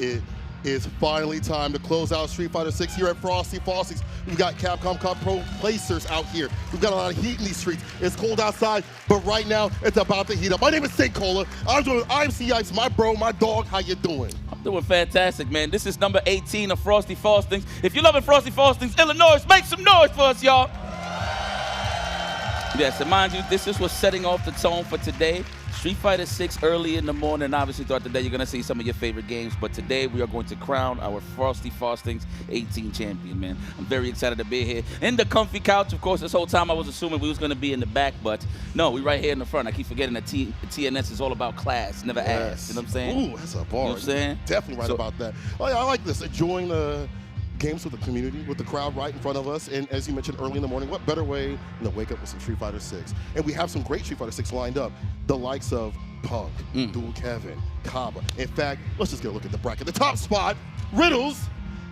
It is finally time to close out Street Fighter 6 here at Frosty Faustings. We've got Capcom Cup Pro Placers out here. We've got a lot of heat in these streets. It's cold outside, but right now it's about to heat up. My name is St. Cola. I'm doing IMC Ice, my bro, my dog. How you doing? I'm doing fantastic, man. This is number 18 of Frosty Faustings. If you're loving Frosty Faustings, Illinois, make some noise for us, y'all. Yes, and mind you, this is what's setting off the tone for today. Street Fighter 6 early in the morning. Obviously, throughout the day, you're going to see some of your favorite games. But today, we are going to crown our Frosty Faustings 18 champion, man. I'm very excited to be here. In the comfy couch, of course, this whole time I was assuming we was going to be in the back. But no, we right here in the front. I keep forgetting that TNS is all about class, never ass. You know what I'm saying? Ooh, that's a bar. You know what I'm saying? Definitely right about that. Oh, yeah, I like this. Enjoying the games with the community, with the crowd right in front of us. And as you mentioned early in the morning, what better way than to wake up with some Street Fighter 6? And we have some great Street Fighter 6 lined up. The likes of Punk, Dual Kevin, Kaba. In fact, let's just get a look at the bracket. The top spot, Riddles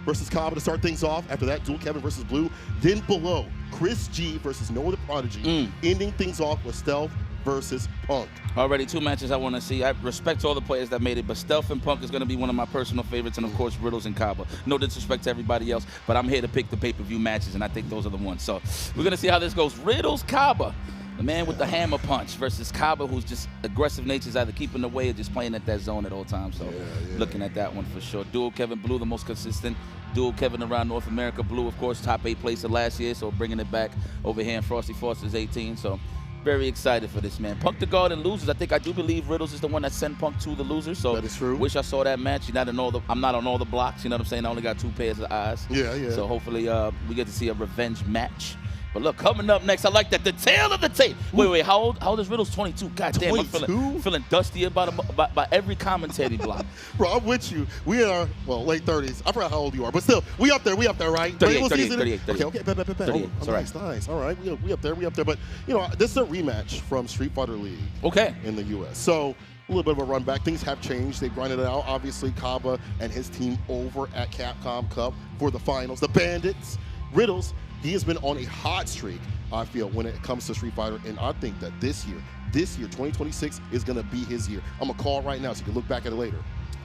versus Kaba to start things off. After that, Dual Kevin versus Blue. Then below, Chris G versus Noah the Prodigy. Ending things off with Stealth versus Punk. Already 2 matches I want to see. I respect all the players that made it, but Stealth and Punk is going to be one of my personal favorites, and of course Riddles and Kaba. No disrespect to everybody else, but I'm here to pick the pay-per-view matches, and I think those are the ones. So we're going to see how this goes. Riddles, Kaba, the man with the hammer punch, versus Kaba, who's just aggressive natures, either keeping away or just playing at that zone at all times. So looking at that one for sure. Dual Kevin Blue, the most consistent. Dual Kevin around North America. Blue, of course, top 8 placer last year, so bringing it back over here in Frosty Foster's 18. So very excited for this, man. Punk to guard and losers. I do believe Riddles is the one that sent Punk to the losers. So that is true. Wish I saw that match. I'm not on all the blocks. You know what I'm saying? I only got 2 pairs of eyes. Yeah. So hopefully we get to see a revenge match. But look, coming up next, I like that. The tail of the tape. Wait. How old is Riddles? 22. God damn, 22? I'm feeling dusty by every commentary block. Bro, I'm with you. We are, well, late 30s. I forgot how old you are, but still, we up there, right? 38. Okay, bet. 38. Oh, nice. All right, we up there. But, you know, this is a rematch from Street Fighter League. Okay. In the U.S. So a little bit of a run back. Things have changed. They've grinded it out. Obviously, Kaba and his team over at Capcom Cup for the finals. The Bandits, Riddles, he has been on a hot streak, I feel, when it comes to Street Fighter, and I think that this year, 2026, is going to be his year. I'm going to call it right now so you can look back at it later.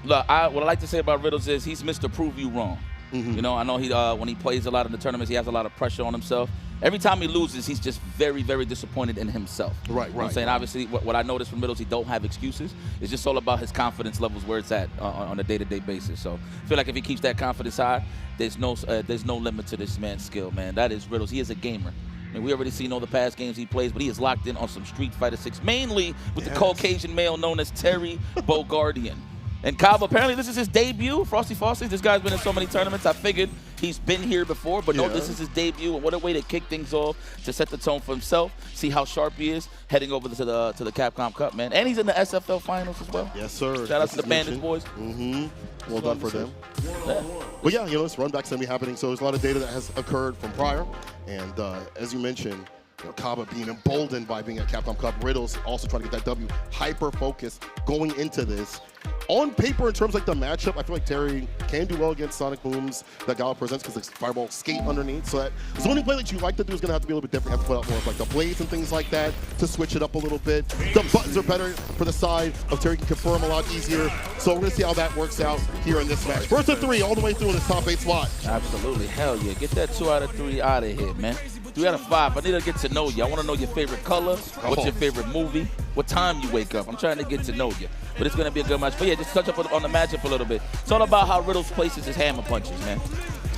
Look, what I like to say about Riddles is he's Mr. Prove You Wrong. You know, I know when he plays a lot in the tournaments, he has a lot of pressure on himself. Every time he loses, he's just very, very disappointed in himself. Right. You know what I'm saying? Obviously, what I noticed from Riddles, he don't have excuses. It's just all about his confidence levels, where it's at on a day-to-day basis. So I feel like if he keeps that confidence high, there's no limit to this man's skill, man. That is Riddles. He is a gamer. I mean, we already seen all the past games he plays, but he is locked in on some Street Fighter 6, mainly with the Caucasian male known as Terry Bogardian. And Kaba, apparently this is his debut, Frosty Faustings. This guy's been in so many tournaments. I figured he's been here before, but no, this is his debut. And what a way to kick things off, to set the tone for himself, see how sharp he is, heading over to the Capcom Cup, man. And he's in the SFL finals as well. Yes, sir. Shout out to the Bandits boys. Well done for them. But yeah, you know, this runback's going to be happening, so there's a lot of data that has occurred from prior. And as you mentioned, you know, Kaba being emboldened by being at Capcom Cup, Riddles also trying to get that W, hyper-focused going into this. On paper, in terms of like the matchup, I feel like Terry can do well against Sonic Booms that Gala presents because the fireball skate underneath. So that zoning play that you like to do is going to have to be a little bit different. You have to put out more of like the blades and things like that to switch it up a little bit. The buttons are better for the side of Terry, can confirm a lot easier. So we're going to see how that works out here in this match. First of 3, all the way through in this top 8 slot. Absolutely. Hell yeah. Get that 2 out of 3 out of here, man. 3 out of 5. I need to get to know you. I want to know your favorite color. What's your favorite movie? What time you wake up? I'm trying to get to know you. But it's going to be a good match. But yeah, just touch up on the matchup a little bit. It's all about how Riddles places his hammer punches, man.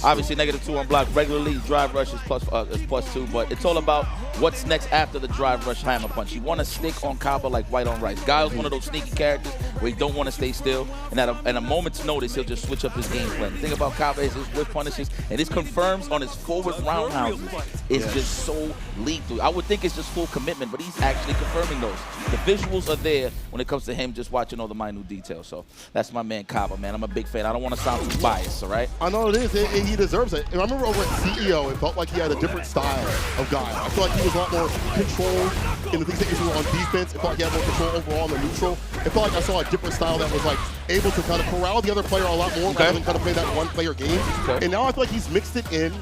Obviously, -2 on block regularly. Drive rush is +2. But it's all about what's next after the drive rush hammer punch. You want to stick on Kaba like white on rice. Guile's one of those sneaky characters where he don't want to stay still. And at a moment's notice, he'll just switch up his game plan. The thing about Kaba is his whip punishes, and this confirms on his forward roundhouses. It's just so lethal. I would think it's just full commitment, but he's actually confirming those. The visuals are there when it comes to him just watching all the minute details. So that's my man Kaba, man. I'm a big fan. I don't want to sound too biased, all right? I know it is. He deserves it. And I remember over at CEO, it felt like he had a different style of guy. I feel like he was a lot more controlled in the things that he was doing on defense. It felt like he had more control overall on the neutral. It felt like I saw a different style that was like able to kind of corral the other player a lot more rather than kind of play that one-player game. And now I feel like he's mixed it in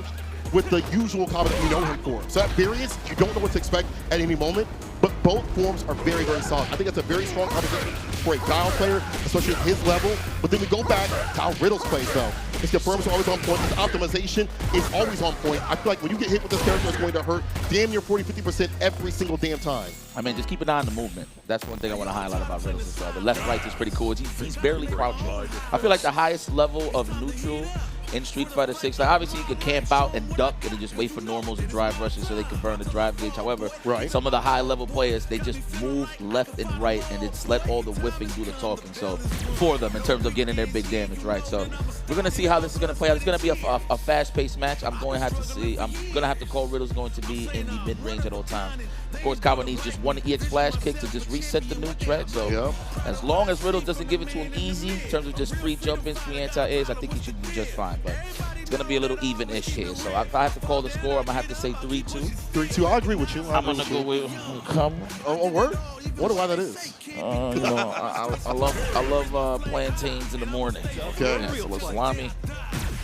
with the usual combo that we know him for. So that variance, you don't know what to expect at any moment, but both forms are very, very solid. I think that's a very strong competition for a Guile player, especially at his level. But then we go back to how Riddles plays, though. His confirms are always on point. His optimization is always on point. I feel like when you get hit with this character, it's going to hurt damn near 40–50% every single damn time. I mean, just keep an eye on the movement. That's one thing I want to highlight about Riddles as well. The left right is pretty cool. He's barely crouching. I feel like the highest level of neutral in Street Fighter 6, like obviously you could camp out and duck and then just wait for normals and drive rushes so they can burn the drive gauge. However, some of the high level players, they just move left and right and it's let all the whipping do the talking. So for them in terms of getting their big damage, right? So we're going to see how this is going to play out. It's going to be a fast-paced match. I'm going to have to call Riddles going to be in the mid-range at all times. Of course, Kaba needs just one EX flash kick to just reset the new track. So as long as Riddles doesn't give it to him easy in terms of just free jump-ins, free anti-airs, I think he should be just fine. But it's going to be a little even-ish here. So if I have to call the score, I'm going to have to say 3-2. 3-2, I agree with you. I'm going to go with Kaba. Oh, word? Wonder why that is. You know, I love plantains in the morning. Okay. Yeah, so salami.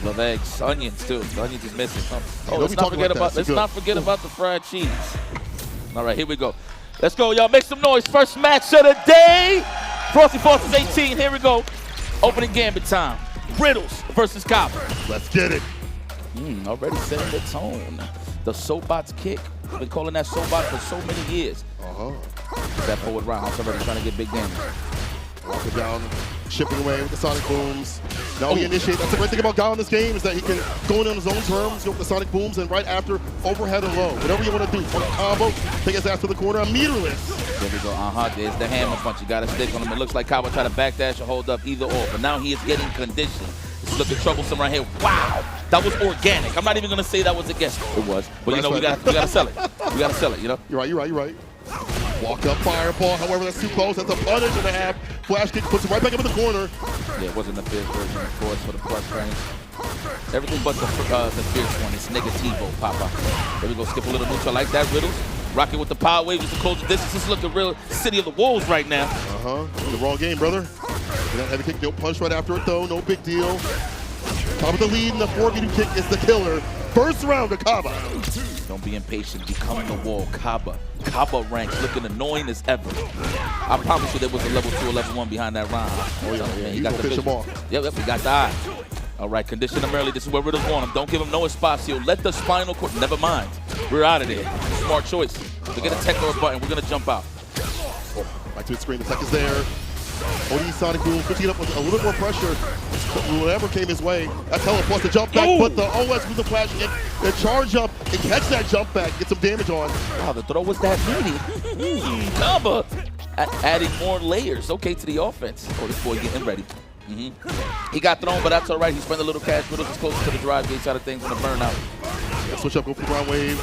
Love eggs, onions too. The onions is missing. Oh, let's not forget about the fried cheese. All right, here we go. Let's go, y'all. Make some noise. First match of the day. Frosty Faustings 18. Here we go. Opening gambit time. Riddles versus Kaba. Let's get it. Already setting the tone. The Sobot's kick. I've been calling that Sobot for so many years. That forward round. I'm already trying to get big damage. Walking down, chipping away with the Sonic Booms. Now we initiate. That's the great thing about Guile in this game is that he can go in on his own terms, go with the Sonic Booms, and right after, overhead and low. Whatever you want to do. On a combo, take his ass to the corner, meterless. There we go. There's the hammer punch. You got to stick on him. It looks like Kaba tried to backdash or hold up either or, but now he is getting conditioned. It's looking troublesome right here. Wow, that was organic. I'm not even going to say that was a guess. It was. But, you know, we got to sell it. We got to sell it, you know? You're right. Walk up fireball, however, that's too close. That's a punish and a half. Flash kick puts him right back up in the corner. Yeah, it wasn't the fierce version, of course, for the plus range. Everything but the fierce one. It's negativo, Papa. There we go, skip a little neutral. I like that, Riddles. Rocking with the power wave just to close the distance. This is looking real City of the Wolves right now. The wrong game, brother. That heavy kick, no punch right after it, though. No big deal. Top of the lead, and the 4v2 kick is the killer. First round to Kaba. Don't be impatient. Become the wall, Kaba. Kaba ranks looking annoying as ever. I promise you there was a level 2 or level 1 behind that round. He got the fish him off. Yep, he got the eye. All right, condition him early. This is where Riddles want him. Don't give him no espacio. Let the spinal cord. Never mind. We're out of there. Smart choice. So get a tech or a button. We're going to jump out. Right to the screen. The tech is there. OD Sonic Boom, puts it up with a little bit more pressure. Whatever came his way. That's hella plus the jump back, but the OS with the flash kick, the charge up, and catch that jump back, get some damage on. Wow, the throw was that meaty. Kaba adding more layers, okay, to the offense. Oh, this boy getting ready. He got thrown, but that's all right. He spent a little cash. Riddles is closer to the drive gate side of things on the burnout. Switch up, go for the ground wave.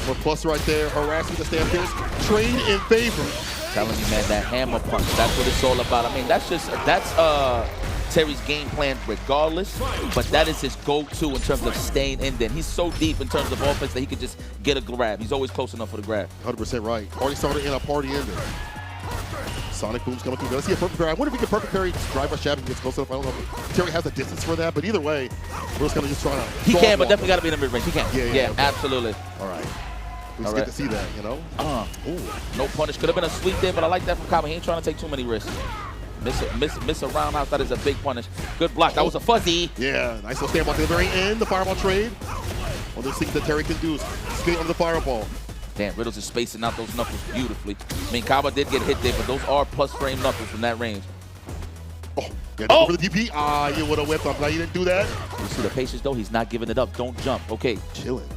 More plus right there. Harassing the stand pierce. Trade in favor. Telling you, man, that hammer punch, that's what it's all about. I mean, that's Terry's game plan regardless, but that is his go-to in terms of staying in there. He's so deep in terms of offense that he could just get a grab. He's always close enough for the grab. 100% right. Already started in a party ender. Sonic Boom's coming through. Let's see a perfect parry. I wonder if he can perfect parry, drive rush jab, and gets close enough. I don't know if Terry has the distance for that, but either way, we're just going to just try to. He can, but definitely got to be in the mid-range. He can. Yeah, okay. Absolutely. All right. We just get to see that, you know? No punish. Could have been a sweep there, but I like that from Kaba. He ain't trying to take too many risks. Miss a roundhouse. That is a big punish. Good block. That was a fuzzy. Yeah, nice little stand block at the very end. The fireball trade. One of those things that Terry can do is skate on the fireball. Damn, Riddles is spacing out those knuckles beautifully. I mean, Kaba did get hit there, but those are plus frame knuckles from that range. For the DP. You would have whipped. I'm glad you didn't do that. You see the patience, though? He's not giving it up. Don't jump. Okay. Chilling.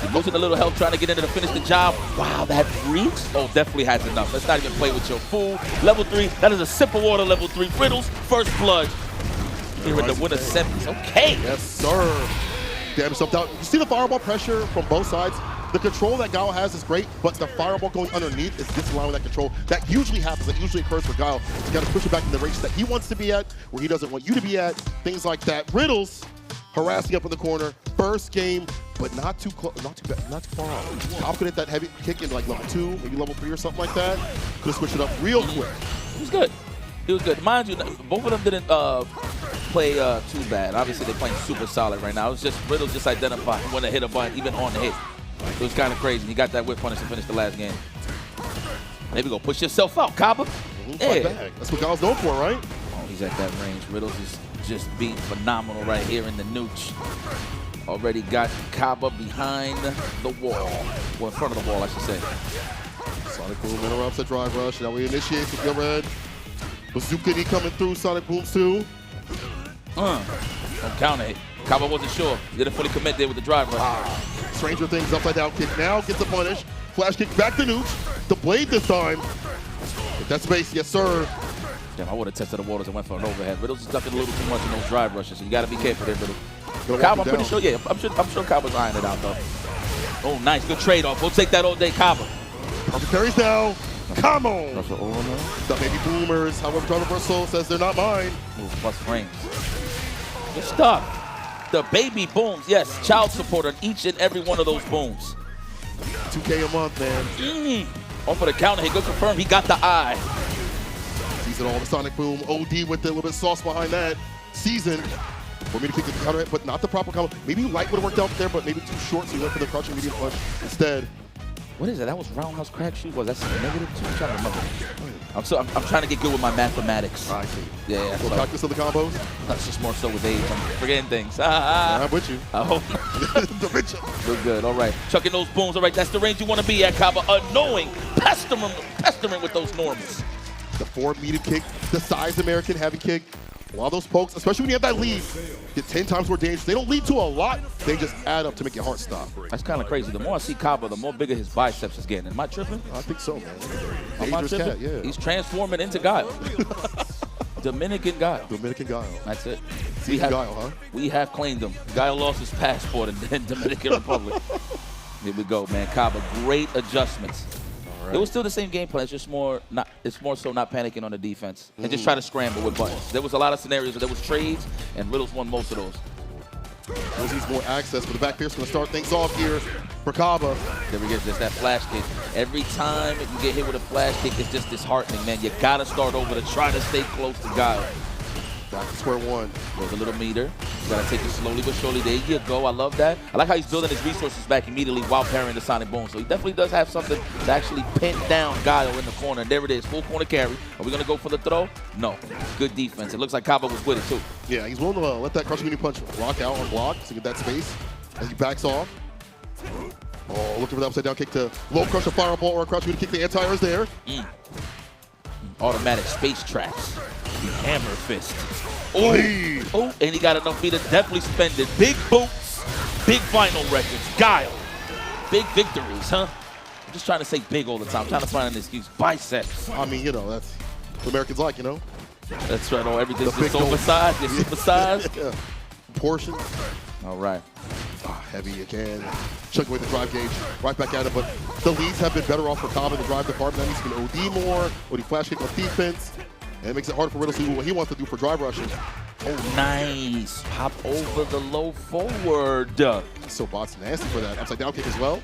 He's losing a little health trying to get into to finish the job. Wow, that reeks. Oh, definitely has enough. Let's not even play with your fool. Level 3. That is a sip of water, level 3. Riddles, first blood. Here in the winner semis. Okay. Yes, sir. Damn himself out. You see the fireball pressure from both sides? The control that Guile has is great, but the fireball going underneath is disallowing that control. That usually happens. That usually occurs for Guile. He's got to push it back in the range that he wants to be at, where he doesn't want you to be at, things like that. Riddles harassing up in the corner. First game, but not too close, not too far off. Kyle could hit that heavy kick in like level 2, maybe level 3 or something like that. Could have switched it up real quick. He's good. He was good. Mind you, both of them didn't play too bad. Obviously, they're playing super solid right now. It was just Riddles just identified when to hit a button, even on the hit. It was kind of crazy. He got that whip punish to finish the last game. Maybe go push yourself out, Kaba. Yeah. That's what Gal's known for, right? Oh, he's at that range. Riddles is just being phenomenal right here in the nooch. Already got Kaba behind the wall. Well, in front of the wall, I should say. Sonic Boom interrupts the drive rush. Now we initiate with your red. Bazooka D coming through. Sonic Boom 2. On counter hit. Kaba wasn't sure. He didn't fully commit there with the drive rush. Stranger Things upside down kick now. Gets the punish. Flash kick back to nooch. The blade this time. Get that space. Yes, sir. Damn, I would have tested the waters and went for an overhead. Riddles is ducking a little too much in those drive rushes, so you got to be careful there, Riddle. Kaba, I'm pretty sure, yeah, I'm sure Kaba's eyeing it out, though. Oh, nice. Good trade-off. We'll take that all day, Kaba. Perfect carries now. Come on. The baby boomers. However, drive reversal says they're not mine. Move plus frames. Good stuff. The baby booms. Yes, child support on each and every one of those booms. $2K a month, man. Off of the counter hit. Good confirm. He got the eye. Sees it all. The Sonic Boom. OD with a little bit of sauce behind that. Season. For me to kick the counter hit, but not the proper combo. Maybe light would have worked out there, but maybe too short, so he went for the crushing medium punch instead. What is it? That was roundhouse crack shoot? Was that negative two? I'm trying to remember. I'm trying to get good with my mathematics. I see. Yeah. So practice of the combos? That's just more so with age. I'm forgetting things. Yeah, I'm with you. I hope. We're good. All right. Chucking those booms. All right. That's the range you want to be at, Kaba. Annoying. Pestering with those normals. The forward medium kick, the size American heavy kick. A lot of those pokes, especially when you have that lead, get 10 times more dangerous. They don't lead to a lot. They just add up to make your heart stop. That's kind of crazy. The more I see Kaba, the more bigger his biceps is getting. Am I tripping? I think so, man. Dangerous cat, yeah. He's transforming into Guile. Dominican Guile. Dominican Guile. That's it. Guile, huh? We have claimed him. Guile lost his passport in Dominican Republic. Here we go, man. Kaba, great adjustments. Right. It was still the same game plan. It's just more so not panicking on the defense and just try to scramble with buttons. There was a lot of scenarios where there was trades, and Riddles won most of those. Riddles needs more access, but the back fierce going to start things off here for Kaba. There we go, just that flash kick. Every time you get hit with a flash kick, it's just disheartening, man. You got to start over to try to stay close to Guile. Back to square one. There's a little meter. You got to take it slowly but surely. There you go. I love that. I like how he's building his resources back immediately while parrying the Sonic Boom. So he definitely does have something to actually pin down Guile in the corner. And there it is. Full corner carry. Are we going to go for the throw? No. Good defense. It looks like Kaba was with it, too. Yeah, he's willing to let that crushing medium punch rock out on block to get that space as he backs off. Oh, looking for the upside down kick to low crush a fireball or a crush medium kick. The anti-air is there. Automatic space traps. Hammer fist. Oh, and he got enough feet to definitely spend it. Big boots, big vinyl records. Guile. Big victories, huh? I'm just trying to say big all the time. I'm trying to find an excuse. Biceps. I mean, you know, that's what Americans like, you know? That's right. Oh, everything's just oversized. It's supersized. Yeah. Portion. All right. Heavy again. Chuck away the drive gauge. Right back at it, but the leads have been better off for Kaba in the drive department. That means he can OD more. OD flash kick on defense. And it makes it hard for Riddle to do what he wants to do for drive rushing. Oh, nice. Hop over the low forward. So Bot's nasty for that. Upside down kick as well.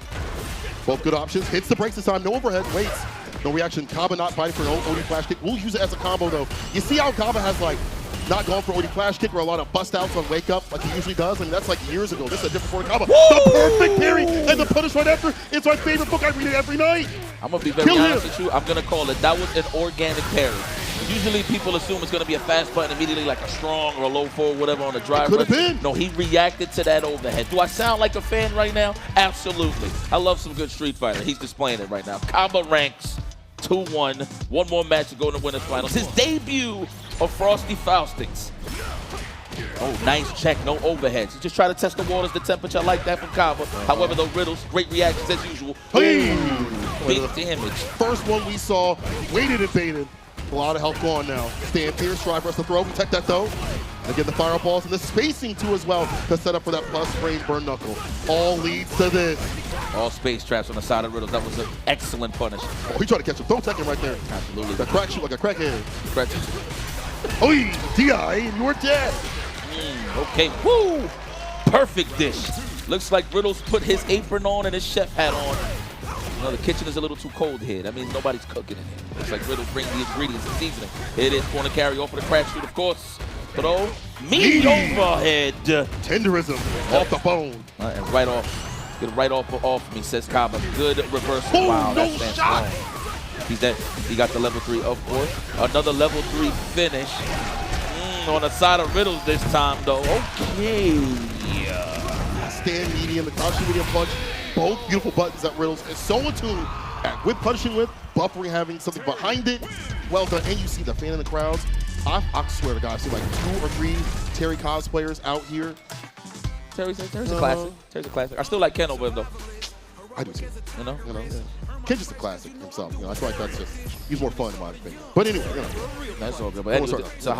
Both good options. Hits the brakes this time. No overhead. Waits. No reaction. Kaba not fighting for an OD flash kick. We'll use it as a combo, though. You see how Kaba has, like, not gone for OD flash kick or a lot of bust outs on wake up like he usually does. I mean, that's like years ago. This is a different form of Kaba. The perfect parry and the punish right after. It's my favorite book. I read it every night. I'm going to be very honest with you. I'm going to call it. That was an organic parry. Usually people assume it's going to be a fast button immediately, like a strong or a low forward, whatever on the drive. Could have been. No, he reacted to that overhead. Do I sound like a fan right now? Absolutely. I love some good Street Fighter. He's displaying it right now. Kaba ranks 2-1. One more match to go in the winners finals. His debut of Frosty Faustings. Oh, nice check. No overheads. Just try to test the waters, the temperature. I like that from Kaba. However, though, Riddles, great reactions as usual. Hey. Big damage. First one we saw, waited and baited. A lot of health gone now. Stand here, strive us to throw. Protect that though. Again, the fireballs and the spacing too as well to set up for that plus frame burn knuckle. All leads to this. All space traps on the side of Riddles. That was an excellent punish. Oh, he tried to catch him. Don't take him right there. Absolutely. The crack shoot like a crackhead. Correct. Oi, DI, you're dead. Okay, woo! Perfect dish. Looks like Riddles put his apron on and his chef hat on. You know, the kitchen is a little too cold here. That means nobody's cooking in here. Looks like Riddle bring the ingredients and seasoning. Here it is, corner carry off for the crash shoot, of course. Throw, meat overhead. Tenderism off the bone. And right off, get it right off me, says Kaba. Good reversal. Oh, wow, no that's shot. He's dead. He got the level 3, of course. Another level 3 finish. On the side of Riddles this time, though. Okay. Stand medium, the crouching medium punch. Both beautiful buttons that Riddles is so attuned at with punishing with, buffering having something behind it. Well done. And you see the fan in the crowds. I swear to God, I've seen like 2 or 3 Terry cosplayers out here. Terry's a classic. Terry's a classic. I still like Ken over him, though. I do too. You know? Yeah. Ken's just a classic himself. You know, I feel like that's just, he's more fun in my opinion. But anyway, you know. That's all good. But anyway, to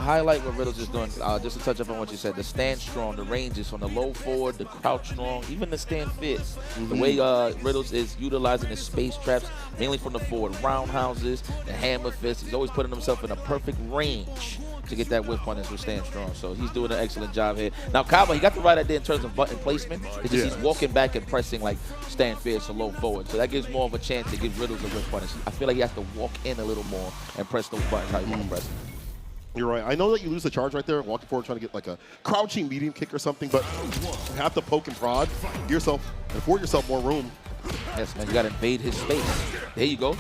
highlight what Riddle's is doing, just to touch up on what you said, the stand strong, the ranges from the low forward, the crouch strong, even the stand fierce. The way Riddles is utilizing his space traps, mainly from the forward roundhouses, the hammer fist. He's always putting himself in a perfect range to get that whip punish with stand strong. So he's doing an excellent job here. Now, Kaba, he got the right idea in terms of button placement. It's just he's walking back and pressing like stand fierce or low forward. So that gives more of a chance to give Riddles a whip punish. I feel like he has to walk in a little more and press those buttons how you want to press them. You're right. I know that you lose the charge right there, walking forward, trying to get like a crouching medium kick or something, but you have to poke and prod yourself and afford yourself more room. Yes, man, you got to invade his space. There you go.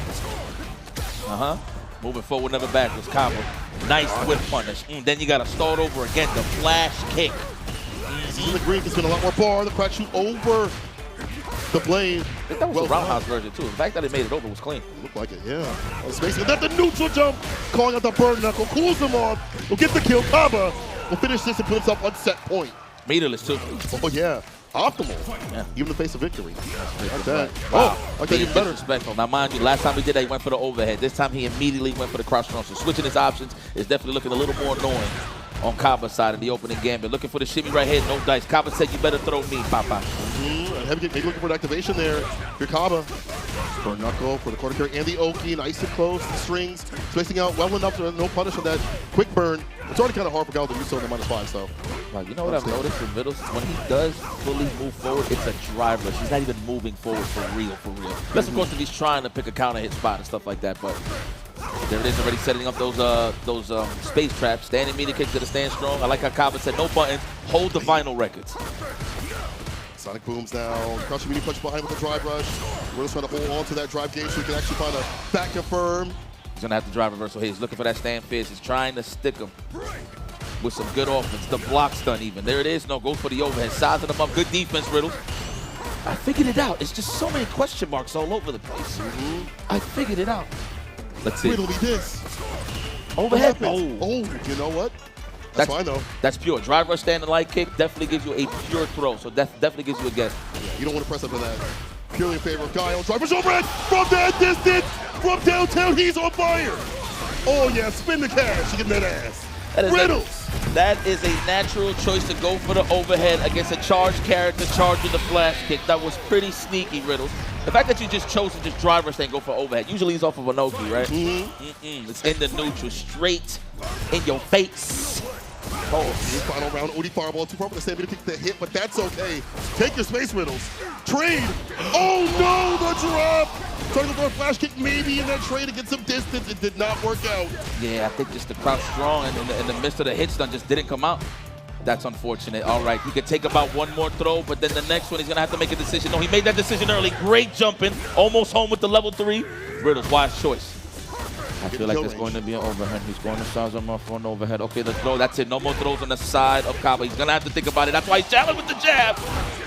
Moving forward, never backwards. Kaba. Nice whip punish. Then you got to start over again. The flash kick. In the green, it's been a lot more bar. The crack shoot over the blade. I think that was the roundhouse version, too. The fact that it made it over was clean. Looked like it, yeah. Spacing. That's the neutral jump. Calling out the burn knuckle. Cools him off. Will get the kill. Kaba will finish this and put himself on set point. Meterless, too. Oh, yeah. Optimal. Yeah. Even in the face of victory. Like that. Wow. Oh, okay, even better. Disrespectful. Now, mind you, last time he did that, he went for the overhead. This time, he immediately went for the crouch strong. So switching his options is definitely looking a little more annoying on Kaba's side of the opening gambit. Looking for the shimmy right here, no dice. Kaba said, you better throw me, Papa. Heavy kick, maybe looking for an activation there. Here, Kaba. For knuckle, for the corner carry, and the Oki, nice and close, the strings, spacing out well enough to no punish on that quick burn. It's already kind of hard for Gal to do so in the -5, so. Like, you know what I've noticed with Riddles? When he does fully move forward, it's a driver. He's not even moving forward for real, Unless, of course, if he's trying to pick a counter hit spot and stuff like that, but there it is, already setting up those space traps. Standing meter kick to the stand strong. I like how Kaba said, no buttons, hold the vinyl records. Sonic booms now. Crouching medium punch behind with the drive rush. Riddle's trying to hold on to that drive gauge so he can actually find a back confirm. He's going to have to drive reversal here. He's looking for that stand fierce. He's trying to stick him with some good offense. The block stun even. There it is. No, goes for the overhead. Sizing him up. Good defense, Riddles. I figured it out. It's just so many question marks all over the place. I figured it out. Let's see. Riddle be this. Overhead. Oh, you know what? That's fine, though. That's pure. Drive rush, stand and light kick definitely gives you a pure throw. So that definitely gives you a guess. Yeah, you don't want to press up for that. Purely in favor of Guile. Drive rush overhead from that distance. From downtown, he's on fire. Oh, yeah, spin the cash. You get that ass. Riddles. That is a natural choice to go for the overhead against a charged character, charge with the flash kick. That was pretty sneaky, Riddles. The fact that you just chose to just drive rush and go for overhead. Usually he's off of an Oki, right? It's in the neutral, straight in your face. Oh, final round, Odi fireball, too far for the same to take the hit, but that's okay. Take your space, Riddles. Trade. Oh no, the drop. Trying to throw a flash kick maybe in that trade to get some distance. It did not work out. Yeah, I think just the crouch strong and in the midst of the hit stun just didn't come out. That's unfortunate. All right, he could take about one more throw, but then the next one he's gonna have to make a decision. No, he made that decision early. Great jumping, almost home with the level 3. Riddles, wise choice. I feel like there's going to be an overhead. He's going to size him up for an overhead. Okay, the throw, that's it. No more throws on the side of Kaba. He's gonna have to think about it. That's why he's challenged with the jab.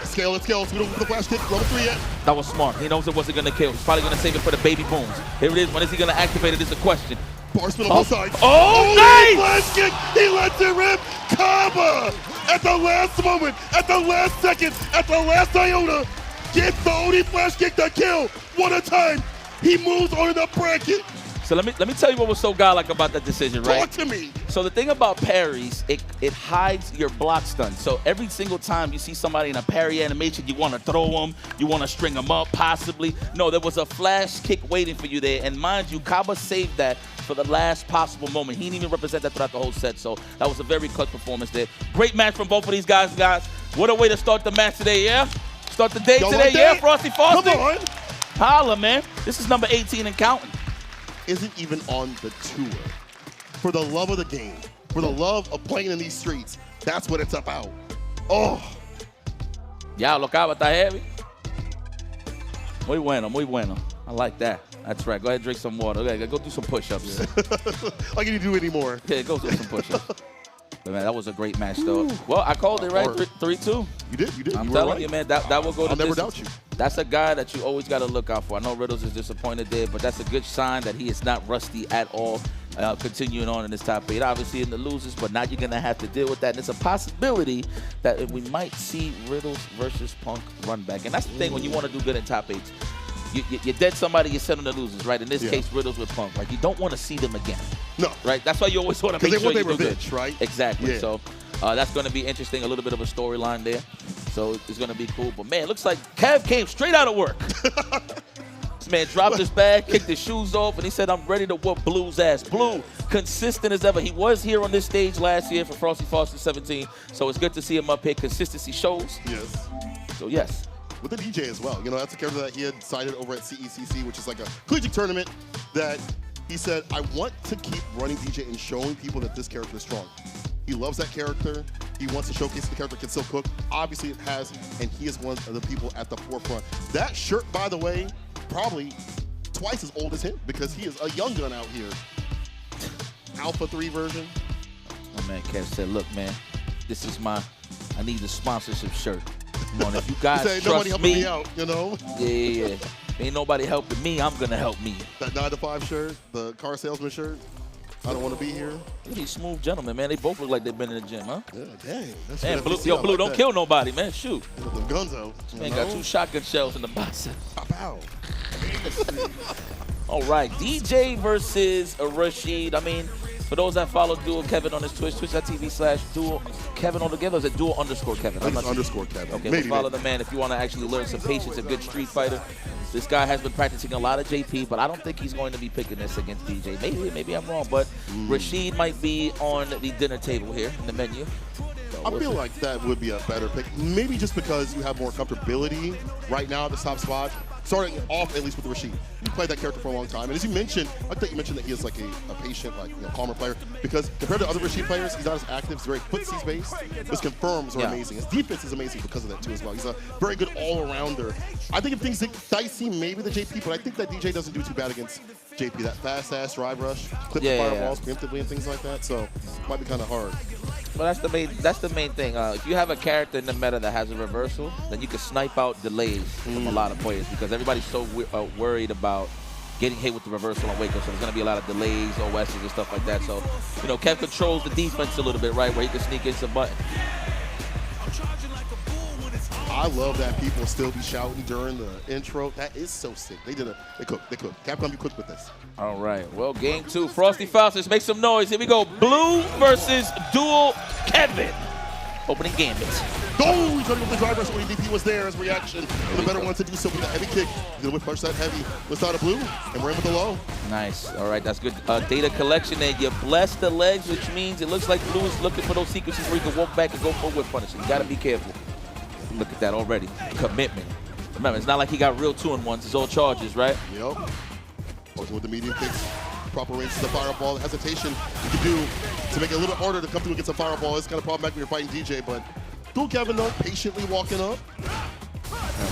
Scale. So we don't get the flash kick. Level 3 yet. That was smart. He knows it wasn't gonna kill. He's probably gonna save it for the baby booms. Here it is. When is he gonna activate it is the question. Bar spin on both sides. Oh, nice! Flash kick. He lets it rip. Kaba at the last moment, at the last second, at the last iota, gets the Odi flash kick to kill. One at a time. He moves on in the bracket. So let me tell you what was so godlike about that decision, right? Talk to me. So the thing about parries, it hides your block stun. So every single time you see somebody in a parry animation, you want to throw them, you want to string them up, possibly. No, there was a flash kick waiting for you there. And mind you, Kaba saved that for the last possible moment. He didn't even represent that throughout the whole set. So that was a very clutch performance there. Great match from both of these guys. What a way to start the match today, yeah? Start the day today, yeah, Frosty Faustings? Come on. Holla, man. This is number 18 and counting. Isn't even on the tour. For the love of the game, for the love of playing in these streets, that's what it's about. Oh. Ya, lo acaba, está heavy. Muy bueno, muy bueno. I like that. That's right. Go ahead and drink some water. Okay, go do some push-ups. Like you do anymore. Yeah, go do some push-ups. But man, that was a great match, though. Well, I called it right, 3-2. You did. I'm telling you, man, that will go to I'll never distance. doubt you. That's a guy that you always got to look out for. I know Riddles is disappointed there, but that's a good sign that he is not rusty at all. Continuing on in this top 8, obviously in the losers, but now you're going to have to deal with that. And it's a possibility that we might see Riddles versus Punk run back. And that's the thing when you want to do good in top 8s. You dead somebody, you send them to losers, right? In this case, Riddles with Punk. Like, you don't want to see them again. No. Right? That's why you always want to make sure you do good. Right? Exactly. Yeah. So that's going to be interesting, a little bit of a storyline there. So it's going to be cool. But, man, it looks like Kev came straight out of work. This man dropped his bag, kicked his shoes off, and he said, I'm ready to whoop Blue's ass. Blue, consistent as ever. He was here on this stage last year for Frosty Faustings 17, so it's good to see him up here. Consistency shows. Yes. So, yes. With the DJ as well. You know, that's a character that he had cited over at CECC, which is like a collegiate tournament that he said, I want to keep running DJ and showing people that this character is strong. He loves that character. He wants to showcase the character can still cook. Obviously it has, and he is one of the people at the forefront. That shirt, by the way, probably twice as old as him because he is a young gun out here. Alpha 3 version. My man Kev said, look, man, this is I need the sponsorship shirt. Come on, if you guys he said, trust nobody helping me, me out, you know? Yeah. Ain't nobody helping me, I'm going to help me. That 9 to 5 shirt, the car salesman shirt. I don't want to be here. Look at these smooth gentlemen, man. They both look like they've been in the gym, huh? Yeah, dang. That's Man, Blue, Blue, don't kill nobody, man. Shoot. Them guns out. Man got 2 shotgun shells in the bicep. Pop out. All right, DJ versus Rashid. I mean, for those that follow Dual Kevin on his Twitch, twitch.tv/Dual Kevin altogether. Is it Dual _ Kevin? I think it's underscore Kevin. Okay, maybe, follow the man if you want to actually learn some patience, a good street fighter. This guy has been practicing a lot of JP, but I don't think he's going to be picking this against DJ. Maybe I'm wrong, but Rashid might be on the dinner table here in the menu. So I feel like that would be a better pick. Maybe just because you have more comfortability right now at the top spot. Starting off at least with Rashid. You played that character for a long time. And as you mentioned, I think you mentioned that he is like a patient, like, calmer player. Because compared to other Rashid players, he's not as active. He's very footsies based. His confirms are amazing. His defense is amazing because of that too as well. He's a very good all-arounder. I think if things get dicey, maybe the JP, but I think that DJ doesn't do too bad against JP. That fast-ass drive rush, clip the fireballs preemptively and things like that. So it might be kind of hard. Well, that's the main thing. If you have a character in the meta that has a reversal, then you can snipe out delays from a lot of players because everybody's so worried about getting hit with the reversal on wake up. So there's going to be a lot of delays, OSs, and stuff like that. So, Kev controls the defense a little bit, right, where he can sneak in some button. I love that people still be shouting during the intro. That is so sick. They cooked. Capcom, you cooked with this. All right. Well, game 2. Frosty Faustings, make some noise. Here we go. Blue versus Dual Kevin. Opening gambit. Oh, he's trying to go with the driver. So ADP was there as reaction. And the better one to do so with the heavy kick. He's going to whip punch that heavy. Let's start a blue. And we're in with the low. Nice. All right. That's good data collection. And you bless the legs, which means it looks like Blue is looking for those sequences where you can walk back and go for a whip punish. You got to be careful. Look at that already. Commitment. Remember, it's not like he got real 2-in-1s. It's all charges, right? Yep. Working with the medium kicks. Proper range to the fireball. Hesitation you can do to make it a little harder to come through against a fireball. It's kind of problematic when you're fighting DJ, but Dual Kevin, though, patiently walking up.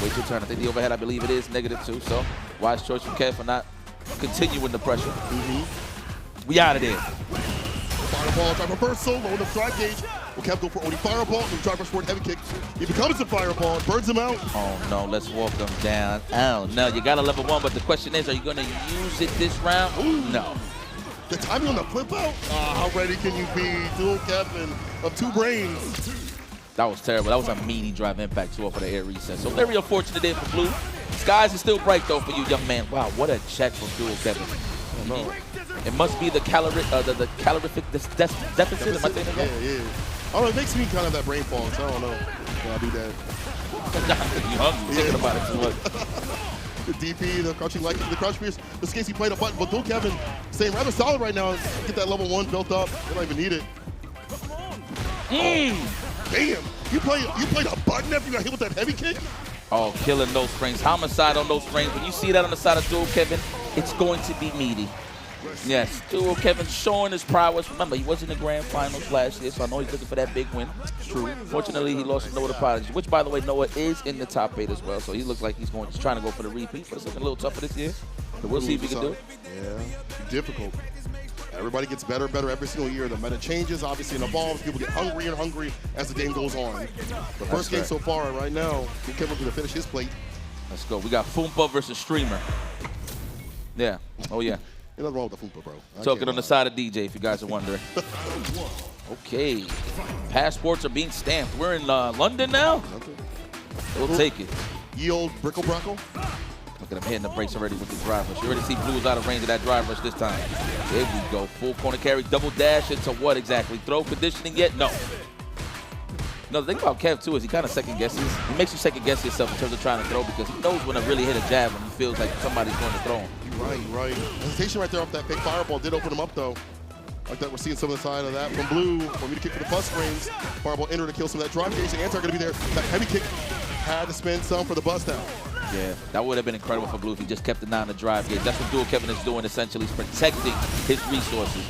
Wait your turn. I think the overhead, I believe it is -2. So, wise choice from Kev for not continuing the pressure. We out of there. Fireball, drive reversal, low enough drive gauge. Will Kev go for only fireball and drive rush forward heavy kick. He becomes a fireball, burns him out. Oh no, let's walk him down. Oh no, you got a level 1, but the question is, are you gonna use it this round? Ooh, no. The timing on the flip out? How ready can you be? Dual Kevin of 2 brains. That was terrible. That was a meaty drive impact too off of the air reset. So very unfortunate there for Blue. Skies is still bright though for you, young man. Wow, what a check from Dual Kevin. I don't know. It must be the calorific deficit. Am I saying it right? Yeah. Oh, it makes me kind of that brain fog, so I don't know. When I do that. You hungry thinking about it too much. The DP, the crouching light, the crouch pierce. This case he played a button, but Dual Kevin staying rather solid right now. Get that level 1 built up. They don't even need it. Damn! You played a button after you got hit with that heavy kick? Oh, killing those frames. Homicide on those frames. When you see that on the side of Dual Kevin, it's going to be meaty. Yes, Dual Kevin showing his prowess. Remember, he was in the grand finals last year, so I know he's looking for that big win. True. Fortunately, he lost to Noah the Prodigy, which, by the way, Noah is in the top 8 as well, so he looks like he's trying to go for the repeat, but it's looking a little tougher this year. But we'll see if he can do it. Yeah, difficult. Everybody gets better and better every single year. The meta changes, obviously, and evolves. People get hungry and hungry as the game goes on. The first game so far, right now, Dual Kevin's going to finish his plate. Let's go. We got Foompa versus Streamer. Yeah. Oh, yeah. Ain't nothing wrong with the Foompa, bro. Talking on the side of DJ, if you guys are wondering. Okay. Passports are being stamped. We're in London now? We'll take it. Ye old Brickle Brackle. Look at him hitting the brakes already with the drive rush. You already see Blue's out of range of that drive rush this time. There we go. Full corner carry, double dash into what exactly? Throw conditioning yet? No. No, the thing about Kev, too, is he kind of second guesses. He makes you second guess yourself in terms of trying to throw because he knows when to really hit a jab when he feels like somebody's going to throw him. You're right. Hesitation right there off that fake fireball did open him up, though. Like that, we're seeing some of the side of that from Blue. For me to kick for the plus frames. Fireball enter to kill some of that drive gauge. The answer going to be there. That heavy kick had to spend some for the bust out. Yeah, that would have been incredible for Blue if he just kept the 9 to drive gauge. That's what Dual Kevin is doing, essentially. He's protecting his resources.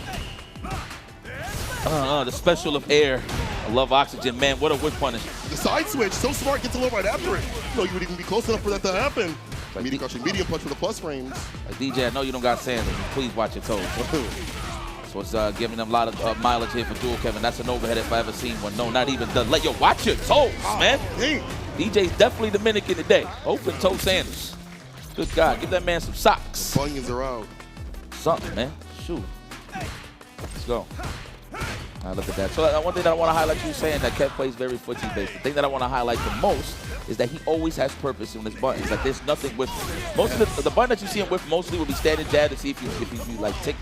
The special of air. I love oxygen, man. What a whip punish. The side switch, so smart, gets a little right after it. You would even be close enough for that to happen. Like medium punch for the plus frames. DJ, I know you don't got sandals. Please watch your toes. So it's giving them a lot of mileage here for Dual Kevin. That's an overhead if I ever seen one. No, not even done. Yo, watch your toes, man. Dang. DJ's definitely Dominican today. Open toe sandals. Good God, give that man some socks. The bunions are out. Something, man. Shoot. Let's go. Look at that. So one thing that I want to highlight, you saying that Kev plays very footsie-based. The thing that I want to highlight the most is that he always has purpose in his buttons. Like there's nothing with most of the button that you see him with mostly will be standing jab to see if you like tick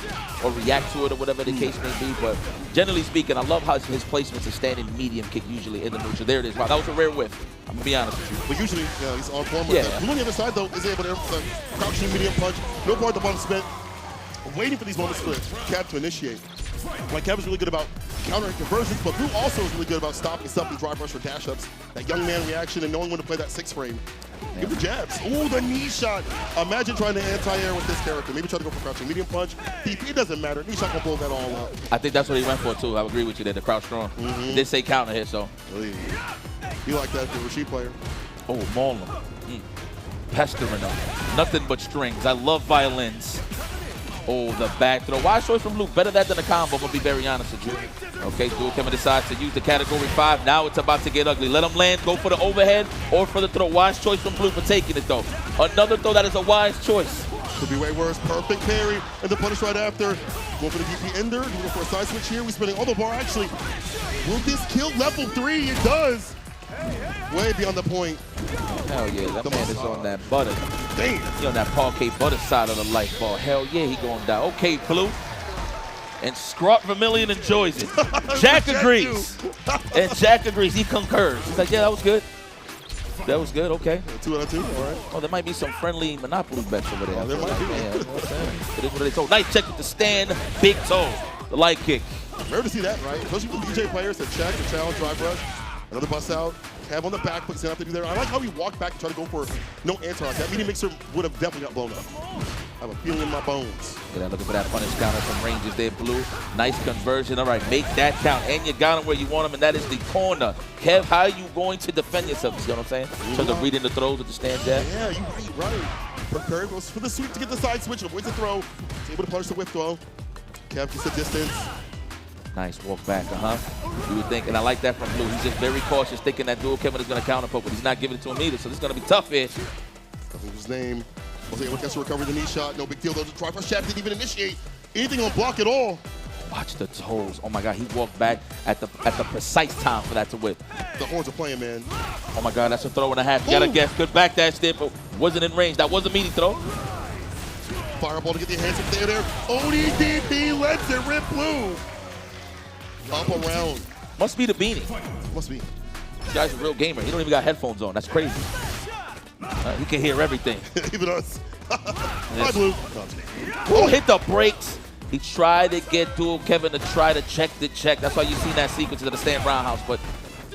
or react to it or whatever the case may be. But generally speaking, I love how his placements are standing medium kick usually in the neutral. There it is. Wow, that was a rare whiff. I'm gonna be honest with you. But usually, he's on form with that. Blue on the other side though is able to crouching medium punch. No part of the button spent. Waiting for these moments for Kev to initiate. Like Kevin's really good about countering conversions, but Blue also is really good about stopping stuff and drive rush or dash ups. That young man reaction and knowing when to play that 6 frame. Give the jabs. Ooh, the knee shot. Imagine trying to anti-air with this character. Maybe try to go for crouching medium punch. DP, it doesn't matter. Knee shot can blow that all up. I think that's what he went for too. I agree with you there. The crouch strong. He did say counter here, so. Really? You like that, the Rashid player? Oh, mauling him. Pestering him. Nothing but strings. I love violins. Oh, the back throw. Wise choice from Blue. Better that than a combo, I'm going to be very honest with you. Okay, Dual Kevin decides to use the category 5. Now it's about to get ugly. Let him land, go for the overhead or for the throw. Wise choice from Blue for taking it, though. Another throw that is a wise choice. Could be way worse. Perfect parry. And the punish right after. Going for the DP ender. Going for a side switch here. We're spinning all the bar, actually. Will this kill level 3? It does. Way beyond the point. Hell yeah, that man is on that butter. Damn. He on that parquet butter side of the light ball. Hell yeah, he going down. Okay, Blue. And Scrot Vermillion enjoys it. Jack agrees. And Jack agrees. He concurs. He's like, yeah, that was good. That was good. Okay. 2 out of 2. All right. Oh, there might be some friendly Monopoly bets over there. Oh, there might be. Yeah, it is what it is. So nice check with the stand. Big toe. The light kick. Rare to see that, right? Especially for DJ players that check the challenge, drive rush. Another bust out. Kev on the back, but he's gonna have to do there. I like how he walked back and tried to go for no answer on that. Medium mixer would have definitely got blown up. I have a feeling in my bones. Yeah, looking for that punish counter from ranges there, Blue. Nice conversion. All right, make that count. And you got him where you want him, and that is the corner. Kev, how are you going to defend yourself? You see what I'm saying? In terms of reading the throws with the stand jab. Yeah, you're right. Prepare goes for the sweep to get the side switch, avoids the throw. He's able to punish the whip throw. Kev gets the distance. Nice walk back, You would think, and I like that from Blue. He's just very cautious, thinking that Dual Kevin is going to counter poke, but he's not giving it to him either, so this is going to be tough here. I think his name. Was able to catch the recovery, the knee shot. No big deal, though. The drive rush jab didn't even initiate anything on block at all. Watch the toes. Oh, my God. He walked back at the precise time for that to whip. The horns are playing, man. Oh, my God. That's a throw and a half. You got to guess. Good backdash there, but wasn't in range. That was a meaty throw. Fireball to get the hands up there. ODDP lets it rip Blue. Up around. Must be the beanie. Must be. This guy's a real gamer. He don't even got headphones on. That's crazy. He can hear everything. Even us. Hi, Blue. Oh, hit the brakes. He tried to get Dual Kevin to try to check the check. That's why you seen that sequence of the stand roundhouse. But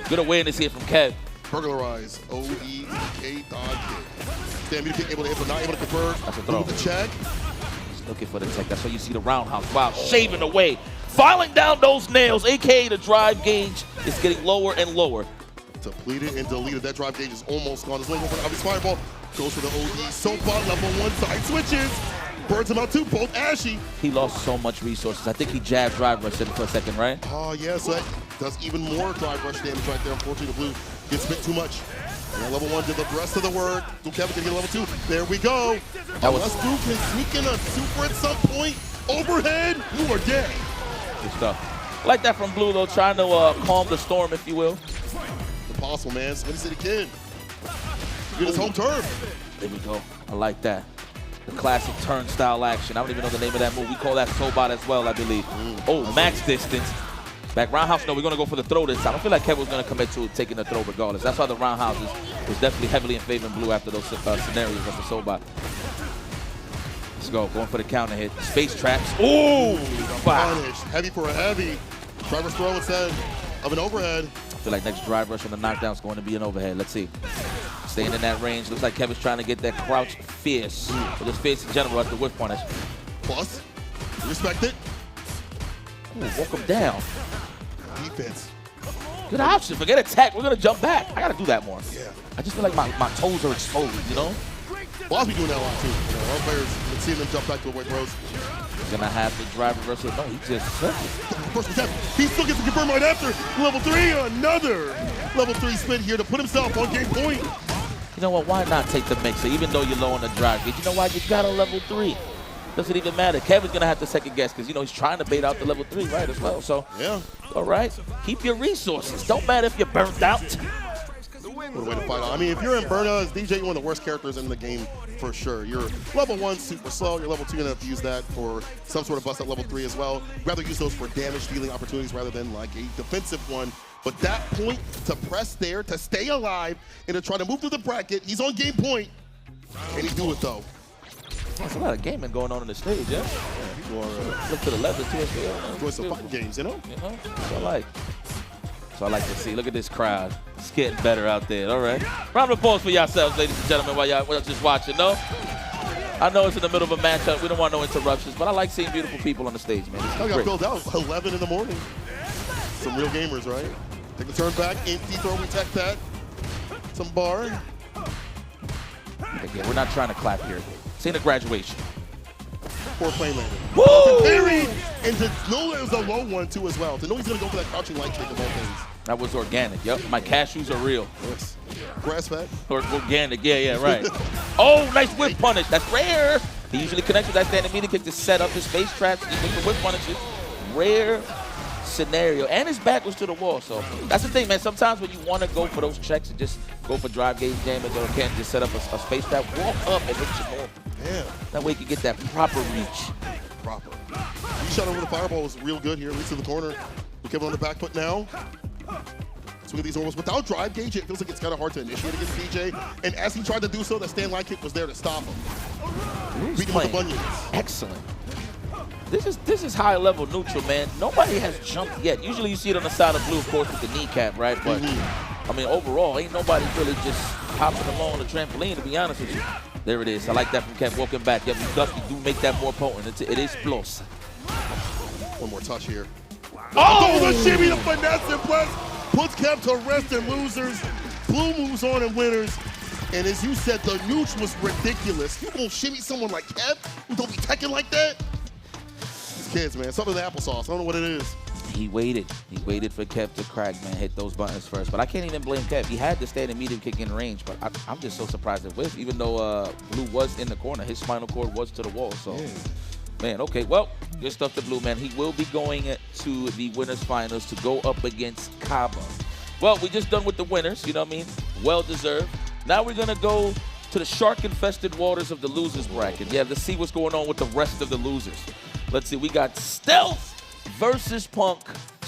good awareness here from Kev. Burglarize. OEK dog kick. Damn, you kick able to hit, but not able to convert. That's a throw. Move the check. He's looking for the tech. That's why you see the roundhouse. Wow, shaving away. Filing down those nails, a.k.a. the drive gauge is getting lower and lower. Depleted and deleted. That drive gauge is almost gone. It's looking for the obvious fireball. Goes for the OD. Soapbot level 1 side switches. Burns him out too, both ashy. He lost so much resources. I think he jabbed drive rush in for a second, right? Oh, yeah, so that does even more drive rush damage right there. Unfortunately, the blue gets bit too much. And level 1 did the rest of the work. Blue Kevin can get level 2. There we go. Unless Blue can sneak in a super at some point, overhead, you are dead. Good stuff. I like that from Blue, though, trying to calm the storm, if you will. Impossible, man. Swin City Kid. Get his home turf. There we go. I like that. The classic turnstile action. I don't even know the name of that move. We call that Sobot as well, I believe. Oh, max distance. Back roundhouse. No, we're going to go for the throw this time. I don't feel like Kevin was going to commit to taking the throw regardless. That's why the roundhouse is definitely heavily in favor of Blue after those scenarios of the Sobot. Let's go. Going for the counter hit. Space traps. Ooh! Wow. Heavy for a heavy. Driver's throw instead of an overhead. I feel like next drive rush on the knockdown is going to be an overhead. Let's see. Staying in that range. Looks like Kevin's trying to get that crouch fierce. Or just fierce in general at the whiff punish. Plus, respect it. Ooh, walk him down. Defense. Good option. Forget attack. We're going to jump back. I got to do that more. Yeah. I just feel like my toes are exposed, you know? Well, I'll be doing that a lot too. You know, our players, let's see them jump back to away throws. He's going to have to drive reversal. No, he just circled. First attempt. He still gets to confirm right after. Level 3, another level 3 spin here to put himself on game point. You know what? Why not take the mixer, even though you're low on the drive gauge? You know why? You got a level 3. Doesn't even matter. Kevin's going to have to second guess because, you know, he's trying to bait out the level 3, right, as well. So, yeah. All right. Keep your resources. Don't matter if you're burnt out. What a way to fight on. I mean, if you're in Burna as DJ, you're one of the worst characters in the game for sure. You're level 1 super slow. You're level 2, you're going to have to use that for some sort of bust at level 3 as well. Rather use those for damage dealing opportunities rather than like a defensive one. But that point to press there, to stay alive, and to try to move through the bracket, he's on game point. And he do it though. There's a lot of gaming going on in the stage, yeah? Look to the left of TSL. Enjoy some fucking games, you know? That's what I like. So I like to see. Look at this crowd. It's getting better out there. All right. Round of applause for yourselves, ladies and gentlemen, while y'all just watching. No? I know it's in the middle of a matchup. We don't want no interruptions, but I like seeing beautiful people on the stage, man. I got filled out 11 in the morning. Some real gamers, right? Take the turn back, empty throw, we tech that. Some bar. Again, we're not trying to clap here. It's in a graduation. Poor plane landing. Woo! Parry! And to know that it was a low one, too, as well. To know he's going to go for that crouching light kick of all things. That was organic. Yep. My cashews are real. Yes. Grass fed. Or organic. Yeah, right. Oh, nice whip punish. That's rare. He usually connects with that standing meter kick to set up his face traps. He makes the whip punishes. Rare scenario. And his back was to the wall. So that's the thing, man. Sometimes when you want to go for those checks and just go for drive gauge damage or can't just set up a space trap, walk up and hit you more. Yeah. That way you can get that proper reach. Proper. He shot over the fireball was real good here, at least in the corner. We Kevin on the back foot now. Swing of these almost without drive gauge, it feels like it's kind of hard to initiate against DJ. And as he tried to do so, that stand line kick was there to stop him. Beat him with the bunions. Excellent. This is high level neutral, man. Nobody has jumped yet. Usually you see it on the side of Blue, of course, with the kneecap, right? But I mean, overall, ain't nobody really just hopping along the trampoline, to be honest with you. There it is. I like that from Kev. Walking back. Yep, you do make that more potent. It is plus. One more touch here. Oh! The shimmy, the finesse and plus puts Kev to rest and losers. Blue moves on and winners. And as you said, the nooch was ridiculous. You gonna shimmy someone like Kev who don't be teching like that? These kids, man. Something with applesauce. I don't know what it is. He waited. He waited for Kev to crack, man, hit those buttons first. But I can't even blame Kev. He had the standing medium kick in range, but I'm just so surprised at whiff. Even though Blue was in the corner, his spinal cord was to the wall. So, man, okay. Well, good stuff to Blue, man. He will be going to the winners finals to go up against Kaba. Well, we just done with the winners, you know what I mean? Well-deserved. Now we're going to go to the shark-infested waters of the losers bracket. Yeah, let's see what's going on with the rest of the losers. Let's see. We got Stealth versus Punk.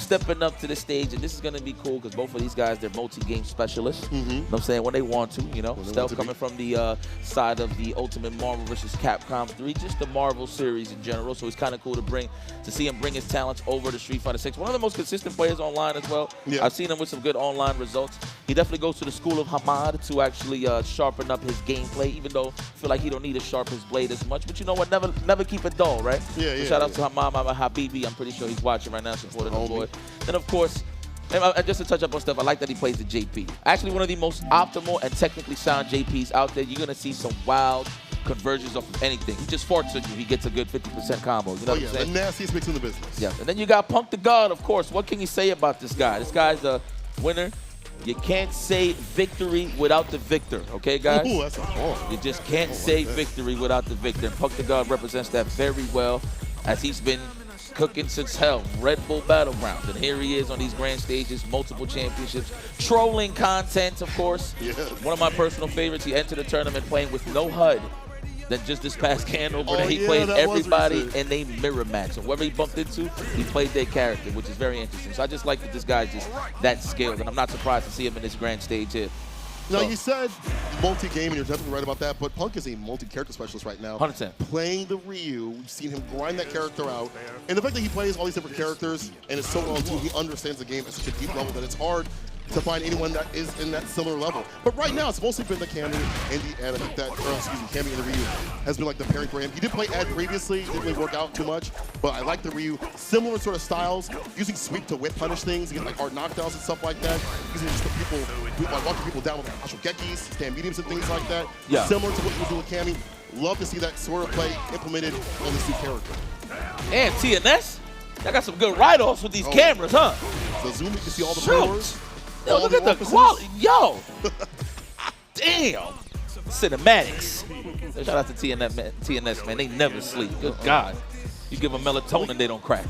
stepping up to the stage, and this is going to be cool because both of these guys, they're multi-game specialists. You know what I'm saying? When they want to, you know. Stealth coming from the side of the Ultimate Marvel vs. Capcom 3, just the Marvel series in general. So it's kind of cool to see him bring his talents over to Street Fighter 6. One of the most consistent players online as well. Yeah. I've seen him with some good online results. He definitely goes to the school of Hamad to actually sharpen up his gameplay, even though I feel like he don't need to sharpen his blade as much. But you know what? Never keep it dull, right? Yeah, so shout out to Hamad Habibi. I'm pretty sure he's watching right now, supporting the boy. Then, of course, and just to touch up on stuff, I like that he plays the JP. Actually, one of the most optimal and technically sound JPs out there. You're going to see some wild conversions off of anything. He just farts at you. He gets a good 50% combo. You know what I'm saying? The nastiest mix in the business. Yeah. And then you got Punk the God, of course. What can you say about this guy? This guy's a winner. You can't say victory without the victor, okay, guys? Ooh, that's a ball. You just can't say victory without the victor. And Punk the God represents that very well, as he's been cooking since hell. Red Bull Battlegrounds. And here he is on these grand stages, multiple championships, trolling content, of course. Yes. One of my personal favorites. He entered the tournament playing with no HUD. Then just this past Hanover, he played everybody in a mirror match. So whoever he bumped into, he played their character, which is very interesting. So I just like that this guy's just that skilled, and I'm not surprised to see him in this grand stage here. Now, you said multi-game, and you're definitely right about that, but Punk is a multi-character specialist right now. 100%. Playing the Ryu, we've seen him grind that character out. And the fact that he plays all these different characters and is so well tuned, he understands the game at such a deep level that it's hard to find anyone that is in that similar level. But right now, it's mostly been the Cammy and I think that, Cammy and the Ryu has been like the pairing for him. He did play Ed previously, didn't really work out too much, but I like the Ryu. Similar sort of styles, using sweep to whip punish things, get like hard knockdowns and stuff like that. Using just the people, like walking people down with like Ashokekis, stand mediums and things like that. Yeah. Similar to what he was doing with Cammy. Love to see that sort of play implemented on this new character. And TNS, I got some good write-offs with these cameras, huh? So zoom, you can see all the floors. Yo, look at the quality. Yo. Damn. Cinematics. Shout out to TNS, man. They never sleep. Good God. You give them melatonin, they don't crack.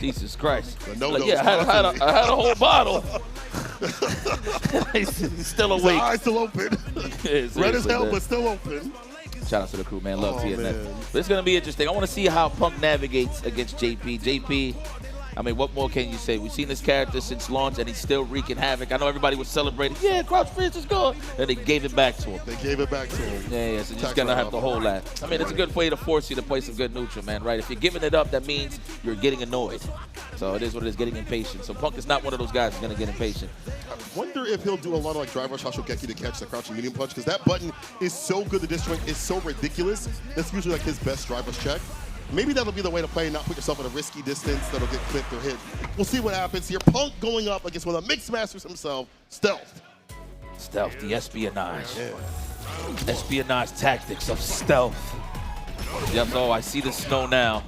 Jesus Christ. Like, yeah, I had a whole bottle. He's still awake. His eyes still open. Red as hell, but still open. Shout out to the crew, man. Love TNS. But it's going to be interesting. I want to see how Punk navigates against JP. JP, I mean, what more can you say? We've seen this character since launch, and he's still wreaking havoc. I know everybody was celebrating. Yeah, Crouch Freeze is good. And they gave it back to him. They gave it back to him. Yeah, so you just got to have to hold that. I mean, it's a good way to force you to play some good neutral, man, right? If you're giving it up, that means you're getting annoyed. So it is what it is, getting impatient. So Punk is not one of those guys who's going to get impatient. I wonder if he'll do a lot of like drive rush Hashogeki to catch the crouching medium punch, because that button is so good, the disjoint is so ridiculous. That's usually like his best drive rush check. Maybe that'll be the way to play, not put yourself at a risky distance that'll get clipped or hit. We'll see what happens here. Punk going up against one of the Mixed Masters himself, Stealth. Stealth, the espionage. Yeah. Espionage tactics of Stealth. Yep, oh, I see the snow now.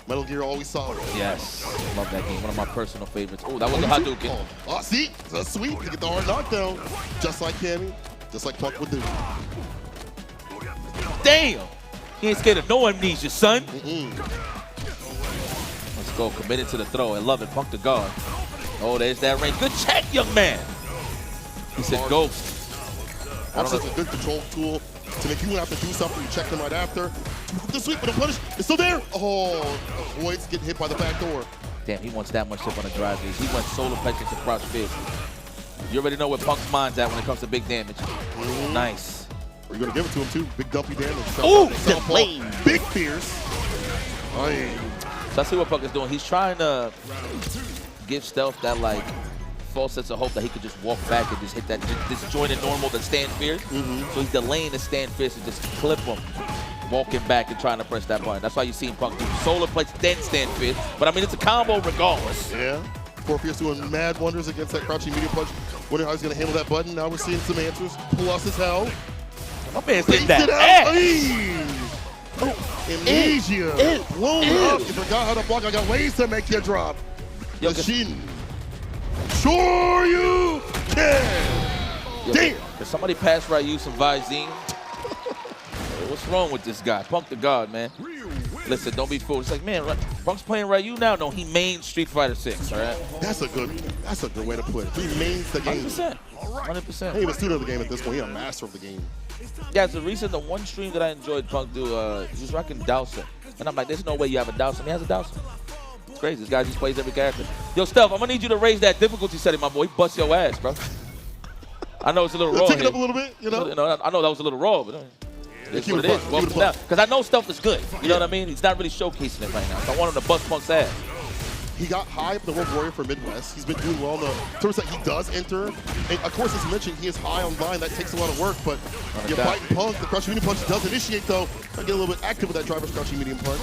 Metal Gear always solid. Yes, love that game. One of my personal favorites. Oh, that was a Hadouken. Oh, see? That's sweet. You get the hard knockdown. Just like Cammy, just like Punk would do. Damn! He ain't scared of no amnesia, son. Let's go, committed to the throw. I love it, Punk the guard. Oh, there's that range. Good check, young man. He said ghost. That's a good control tool to make you have to do something. You check them right after. The sweep, but the punish is still there. Oh, avoids getting hit by the back door. Damn, he wants that much tip on the drive. He went solar plex into Crouch Fist. You already know where Punk's mind's at when it comes to big damage. Nice. You're going to give it to him, too. Big dumpy damage. Oh, delayed. Big fierce. So I see what Punk is doing. He's trying to give Stealth that, like, false sense of hope that he could just walk back and just hit that disjointed normal, the stand fierce. So he's delaying the stand fierce and just clip him, walking back and trying to press that button. That's why you see Punk do solar plates, then stand fierce. But, I mean, it's a combo regardless. Yeah. Poor Fierce doing mad wonders against that crouching medium punch. Wondering how he's going to handle that button. Now we're seeing some answers. Plus as hell. My man's getting that ass. Amnesia. Blown up. You forgot how to block. I got ways to make you drop. Yo, Machine. Sure you can. Damn. Can somebody pass Ryu some Visine? What's wrong with this guy? Punk the God, man. Listen, don't be fooled. It's like, man, Punk's playing Ryu now. No, he mains Street Fighter 6, all right? That's a good way to put it. He mains the game. 100%. 100%. He was student of the game at this point. He's a master of the game. Yeah, it's the reason the one stream that I enjoyed Punk do, he was rocking Dowser. And I'm like, there's no way you have a Dowser. He has a Dowser. It's crazy. This guy just plays every character. Yo, Steph, I'm gonna need you to raise that difficulty setting, my boy. He bust your ass, bro. I know it's a little raw. Take it up a little bit, you know. I know that was a little raw, but it's what it is. Welcome down. Because I know Steph is good. You know what I mean? He's not really showcasing it right now. So I want him to bust Punk's ass. He got high up the World Warrior for Midwest. He's been doing well in the tours that he does enter. And of course, as you mentioned, he is high on line. That takes a lot of work, but you're fighting Punk. The crouching medium punch does initiate, though. I get a little bit active with that driver's crouching medium punch.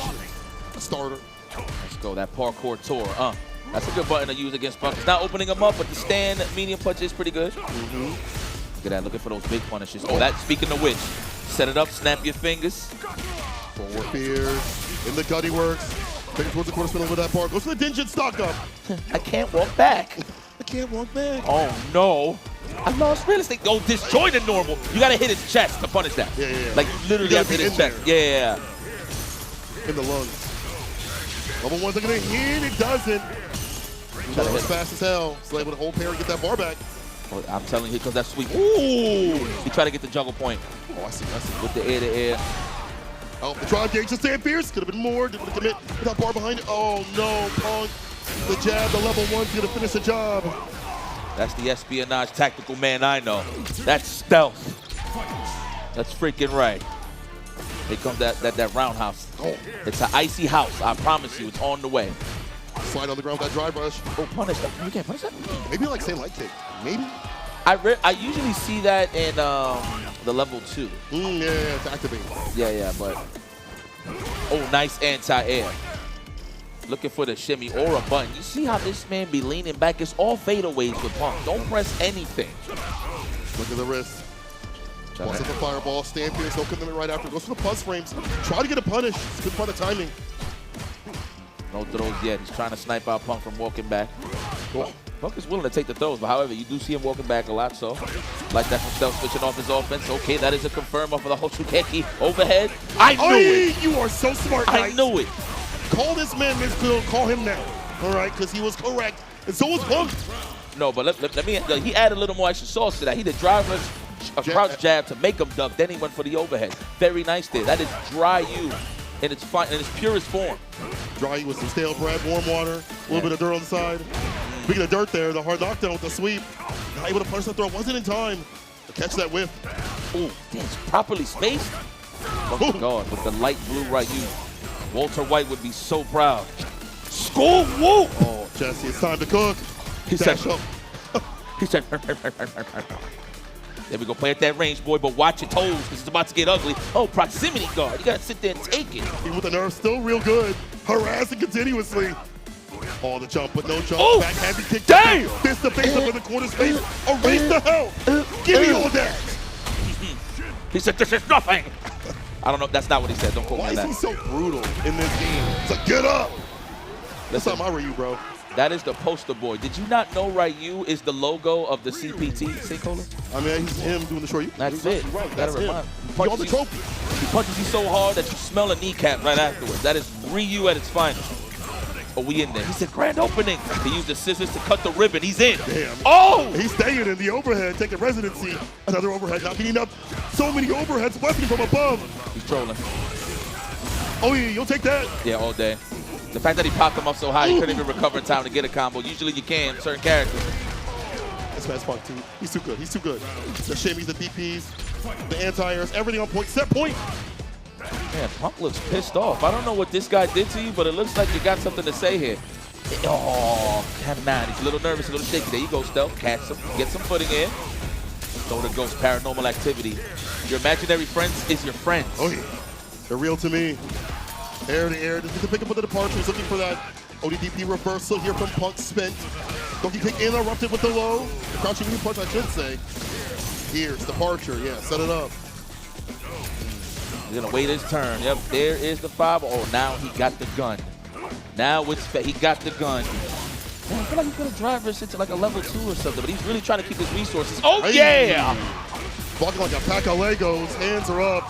A starter. Let's go, that parkour tour. That's a good button to use against Punk. It's not opening him up, but the stand medium punch is pretty good. Look at that, looking for those big punishes. Oh, that, speaking of which, set it up, snap your fingers. Forward fears, in the gutty works. Taking towards the quarter spin over that bar. Goes for the Dingeon stock up. I can't walk back. I can't walk back. Oh, no. I lost real estate. Oh, disjointed normal. You got to hit his chest to punish that. Yeah. Like, literally have to hit his chest. Yeah. In the lungs. Level one's going to hit. It doesn't. It's fast as hell. Still able to hold pair and get that bar back. Oh, I'm telling you, here comes that sweep. Ooh! He tried to get the juggle point. Oh, I see. With the air-to-air. Oh, the trial gauge to stand fierce. Could have been more. Didn't want to commit with that bar behind it. Oh, no. Punk. The jab, the level one's going to finish the job. That's the espionage tactical man I know. That's stealth. That's freaking right. Here comes that roundhouse. Oh. It's an icy house. I promise you, it's on the way. Slide on the ground with that drive rush. Oh, punish that. You can't punish that? Maybe like say light kick. Maybe. I usually see that in the level 2. Yeah, to activate. Yeah, but. Oh, nice anti-air. Looking for the shimmy or a button. You see how this man be leaning back? It's all fadeaways with Punk. Don't press anything. Look at the wrist. Wants at the fireball. Stand fierce. No commitment right after. Goes for the pulse frames. Try to get a punish. It's a good part of timing. No throws yet. He's trying to snipe out Punk from walking back. Oh, Punk is willing to take the throws, but however, you do see him walking back a lot, so. Like that from Stealth switching off his offense. Okay, that is a confirm off of the Hoshukeki overhead. I knew it. You are so smart, I knew it. Call this man midfield. Call him now. All right, because he was correct. And so was Punk. No, but let me, he added a little more extra sauce to that. He did driver's a crouch jab to make him duck. Then he went for the overhead. Very nice there. That is dry U in its purest form. Dry U with some stale bread, warm water, a little bit of dirt on the side. Speaking of dirt there, the hard knockdown with the sweep. Not able to punch that throw. Wasn't in time to catch that whiff. Oh, it's properly spaced. Oh my God, with the light blue right U. Walter White would be so proud. School whoop! Oh, Jesse, it's time to cook. He said, there we go, play at that range, boy, but watch your toes, because it's about to get ugly. Oh, proximity guard. You got to sit there and take it. Even with the nerve still real good. Harassing continuously. Oh, the jump, but no jump. Oh, backhand kick. Damn! Fist to face up in the corner space. Erase the hell. Give me all that. He said, this is nothing. I don't know. That's not what he said. Don't quote me on that. Why is he so brutal in this game? It's like, get up. That's not my Ryu, bro. That is the poster boy. Did you not know Ryu is the logo of the CPT? Sinkhole? I mean, he's him doing the short. That's it. Right. That's him. He on the trophy. He punches you so hard that you smell a kneecap right afterwards. That is Ryu at its finest. Oh, we in there. He said grand opening. He used the scissors to cut the ribbon. He's in. Damn. Oh! He's staying in the overhead, taking residency. Another overhead, not beating up so many overheads, weapon from above. He's trolling. Oh, yeah, you'll take that. Yeah, all day. The fact that he popped him up so high, he couldn't even recover in time to get a combo. Usually you can, certain characters. This man's Punk, too. He's too good. He's too good. The shimmies, the DPs, the anti-airs, everything on point. Set point. Man, Punk looks pissed off. I don't know what this guy did to you, but it looks like you got something to say here. Oh, man, he's a little nervous, a little shaky. There you go, Stealth. Catch him. Get some footing in. Throw the ghost paranormal activity. Your imaginary friends is your friends. Oh, yeah. They're real to me. Air to air. Just get the pick up with the departure. He's looking for that ODDP reversal here from Punk spent. Donkey kick interrupted with the low. The crouching knee punch, I should say. Here's departure. Yeah, set it up. He's gonna wait his turn. Yep, there is the 5. Oh, now he got the gun. Now he got the gun. Man, I feel like he's gonna drive this into like a level 2 or something, but he's really trying to keep his resources. Oh, hey. Yeah! Walking like a pack of Legos. Hands are up.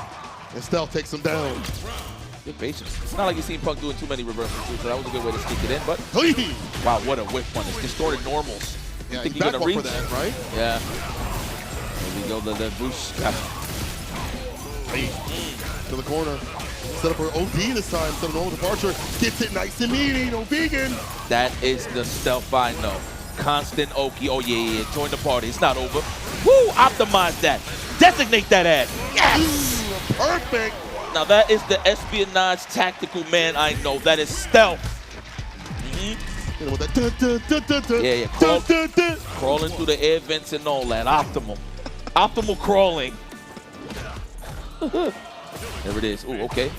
And Stealth takes him down. Good patience. It's not like you've seen Punk doing too many reversals, too, so that was a good way to sneak it in. But wow, what a whip one. It's distorted normals. Yeah, think you're gonna reach for that, right? Yeah. There we go, the boost. To the corner. Set up for OD this time. Instead of normal departure. Gets it nice and meaty. No vegan. That is the stealth I know. Constant Oki. Oh, yeah. Join the party. It's not over. Woo! Optimize that. Designate that ad. Yes! Ooh, perfect. Now, that is the espionage tactical man I know. That is stealth. With that Yeah. Crawling through the air vents and all that. Optimal. Optimal crawling. There it is. Ooh, okay.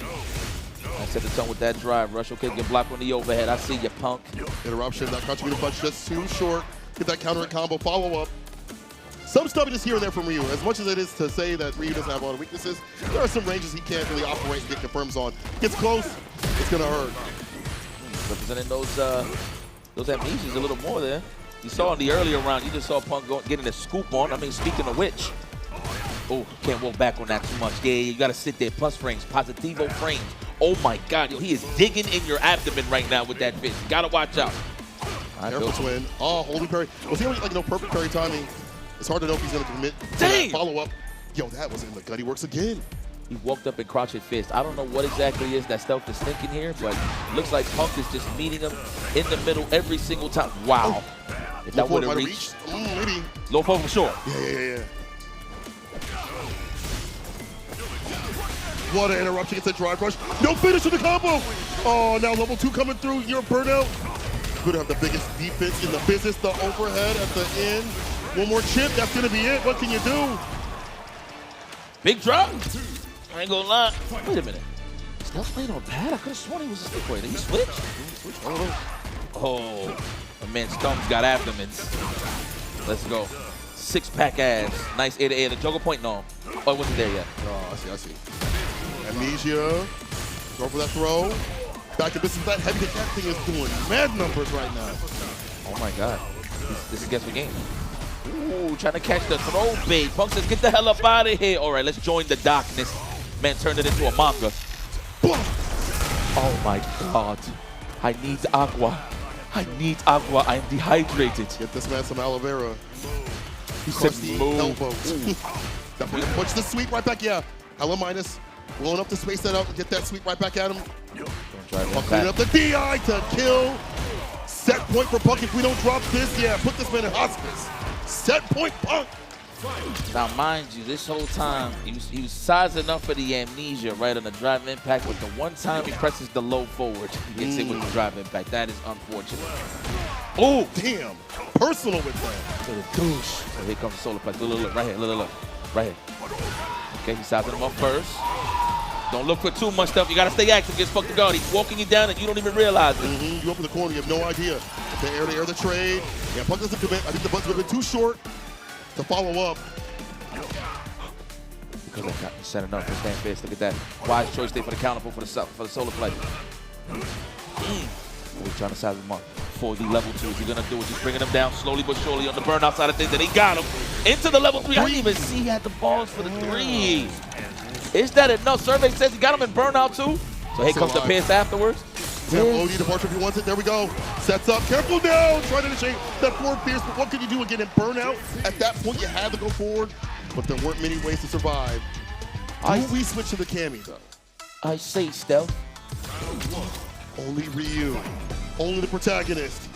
I set the tone with that drive rush. Okay, get blocked on the overhead. I see you, punk. Interruption. That contributing punch just too short. Get that counter combo follow-up. Some stubbornness here and there from Ryu. As much as it is to say that Ryu doesn't have a lot of weaknesses, there are some ranges he can't really operate and get confirms on. Gets close, it's gonna hurt. Representing those amnesias a little more there. You saw in the earlier round, you just saw Punk getting a scoop on. I mean, speaking of which, oh, can't walk back on that too much. Yeah, you gotta sit there. Plus frames, positivo frames. Oh my God, yo, he is digging in your abdomen right now with that fist. You gotta watch out. Careful, twin. Oh, holding parry. Was he like perfect parry timing? It's hard to know if he's gonna commit to that follow-up. Yo, that was in the gut. He works again. He walked up and crouched fist. I don't know what exactly is that stealth is thinking here, but it looks like Punk is just meeting him in the middle every single time. Wow. Oh. If that would have reached. Maybe. Low forward for sure. Yeah. What an interruption. It's a drive rush. No finish with the combo. Oh, now level 2 coming through. You're burnout. Could have the biggest defense in the business. The overhead at the end. One more chip. That's going to be it. What can you do? Big drop. I ain't gonna lie. Wait a minute. Stealth playing on pad? I could have sworn he was a stick weight. Did he switch? I don't know. Oh, my man Stump's got abdomens. Let's go. 6-pack abs. Nice A to A. The juggle point? No. Oh, it wasn't there yet. Oh, I see. Amnesia. Go for that throw. Back in business. That heavy that thing is doing mad numbers right now. Oh my God. This is guess what game. Ooh, trying to catch the throw bait. Punk says, get the hell up out of here. All right, let's join the darkness. Man turned it into a manga. Oh my God. I need agua. I need agua. I'm dehydrated. Get this man some aloe vera. He said move. Definitely push the sweep right back. Yeah. Ella minus. Blowing up the space that out and get that sweep right back at him. Clean up the DI to kill. Set point for Punk if we don't drop this. Yeah, put this man in hospice. Set point, Punk. Now, mind you, this whole time, he was sizing up for the amnesia right on the drive impact, but the one time he presses the low forward, he gets it with the drive impact. That is unfortunate. Oh, damn. Personal with that. Look at the douche. So here comes the solar plex. Look, right here, look. Right here. Okay, he's sizing him up first. Don't look for too much stuff. You got to stay active against fuck the guard. He's walking you down and you don't even realize it. You open the corner, you have no idea. The air, the trade. Yeah, Punk doesn't commit. I think the button's a bit too short to follow up. Because I got setting up for stand fist. Look at that. Wise choice there for the counter for the solar play. We're trying to size him up for the level 2. Is he going to do it? Just bringing him down slowly but surely on the burnout side of things. And he got him into the level 3. I didn't even see he had the balls for the 3. Is that enough? Survey says he got him in burnout too. So here comes the pierce afterwards. OD departure if he wants it. There we go. Sets up. Careful now. Trying to initiate that forward pierce. But what could you do again in burnout? At that point, you had to go forward. But there weren't many ways to survive. We switch to the Cammy, though. I say stealth. Only Ryu. Only the protagonist.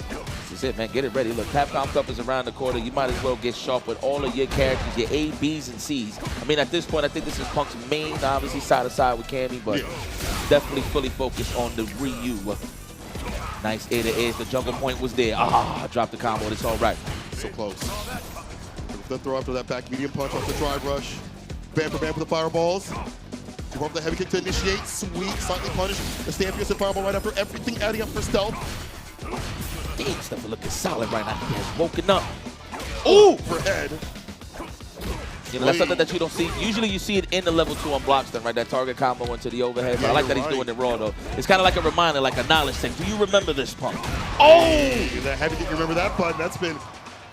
This is it, man. Get it ready. Look, Capcom Cup is around the corner. You might as well get sharp with all of your characters, your A, Bs, and Cs. I mean, at this point, I think this is Punk's main, obviously, side-to-side with Cammy, but definitely fully focused on the Ryu. Nice A to A. The jungle point was there. Dropped the combo. It's all right. So close. The throw after that back medium punch off the drive rush. Bam for the fireballs. Go up the heavy kick to initiate. Sweet, slightly punished. The stand pierce and fireball right after everything adding up for stealth. Damn, stuff is looking solid right now. He has woken up. Ooh! For head. You know, that's something that you don't see. Usually you see it in the level 2 on Blockstone, right? That target combo into the overhead. But I like that he's doing it raw, though. It's kind of like a reminder, like a knowledge thing. Do you remember this, Punk? Oh! That heavy kick, remember that button. That's been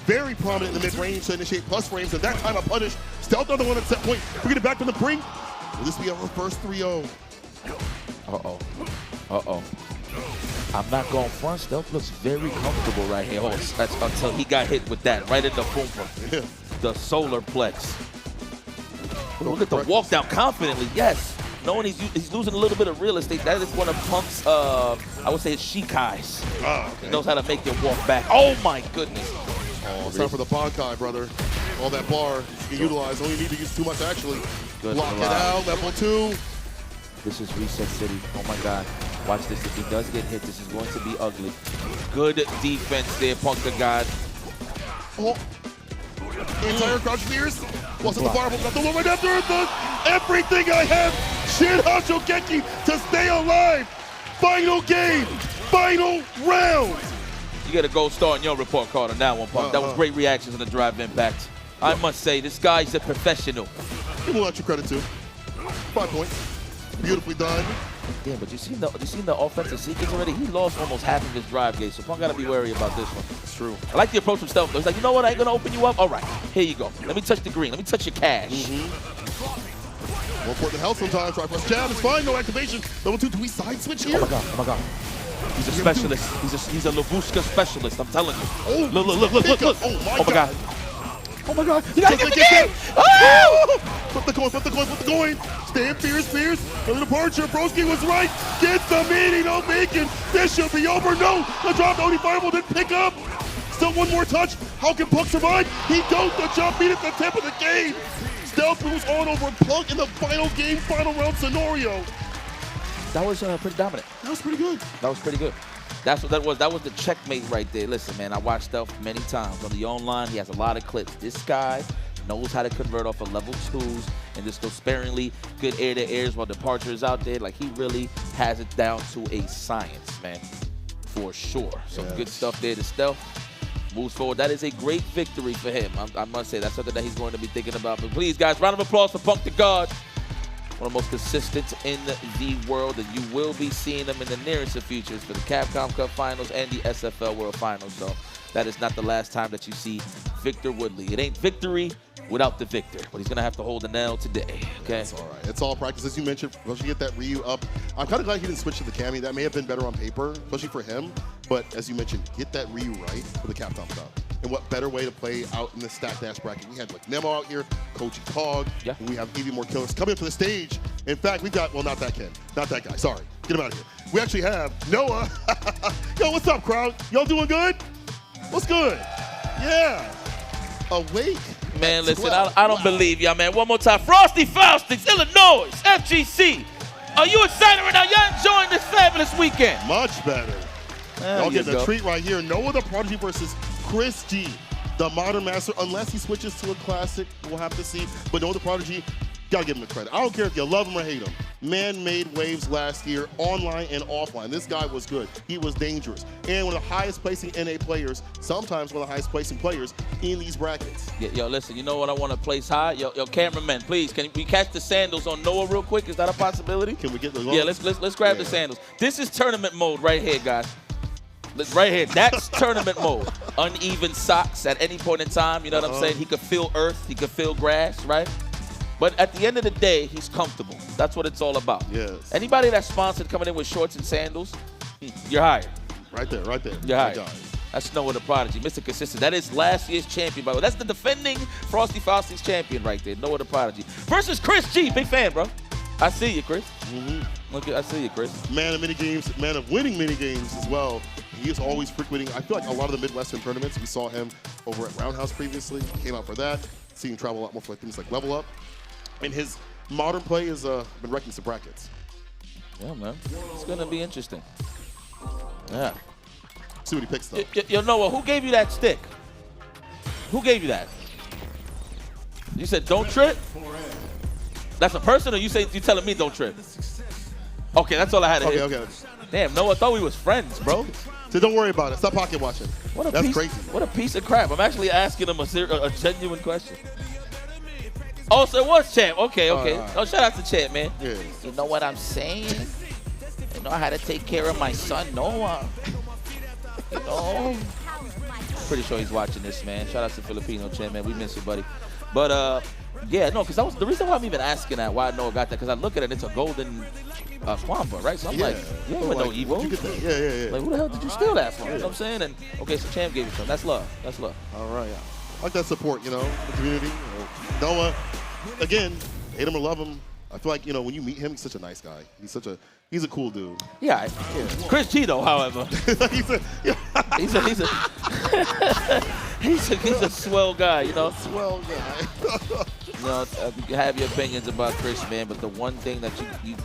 very prominent in the mid-range to initiate plus frames. And that time a punish. Stealth on the one at set point. We get it back from the brink. Will this be our first 3-0? Uh-oh. I'm not going front. Stealth looks very comfortable right here. That's until he got hit with that right in the boom. The solar plex. Look at the walk down confidently. Yes. knowing he's losing a little bit of real estate, that is one of Punk's, I would say, his Shikais. Oh, okay. He knows how to make you walk back. Oh, my goodness. Oh, it's time for the Bankai, brother. All that bar you can utilize. Only need to use too much, actually. Good Block it out, level 2. This is Reset City. Oh, my God. Watch this. If he does get hit, this is going to be ugly. Good defense there, Punk the God. Oh. Entire crouch spears. Wasn't the bar, but got the low right after it. Everything I have. Shin Hachogeki to stay alive. Final game. Final round. You get a gold star in your report card on that one, Punk. That was great reactions on the drive impact. I must say, this guy's a professional. Give him extra credit, too. 5 points. Beautifully done. Damn, but you seen the offensive sequence already? He lost almost half of his drive gauge, so Punk got to be wary about this one. It's true. I like the approach from stealth, though. He's like, you know what? I ain't going to open you up. All right, here you go. Let me touch the green. Let me touch your cash. More important than health sometimes. Try press jab. It's fine. No activation. Level 2. Do we side switch here? Oh, my God. Oh, my God. He's a specialist. He's a Lavushka specialist. I'm telling you. Oh, look. Oh, my God. Oh, my God. You got to get the game. Oh! Flip the coin. Stand fierce. The departure. Frosty was right. Gets the meaty. No bacon. This should be over. No. The drop. Only fireball didn't pick up. Still one more touch. How can Punk survive? He goes the jump beat at the tip of the game. Stealth moves on over Punk in the final game, final round scenario. That was pretty dominant. That was pretty good. That was pretty good. That's what that was. That was the checkmate right there. Listen, man, I watched Stealth many times on the online. He has a lot of clips. This guy knows how to convert off of level 2s and just go sparingly good air-to-airs while departure is out there. Like, he really has it down to a science, man, for sure. Some good stuff there to Stealth. Moves forward. That is a great victory for him. I must say, that's something that he's going to be thinking about. But please, guys, round of applause for Punk the God. One of the most consistent in the world, and you will be seeing them in the nearest futures for the Capcom Cup Finals and the SFL World Finals. So that is not the last time that you see Victor Woodley. It ain't victory without the victor, but he's going to have to hold the nail today, okay? It's all right. It's all practice. As you mentioned, once you get that Ryu up, I'm kind of glad he didn't switch to the Cammy. That may have been better on paper, especially for him. But as you mentioned, get that Ryu right for the Capcom Cup. And what better way to play out in the stacked dash bracket? We had like Nemo out here, Koji Cog, and we have even more killers coming up to the stage. In fact, we've got, well, not that kid, not that guy, sorry. Get him out of here. We actually have Noah. Yo, what's up, crowd? Y'all doing good? What's good? Yeah. Awake. Man, listen, I don't believe y'all, man. One more time. Frosty, Faustings, Illinois, FGC. Are you excited right now? Y'all enjoying this fabulous weekend? Much better. Y'all getting a treat right here. Noah the Prodigy versus Chris G, the Modern Master. Unless he switches to a classic, we'll have to see. But Noah the Prodigy, gotta give him the credit. I don't care if you love him or hate him. Man made waves last year, online and offline. This guy was good. He was dangerous. And one of the highest placing NA players, sometimes one of the highest placing players in these brackets. Yeah, yo, listen, you know what I want to place high? Yo, cameraman, please, can we catch the sandals on Noah real quick? Is that a possibility? Can we get those? Yeah, let's grab the sandals. This is tournament mode right here, guys. Right here, that's tournament mode. Uneven socks at any point in time, you know what I'm saying? He could feel earth, he could feel grass, right? But at the end of the day, he's comfortable. That's what it's all about. Yes. Anybody that's sponsored coming in with shorts and sandals, you're hired. Right there. You're hired. That's Noah the Prodigy, Mr. Consistent. That is last year's champion, by the way. That's the defending Frosty Faustings champion right there, Noah the Prodigy. Versus Chris G, big fan, bro. I see you, Chris. Look, I see you, Chris. Man of many games, man of winning many games as well. He is always frequenting, I feel like a lot of the Midwestern tournaments. We saw him over at Roundhouse previously. He came out for that. Seen him travel a lot more for things like Level Up. And his modern play has been wrecking some brackets. Yeah, man. It's going to be interesting. Yeah. See what he picks, though. Yo, Noah, who gave you that stick? Who gave you that? You said don't trip? That's a person, or you telling me don't trip? Okay, that's all I had to hear. Okay. Damn, Noah, I thought we was friends, bro. So don't worry about it. Stop pocket watching. That's crazy. What a piece of crap. I'm actually asking him a genuine question. Oh, so it was Champ. Okay. Oh, shout out to Champ, man. Yeah. You know what I'm saying? You know how to take care of my son, Noah. You know? Pretty sure he's watching this, man. Shout out to Filipino Champ, man. We miss you, buddy. But, yeah, no, because that was the reason why I'm even asking that, why Noah got that, because I look at it, it's a golden Swampa, right? So I'm like, you ain't with no evil. You get that? Yeah. Like, who the hell did you steal that from? You know what I'm saying? And, okay, so Champ gave you some. That's love. All right. I like that support, the community. Noah, again, hate him or love him, I feel like, you know, when you meet him, he's such a nice guy. He's a cool dude. Yeah. Chris G, though, however. he's a swell guy, you know. Swell guy. You know, you have your opinions about Chris, man, but the one thing that you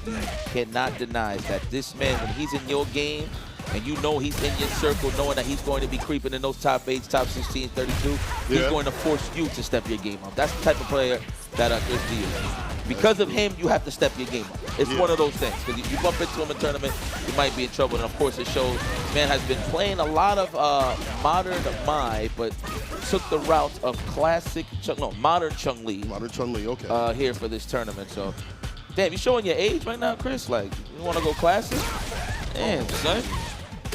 cannot deny is that this man, when he's in your game, and you know he's in your circle, knowing that he's going to be creeping in those top 8s, top 16, 32, he's going to force you to step your game up. That's the type of player that Chris G is. Because of him, you have to step your game up. It's one of those things. Because if you bump into him in tournament, you might be in trouble. And, of course, it shows man has been playing a lot of modern Mai, but took the route of classic, modern Chun-Li. Modern Chun-Li, okay. Here for this tournament. So, damn, you showing your age right now, Chris? Like, you want to go classic? Damn, son.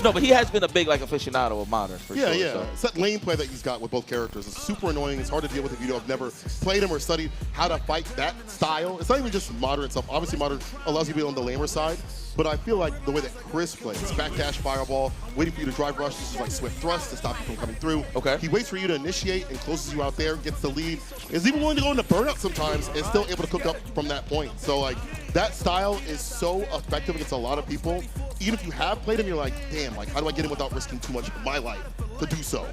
No, but he has been a big aficionado of modern for sure. Yeah. So. It's that lane play that he's got with both characters. It's super annoying. It's hard to deal with if you have never played him or studied how to fight that style. It's not even just modern itself. Obviously, modern allows you to be on the lamer side. But I feel like the way that Chris plays, backdash fireball, waiting for you to drive rush, this is like swift thrust to stop you from coming through. Okay. He waits for you to initiate and closes you out there, gets the lead. Is even willing to go into burnout sometimes and still able to cook up from that point. So like that style is so effective against a lot of people. Even if you have played him, you're like, damn, like how do I get him without risking too much of my life to do so?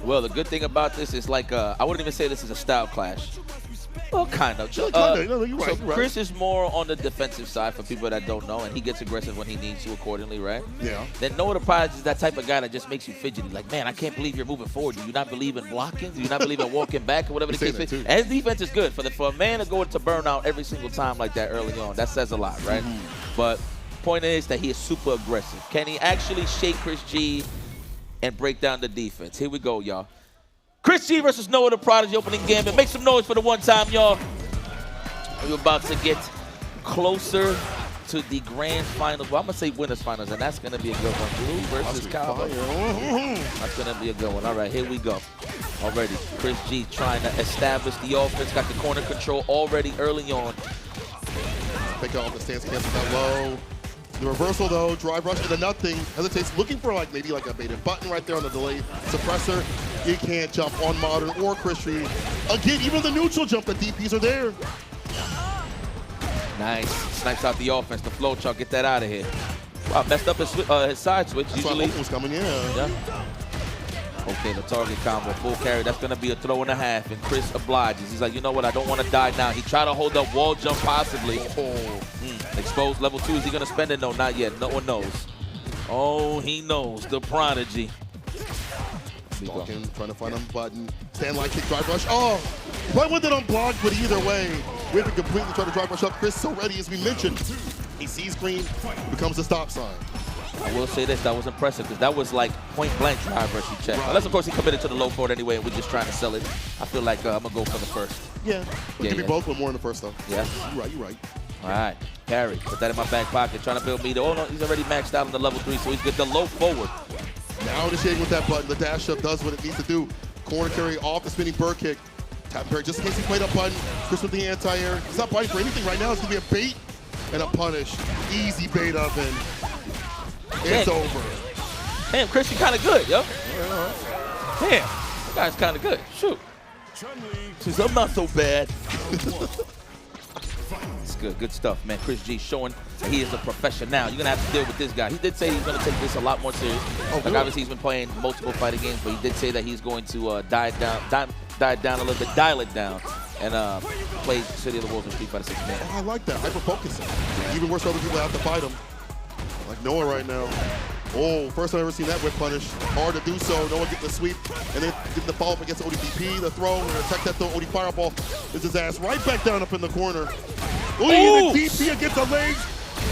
Well, the good thing about this is like, I wouldn't even say this is a style clash. Well, kind of. You're right. Chris is more on the defensive side for people that don't know, and he gets aggressive when he needs to accordingly, right? Yeah. Then Noah the Prodigy is that type of guy that just makes you fidgety. Like, man, I can't believe you're moving forward. Do you not believe in blocking? Do you not believe in walking back or whatever the case is? And his defense is good. For a man to go into burnout every single time like that early on, that says a lot, right? But point is that he is super aggressive. Can he actually shake Chris G and break down the defense? Here we go, y'all. Chris G versus Noah the Prodigy opening gambit. Make some noise for the one time, y'all. We're about to get closer to the grand finals. Well, I'm going to say winners finals, and that's going to be a good one. Blue versus Cowboy. That's going to be a good one. All right, here we go. Already, Chris G trying to establish the offense. Got the corner control already early on. Pick out the stance, cancel that low. The reversal, though, drive rush into nothing. Hesitates, looking for like maybe like a baited button right there on the delay suppressor. He can't jump on modern or Chris G. Again, even the neutral jump, the DPs are there. Nice. Snipes out the offense. The flow chart. Get that out of here. Wow, messed up his side switch. That's usually was coming in. Yeah. Okay, the target combo, full carry. That's going to be a throw and a half, and Chris obliges. He's like, you know what? I don't want to die now. He tried to hold up wall jump possibly. Exposed level 2. Is he going to spend it? No, not yet. No one knows. Oh, he knows. The Prodigy. Stalking, trying to find a button. Stand like kick, drive rush. Oh, but with it unblocked, but either way, we have to completely try to drive rush up. Chris so ready, as we mentioned. He sees green, becomes a stop sign. I will say this, that was impressive because that was like point blank drive rush check. Right. Unless, of course, he committed to the low forward anyway and we're just trying to sell it. I feel like I'm going to go for the first. Yeah, we could be both, but more in the first, though. Yeah. You're right. All right, carry. Put that in my back pocket, trying to build meter. Oh, no, he's already maxed out on the level 3, so he's good. The low forward. Now initiating with that button. The dash up does what it needs to do. Corner carry off the spinning bird kick. Tap parry just in case he played up button. Chris with the anti-air. He's not biting for anything right now. It's going to be a bait and a punish. Easy bait up and it's over. Damn, Chris, you kind of good, yo. Damn, that guy's kind of good. Shoot. Says, I'm not so bad. It's good, good stuff, man. Chris G showing that he is a professional. You're going to have to deal with this guy. He did say he's going to take this a lot more serious. Like, obviously, he's been playing multiple fighting games, but he did say that he's going to dial it down a little bit, dial it down, and play City of the Wolves in Street Fighter 6 man. I like that, hyper-focusing. Even worse for other people that have to fight him. Like Noah right now. Oh, first time I've ever seen that whip punish. Hard to do so. Noah getting the sweep, and then getting the follow-up against ODPP, the throw, and attack that throw. OD Fireball is his ass right back down up in the corner. Ooh, the DP against the legs.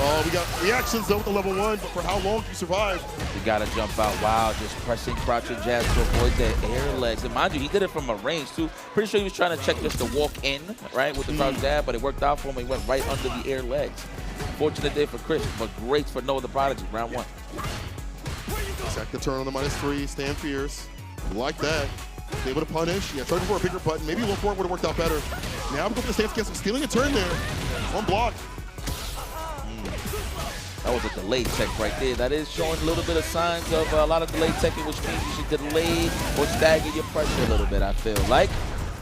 Oh, we got reactions though with the level 1, but for how long can you survive? You gotta jump out. Wow, just pressing crouch and jab to avoid that air legs. And mind you, he did it from a range too. Pretty sure he was trying to check just to walk in, right, with the crouch jab, but it worked out for him. He went right under the air legs. Fortunate day for Chris, but great for Noah the Prodigy, round 1. Check the turn on the -3, stand fierce. Like that. Able to punish. Yeah, trying for a bigger button. Maybe low forward would have worked out better. Now I'm going to stance against him, stealing a turn there. One block. That was a delayed tech right there. That is showing a little bit of signs of a lot of delayed teching, which means you should delay or stagger your pressure a little bit, I feel like.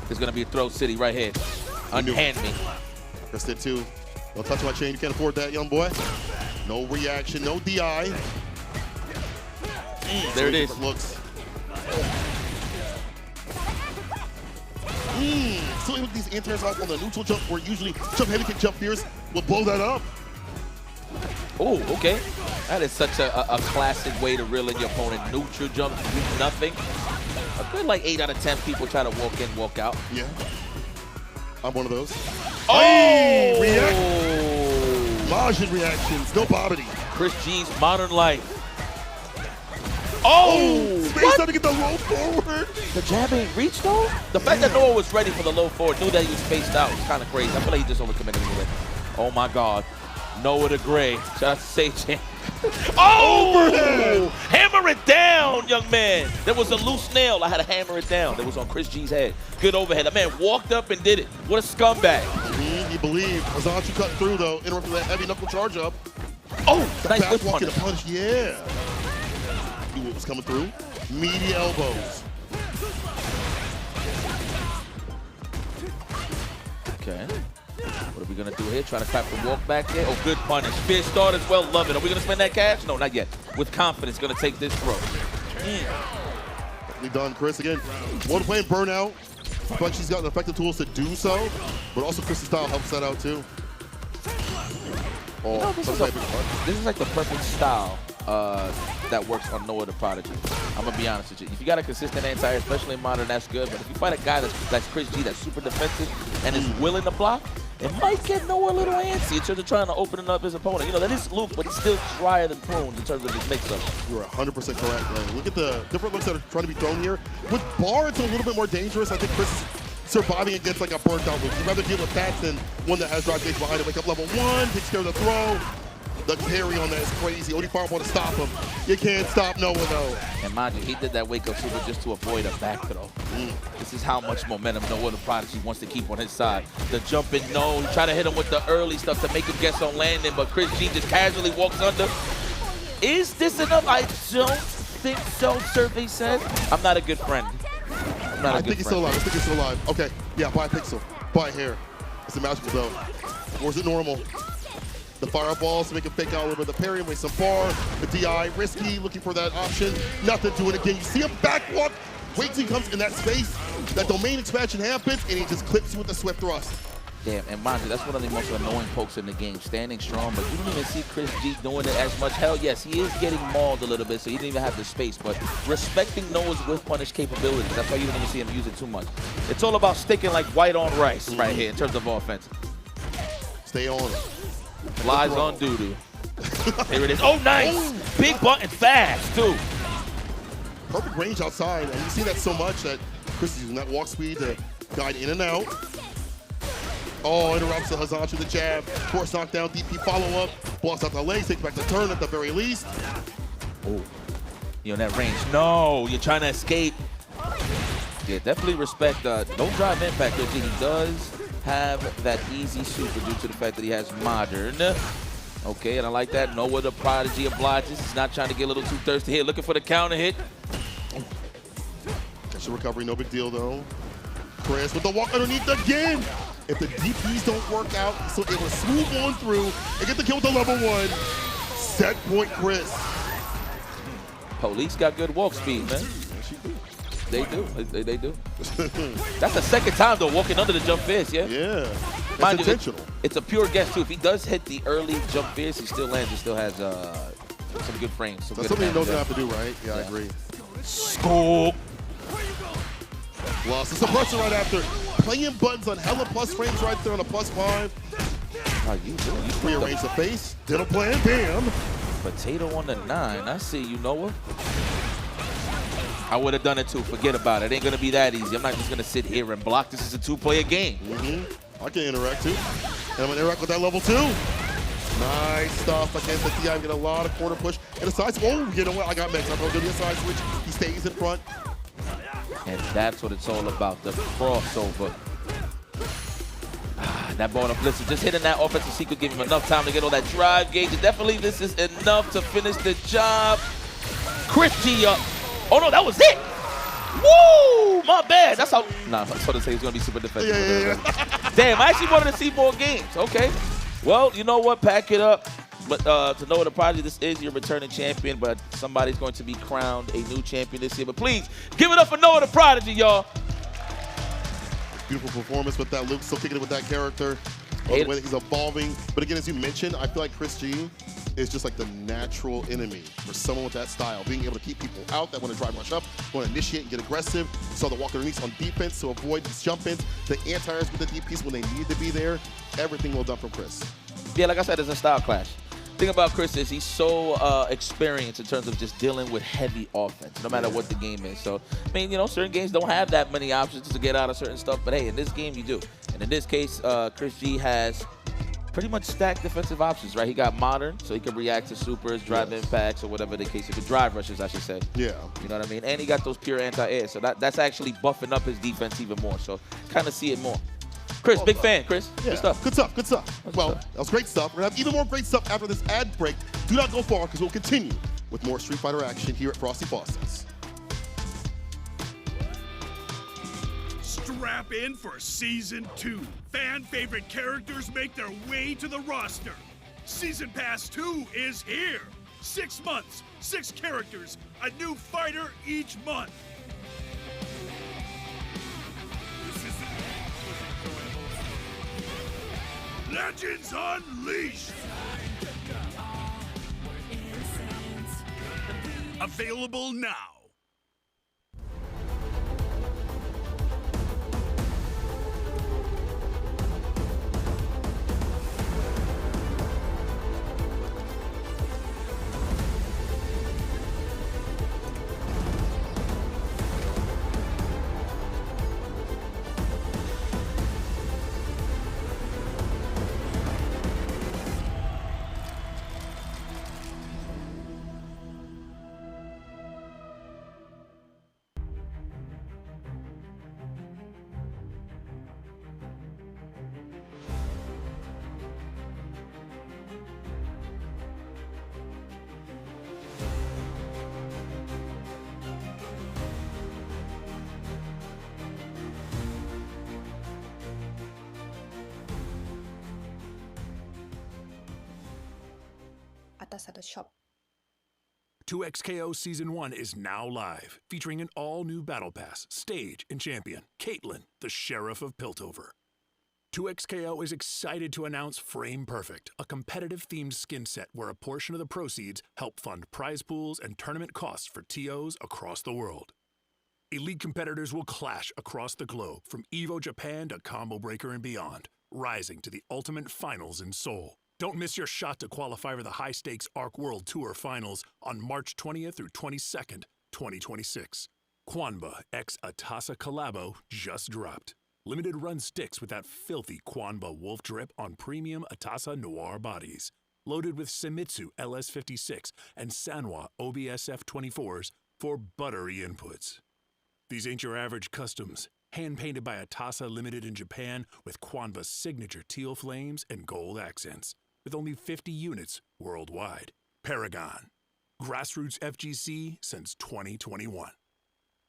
There's going to be a throw city right here. Unhand me. Chris did too. Don't touch my chain. You can't afford that, young boy. No reaction, no DI. There it is. Looks. So with these interns off on the neutral jump, where usually jump heavy kick, jump fierce will blow that up. Oh, okay. That is such a classic way to reel in your opponent. Neutral jump, do nothing. A good like 8 out of 10 people try to walk in, walk out. Yeah. I'm one of those. Oh! Hey, react. Majin reactions, no bobbity. Chris G's Modern Life. Oh! Space time to get the roll forward. The jab ain't reached though? The fact that Noah was ready for the low forward, knew that he was spaced out, was kind of crazy. I feel like he just overcommitted anyway. Oh my God. Noah the Gray. Shout out to Sage. Oh! Overhead. Hammer it down, young man. There was a loose nail. I had to hammer it down. That was on Chris G's head. Good overhead. That man walked up and did it. What a scumbag. He believed. Azanchu cut through though, interrupted that heavy knuckle charge up. Oh, nice back whip walking punish. a punch, yeah. See what was coming through. Meaty elbows. Okay. What are we gonna do here? Trying to trap the walk back there. Oh, good punish. Fierce start as well. Love it. Are we gonna spend that cash? No, not yet. With confidence, gonna take this throw. We've done Chris again. One playing burnout, but she's got effective tools to do so. But also Chris's style helps that out too. Oh, No, this is like the perfect style that works on Noah the Prodigy. I'm gonna be honest with you. If you got a consistent anti-air, especially in Modern, that's good. But if you fight a guy that's Chris G, that's super defensive and is willing to block, it might get Noah a little antsy in terms of trying to open up his opponent. You know, that is Luke, but he's still drier than pruned in terms of his mix-up. You're 100% correct, man. Look at the different looks that are trying to be thrown here. With bar, it's a little bit more dangerous. I think Chris is surviving against like a burnt out loop. You'd rather deal with that than one that has drive gauge behind it. Wake up level 1, takes care of the throw. The carry on that is crazy. Only fireball to stop him. You can't stop Noah though. And mind you, he did that wake up super just to avoid a back throw. This is how much momentum Noah the Prodigy wants to keep on his side. The jumping no, try to hit him with the early stuff to make him guess on landing, but Chris G just casually walks under. Is this enough? I don't think so, survey says. I'm not a good friend. I'm not a good friend. I think he's still alive. I think he's still alive. Okay, yeah, by a pixel, by a hair. It's a magical though. Or is it normal? The fireballs to make him fake out a little bit of the parry, waste some bar. The DI, risky, looking for that option. Nothing, doing it again. You see him back walk. Wait till he comes in that space. That domain expansion happens, and he just clips you with the swift thrust. Damn, and mind you, that's one of the most annoying pokes in the game. Standing strong, but you don't even see Chris G doing it as much. Hell yes, he is getting mauled a little bit, so he didn't even have the space, but respecting Noah's whiff punish capabilities. That's why you didn't even see him use it too much. It's all about sticking like white on rice right here in terms of offense. Stay on it. Flies on doo-doo. There it is. Oh, nice. Big button fast, too. Perfect range outside, and you see that so much that Chris is using that walk speed to guide in and out. Oh, interrupts the Hazanchu, the jab. Force knockdown, DP follow-up. Blocks out the legs, takes back the turn at the very least. Oh, you're in that range. No, you're trying to escape. Yeah, definitely respect. No drive impact there, G. He does have that easy super due to the fact that he has Modern. Okay, and I like that. Noah the Prodigy obliges. He's not trying to get a little too thirsty here. Looking for the counter hit. Catch the recovery, no big deal though. Chris with the walk underneath again. If the DPs don't work out, so it will smooth on through and get the kill with the level 1. Set point, Chris. Police got good walk speed, man. They do. They do. That's the second time, though, walking under the jump fierce, yeah? Yeah. Mind It's intentional. It's a pure guess, too. If he does hit the early jump fierce, he still lands. He still has some good frames. That's something he knows how to do, right? Yeah, I agree. Scoop. Lost the suppressor right after. Playing buttons on hella plus frames right there on a +5. How you doing? You Rearrange the face. Dental plan. Bam. Potato on the 9. I see you, Noah. I would have done it too. Forget about it. It ain't going to be that easy. I'm not just going to sit here and block. This is a 2-player game. I can interact too. And I'm going to interact with that level 2. Nice stuff against the DI. Get a lot of quarter push. And a side switch. Oh, you know what? I got mixed. I'm going to do a side switch. He stays in front. And that's what it's all about, the crossover. That ball on Blister, just hitting that offensive sequence, give him enough time to get all that drive gauge. And definitely this is enough to finish the job. Chris G up. Oh no, that was it. Woo! My bad. That's how. Nah, I was going to say he's going to be super defensive. Yeah. Damn, I actually wanted to see more games. Okay. Well, you know what? Pack it up. But to know the Prodigy, this is your returning champion, but somebody's going to be crowned a new champion this year. But please, give it up for Noah the Prodigy, y'all. Beautiful performance with that. Luke still kicking it with that character. The way that he's evolving. But again, as you mentioned, I feel like Chris G is just like the natural enemy for someone with that style. Being able to keep people out that want to drive rush up, want to initiate and get aggressive. Saw the Walker Denise on defense to avoid these jump-ins. The anti-airs with the DPs when they need to be there. Everything well done from Chris. Yeah, like I said, it's a style clash. The thing about Chris is he's so experienced in terms of just dealing with heavy offense, no matter what the game is. So, I mean, you know, certain games don't have that many options to get out of certain stuff, but hey, in this game you do. And in this case, Chris G has pretty much stacked defensive options, right? He got modern, so he can react to supers, drive impacts, or whatever the case is. The drive rushes, I should say. Yeah. You know what I mean? And he got those pure anti-air, so that's actually buffing up his defense even more. So, kind of see it more. Chris, big fan, Chris. Yeah. Good stuff. Good stuff. Well, that was great stuff. We're going to have even more great stuff after this ad break. Do not go far, because we'll continue with more Street Fighter action here at Frosty Faustings. Strap in for Season 2. Fan favorite characters make their way to the roster. Season Pass 2 is here. 6 months, 6 characters, a new fighter each month. Legends Unleashed! Available now. Atas ada shop. 2XKO Season 1 is now live, featuring an all-new Battle Pass, stage, and champion, Caitlyn, the Sheriff of Piltover. 2XKO is excited to announce Frame Perfect, a competitive-themed skin set where a portion of the proceeds help fund prize pools and tournament costs for TOs across the world. Elite competitors will clash across the globe, from EVO Japan to Combo Breaker and beyond, rising to the ultimate finals in Seoul. Don't miss your shot to qualify for the high-stakes ARC World Tour Finals on March 20th through 22nd, 2026. Kwanba x Atasa Collabo just dropped. Limited run sticks with that filthy Kwanba Wolf drip on premium Atasa Noir bodies. Loaded with Semitsu LS56 and Sanwa OBSF 24s for buttery inputs. These ain't your average customs. Hand-painted by Atasa Limited in Japan with Kwanba's signature teal flames and gold accents. With only 50 units worldwide. Paragon. Grassroots FGC since 2021.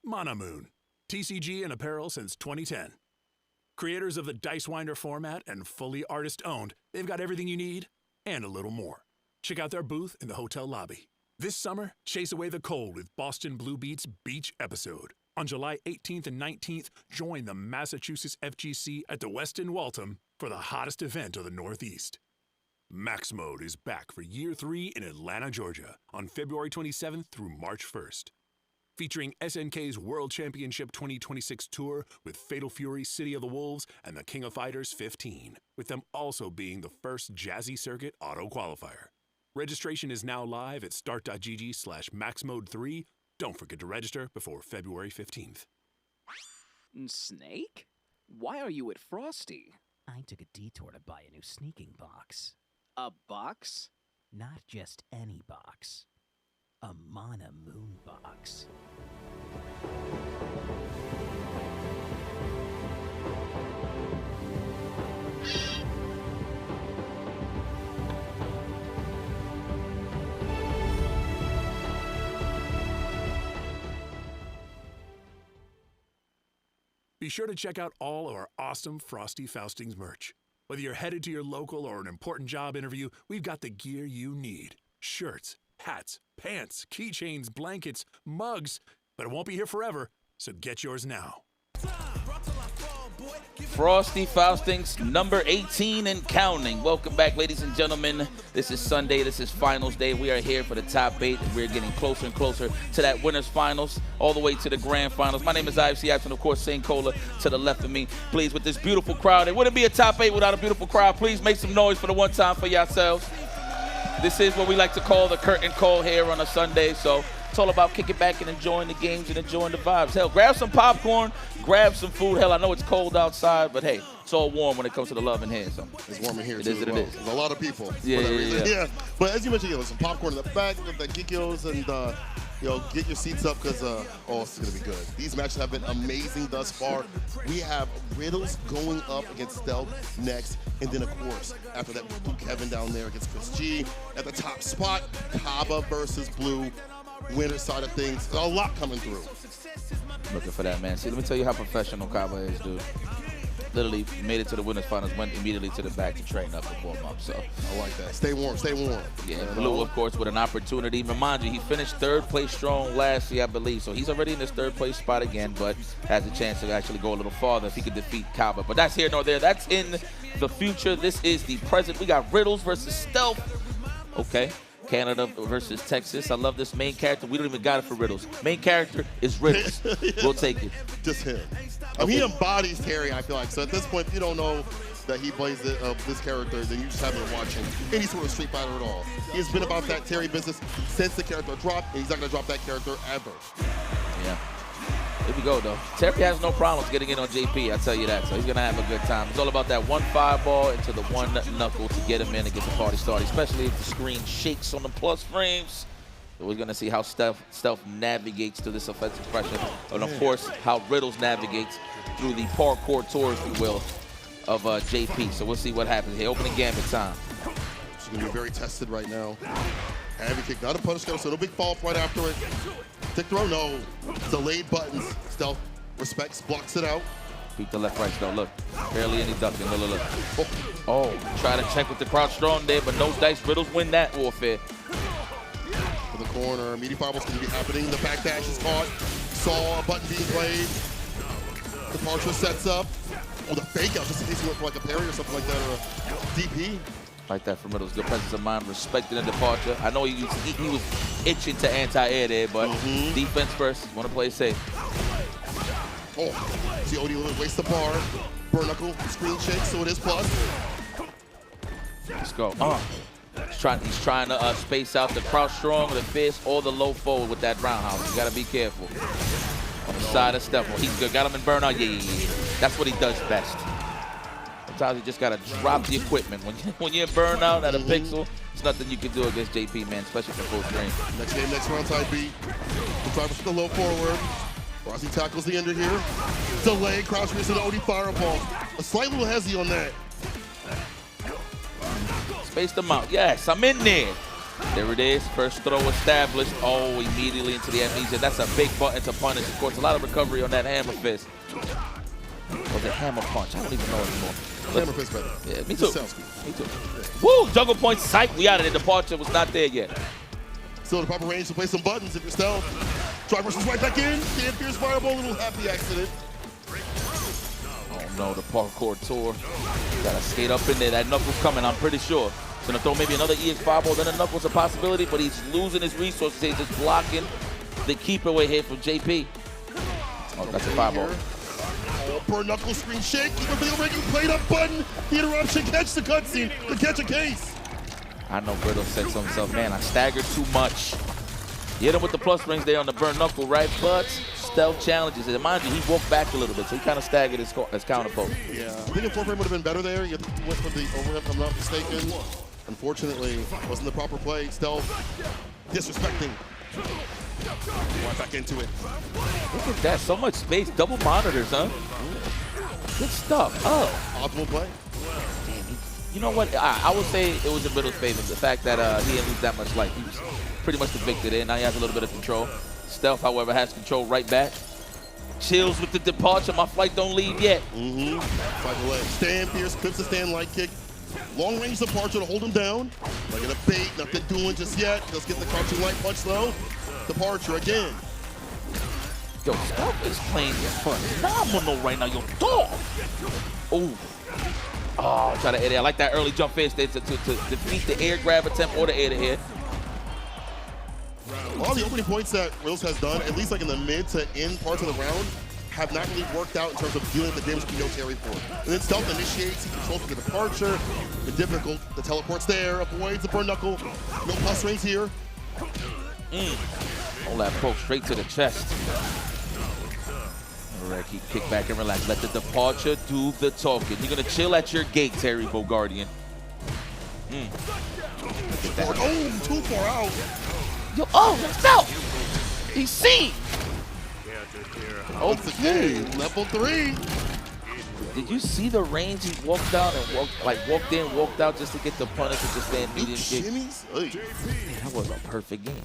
Monamoon. TCG and apparel since 2010. Creators of the Dice Winder format and fully artist-owned, they've got everything you need and a little more. Check out their booth in the hotel lobby. This summer, chase away the cold with Boston Blue Beats Beach episode. On July 18th and 19th, join the Massachusetts FGC at the Westin Waltham for the hottest event of the Northeast. Max Mode is back for Year 3 in Atlanta, Georgia, on February 27th through March 1st. Featuring SNK's World Championship 2026 Tour with Fatal Fury City of the Wolves and the King of Fighters 15, with them also being the first Jazzy Circuit auto qualifier. Registration is now live at start.gg/maxmode3. Don't forget to register before February 15th. Snake? Why are you at Frosty? I took a detour to buy a new sneaking box. A box? Not just any box. A Mana Moon box. Be sure to check out all of our awesome Frosty Faustings merch. Whether you're headed to your local or an important job interview, we've got the gear you need. Shirts, hats, pants, keychains, blankets, mugs. But it won't be here forever, so get yours now. Frosty Faustings, number 18 and counting. Welcome back, ladies and gentlemen. This is Sunday. This is finals day. We are here for the top 8, and we're getting closer and closer to that winners finals, all the way to the grand finals. My name is IFC Action, of course, St. Cola to the left of me. Please, with this beautiful crowd. It wouldn't be a top 8 without a beautiful crowd. Please make some noise for the one time for yourselves. This is what we like to call the curtain call here on a Sunday, so it's all about kicking back and enjoying the games and enjoying the vibes. Hell, grab some popcorn, grab some food. Hell, I know it's cold outside, but hey, it's all warm when it comes to the love in here. So it's warm in here, it too. Is what it is. There's a lot of people. Yeah. But as you mentioned, some popcorn in the back, the geekios, and get your seats up because it's going to be good. These matches have been amazing thus far. We have Riddles going up against Stealth next, and then, of course, after that, Blue Kevin down there against Chris G. At the top spot, Kaba versus Blue. Winner side of things. A lot coming through. Looking for that, man. See, let me tell you how professional Kaba is, dude. Literally made it to the winners finals, went immediately to the back to train up and warm up. So I like that. Stay warm, stay warm. Yeah, Blue, of course, with an opportunity. Remind you, he finished 3rd place strong last year, I believe. So he's already in his 3rd place spot again, but has a chance to actually go a little farther if he could defeat Kaba. But that's here nor there. That's in the future. This is the present. We got Riddles versus Stealth. Okay. Canada versus Texas. I love this main character. We don't even got it for Riddles. Main character is Riddles. We'll take it. Just him. I mean, he embodies Terry, I feel like. So at this point, if you don't know that he plays this character, then you just haven't been watching any sort of Street Fighter at all. He has been about that Terry business since the character dropped, and he's not going to drop that character ever. Yeah. Here we go, though. Terry has no problems getting in on JP, I'll tell you that. So he's going to have a good time. It's all about that one fireball into the one knuckle to get him in and get the party started, especially if the screen shakes on the plus frames. So we're going to see how Stealth navigates through this offensive pressure. And, of course, how Riddles navigates through the parkour tour, if you will, of JP. So we'll see what happens here. Opening gambit time. She's going to be very tested right now. Heavy kick, not a punish go, so no big fall right after it. Tick throw, no. Delayed buttons. Stealth respects, blocks it out. Beat the left right though, look. Barely any ducking, look. Oh, try to check with the crouch strong there, but no dice. Riddles win that warfare. For the corner, meaty fireball's going to be happening. The back dash is caught. Saw a button being played. Departure sets up. Oh, the fake out, just in case he went for like a parry or something like that, or a DP. Like that from Riddles. Good presence of mind, respecting the departure. I know he was itching to anti-air there, but defense first. Want to play safe. Oh, see OD waste the bar. Burn knuckle, screen shake, so it is plus. Let's go. He's trying to space out the crouch strong, the fist, or the low forward with that roundhouse. You got to be careful. On the side of Steph. He's good. Got him in burnout. Yeah. That's what he does best. Sometimes you just got to drop the equipment. When you're in burnout at a pixel, there's nothing you can do against JP, man, especially from full screen. Next game, next round side beat. The driver to the low forward. Frosty tackles the ender here. Delay, crouch miss, and OD fireball. A slight little hezzy on that. Space them out. Yes, I'm in there. There it is. First throw established. Oh, immediately into the amnesia. That's a big button to punish. Of course, a lot of recovery on that hammer fist. Was it hammer punch? I don't even know anymore. Hammer fist better. Yeah, me too. Sounds good. Me too. Woo! Juggle point, psych. We out of the departure was not there yet. Still in the proper range to play some buttons if you're Stealth. Drive versus right back in. Can't pierce fireball. Little happy accident. Oh no, the parkour tour. Gotta skate up in there. That knuckle's coming, I'm pretty sure. He's gonna throw maybe another EX fireball, then a knuckle's a possibility, but he's losing his resources. He's just blocking the keep away here from JP. Oh, that's a fireball. Oh, burn knuckle screen shake. Keep a already played up button. The interruption. Catch the cutscene. To catch a case. I know Brittle said to himself, man, I staggered too much. He hit him with the plus rings there on the burn knuckle, right? But Stealth challenges it. And mind you, he walked back a little bit, so he kind of staggered his counterpose. Yeah, I think a 4 frame would have been better there. You went for the overhead, if I'm not mistaken. Unfortunately, wasn't the proper play. Stealth disrespecting. Right back into it. Look at that, so much space. Double monitors, huh? Good stuff. Oh. Optimal play. Damn, you know what? I would say it was in Riddle's favor. The fact that he didn't lose that much life. He was pretty much evicted in. Now he has a little bit of control. Stealth, however, has control right back. Chills with the departure. My flight don't leave yet. Cycle leg. Stand, Pierce, clips the stand light kick. Long range departure to hold him down. Like in a bait, nothing doing just yet. Let's get the crouching light punch though. Departure again. Yo, Stealth is playing phenomenal right now. Yo, dog. Oh. Oh, try to air there. I like that early jump fist there to defeat the air grab attempt or the air to air. All the opening points that Riddles has done, at least like in the mid to end parts of the round, have not really worked out in terms of dealing with the damage no carry for. And then Stealth initiates, he controls the departure, the difficult, the teleport's there, avoids the burn knuckle, no plus rings here. All that poke straight to the chest. All right, keep kick back and relax. Let the departure do the talking. You're gonna chill at your gate, Terry Bogardian. Oh, too far out. Yo, oh, Stealth! He's seen! Okay, level 3. Did you see the range he walked down and walked in, walked out just to get the punish and just stand medium kick? Shimmies? That was a perfect game.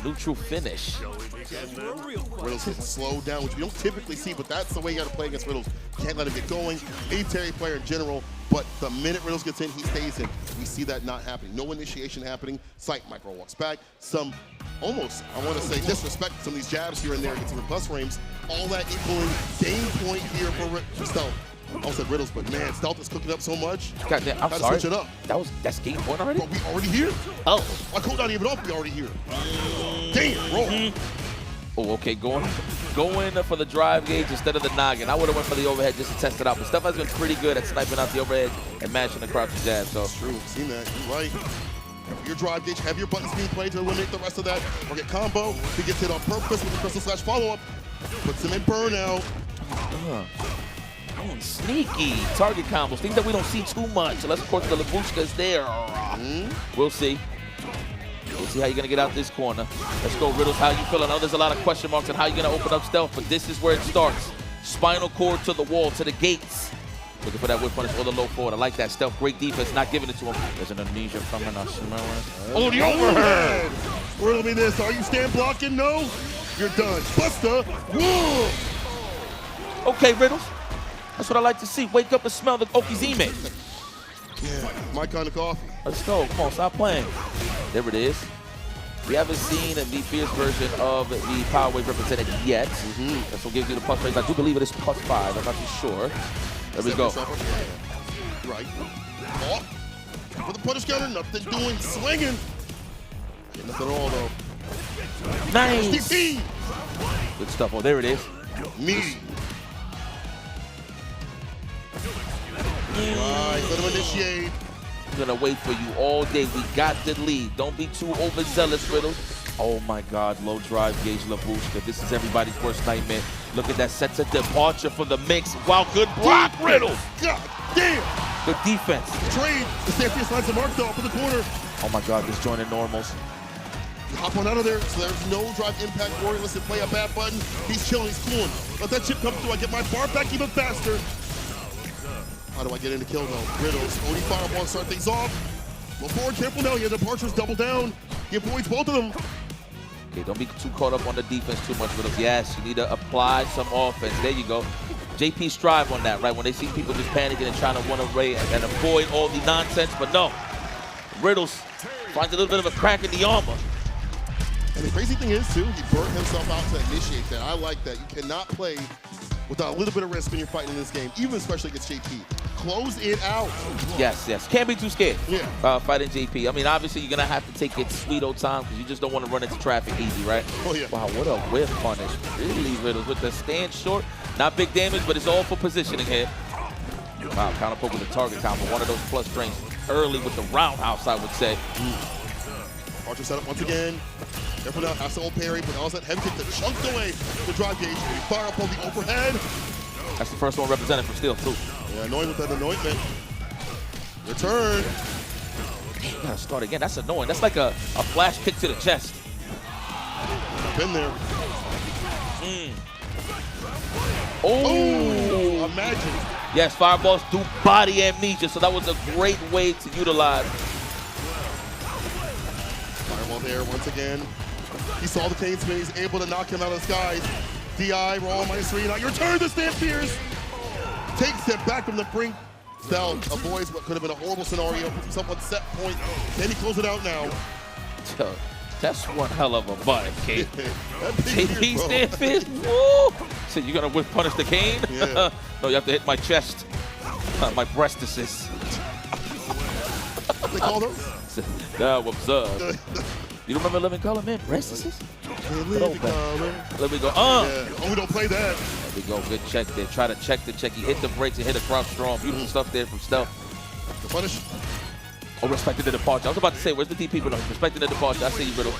Neutral finish. Riddles getting slowed down, which we don't typically see, but that's the way you got to play against Riddles. Can't let him get going. A Terry player in general, but the minute Riddles gets in, he stays in. We see that not happening. No initiation happening. Sight micro walks back. Some almost, I want to say, disrespect. Some of these jabs here and there get some plus frames. All that equaling game point here for Stealth. I almost said Riddles, but man, Stealth is cooking up so much. Goddamn, I'm sorry. Switch it up. That's game point already? But we already here. Oh. My code not even off, we already here. Damn, roll. Oh, okay, going for the drive gauge instead of the noggin. I would have went for the overhead just to test it out. But Steph has been pretty good at sniping out the overhead and matching the crouching jab. So true, seen that. You're right. Your drive gauge, have your buttons being played to eliminate the rest of that. Or get combo. He gets hit on purpose with the crystal slash follow-up. Puts him in burnout. Sneaky target combos, things that we don't see too much, unless of course the Labushka is there. We'll see. We'll see how you're gonna get out this corner. Let's go, Riddles. How you feeling? I know there's a lot of question marks on how you're gonna open up Stealth, but this is where it starts. Spinal cord to the wall, to the gates. Looking for that whip punish or the low forward. I like that. Stealth, great defense, not giving it to him. There's an amnesia coming on. Oh, the overhead! Riddle me this. Are you stand blocking? No. You're done. Buster. Whoa! Okay, Riddles. That's what I like to see. Wake up and smell the Okizime. Yeah, my kind of coffee. Let's go. Come on, stop playing. There it is. We haven't seen the fierce version of the Power Wave represented yet. That's what gives you the plus range. I do believe it is plus 5. I'm not too sure. There we go. Right. Oh. For the punish counter, nothing doing. Swinging. Nothing at all, though. Nice. DP. Good stuff. Oh, there it is. Me. Right, let him initiate. I'm gonna wait for you all day. We got the lead. Don't be too overzealous, Riddle. Oh my God, low drive gauge Labushka. This is everybody's worst nightmare. Look at that, sets a departure for the mix. Wow, good block, Riddle. God damn. Good defense. Trade. The safety slides the mark though, up in the corner. Oh my God, disjointed normals. Hop on out of there, so there's no drive impact for him. Listen, play a bad button. He's chilling, he's cooling. Let that chip come through. I get my bar back even faster. How do I get into kill though? Riddles, Odie fireball, start things off. Go forward, careful now. Your departures double down. He avoids both of them. Okay, don't be too caught up on the defense too much, Riddles. Yes, you need to apply some offense. There you go. JP strive on that, right? When they see people just panicking and trying to run away and avoid all the nonsense, but no. Riddles finds a little bit of a crack in the armor. And the crazy thing is, too, he burnt himself out to initiate that. I like that. You cannot play without a little bit of risk when you're fighting in this game, even especially against JP. Close it out. Yes, yes. Can't be too scared. Yeah. Fighting JP. I mean, obviously, you're going to have to take it sweet old time because you just don't want to run into traffic easy, right? Oh, yeah. Wow, what a whiff punish. Really, Riddles, with the stand short. Not big damage, but it's all for positioning here. Wow, counter poke with the target combo. One of those plus strengths early with the roundhouse, I would say. Archer setup once again. Careful now, has to old parry, but also that heavy kick that chunked away the drive gauge. We fire up on the overhead. That's the first one represented from Steel, too. Yeah, annoying with that anointment. Return. Damn, you gotta start again. That's annoying. That's like a flash kick to the chest. Been there. Oh, imagine. Yes, fireballs do body amnesia, so that was a great way to utilize. Fireball there once again. He saw the cane spin. He's able to knock him out of the skies. DI, raw -3. Now your turn to stand fierce. Takes it back from the brink. Stealth avoids what could have been a horrible scenario. Puts himself on set point. Can he close it out now? That's one hell of a button, Kate. JP stand fierce. Woo! So you're gonna punish the cane? Yeah. No, you have to hit my chest. My breastises. They call them? That was up. You remember Living Color, man? Breastises? Living Color. Let me go. Yeah. Oh, we don't play that. There we go. Good check there. Try to check the check. He hit the brakes and hit a crouch strong. Beautiful stuff there from Stealth. The punish. Oh, respecting the departure. I was about to say, where's the DP? But no, respecting the departure. I see you, Riddle.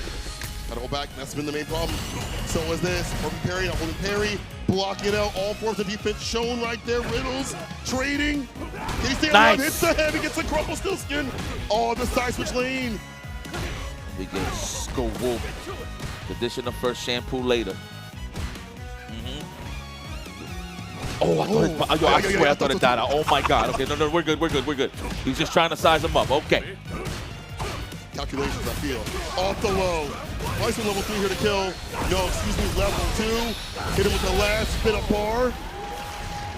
Gotta hold back. That's been the main problem. So is this. Perfect parry, not holding parry. Blocking it out. All forms of defense shown right there. Riddles trading. Can he stay Nice. on? Hits the head. He gets a crumple still skin. Oh, the side switch lane. We get Skull Wolf. Additional first shampoo later. Oh, I thought I swear I thought it died out. Oh my God. Okay, no, we're good. He's just trying to size him up. Okay. Calculations, I feel. Off the low. Nice one, level 3 here to kill. No, excuse me, level 2. Hit him with the last spin up bar.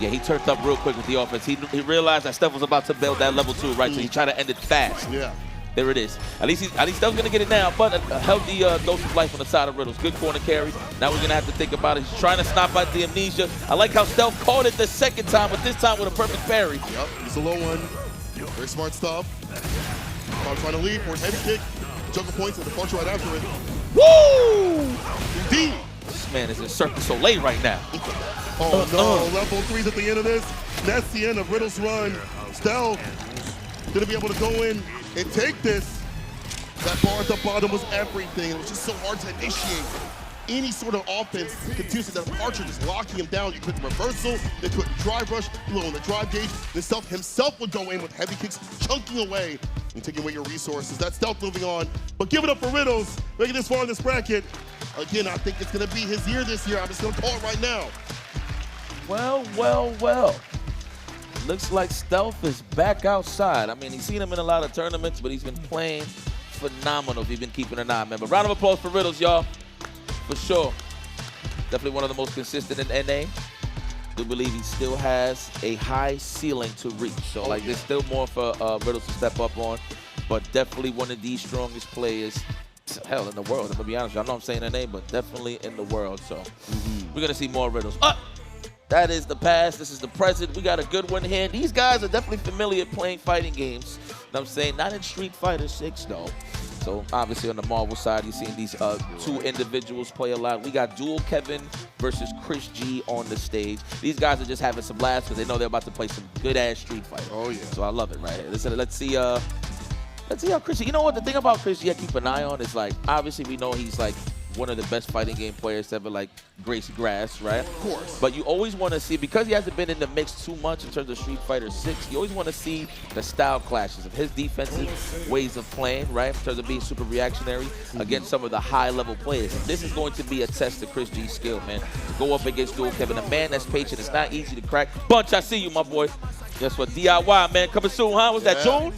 Yeah, he turned up real quick with the offense. He realized that Steph was about to build that level 2, right? So he tried to end it fast. Yeah. There it is. At least Steph's gonna get it now, but a healthy dose of life on the side of Riddles. Good corner carry. Now we're gonna have to think about it. He's trying to stop out the amnesia. I like how Steph caught it the second time, but this time with a perfect parry. Yep, it's a low one. Very smart stuff. Trying to lead for his heavy kick. Juggle points and departure right after it. Woo! Indeed. This man is in Cirque du Soleil right now. Oh no, level 3's at the end of this. That's the end of Riddle's run. Stealth gonna be able to go in and take this. That bar at the bottom was everything. It was just so hard to initiate any sort of offense. Continues that departure, just locking him down. You put the reversal, they put drive rush, low on the drive gauge. Then Stealth himself would go in with heavy kicks, chunking away and taking away your resources. That's Stealth moving on. But give it up for Riddles, making this far in this bracket. Again, I think it's gonna be his year this year. I'm just gonna call it right now. Well. Looks like Stealth is back outside. I mean, he's seen him in a lot of tournaments, but he's been playing phenomenal if you've been keeping an eye, man. But round of applause for Riddles, y'all. For sure. Definitely one of the most consistent in NA. Do believe he still has a high ceiling to reach. So, there's still more for Riddles to step up on. But definitely one of the strongest players, hell, in the world. I'm going to be honest with you. I know I'm saying their name, but definitely in the world. So, we're going to see more Riddles. That is the past. This is the present. We got a good one here. These guys are definitely familiar playing fighting games. You know what I'm saying? Not in Street Fighter 6, though. So, obviously, on the Marvel side, you're seeing these two individuals play a lot. We got Dual Kevin versus Chris G on the stage. These guys are just having some laughs because they know they're about to play some good-ass Street Fighter. Oh, yeah. So, I love it right here. Let's see how Chris G... You know what? The thing about Chris G I keep an eye on is, obviously, we know he's, one of the best fighting game players to ever grace grass, right? Of course. But you always want to see, because he hasn't been in the mix too much in terms of Street Fighter 6, you always want to see the style clashes of his defensive ways of playing, right? In terms of being super reactionary against some of the high-level players. This is going to be a test to Chris G's skill, man. To go up against Dual Kevin, a man that's patient. It's not easy to crack. Bunch, I see you, my boy. Guess what? DIY, man. Coming soon, huh? Was that June?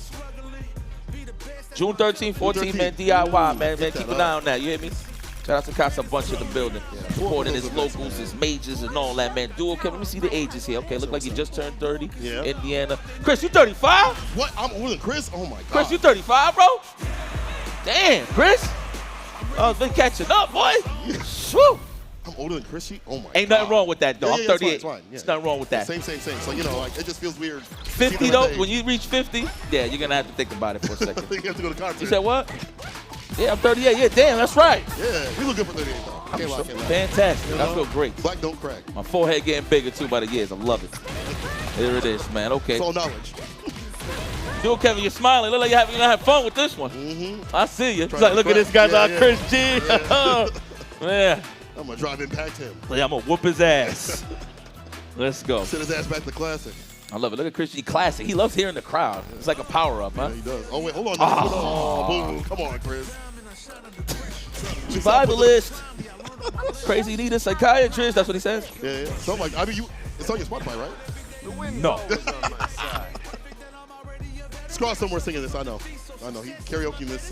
June 13, 14, man. DIY, man. Keep an eye on that. You hear me? Shout out to Casa Bunch in the building. Supporting his locals, his majors, and all that, man. Dual Kevin, let me see the ages here. Okay, look like you just turned 30. Yeah. Indiana. Chris, you 35? What? I'm older than Chris? Oh, my God. Chris, you 35, bro? Damn, Chris. Oh, been catching up, boy. Woo. I'm older than Chris? Oh, my God. Ain't nothing wrong with that, though. Yeah, I'm 38. it's fine. Yeah. There's nothing wrong with that. Same. So, it just feels weird. 50, though, when you reach 50, yeah, you're going to have to think about it for a second. You have to go to concert. You said what? Yeah, I'm 38. Yeah, damn, that's right. Yeah, we look good for 38, though. Can't lie. Fantastic. I feel great. Black don't crack. My forehead getting bigger, too, by the years. I love it. There it is, man. Okay. It's all knowledge. Dual Kevin, you're smiling. Look like you're going to have fun with this one. I see you. It's like, look at this guy, Chris G. Yeah. Man. I'm going to drive impact him. Yeah, I'm going to whoop his ass. Let's go. Send his ass back to classic. I love it. Look at Chris G. Classic. He loves hearing the crowd. It's like a power-up, huh? Yeah, he does. Oh, wait, hold on. Boom. Come on, Chris. Survivalist. Crazy need a psychiatrist. That's what he says. Yeah. Something like, it's on your Spotify, right? No. Squad somewhere singing this, I know. He karaoke this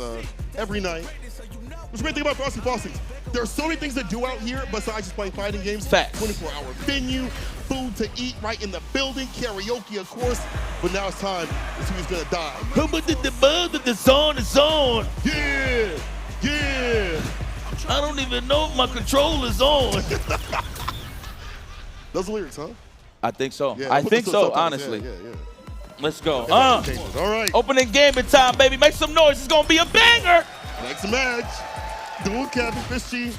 every night. What's the great thing about Frosty Faustings? There's so many things to do out here besides just playing fighting games. Facts. 24-hour venue, food to eat right in the building, karaoke, of course. But now it's time to see who's gonna die. Who did the buzz that the zone is on? Yeah, yeah. I don't even know if my controller's on. Those lyrics, huh? I think so. Yeah, I put think the so, subtitles. honestly. Yeah. Let's go. All right. Opening gambit time, baby. Make some noise. It's going to be a banger. Next match. Dual Kevin, Frosty.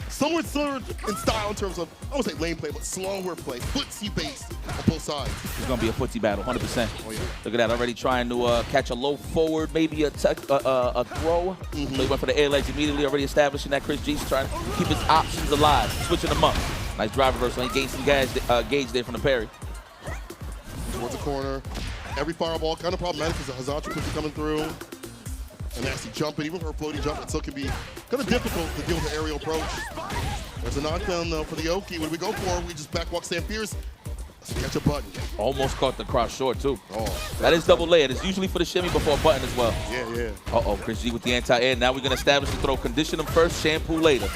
Somewhat similar in style in terms of, I won't say lane play, but slower play. Footsie based on both sides. It's going to be a footsie battle, 100%. Oh, yeah. Look at that. Already trying to catch a low forward, maybe a throw. So he went for the air legs immediately, already establishing that Chris G's trying to keep his options alive, switching them up. Nice drive reversal. He gained some gauge there from the parry. Towards the corner. Every fireball kind of problematic because the Hazard quickly coming through. And nasty jumping, even for a floating jump, it still can be kind of difficult to deal with the aerial approach. There's a knockdown though for the Oki. What do we go for? We just backwalk Sam Fierce. Let's catch a button. Almost caught the cross short too. Oh, that is double layered. It's usually for the shimmy before a button as well. Yeah. Uh-oh, Chris G with the anti-air. Now we're going to establish the throw. Condition him first, shampoo later.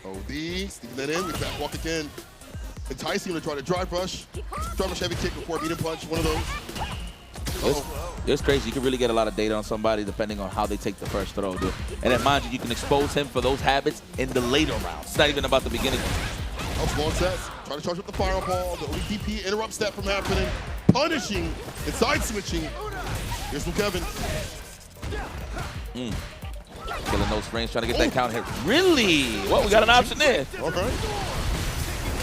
OD, sneaking that in. We backwalk again. Enticing him to try to drive rush. Drive rush heavy kick before medium punch. One of those. It's crazy. You can really get a lot of data on somebody depending on how they take the first throw, dude. And then, mind you can expose him for those habits in the later rounds. It's not even about the beginning. That was long sets. Trying to charge up the fireball. The ODP interrupts that from happening. Punishing and side switching. Here's from Kevin. Killing those frames, trying to get that count hit. Really? Well, we got an option there. All right.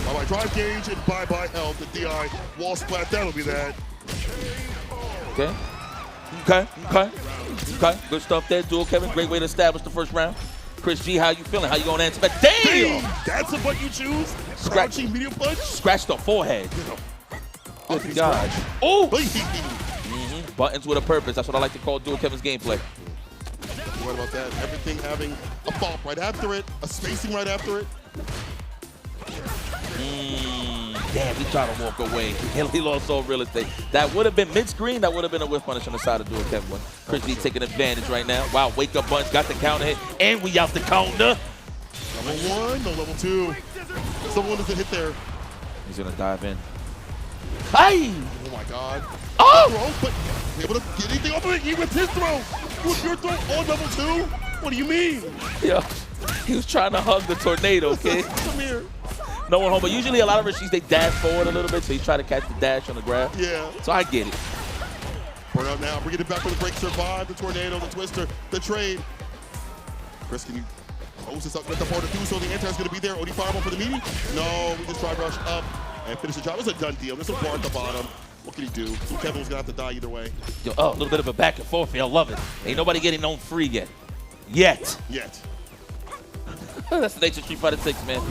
Bye-bye drive gauge and bye-bye health. The DI wall splat, that'll be that. Okay. Good stuff there, dual Kevin. Great way to establish the first round. Chris G, how you feeling? How you going to answer back? Damn! That's a butt you choose. Crouching medium punch. Scratch the forehead. Good God. Oh! Buttons with a purpose. That's what I like to call dual Kevin's gameplay. What about that? Everything having a bump right after it, a spacing right after it. Damn, he tried to walk away. He lost all real estate. That would have been mid-screen. That would have been a whiff punish on the side of dual Kevin. Chris G taking advantage right now. Wow, wake up bunch, got the counter hit, and we out the counter. Level 1, no level 2. Someone doesn't hit there. He's gonna dive in. Hey! Oh my God. Oh! Throw, but able to get anything off of it. He with his throw. With your throw on level 2? What do you mean? Yeah, he was trying to hug the tornado, kid. Come here. No one home, but usually a lot of Rashids, they dash forward a little bit, so he's trying to catch the dash on the grab. Yeah. So I get it. Burn out now, bringing it back for the break, survive the tornado, the twister, the trade. Chris, can you close this up with the part to do so? The anti-is going to be there. OD fireball for the meaty? No, we just try rush up and finish the job. It was a done deal. There's a bar at the bottom. What can he do? So Kevin was going to have to die either way. Yo, a little bit of a back and forth here. I love it. Ain't nobody getting known free yet. Yet. That's the nature of Street Fighter 6, man.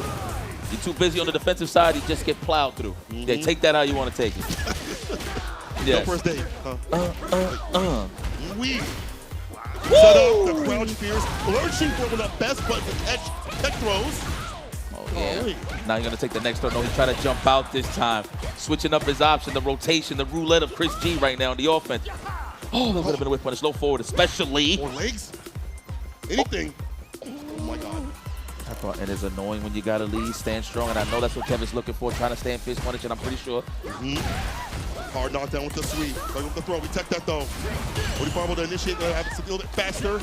You're too busy on the defensive side, you just get plowed through. Yeah, take that how you want to take it. No first date. We Woo! set up the crouch fierce, lurching for one of the best buttons to catch tech throws. Oh, yeah. Now you're going to take the next throw. No, he's trying to jump out this time. Switching up his option, the rotation, the roulette of Chris G right now in the offense. Oh, that would have been a whip punish. Low forward, especially. Or legs. Anything. Oh my God. And it's annoying when you got to lead, stand strong, and I know that's what Kevin's looking for, trying to stand fist punish, and I'm pretty sure. Hard knockdown with the sweep. Right with the throw. We tech that though. OD fireball to initiate, have it a little bit faster.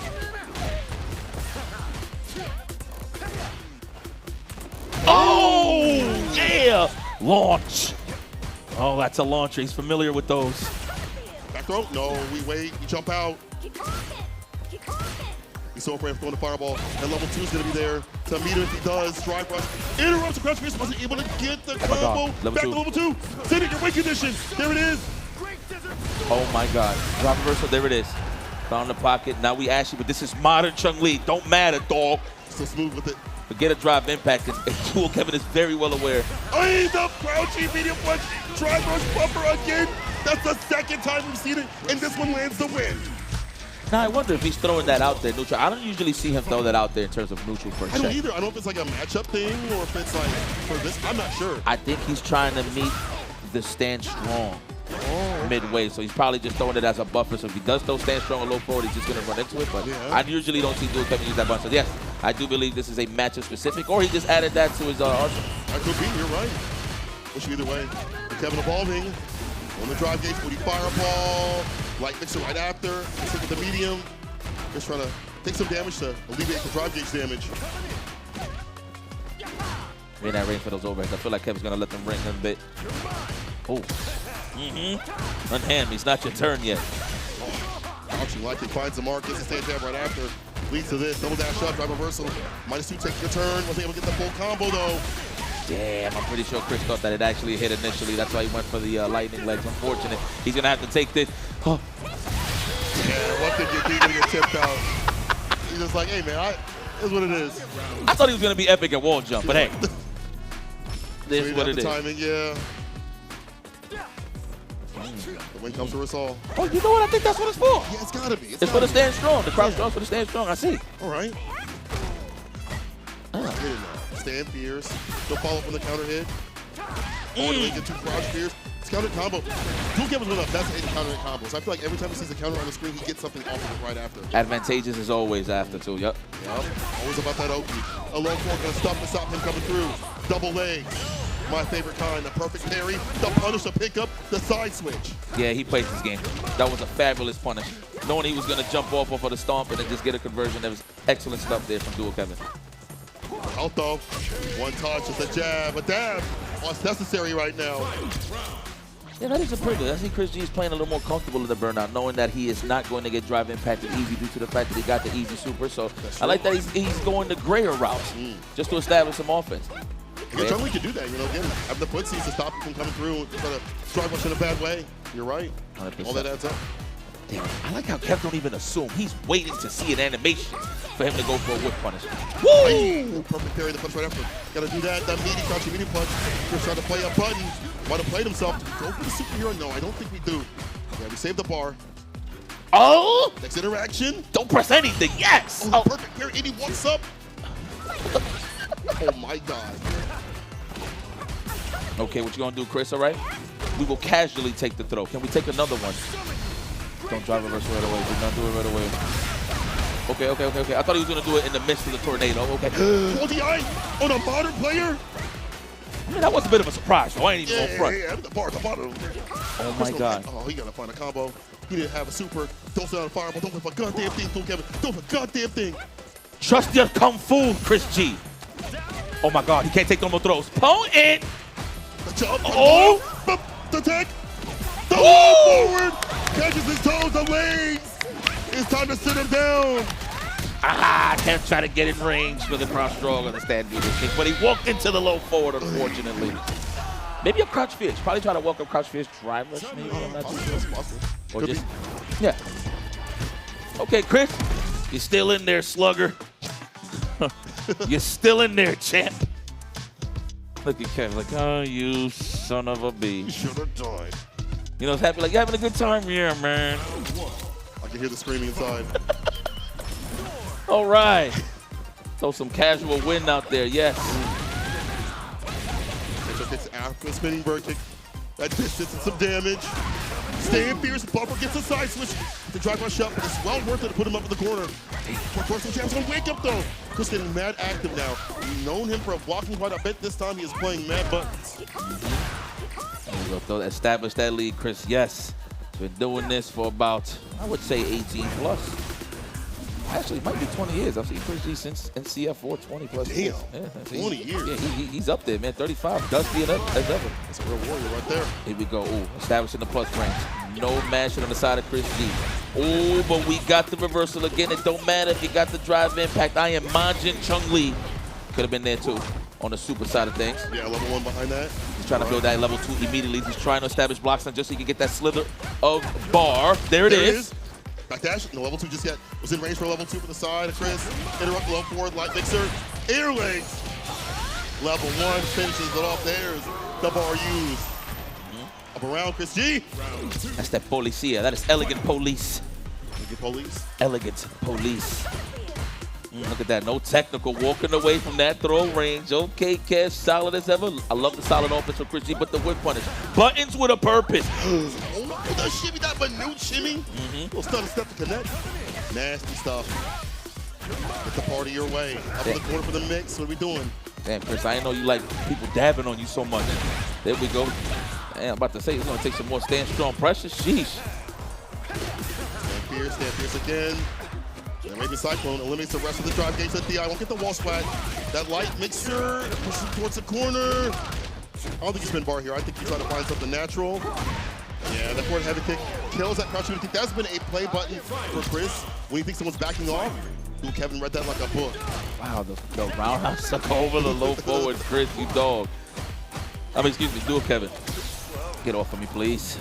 Oh, yeah! Launch. Oh, that's a launcher. He's familiar with those. Back throw? No, we wait. We jump out. He's so afraid of throwing the fireball. And level 2 is going to be there to meet him if he does. Drive rush. Interrupts the crouch fierce. Wasn't able to get the combo. Back to level 2. Send it your win condition. There it is. Oh my God. Drop reversal. There it is. Found the pocket. Now we ask you, but this is modern Chung-Li. Don't matter, dog. So smooth with it. Forget a drive impact. And Dual Kevin is very well aware. Hey, the crouching medium punch. Drive rush bumper again. That's the second time we've seen it. And this one lands the win. Now, I wonder if he's throwing that out there neutral. I don't usually see him throw that out there in terms of neutral per se. I don't either. I don't know if it's like a matchup thing or if it's like for this. I'm not sure. I think he's trying to meet the stand strong midway. So he's probably just throwing it as a buffer. So if he does throw stand strong or low forward, he's just going to run into it. But I usually don't see Dual Kevin use that button. So yes, I do believe this is a matchup specific, or he just added that to his arsenal. That could be, you're right. Push either way. Kevin evolving on the drive gauge, 40 fireball. Light mixer right after. Let's look at the medium. Just trying to take some damage to alleviate the drive gauge damage. We're in that range for those overheads. I feel like Kevin's gonna let them ring a bit. Oh. Unhand me. It's not your turn yet. Crouching like it, finds the mark, gets a stand jab right after. Leads to this, double dash up, drive reversal. -2 takes your turn, wasn't able to get the full combo though. Damn, I'm pretty sure Chris thought that it actually hit initially. That's why he went for the lightning legs. Unfortunate. He's gonna have to take this. Oh. Yeah, one thing you're gonna get tipped out. He's just like, hey man, it's what it is. I thought he was gonna be epic at wall jump, but hey. This is what it is. Timing, yeah. The win comes to us all. Oh, you know what? I think that's what it's for. Yeah, it's gotta be. It's for the stand strong. The crouch strong for the stand strong. I see. All right. Stand fierce. Don't follow up on the counter hit. Or to get 2 crouch fierce. It's counter combo. Duke Kevin's one of the best at counter combos. I feel like every time he sees a counter on the screen, he gets something off of it right after. Advantageous as always after too. Yep. Always about that Oki. A low fork gonna stop and stop him coming through. Double legs. My favorite kind. The perfect parry. The punish, the pickup, the side switch. Yeah, he plays this game. That was a fabulous punish. Knowing he was going to jump off of the stomp and then just get a conversion. That was excellent stuff there from Dual Kevin. Out though. One touch, just a jab, a dab. Oh, it's necessary right now. Yeah, that is a pretty good. I see Chris G is playing a little more comfortable in the burnout, knowing that he is not going to get drive impacted easy due to the fact that he got the easy super. So I like that he's going the grayer routes just to establish some offense. Yeah, John Lee can do that, you know, again, have the footsies to stop him from coming through and try to drive much in a bad way. You're right. 100%. All that adds up. Damn, I like how Kev don't even assume. He's waiting to see an animation for him to go for a whip punish. Woo! Perfect parry, the punch right after. Gotta do that, that meaty crouching meaty punch. Just trying to play a button. Want to play himself. Go for the superhero? No, I don't think we do. Yeah, we saved the bar. Oh! Next interaction. Don't press anything. Yes! Oh, perfect parry, and he walks up. Oh my God. Okay, what you gonna do, Chris, all right? We will casually take the throw. Can we take another one? Don't drive reversal right away. Do not do it right away. Okay. I thought he was gonna do it in the midst of the tornado. Okay. Oh, the eye on a modern player? I mean, that was a bit of a surprise, so I ain't even going front. Yeah, the bar, the bottom. Oh my God. Oh, he gotta find a combo. He didn't have a super. Don't sit on a fireball. Don't for a goddamn thing, Duke Kevin. Don't for a goddamn thing. Trust your kung fu, Chris G. Oh my God, he can't take no more throws. Potent! The jump. Oh! The tech. The forward. Catches his toes, the legs. It's time to sit him down. Can't try to get in range for the cross strong on the stand kick, but he walked into the low forward, unfortunately. Maybe a crouch fish. Probably try to walk up crouch fish, drive rush, maybe. I'm not too sure. Or Could just, be. yeah. Okay, Chris, you're still in there, slugger. You're still in there, champ. Look at Kevin, like, oh, you son of a bee. You should have died. You know, it's happy, like, you having a good time? Yeah, man. I can hear the screaming inside. All right. Throw some casual wind out there, yes. Mitchell gets after a spinning bird kick. That distance and some damage. Staying fierce, bumper gets a side switch. The drive rush up, it's well worth it to put him up in the corner. Personal chance to wake up though. Chris getting mad active now. We've known him for blocking quite a bit. This time he is playing mad buttons. Establish that lead, Chris. Yes. Been doing this for about, I would say, 18 plus. Actually, it might be 20 years. I've seen Chris G since NCF4, 20 plus years. Damn, Yeah, 20 years. Yeah, he's up there, man. 35, dusty as ever. That's a real warrior right there. Here we go. Ooh, establishing the plus range. No mashing on the side of Chris G. Oh, but we got the reversal again. It don't matter if you got the drive impact. I am Majin Chung Lee. Could have been there too on the super side of things. Yeah, level 1 behind that. He's trying to build that level 2 immediately. He's trying to establish blocks on just so he can get that slither of bar. There it is. Back dash. No, level 2 just yet. Was in range for level 2 for the side of Chris. Interrupt low forward, light mixer. Air legs. Level 1 finishes it off. There's the bar used. Up around Chris G. That's that policia. That is elegant police. Elegant police. Elegant police. Look at that. No technical. Walking away from that throw range. Okay, Kev. Solid as ever. I love the solid offense from Chris G, but the whip punish. Buttons with a purpose. Oh, that shimmy, that minute shimmy. Little stutter step to connect. Nasty stuff. Get the party your way. Up in the corner for the mix. What are we doing? Damn, Chris, I didn't know you like people dabbing on you so much. There we go. Damn, I'm about to say he's going to take some more stand strong pressure. Sheesh. Stand Pierce again. And maybe Cyclone eliminates the rest of the drive gauge. That DI won't get the wall splat. That light mixer pushes towards the corner. I don't think he's been bar here. I think he's trying to find something natural. Yeah, that forward heavy kick kills that crouch shooting kick. That's been a play button for Chris when he thinks someone's backing off. Ooh, Kevin read that like a book. Wow, the roundhouse suck over the low forward, Chris, you dog. I mean, excuse me, do it, Kevin. Get off of me, please.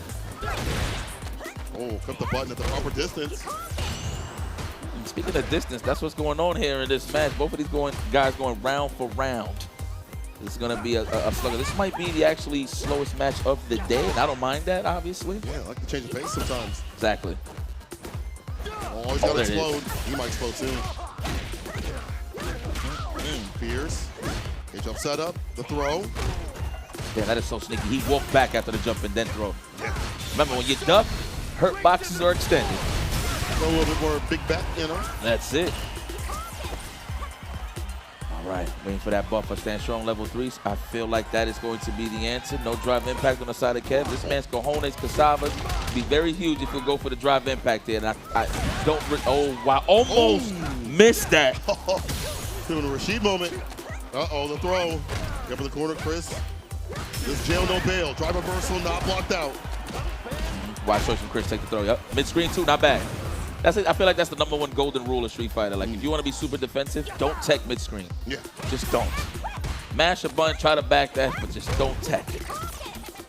Oh, flip the button at the proper distance. And speaking of distance, that's what's going on here in this match. Both of these guys going round for round. This is going to be a slugger. This might be the actually slowest match of the day, and I don't mind that, obviously. Yeah, I like to change the pace sometimes. Exactly. Oh, he's got to explode. He might explode soon. Fierce. Good jump setup. The throw. Yeah, that is so sneaky. He walked back after the jump and then throw. Yeah. Remember, when you duck, hurt boxes are extended. A little bit more big bet, you know. That's it. All right, waiting for that buffer. Stand strong level 3s. I feel like that is going to be the answer. No drive impact on the side of Kev. This man's cojones, cassavas, be very huge if he'll go for the drive impact here. And I don't. Oh wow! Almost missed that. Doing a Rashid moment. Uh-oh, the throw. Get for the corner, Chris. This jail no bail. Drive reversal not blocked out. Watch choice from Chris take the throw. Yep. Mid-screen too, not bad. That's it. I feel like that's the #1 golden rule of Street Fighter. Like if you want to be super defensive, don't tech mid-screen. Yeah. Just don't. Mash a button, try to back that, but just don't tech it.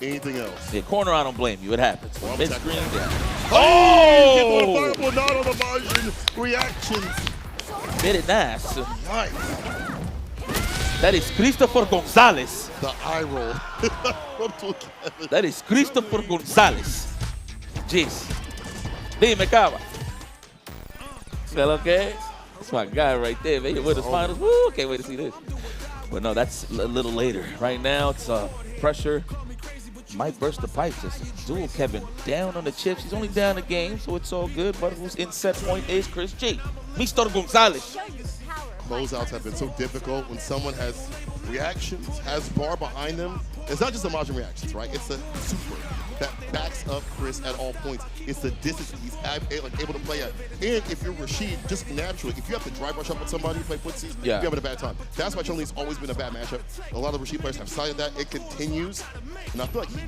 Anything else? Yeah, corner, I don't blame you. It happens. Well, mid-screen, yeah. Oh! Fireball, not on the margin. Reactions. Very nice. Nice. That is Christopher Gonzalez. The eye roll. That is Christopher Gonzalez. Jeez. Dime, Cava. Feel okay? That's my guy right there, man. He with his finals. Woo, can't wait to see this. But no, that's a little later. Right now, it's pressure. Might burst the pipes. Just dual Kevin down on the chips. He's only down a game, so it's all good. But who's in set point is Chris G. Mr. Gonzalez. Closeouts have been so difficult when someone has reactions, has bar behind them. It's not just the margin reactions, right? It's the super that backs up Chris at all points. It's the distance he's able to play at. And if you're Rashid, just naturally, if you have to drive rush up with somebody, play footsies, you're having a bad time. That's why Chun-Li's always been a bad matchup. A lot of Rashid players have cited that. It continues. And I feel like he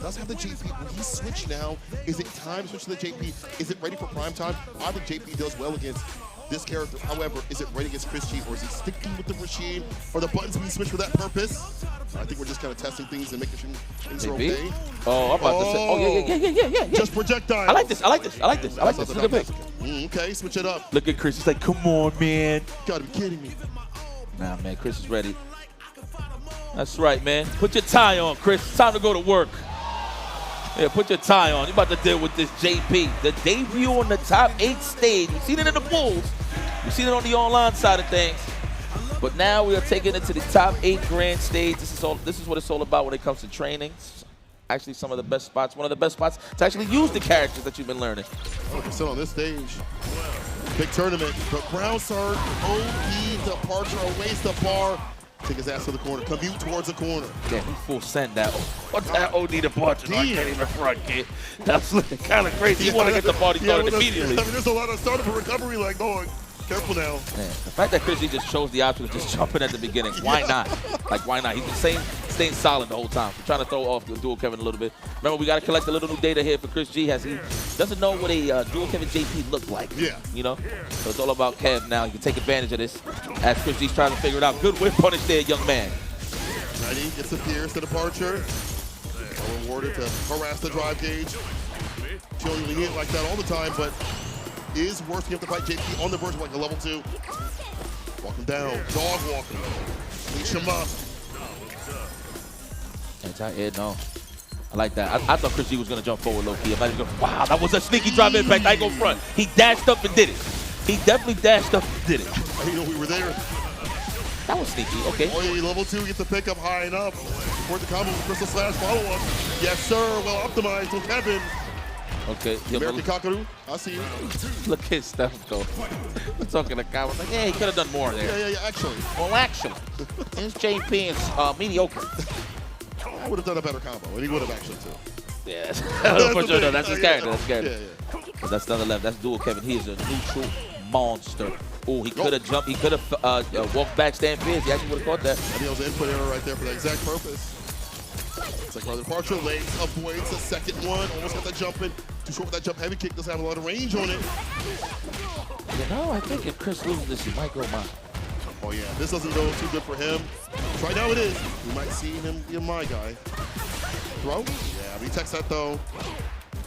does have the JP. When he switched now, is it time to switch to the JP? Is it ready for prime time? I think JP does well against this character. However, is it ready against Chris G, or is he sticking with the Rashid? Or the buttons being switched for that purpose? I think we're just kind of testing things and making sure things are okay. Oh, I'm about to say. Oh, yeah. Just projectiles. I like this. Look at this. Okay, switch it up. Look at Chris. He's like, come on, man. You gotta be kidding me. Nah, man. Chris is ready. That's right, man. Put your tie on, Chris. It's time to go to work. Yeah, put your tie on. You're about to deal with this JP. The debut on the top 8 stage. You've seen it in the pools. You've seen it on the online side of things. But now we are taking it to the top 8 grand stage. This is what it's all about when it comes to training. Actually, some of the best spots. One of the best spots to actually use the characters that you've been learning. 100% on this stage. Big tournament. But ground surge, OD departure, awaits the bar. Take his ass to the corner. Commute towards the corner. Damn, he full send that. What's that OD departure? I can't even front, kid. That's looking kind of crazy. You want to get the party started immediately. I mean, there's a lot of startup and recovery like going. Careful now. Man, the fact that Chris G just chose the option of just jumping at the beginning, why not? Like, why not? He's been staying solid the whole time. We're trying to throw off the dual Kevin a little bit. Remember, we got to collect a little new data here for Chris G. As he doesn't know what a dual Kevin JP looked like. Yeah. You know? So it's all about Kev now. You can take advantage of this as Chris G's trying to figure it out. Good whip punish there, young man. Ready, gets the Pierce to departure. Rewarded to harass the drive gauge. Chilling lenient like that all the time, but is worse to have to fight JP on the verge of like a level 2. Walk him down, dog walking. Leash him up. Yeah, no. I like that. I thought Chris G was going to jump forward low-key. Wow, that was a sneaky drive impact. I go front. He dashed up and did it. He definitely dashed up and did it. I didn't know we were there. That was sneaky. Okay. Oh, yeah, level 2 gets the pickup high enough. Support the combo with Crystal Slash follow-up. Yes, sir. Well optimized from Kevin. Okay. American Kakaru, I see you. Look at Steph, though. I'm talking to Kyle. Like, yeah, he could have done more there. Yeah, actually. Well, actually, his JP is mediocre. I would have done a better combo, and he would have actually, too. Yeah, for sure. No, that's his character. That's his character. Yeah. But that's another left. That's dual Kevin. He is a neutral monster. Oh, he could have jumped. He could have walked back, stand fierce. He actually would have caught that. I think it was an input error right there for that exact purpose. It's like rather partial legs, avoids the second one. Almost got that jump in. Too short with that jump. Heavy kick doesn't have a lot of range on it. You know, I think if Chris loses this, he might go mine. Oh, yeah. This doesn't go too good for him. Right now it is. We might see him be a my guy. Throw? Yeah, but he takes that, though.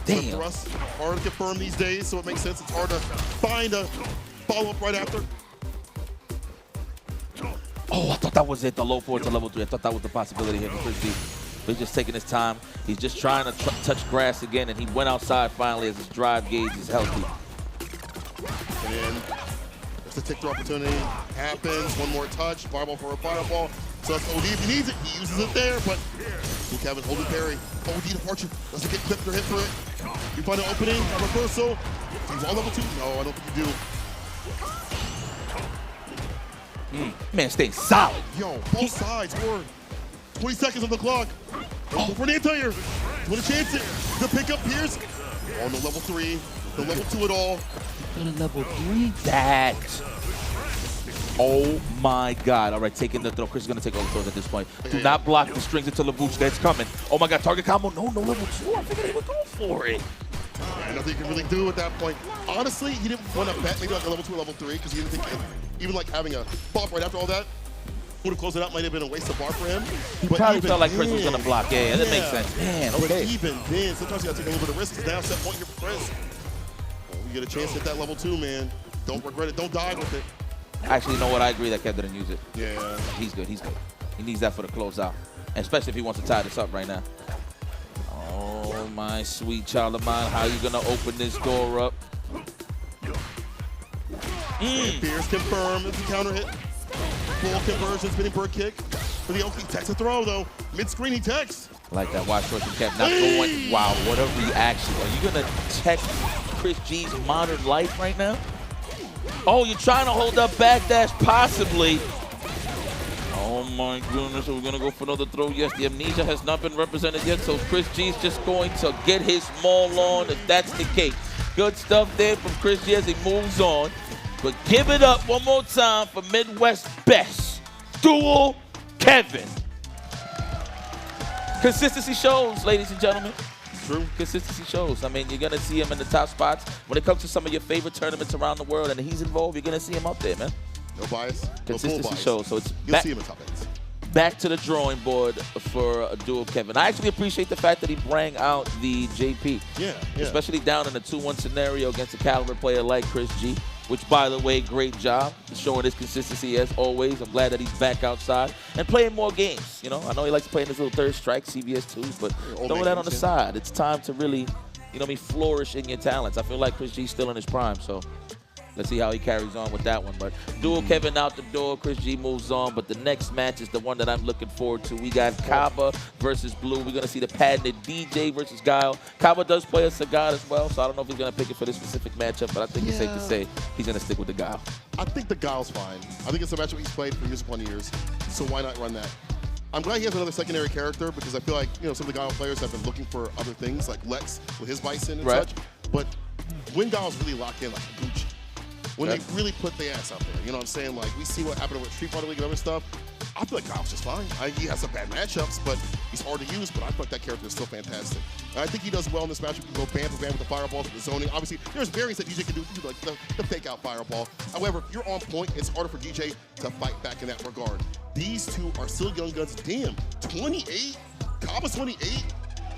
Damn. The thrust, hard to confirm these days, so it makes sense. It's hard to find a follow-up right after. Oh, I thought that was it, the low forward to level 3. I thought that was the possibility here for Chris G. But he's just taking his time. He's just trying to touch grass again, and he went outside finally as his drive gauge is healthy. And then if the tick-through opportunity happens, one more touch, fireball for a fireball. So that's OD if he needs it. He uses it there, but Kevin holding parry. OD departure. Doesn't get clipped or hit for it. You find an opening, a reversal. He's all level 2. No, I don't think you do. Man, staying solid. Yo, both sides were 20 seconds on the clock. Go for the anti-air. Want to chance it. The pickup Pierce. On the level 3. The level 2 at all. Level 3. That. Oh my God. All right, taking the throw. Chris is going to take all the throws at this point. Do not block the strings until the boost that's coming. Oh my God, target combo. No level 2. I figured he would go for it. Yeah, nothing you can really do at that point. Honestly, he didn't want to bet maybe like a level 2 or level 3 because he didn't think even like having a bump right after all that would have closed it out. Might have been a waste of bar for him. He probably felt like Chris was going to block. Yeah, that makes sense. Man, okay. But even then, sometimes you got to take a little bit of risk because now set point here for Chris. Well, you get a chance to hit that level 2, man. Don't regret it. Don't die with it. Actually, you know what? I agree that Kev didn't use it. Yeah. He's good. He's good. He needs that for the closeout, especially if he wants to tie this up right now. Oh, my sweet child of mine. How are you going to open this door up? Pierce confirm if the counter hit. Full conversion, spinning bird kick. For the Oki, takes a throw, though. Mid-screen, he texts. Like that. Watch Frosty kept not going. Wow, what a reaction. Are you going to check Chris G's modern life right now? Oh, you're trying to hold up backdash, possibly. Oh my goodness, are we going to go for another throw? Yes, the amnesia has not been represented yet, so Chris G's just going to get his maul on if that's the case. Good stuff there from Chris G as he moves on. But give it up one more time for Midwest best, Dual Kevin. Consistency shows, ladies and gentlemen. True. Consistency shows. I mean, you're going to see him in the top spots. When it comes to some of your favorite tournaments around the world and he's involved, you're going to see him up there, man. No bias. Consistency bias. shows. So it's You'll see him in top 8s. Back to the drawing board for Dual Kevin. I actually appreciate the fact that he brought out the JP. Yeah. Especially down in a 2-1 scenario against a caliber player like Chris G. Which, by the way, great job showing his consistency as always. I'm glad that he's back outside and playing more games. You know, I know he likes playing his little third strike, CBS 2s, but throw that on the side. It's time to really, flourish in your talents. I feel like Chris G's still in his prime, so let's see how he carries on with that one. But Dual Kevin out the door, Chris G moves on. But the next match is the one that I'm looking forward to. We got Kaba versus Blue. We're going to see the patented DJ versus Guile. Kaba does play a Sagat as well, so I don't know if he's going to pick it for this specific matchup, but I think it's safe to say he's going to stick with the Guile. I think the Guile's fine. I think it's a matchup he's played for years upon years, so why not run that? I'm glad he has another secondary character because I feel like, some of the Guile players have been looking for other things, like Lex with his Bison and such. But when Guile's really locked in, like Gucci, when they really put their ass out there, you know what I'm saying? Like, we see what happened with Street Fighter League and other stuff. I feel like Kyle's just fine. He has some bad matchups, but he's hard to use, but I feel like that character is still fantastic. And I think he does well in this matchup. He can go bam for bam with the fireball, for the zoning. Obviously, there's variants that DJ can do, like the fake out fireball. However, if you're on point, it's harder for DJ to fight back in that regard. These two are still young guns. Damn, 28? Kaba's 28?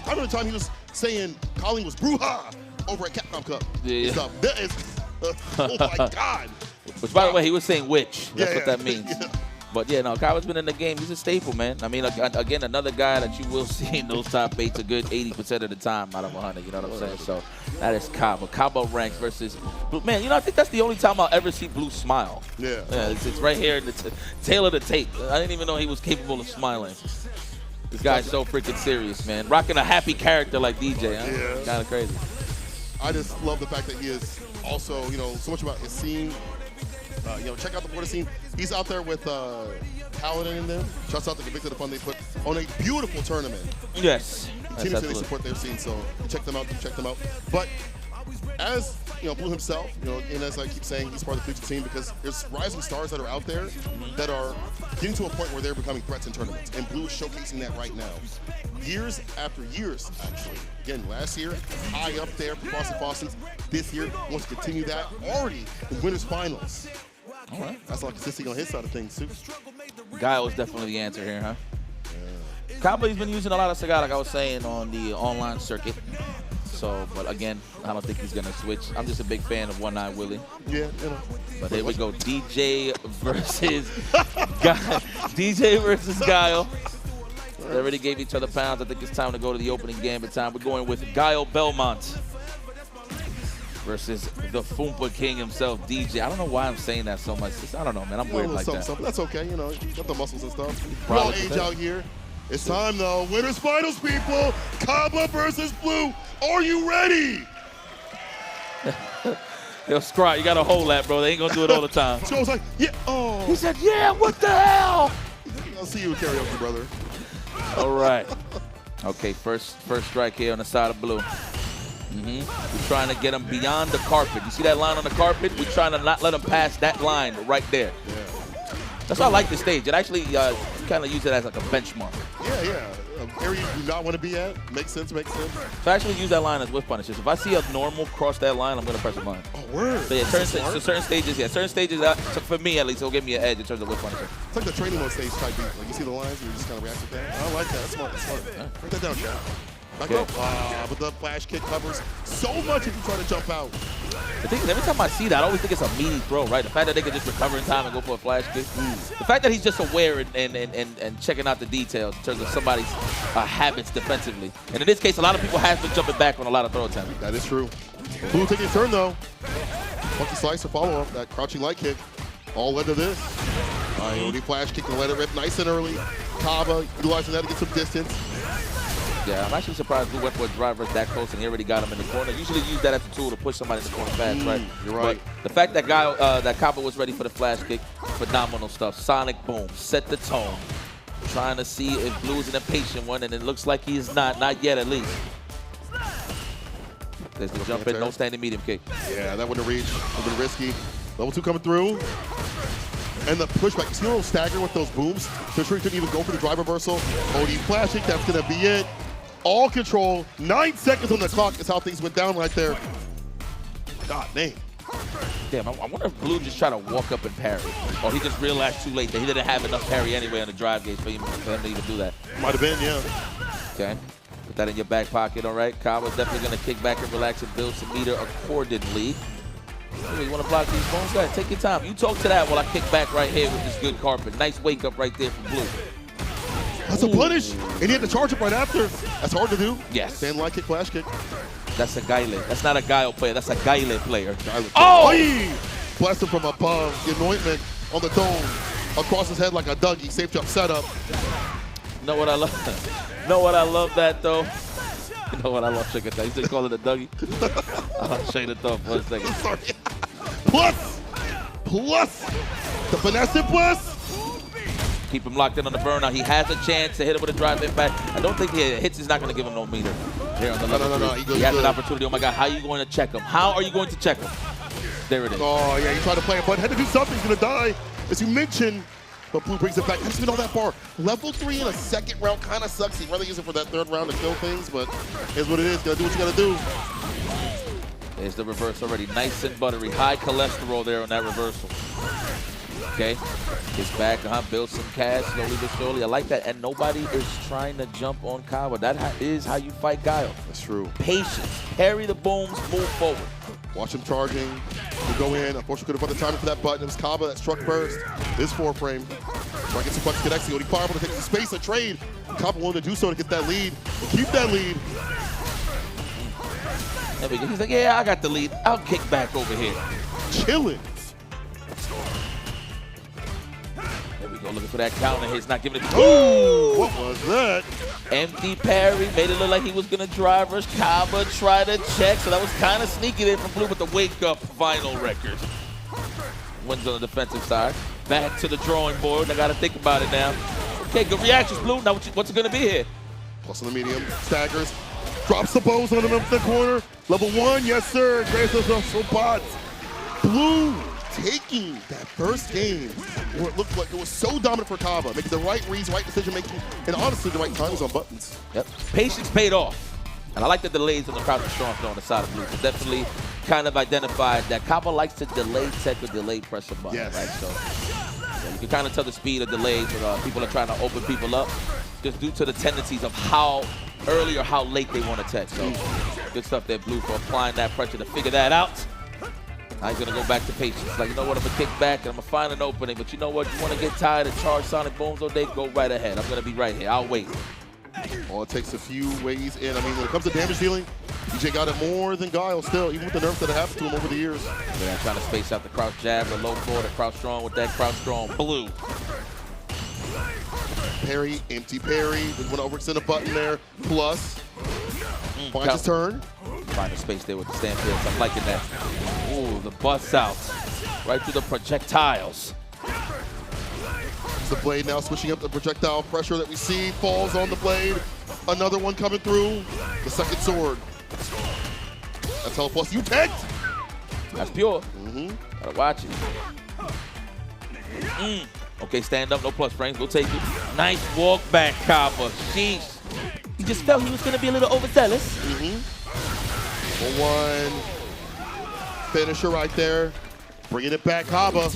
I remember the time he was saying Colleen was Bruja over at Capcom Cup. Yeah. That is... oh my God! Which, by the way, he was saying which. That's what that means. Yeah. But yeah, no, Kaba's been in the game. He's a staple, man. I mean, again, another guy that you will see in those top 8s a good 80% of the time out of 100. You know what I'm saying? So that is Kaba. Kaba ranks versus Blue. Man, I think that's the only time I'll ever see Blue smile. Yeah. It's right here in the tail of the tape. I didn't even know he was capable of smiling. This guy's so freaking serious, man. Rocking a happy character like DJ, huh? Yeah. Kind of crazy. I just love the fact that he is also, so much about his scene. Check out the Florida scene. He's out there with Paladin in them. Shouts out to Convicted the fun they put on a beautiful tournament. Yes. Continuously they support their scene, so check them out. But as Blue himself, and as I keep saying, he's part of the future scene because there's rising stars that are out there that are getting to a point where they're becoming threats in tournaments, and Blue is showcasing that right now. Years after years, actually. Again, last year, high up there for Frosty Faustings. This year, wants to continue that already in winners finals. All right. That's like consistency on his side of things, too. Guile is definitely the answer here, huh? Yeah. Kaba's been using a lot of cigar, like I was saying, on the online circuit. So, but again, I don't think he's going to switch. I'm just a big fan of One Eye Willie. Yeah, But here we go. DJ versus Guile. DJ versus Guile. They already gave each other pounds. I think it's time to go to the opening gambit time. We're going with Guile Belmont versus the Foompa King himself, DJ. I don't know why I'm saying that so much. I don't know, man. I'm weird like that. That's okay. Got the muscles and stuff. We all age out here. It's time, though. Winners finals, people. Kaba versus Blue. Are you ready? Yo, Scrot, you got to hold that, bro. They ain't going to do it all the time. So I was like, yeah. Oh. He said, yeah, what the hell? I'll see you in karaoke, brother. All right. Okay, first strike here on the side of Blue. We're trying to get him beyond the carpet. You see that line on the carpet? We're trying to not let him pass that line right there. Yeah. That's why I like the stage. It actually kind of use it as like a benchmark. Yeah. An area you do not want to be at. Makes sense. So I actually use that line as whiff punishes. If I see a normal cross that line, I'm going to press the line. Oh, word. So yeah, certain stages, for me at least, it'll give me an edge in terms of whiff punisher. It's like the training mode stage type beat. Like you see the lines and you just kind of react to that. I like that. That's smart. Write that down, Chad. Back up. But the flash kick covers so much if you try to jump out. The thing is, every time I see that, I always think it's a meaty throw, right? The fact that they can just recover in time and go for a flash kick. The fact that he's just aware and checking out the details in terms of somebody's habits defensively. And in this case, a lot of people have been jumping back on a lot of throw attempts. That is true. Blue taking a turn, though. Funky slice or follow-up. That crouching light kick all led to this. Ione flash kick and let it rip nice and early. Kaba utilizing that to get some distance. Yeah, I'm actually surprised Blue went for a driver that close and he already got him in the corner. Usually use that as a tool to push somebody in the corner fast, right? You're right. But the fact that that Kaba was ready for the flash kick, phenomenal stuff. Sonic boom, set the tone. Trying to see if Blue's an impatient one, and it looks like he's not yet at least. There's the jump in, no standing medium kick. Yeah, that wouldn't have reached. Would have been risky. Level 2 coming through. And the pushback. You see a little stagger with those booms? So sure he couldn't even go for the drive reversal. OD flash kick, that's going to be it. All control. 9 seconds on the clock is how things went down right there. God damn. Damn, I wonder if Blue just tried to walk up and parry. Or he just realized too late that he didn't have enough parry anyway on the drive gauge for him to even do that. Might have been, yeah. Okay. Put that in your back pocket, all right? Kaba's definitely going to kick back and relax and build some meter accordingly. You want to block these bones? Go ahead, take your time. You talk to that while I kick back right here with this good carpet. Nice wake up right there from Blue. That's a punish. And he had to charge up right after. That's hard to do. Yes. Stand light kick, flash kick. That's a Guile. That's not a Guile player. That's a Guile player. Oh! Blessed him from above. The anointment on the dome. Across his head like a Dougie. Safe jump setup. You know what I love? Know what I love that, though? You know what I love? Check it out. You still call it a Dougie? I'll show you the thumb for a second. Sorry. Plus. The finesse plus. Keep him locked in on the burnout. He has a chance to hit him with a drive impact. I don't think hits is not going to give him no meter here on the level. No. He has an opportunity. Oh, my God. How are you going to check him? How are you going to check him? There it is. Oh, yeah. He tried to play it, but had to do something. He's going to die. As you mentioned, but Blue brings it back. Hasn't been all that far. Level 3 in a second round kind of sucks. He'd rather use it for that third round to kill things, but here's what it is. Got to do what you got to do. There's the reverse already. Nice and buttery. High cholesterol there on that reversal. Okay. Gets back, builds some cash slowly but surely. I like that. And nobody is trying to jump on Kaba. That is how you fight Guile. That's true. Patience. Parry the booms, move forward. Watch him charging. We go in. Unfortunately, could have put the timing for that button. It was Kaba that struck first. This 4-frame. Try to get some punches, get execute. He fired, but to take the space and trade. Kaba wanted to do so to get that lead. And keep that lead. There we go. He's like, yeah, I got the lead. I'll kick back over here. Chilling. There we go, looking for that counter hit. He's not giving it. Ooh! What was that? Empty parry, made it look like he was going to drive rush. Kaba tried to check, so that was kind of sneaky there from Blue with the wake-up vinyl record. Wins on the defensive side. Back to the drawing board. I got to think about it now. Okay, good reactions, Blue. Now what's it going to be here? Plus on the medium, staggers, drops the bows on him in the corner. Level 1, yes sir. Graces also bots. Blue taking that first game where it looked like it was so dominant for Kaba, making the right reads, right decision making, and honestly the right timings on buttons. Yep. Patience paid off. And I like the delays on the crouch strong on the side of Blue. It definitely kind of identified that Kaba likes to delay tech or delay pressure button, Yes. right? So you can kind of tell the speed of delays when people are trying to open people up, just due to the tendencies of how early or how late they want to tech. So good stuff there, Blue, for applying that pressure to figure that out. Now he's going to go back to patience. Like, you know what, I'm going to kick back and I'm going to find an opening. But you know what, you want to get tired of charge sonic booms all day, go right ahead. I'm going to be right here. I'll wait. Well, it takes a few ways in. I mean, when it comes to damage dealing, DJ got it more than Guile still, even with the nerfs that have happened to him over the years. Yeah, trying to space out the crouch jab, the low floor, the crouch strong with that crouch strong. Blue. Parry, empty parry. Didn't want to overextend a button there. Plus, finds his turn. Find a space there with the stand fields. I'm liking that. Ooh, the bust out. Right through the projectiles. The blade now switching up the projectile pressure that we see. Falls on the blade. Another one coming through. The second sword. That's how plus you tanked. That's pure. Gotta watch it. Okay, stand up, no plus frames. We'll take it. Nice walk back, Kaba. Sheesh. He just felt he was gonna be a little overzealous. 1-1. Finisher right there. Bringing it back, Kaba.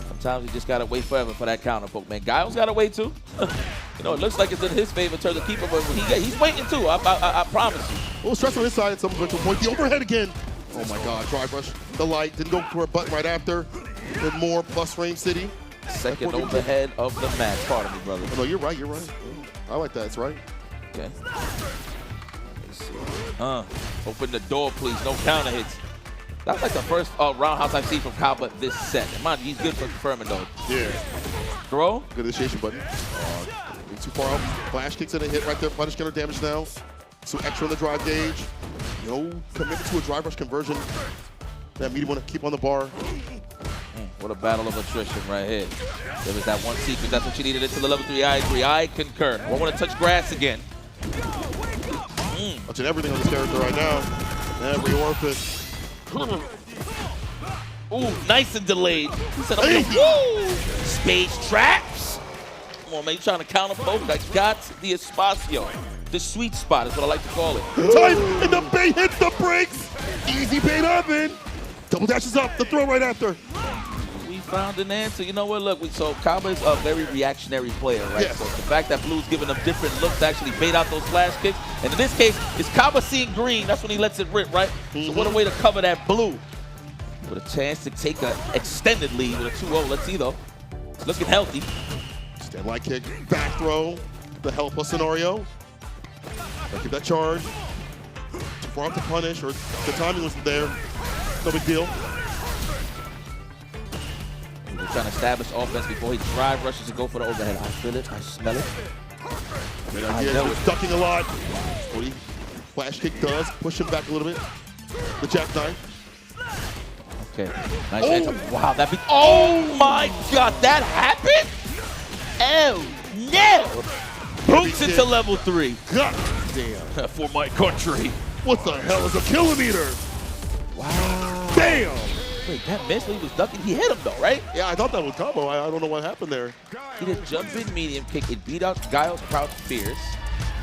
Sometimes you just gotta wait forever for that counter poke, man. Guile's gotta wait too. You know, it looks like it's in his favor in terms of keeper, but he's waiting too. I promise you. A little stress on his side at some eventual point. The overhead again. Oh my God, drive rush. The light didn't go for a button right after. Then more plus frame city. Second overhead of the match. Pardon me, brother. Oh, no, you're right. You're right. I like that. It's right. Okay. Let's see. Open the door, please. No counter hits. That's like the first roundhouse I've seen from Kaba this set. And mind you, he's good for confirming though. Yeah. Throw. Good initiation button. Too far out. Flash kicks in a hit right there. Punish counter damage now. So extra on the drive gauge. No commitment to a drive rush conversion. That medium want to keep on the bar. What a battle of attrition right here. There was that one sequence. That's what you needed into the level 3. I agree. I concur. I want to touch grass again. Touching everything on this character right now. Every orifice. Ooh, nice and delayed. He said, woo! Space traps. Come on, man. You trying to counter poke? I got the espacio. The sweet spot is what I like to call it. Time, and the bait hits the brakes. Easy bait oven. Double dashes up. The throw right after. We found an answer. You know what? Look, so Kaba is a very reactionary player, right? Yes. So the fact that Blue's giving them different looks to actually bait out those flash kicks. And in this case, it's Kaba seeing green. That's when he lets it rip, right? So what a way to cover that Blue. With a chance to take an extended lead with a 2-0. Let's see, though. It's looking healthy. Stand light kick. Back throw. The help us scenario. Give that charge. Too far out to punish, or the timing wasn't there. No big deal. He's trying to establish offense before he drive rushes to go for the overhead. I feel it. I smell it. Great idea. He was ducking a lot. What he flash kick does, push him back a little bit. The jackknife. Okay. Nice answer. Wow, that big. Oh my God, that happened? Oh no! Boots into level 3. God damn. For my country. What the hell is a kilometer? Wow. Damn. Wait, that missed when he was ducking. He hit him though, right? Yeah, I thought that was combo. I don't know what happened there. He did jump in medium kick. It beat out Guile's crouch fierce.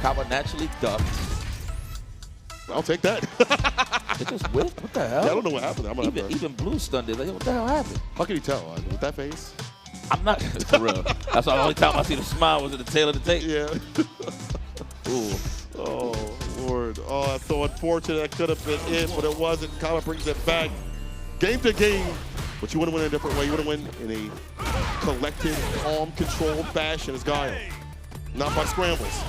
Kaba naturally ducked. I'll take that. It just whipped? What the hell? Yeah, I don't know what happened. I'm gonna Even Blue stunned it. Like, what the hell happened? How can you tell? With that face? I'm not, for real. That's the only time I see the smile was at the tail of the tape. Yeah. Ooh. Oh, Lord. Oh, that's so unfortunate. That could have been it, but it wasn't. Kaba brings it back. Game to game. But you want to win in a different way. You want to win in a collected, calm, controlled fashion as Guile. Not by scrambles.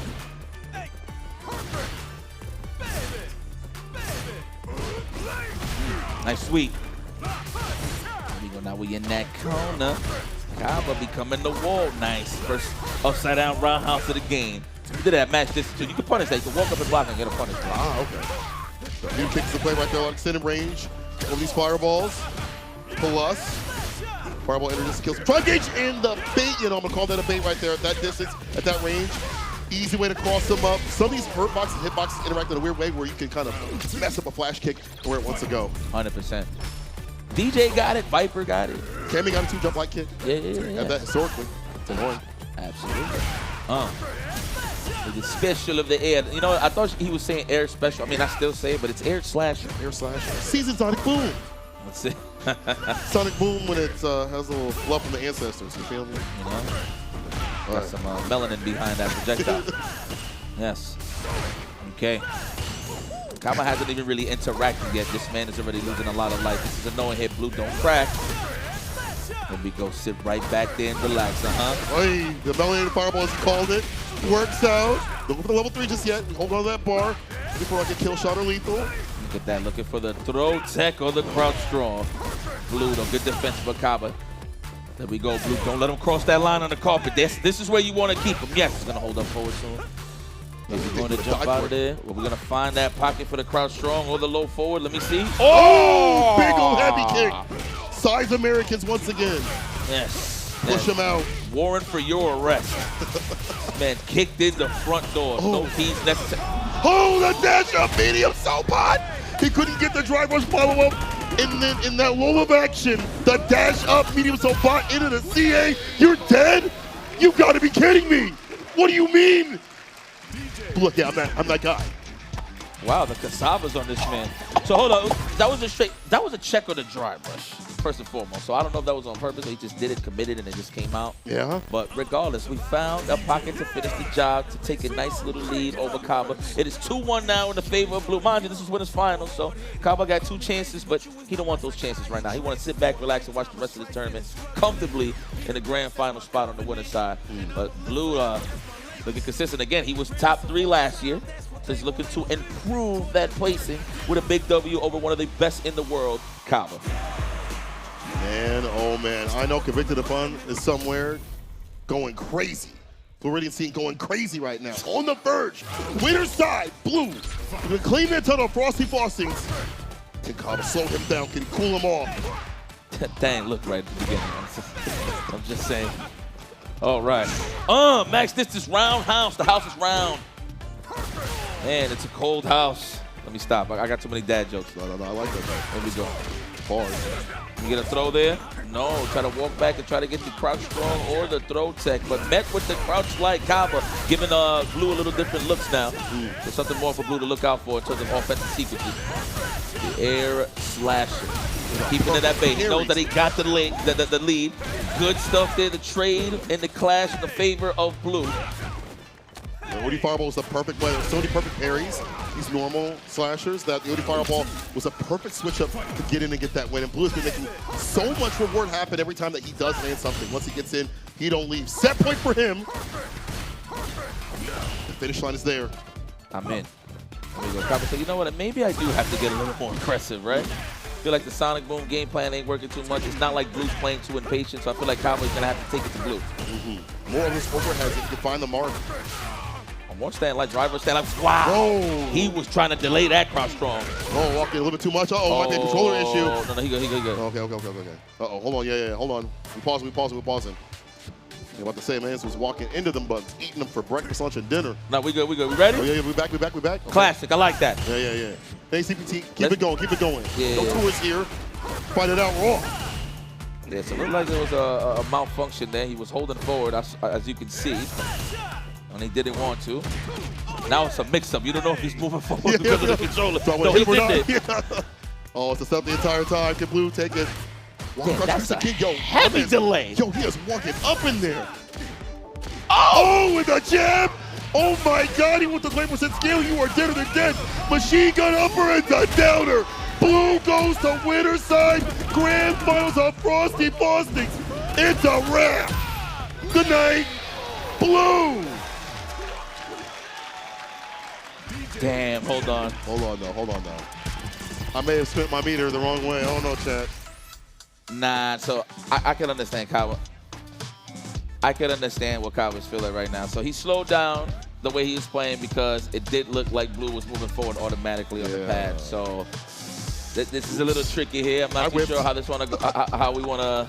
Nice sweep. Now we in that corner. Kaba becoming the wall. Nice. First upside down roundhouse of the game. You did that match distance too. You can punish that. You can walk up and block and get a punish. Ah, okay. So he kicks the play right there on extended range. All these fireballs. Plus, fireball enters, kills him. Try gauge in the bait. You know, I'm gonna call that a bait right there at that distance, at that range. Easy way to cross them up. Some of these hurt boxes, hit boxes interact in a weird way where you can kind of mess up a flash kick where it wants to go. 100%. DJ got it. Viper got it. Cammy got a 2-jump light kick. Yeah. Had that historically. It's annoying. Absolutely. The special of the air. You know, I thought he was saying air special. I mean, I still say it, but it's air slasher. Air slasher. Season Sonic Boom. Let's see. Sonic Boom when it has a little love from the ancestors. You feel me? You know? Got some melanin behind that projectile. Yes. Okay. Kama hasn't even really interacted yet. This man is already losing a lot of life. This is a no hit. Blue don't crack. There we go. Sit right back there and relax. Hey, the melanated fireball has called it. Works out. Don't go for the level 3 just yet. Hold on to that bar. Looking for like a kill shot or lethal. Look at that. Looking for the throw tech or the crouch strong. Blue, though. Good defense for Kaba. There we go, Blue. Don't let him cross that line on the carpet. This is where you want to keep him. Yes, he's going to hold up forward soon. He's going to jump out of there. Well, we're going to find that pocket for the crouch strong or the low forward. Let me see. Oh! Big old heavy kick. Size Americans once again. Yes. Push him out. Warrant for your arrest. Man, kicked in the front door. No keys necessary. Oh, the dash up medium so hot. He couldn't get the drive rush follow-up. And then in that lull of action, the dash up medium so hot into the CA. You're dead? You gotta be kidding me. What do you mean? Look, yeah, I'm that guy. Wow, the cassava's on this man. So hold on, that was a check on the drive rush, first and foremost. So I don't know if that was on purpose or he just did it, committed, and it just came out. Yeah. But regardless, we found a pocket to finish the job, to take a nice little lead over Kaba. It is 2-1 now in the favor of Blue. Mind you, this is winners final, so Kaba got 2 chances, but he don't want those chances right now. He wants to sit back, relax, and watch the rest of the tournament comfortably in the grand final spot on the winner's side. But Blue looking consistent again. He was top 3 last year. So he's looking to improve that placing with a big W over one of the best in the world, Kaba. Man, oh man. I know Convicted of Fun is somewhere going crazy. Floridian scene going crazy right now. On the verge. Winner's side, Blue. Gonna clean that tunnel, Frosty Faustings. Can Kaba slow him down? Can he cool him off? Dang, look right at the beginning. I'm just saying. All right. Max distance roundhouse. The house is round. Man, it's a cold house. Let me stop. I got too many dad jokes. No, I like that. There we go. Bars. You get a throw there? No. Try to walk back and try to get the crouch strong or the throw tech, but met with the crouch like Kaba, giving Blue a little different looks now. There's something more for Blue to look out for in terms of offensive sequences. The air slasher. Keeping to that bait. He knows that he got the lead. Good stuff there. The trade and the clash in the favor of Blue. The OD Fireball was the perfect way. There's so many perfect parries, these normal slashers, that the OD Fireball was a perfect switch up to get in and get that win. And Blue has been making so much reward happen every time that he does land something. Once he gets in, he don't leave. Set point for him. The finish line is there. I'm in. There we go. Kaba said, you know what? Maybe I do have to get a little more aggressive, right? I feel like the Sonic Boom game plan ain't working too much. It's not like Blue's playing too impatient, so I feel like Kaba's going to have to take it to Blue. More of his overheads if you can find the mark. More stand like driver, stand like, wow. Oh. He was trying to delay that crouch strong. Oh, walking a little bit too much. Might be a controller issue. No, he good. Okay. Hold on, yeah. Hold on. We pausing. I'm about to say, man, this was walking into them buns, eating them for breakfast, lunch, and dinner. No, we good. We ready? Oh, yeah, we back. Okay. Classic, I like that. Yeah. Hey, CPT, keep it going. Yeah. No tours here. Fight it out raw. Yeah, so it looked like there was a malfunction there. He was holding forward, as you can see, and he didn't want to. Now it's a mix-up. You don't know if he's moving forward because of the controller. No, he's in there. Yeah. Oh, it's a step the entire time. Can Blue take it? Damn, that's a heavy delay. Yo, he is walking up in there. Oh, with a jab. Oh, my God. He went to 20% scale. You are deader than dead. Machine gun upper and the downer. Blue goes to winner's side. Grand finals of Frosty Faustings. It's a wrap. Good night, Blue. Damn, hold on. Hold on, though. I may have spent my meter the wrong way. I don't know, chat. Nah, so I can understand, Kaba. I can understand what Kyle was feeling right now. So he slowed down the way he was playing because it did look like Blue was moving forward automatically on the pad. So this is a little tricky here. I'm not too sure how how we want to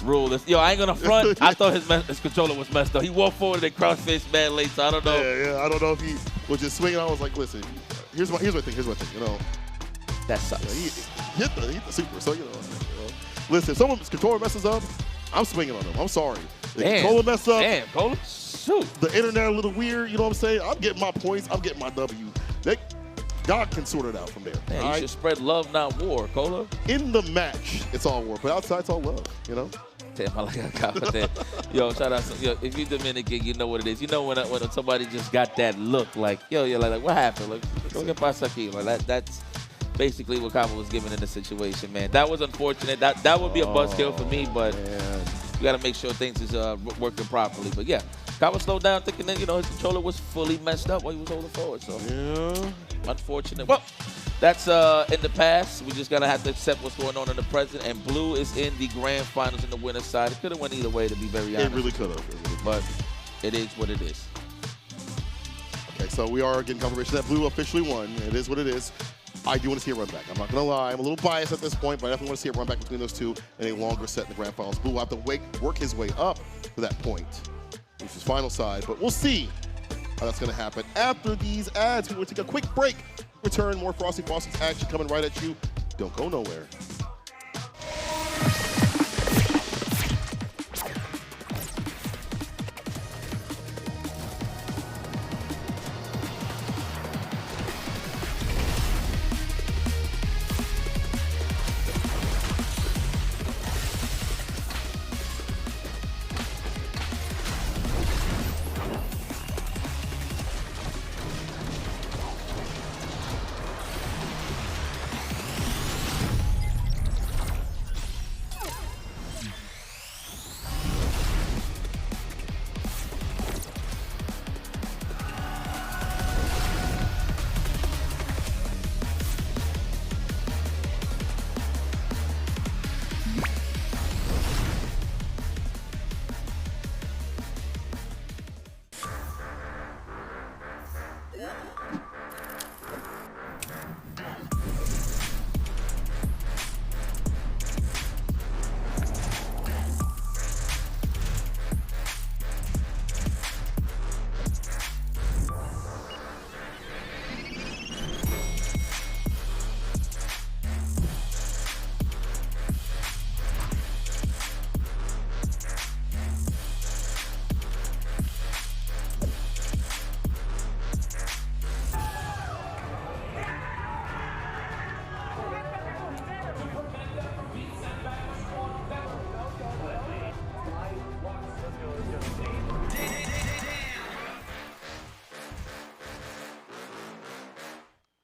rule this. Yo, I ain't gonna front. I thought his controller was messed up. He walked forward and cross-faced man late, so I don't know. Yeah. I don't know if he was just swinging. I was like, listen, here's my thing. You know, that sucks. He hit the super. So you know, listen, if someone's controller messes up, I'm swinging on them. I'm sorry. The controller messed up. Damn, Cola. Shoot. The internet a little weird. You know what I'm saying? I'm getting my points. I'm getting my W. God can sort it out from there. Man, you should spread love, not war, Cola. In the match, it's all war, but outside, it's all love. You know. Damn, I like that confident. Yo, shout out. Yo, if you're Dominican, you know what it is. You know when somebody just got that look, like, yo, you're like, what happened? Like, go get Pasaki. Like that's basically what Kava was given in the situation, man. That was unfortunate. That would be a buzzkill for me, but you got to make sure things is working properly. But yeah, Kava slowed down, thinking that his controller was fully messed up while he was holding forward. So unfortunate. Well, that's in the past. We just gotta have to accept what's going on in the present. And Blue is in the grand finals in the winner's side. It could have went either way, to be very honest. It really could have. But it is what it is. Okay, so we are getting confirmation that Blue officially won. It is what it is. I do want to see a run back. I'm not going to lie. I'm a little biased at this point, but I definitely want to see a run back between those two in a longer set in the grand finals. Blue will have to work his way up to that point, which is final side. But we'll see how that's going to happen. After these ads, we're going to take a quick break. Return, more Frosty Faustings action coming right at you. Don't go nowhere.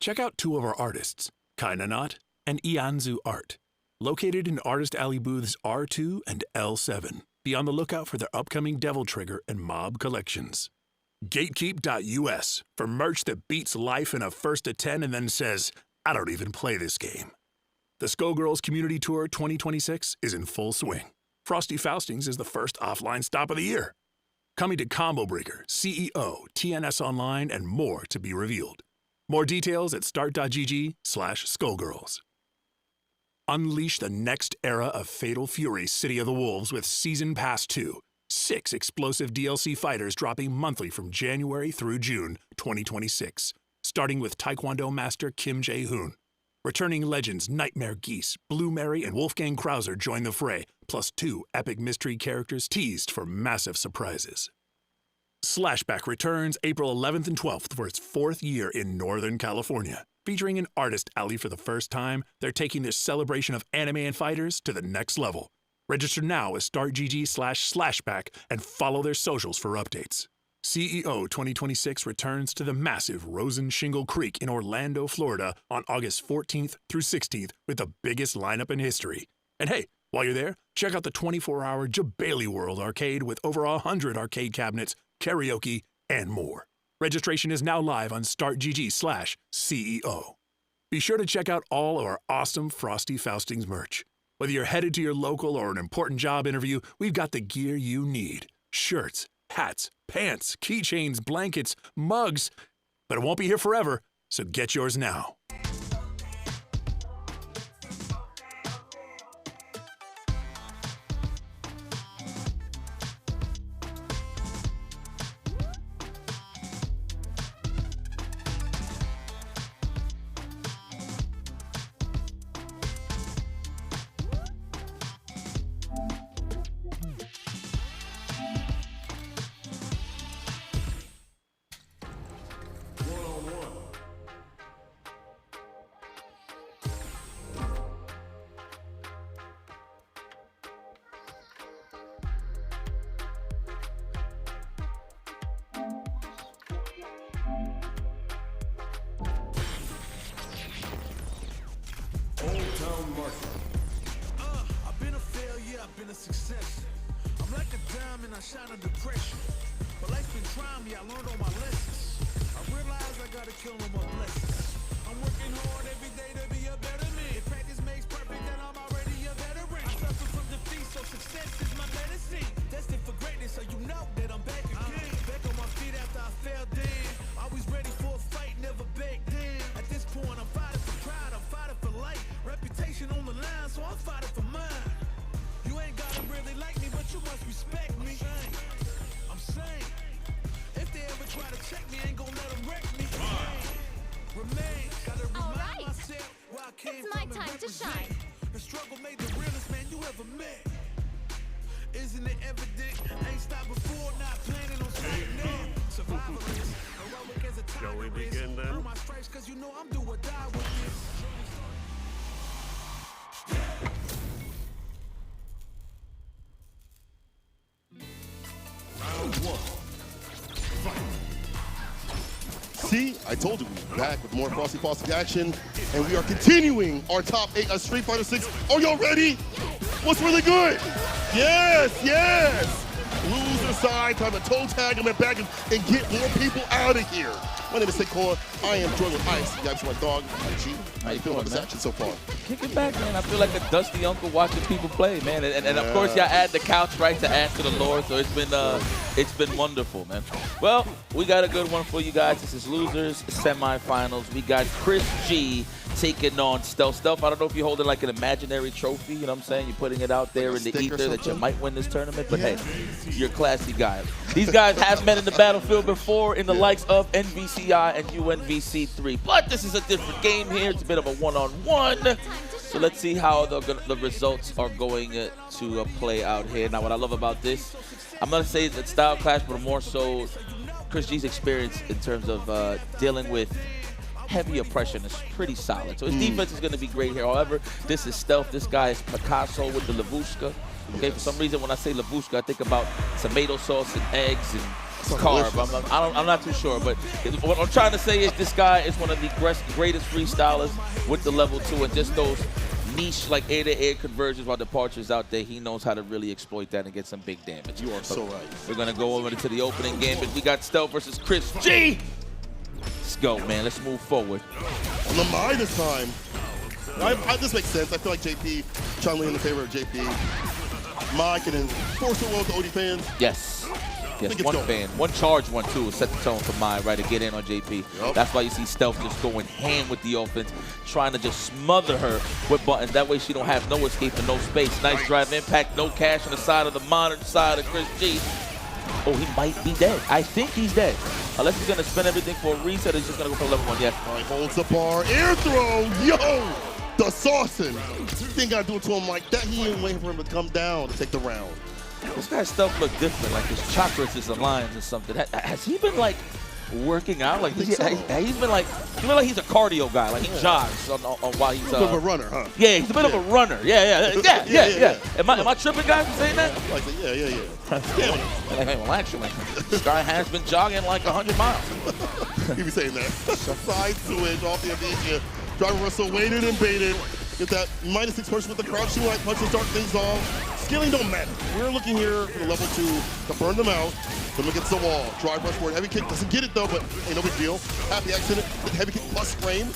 Check out two of our artists, Kinda Not and Ianzu Art, located in Artist Alley booths R2 and L7. Be on the lookout for their upcoming Devil Trigger and Mob collections. Gatekeep.us for merch that beats life in a 1st to 10 and then says, I don't even play this game. The Skullgirls Community Tour 2026 is in full swing. Frosty Faustings is the first offline stop of the year. Coming to Combo Breaker, CEO, TNS Online, and more to be revealed. More details at start.gg/Skullgirls. Unleash the next era of Fatal Fury City of the Wolves with Season Pass 2. 6 explosive DLC fighters dropping monthly from January through June 2026, starting with Taekwondo Master Kim Jae-hoon. Returning legends Nightmare Geese, Blue Mary, and Wolfgang Krauser join the fray, plus 2 epic mystery characters teased for massive surprises. Slashback returns April 11th and 12th for its 4th year in Northern California. Featuring an Artist Alley for the first time, they're taking their celebration of anime and fighters to the next level. Register now at startgg/slashback and follow their socials for updates. CEO 2026 returns to the massive Rosen Shingle Creek in Orlando, Florida on August 14th through 16th with the biggest lineup in history. And hey, while you're there, check out the 24-hour Jabali World Arcade with over 100 arcade cabinets, karaoke, and more. Registration is now live on startgg/CEO. Be sure to check out all of our awesome Frosty Faustings merch. Whether you're headed to your local or an important job interview, we've got the gear you need. shirts, hats, pants, keychains, blankets, mugs. But it won't be here forever, so get yours now. I've been a failure, I've been a success. I'm like a diamond, I shine under pressure. But life's been trying me, I learned all my lessons. I realized I gotta kill no more blessings. I'm working hard every day to be a better man. If practice makes perfect, then I'm already a veteran. I suffer from defeat, so success is my medicine. Destined for greatness, so you know that I'm back again. Back on my feet after I fell down. Always ready for a fight, never back down. At this point, I'm fighting for pride, I'm fighting for life. Reputation on the line, so I'm fighting for mine. You ain't gotta really like me, but you must respect me. I'm saying, if they ever try to check me, ain't gonna let them wreck me. Remain, gotta remind myself where I came It's my from and time to represent. shine. The struggle made the realest man you ever met. Isn't it evident? Ain't stopped before, not planning on stopping now. Survivalist, heroic as a tiger. Shall we begin then? Earn my stripes, cause you know I'm do or die with this. See, I told you we were back with more Frosty Faustings action, and we are continuing our top 8 of Street Fighter 6. Are y'all ready? What's really good? Yes, yes! Loser side, time to toe tag them and back and get more people out of here. My name is Sekoa. I am joined with Ice. Yipes my dog. How you feeling about this action so far? Kick it back, man. I feel like a dusty uncle watching people play, man. And of course, y'all add the couch, right, to add to the lore. So it's been wonderful, man. Well, we got a good one for you guys. This is losers semifinals. We got Chris G taking on Stealth. Stealth, I don't know if you're holding like an imaginary trophy, you know what I'm saying? You're putting it out there in the ether that you might win this tournament, but hey, you're a classy guy. These guys have met in the battlefield before in the likes of NVCI and UNVC3, but this is a different game here. It's a bit of a one-on-one. So let's see how the results are going to play out here. Now, what I love about this, I'm going to say it's a style clash, but more so Chris G's experience in terms of dealing with heavy oppression is pretty solid. So his defense is going to be great here. However, this is Stealth. This guy is Picasso with the lavushka. Okay, for some reason when I say lavushka, I think about tomato sauce and eggs and carb. I'm not too sure, but what I'm trying to say is this guy is one of the greatest freestylers with the level 2 and just those niche like air-to-air conversions while departures out there. He knows how to really exploit that and get some big damage. You are so right. We're going to go over to the opening game, but we got Stealth versus Chris G. Let's go, man. Let's move forward. On the mine this time. This makes sense. I feel like JP, Chun-Li in the favor of JP. Mai can enforce it well with the OD fans. Yes. Yes, one fan. One charge, one, too, set the tone for Mai, right, to get in on JP. Yep. That's why you see Stealth just going ham with the offense, trying to just smother her with buttons. That way she don't have no escape and no space. Nice drive impact, no cash on the side of the modern side of Chris G. Oh, he might be dead. I think he's dead. Unless he's going to spend everything for a reset, he's just going to go for level 1. Yes. All right, holds the bar. Air throw. Yo! The saucing. Didn't got to do it to him like that. He ain't waiting for him to come down to take the round. This guy's stuff look different. Like his chakras is aligned or something. Has he been like working out? Like he's been like, you feel like he's a cardio guy. Like he jogs on while he's a bit of a runner, huh? Yeah, he's a bit of a runner. Yeah. Am I tripping, guys, for saying that? Like yeah. Hey, well, actually, this guy has been jogging like 100 miles. He be saying that. Side switch off the amnesia. Driver Russell waited and baited. Get that -6 push with the crouching right punch to start things off. Skilling don't matter. We're looking here for the level 2 to burn them out. Then against the wall. Drive rush forward. Heavy kick doesn't get it though, but ain't no big deal. Happy accident. Heavy kick plus frame.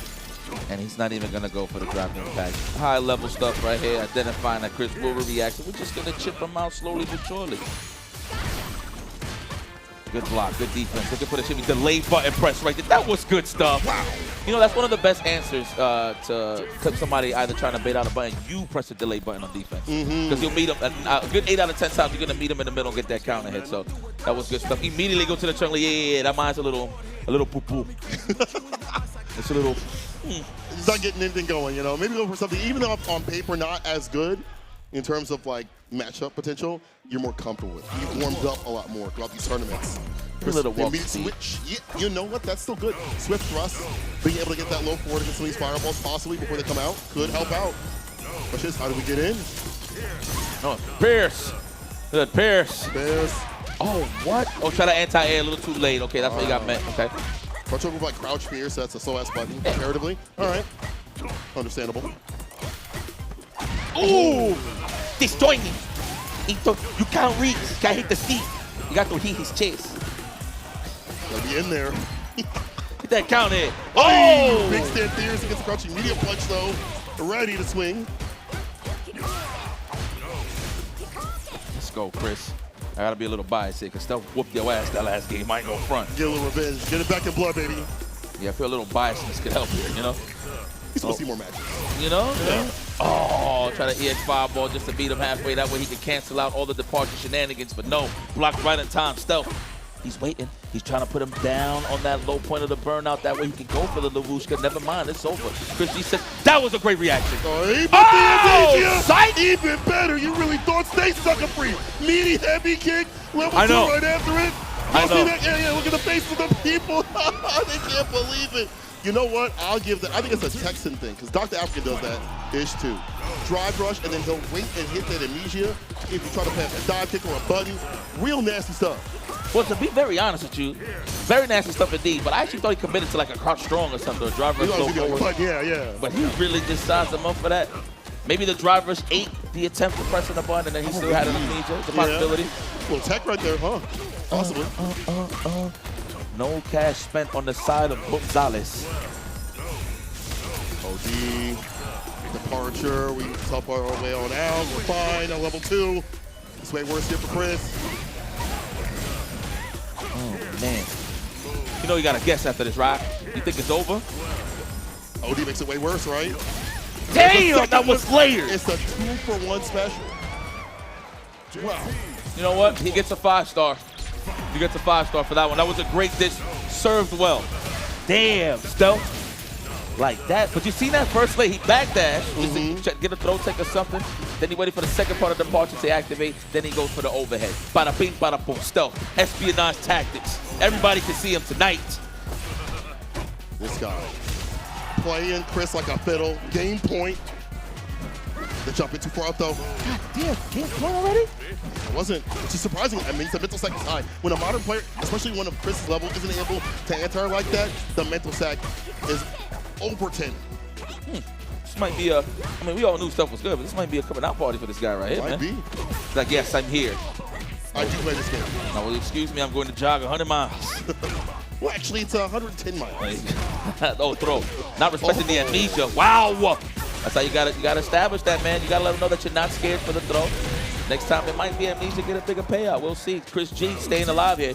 And he's not even going to go for the drop impact. High level stuff right here. Identifying that Chris will react. We're just going to chip him out slowly but surely. Good block, good defense. Looking for the shimmy. Delay button press right there. That was good stuff. Wow. You know, that's one of the best answers to clip somebody either trying to bait out a button. You press the delay button on defense. Because you'll meet them. A good 8 out of 10 times, you're going to meet them in the middle and get that counter hit. So that was good stuff. Immediately go to the trunk. Yeah, that mine's a little poo-poo. It's a little... He's not getting anything going, you know. Maybe go for something, even though on paper not as good in terms of, like, matchup potential, you're more comfortable with. You've warmed up a lot more throughout these tournaments. A little walk switch. Yeah, you know what? That's still good. Swift thrust, being able to get that low forward against some of these fireballs possibly before they come out could help out. But just how do we get in? No, Pierce. Good, Pierce. Oh, what? Oh, try to anti-air a little too late. Okay, that's what you got meant. Okay. Front choke like crouch Pierce, so that's a slow-ass button comparatively. All right. Understandable. Ooh! Destroy me. You can't reach. You can't hit the seat. You got to hit his chest. Gotta be in there. Get that count in. Oh! Big stand Pierce against the crouching medium punch, though. Ready to swing. Let's go, Chris. I gotta be a little biased here, because Steph whooped your ass that last game. I ain't gonna front. Get a little revenge. Get it back in blood, baby. Yeah, I feel a little biasness could help here, you know? He's supposed to see more matches. You know? Yeah. Oh, try to EX fireball just to beat him halfway. That way he can cancel out all the departure shenanigans. But no, blocked right in time. Stealth. He's waiting. He's trying to put him down on that low point of the burnout. That way he can go for the Lavushka. Never mind, it's over. Chris G said, that was a great reaction. Psych! Even better. You really thought stay sucker free. Meaty heavy kick. Level 2 right after it. I know. Yeah, look at the face of the people. They can't believe it. You know what? I'll give that. I think it's a Texan thing, because Dr. Africa does that ish too. Drive rush, and then he'll wait and hit that amnesia if you try to pass a dive kick or a button. Real nasty stuff. Well, to be very honest with you, very nasty stuff indeed, but I actually thought he committed to like a crouch strong or something, or drive rush low forward. Yeah. But he really just sized him up for that. Maybe the drive rush ate the attempt to press on the button, and then he still had an amnesia. It's a possibility. A little tech right there, huh? Possibly. No cash spent on the side of Gonzalez. OD, departure, we tough our way on out, we're fine on level 2. This way worse here for Chris. Oh, man. You know you got to guess after this, right? You think it's over? OD makes it way worse, right? Damn, that was layered. It's a 2-for-1 special. Wow. You know what? He gets a 5-star. He gets a 5-star for that one. That was a great dish. Served well. Damn, Stealth. Like that. But you seen that first lay? He backdashed. Just to get a throw tech or something. Then he waited for the second part of the departure to activate. Then he goes for the overhead. Bada bing, bada boom. Stealth. Espionage tactics. Everybody can see him tonight. This guy. Playing Chris like a fiddle. Game point. The jump in too far out though. God damn, game point already? It wasn't. It's just surprising. I mean, it's a mental sack is high. When a modern player, especially one of Chris's level, isn't able to enter like that, the mental sack is over 10. This might be a, I mean, we all knew stuff was good, but this might be a coming out party for this guy right here, man. Might be. He's like, yes, I'm here. I do play this game. No, well, excuse me, I'm going to jog 100 miles. Well, actually, it's 110 miles. Oh, throw. Not respecting the amnesia. Wow. That's how you gotta establish that, man. You gotta let them know that you're not scared for the throw. Next time it might be amnesia, get a bigger payout. We'll see. Chris G staying alive here.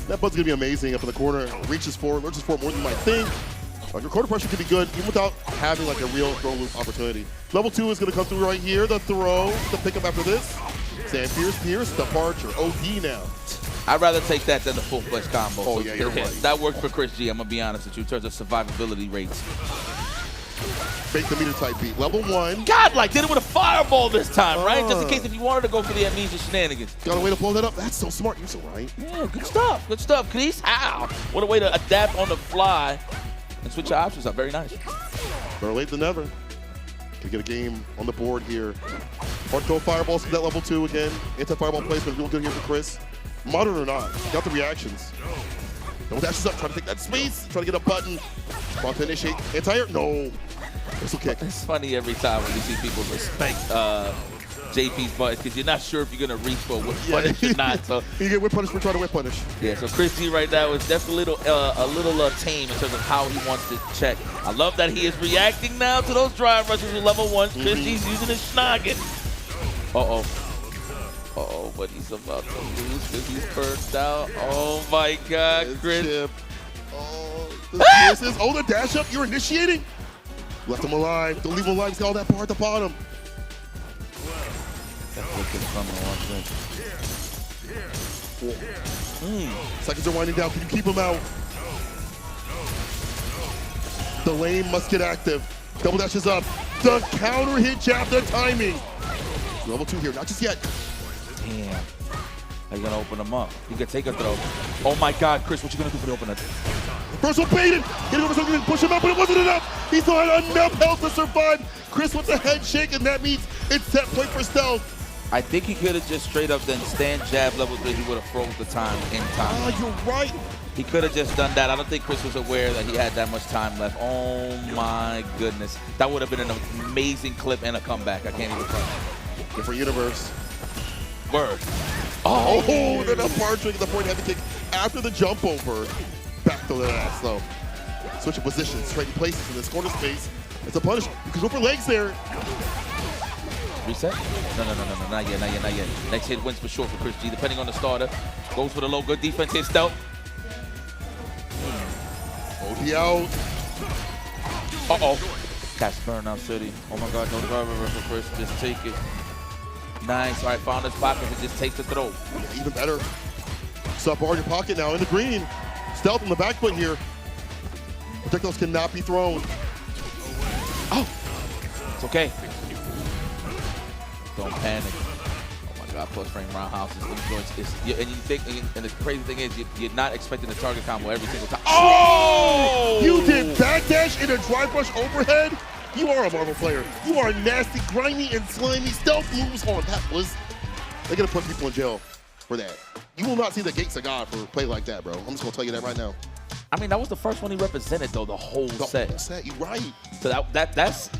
That but's gonna be amazing up in the corner. Reaches forward, lurches forward more than you might think. Your quarter pressure could be good, even without having like a real throw loop opportunity. Level 2 is gonna come through right here. The throw, the pickup after this. Sam Pierce, departure. OD now. I'd rather take that than the full-fledged combo. Oh, yeah, you're right. That worked for Chris G, I'm gonna be honest with you, in terms of survivability rates. Fake the meter type beat. Level 1. God, like, did it with a fireball this time, right? Just in case if you wanted to go for the amnesia shenanigans. Got a way to blow that up? That's so smart. You're so right. Yeah, good stuff. Good stuff, Chris. How? What a way to adapt on the fly and switch your options up. Very nice. Better late than never. Can get a game on the board here. Hardcore fireballs to that level 2 again. Anti-fireball placement real good here for Chris. Modern or not, got the reactions. No dashes up, trying to take that space, trying to get a button. About to initiate anti-air. No. Whistle kick. It's funny every time when you see people respect JP's buttons because you're not sure if you're going to reach for a whip punish or not. So you get whip punish for trying to whip punish. Yeah, so Chris G right now is definitely a little tame in terms of how he wants to check. I love that he is reacting now to those drive rushes with level 1s. Chris G's using his schnoggin. Uh-oh. Oh, but he's about to lose because he's burnt out. Oh my God, Chris. Chip. Oh, the dash up. You're initiating. Left him alive. Don't leave him alive. He's got all that power at the bottom. Seconds are winding down. Can you keep him out? The lane must get active. Double dashes up. The counter hit jab. The timing. Level 2 here. Not just yet. Damn. Are you going to open him up? He could take a throw. Oh my God, Chris, what you going to do for the opener? First one baited. Hit him over something, push him up, but it wasn't enough. He still had enough health to survive. Chris with the head shake, and that means it's set point for stealth. I think he could have just straight up then stand jab level 3. He would have froze the time in time. Oh, you're right. He could have just done that. I don't think Chris was aware that he had that much time left. Oh my goodness. That would have been an amazing clip and a comeback. I can't even front. Different universe. Word. Oh, then a bar trick, the point had to kick after the jump over. Back to the ass, though. Switching positions, trading places in this corner space. It's a punish. You can go for legs there. Reset? No, not yet. Next hit wins for short for Chris G, depending on the starter. Goes for the low, good defense, hit stealth. OD out. Uh-oh. Catch Burnout City. Oh my God, no driver for Chris, just take it. Nice, all right, found his pocket and just takes the throw. Yeah, even better. Sub bar in your pocket now in the green. Stealth on the back foot here. Projectiles cannot be thrown. Oh, it's okay. Don't panic. Oh my God, plus frame roundhouse is and you think, and the crazy thing is, you're not expecting the target combo every single time. Oh! You did backdash in a drive rush overhead? You are a Marvel player. You are nasty, grimy, and slimy. Stealth moves on. That was, they're gonna put people in jail for that. You will not see the gates of God for a play like that, bro. I'm just gonna tell you that right now. I mean, that was the first one he represented, though, the whole set. The whole set, you're right. So that's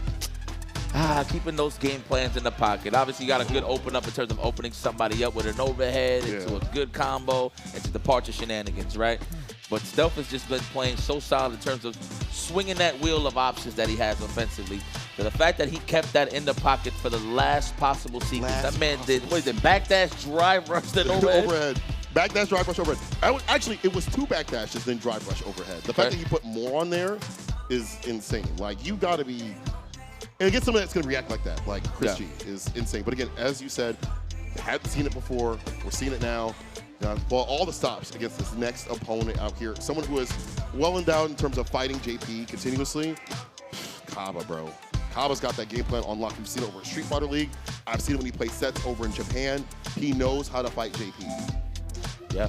keeping those game plans in the pocket. Obviously, you got a good open up in terms of opening somebody up with an overhead into a good combo, into the departure shenanigans, right? But Stealth has just been playing so solid in terms of swinging that wheel of options that he has offensively. So the fact that he kept that in the pocket for the last possible sequence, that man did, what is it, backdash, drive rush, then overhead? Backdash, drive rush, overhead. Actually, it was 2 backdashes, then drive rush, overhead. The fact that you put more on there is insane. Like, you got to be, and against someone that's going to react like that, like Chris G, is insane. But again, as you said, hadn't seen it before. We're seeing it now. Well, all the stops against this next opponent out here, someone who is well endowed in terms of fighting JP continuously. Kaba, bro. Kaba's got that game plan unlocked. We've seen it over in Street Fighter League. I've seen it when he plays sets over in Japan. He knows how to fight JP. Yeah.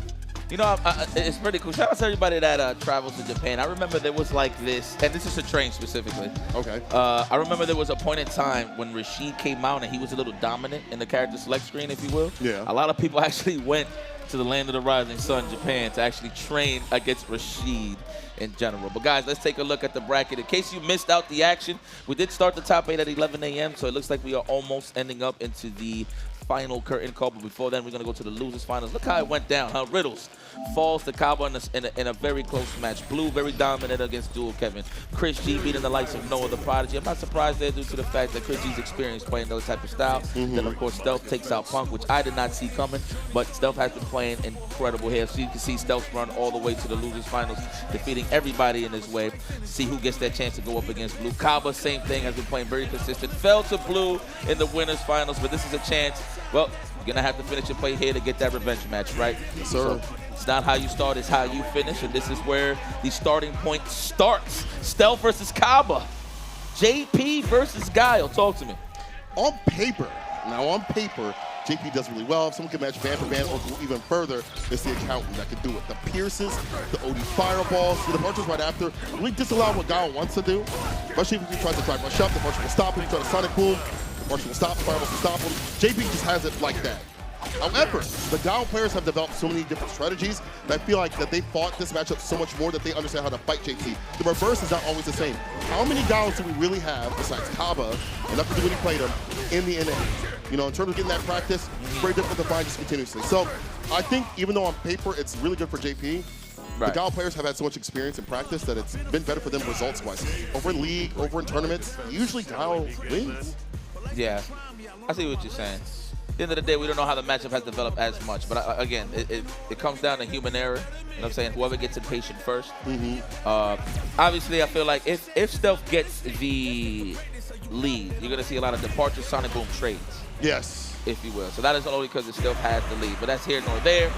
You know, it's pretty cool. Shout out to everybody that travels to Japan. I remember there was like this, and this is a train specifically. Okay. I remember there was a point in time when Rashid came out and he was a little dominant in the character select screen, if you will. Yeah. A lot of people actually went to the land of the rising sun, Japan, to actually train against Rashid in general. But guys, let's take a look at the bracket. In case you missed out the action, we did start the top 8 at 11 a.m., so it looks like we are almost ending up into the final curtain call. But before then, we're going to go to the losers finals. Look how it went down, huh? Riddles falls to Kaba in a very close match. Blue very dominant against Dual Kevin. Chris G beating the likes of Noah the Prodigy. I'm not surprised there due to the fact that Chris G's experience playing those type of style. Then of course Stealth takes out Punk, which I did not see coming, but Stealth has been playing incredible here. So you can see Stealth run all the way to the losers finals, defeating everybody in his way. See who gets that chance to go up against Blue. Kaba, same thing, has been playing very consistent. Fell to Blue in the winners finals, but this is a chance. Well, you're going to have to finish your play here to get that revenge match, right? Yes, sir. So it's not how you start, it's how you finish, and this is where the starting point starts. Stealth versus Kaba. JP versus Guile. Talk to me. On paper, JP does really well. If someone can match band for band or go even further, it's the accountant that can do it. The Pierces, the OD fireballs, the departures right after really disallow what Guile wants to do. Especially if he tries to drive rush up, the departure will stop him. He tries to sonic boom, the departure will stop, the fireballs will stop him. JP just has it like that. However, the Guile players have developed so many different strategies that I feel like that they fought this matchup so much more that they understand how to fight JP. The reverse is not always the same. How many Guiles do we really have besides Kaba, enough to do when he played him, in the NA? You know, in terms of getting that practice, it's very difficult to find just continuously. So I think even though on paper it's really good for JP, the Guile players have had so much experience and practice that it's been better for them results-wise. Over in League, over in tournaments, usually Guile wins. Yeah, I see what you're saying. the end of the day, we don't know how the matchup has developed as much. But again, it comes down to human error. You know what I'm saying? Whoever gets impatient first. Obviously, I feel like if Stealth gets the lead, you're going to see a lot of departure Sonic Boom trades. Yes. If you will. So that is only because it Stealth has the lead. But that's here nor there.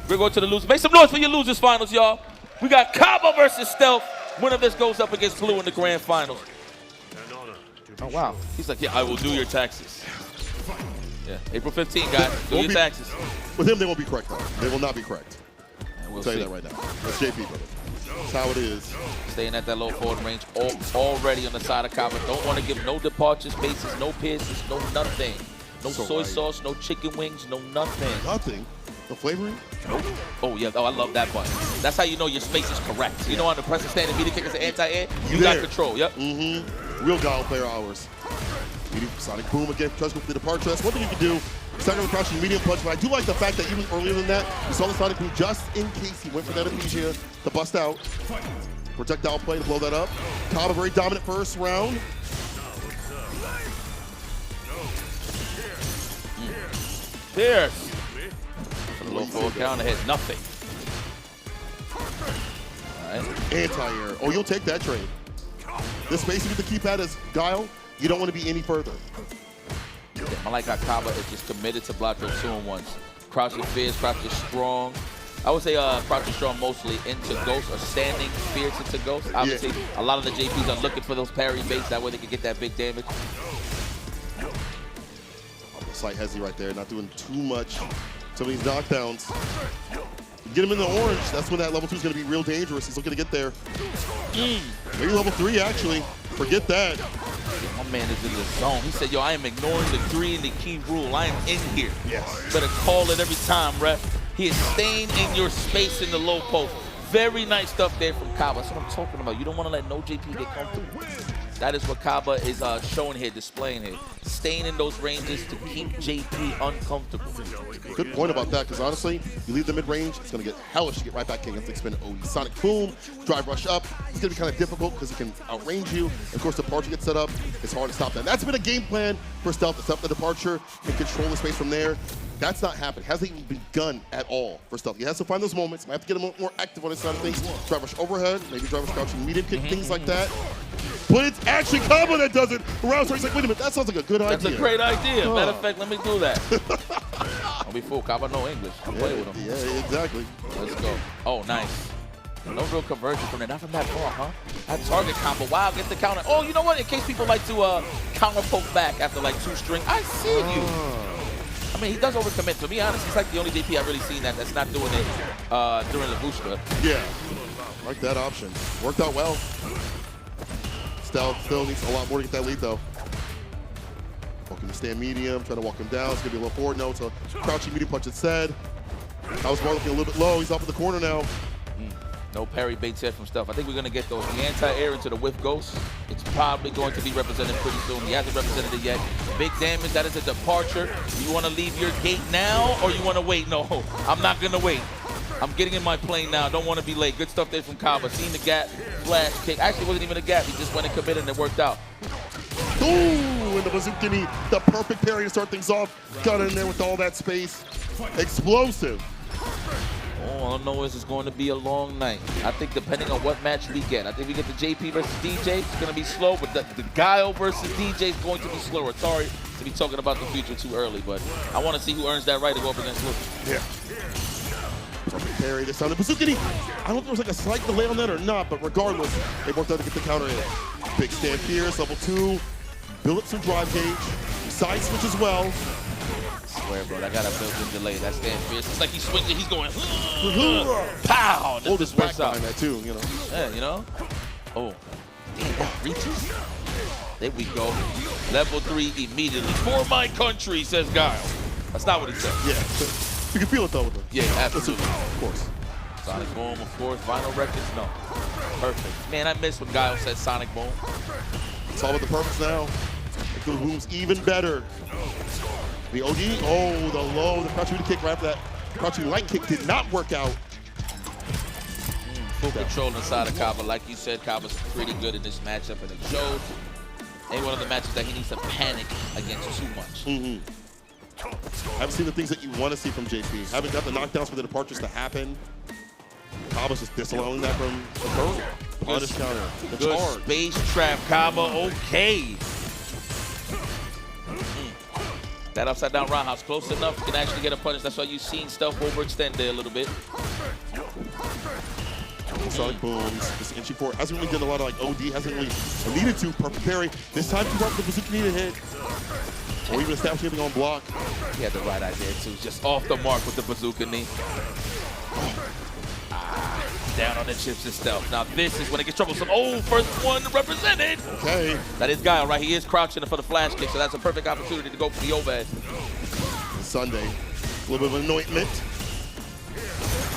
We're going to the losers. Make some noise for your losers finals, y'all. We got Kaba versus Stealth. Winner of this goes up against Blue in the grand finals. Oh, wow. He's like, yeah, I will do your taxes. Yeah, April 15, guys. Do your taxes. With him, they won't be correct, though. They will not be correct. We'll I'll tell you that right now. That's JP, brother. That's how it is. Staying at that low forward range already on the side of Kaba. Don't want to give no departure spaces, no pierces, no nothing. No soy sauce, no chicken wings, no nothing. Nothing? No flavoring? Nope. Oh, yeah. Oh, I love that button. That's how you know your space is correct. You know, on the press and stand and immediate kick is an anti-air, you got control. Yep. Real Dial player hours. Sonic Boom again, tries to go for the departure. That's one thing you can do. Start with crouching medium punch, but I do like the fact that even earlier than that, we saw the Sonic Boom just in case he went for that amnesia to bust out. Projectile play to blow that up. Kaba very dominant first round. Pierce. Low forward counter hit, nothing. All right. Anti-air. Oh, you'll take that trade. The space you get to keep at is Guile. You don't want to be any further. Yeah, I like how Kaba is just committed to block those 2-on-1s. Crouch is fierce, crouch is strong. I would say crouch is strong mostly into Ghost or standing fierce into Ghost. Obviously, a lot of the JPs are looking for those parry baits. That way they can get that big damage. Slight hezzy right there, not doing too much. Some of these knockdowns. Get him in the orange. That's when that level 2 is going to be real dangerous. He's looking to get there. Maybe level 3, actually. Forget that. My man is in the zone. He said, yo, I am ignoring the 3 and the key rule. I am in here. Yes. Better call it every time, ref. He is staying in your space in the low post. Very nice stuff there from Kaba. That's what I'm talking about. You don't want to let no JP get comfortable. That is what Kaba is showing here, displaying here. Staying in those ranges to keep JP uncomfortable. Good point about that, because honestly, you leave the mid-range, it's going to get hellish to get right back in. You have to expend OE. Sonic Boom, drive rush up. It's going to be kind of difficult because it can outrange you. Of course, the departure gets set up. It's hard to stop that. And that's been a game plan for Stealth to set up the departure and control the space from there. That's not happened. Hasn't even begun at all for Stealth. He has to find those moments. Might have to get him more active on his side of things. Drive rush overhead, maybe drive rush crouching medium kick, things like that. But it's actually Kaba that does it. Around, so he's like, wait a minute, that sounds like a good idea. That's a great idea. Matter of fact, let me do that. Don't be fooled. Kaba know English. I'm playing with him. Yeah, exactly. Let's go. Oh, nice. No real conversion from there. Not from that far, huh? That target combo. Wow, get the counter. Oh, you know what? In case people like to counter poke back after like 2 string, I see you. I mean, he does overcommit. To be honest, he's like the only DP I've really seen that's not doing it during the booster. Yeah, like that option. Worked out well. Stealth still needs a lot more to get that lead, though. Walking to stand medium, trying to walk him down. It's going to be a little forward. No, it's a crouching medium punch instead. I was looking a little bit low. He's up in the corner now. No parry baits here from Stealth. I think we're going to get those. The anti-air into the whiff ghost. It's probably going to be represented pretty soon. He hasn't represented it yet. Big damage. That is a departure. You want to leave your gate now or you want to wait? No, I'm not going to wait. I'm getting in my plane now. Don't want to be late. Good stuff there from Kaba. Seen the gap, flash kick. Actually, it wasn't even a gap. He just went and committed and it worked out. Ooh, and the Bazooka, the perfect parry to start things off. Got in there with all that space. Explosive. All I know is it's going to be a long night. I think depending on what match we get. I think we get the JP versus DJ. It's going to be slow, but the Guile versus DJ is going to be slower. Sorry to be talking about the future too early, but I want to see who earns that right to go up against Luke. Yeah. Perfect parry this time. The Bazooka, I don't know if there was like a slight delay on that or not, but regardless, they worked out to get the counter in. Big stand fierce, level 2. Build up some drive gauge. Side switch as well. I swear, bro, I got a built-in delay. That stand fierce. It's like he's swinging, he's going, pow! Hold his back behind that too, you know. Yeah, you know? Oh, damn, that reaches? There we go. Level 3 immediately. For my country, says Guile. That's not what he said. Yeah, you can feel it though with him. Yeah, absolutely. Of course. Sonic Boom, of course. Vinyl records, no. Perfect. Man, I miss when Guile said Sonic Boom. It's all about the purpose now. The boom's even better. The OD, oh, the low, the crouching kick right after that. Crouching light kick did not work out. Full control inside of Kaba. Like you said, Kaba's pretty good in this matchup, and it shows. Ain't one of the matches that he needs to panic against too much. Haven't seen the things that you want to see from JP. Haven't got the knockdowns for the departures to happen. Kaba's just disallowing that from occurring. Punish counter. The Good charge. space trap, Kaba. Okay. That upside down roundhouse close enough. You can actually get a punish. That's why you've seen stuff overextend there a little bit. Sonic booms. This inching forward. Hasn't really done a lot of like OD. Hasn't really needed to. Perfect parry. This time too far for the bazooka knee to hit. Or even establishing anything on block. He had the right idea too. Just off the mark with the bazooka knee. Down on the chips and stuff. Now this is when it gets troublesome. Oh, first one represented. Okay. That is Guy, all right? He is crouching for the flash kick, so that's a perfect opportunity to go for the overhead. Sunday. A little bit of anointment.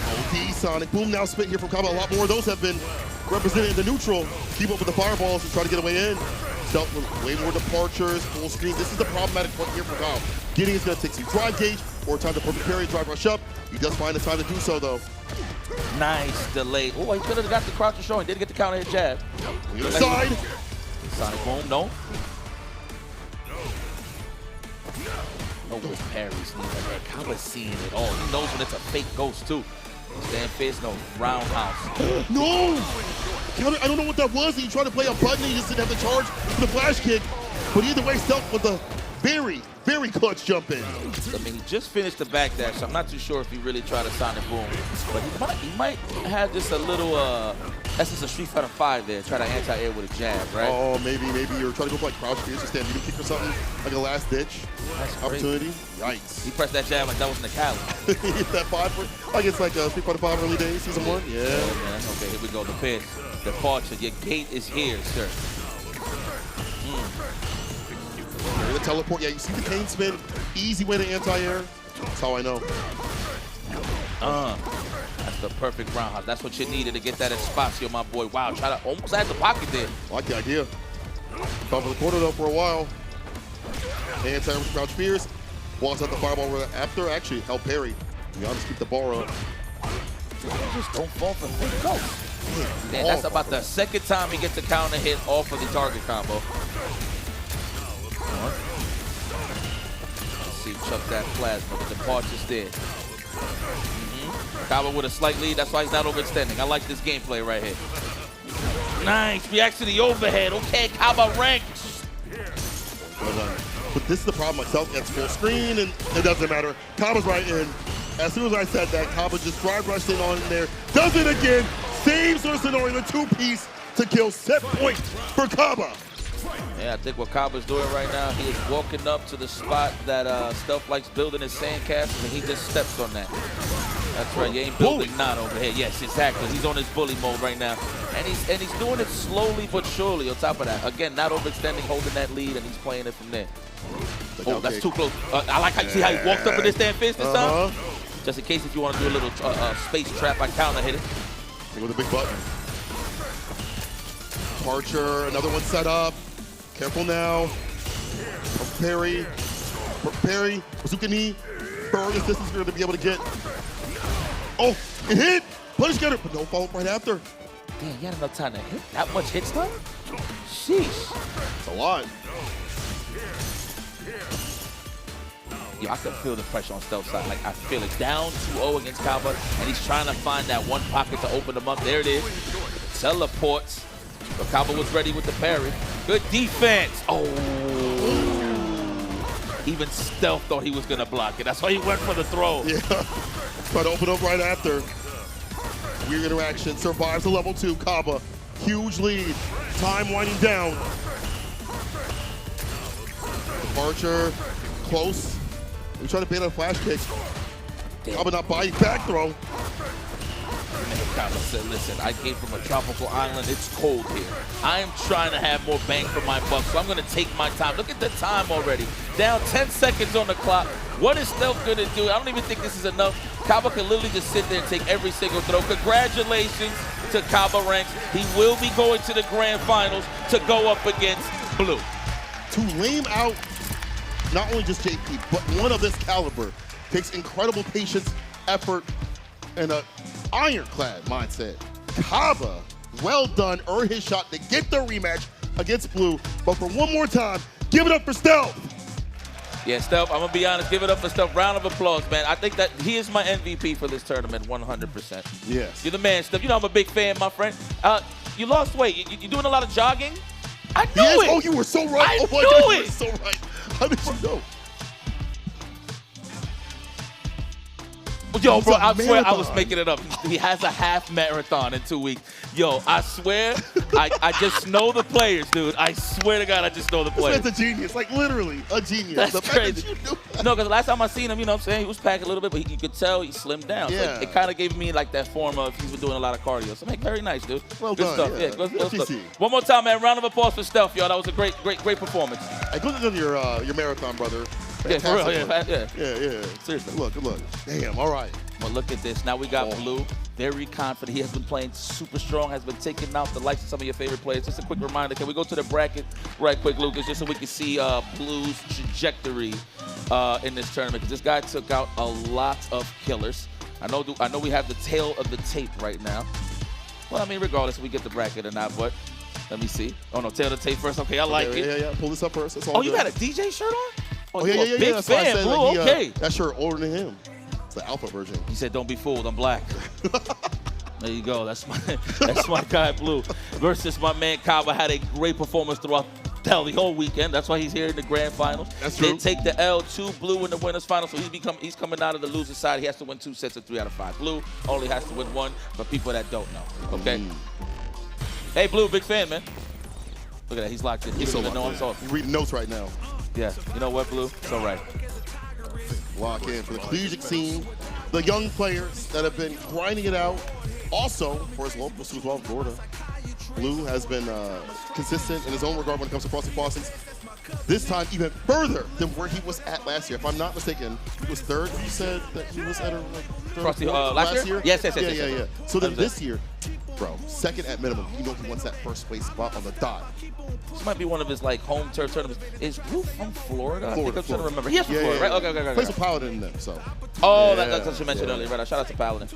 OD Sonic boom now spit here from Kaba. A lot more of those have been represented in the neutral. Keep up with the fireballs and try to get away in. Dealt with way more departures, full screen. This is the problematic point here for Kaba. Getting is going to take some drive gauge or time to perfect parry, drive rush up. He does find the time to do so though. Nice delay. Oh, he could have got the crouch showing. Didn't get the counter hit jab. The other side. Sonic boom, no. No good parries neither. Kaba's seeing it all. He knows when it's a fake ghost too. Stand face, no roundhouse. No! I don't know what that was. He tried to play a button. He just didn't have the charge for the flash kick. But either way, Stealth with a very, very clutch jump in. I mean, he just finished the backdash, so I'm not too sure if he really tried a Sonic boom. But he might have just a little, that's just a Street Fighter 5 there. Try to anti-air with a jab, right? Oh, maybe you're trying to go for like crouch spears or stand medium kick or something, like a last ditch opportunity. Yikes. He pressed that jab like that was in the Cali. He hit that 5 like it's like Street Fighter 5 early days, season 1. Yeah. Man. Okay, here we go. The pitch. Departure. Your gate is here, sir. The teleport, yeah, you see the cane spin, easy way to anti-air. That's how I know. That's the perfect roundhouse. That's what you needed to get that espacio, my boy. Wow, try to almost add the pocket there. I like the idea. Thought for the corner though for a while. Anti-air with crouch spears. Walks out the fireball right after. Actually, help parry. To be honest, keep the bar up. Just don't fall for fake ghost. Man, that's about the second time he gets a counter hit off of the target combo. Let's see, chuck that plasma. The departure's there. Kaba with a slight lead. That's why he's not overextending. I like this gameplay right here. Nice. Reacts to the overhead. Okay, Kaba ranks. Well done. But this is the problem. Myself gets full screen, and it doesn't matter. Kaba's right in. As soon as I said that, Kaba just drive rushed in on there. Does it again. Saves Ursanori the 2-piece to kill. Set point for Kaba. Yeah, I think what Kaba's doing right now, he is walking up to the spot that Stealth likes building his sandcastles, and he just steps on that. That's right, you ain't building not over here. Yes, exactly. He's on his bully mode right now. And he's doing it slowly but surely on top of that. Again, not overextending, holding that lead, and he's playing it from there. Oh, that's too close. I like how you see how he walked up with his stand fist this time. Just in case if you want to do a little space trap, I counter hit it. With a big button. Departure, another one set up. Careful now. Parry. Parry. Bazooka knee. Furthest distance you're going to be able to get. Oh, it hit. Punish getter, but no follow-up right after. Damn, you had enough time to hit that much hit stun? Sheesh. It's a lot. Yo, I can feel the pressure on Stealth's side. Like, I feel it. Down 2-0 against Kaba, and he's trying to find that one pocket to open them up. There it is. Teleports. But Kaba was ready with the parry. Good defense. Oh. Even Stealth thought he was going to block it. That's why he went for the throw. Yeah. Try to open up right after. Weird interaction. Survives the level 2. Kaba. Huge lead. Time winding down. Departure. Close. We try to bait on a flash kick. Kaba not by. Back throw. Kaba said, listen, I came from a tropical island. It's cold here. I am trying to have more bang for my buck, so I'm going to take my time. Look at the time already. Down 10 seconds on the clock. What is Stealth going to do? I don't even think this is enough. Kaba can literally just sit there and take every single throw. Congratulations to Kaba Ranks. He will be going to the grand finals to go up against Blue. To lame out not only just JP, but one of this caliber takes incredible patience, effort, and an ironclad mindset. Kaba, well done, earned his shot to get the rematch against Blue. But for one more time, give it up for Stealth. Yeah, Stealth, I'm going to be honest. Give it up for Stealth. Round of applause, man. I think that he is my MVP for this tournament, 100%. Yes. You're the man, Stealth. You know I'm a big fan, my friend. You lost weight. You doing a lot of jogging? I knew it. Oh, you were so right. I oh my knew God, you it. were so right. How did you know? Yo, bro, It's a I swear I was marathon. making it up. He has a half marathon in 2 weeks. Yo, I swear, I just know the players, dude. I swear to God, I just know the players. That's a genius. Like, literally, a genius. That's the fact crazy. that you knew that. No, because last time I seen him, you know what I'm saying, he was packing a little bit, but you could tell he slimmed down. Yeah. So it kind of gave me like that form of he's been doing a lot of cardio. So like, very nice, dude. Well good done, stuff. yeah. Good FTC. stuff. One more time, man. Round of applause for Stealth, y'all. That was a great performance. Hey, good on your marathon, brother. Yeah, for real. Fantastic Yeah. work. Yeah. Seriously. Good luck. Damn, all right. Well, look at this. Now we got Blue. Very confident. He has been playing super strong, has been taking out the likes of some of your favorite players. Just a quick reminder, can we go to the bracket right quick, Lucas, just so we can see Blue's trajectory in this tournament? Because this guy took out a lot of killers. I know we have the tail of the tape right now. Well, I mean, regardless if we get the bracket or not, but let me see. Oh, no, tail of the tape first. Okay, I like it. Yeah. Pull this up first. That's all Oh, you good. got a DJ shirt on? Oh, yeah. you a big That's why I fan, said, Blue. like, Okay. That shirt older than him. It's the alpha version. He said, "Don't be fooled. I'm black." There you go. That's my guy, Blue. Versus my man Kaba had a great performance throughout the whole weekend. That's why he's here in the grand finals. That's true. Did take the L to Blue in the winners final, so he's coming out of the loser side. He has to win 2 sets of 3 out of 5. Blue only has to win 1 for people that don't know. Okay. Hey, Blue, big fan, man. Look at that. He's locked in. He He's so doesn't even know locked I'm in. talking. You're reading notes right now. Yeah. You know what, Blue? It's all right. Lock in for the collegiate scene. The young players that have been grinding it out. Also, for his locals as well, Florida. Blue has been consistent in his own regard when it comes to Frosty Faustings. This time, even further than where he was at last year. If I'm not mistaken, he was third. You said that he was at a third Frosty, fourth last year? Yes. Yeah. So then this year, bro, second at minimum. You know he wants that first place spot on the dot. This might be one of his like home turf tournaments. Is Blue from Florida? I think I'm trying to Florida. remember. He is from Florida, right? Okay. Plays with Paladin in them, so. Oh, Yeah, that's what you mentioned earlier, right? Shout out to Paladin.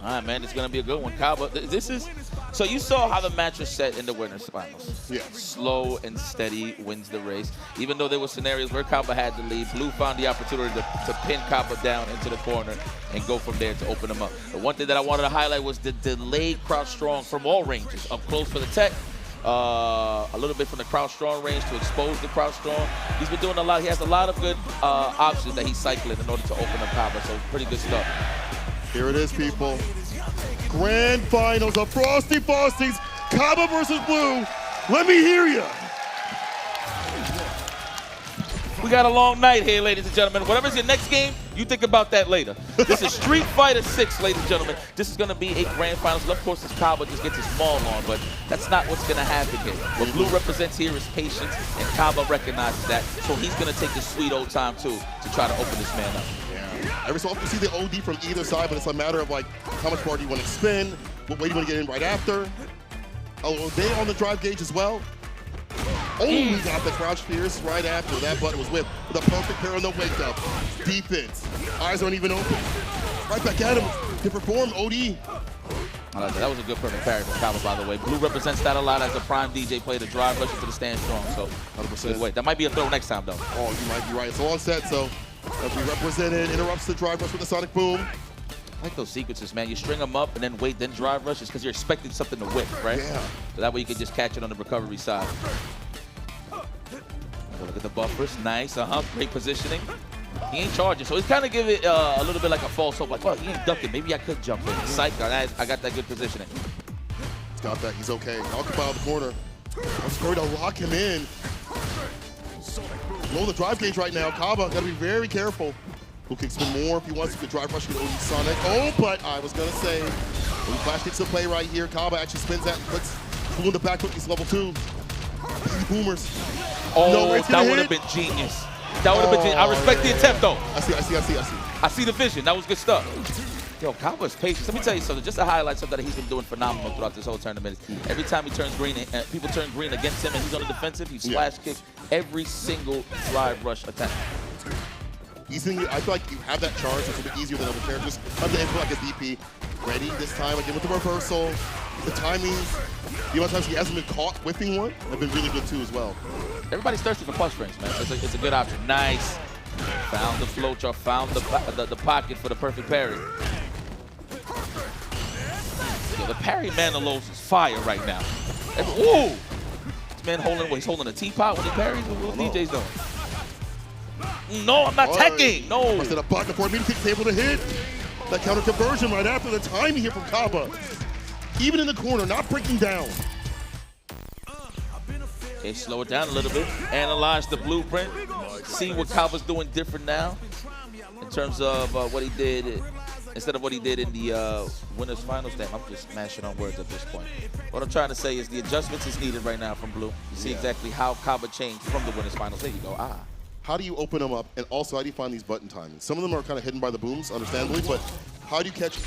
All right, man, it's gonna be a good one. Kaba, this is. So you saw how the match was set in the winners finals. Yeah. Slow and steady wins the race. Even though there were scenarios where Kaba had the lead, Blue found the opportunity to pin Kaba down into the corner and go from there to open him up. The one thing that I wanted to highlight was the delayed crouch strong from all ranges. Up close for the tech. A little bit from the crouch strong range to expose the crouch strong. He's been doing a lot. He has a lot of good options that he's cycling in order to open up Kaba. So pretty good stuff. Here it is, people. Grand finals of Frosty Faustings, Kaba versus Blue. Let me hear you. We got a long night here, ladies and gentlemen. Whatever's your next game, you think about that later. This is Street Fighter 6, ladies and gentlemen. This is going to be a grand finals. Of course, this Kaba just gets his maul on, but that's not what's going to happen here. What Blue represents here is patience, and Kaba recognizes that, so he's going to take his sweet old time, too, to try to open this man up. Every so often you see the OD from either side, but it's a matter of like how much bar do you want to expend, what way do you want to get in right after. Oh, they on the drive gauge as well. Oh, we got the crouch fierce right after that button was whipped with a perfect pair on the wake up. Defense, eyes aren't even open. Right back at him, to perform OD. I like that. That was a good perfect parry from Kaba, by the way. Blue represents that a lot as a prime DJ player to drive rush into the stand strong. So 100%. Wait, that might be a throw next time, though. Oh, you might be right. It's a long set, so as we represented, interrupts the drive rush with the sonic boom. I like those sequences, man. You string them up and then wait, then drive rushes because you're expecting something to whip, right? Yeah. So that way you can just catch it on the recovery side. Look at the buffers. Nice. Great positioning. He ain't charging, so he's kind of give it a little bit like a false hope. Like, well, he ain't ducking. Maybe I could jump in. Psych. I got that good positioning. He's got that. He's okay. Occupy the corner. I'm going to lock him in. Low the drive gauge right now. Kaba got to be very careful. Who can spin more if he wants to drive rush with OD Sonic. Oh, but I was going to say, when Flash kicks the play right here, Kaba actually spins that and puts Blue in the back foot. He's level 2. Boomers. Oh, No, that would have been genius. That would have been genius. I respect the attempt, though. I see. I see the vision. That was good stuff. Yo, Kaba's patient. Let me tell you something. Just to highlight something that he's been doing phenomenal throughout this whole tournament. Every time he turns green, and people turn green against him, and he's on the defensive, he splash kicks every single drive rush attack. I feel like you have that charge, it's a bit easier than other characters. Other than like a DP, ready this time, again with the reversal. The timings, the amount of times he hasn't been caught whipping one have been really good too as well. Everybody's thirsty for punch strings, man. It's a good option. Nice. Found the float chart, found the pocket for the perfect parry. Yo, the parry Manilos is fire right now. Ooh! This man he's holding a teapot when he parries. What DJ's doing? No, I'm not teching. No. Pressing a button before immediately able to hit. That counter conversion right after the timing here from Kaba. Even in the corner, not breaking down. Okay, slow it down a little bit. Analyze the blueprint. See what Kaba's doing different now in terms of what he did instead of what he did in the winners finals. Damn, I'm just mashing on words at this point. What I'm trying to say is the adjustments is needed right now from Blue. You see exactly how Kaba changed from the winners finals. There you go. How do you open them up, and also how do you find these button timings? Some of them are kind of hidden by the booms, understandably, but how do you catch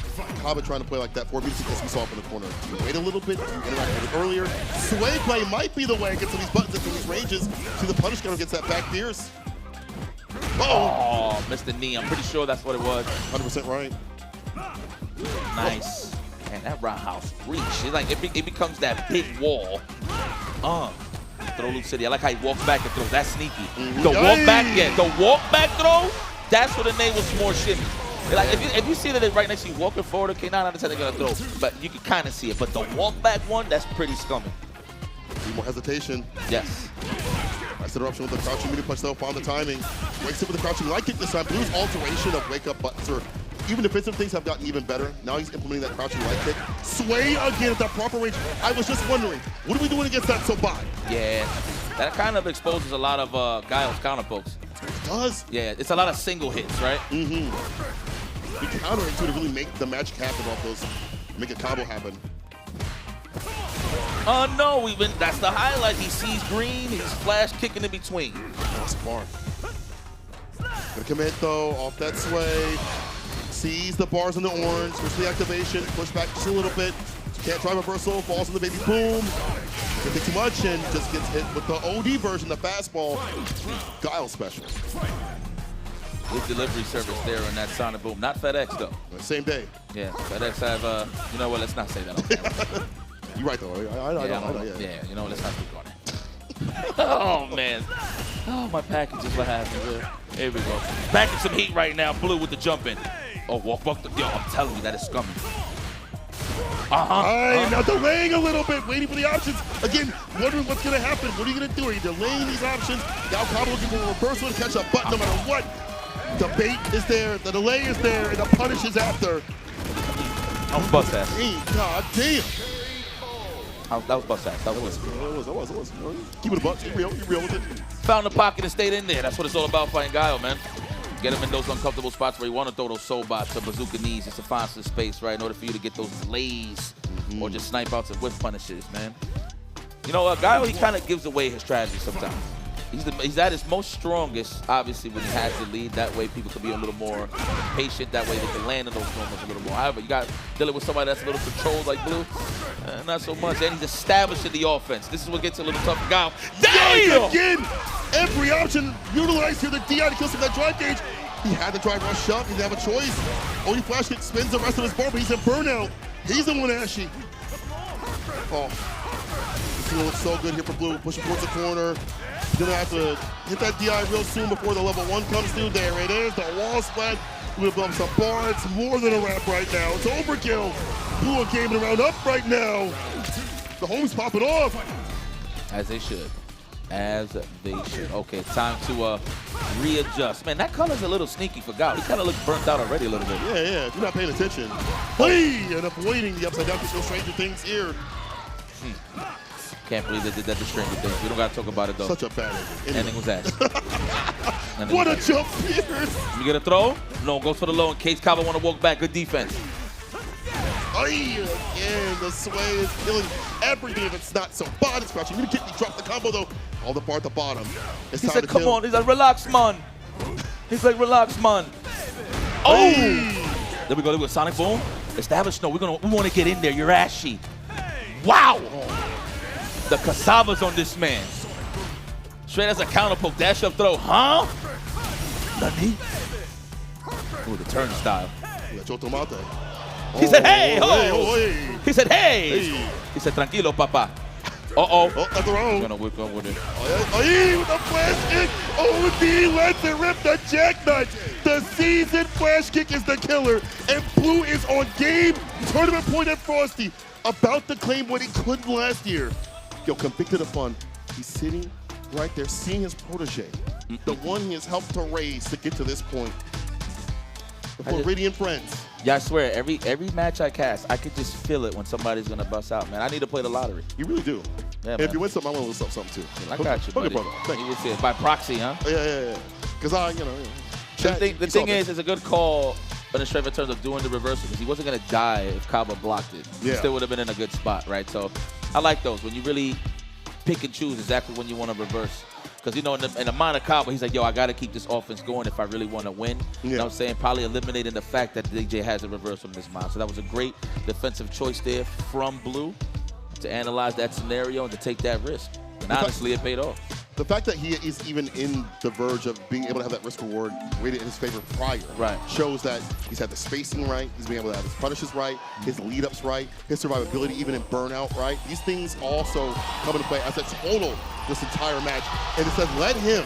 Kaba trying to play like that 4B as we saw up in the corner? You wait a little bit, you interact with it earlier. Sway play might be the way, get some of these buttons into these ranges. See the punish counter gets that back fierce. Oh, missed the knee. I'm pretty sure that's what it was. 100% right. Nice. Man, that roundhouse reach. It's like it becomes that big wall. Throw Luke City. I like how he walks back and throws. That's sneaky. The walk back, the walk back throw, that's what enables more shimmy. Like if you see that it's right next to you walking forward, okay, 9 out of 10 they're gonna throw. But you can kind of see it. But the walk back one, that's pretty scummy. Need more hesitation. Yes. Nice interruption with the crouching media punch though, found the timing. Wakes up with the crouching light kick this time. Blue's alteration of wake up buttons or even defensive things have gotten even better. Now he's implementing that crouching light kick. Sway again at that proper range. I was just wondering, what are we doing against that so bad? Yeah, that kind of exposes a lot of Guile's counter pokes. It does? Yeah, it's a lot of single hits, right? You counter it to really make the magic happen off those, make a combo happen. No, that's the highlight. He sees green, he's flash kicking in between. That's far. Gonna commit though, off that sway. Sees the bars in the orange, switch the activation, push back just a little bit. Can't try reversal, falls in the baby boom. Can't take too much and just gets hit with the OD version, the fastball. Guile special. Good delivery service there on that Sonic Boom. Not FedEx though. Same day. Yeah, FedEx have, you know what, let's not say that on camera. You're right though, I know, yeah, you know, let's not speak on it. Oh man. Oh, my package is what happened. Here we go. Packing some heat right now, Blue with the jump in. Oh, walk up the, yo, I'm telling you, that is scummy. Now delaying a little bit, waiting for the options. Again, wondering what's gonna happen. What are you gonna do? Are you delaying these options? Now Kaba looking for a reversal to catch a button no matter what. The bait is there, the delay is there, and the punish is after. That was bust ass. God damn. That was bust ass. That was. It was. Keep it a buck, you real with it. Found the pocket and stayed in there. That's what it's all about fighting Guile, man. Get him in those uncomfortable spots where you want to throw those soul bots or bazooka knees just to find some space, right, in order for you to get those delays or just snipe outs and whiff punishes, man. You know, Guile, he kind of gives away his strategy sometimes. He's at his most strongest, obviously, when he has the lead. That way people can be a little more patient. That way they can land in those moments a little more. However, you got dealing with somebody that's a little controlled like Blue. Not so much. And he's establishing the offense. This is what gets a little tough for Guile. Damn! Again! Every option utilized here. The DI to kill some of that drive gauge. He had the drive rush shove. He didn't have a choice. Only flash kick spins the rest of his bar, but he's in burnout. He's the one ashy. Oh. This looks so good here for Blue. Pushing towards the corner. He's gonna have to hit that DI real soon before the level 1 comes through. There it is. The wall splat. Blue bumps some bar. It's more than a wrap right now. It's overkill. Blue are gaming around up right now. The home's popping off. As they should. As they should. Okay, time to readjust. Man, that color's a little sneaky for Guile. He kind of looks burnt out already a little bit. Yeah, if you're not paying attention. Hey, and avoiding the upside down, no stranger things here. Can't believe they did that to Stranger Things. We don't got to talk about it, though. Such a bad ending. Ending was ass. What a jump here. You get a throw? No, goes for the low in case Kaba want to walk back. Good defense. Again, the sway is killing everything if it's not so bad. It's crouching. He dropped the combo, though. All the bar at the bottom. It's he time said, to come kill. on. He's like, relax, man. He's like, relax, man. Oh! Hey. There we go. There we go. Sonic Boom. Established. No, we want to get in there. You're ashy. Wow. The cassavas on this man. Straight as a counter poke. Dash up throw. Huh? Nani? Ooh, the turnstile. Yeah, Chotomate. He said, hey, hey, ho. hey. He said, hey. Hey. He said, tranquilo, papa. Uh-oh. Oh, that's the wrong. He's gonna whip up with it. Oh, yeah, with the flash kick. OD lets it rip the jackknut. The season flash kick is the killer. And Blue is on game. Tournament point at Frosty. About to claim what he couldn't last year. Yo, convicted of fun. He's sitting right there, seeing his protege. The one he has helped to raise to get to this point. The Floridian friends. Yeah, I swear, every match I cast, I could just feel it when somebody's gonna bust out, man. I need to play the lottery. You really do. Yeah, and man. if you win something, I want to win something too. I got you, buddy. brother. Thank You you. would say it by proxy, huh? Yeah. Because The thing is, it's a good call on the straight in terms of doing the reversal because he wasn't going to die if Kaba blocked it. He Yeah. still would have been in a good spot, right? So I like those when you really pick and choose exactly when you want to reverse. Because, you know, in the mind of Kaba, he's like, yo, I got to keep this offense going if I really want to win. You know what I'm saying? Probably eliminating the fact that DJ has a reversal in his mind. So that was a great defensive choice there from Blue to analyze that scenario and to take that risk. And honestly, it paid off. The fact that he is even in the verge of being able to have that risk reward rated in his favor prior shows that he's had the spacing right, he's been able to have his punishes right, his lead ups right, his survivability even in burnout right. These things also come into play as a total this entire match. And it says let him,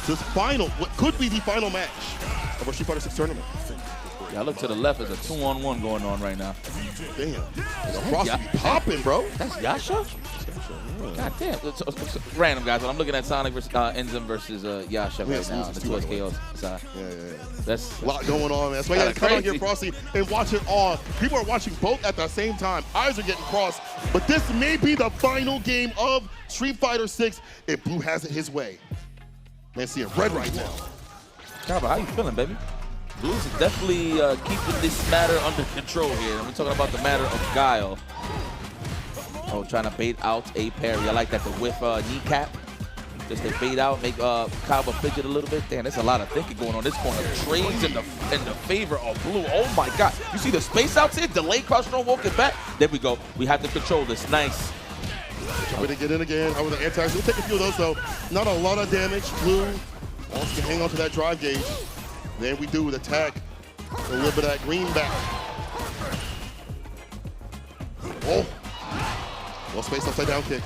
this final, what could be the final match of our Street Fighter 6 tournament. Yeah, I look to the left, there's a 2-on-1 going on right now. Damn. Frosty be popping, bro. That's Yasha? God damn. So, random, guys. But I'm looking at Sonic versus Enzim versus Yasha right now on the 2SKO side. Yeah. That's a lot going on, man. So I gotta come out here, Frosty, and watch it all. People are watching both at the same time. Eyes are getting crossed. But this may be the final game of Street Fighter 6 if Blue has it his way. Man, see it red right now. Kaba, how you feeling, baby? Blues is definitely keeping this matter under control here. And we're talking about the matter of guile. Oh, trying to bait out a parry. I like that, the whiff kneecap. Just to bait out, make Kaba fidget a little bit. Damn, there's a lot of thinking going on this corner. Trades in the favor of Blue. Oh my God. You see the space outs here? Delay crouch throw, walking back. There we go. We have to control this. Nice. Trying to get in again. How with the anti-air. We'll take a few of those, though. Not a lot of damage. Blue wants to hang on to that drive gauge. Then we do with attack. A little bit of that green back. Oh. Well, space upside down kick.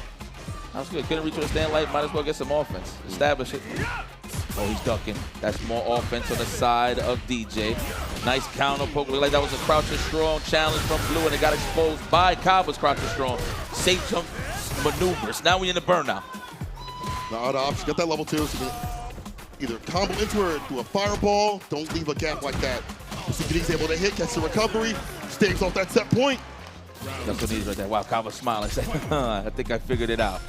That was good. Couldn't reach with a stand light. Might as well get some offense. Establish it. Oh, he's ducking. That's more offense on the side of DJ. Nice counter poke. Looked like that was a crouching strong challenge from Blue, and it got exposed by Kaba's crouching strong. Safe jump maneuvers. Now we in the burnout. The other option. Get that level 2. So you can either combo into her, do a fireball. Don't leave a gap like that. So he's able to hit, catch the recovery, stays off that set point. That's what he is right there. Wow, Kaba smiling. I think I figured it out.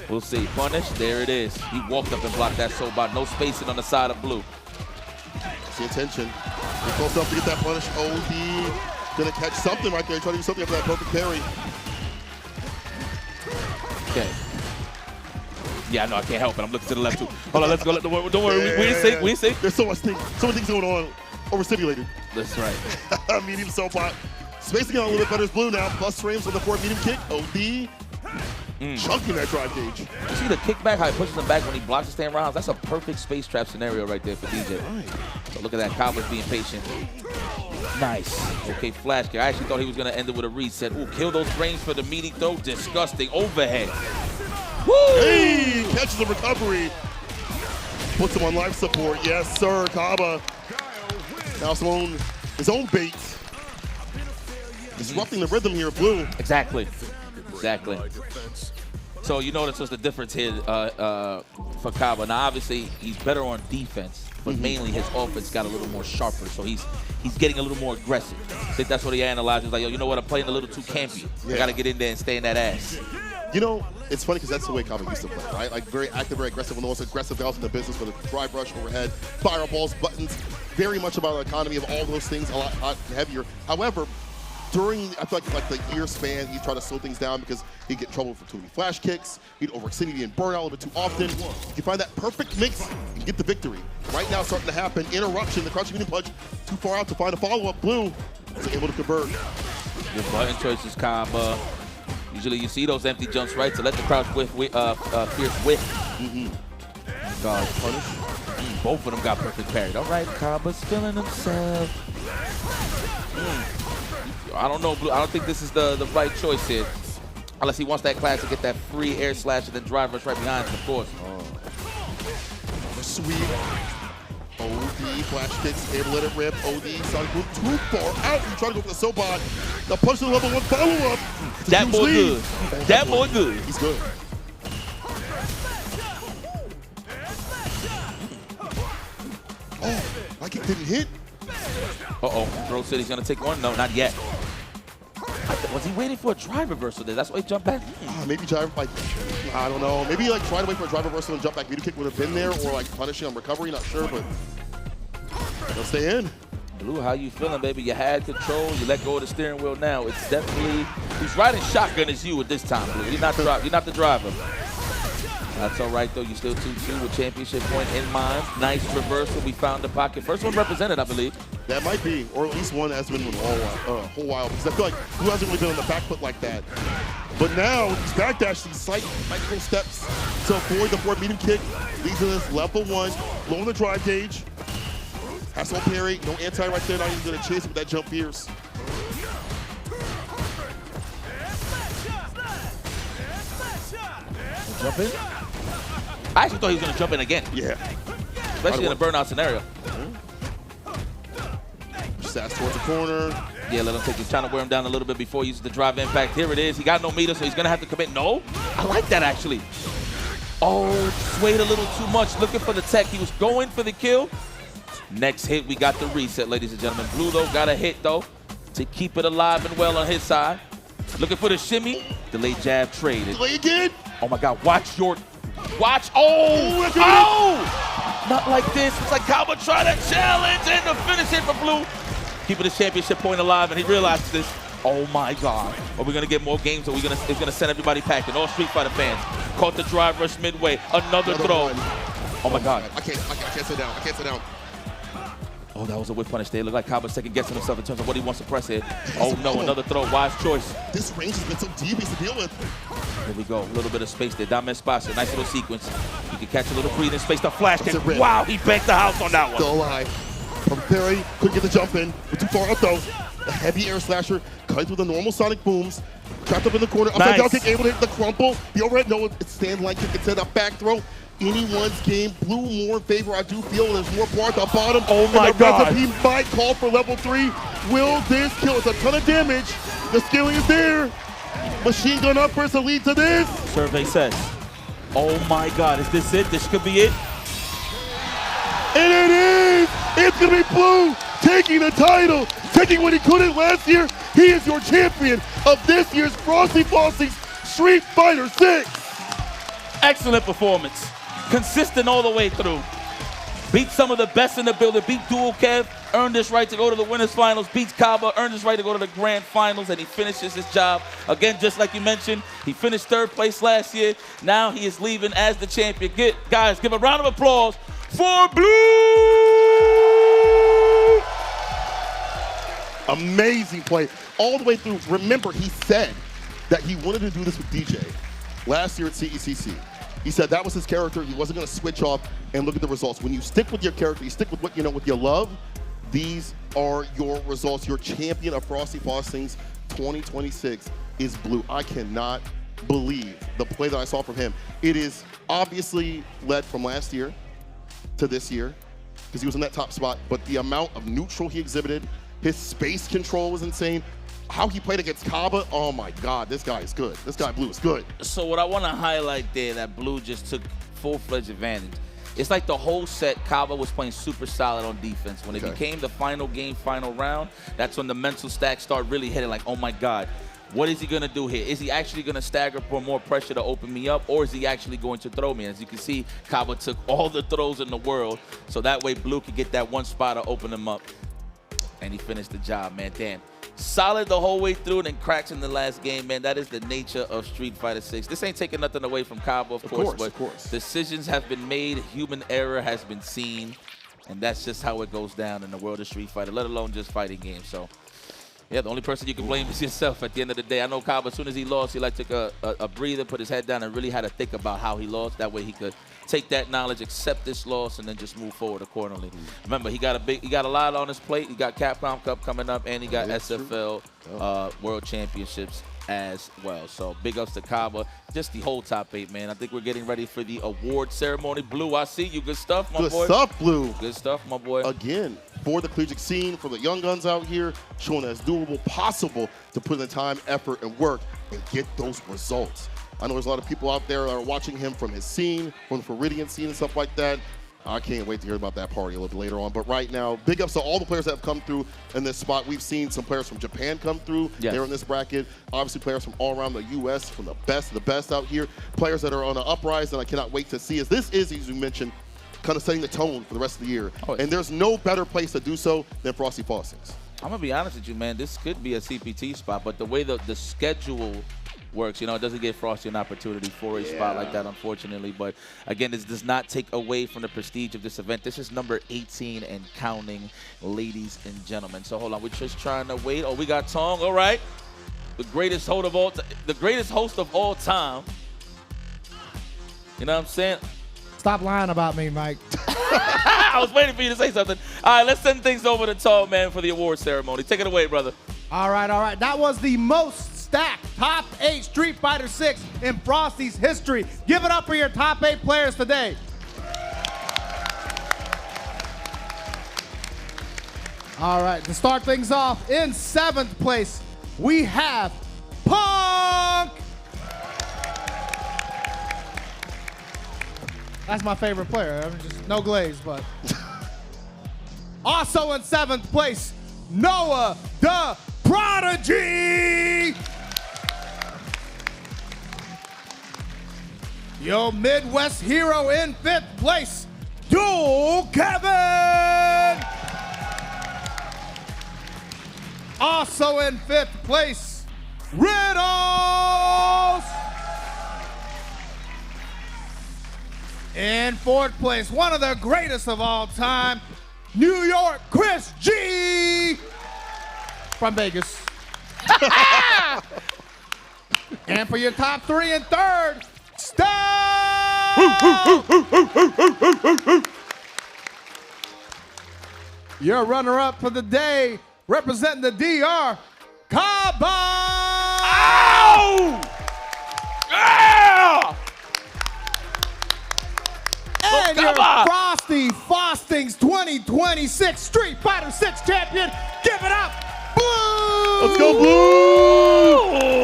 We'll see. Punish. There it is. He walked up and blocked that soba. No spacing on the side of Blue. See attention. He's close enough to get that punish. OD. Gonna catch something right there. Try to do something after that perfect parry. Okay. Yeah, I know. I can't help it. I'm looking to the left too. Hold on. Let's go. Don't worry. We ain't sync. There's so much things going on. Overstimulated. That's right. Medium soapbot. Spacing out a little bit better is Blue now. Plus frames with the forward medium kick. OD. Chunking that drive gauge. You see the kickback, how he pushes him back when he blocks the stand rounds? That's a perfect space trap scenario right there for DJ. Right. So look at that. Kaba's being patient. Nice. Okay, flash kick. I actually thought he was going to end it with a reset. Ooh, kill those frames for the meeting throw. Disgusting. Overhead. Woo! Hey, catches the recovery. Puts him on life support. Yes, sir, Kaba. Now his own bait. Disrupting the rhythm here of Blue. Exactly. So you notice what's the difference here for Kaba. Now, obviously, he's better on defense, but mainly his offense got a little more sharper. So he's getting a little more aggressive. I think that's what he analyzes. Like, yo, you know what? I'm playing a little too campy. I got to get in there and stay in that ass. You know, it's funny because that's the way Kaba used to play, right? Like very active, very aggressive, one of the most aggressive guys in the business with a drive rush, overhead, fireballs, buttons. Very much about the economy of all those things, a lot heavier. However, during, I feel like the year span, he'd try to slow things down because he'd get in trouble for too many flash kicks. He'd overextend, he'd burn out a little bit too often. You find that perfect mix, you get the victory. Right now, it's starting to happen. Interruption, the crouching medium punch, too far out to find a follow-up. Blue is able to convert. Good button choices, Kaba. Usually you see those empty jumps, right? To let the crouch fierce whiff. God, punish. Both of them got perfect parried. All right, Kaba's feeling himself. I don't know, Blue. I don't think this is the right choice here. Unless he wants that class to get that free air slash and then drive rush right behind him, of course. Sweet. OD, flash kicks, able to let it rip. OD, Sonic Boom too far out. He's trying to go for the Sobot. The punch to the level 1 follow-up. That boy good. That boy good. He's good. Oh, my kick didn't hit. Uh-oh. Bro said he's going to take one. No, not yet. Was he waiting for a drive reversal there? That's why he jumped back? Maybe drive, like, I don't know. Maybe like try to wait for a drive reversal and jump back. Meter kick would have been there, or like punishing on recovery. Not sure, but they'll stay in. Blue, how you feeling, baby? You had control. You let go of the steering wheel now. It's definitely, he's riding shotgun as you at this time, Blue. You're not the driver. That's all right, though. You still 2-2 with championship point in mind. Nice reversal. We found the pocket. First one represented, I believe. That might be, or at least one has been with a whole while, because I feel like Blue hasn't really been on the back foot like that. But now, these backdash, these slight micro steps to avoid the forward medium kick, leads to this level 1, low on the drive gauge. Has no parry, no anti right there, not even gonna chase it with that jump fierce. Jump in? I actually thought he was gonna jump in again. Yeah. Especially in a burnout scenario. Sass towards the corner. Yeah, let him take his, trying to wear him down a little bit before he uses the drive impact. Here it is. He got no meter, so he's going to have to commit. No, I like that, actually. Oh, swayed a little too much. Looking for the tech. He was going for the kill. Next hit, we got the reset, ladies and gentlemen. Blue, though, got a hit, though, to keep it alive and well on his side. Looking for the shimmy. Delayed jab traded. Delay again. Oh, my God. Watch your... Watch. Oh! Oh! Not like this. It's like Kaba trying to challenge and the finish hit for Blue. Keeping the championship point alive, and he realizes this. Oh my God! Are we gonna get more games? Or it's gonna send everybody packing? All Street Fighter fans. Caught the drive rush midway. Another throw. One. Oh my God! I can't sit down. I can't sit down. Oh, that was a whip punish there. Looked like Kaba second guessing himself in terms of what he wants to press here. Oh no! Another throw. Wise choice. This range has been so devious to deal with. Here we go. A little bit of space there. Diamond spots. A nice little sequence. You can catch a little breathing space. The flash kick. Wow! He banked the house on that one. Still alive. From Perry, couldn't get the jump in. We're too far up though. The heavy air slasher cutting through the normal Sonic booms. Trapped up in the corner. Upside down kick, able to hit the crumple. The overhead, no, it's stand line kick instead of back throw. Anyone's game. Blue more in favor. I do feel there's more bar at the bottom. Oh my God. The recipe might call for level 3. Will this kill? It's a ton of damage. The scaling is there. Machine gun up first to lead to this. Survey says, oh my God, is this it? This could be it. And it is! It's gonna be Blue taking the title, taking what he couldn't last year. He is your champion of this year's Frosty Faustings Street Fighter 6. Excellent performance. Consistent all the way through. Beat some of the best in the building. Beat Dual Kev, earned his right to go to the winners finals. Beats Kaba, earned his right to go to the grand finals, and he finishes his job. Again, just like you mentioned, he finished 3rd place last year. Now he is leaving as the champion. Guys, give a round of applause for Blue! Amazing play all the way through. Remember, he said that he wanted to do this with DJ last year at CECC. He said that was his character. He wasn't going to switch off and look at the results. When you stick with your character, you stick with what you know, with your love, these are your results. Your champion of Frosty Faustings 2026 is Blue. I cannot believe the play that I saw from him. It is obviously led from last year to this year because he was in that top spot, but the amount of neutral he exhibited, his space control was insane. How he played against Kaba, oh my God, this guy is good. This guy, Blue, is good. So what I want to highlight there, that Blue just took full-fledged advantage. It's like the whole set, Kaba was playing super solid on defense. When it became the final game, final round, that's when the mental stacks start really hitting like, oh my God, what is he going to do here? Is he actually going to stagger for more pressure to open me up, or is he actually going to throw me? As you can see, Kaba took all the throws in the world, so that way Blue could get that one spot to open him up. And he finished the job, man. Damn. Solid the whole way through and then cracks in the last game, man. That is the nature of Street Fighter 6. This ain't taking nothing away from Kaba, of course, but decisions have been made, human error has been seen, and that's just how it goes down in the world of Street Fighter, let alone just fighting games. So Yeah, the only person you can blame is yourself at the end of the day. I know Cobb, as soon as he lost, he took a breather, put his head down, and really had to think about how he lost. That way he could take that knowledge, accept this loss, and then just move forward accordingly. Remember, he got a lot on his plate. He got Capcom Cup coming up, and he got SFL World Championships as well. So big ups to Kaba, just the whole top 8, man. I think we're getting ready for the award ceremony. Blue, I see you. Good stuff, my boy. Good stuff, Blue. Good stuff, my boy. Again, for the collegiate scene, for the young guns out here, showing that it's doable, possible to put in the time, effort, and work and get those results. I know there's a lot of people out there that are watching him from his scene, from the Floridian scene and stuff like that. I can't wait to hear about that party a little bit later on. But right now, big ups to all the players that have come through in this spot. We've seen some players from Japan come through. Yes. They're in this bracket. Obviously, players from all around the U.S., from the best of the best out here. Players that are on an uprise that I cannot wait to see. As this is, as you mentioned, kind of setting the tone for the rest of the year. Oh, and there's no better place to do so than Frosty Faustings. I'm going to be honest with you, man. This could be a CPT spot, but the way the schedule works, it doesn't give Frosty an opportunity for a spot like that, unfortunately. But again, this does not take away from the prestige of this event. This is number 18 and counting, ladies and gentlemen. So hold on, we're just trying to wait. Oh, we got Tong. All right, the greatest host of all time. You know what I'm saying? Stop lying about me, Mike. I was waiting for you to say something. All right, let's send things over to Tong, man, for the award ceremony. Take it away, brother. All right. That was the most stacked top 8 Street Fighter 6 in Frosty's history. Give it up for your top 8 players today. All right, to start things off, in 7th place, we have Punk. That's my favorite player. I'm just no glaze, but. Also in 7th place, Noah the Prodigy. Your Midwest hero in 5th place, Dual Kevin. Also in 5th place, Riddles. In 4th place, one of the greatest of all time, New York Chris G. From Vegas. And for your top 3 and 3rd, Steph. Your runner-up for the day, representing the DR, Kaba. Ow! Yeah! And your Frosty Faustings 2026 Street Fighter 6 champion, give it up, Blue! Let's go, Blue!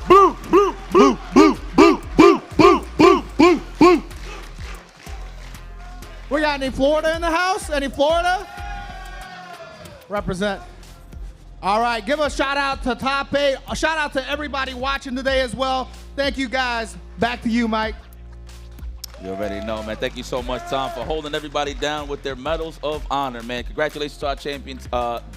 Blue, blue, blue, blue, blue, blue, blue, blue, blue, blue. We got any Florida in the house? Any Florida? Represent. All right, give a shout out to Top 8. A shout out to everybody watching today as well. Thank you guys. Back to you, Mike. You already know, man. Thank you so much, Tom, for holding everybody down with their medals of honor, man. Congratulations to our champions,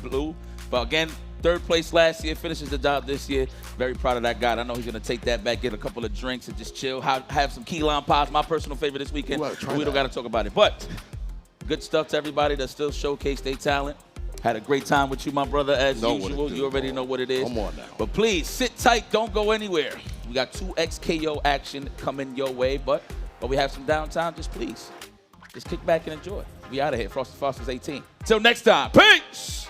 Blue. But again, 3rd place last year, finishes the job this year. Very proud of that guy. I know he's going to take that back, get a couple of drinks, and just chill. Have some key lime pies, my personal favorite this weekend. We don't got to talk about it. But good stuff to everybody that still showcased their talent. Had a great time with you, my brother, as usual. You already know what it is. Come on now. But please, sit tight. Don't go anywhere. We got 2 XKO action coming your way. But we have some downtime. Just please, just kick back and enjoy. We out of here. Frosty Foster's 18. Till next time. Peace!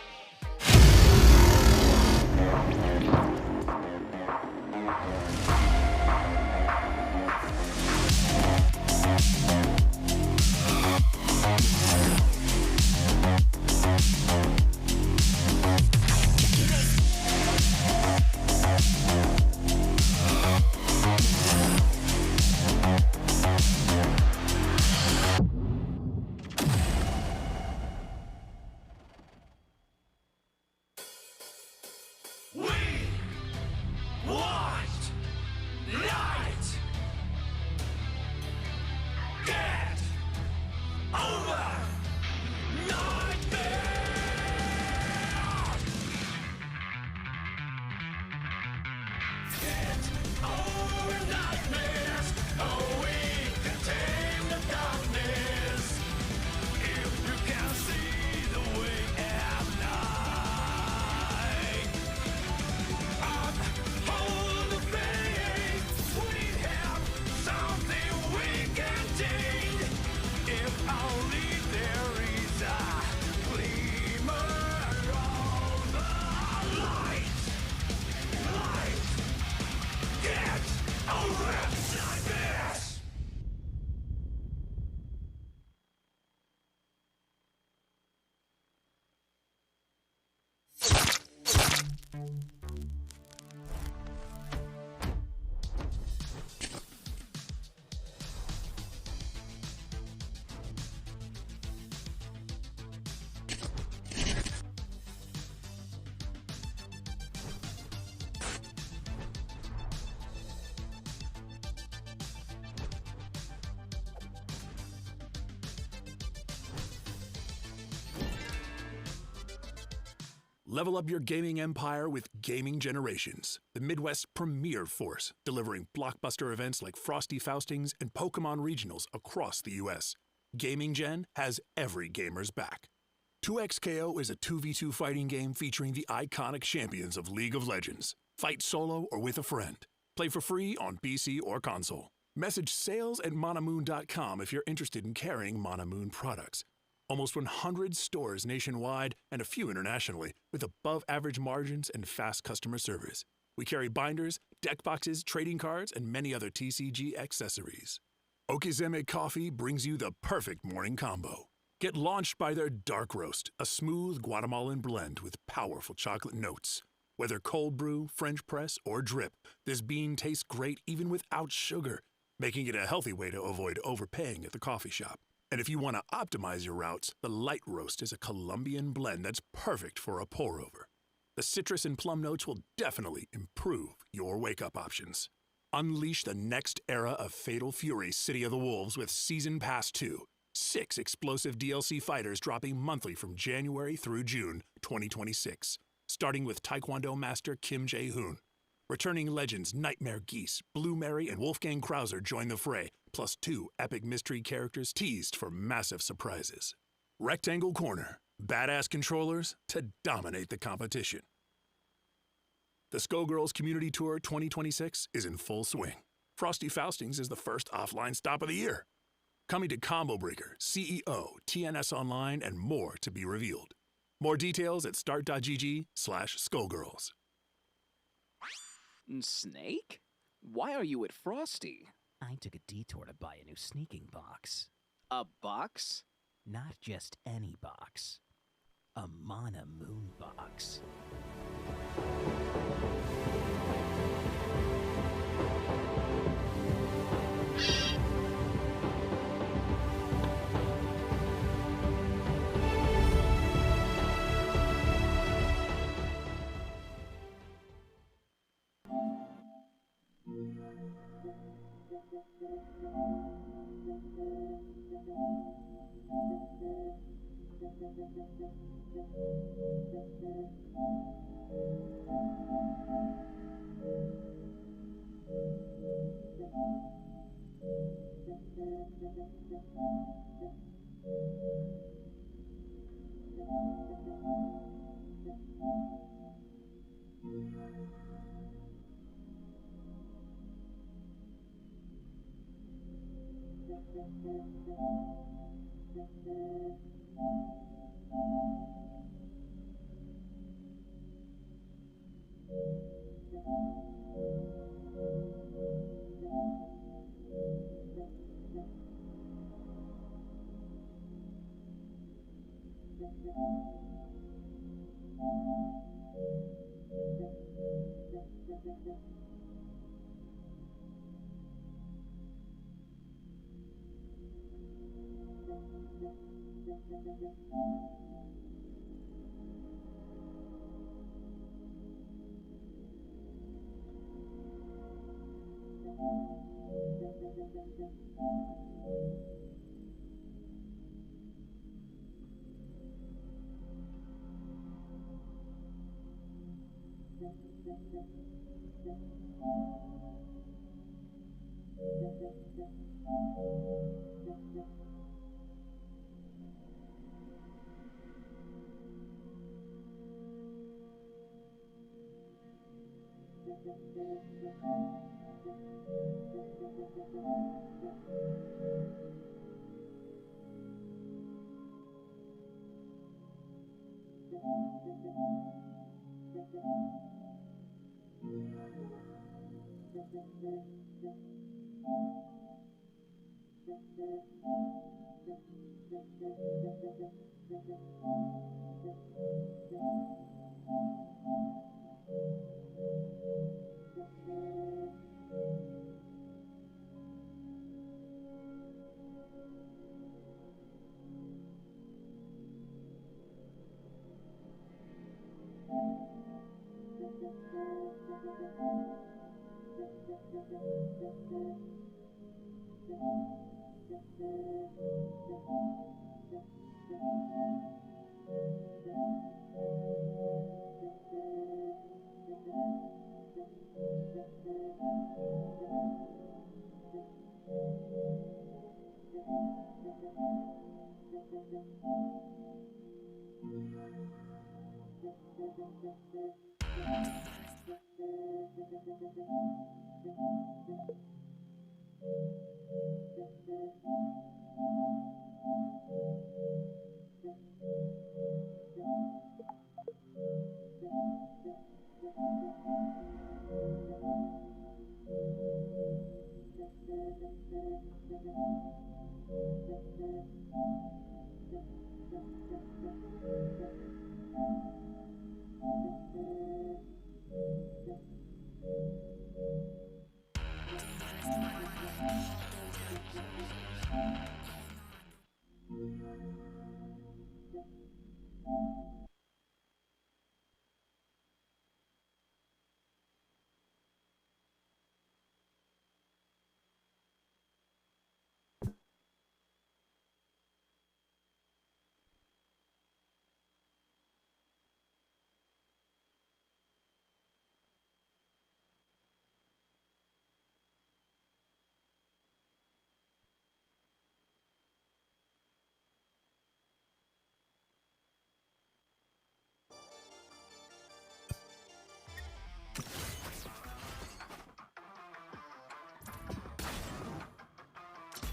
Level up your gaming empire with Gaming Generations, the Midwest's premier force, delivering blockbuster events like Frosty, Faustings, and Pokemon regionals across the U.S. Gaming Gen has every gamer's back. 2XKO is a 2v2 fighting game featuring the iconic champions of League of Legends. Fight solo or with a friend. Play for free on PC or console. Message sales@monamoon.com if you're interested in carrying Monamoon products. Almost 100 stores nationwide and a few internationally with above-average margins and fast customer service. We carry binders, deck boxes, trading cards, and many other TCG accessories. Okizeme Coffee brings you the perfect morning combo. Get launched by their Dark Roast, a smooth Guatemalan blend with powerful chocolate notes. Whether cold brew, French press, or drip, this bean tastes great even without sugar, making it a healthy way to avoid overpaying at the coffee shop. And if you want to optimize your routes, the Light Roast is a Colombian blend that's perfect for a pour-over. The citrus and plum notes will definitely improve your wake-up options. Unleash the next era of Fatal Fury City of the Wolves with Season Pass 2. 6 explosive DLC fighters dropping monthly from January through June 2026, starting with Taekwondo master Kim Jae-hoon. Returning legends Nightmare Geese, Blue Mary, and Wolfgang Krauser join the fray, plus 2 epic mystery characters teased for massive surprises. Rectangle Corner, badass controllers to dominate the competition. The Skullgirls Community Tour 2026 is in full swing. Frosty Faustings is the first offline stop of the year. Coming to Combo Breaker, CEO, TNS Online, and more to be revealed. More details at start.gg/Skullgirls. Snake? Why are you at Frosty? I took a detour to buy a new sneaking box. A box? Not just any box. A Mana Moon box.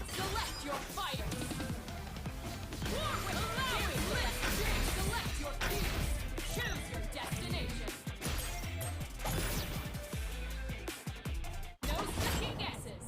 Select your fighters. War with Alawi. Select your peers. Choose your destination. No second guesses.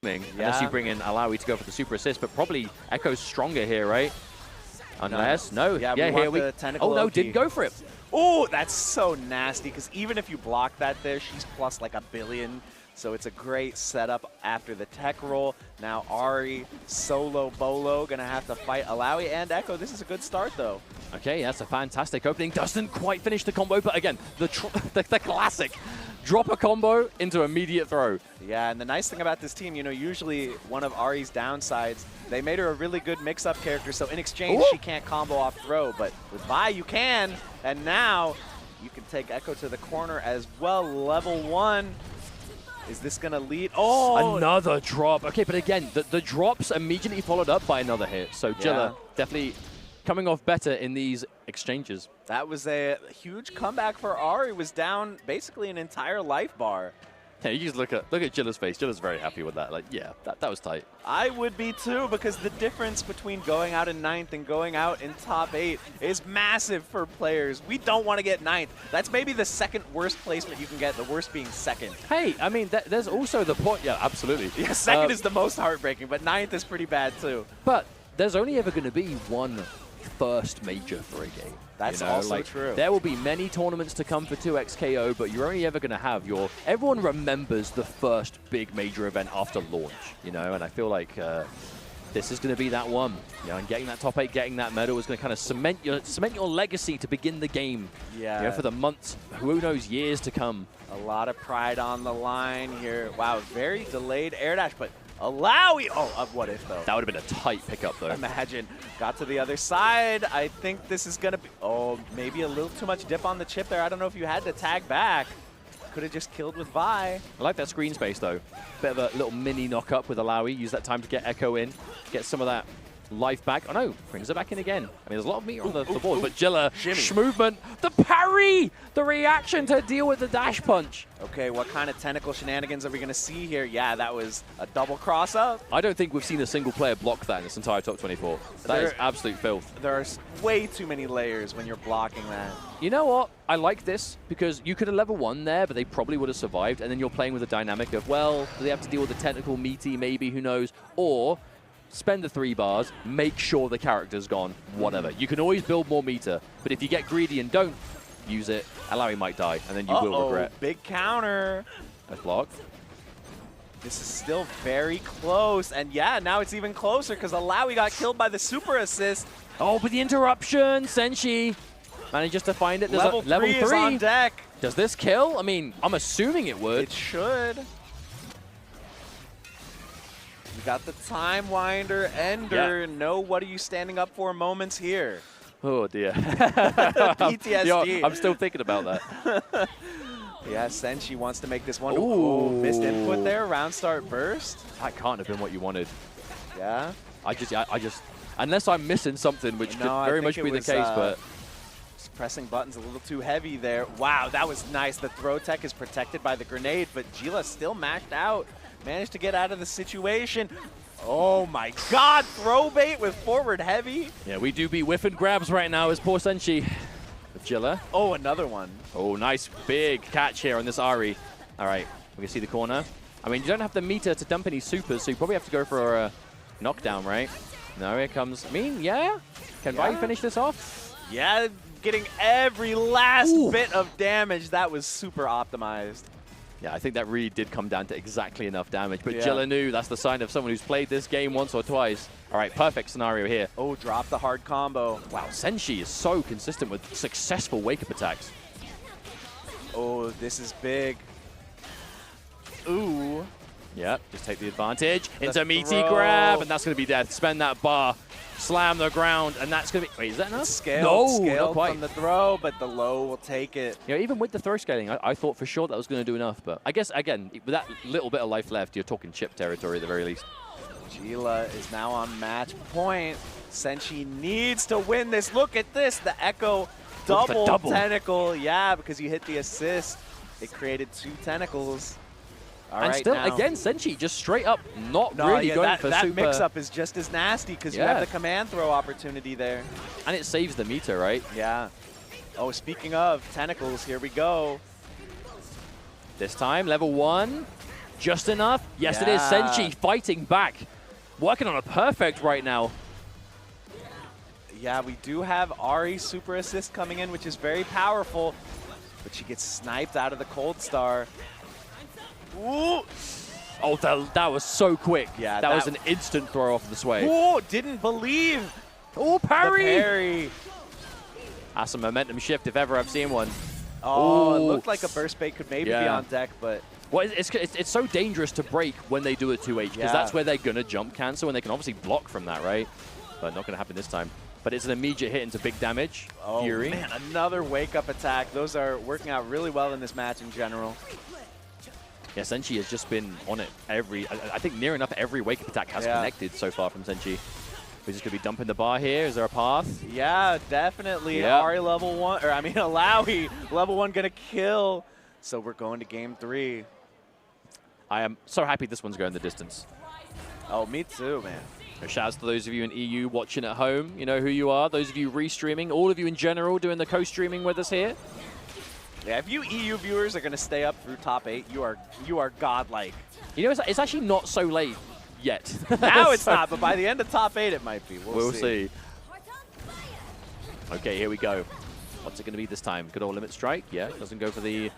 Unless you bring in Alawi to go for the super assist, but probably Echo's stronger here, right? Unless, no. Yeah, here we. Oh no, didn't go for it. Oh, that's so nasty, because even if you block that there, she's plus like 1 billion. So it's a great setup after the tech roll. Now Ari, solo Bolo, gonna have to fight Alawi and Echo. This is a good start though. Okay, that's a fantastic opening. Doesn't quite finish the combo, but again, the classic. Drop a combo into immediate throw. Yeah, and the nice thing about this team, you know, usually one of Ari's downsides, they made her a really good mix-up character, so in exchange, she can't combo off throw, but with Vi, you can, and now you can take Echo to the corner as well. Level 1. Is this going to lead? Oh! Another drop. Okay, but again, the drops immediately followed up by another hit, so Jilla definitely coming off better in these exchanges. That was a huge comeback for Ari. Was down basically an entire life bar. Yeah, you just look at Jilla's face. Jilla's very happy with that. Like, yeah, that was tight. I would be too, because the difference between going out in 9th and going out in top 8 is massive for players. We don't want to get 9th. That's maybe the second worst placement you can get, the worst being 2nd. Hey, I mean, there's also the point. Yeah, absolutely. Yeah, 2nd is the most heartbreaking, but 9th is pretty bad too. But there's only ever going to be one first major for a game. That's also true. There will be many tournaments to come for 2XKO, but you're only ever going to have your... Everyone remembers the first big major event after launch, you know, and I feel like this is going to be that one. You know, and getting that top 8, getting that medal is going to kind of cement your legacy to begin the game. Yeah. You know, for the months, who knows, years to come. A lot of pride on the line here. Wow, very delayed air dash, but Alawi. Oh, what if though? That would have been a tight pickup though. Imagine. Got to the other side. I think this is going to be, oh, maybe a little too much dip on the chip there. I don't know if you had to tag back. Could have just killed with Vi. I like that screen space though. Bit of a little mini knock up with Alawi. Use that time to get Echo in, get some of that life back. Oh no, brings it back in again. I mean, there's a lot of meter on the board, but Jilla, movement, the parry, the reaction to deal with the dash punch. Okay, what kind of tentacle shenanigans are we going to see here? Yeah, that was a double cross up. I don't think we've seen a single player block that in this entire top 24. That is absolute filth. There are way too many layers when you're blocking that. You know what? I like this because you could have level 1 there, but they probably would have survived. And then you're playing with the dynamic of, well, do they have to deal with the technical meaty, maybe, who knows? Or spend the 3 bars, make sure the character's gone, whatever. You can always build more meter, but if you get greedy and don't use it, Alawi might die, and then you will regret. Big counter. That's blocked. This is still very close, and yeah, now it's even closer because Alawi got killed by the super assist. Oh, but the interruption, Senshi manages to find it. There's level 3 is on deck. Does this kill? I mean, I'm assuming it would. It should. We got the Time Winder, Ender. Yeah. No, what are you standing up for moments here. Oh, dear. PTSD. Yo, I'm still thinking about that. Yeah, Senshi wants to make this one. Ooh, missed input there. Round start burst. That can't have been what you wanted. Yeah. I just, unless I'm missing something, which could very much be the case, but. Pressing buttons a little too heavy there. Wow, that was nice. The throw tech is protected by the grenade, but Jilla still mashed out. Managed to get out of the situation. Oh my god, throw bait with forward heavy. Yeah, we do be whiff and grabs right now as poor Senshi with Jilla. Oh, another one. Oh, nice big catch here on this Ari. All right, we can see the corner. I mean, you don't have the meter to dump any supers, so you probably have to go for a knockdown, right? No, here comes, I mean, yeah. Can Vi finish this off? Yeah, getting every last bit of damage. That was super optimized. Yeah, I think that really did come down to exactly enough damage. But Jilla knew that's the sign of someone who's played this game once or twice. All right, perfect scenario here. Oh, drop the hard combo. Wow, Senshi is so consistent with successful wake-up attacks. Oh, this is big. Ooh. Yep, just take the advantage. Into meaty grab, and that's going to be death. Spend that bar. Slam the ground, and that's going to be... Wait, is that enough? Scaled, no, not quite. From the throw, but the low will take it. You know, even with the throw scaling, I thought for sure that was going to do enough, but I guess, again, with that little bit of life left, you're talking chip territory at the very least. Jilla is now on match point. Senshi needs to win this. Look at this, the Echo double tentacle. Yeah, because you hit the assist. It created 2 tentacles. All and right, still, now. again, Senshi just straight up not really going for that super. That mix-up is just as nasty because you have the command throw opportunity there. And it saves the meter, right? Yeah. Oh, speaking of tentacles, here we go. This time, level 1. Just enough. Yes, it is. Senshi fighting back. Working on a perfect right now. Yeah, we do have Ari super assist coming in, which is very powerful. But she gets sniped out of the Cold Star. Ooh. Oh, that was so quick. Yeah, that was an instant throw off the sway. Oh, didn't believe. Oh, parry. The parry. That's a momentum shift if ever I've seen one. Oh, it looked like a burst bait could maybe be on deck, but... Well, it's so dangerous to break when they do a 2H, because that's where they're going to jump cancel, and they can obviously block from that, right? But not going to happen this time. But it's an immediate hit into big damage. Oh, Fury. Man, another wake-up attack. Those are working out really well in this match in general. Yeah, Senshi has just been on it I think near enough every wake-up attack has connected so far from Senshi. We're just going to be dumping the bar here. Is there a path? Yeah, definitely. Ari level 1, or I mean, Alawi level 1 going to kill. So we're going to game 3. I am so happy this one's going the distance. Oh, me too, man. Shout out to those of you in EU watching at home. You know who you are. Those of you restreaming, all of you in general doing the co-streaming with us here. Yeah, if you EU viewers are going to stay up through top 8, you are godlike. You know, it's actually not so late yet. Now it's not, but by the end of top 8, it might be. We'll see. Okay, here we go. What's it going to be this time? Good old limit strike. Yeah, doesn't go for the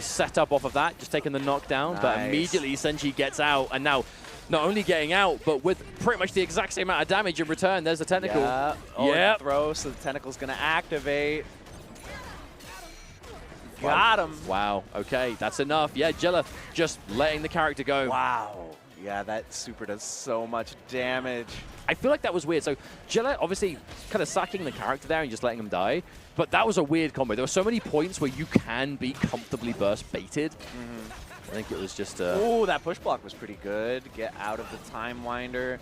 setup off of that. Just taking the knockdown, but immediately Senshi gets out, and now not only getting out, but with pretty much the exact same amount of damage in return. There's the tentacle. Yeah. Oh, throw, so the tentacle's going to activate. Got him. Wow. Okay, that's enough. Yeah, Jilla just letting the character go. Wow. Yeah, that super does so much damage. I feel like that was weird. So Jilla obviously kind of sacking the character there and just letting him die. But that was a weird combo. There were so many points where you can be comfortably burst baited. I think it was just Ooh, that push block was pretty good. Get out of the time winder.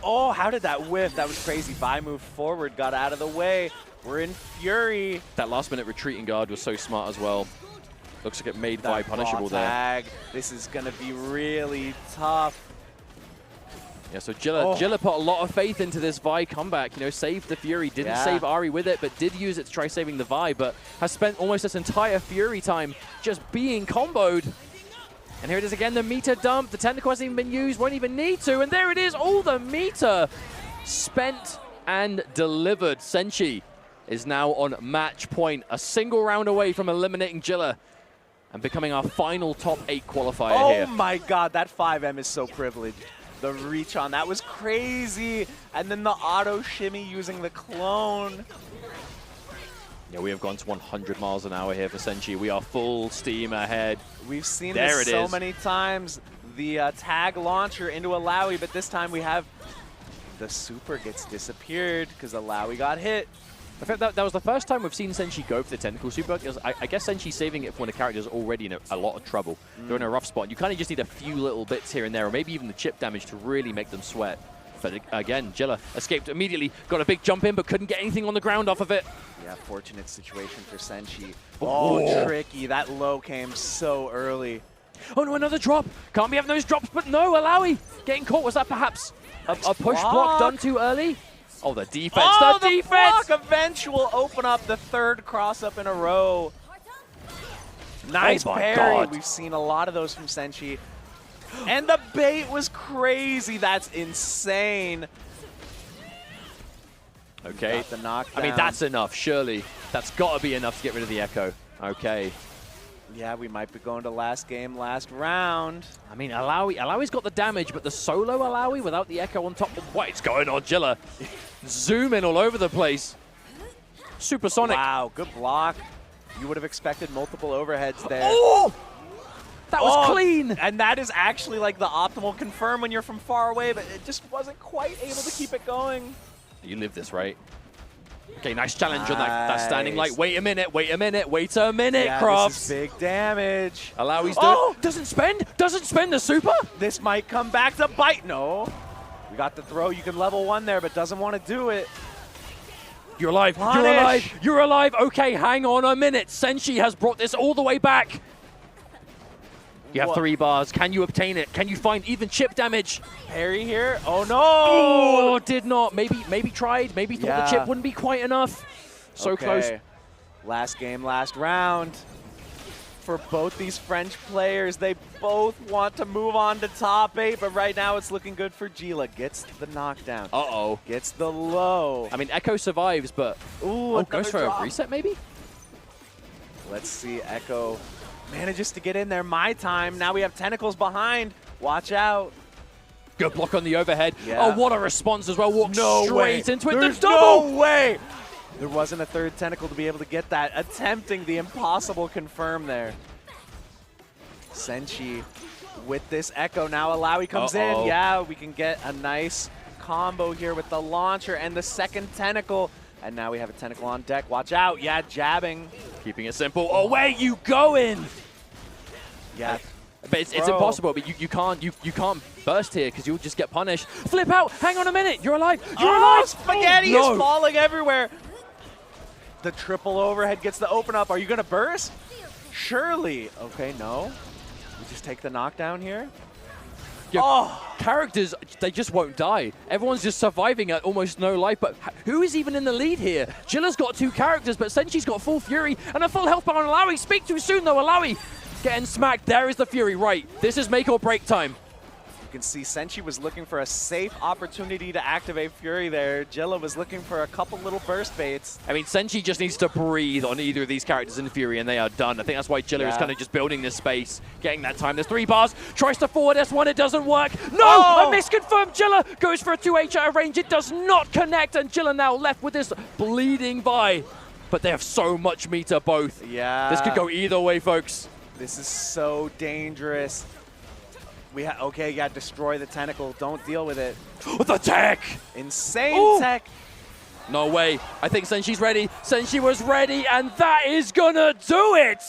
Oh, how did that whiff? That was crazy. Vi moved forward, got out of the way. We're in Fury. That last-minute retreating guard was so smart as well. Looks like it made Vi punishable there. This is going to be really tough. Yeah, so Jilla put a lot of faith into this Vi comeback. You know, saved the Fury. Didn't save Ahri with it, but did use it to try saving the Vi, but has spent almost this entire Fury time just being comboed. And here it is again, the meter dump. The tentacle hasn't even been used, won't even need to. And there it is, all the meter spent and delivered. Senshi is now on match point, a single round away from eliminating Jilla and becoming our final top 8 qualifier here. Oh my god, that 5M is so privileged. The reach on that was crazy. And then the auto shimmy using the clone. Yeah, we have gone to 100 miles an hour here for Senshi. We are full steam ahead. We've seen this so many times. The tag launcher into Alawi, but this time we have the super gets disappeared because Alawi got hit. I think that was the first time we've seen Senshi go for the tentacle super. I guess Senshi's saving it for when a character's already in a lot of trouble. They're in a rough spot. You kind of just need a few little bits here and there, or maybe even the chip damage to really make them sweat. But again, Jilla escaped immediately, got a big jump in, but couldn't get anything on the ground off of it. Yeah, fortunate situation for Senshi. Oh, tricky. That low came so early. Oh no, another drop. Can't be having those drops, but no, Alawi getting caught. Was that perhaps a push block done too early? Oh, the defense, oh, the defense! Block eventually will open up the 3rd cross-up in a row. Nice parry. God. We've seen a lot of those from Senshi. And the bait was crazy. That's insane. Okay. Got the knockdown. I mean, that's enough, surely. That's got to be enough to get rid of the Echo. Okay. Yeah, we might be going to last game, last round. I mean, Alawi's got the damage, but the solo Alawi without the Echo on top. What is going on, Jilla? Zooming all over the place. Supersonic. Wow, good block. You would have expected multiple overheads there. Oh! That was clean. And that is actually like the optimal confirm when you're from far away, but it just wasn't quite able to keep it going. You live this, right? Okay, nice challenge on that standing light. Wait a minute, wait a minute, wait a minute, Crofts. This is big damage. Alawi's doing doesn't spend the super? This might come back to bite. No. We got the throw. You can level 1 there, but doesn't want to do it. You're alive, Punish. you're alive, you're alive. Okay, hang on a minute. Senshi has brought this all the way back. You have 3 bars. Can you obtain it? Can you find even chip damage? Parry here. Oh, no. Oh, did not. Maybe tried. Maybe thought the chip wouldn't be quite enough. So close. Last game, last round. For both these French players, they both want to move on to top 8, but right now it's looking good for Jilla. Gets the knockdown. Uh-oh. Gets the low. I mean, Echo survives, but goes for a reset maybe? Let's see. Echo manages to get in there. My time. Now we have tentacles behind. Watch out. Good block on the overhead. Yeah. Oh, what a response as well. Walked straight into it. There's double. No way. There wasn't a 3rd tentacle to be able to get that. Attempting the impossible confirm there. Senshi with this Echo. Now Alawi comes in. Yeah, we can get a nice combo here with the launcher and the 2nd tentacle. And now we have a tentacle on deck. Watch out. Yeah, jabbing. Keeping it simple. Oh, where you going? Yeah. But it's impossible. But you can't burst here because you'll just get punished. Flip out. Hang on a minute. You're alive. You're alive. Spaghetti is falling everywhere. The triple overhead gets the open up. Are you going to burst? Surely. Okay, no. We just take the knockdown here. Characters, they just won't die. Everyone's just surviving at almost no life, but who is even in the lead here? Jilla's got 2 characters, but Senchi's got full Fury and a full health bar on Alawi. Speak too soon, though, Alawi. Getting smacked. There is the Fury, right. This is make or break time. You can see Senchi was looking for a safe opportunity to activate Fury there. Jilla was looking for a couple little burst baits. I mean, Senchi just needs to breathe on either of these characters in Fury, and they are done. I think that's why Jilla is kind of just building this space, getting that time. There's 3 bars, tries to forward S1, it doesn't work. No, a misconfirmed. Jilla goes for a 2H out of range. It does not connect, and Jilla now left with this bleeding Vi. But they have so much meter both. Yeah. This could go either way, folks. This is so dangerous. Okay, yeah, destroy the tentacle. Don't deal with it. The tech! Insane tech. No way. I think Senchi's ready. Senchi was ready, and that is gonna do it!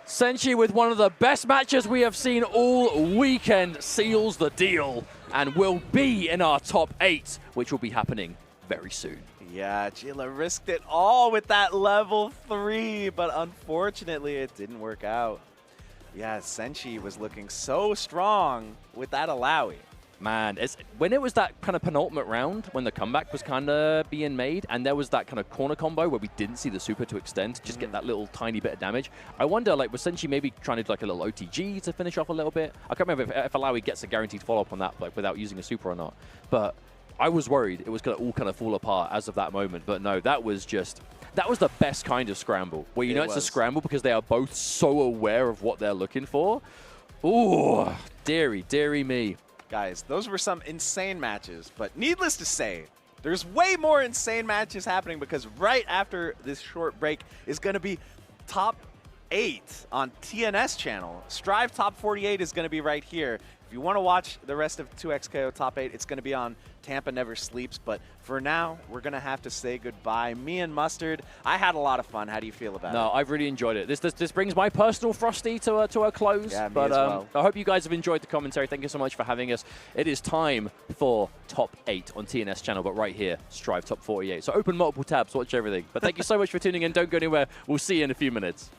Senchi, with one of the best matches we have seen all weekend, seals the deal and will be in our top 8, which will be happening very soon. Yeah, Jilla risked it all with that level 3, but unfortunately it didn't work out. Yeah, Senchi was looking so strong with that Alawi. Man, when it was that kind of penultimate round, when the comeback was kind of being made, and there was that kind of corner combo where we didn't see the super to extend, just get that little tiny bit of damage. I wonder, like, was Senchi maybe trying to do like a little OTG to finish off a little bit? I can't remember if Alawi gets a guaranteed follow-up on that, like, without using a super or not. But I was worried it was going to all kind of fall apart as of that moment. But no, that was the best kind of scramble, where you know it's a scramble because they are both so aware of what they're looking for. Ooh, dearie me. Guys, those were some insane matches, but needless to say, there's way more insane matches happening because right after this short break is going to be top 8 on TNS channel. Strive Top 48 is going to be right here. If you want to watch the rest of 2XKO Top 8, it's going to be on Tampa Never Sleeps. But for now, we're going to have to say goodbye. Me and Mustard, I had a lot of fun. How do you feel about it? No, I've really enjoyed it. This brings my personal Frosty to a close. Yeah, me but as well. I hope you guys have enjoyed the commentary. Thank you so much for having us. It is time for Top 8 on TNS channel, but right here, Strive Top 48. So open multiple tabs, watch everything. But thank you so much for tuning in. Don't go anywhere. We'll see you in a few minutes.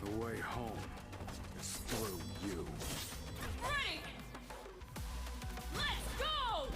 The way home is through you. Ready! Let's go!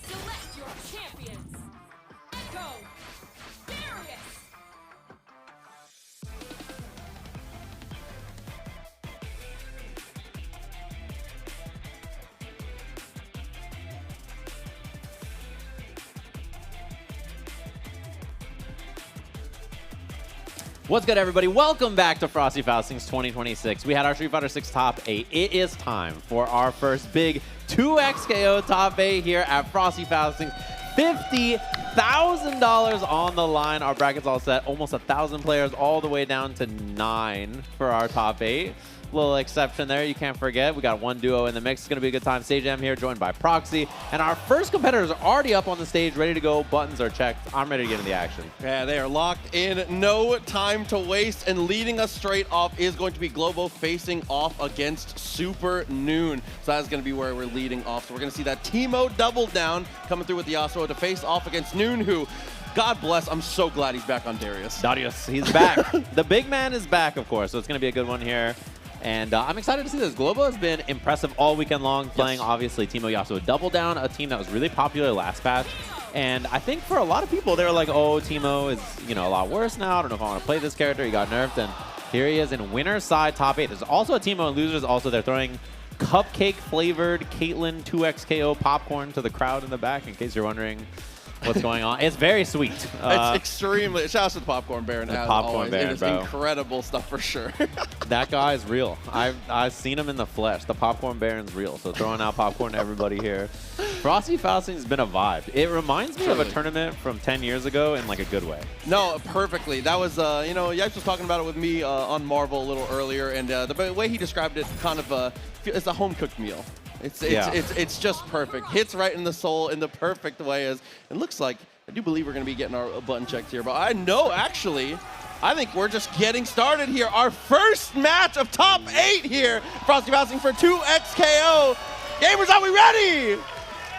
Select your champions. Echo. Darius. What's good, everybody? Welcome back to Frosty Faustings 2026. We had our Street Fighter 6 Top 8. It is time for our first big 2XKO Top 8 here at Frosty Faustings. $50,000 on the line. Our bracket's all set. Almost 1,000 players all the way down to 9 for our Top 8. Little exception there, you can't forget. We got one duo in the mix. It's going to be a good time. Stage M here, joined by Proxy. And our first competitors are already up on the stage, ready to go. Buttons are checked. I'm ready to get into the action. Yeah, they are locked in. No time to waste. And leading us straight off is going to be Globo facing off against Super Noon. So that's going to be where we're leading off. So we're going to see that Teemo double down coming through with the Yasuo to face off against Noon, who, God bless, I'm so glad he's back on Darius. Darius, he's back. The big man is back, of course. So it's going to be a good one here. And I'm excited to see this. Globo has been impressive all weekend long, playing, obviously, Teemo Yasuo Double Down, a team that was really popular last patch. And I think for a lot of people, they were like, oh, Teemo is, you know, a lot worse now. I don't know if I want to play this character. He got nerfed. And here he is in winner's side top 8. There's also a Teemo in losers. Also, they're throwing cupcake-flavored Caitlyn 2XKO popcorn to the crowd in the back, in case you're wondering what's going on. It's very sweet. It's extremely. Shout out to the Popcorn Baron. The Popcorn Baron, it is bro. Incredible stuff for sure. That guy is real. I've seen him in the flesh. The Popcorn Baron's real. So throwing out popcorn to everybody here. Frosty Fausting has been a vibe. It reminds me of a tournament from 10 years ago in like a good way. No, perfectly. That was, you know, Yipes was talking about it with me on Marvel a little earlier, and the way he described it, kind of, it's a home-cooked meal. It's just perfect. Hits right in the soul in the perfect way. It looks like, I do believe we're going to be getting our button checked here, but I know, actually, I think we're just getting started here. Our first match of top 8 here. Frosty Fausting for 2XKO. Gamers, are we ready?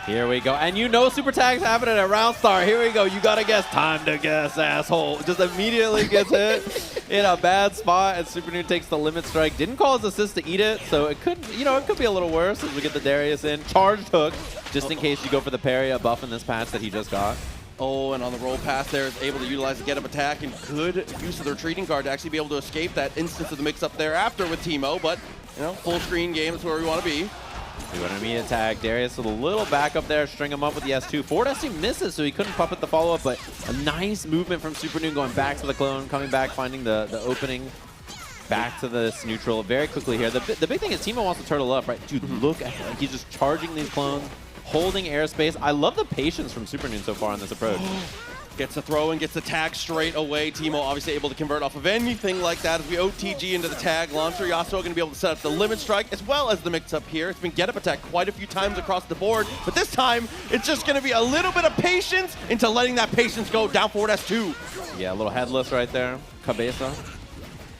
Here we go. And you know super tags happening at round start. Here we go. You got to guess. Time to guess, asshole. Just immediately gets hit in a bad spot, and Super Noon takes the limit strike. Didn't call his assist to eat it, so it could, you know, it could be a little worse as we get the Darius in. Charged hook, just in case you go for the parry, a buff in this patch that he just got. Oh, and on the roll pass there is able to utilize the get-up attack and good use of the retreating guard to actually be able to escape that instance of the mix-up thereafter with Teemo, but, you know, full screen game is where we want to be. We want an immediate tag. Darius with a little backup there, string him up with the S2. Forward S2 misses, so he couldn't puppet the follow-up, but a nice movement from Super Noon going back to the clone, coming back, finding the opening back to this neutral very quickly here. The big thing is Teemo wants to turtle up, right? Dude, look at him. He's just charging these clones, holding airspace. I love the patience from Super Noon so far on this approach. Gets the throw and gets the tag straight away. Teemo obviously able to convert off of anything like that as we OTG into the tag launcher. Yasuo going to be able to set up the limit strike as well as the mix-up here. It's been get-up attack quite a few times across the board, but this time it's just going to be a little bit of patience into letting that patience go down forward S2. Yeah, a little headless right there. Cabeza.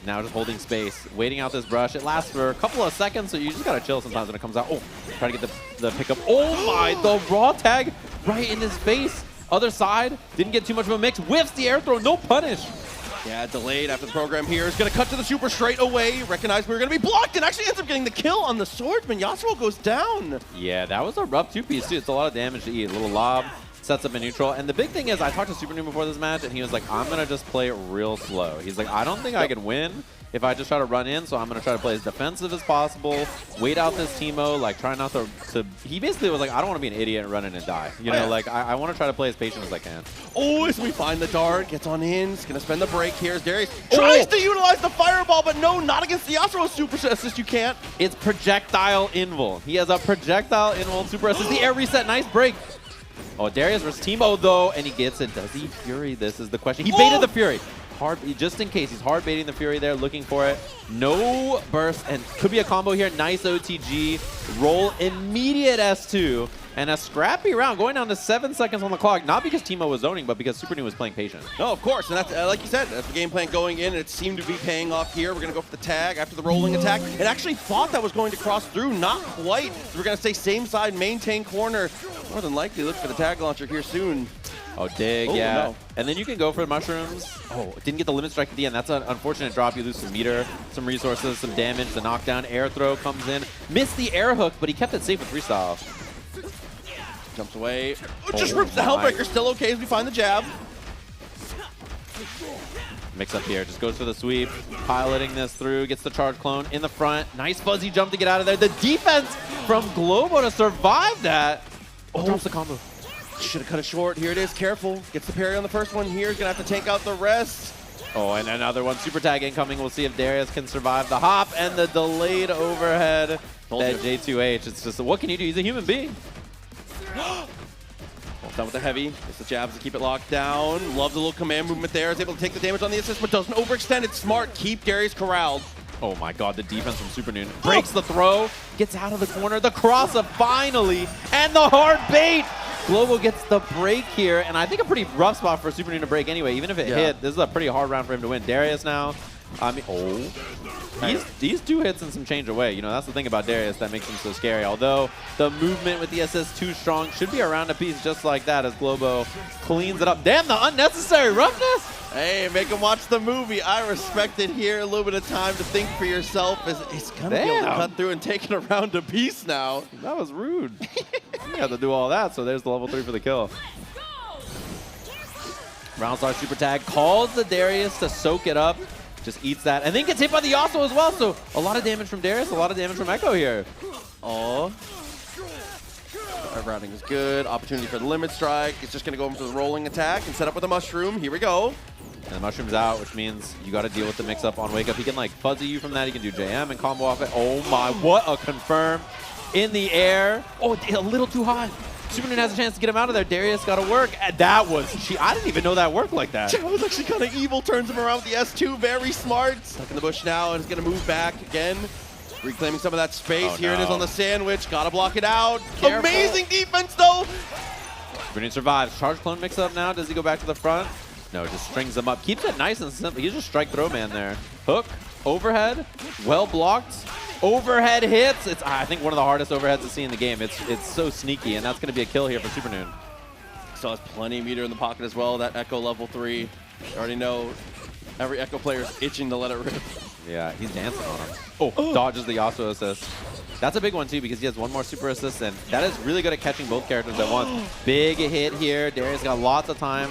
Now just holding space, waiting out this brush. It lasts for a couple of seconds, so you just got to chill sometimes when it comes out. Oh, try to get the pickup. Oh my, the raw tag right in his face. Other side, didn't get too much of a mix. Whiffs the air throw, no punish. Yeah, delayed after the program here. Is going to cut to the super straight away. Recognized we were going to be blocked and actually ends up getting the kill on the swordsman. Yasuo goes down. Yeah, that was a rough two-piece, too. It's a lot of damage to eat. A little lob, sets up a neutral. And the big thing is, I talked to Super Noon before this match, and he was like, I'm going to just play it real slow. He's like, I don't think I can win if I just try to run in, so I'm going to try to play as defensive as possible, wait out this Teemo, like try not to he basically was like, I don't want to be an idiot and run in and die. You know, like I want to try to play as patient as I can. Oh, as we find the dart, gets on in, he's going to spend the break here as Darius tries to utilize the fireball, but no, not against the Yasuo super assist, you can't. It's projectile invul. He has a projectile invul super assist, the air reset, nice break. Oh, Darius versus Teemo though, and he gets it. Does he Fury? This is the question. He baited the Fury. Hard, just in case, he's hard baiting the Fury there, looking for it. No burst, and could be a combo here. Nice OTG. Roll immediate S2, and a scrappy round going down to 7 seconds on the clock. Not because Teemo was zoning, but because Super New was playing patient. No, of course, and that's like you said, that's the game plan going in, and it seemed to be paying off here. We're going to go for the tag after the rolling attack. It actually thought that was going to cross through, not quite. We're going to stay same side, maintain corner. More than likely, look for the tag launcher here soon. Oh, dig, yeah. No. And then you can go for the mushrooms. Oh, didn't get the limit strike at the end. That's an unfortunate drop. You lose some meter, some resources, some damage. The knockdown, air throw comes in. Missed the air hook, but he kept it safe with freestyle. Jumps away. Just rips the Hellbreaker. Still okay as we find the jab. Mix up here. Just goes for the sweep. Piloting this through. Gets the charge clone in the front. Nice fuzzy jump to get out of there. The defense from Globo to survive that. Oh, drops the combo. Should have cut it short. Here it is. Careful. Gets the parry on the first one here. He's going to have to tank out the rest. Oh, and another one. Super tag incoming. We'll see if Darius can survive the hop and the delayed overhead. That J2H. It's just, what can you do? He's a human being. Done with the heavy. Gets the jabs to keep it locked down. Loves the little command movement there. Is able to take the damage on the assist, but doesn't overextend. It's smart. Keep Darius corralled. Oh my god, the defense from Super Noon. Breaks the throw. Gets out of the corner. The cross-up finally. And the hard bait. Globo gets the break here, and I think a pretty rough spot for Super Noon to break anyway. Even if it hit, this is a pretty hard round for him to win. Darius now, I mean, he's 2 hits and some change away. You know, that's the thing about Darius that makes him so scary. Although the movement with the SS too strong, should be around a piece just like that as Globo cleans it up. Damn, the unnecessary roughness. Hey, make him watch the movie. I respect it here. A little bit of time to think for yourself. He's going to be able to cut through and take it around a piece now. That was rude. You had to do all that, so there's the level 3 for the kill. Roundstar super tag calls the Darius to soak it up. Just eats that, and then gets hit by the Yasuo as well. So a lot of damage from Darius, a lot of damage from Echo here. Oh. Routing is good. Opportunity for the limit strike. It's just going to go into the rolling attack and set up with a mushroom. Here we go. And the mushroom's out, which means you got to deal with the mix-up on Wake Up. He can like fuzzy you from that. He can do JM and combo off it. Oh my, what a confirm in the air. Oh, a little too high. Super Noon has a chance to get him out of there. Darius got to work. And that was, I didn't even know that worked like that. That was actually kind of evil. Turns him around with the S2. Very smart. Stuck in the bush now and is going to move back again. Reclaiming some of that space. Oh, Here it is on the sandwich. Got to block it out. Careful. Amazing defense, though. Super Noon survives. Charge clone mix-up now. Does he go back to the front? No, just strings them up. Keeps it nice and simple. He's just strike throw man there. Hook, overhead, well blocked. Overhead hits. It's, I think, one of the hardest overheads to see in the game. It's so sneaky, and that's going to be a kill here for Super Noon. Still has plenty of meter in the pocket as well. That Echo level 3. You already know every Echo player is itching to let it rip. Yeah, he's dancing on him. Oh, dodges the Yasuo assist. That's a big one, too, because he has one more super assist, and that is really good at catching both characters at once. Big hit here. Darius got lots of time.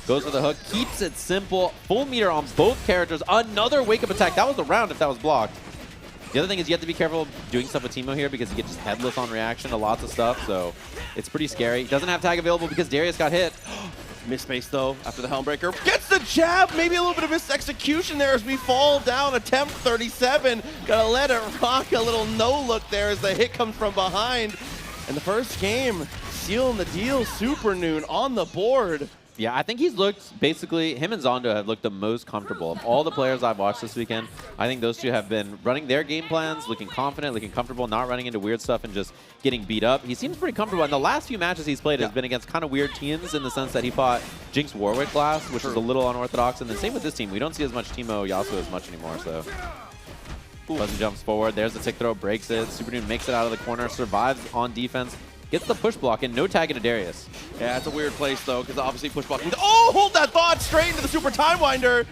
Goes for the hook. Keeps it simple. Full meter on both characters. Another wake-up attack. That was the round if that was blocked. The other thing is you have to be careful doing stuff with Teemo here because you get just headless on reaction to lots of stuff, so it's pretty scary. He doesn't have tag available because Darius got hit. Missed space, though, after the Helmbreaker. Gets the jab! Maybe a little bit of missed execution there as we fall down. Attempt 37. Gotta let it rock. A little no-look there as the hit comes from behind. And the first game, sealing the deal. Super Noon on the board. Yeah, I think he's looked, basically, him and Zondo have looked the most comfortable. Of all the players I've watched this weekend, I think those two have been running their game plans, looking confident, looking comfortable, not running into weird stuff and just getting beat up. He seems pretty comfortable. And the last few matches he's played has been against kind of weird teams in the sense that he fought Jinx Warwick last, which is a little unorthodox. And the same with this team. We don't see as much Teemo Yasuo as much anymore, so. Buzzy jumps forward. There's the tick throw, breaks it. Super Noon makes it out of the corner, survives on defense. Gets the push block and no tag into Darius. Yeah, it's a weird place, though, because obviously push blocking. Oh, hold that thought straight into the Super Time Winder.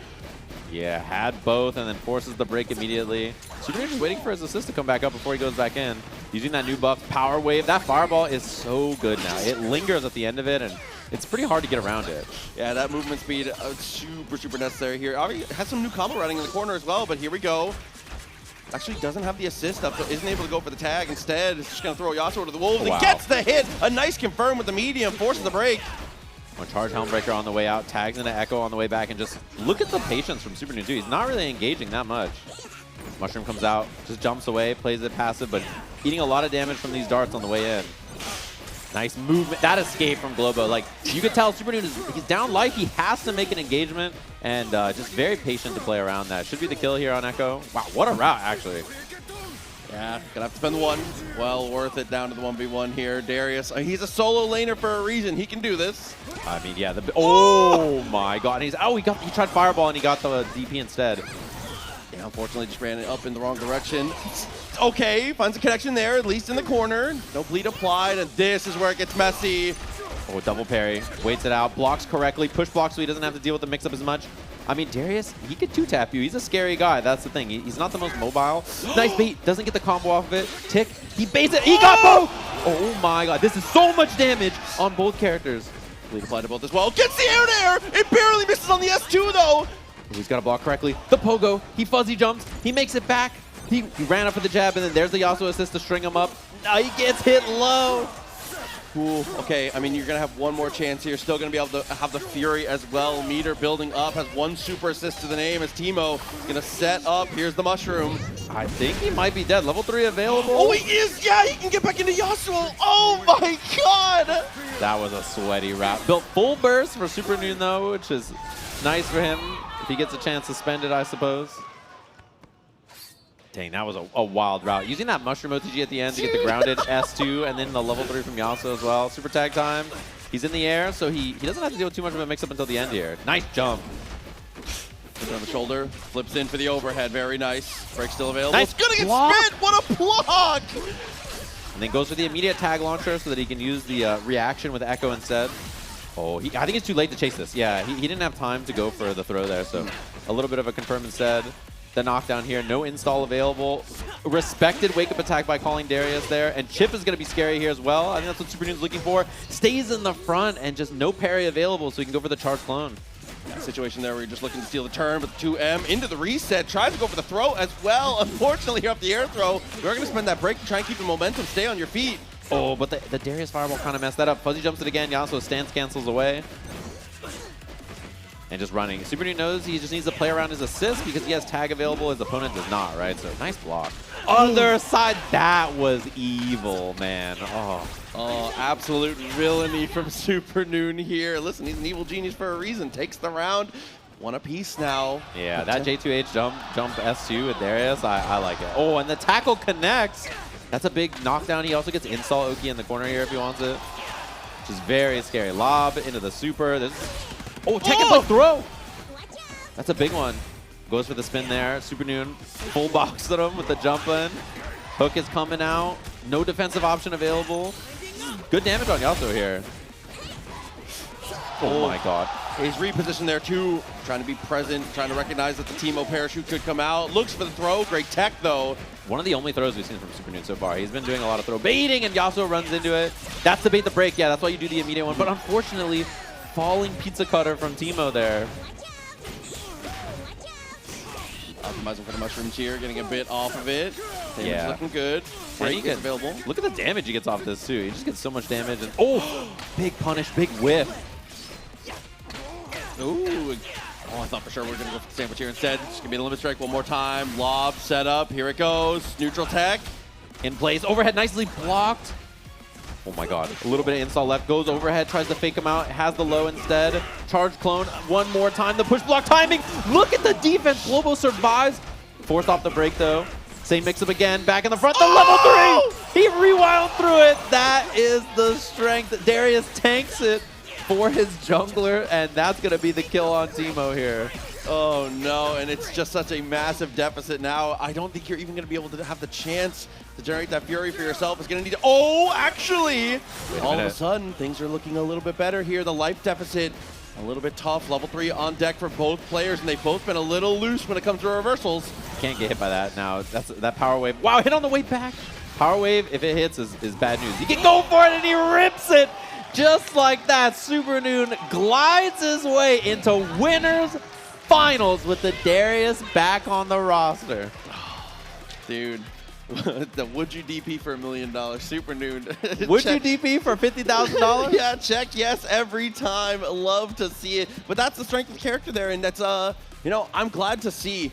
Yeah, had both and then forces the break immediately. Super Noon just waiting for his assist to come back up before he goes back in. Using that new buff, Power Wave. That Fireball is so good now. It lingers at the end of it, and it's pretty hard to get around it. Yeah, that movement speed, super necessary here. Already has some new combo running in the corner as well, but here we go. Actually doesn't have the assist up, but isn't able to go for the tag. Instead, it's just going to throw Yasuo to the Wolves. Wow. And gets the hit. A nice confirm with the medium, forces the break. One charge Helmbreaker on the way out, tags into Echo on the way back, and just look at the patience from Super New 2. He's not really engaging that much. Mushroom comes out, just jumps away, plays it passive, but eating a lot of damage from these darts on the way in. Nice movement. That escape from Globo. Like, you could tell Super New, he's down life. He has to make an engagement, and just very patient to play around that. Should be the kill here on Echo. Wow, what a route, actually. Yeah, gonna have to spend the one. Well worth it down to the 1v1 here. Darius, he's a solo laner for a reason. He can do this. I mean, yeah. Oh my God! And he tried Fireball and he got the DP instead. Yeah, unfortunately, just ran it up in the wrong direction. Okay, finds a connection there, at least in the corner. No bleed applied, and this is where it gets messy. Oh, double parry. Waits it out, blocks correctly, push blocks so he doesn't have to deal with the mix-up as much. I mean, Darius, he could two-tap you. He's a scary guy. That's the thing. He's not the most mobile. Nice bait. Doesn't get the combo off of it. Tick. He baits it. He got both. Oh, my God. This is so much damage on both characters. Bleed applied to both as well. Gets the air there. It barely misses on the S2, though. He's got to block correctly. The pogo. He fuzzy jumps. He makes it back. He ran up for the jab, and then there's the Yasuo assist to string him up. Now he gets hit low. Cool. Okay, I mean, you're going to have one more chance here. Still going to be able to have the Fury as well. Meter building up, has one super assist to the name as Teemo going to set up. Here's the Mushroom. I think he might be dead. Level 3 available. Oh, he is! Yeah, he can get back into Yasuo. Oh my God! That was a sweaty route. Built full burst for Super Noon, though, which is nice for him. If he gets a chance to spend it, I suppose. Dang, that was a wild route. Using that Mushroom OTG at the end to get the grounded S2 and then the level 3 from Yasuo as well. Super tag time. He's in the air, so he doesn't have to deal with too much of a mix-up until the end here. Nice jump. Puts it on the shoulder, flips in for the overhead. Very nice. Break still available. Nice It's gonna get block. spit. What a block! And then goes for the immediate tag launcher so that he can use the reaction with Echo instead. Oh, I think it's too late to chase this. Yeah, he didn't have time to go for the throw there, so a little bit of a confirm instead. The knockdown here, no install available. Respected wake-up attack by calling Darius there, and Chip is going to be scary here as well. I think that's what Super Noon's looking for. Stays in the front and just no parry available, so he can go for the charge clone. Situation there where you're just looking to steal the turn, but the 2M into the reset, tries to go for the throw as well. Unfortunately, here off the air throw, you're going to spend that break to try and keep the momentum, stay on your feet. Oh, but the Darius Fireball kind of messed that up. Fuzzy jumps it again, Yasuo stance cancels away. And just running. Super Noon knows he just needs to play around his assist because he has tag available, his opponent does not, right? So nice block. Other side, that was evil, man. Oh, absolute villainy from Super Noon here. Listen, he's an evil genius for a reason. Takes the round. One apiece now. Yeah, that J2H jump S2 with Darius, I like it. Oh, and the tackle connects. That's a big knockdown. He also gets install Oki in the corner here if he wants it. Which is very scary. Lob into the super. Oh, technical throw. That's a big one. Goes for the spin there. Super Noon full boxed at him with the jump in. Hook is coming out. No defensive option available. Good damage on Yasuo here. Oh my God. He's repositioned there too, trying to be present, trying to recognize that the Teemo parachute could come out. Looks for the throw. Great tech though. One of the only throws we've seen from Super Noon so far. He's been doing a lot of throw baiting and Yasuo runs into it. That's the bait the break. Yeah, that's why you do the immediate one. But unfortunately, falling pizza cutter from Teemo there. Optimizing for the mushrooms here, getting a bit off of it. Damage Yeah. looking good. Break is available. Look at the damage he gets off this too. He just gets so much damage. And oh, big punish, big whiff. Ooh. Oh, I thought for sure we were going to go for the sandwich here instead. Just going to be the limit strike one more time. Lob set up. Here it goes. Neutral tech. In place. Overhead nicely blocked. Oh my God. A little bit of install left. Goes overhead. Tries to fake him out. Has the low instead. Charge clone one more time. The push block timing. Look at the defense. Globo survives. Forced off the break though. Same mix-up again. Back in the front. The level 3. He rewound through it. That is the strength. Darius tanks it for his jungler, and that's going to be the kill on Teemo here. Oh no, and it's just such a massive deficit now. I don't think you're even going to be able to have the chance to generate that fury for yourself. It's going to need to, oh, actually, all of a sudden, things are looking a little bit better here. The life deficit, a little bit tough. Level 3 on deck for both players, and they've both been a little loose when it comes to reversals. Can't get hit by that now. That's that power wave. Wow, hit on the way back. Power Wave, if it hits, is bad news. He can go for it, and he rips it just like that. Super Noon glides his way into winners finals with the Darius back on the roster. Dude. Would you DP for $1 million? Super Noon. Would you DP for $50,000? Yeah, check yes every time. Love to see it. But that's the strength of the character there, and that's you know, I'm glad to see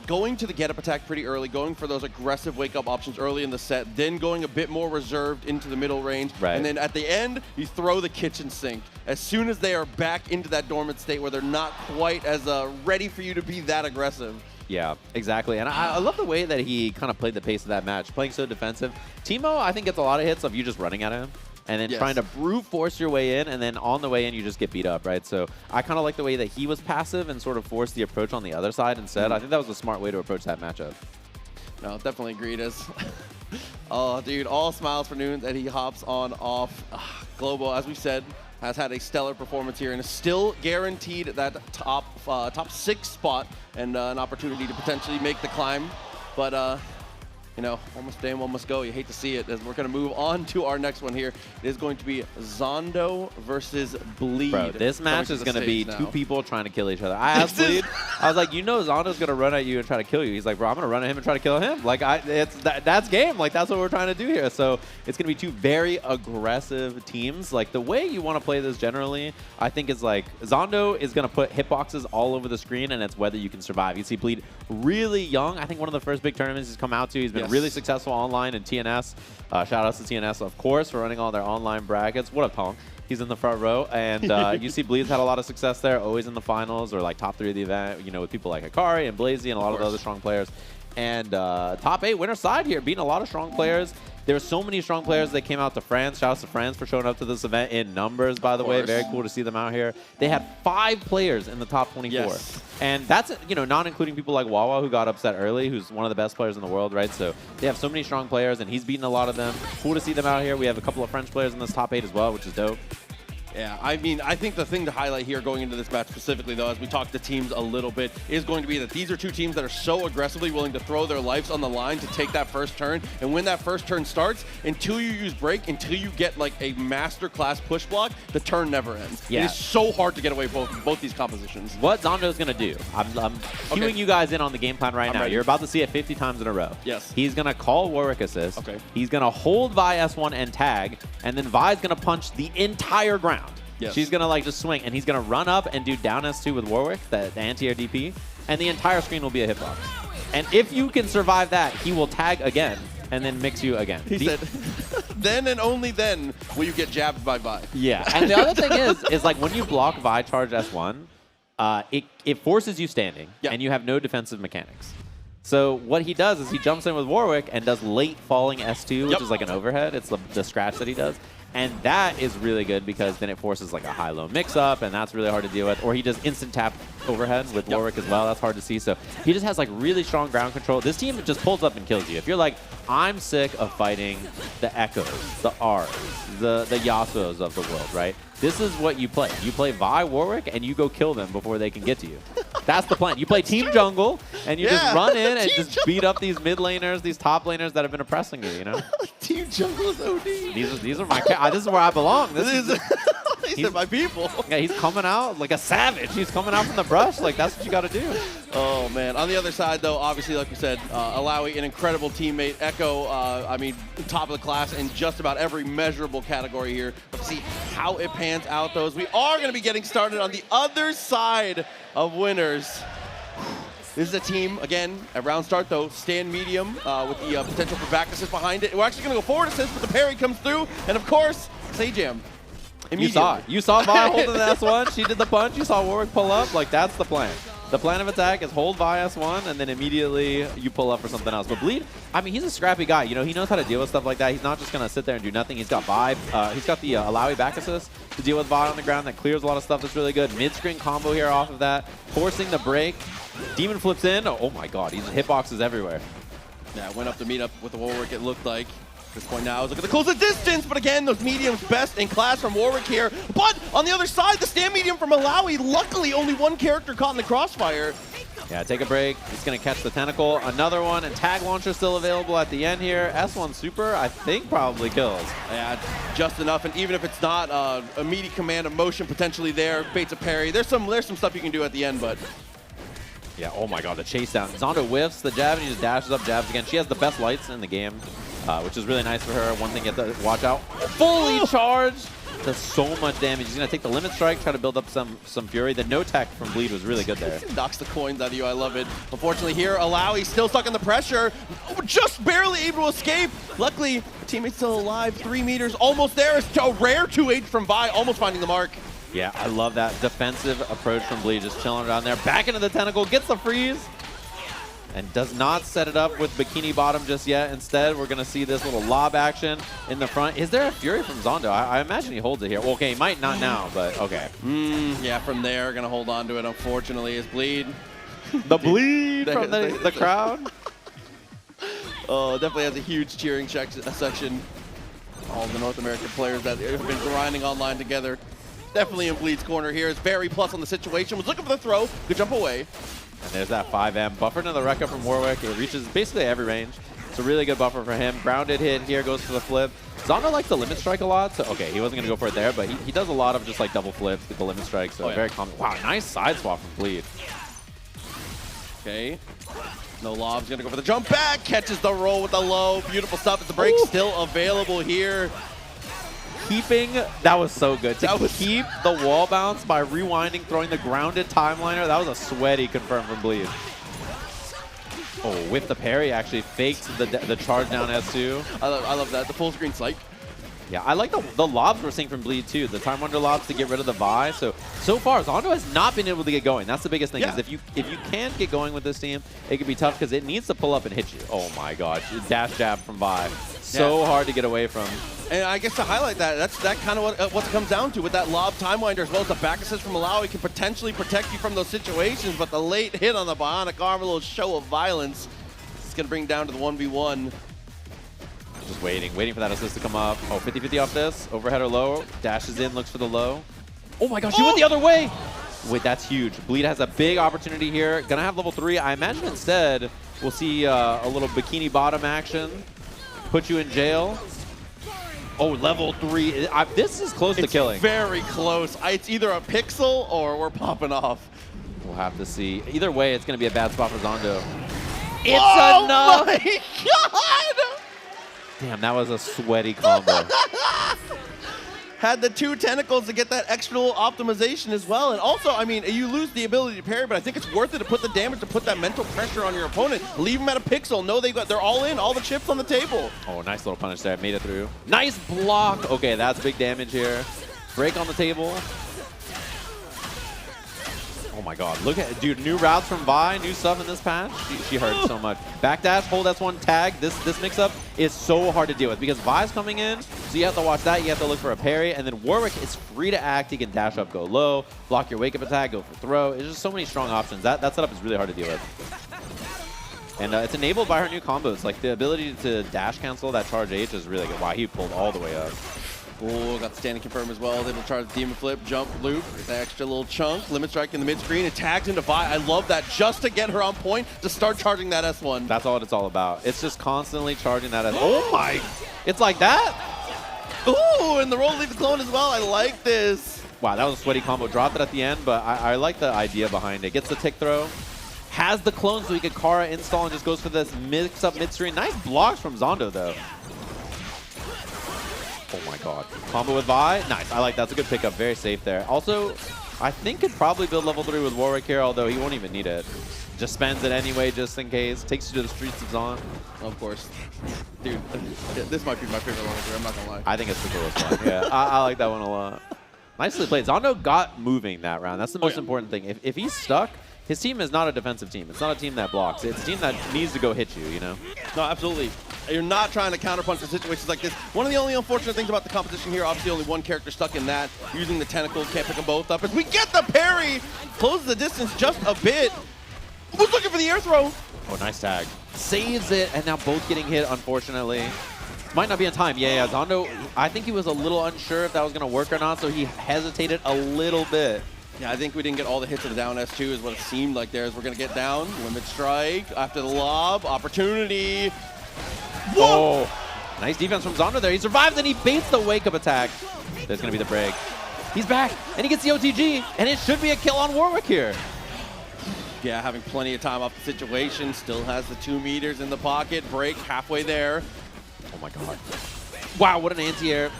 going to the get-up attack pretty early, going for those aggressive wake-up options early in the set, then going a bit more reserved into the middle range, and then at the end, you throw the kitchen sink. As soon as they are back into that dormant state where they're not quite as ready for you to be that aggressive. Yeah, exactly. And I love the way that he kind of played the pace of that match, playing so defensive. Teemo, I think, gets a lot of hits of you just running at him and then trying to brute force your way in, and then on the way in, you just get beat up, right? So I kind of like the way that he was passive and sort of forced the approach on the other side instead. I think that was a smart way to approach that matchup. No, definitely agreed. Oh, dude, all smiles for Noon that he hops on off. Globo, as we said, has had a stellar performance here and is still guaranteed that top 6 spot and an opportunity to potentially make the climb. But, you know, one must stay and one must go. You hate to see it, as we're going to move on to our next one here. It is going to be Zondo versus Bleed. Bro, this match is going to be two people trying to kill each other. I asked Bleed, I was like, you know Zondo's going to run at you and try to kill you. He's like, bro, I'm going to run at him and try to kill him. Like, that's game. Like, that's what we're trying to do here. So it's going to be two very aggressive teams. Like, the way you want to play this generally, I think, is like, Zondo is going to put hitboxes all over the screen, and it's whether you can survive. You see Bleed really young. I think one of the first big tournaments he's come out to. He's been really successful online in TNS. Shout outs to TNS, of course, for running all their online brackets. What up, Tong? He's in the front row. And you see Bleed's had a lot of success there, always in the finals or like top 3 of the event, you know, with people like Hikari and Blazy and a lot of the other strong players. And top 8 winner side here, beating a lot of strong players. There were so many strong players that came out to France. Shout out to France for showing up to this event in numbers, by the way. Very cool to see them out here. They had 5 players in the top 24. And that's, you know, not including people like Wawa, who got upset early, who's one of the best players in the world, right? So they have so many strong players, and he's beaten a lot of them. Cool to see them out here. We have a couple of French players in this top 8 as well, which is dope. Yeah, I mean, I think the thing to highlight here going into this match specifically, though, as we talk to teams a little bit, is going to be that these are two teams that are so aggressively willing to throw their lives on the line to take that first turn. And when that first turn starts, until you use break, until you get like a masterclass push block, the turn never ends. Yeah. It is so hard to get away both these compositions. What Zondo's going to do, I'm cueing you guys in on the game plan right now. Ready. You're about to see it 50 times in a row. Yes. He's going to call Warwick assist. He's going to hold Vi S1 and tag, and then Vi's going to punch the entire ground. She's going to like just swing, and he's going to run up and do down S2 with Warwick, the anti-air DP, and the entire screen will be a hitbox. And if you can survive that, he will tag again and then mix you again. He said, then and only then will you get jabbed by Vi. Yeah, and the other thing is like when you block Vi charge S1, it forces you standing, and you have no defensive mechanics. So what he does is he jumps in with Warwick and does late falling S2, which is like an overhead. It's the scratch that he does. And that is really good because then it forces like a high-low mix-up, and that's really hard to deal with. Or he does instant tap overhead with Warwick as well. That's hard to see. So he just has like really strong ground control. This team just pulls up and kills you. If you're like, I'm sick of fighting the Echoes, the R's, the Yasuos of the world, right? This is what you play. You play Vi, Warwick, and you go kill them before they can get to you. That's the plan. You play Team Jungle, and you just run in and just beat up these mid laners, these top laners that have been oppressing you, you know? Team Jungle is OD. These are my this is where I belong. These are my people. Yeah, he's coming out like a savage. He's coming out from the brush. Like, that's what you got to do. Oh, man. On the other side, though, obviously, like we said, Alawi, an incredible teammate. Echo, I mean, top of the class in just about every measurable category here. Let's see how it pans out, though. We are going to be getting started on the other side of winners. This is a team, again, at round start, though, stand medium with the potential for back assist behind it. We're actually going to go forward assist, but the parry comes through. And, of course, Sajam. You saw it. You saw Vi holding the S1. She did the punch. You saw Warwick pull up. Like, that's the plan. The plan of attack is hold Vi S1, and then immediately you pull up for something else. But Bleed, I mean, he's a scrappy guy. You know, he knows how to deal with stuff like that. He's not just going to sit there and do nothing. He's got Vi. He's got the Alawi back assist to deal with Vi on the ground. That clears a lot of stuff that's really good. Mid-screen combo here off of that. Forcing the break. Demon flips in. Oh, my God. He's hitboxes everywhere. Yeah, went up to meet up with the Warwick, it looked like. At this point now is look at the closer distance, but again, those mediums best in class from Warwick here. But on the other side, the stand medium from Alawi, luckily only one character caught in the crossfire. Yeah, take a break. He's going to catch the tentacle. Another one, and tag launcher still available at the end here. S1 super, I think, probably kills. Yeah, just enough. And even if it's not immediate command of motion potentially there, baits a parry. There's some stuff you can do at the end, but yeah. Oh my God, the chase down. Zondo whiffs the jab and he just dashes up, jabs again. She has the best lights in the game, which is really nice for her. One thing you have to watch out. Fully charged. Does so much damage. He's going to take the limit strike, try to build up some fury. The no tech from Bleed was really good there. Knocks the coins out of you. I love it. Unfortunately here, Alawi still stuck in the pressure. Just barely able to escape. Luckily, teammate's still alive. 3 meters. Almost there. It's a rare 2H from Vi. Almost finding the mark. Yeah, I love that defensive approach from Bleed. Just chilling around there. Back into the tentacle. Gets the freeze. And does not set it up with Bikini Bottom just yet. Instead, we're going to see this little lob action in the front. Is there a Fury from Zondo? I imagine he holds it here. Well, okay, he might not now, but okay. Yeah, from there, going to hold on to it, unfortunately, is Bleed. The Bleed from the crowd. Oh, definitely has a huge cheering section. All the North American players that have been grinding online together. Definitely in Bleed's corner here. Is very plus on the situation. Was looking for the throw. Good jump away. And there's that 5M. Buffer to the Rekka from Warwick. It reaches basically every range. It's a really good buffer for him. Grounded hit here, goes for the flip. Zondo likes the limit strike a lot. So, okay, he wasn't going to go for it there, but he does a lot of just like double flips, get the limit strike. So very common. Wow, nice side swap from Bleed. Okay. No lob's going to go for the jump back. Catches the roll with the low. Beautiful stuff. The break still available here. Keeping, that was so good. To keep the wall bounce by rewinding, throwing the grounded timeliner, that was a sweaty confirm from Bleed. Oh, with the parry, actually faked the charge down S2. I love that, the full screen sight. Yeah, I like the lobs we're seeing from Bleed too. The Time Wonder lobs to get rid of the Vi. So far, Zondo has not been able to get going. That's the biggest thing, is if you can't get going with this team, it can be tough because it needs to pull up and hit you. Oh my God, dash jab from Vi. So hard to get away from. And I guess to highlight that, that's kind of what it comes down to with that lob time winder, as well as the back assist from Malawi can potentially protect you from those situations, but the late hit on the bionic arm, a little show of violence. It's going to bring down to the 1v1. Just waiting for that assist to come up. Oh, 50-50 off this. Overhead or low. Dashes in, looks for the low. Oh my gosh, she went the other way! Wait, that's huge. Bleed has a big opportunity here. Gonna have level 3. I imagine instead we'll see a little Bikini Bottom action. Put you in jail. Oh, level 3. This is close to killing. Very close. It's either a pixel or we're popping off. We'll have to see. Either way, it's going to be a bad spot for Zondo. It's Oh enough! my God! Damn, that was a sweaty combo. Had the 2 tentacles to get that extra little optimization as well. And also, I mean, you lose the ability to parry, but I think it's worth it to put the damage, to put that mental pressure on your opponent. Leave them at a pixel. Know they're all in, all the chips on the table. Oh, nice little punish there. Made it through. Nice block. Okay, that's big damage here. Break on the table. Oh my God, look at, dude, new routes from Vi, new stuff in this patch. She hurt so much. Backdash, hold S1, tag. This mix-up is so hard to deal with because Vi's coming in, so you have to watch that. You have to look for a parry, and then Warwick is free to act. He can dash up, go low, block your wake-up attack, go for throw. It's just so many strong options. That setup is really hard to deal with. And it's enabled by her new combos. Like, the ability to dash cancel that charge H is really good. Wow, he pulled all the way up. Oh, got the standing confirm as well. Able to charge the demon flip, jump, loop, the extra little chunk, limit strike in the mid screen. It tags into Vi. I love that, just to get her on point to start charging that S1. That's all it's all about. It's just constantly charging that S1. Oh my! It's like that. Ooh, and the roll leave the clone as well. I like this. Wow, that was a sweaty combo. Dropped it at the end, but I like the idea behind it. Gets the tick throw. Has the clone so he could Kara install and just goes for this mix-up mid-screen. Nice blocks from Zondo, though. Oh my God. Combo with Vi. Nice. I like that. That's a good pickup. Very safe there. Also, I think could probably build level 3 with Warwick here, although he won't even need it. Just spends it anyway, just in case. Takes you to the streets of Zon. Of course. Dude, this might be my favorite launcher. I'm not going to lie. I think it's the coolest one. Yeah, I like that one a lot. Nicely played. Zondo got moving that round. That's the most important thing. If he's stuck, his team is not a defensive team. It's not a team that blocks. It's a team that needs to go hit you, you know? No, absolutely. You're not trying to counterpunch in situations like this. One of the only unfortunate things about the competition here, obviously only one character stuck in that, using the tentacles, can't pick them both up, is we get the parry! Closes the distance just a bit. Was looking for the air throw. Oh, nice tag. Saves it, and now both getting hit, unfortunately. Might not be in time. Yeah, Zondo, I think he was a little unsure if that was going to work or not, so he hesitated a little bit. Yeah, I think we didn't get all the hits of the down S2 is what it seemed like there. As we're going to get down. Limit strike after the lob. Opportunity. Whoa! Nice defense from Zondo there. He survives and he baits the wake-up attack. There's going to be the break. He's back, and he gets the OTG, and it should be a kill on Warwick here. Yeah, having plenty of time off the situation. Still has the 2 meters in the pocket. Break halfway there. Oh my god. Wow, what an anti-air.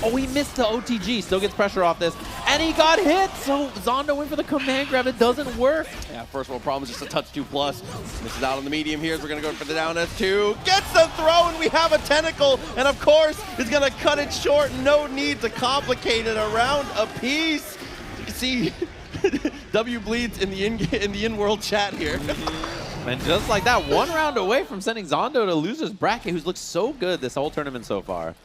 Oh, he missed the OTG. Still gets pressure off this. And he got hit. So Zondo went for the command grab. It doesn't work. Yeah, first world problem is just a touch 2+. Misses out on the medium here. So we're going to go for the down S2. Gets the throw, and we have a tentacle. And of course, he's going to cut it short. No need to complicate it around a piece. You can see W bleeds in the in-world chat here. And just like that, 1 round away from sending Zondo to losers bracket, who's looked so good this whole tournament so far.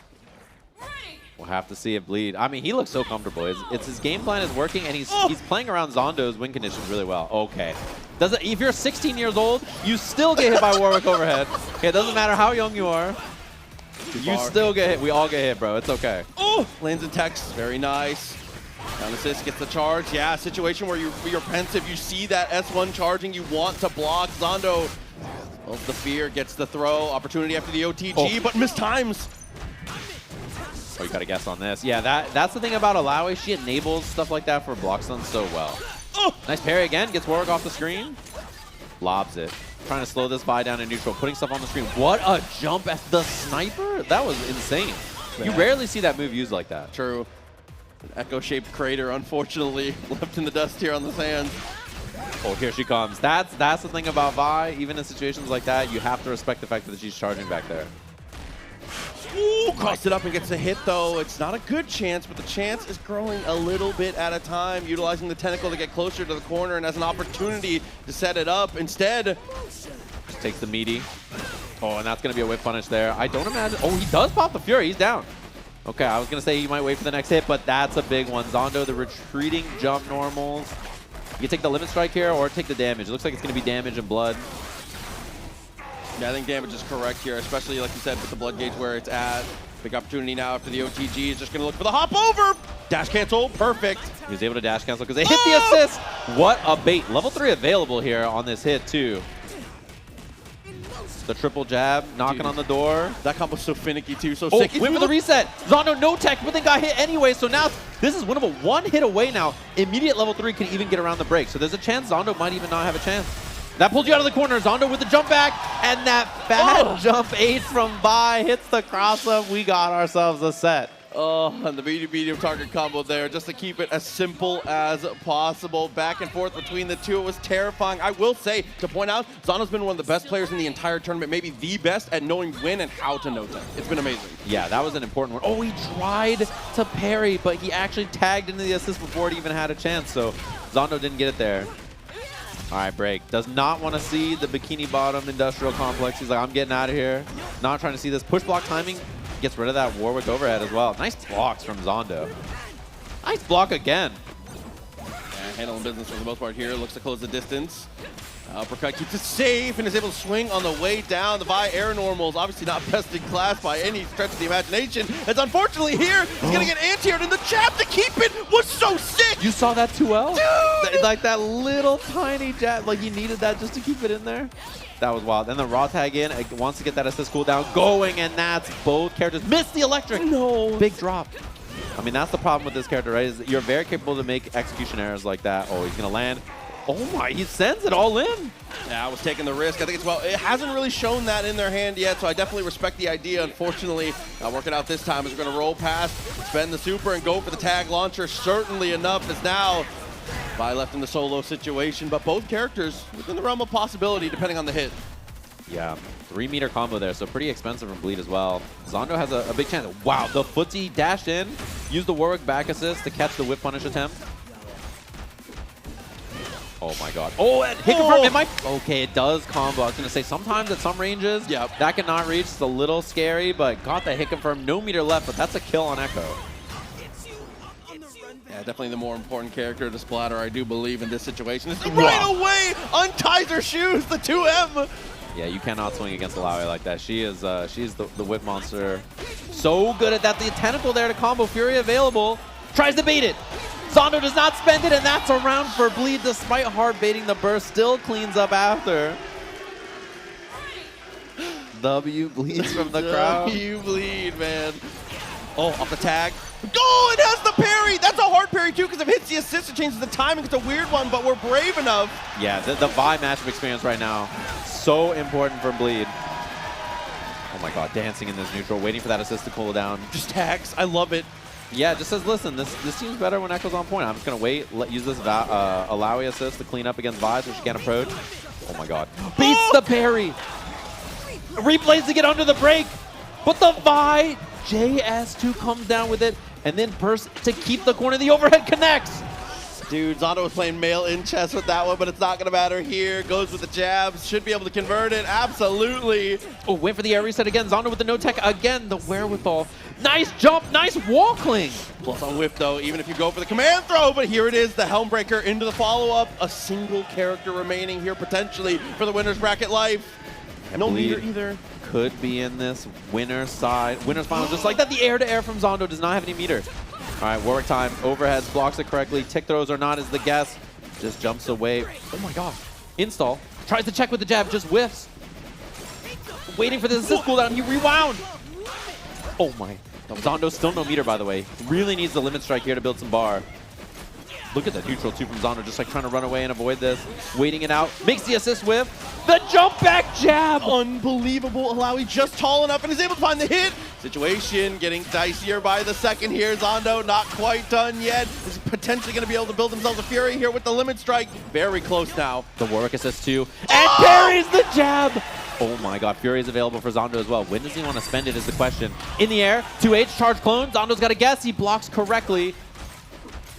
We'll have to see it bleed. I mean, he looks so comfortable. It's his game plan is working, and he's playing around Zondo's win conditions really well. Okay. If you're 16 years old, you still get hit by Warwick overhead. Okay, it doesn't matter how young you are. You still get hit. We all get hit, bro. It's okay. Oh, lands in text. Very nice. Down assist, gets the charge. Yeah, a situation where you're pensive. You see that S1 charging. You want to block. Zondo pulls the fear, gets the throw. Opportunity after the OTG, but mistimes. Oh, you got to guess on this. Yeah, that's the thing about Alawi. She enables stuff like that for block stuns so well. Oh. Nice parry again. Gets Warwick off the screen. Lobs it. Trying to slow this Vi down in neutral. Putting stuff on the screen. What a jump at the sniper. That was insane. Yeah. You rarely see that move used like that. True. An echo-shaped crater, unfortunately, left in the dust here on the sands. Oh, here she comes. That's the thing about Vi. Even in situations like that, you have to respect the fact that she's charging back there. Ooh, crossed it up and gets a hit, though. It's not a good chance, but the chance is growing a little bit at a time, utilizing the tentacle to get closer to the corner and has an opportunity to set it up. Instead, just takes the meaty. Oh, and that's going to be a whip punish there. I don't imagine. Oh, he does pop the Fury. He's down. Okay, I was going to say he might wait for the next hit, but that's a big one. Zondo, the retreating jump normals. You can take the limit strike here or take the damage. It looks like it's going to be damage and blood. Yeah, I think damage is correct here, especially, like you said, with the blood gauge where it's at. Big opportunity now after the OTG. Is just going to look for the hop over. Dash cancel. Perfect. He was able to dash cancel because they hit the assist. What a bait. Level 3 available here on this hit, too. The triple jab, knocking on the door. That combo's so finicky, too. So sick. Went for the reset. Zondo, no tech, but then got hit anyway. So now this is winnable. 1 hit away now. Immediate level 3 can even get around the break. So there's a chance Zondo might even not have a chance. That pulls you out of the corner. Zondo with the jump back. And that fat jump ace from Vi hits the cross-up. We got ourselves a set. Oh, and the medium target combo there, just to keep it as simple as possible. Back and forth between the two. It was terrifying. I will say, to point out, Zondo's been one of the best players in the entire tournament, maybe the best at knowing when and how to no tech. It's been amazing. Yeah, that was an important one. Oh, he tried to parry, but he actually tagged into the assist before it even had a chance, so Zondo didn't get it there. All right, break. Does not want to see the Bikini Bottom industrial complex. He's like, I'm getting out of here. Not trying to see this. Push block timing. Gets rid of that Warwick overhead as well. Nice blocks from Zondo. Nice block again. Yeah, handling business for the most part here. Looks to close the distance. Uppercut keeps it safe and is able to swing on the way down. The Vi air normals, obviously not best in class by any stretch of the imagination. As unfortunately here, he's going to get anti-aired, and the jab to keep it was so sick. You saw that too well? Dude! Like that little tiny jab, like he needed that just to keep it in there. That was wild. And the raw tag in, it wants to get that assist cooldown going, and that's both characters. Missed the electric. No. Big drop. I mean, that's the problem with this character, right? Is that you're very capable to make execution errors like that. Oh, he's going to land. Oh my, he sends it all in. Yeah, I was taking the risk. I think it hasn't really shown that in their hand yet, so I definitely respect the idea. Unfortunately, not working out this time as we're going to roll past, spend the super, and go for the tag launcher. Certainly enough is now Vi left in the solo situation, but both characters within the realm of possibility depending on the hit. Yeah, 3-meter combo there, so pretty expensive from Bleed as well. Zondo has a big chance. Wow, the footsie dashed in, used the Warwick back assist to catch the whip punish attempt. Oh my god. Oh, and hit confirm. It might. Okay, it does combo. I was going to say, sometimes at some ranges, that cannot reach. It's a little scary, but got the hit confirm. No meter left, but that's a kill on Echo. Yeah, definitely the more important character to splatter, I do believe, in this situation. It's right away unties her shoes, the 2M. Yeah, you cannot swing against Alawi like that. She is she's the whip monster. So good at that. The tentacle there to combo. Fury available. Tries to bait it. Zondo does not spend it, and that's a round for Bleed despite hard baiting the burst. Still cleans up after. W bleeds from the crowd. W bleed, man. Oh, off the tag. Oh, it has the parry. That's a hard parry, too, because if it hits the assist, it changes the timing. It's a weird one, but we're brave enough. Yeah, the Vi matchup experience right now, so important for Bleed. Oh my god, dancing in this neutral, waiting for that assist to cool down. Just tags. I love it. Yeah, just says, listen, this seems better when Echo's on point. I'm just going to wait, use this Alawi assist to clean up against Vi so she can't approach. Oh my god. Beats the parry. Replays to get under the break. But the Vi JS2 comes down with it. And then burst to keep the corner. The overhead connects. Dude, Zondo was playing mail in chess with that one, but it's not going to matter here. Goes with the jabs. Should be able to convert it. Absolutely. Oh, went for the air reset again. Zondo with the no tech again. The wherewithal. Nice jump. Nice wall cling. Plus on whip, though, even if you go for the command throw. But here it is, the Helm Breaker into the follow-up. A single character remaining here potentially for the winner's bracket life. No meter either. Could be in this winner's side. Winner's final, just like that. The air-to-air from Zondo does not have any meter. All right, Warwick time. Overheads, blocks it correctly. Tick throws or not is the guess. Just jumps away. Oh my god. Install. Tries to check with the jab, just whiffs. Waiting for the assist cooldown. He rewound. Oh my. Zondo still no meter, by the way. Really needs the limit strike here to build some bar. Look at the neutral too from Zondo, just like trying to run away and avoid this. Waiting it out. Makes the assist whiff. The jump back jab. Unbelievable. Alawi just tall enough and is able to find the hit. Situation getting dicier by the second here. Zondo not quite done yet. Is potentially going to be able to build himself a fury here with the limit strike. Very close now. The Warwick assist too. And parries the jab. Oh my god, Fury is available for Zondo as well. When does he want to spend it is the question. In the air, 2H, charge clone. Zondo's got a guess. He blocks correctly.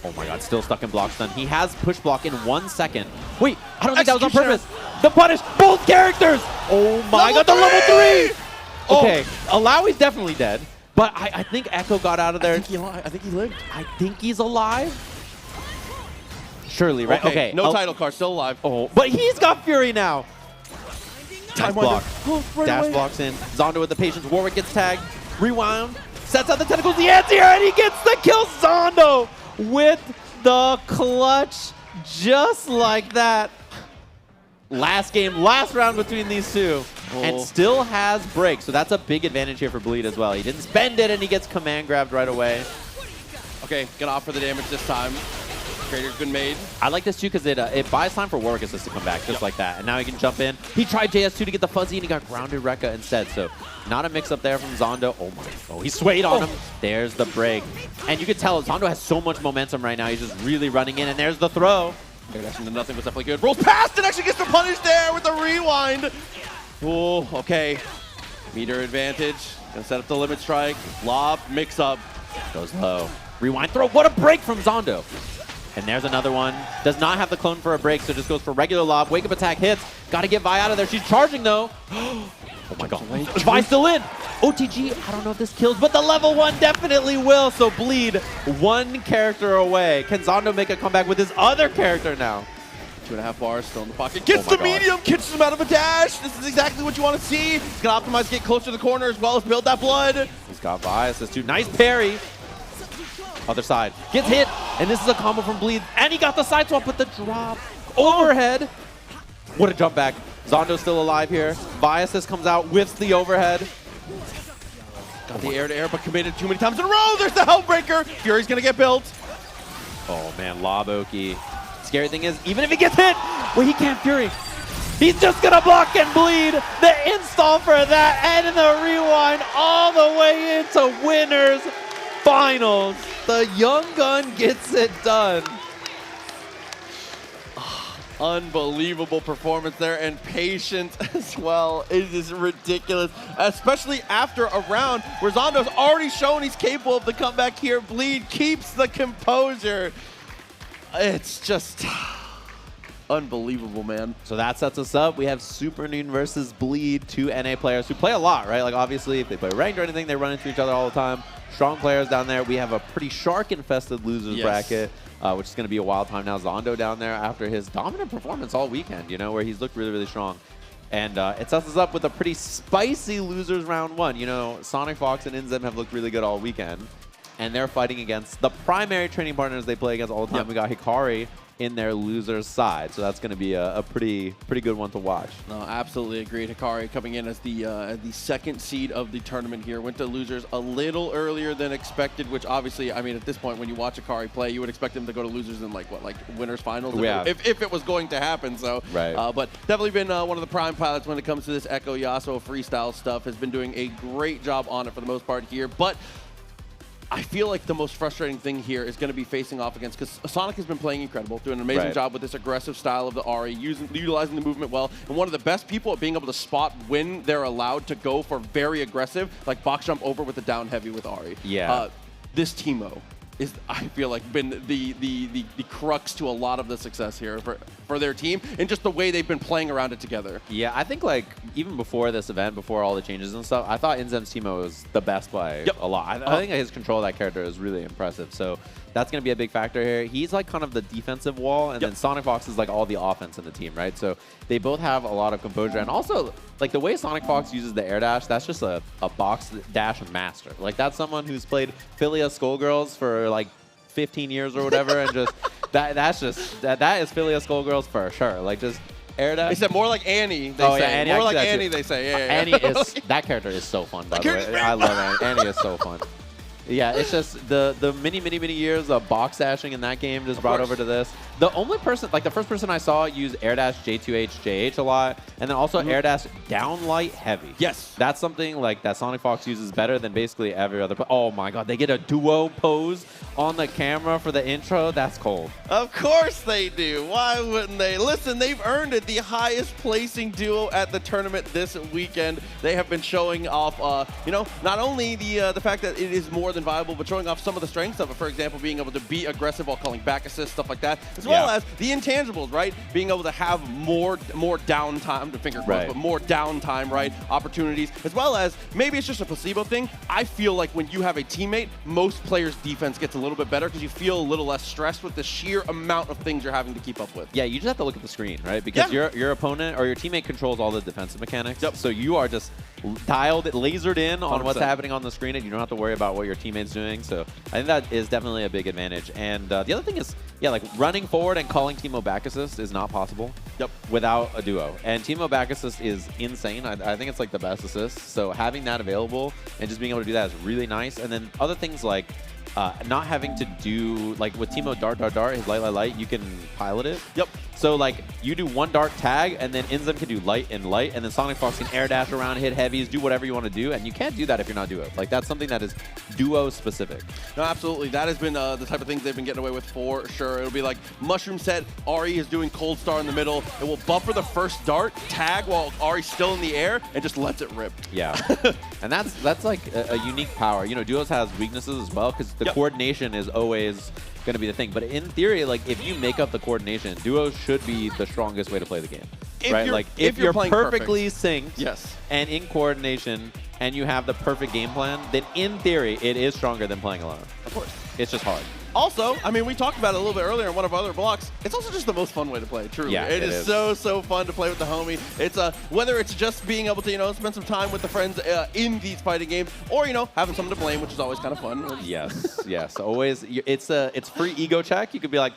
Oh my god, still stuck in block stun. He has push block in 1 second. Wait, I don't think that was on purpose. The punish, both characters. Oh my god, the level 3. Okay, Alawi's definitely dead, but I think Echo got out of there. I think he lived. I think he's alive. Surely, right? Okay. No title card, still alive. Oh, but he's got Fury now. Time block. Right Dash away. blocks in. Zondo with the patience. Warwick gets tagged. Rewound. Sets out the tentacles. The anti-air, and he gets the kill. Zondo with the clutch, just like that. Last game, last round between these two, and still has break, so that's a big advantage here for Bleed as well. He didn't spend it, and he gets command grabbed right away. Okay, get off for the damage this time. Trader's been made. I like this too because it buys time for Warwick assist to come back, just like that. And now he can jump in. He tried JS2 to get the fuzzy, and he got grounded Rekka instead. So not a mix-up there from Zondo. Oh my. Oh, he swayed on him. There's the break. And you can tell Zondo has so much momentum right now. He's just really running in, and there's the throw. Air dash into nothing was definitely good. Rolls past and actually gets the punish there with the rewind. Oh, okay. Meter advantage. Gonna set up the limit strike. Lob, mix up. Goes low. Rewind throw. What a break from Zondo. And there's another one. Does not have the clone for a break, so just goes for regular lob. Wake up attack hits. Got to get Vi out of there. She's charging, though. Oh, my God. Vi still in. OTG, I don't know if this kills, but the level 1 definitely will. So Bleed, 1 character away. Can Zondo make a comeback with his other character now? 2.5 bars still in the pocket. Gets the medium, catches him out of a dash. This is exactly what you want to see. He's going to optimize, get closer to the corner as well as build that blood. He's got Vi assist too. Nice parry. Other side. Gets hit, and this is a combo from Bleed. And he got the side swap with the drop. Overhead. What a jump back. Zondo's still alive here. Vi assist comes out, whiffs the overhead. Got the air-to-air, but committed too many times in a row. There's the Hellbreaker. Fury's going to get built. Oh, man, Lob Oki. Scary thing is, even if he gets hit, well, he can't Fury. He's just going to block and Bleed. The install for that, and in the rewind all the way into winners finals. The young gun gets it done. Unbelievable performance there, and patience as well. It is ridiculous, especially after a round where Zondo's already shown he's capable of the comeback here. Bleed keeps the composure. It's just unbelievable, man. So that sets us up. We have Super Noon versus Bleed, 2 NA players who play a lot, right? Like, obviously, if they play ranked or anything, they run into each other all the time. Strong players down there. We have a pretty shark-infested losers bracket, which is going to be a wild time now. Zondo down there after his dominant performance all weekend, you know, where he's looked really, really strong. And it sets us up with a pretty spicy losers round 1. You know, Sonic Fox and Inzem have looked really good all weekend. and they're fighting against the primary training partners they play against all the time. Yep. We got Hikari in their loser's side, so that's going to be a pretty good one to watch. No, absolutely agreed. Hikari coming in as the second seed of the tournament here. Went to losers a little earlier than expected, which obviously, I mean, at this point, when you watch Hikari play, you would expect them to go to losers in like winners finals if it was going to happen. So, right. But definitely been one of the prime pilots when it comes to this Echo Yasuo freestyle stuff. Has been doing a great job on it for the most part here, but I feel like the most frustrating thing here is going to be facing off against, because Sonic has been playing incredible, doing an amazing job with this aggressive style of the Ahri, utilizing the movement well, and one of the best people at being able to spot when they're allowed to go for very aggressive, like box jump over with the down heavy with Ahri. Yeah. This Teemo is, I feel like, been the crux to a lot of the success here for their team, and just the way they've been playing around it together. Yeah, I think like even before this event, before all the changes and stuff, I thought Inzem's Teemo was the best by a lot. I think his control of that character is really impressive. So that's going to be a big factor here. He's like kind of the defensive wall, and then Sonic Fox is like all the offense in the team, right? So they both have a lot of composure, and also like the way Sonic Fox uses the air dash, that's just a box dash master. Like that's someone who's played Philia Skullgirls for like 15 years or whatever, and just that is Philia Skullgirls for sure. Like just air dash. They said more like Annie. They say. Yeah, Annie, more like Annie. They say. Yeah. Annie is that character is so fun. By the way, I love Annie. Annie is so fun. Yeah, it's just the many years of box dashing in that game just brought over to this. The only person, like the first person I saw use air dash J2H, JH a lot, and then also air dash down light heavy. Yes. That's something like that Sonic Fox uses better than basically every other. Oh my god, they get a duo pose on the camera for the intro. That's cold. Of course they do. Why wouldn't they? Listen, they've earned it. The highest placing duo at the tournament this weekend. They have been showing off, not only the fact that it is more than viable, but showing off some of the strengths of it. For example, being able to be aggressive while calling back assists, stuff like that, as well as the intangibles, right? Being able to have more downtime, to finger quotes, but more downtime, right? Opportunities, as well as maybe it's just a placebo thing. I feel like when you have a teammate, most players' defense gets a little bit better because you feel a little less stressed with the sheer amount of things you're having to keep up with. Yeah, you just have to look at the screen, right? Because your opponent or your teammate controls all the defensive mechanics. Yep. So you are just lasered in on 100%. what's happening on the screen, and you don't have to worry about what your teammate's doing. So I think that is definitely a big advantage. And the other thing is, like running forward and calling Teemo back assist is not possible without a duo. And Teemo back assist is insane. I think it's like the best assist. So having that available and just being able to do that is really nice. And then other things like not having to do, like with Teemo dart, his light, you can pilot it. Yep. So like you do one dart tag, and then Inzem can do light, and then Sonic Fox can air dash around, hit heavies, do whatever you want to do, and you can't do that if you're not duo. Like that's something that is duo specific. No, absolutely. That has been the type of things they've been getting away with for sure. It'll be like mushroom set, Ahri is doing cold star in the middle. It will buffer the first dart, tag while Ahri's still in the air, and just lets it rip. Yeah. And that's like a unique power. You know, duos has weaknesses as well, because the coordination is always going to be the thing. But in theory, like if you make up the coordination, duos should be the strongest way to play the game. Right? Like if you're perfectly synced and in coordination and you have the perfect game plan, then in theory it is stronger than playing alone. Of course. It's just hard. Also, I mean, we talked about it a little bit earlier in one of our other blocks. It's also just the most fun way to play, truly. Yeah, it is so fun to play with the homie. It's whether it's just being able to, spend some time with the friends in these fighting games, or, having someone to blame, which is always kind of fun. Yes. Always. It's free ego check. You could be like,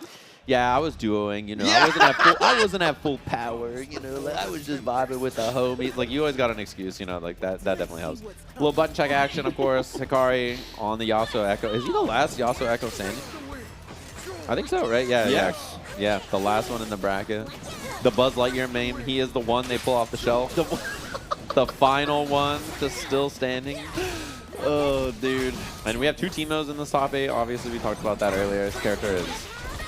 yeah, I was duoing, I wasn't at full power, like I was just vibing with the homies. Like you always got an excuse, like that definitely helps. A little button check action, of course. Hikari on the Yasuo Echo. Is he the last Yasuo Echo standing? I think so, right? Yeah, the last one in the bracket. The Buzz Lightyear meme, he is the one they pull off the shelf. The final one, just still standing. Oh, dude. And we have two Teemos in the top 8. Obviously, we talked about that earlier. His character is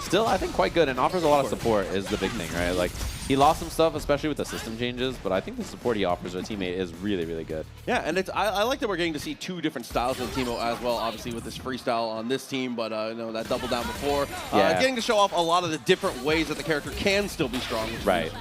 still, I think, quite good and offers a lot of support is the big thing, right? Like, he lost some stuff, especially with the system changes, but I think the support he offers a teammate is really, really good. Yeah, and I like that we're getting to see two different styles of Teemo as well, obviously with this freestyle on this team, but that double down before. Getting to show off a lot of the different ways that the character can still be strong. Right.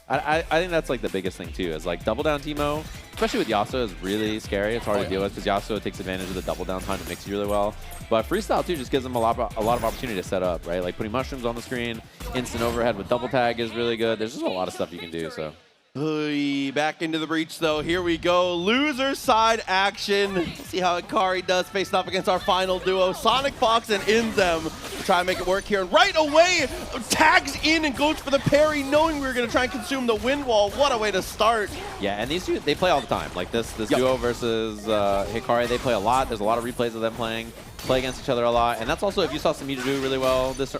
I think that's like the biggest thing too, is like double down Teemo, especially with Yasuo, is really scary. It's hard to deal with because Yasuo takes advantage of the double down time to mix you really well. But freestyle too just gives them a lot of opportunity to set up, right? Like putting mushrooms on the screen, instant overhead with double tag is really good. There's just a lot of stuff you can do. So Back into the breach, though. Here we go. Loser side action. See how Hikari does facing off against our final duo, Sonic Fox and Inzem. Try and make it work here. And right away, tags in and goes for the parry, knowing we were going to try and consume the wind wall. What a way to start. Yeah, and these two, they play all the time. Like this duo versus Hikari, they play a lot. There's a lot of replays of them play against each other a lot. And that's also, if you saw Samija do really well this,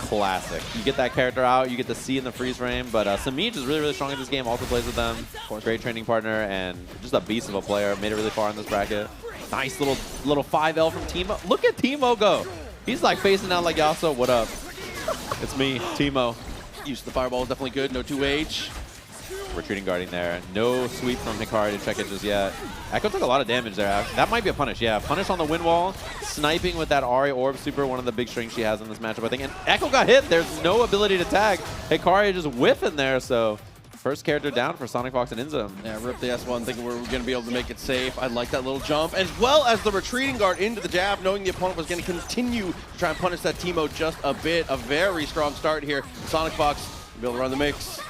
classic. You get that character out, you get to see in the freeze frame, but Samij is really, really strong in this game, also plays with them. Great training partner, and just a beast of a player. Made it really far in this bracket. Nice little 5L from Timo. Look at Timo go. He's like facing down like Yasuo. What up? It's me, Timo. Use the fireball is definitely good. No 2H. Retreating guarding there. No sweep from Hikari to check it just yet. Echo took a lot of damage there. That might be a punish. Yeah, punish on the wind wall. Sniping with that Ahri Orb super, one of the big strengths she has in this matchup, I think. And Echo got hit. There's no ability to tag. Hikari just whiffing there, so first character down for Sonic Fox and Inzem. Yeah, rip the S1, thinking we're going to be able to make it safe. I like that little jump, as well as the retreating guard into the jab, knowing the opponent was going to continue to try and punish that Timo just a bit. A very strong start here. Sonic Fox will be able to run the mix.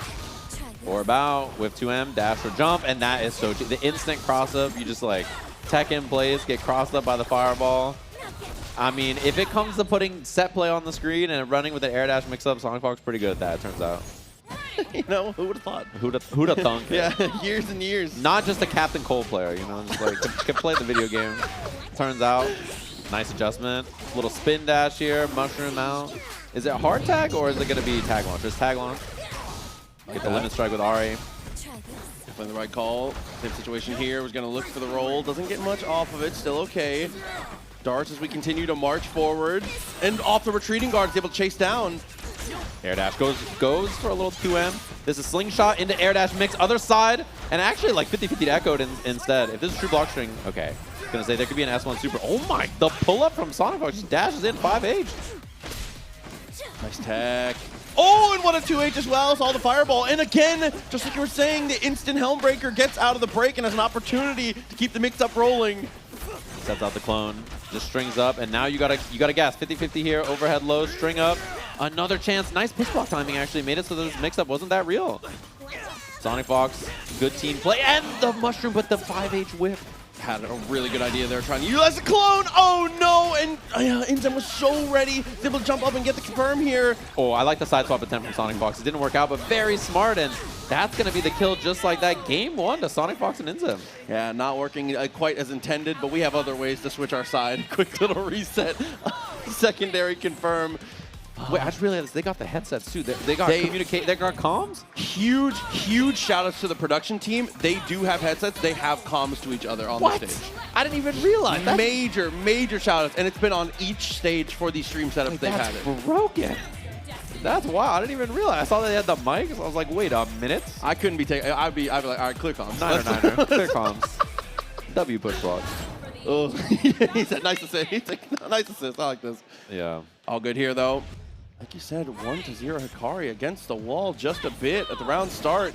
Orb out with 2M, dash or jump, and that is so cheap. The instant cross-up, you just like tech in place, get crossed up by the fireball. I mean, if it comes to putting set play on the screen and running with an air dash mix-up, Sonic Fox pretty good at that, it turns out. You know, who would have thought? Who'd have thunk? Yeah, years and years. Not just a Captain Cole player, you know, just like can play the video game. Turns out, nice adjustment. Little spin dash here, mushroom out. Is it hard tag or is it going to be tag launch? It's tag launch. Get the limit strike with Ahri. Definitely the right call. Same situation here. Was going to look for the roll. Doesn't get much off of it. Still okay. Darts as we continue to march forward. And off the retreating guard is able to chase down. Air dash goes for a little 2M. This is slingshot into air dash mix. Other side. And actually like 50-50 to echoed instead. If this is true block string, okay. I was going to say there could be an S1 super. Oh my, the pull up from Sonic Fox just dashes in 5H. Nice tech. Oh, and what a 2H as well. Saw the fireball. And again, just like you were saying, the instant Helmbreaker gets out of the break and has an opportunity to keep the mix-up rolling. Sets out the clone. Just strings up, and now you gotta gas. 50-50 here, overhead low, string up. Another chance. Nice push block timing actually made it so this mix-up wasn't that real. Sonic Fox, good team play, and the mushroom with the 5H whip. Had a really good idea there, trying to utilize the clone. Oh no, and Inzem was so ready. He's able to jump up and get the confirm here. Oh, I like the side swap attempt from Sonic Fox. It didn't work out, but very smart, and that's going to be the kill just like that. Game 1 to Sonic Fox and Inzem. Yeah, not working quite as intended, but we have other ways to switch our side. Quick little reset. Secondary confirm. Wait, I just realized they got the headsets too. They got communicate. They got comms. Huge shout outs to the production team. They do have headsets. They have comms to each other on the stage. I didn't even realize. Major shout outs, and it's been on each stage for these stream setups they've had it. Broken. That's wild. I didn't even realize. I saw they had the mic, so I was like, wait a minute. I couldn't be taking. I'd be like, all right, clear comms. Niner. Clear comms. W push block. Oh, he said nice assist. He's like, nice assist. I like this. Yeah. All good here though. Like you said, 1-0 Hikari against the wall just a bit at the round start.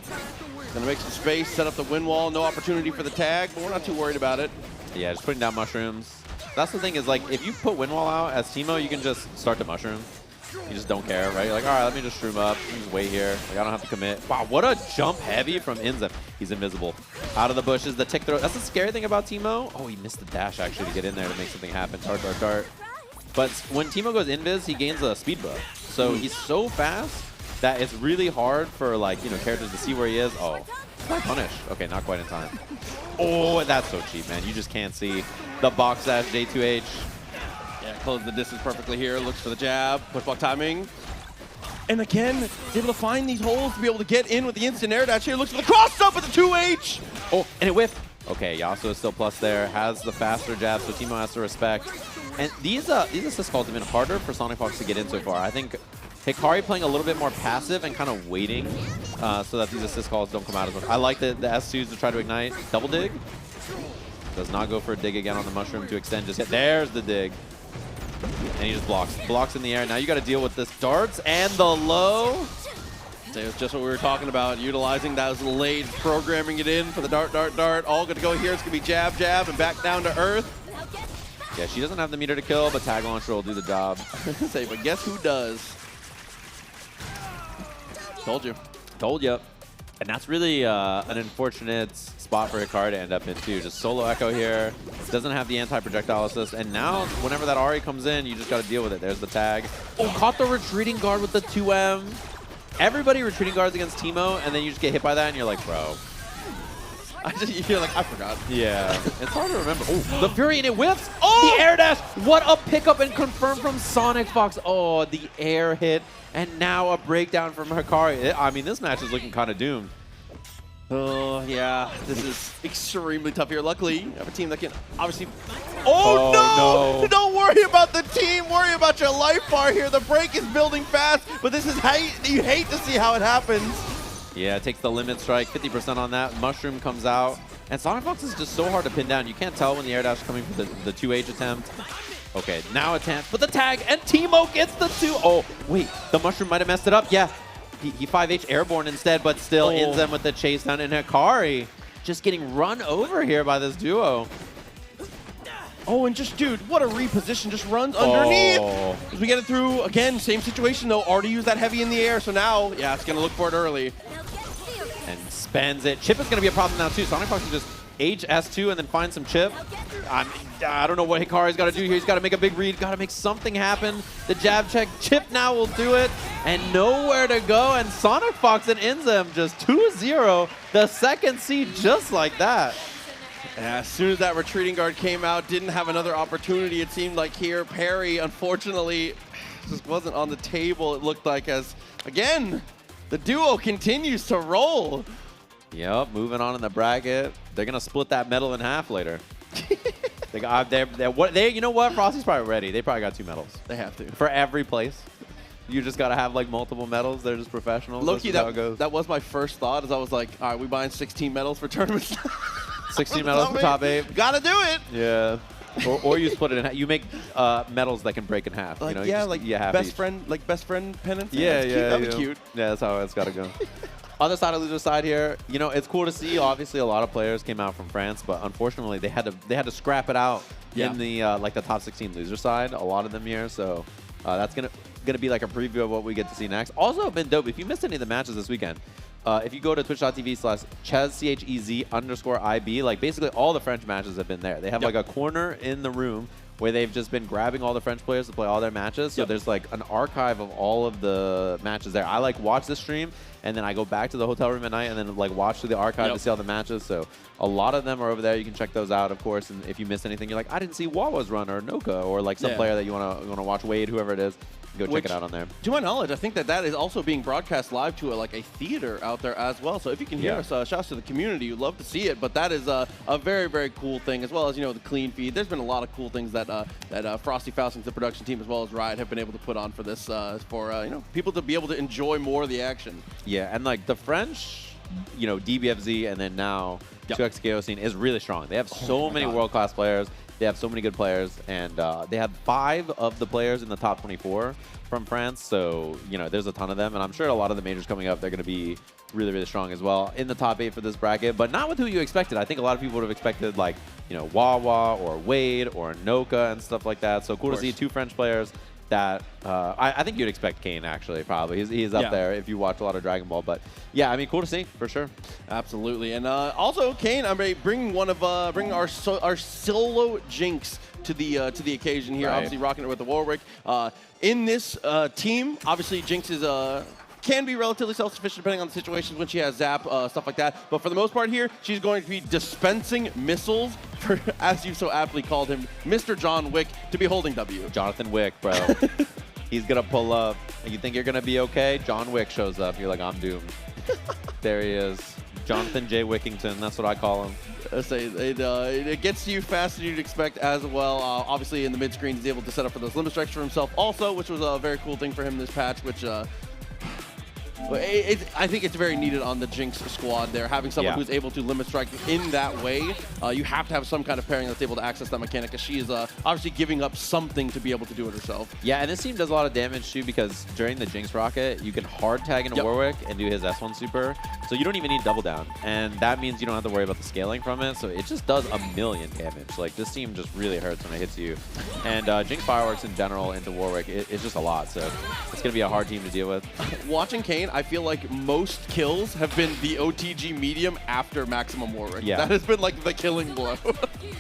Gonna make some space, set up the wind wall. No opportunity for the tag, but we're not too worried about it. Yeah, just putting down mushrooms. That's the thing is, like, if you put wind wall out as Timo, you can just start to mushroom. You just don't care, right? You're like, all right, let me just shroom up. Just wait here. Like, I don't have to commit. Wow, what a jump heavy from Inzem. He's invisible. Out of the bushes, the tick throw. That's the scary thing about Timo. Oh, he missed the dash, actually, to get in there to make something happen. Dart. But when Timo goes invis, he gains a speed buff. So he's so fast that it's really hard for, like, you know, characters to see where he is. Oh, punish. Okay, not quite in time. Oh, that's so cheap, man. You just can't see the box dash J2H. Yeah, close the distance perfectly here. Looks for the jab. Push block timing. And again, he's able to find these holes to be able to get in with the instant air dash here. Looks for the cross up with the 2H. Oh, and it whiffed. Okay, Yasuo is still plus there. Has the faster jab, so Timo has to respect. And these assist calls have been harder for Sonic Fox to get in so far. I think Hikari playing a little bit more passive and kind of waiting so that these assist calls don't come out as much. I like the S2s to try to ignite. Double dig. Does not go for a dig again on the mushroom to extend just yet. There's the dig. And he just blocks. Blocks in the air. Now you got to deal with this darts and the low. It was just what we were talking about, utilizing those late, programming it in for the dart. All good to go here. It's going to be jab, and back down to earth. Yeah, she doesn't have the meter to kill, but tag launcher will do the job. Say, but guess who does? Told you. Told you. And that's really an unfortunate spot for Hikari to end up in too. Just solo Echo here. Doesn't have the anti-projectile assist. And now, whenever that Ahri comes in, you just got to deal with it. There's the tag. Oh, caught the retreating guard with the 2M. Everybody retreating guards against Teemo, and then you just get hit by that, and you're like, bro. You're like, I forgot. Yeah. It's hard to remember. Oh, the Fury, and it whiffs. Oh! The air dash. What a pickup and confirm from Sonic Fox. Oh, the air hit. And now a breakdown from Hikari. I mean, this match is looking kind of doomed. Oh, yeah. This is extremely tough here. Luckily, you have a team that can obviously... Oh, no! Don't worry about the team. Worry about your life bar here. The break is building fast, but this is how you hate to see how it happens. Yeah, it takes the limit strike, 50% on that. Mushroom comes out. And Sonic Fox is just so hard to pin down. You can't tell when the air dash is coming for the 2H attempt. Okay, now attempt with the tag, and Teemo gets the 2. Oh, wait, the Mushroom might have messed it up. Yeah, he 5H airborne instead, but still ends them with the chase down. And Hikari just getting run over here by this duo. Oh, and just, dude, what a reposition. Just runs underneath. As we get it through, again, same situation, though. Already used that heavy in the air, so now, yeah, it's going to look for it early. And spends it. Chip is going to be a problem now, too. Sonic Fox can just HS2 and then find some chip. I don't know what Hikari's got to do here. He's got to make a big read. Got to make something happen. The jab check. Chip now will do it. And nowhere to go. And Sonic Fox and Inzem just 2-0. The second seed just like that. Yeah, as soon as that retreating guard came out, didn't have another opportunity, it seemed like here. Parry, unfortunately, just wasn't on the table, it looked like, as, again, the duo continues to roll. Yep, moving on in the bracket. They're going to split that medal in half later. You know what? Frosty's probably ready. They probably got 2 medals. They have to. For every place. You just got to have, like, multiple medals. They're just professionals. Low-key, that was my first thought, as I was like, all right, we buying 16 medals for tournaments. 16 medals for top 8. Gotta do it. Yeah. Or you split it in half. You make medals that can break in half. Like, you know, yeah, like best friend pennants. Yeah, That'd be cute. Yeah, that's how it's got to go. Other side of loser side here, you know, it's cool to see. Obviously, a lot of players came out from France, but unfortunately, they had to scrap it out in the like the top 16 loser side. A lot of them here, so that's gonna be like a preview of what we get to see next. Also, been dope. If you missed any of the matches this weekend, if you go to twitch.tv/ChezChez_IB, like basically all the French matches have been there. They have like a corner in the room where they've just been grabbing all the French players to play all their matches. So there's like an archive of all of the matches there. I like watch the stream and then I go back to the hotel room at night and then like watch through the archive to see all the matches. So a lot of them are over there. You can check those out, of course. And if you missed anything, you're like, I didn't see Wawa's run or Noka or like some player that you wanna watch, Wade, whoever it is. Go check it out on there. To my knowledge, I think that is also being broadcast live to like a theater out there as well. So if you can hear us, shouts to the community. You'd love to see it. But that is a very, very cool thing, as well as, you know, the clean feed. There's been a lot of cool things that Frosty, Faustings, the production team, as well as Riot, have been able to put on for this for you know, people to be able to enjoy more of the action. Yeah, and like the French, you know, DBFZ and then now 2XKO scene is really strong. They have so many world-class players. They have so many good players, and they have 5 of the players in the top 24 from France. So, you know, there's a ton of them, and I'm sure a lot of the majors coming up, they're going to be really, really strong as well in the top 8 for this bracket, but not with who you expected. I think a lot of people would have expected, like, you know, Wawa or Wade or Noka and stuff like that. So cool to see 2 French players that I think you'd expect Kane, actually, probably. He's up there if you watch a lot of Dragon Ball. But yeah, I mean, cool to see for sure. Absolutely, and also Kane, I'm bringing our solo Jinx to the occasion here. Obviously, rocking it with the Warwick. In this team, obviously, Jinx is can be relatively self-sufficient depending on the situations when she has Zap, stuff like that. But for the most part here, she's going to be dispensing missiles for, as you so aptly called him, Mr. John Wick, to be holding W. Jonathan Wick, bro. He's going to pull up. You think you're going to be okay? John Wick shows up. You're like, I'm doomed. There he is. Jonathan J. Wickington. That's what I call him. It gets to you faster than you'd expect as well. Obviously, in the mid-screen, he's able to set up for those limit strikes for himself also, which was a very cool thing for him this patch, which... I think it's very needed on the Jinx squad there. Having someone who's able to limit strike in that way, you have to have some kind of pairing that's able to access that mechanic, because she is obviously giving up something to be able to do it herself. Yeah, and this team does a lot of damage too, because during the Jinx rocket, you can hard tag into Warwick and do his S1 super. So So you don't even need double down. And that means you don't have to worry about the scaling from it. So it just does a million damage. Like, this team just really hurts when it hits you. And Jinx Fireworks in general into Warwick, it's just a lot. So it's going to be a hard team to deal with. Watching Kayn, I feel like most kills have been the OTG medium after Maximum Warwick. Yeah. That has been like the killing blow.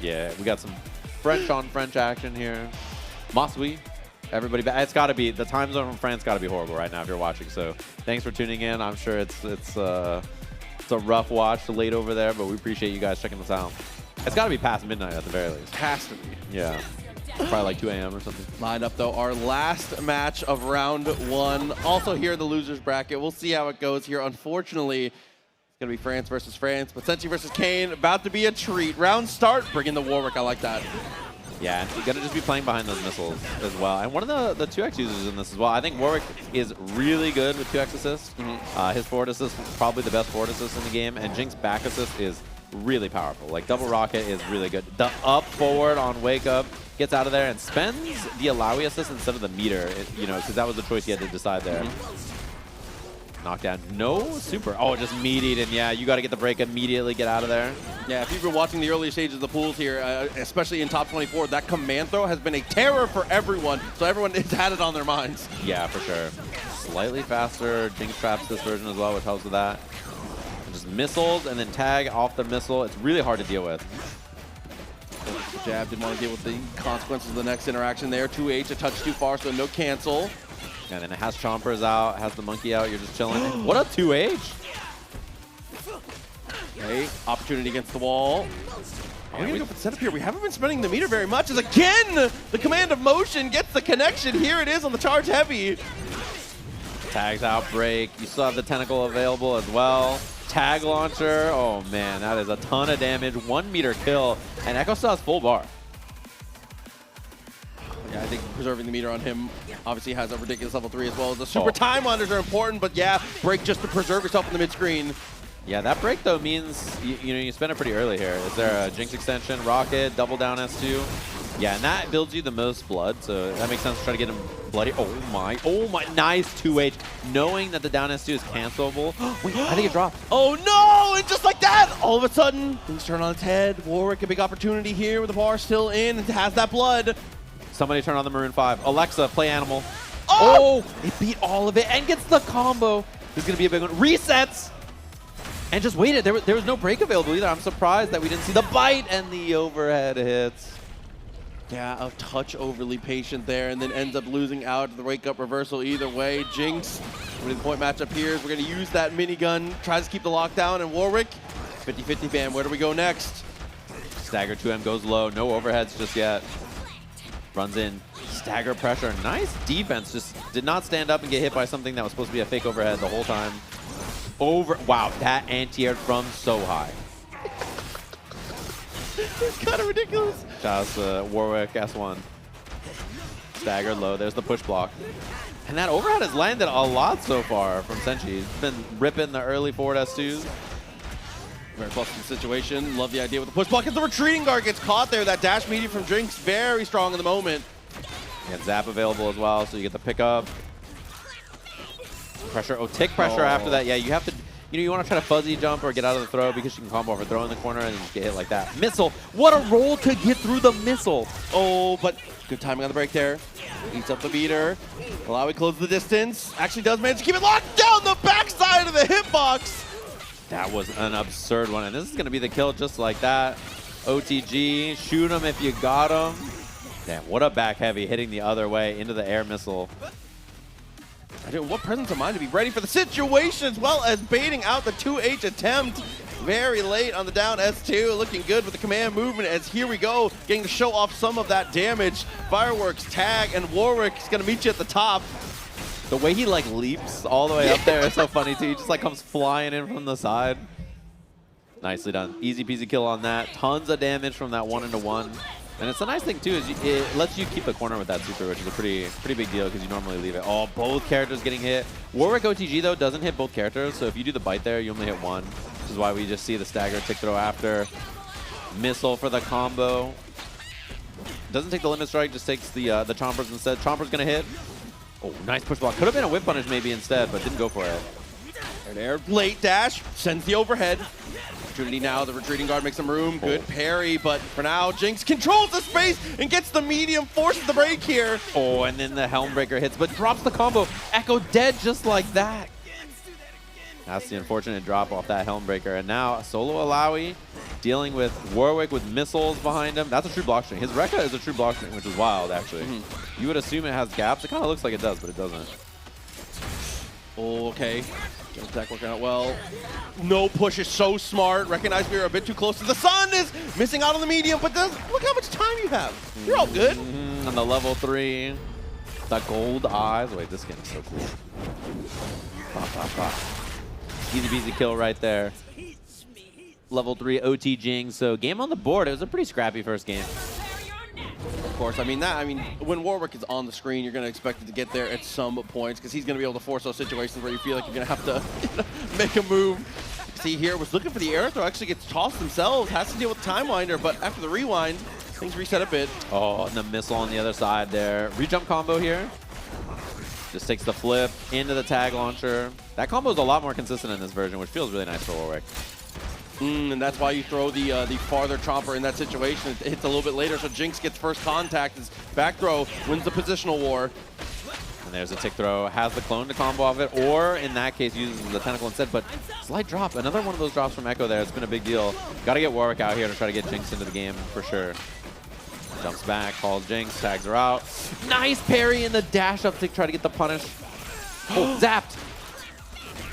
Yeah, we got some French on French action here. Masui. Everybody, it's got to be, the time zone from France got to be horrible right now if you're watching. So thanks for tuning in. I'm sure it's a rough watch late over there, but we appreciate you guys checking this out. It's got to be past midnight at the very least. Has to be. Yeah. Probably like 2 a.m. or something. Lined up, though, our last match of round 1. Also here in the losers bracket. We'll see how it goes here. Unfortunately, it's going to be France versus France, but Senshi versus Kayn, about to be a treat. Round start, bring in the Warwick. I like that. Yeah, and you're going to just be playing behind those missiles as well. And one of the 2x users in this as well. I think Warwick is really good with 2x assist. His forward assist is probably the best forward assist in the game, and Jinx back assist is really powerful. Like, double rocket is really good. The up forward on Wake Up gets out of there and spends the Alawi assist instead of the meter, you know, because that was the choice he had to decide there. Knockdown, no super. Oh, just meat eating. Yeah, you got to get the break immediately, get out of there. Yeah, if you've been watching the earlier stages of the pools here, especially in top 24, that command throw has been a terror for everyone. So everyone has had it on their minds. Yeah, for sure. Slightly faster Jinx traps this version as well, which helps with that. And just missiles and then tag off the missile. It's really hard to deal with. Jab didn't want to deal with the consequences of the next interaction there. 2H, a touch too far, so no cancel. And then it has Chompers out, has the monkey out, you're just chilling. What a 2H! Okay, opportunity against the wall. Are we going to go for the setup here? We haven't been spending the meter very much. As again, the command of motion gets the connection. Here it is on the charge heavy. Tags out, break. You still have the tentacle available as well. Tag launcher. Oh man, that is a ton of damage. 1 meter kill. And Echo still has full bar. Yeah, I think preserving the meter on him obviously has a ridiculous level 3 as well. The super time wonders are important, but yeah, break just to preserve yourself in the mid-screen. Yeah, that break though means you spend it pretty early here. Is there a Jinx extension, rocket, double down S2? Yeah, and that builds you the most blood, so that makes sense to try to get him bloody. Oh my, nice 2H. Knowing that the down S2 is cancelable. Wait, I think it dropped. Oh no, and just like that, all of a sudden, things turn on its head. Warwick, a big opportunity here with the bar still in, and has that blood. Somebody turn on the Maroon 5. Alexa, play animal. Oh, it beat all of it and gets the combo. This is going to be a big one. Resets. And just waited. There was no break available either. I'm surprised that we didn't see the bite and the overhead hits. Yeah, a touch overly patient there, and then ends up losing out to the wake-up reversal either way. Jinx, winning the point matchup here. We're going to use that minigun, tries to keep the lockdown, and Warwick, 50-50 fan. Where do we go next? Stagger 2M goes low. No overheads just yet. Runs in. Stagger pressure. Nice defense. Just did not stand up and get hit by something that was supposed to be a fake overhead the whole time. Wow, that anti-air from so high. It's kind of ridiculous. Shout out to Warwick S1. Stagger low. There's the push block. And that overhead has landed a lot so far from Senshi. He's been ripping the early forward S2s. Very close to the situation. Love the idea with the push block. As the retreating guard gets caught there, that dash medium from Jinx, very strong in the moment. You got Zap available as well, so you get the pickup. Pressure. Oh, tick pressure after that. Yeah, you have to, you want to try to fuzzy jump or get out of the throw because you can combo over throw in the corner and then just get hit like that. Missile. What a roll to get through the missile. Oh, but good timing on the break there. Eats up the meter. Alawi closes the distance. Actually does manage to keep it locked down the backside of the hitbox. That was an absurd one, and this is going to be the kill just like that. OTG, shoot him if you got him. Damn, what a back heavy hitting the other way into the air missile. What presence of mind to be ready for the situation, as well as baiting out the 2H attempt. Very late on the down S2, looking good with the command movement as here we go, getting to show off some of that damage. Fireworks, tag, and Warwick is going to meet you at the top. The way he like leaps all the way up there is so funny too. He just like comes flying in from the side. Nicely done. Easy peasy kill on that. Tons of damage from that 1-into-1. And it's a nice thing too is it lets you keep the corner with that super, which is a pretty big deal because you normally leave it. Oh, both characters getting hit. Warwick OTG though doesn't hit both characters, so if you do the bite there, you only hit one. Which is why we just see the stagger tick throw after. Missile for the combo. Doesn't take the limit strike, just takes the chompers instead. Chomper's gonna hit. Oh, nice push block. Could have been a whip punish maybe instead, but didn't go for it. There, late dash, sends the overhead. Opportunity now, the retreating guard makes some room. Good parry, but for now, Jinx controls the space and gets the medium, forces the break here. Oh, and then the Helmbreaker hits, but drops the combo. Echo dead just like that. That's the unfortunate drop off that Helmbreaker. And now solo Alawi dealing with Warwick with missiles behind him. That's a true block string. His Rekka is a true block string, which is wild, actually. You would assume it has gaps. It kind of looks like it does, but it doesn't. Oh, okay. Jump attack working out well. No push is so smart. Recognize we are a bit too close to the sun. Is missing out on the medium, but look how much time you have. You're all good. On the level 3. The gold eyes. Wait, this skin is so cool. Pop, pop, pop. Easy peasy kill right there. Level 3 OT Jinx. So game on the board. It was a pretty scrappy first game. Of course, I mean, when Warwick is on the screen, you're going to expect it to get there at some points because he's going to be able to force those situations where you feel like you're going to have to make a move. See here, was looking for the air throw, actually gets tossed themselves, has to deal with the time winder, but after the rewind, things reset a bit. Oh, and the missile on the other side there. Rejump combo here. Just takes the flip into the tag launcher. That combo is a lot more consistent in this version, which feels really nice for Warwick. And that's why you throw the farther chomper in that situation. It hits a little bit later, so Jinx gets first contact. His back throw wins the positional war. And there's a tick throw. Has the clone to combo off it, or in that case, uses the tentacle instead. But slight drop. Another one of those drops from Echo there. It's been a big deal. Got to get Warwick out here to try to get Jinx into the game for sure. Jumps back, calls Jinx, tags her out. Nice parry in the dash up tick, try to get the punish. Oh, zapped.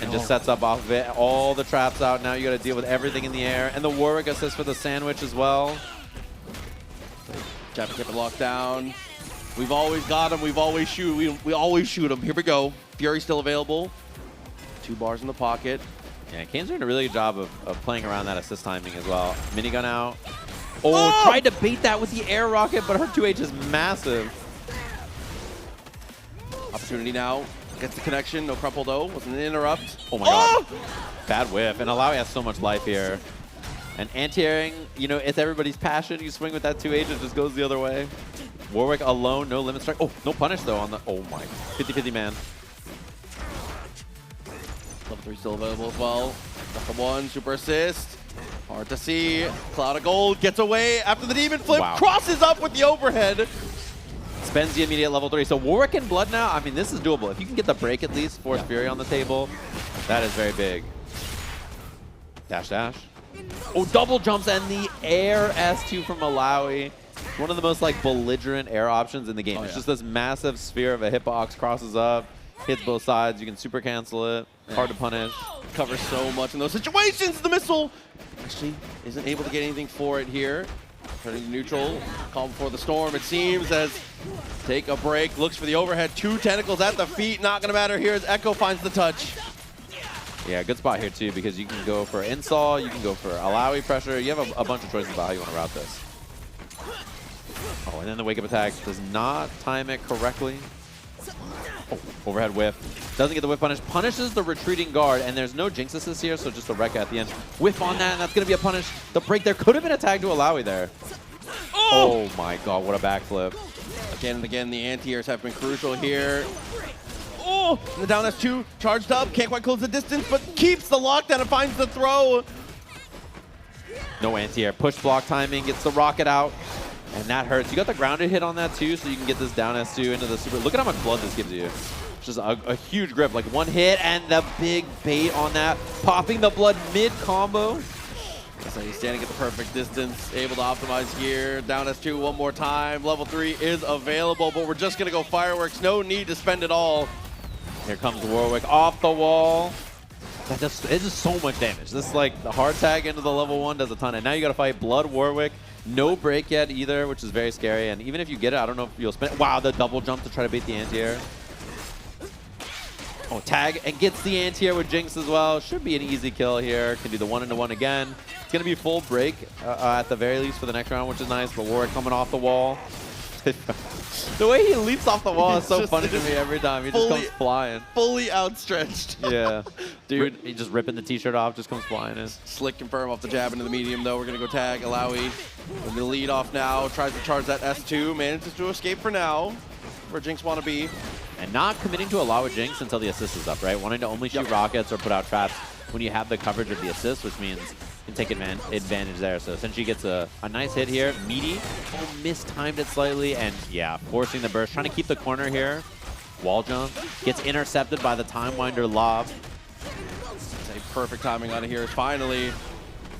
And just sets up off of it. All the traps out. Now you got to deal with everything in the air. And the Warwick assist for the sandwich as well. Jab kept it locked down. We've always got him. We've always shoot. We always shoot him. Here we go. Fury still available. 2 bars in the pocket. Yeah, Kane's doing a really good job of playing around that assist timing as well. Minigun out. Oh, tried to bait that with the air rocket, but her 2H is massive. Opportunity now. Gets the connection. No crumple though. Wasn't an interrupt. Oh my god. Bad whiff. And Alawi has so much life here. And anti-airing, you know, it's everybody's passion. You swing with that 2H, it just goes the other way. Warwick alone, no limit strike. Oh, no punish though on the. Oh my. 50-50 man. Level 3 still available as well. Got the 1. Super assist. Hard to see. Cloud of gold gets away after the demon flip. Wow. Crosses up with the overhead. Spends the immediate level 3. So Warwick and Blood now, I mean, this is doable. If you can get the break at least, force Fury on the table, that is very big. Dash, dash. Oh, double jumps and the air S2 from Alawi. One of the most, like, belligerent air options in the game. It's just this massive sphere of a hitbox, crosses up, hits both sides. You can super cancel it. Hard to punish. Covers so much in those situations. The missile actually isn't able to get anything for it here. Turning to neutral, calm before the storm, it seems, as take a break, looks for the overhead, 2 tentacles at the feet, not gonna matter here as Echo finds the touch. Yeah, good spot here too, because you can go for install, you can go for Alawi pressure, you have a bunch of choices about how you want to route this. Oh, and then the wake-up attack does not time it correctly. Oh, overhead whiff. Doesn't get the whiff punish. Punishes the retreating guard, and there's no Jinx assist here, so just a Rekka at the end. Whiff on that, and that's going to be a punish. The break there could have been a tag to Alawi there. Oh my god, what a backflip. Again and again, the anti-airs have been crucial here. Oh, and the down S2 charged up, can't quite close the distance, but keeps the lockdown and finds the throw. No anti-air. Push block timing, gets the rocket out. And that hurts. You got the grounded hit on that too, so you can get this down S2 into the super. Look at how much blood this gives you. It's just a huge grip, like 1 hit and the big bait on that. Popping the blood mid-combo. So he's standing at the perfect distance, able to optimize here. Down S2 one more time. Level 3 is available, but we're just going to go fireworks. No need to spend it all. Here comes Warwick off the wall. It does so much damage. This, like, the hard tag into the level 1 does a ton. And now you got to fight Blood Warwick. No break yet either, which is very scary. And even if you get it, I don't know if you'll spend. Wow, the double jump to try to bait the anti-air. Oh, tag and gets the anti-air with Jinx as well. Should be an easy kill here. Can do the 1-into-1 again. It's going to be full break at the very least for the next round, which is nice. But Warwick coming off the wall. The way he leaps off the wall is so funny to me every time. He just comes flying. Fully outstretched. Yeah. Dude, he just ripping the t-shirt off, just comes flying in. Slick confirm off the jab into the medium, though. We're going to go tag Alawi. We're going to lead off now. Tries to charge that S2. Manages to escape for now. Where Jinx want to be. and not committing to a lot with Jinx until the assist is up, right? Wanting to only shoot rockets or put out traps when you have the coverage of the assist, which means you can take advantage there. So essentially gets a nice hit here. Meaty mistimed it slightly, and yeah, forcing the burst, trying to keep the corner here. Wall jump, gets intercepted by the Time Winder lob. It's a perfect timing out of here. Finally,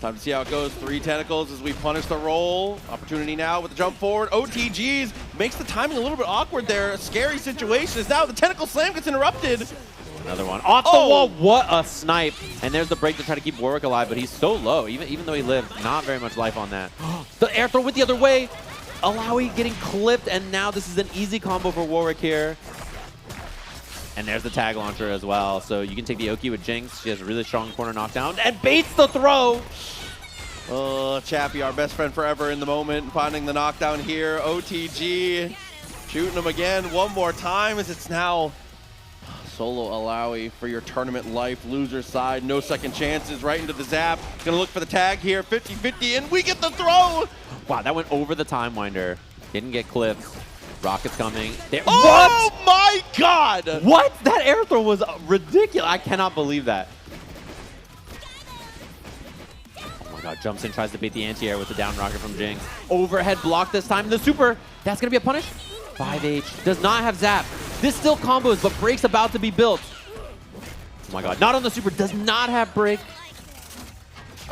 time to see how it goes. 3 tentacles as we punish the roll. Opportunity now with the jump forward. OTGs makes the timing a little bit awkward there. A scary situation. As now the tentacle slam gets interrupted. Another one off the wall. What a snipe! And there's the break to try to keep Warwick alive, but he's so low. Even though he lived, not very much life on that. The air throw went the other way. Alawi getting clipped, and now this is an easy combo for Warwick here. And there's the tag launcher as well. So you can take the Oki with Jinx. She has a really strong corner knockdown and baits the throw. Oh, Chappie, our best friend forever in the moment, finding the knockdown here. OTG shooting him again one more time as it's now solo Alawi for your tournament life. Loser side, no second chances, right into the zap. Gonna look for the tag here, 50-50, and we get the throw. Wow, that went over the Time Winder. Didn't get clipped. Rockets coming. Oh my God! What? That air throw was ridiculous. I cannot believe that. Oh my God, jumps in, tries to bait the anti-air with the down rocket from Jinx. Overhead block this time. The super, that's gonna be a punish. 5H, does not have zap. This still combos, but break's about to be built. Oh my God, not on the super, does not have break.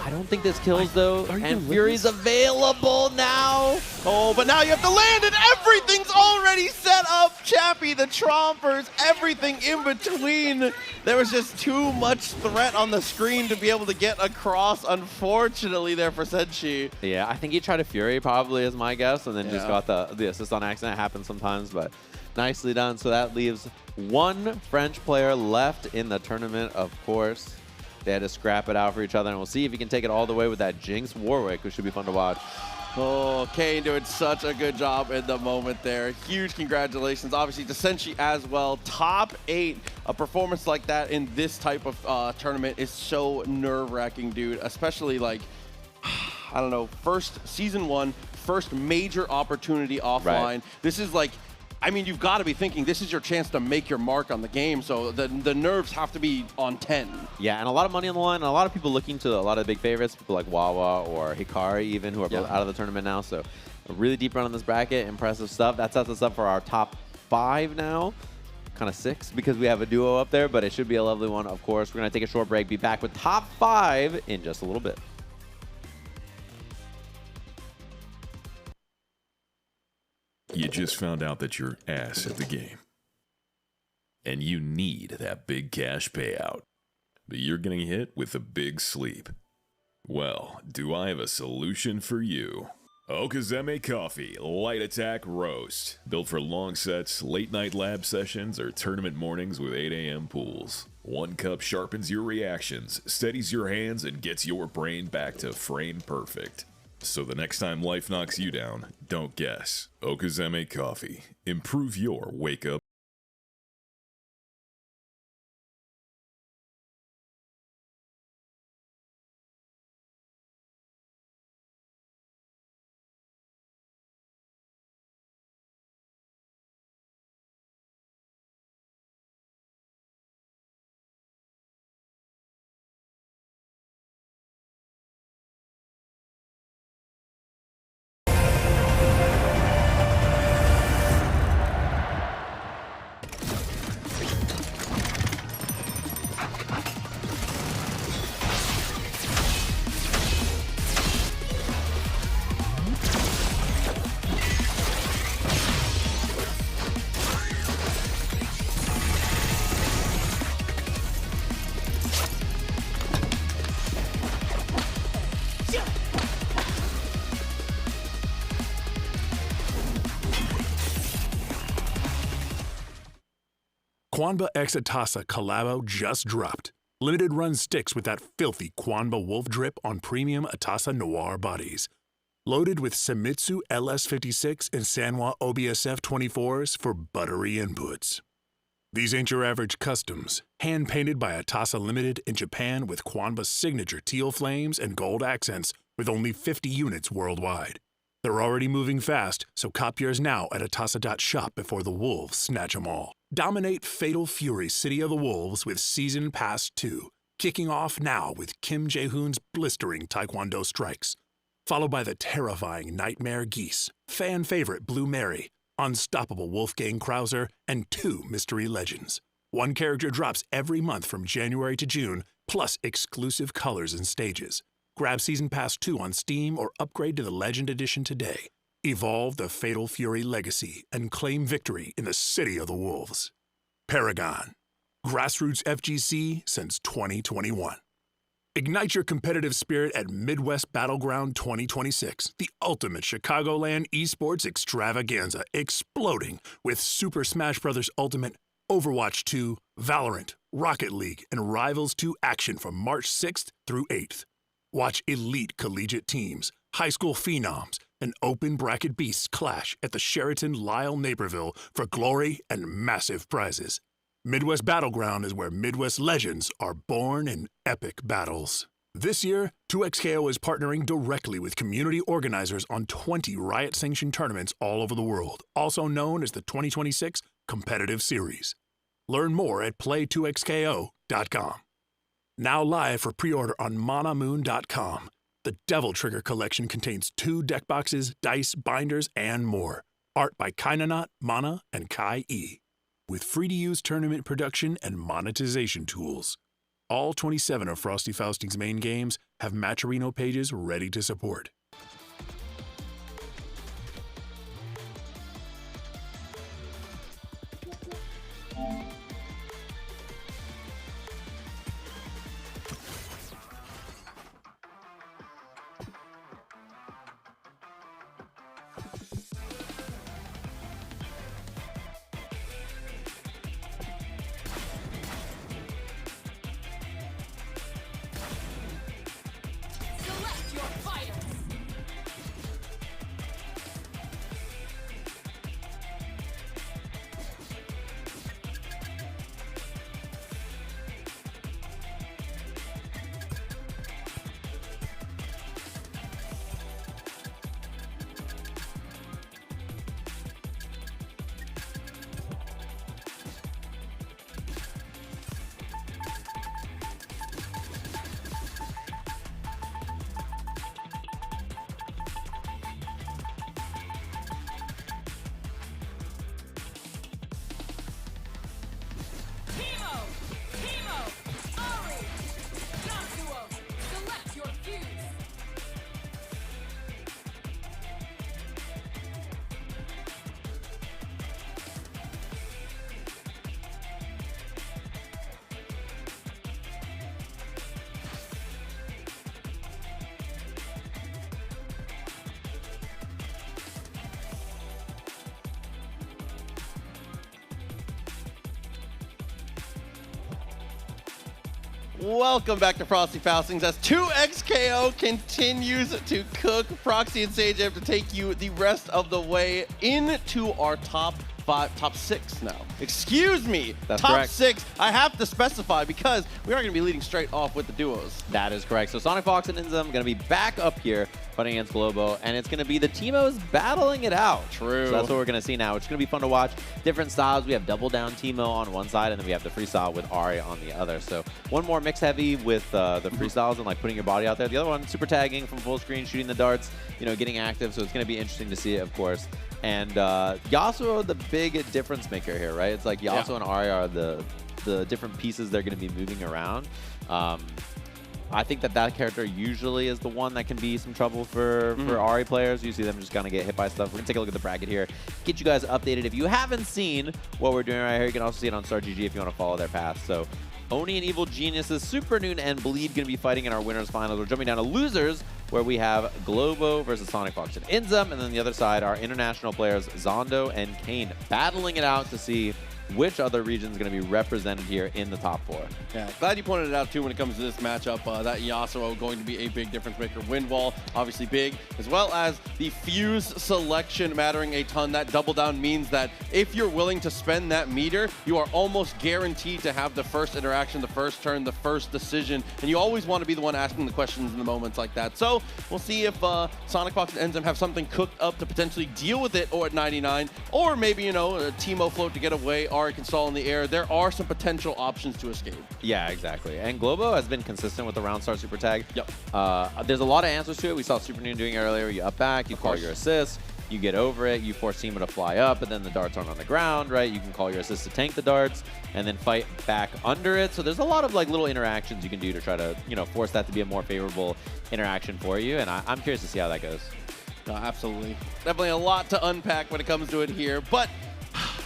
I don't think this kills though, and Fury's available now. Oh, but now you have to land, and everything's already set up. Chappie, the Trompers, everything in between. There was just too much threat on the screen to be able to get across, unfortunately, there for Senshi. Yeah, I think he tried a Fury probably is my guess, and then just got the assist on accident. It happens sometimes, but nicely done. So that leaves one French player left in the tournament, of course. They had to scrap it out for each other, and we'll see if he can take it all the way with that Jinx Warwick, which should be fun to watch. Oh, Kane doing such a good job in the moment there. Huge congratulations, obviously, to Senshi as well. Top 8, a performance like that in this type of tournament is so nerve-wracking, dude. Especially, like, I don't know, first season 1, first major opportunity offline. Right. This is like, I mean, you've got to be thinking this is your chance to make your mark on the game, so the nerves have to be on 10. Yeah, and a lot of money on the line, and a lot of people looking to a lot of the big favorites, people like Wawa or Hikari even, who are both out of the tournament now. So a really deep run on this bracket, impressive stuff. That sets us up for our top 5 now. Kind of 6 because we have a duo up there, but it should be a lovely one, of course. We're going to take a short break, be back with top 5 in just a little bit. You just found out that you're ass at the game. And you need that big cash payout. But you're getting hit with a big sleep. Well, do I have a solution for you? Okazeme Coffee Light Attack Roast. Built for long sets, late night lab sessions, or tournament mornings with 8 a.m. pools. 1 cup sharpens your reactions, steadies your hands, and gets your brain back to frame perfect. So the next time life knocks you down, don't guess. Okazeme Coffee. Improve your wake up. Kwanba X Atasa Collabo just dropped. Limited run sticks with that filthy Kwanba Wolf drip on premium Atasa Noir bodies. Loaded with Semitsu LS56 and Sanwa OBSF 24s for buttery inputs. These ain't your average customs, hand-painted by Atasa Limited in Japan with Kwanba's signature teal flames and gold accents with only 50 units worldwide. They're already moving fast, so cop yours now at atasa.shop before the wolves snatch them all. Dominate Fatal Fury City of the Wolves with Season Pass 2, kicking off now with Kim Jae-hoon's blistering Taekwondo strikes, followed by the terrifying Nightmare Geese, fan favorite Blue Mary, unstoppable Wolfgang Krauser, and 2 mystery legends. 1 character drops every month from January to June, plus exclusive colors and stages. Grab Season Pass 2 on Steam or upgrade to the Legend Edition today. Evolve the Fatal Fury legacy and claim victory in the City of the Wolves. Paragon. Grassroots FGC since 2021. Ignite your competitive spirit at Midwest Battleground 2026, the ultimate Chicagoland esports extravaganza, exploding with Super Smash Bros. Ultimate, Overwatch 2, Valorant, Rocket League, and Rivals 2 action from March 6th through 8th. Watch elite collegiate teams, high school phenoms, and open bracket beasts clash at the Sheraton Lyle Naperville for glory and massive prizes. Midwest Battleground is where Midwest legends are born in epic battles. This year, 2XKO is partnering directly with community organizers on 20 Riot-sanctioned tournaments all over the world, also known as the 2026 Competitive Series. Learn more at play2xko.com. Now live for pre-order on manamoon.com. The Devil Trigger collection contains 2 deck boxes, dice, binders, and more. Art by Kainanat, Mana, and Kai E. With free-to-use tournament production and monetization tools. All 27 of Frosty Faustings' main games have Matcherino pages ready to support. Select your fighters. Select your fuse. Welcome back to Frosty Faustings as 2XKO continues to cook. Proxy and Sage have to take you the rest of the way into our top 6 now. Excuse me, That's top correct. 6. I have to specify because we are going to be leading straight off with the duos. That is correct. So Sonic Fox and Inzum going to be back up here fighting against Globo, and it's going to be the Teemos battling it out. True. So that's what we're going to see now. It's going to be fun to watch. Different styles. We have Double Down Teemo on one side, and then we have the freestyle with Ari on the other. So one more mix heavy with the freestyles and like putting your body out there. The other one, super tagging from full screen, shooting the darts, you know, getting active. So it's going to be interesting to see it, of course. And Yasuo, the big difference maker here, right? It's like Yasuo and Ari are the different pieces they're going to be moving around. I think that character usually is the one that can be some trouble for Ari players. You see them just kind of get hit by stuff. We're going to take a look at the bracket here, get you guys updated. If you haven't seen what we're doing right here, you can also see it on StarGG if you want to follow their path. So Oni and Evil Geniuses, Super Noon, and Bleed going to be fighting in our winners finals. We're jumping down to losers, where we have Globo versus Sonic Fox and Inzum, and then the other side, our international players, Zondo and Kane, battling it out to see which other region is going to be represented here in the top 4. Yeah, glad you pointed it out too when it comes to this matchup. That Yasuo going to be a big difference maker. Wind Wall, obviously big, as well as the Fuse selection mattering a ton. That double down means that if you're willing to spend that meter, you are almost guaranteed to have the first interaction, the first turn, the first decision, and you always want to be the one asking the questions in the moments like that. So we'll see if Sonic Fox and Enzem have something cooked up to potentially deal with it or at 99, or maybe, you know, a Teemo float to get away, Ari can stall in the air. There are some potential options to escape. Yeah, exactly. And Globo has been consistent with the round start super tag. Yep. There's a lot of answers to it. We saw Super Noon doing it earlier. You up back, you call your assist, you get over it, you force Teemo to fly up, and then the darts aren't on the ground, right? You can call your assist to tank the darts and then fight back under it. So there's a lot of like little interactions you can do to try to, you know, force that to be a more favorable interaction for you. And I'm curious to see how that goes. Absolutely. Definitely a lot to unpack when it comes to it here. But,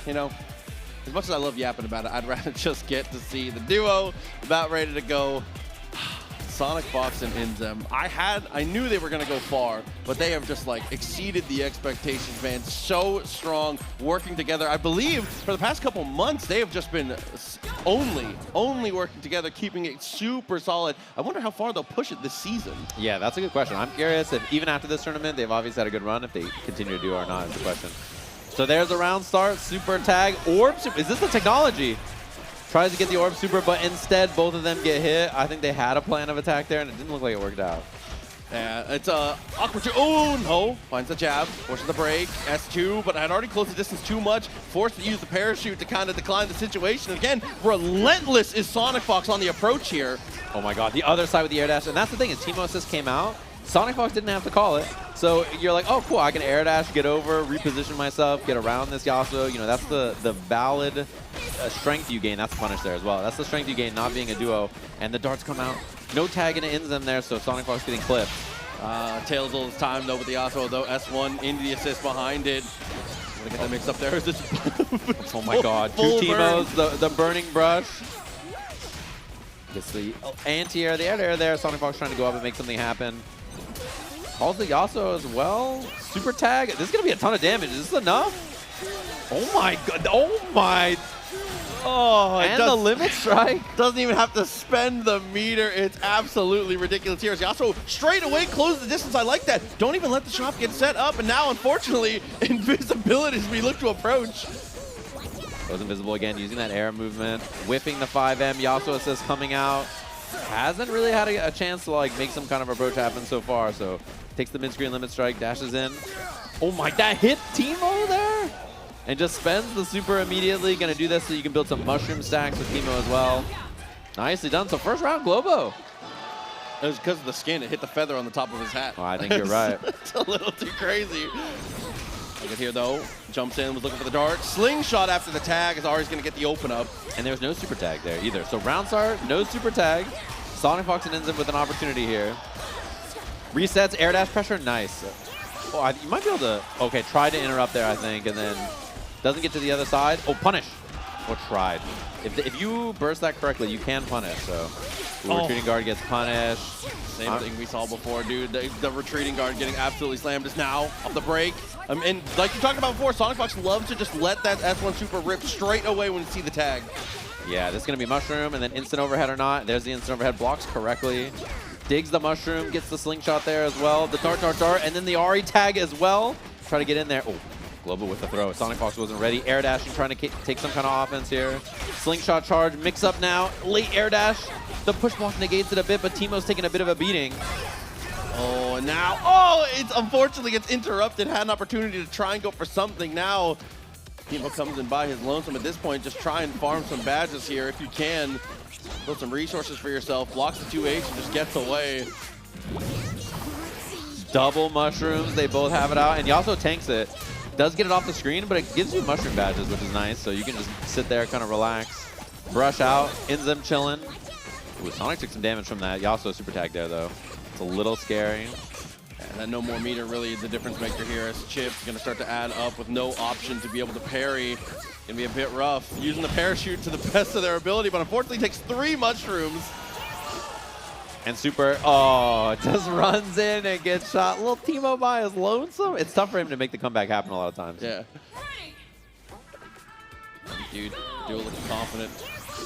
you know, as much as I love yapping about it, I'd rather just get to see the duo about ready to go. Sonic Fox and Enzem. I knew they were going to go far, but they have just like exceeded the expectations, man. So strong, working together. I believe for the past couple months, they have just been only working together, keeping it super solid. I wonder how far they'll push it this season. Yeah, that's a good question. I'm curious if even after this tournament, they've obviously had a good run. If they continue to do or not is the question. So there's a round start, super tag, orb super. Is this the technology? Tries to get the orb super, but instead both of them get hit. I think they had a plan of attack there, and it didn't look like it worked out. Yeah, it's awkward. Oh, no. Finds the jab, forces the break. S2, but had already closed the distance too much. Forced to use the parachute to kind of decline the situation. Again, relentless is Sonic Fox on the approach here. Oh my god, the other side with the air dash. And that's the thing, is Teemo assist came out. Sonic Fox didn't have to call it. So you're like, oh, cool, I can air dash, get over, reposition myself, get around this Yasuo. You know, that's the valid strength you gain. That's punish there as well. That's the strength you gain not being a duo. And the darts come out. No tag into Enzem there, so Sonic Fox getting clipped. Tails all this time, though, with the Yasuo, though. S1 into the assist behind it. Gonna get that mixed up there. Oh my god, two Teemos, the burning brush. Gets the anti-air, the air there. Sonic Fox trying to go up and make something happen. Calls the Yasuo as well. Super tag. This is going to be a ton of damage. Is this enough? Oh my god. Oh my. Oh, and the limit strike. Doesn't even have to spend the meter. It's absolutely ridiculous here. Yasuo straight away closes the distance. I like that. Don't even let the shop get set up. And now, unfortunately, invisibility as we look to approach. Goes invisible again, using that air movement. Whipping the 5M. Yasuo assist coming out. Hasn't really had a chance to like make some kind of approach happen so far. So takes the mid-screen limit strike, dashes in. Oh my, that hit Teemo there? And just spends the super immediately. Gonna do this so you can build some mushroom stacks with Teemo as well. Nicely done. So first round Globo. It was because of the skin. It hit the feather on the top of his hat. Oh, I think you're right. It's a little too crazy. Look at here, though. Jumps in, was looking for the dart. Slingshot after the tag is Ari's going to get the open up. And there's no super tag there either. So round start, no super tag. Sonic Fox and Enzem with an opportunity here. Resets, air dash pressure, nice. Oh, you might be able to, okay, try to interrupt there, I think, and then doesn't get to the other side. Oh, punish. Or tried. If you burst that correctly, you can punish, so. Retreating guard gets punished. Same thing we saw before, dude. The retreating guard getting absolutely slammed is now off the break. And like you talked about before, Sonic Fox loves to just let that S1 super rip straight away when you see the tag. Yeah, this is going to be mushroom, and then instant overhead or not. There's the instant overhead, blocks correctly. Digs the mushroom, gets the slingshot there as well. The dart, and then the Ari tag as well. Try to get in there. Oh, Global with the throw. Sonic Fox wasn't ready. Air dashing, trying to take some kind of offense here. Slingshot charge, mix up now. Late air dash. The push block negates it a bit, but Teemo's taking a bit of a beating. Oh, and now, it unfortunately gets interrupted. Had an opportunity to try and go for something. Now, Teemo comes in by his lonesome at this point. Just try and farm some badges here if you can. Build some resources for yourself. Blocks the 2H and just gets away. Double mushrooms. They both have it out, and Yasuo tanks it. Does get it off the screen, but it gives you mushroom badges, which is nice. So you can just sit there, kind of relax. Brush out. Enzem chilling. Ooh, Sonic took some damage from that. Yasuo super tag there, though. It's a little scary. And that no more meter really is the difference maker here as Chip's going to start to add up with no option to be able to parry. Going to be a bit rough. Using the parachute to the best of their ability, but unfortunately takes 3 mushrooms. And super, oh, just runs in and gets shot. Little Teemo by is lonesome. It's tough for him to make the comeback happen a lot of times. Yeah. Dude, Duo looking confident.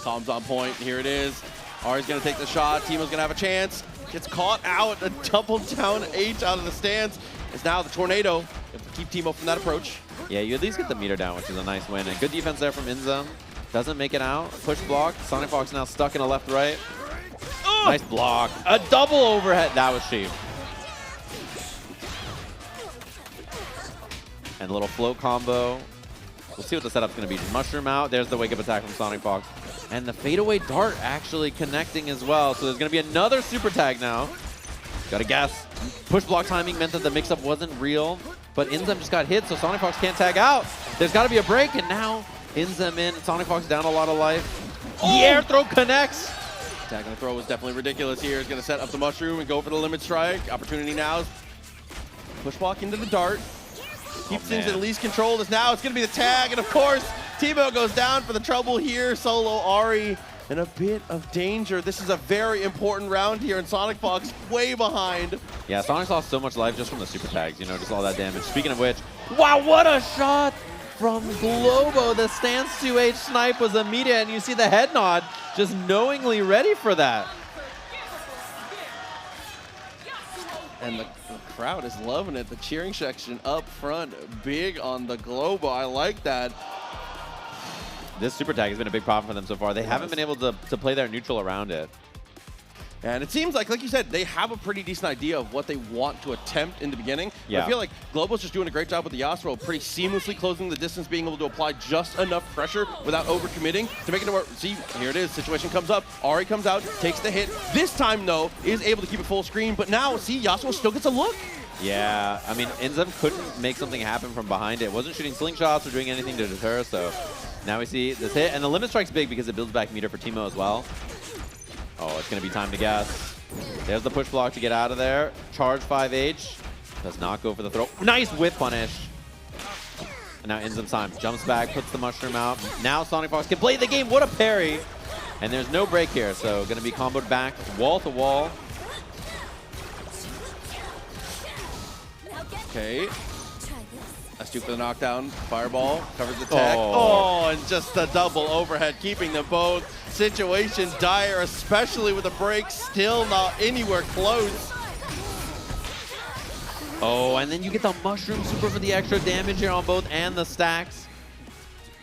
Calm's on point. Here it is. Ari's going to take the shot. Teemo's going to have a chance. Gets caught out. A double down H out of the stands. It's now the tornado. You have to keep Teemo from that approach. Yeah, you at least get the meter down, which is a nice win. And good defense there from Inzum. Doesn't make it out. Push block. Sonic Fox now stuck in a left-right. Nice block. A double overhead. That was cheap. And a little float combo. We'll see what the setup's going to be. Mushroom out. There's the wake-up attack from Sonic Fox. And the fadeaway dart actually connecting as well. So there's going to be another super tag now. Got to guess. Push block timing meant that the mix-up wasn't real. But Inzum just got hit, so Sonic Fox can't tag out. There's got to be a break, and now Inzum in. Sonic Fox down a lot of life. The air throw connects. Tag on the throw was definitely ridiculous here. He's going to set up the mushroom and go for the limit strike. Opportunity now. Push block into the dart. Keeps things at least controlled. As now it's going to be the tag, and of course, Teemo goes down for the trouble here. Solo Ari in a bit of danger. This is a very important round here, and Sonic Fox way behind. Yeah, Sonic's lost so much life just from the super tags, you know, just all that damage. Speaking of which, wow, what a shot from Globo. The stance 2H snipe was immediate, and you see the head nod just knowingly ready for that. And the crowd is loving it. The cheering section up front, big on the Globo. I like that. This super tag has been a big problem for them so far. They haven't been able to play their neutral around it. And it seems like you said, they have a pretty decent idea of what they want to attempt in the beginning. Yeah. I feel like Globo's just doing a great job with the Yasuo, pretty seamlessly closing the distance, being able to apply just enough pressure without overcommitting to make it work. See, here it is, situation comes up. Ari comes out, takes the hit. This time, though, is able to keep it full screen. But now, see, Yasuo still gets a look. Yeah, I mean, Inzum couldn't make something happen from behind it. Wasn't shooting slingshots or doing anything to deter, so now we see this hit. And the limit strike's big because it builds back meter for Teemo as well. Oh, it's going to be time to guess. There's the push block to get out of there. Charge 5H. Does not go for the throw. Nice whip punish. And now Inzum's time. Jumps back, puts the mushroom out. Now Sonic Fox can play the game. What a parry. And there's no break here, so going to be comboed back wall to wall. Okay. S2 for the knockdown. Fireball covers the tech. Oh, and just a double overhead, keeping them both. Situation dire, especially with the break still not anywhere close. Oh, and then you get the mushroom super for the extra damage here on both and the stacks.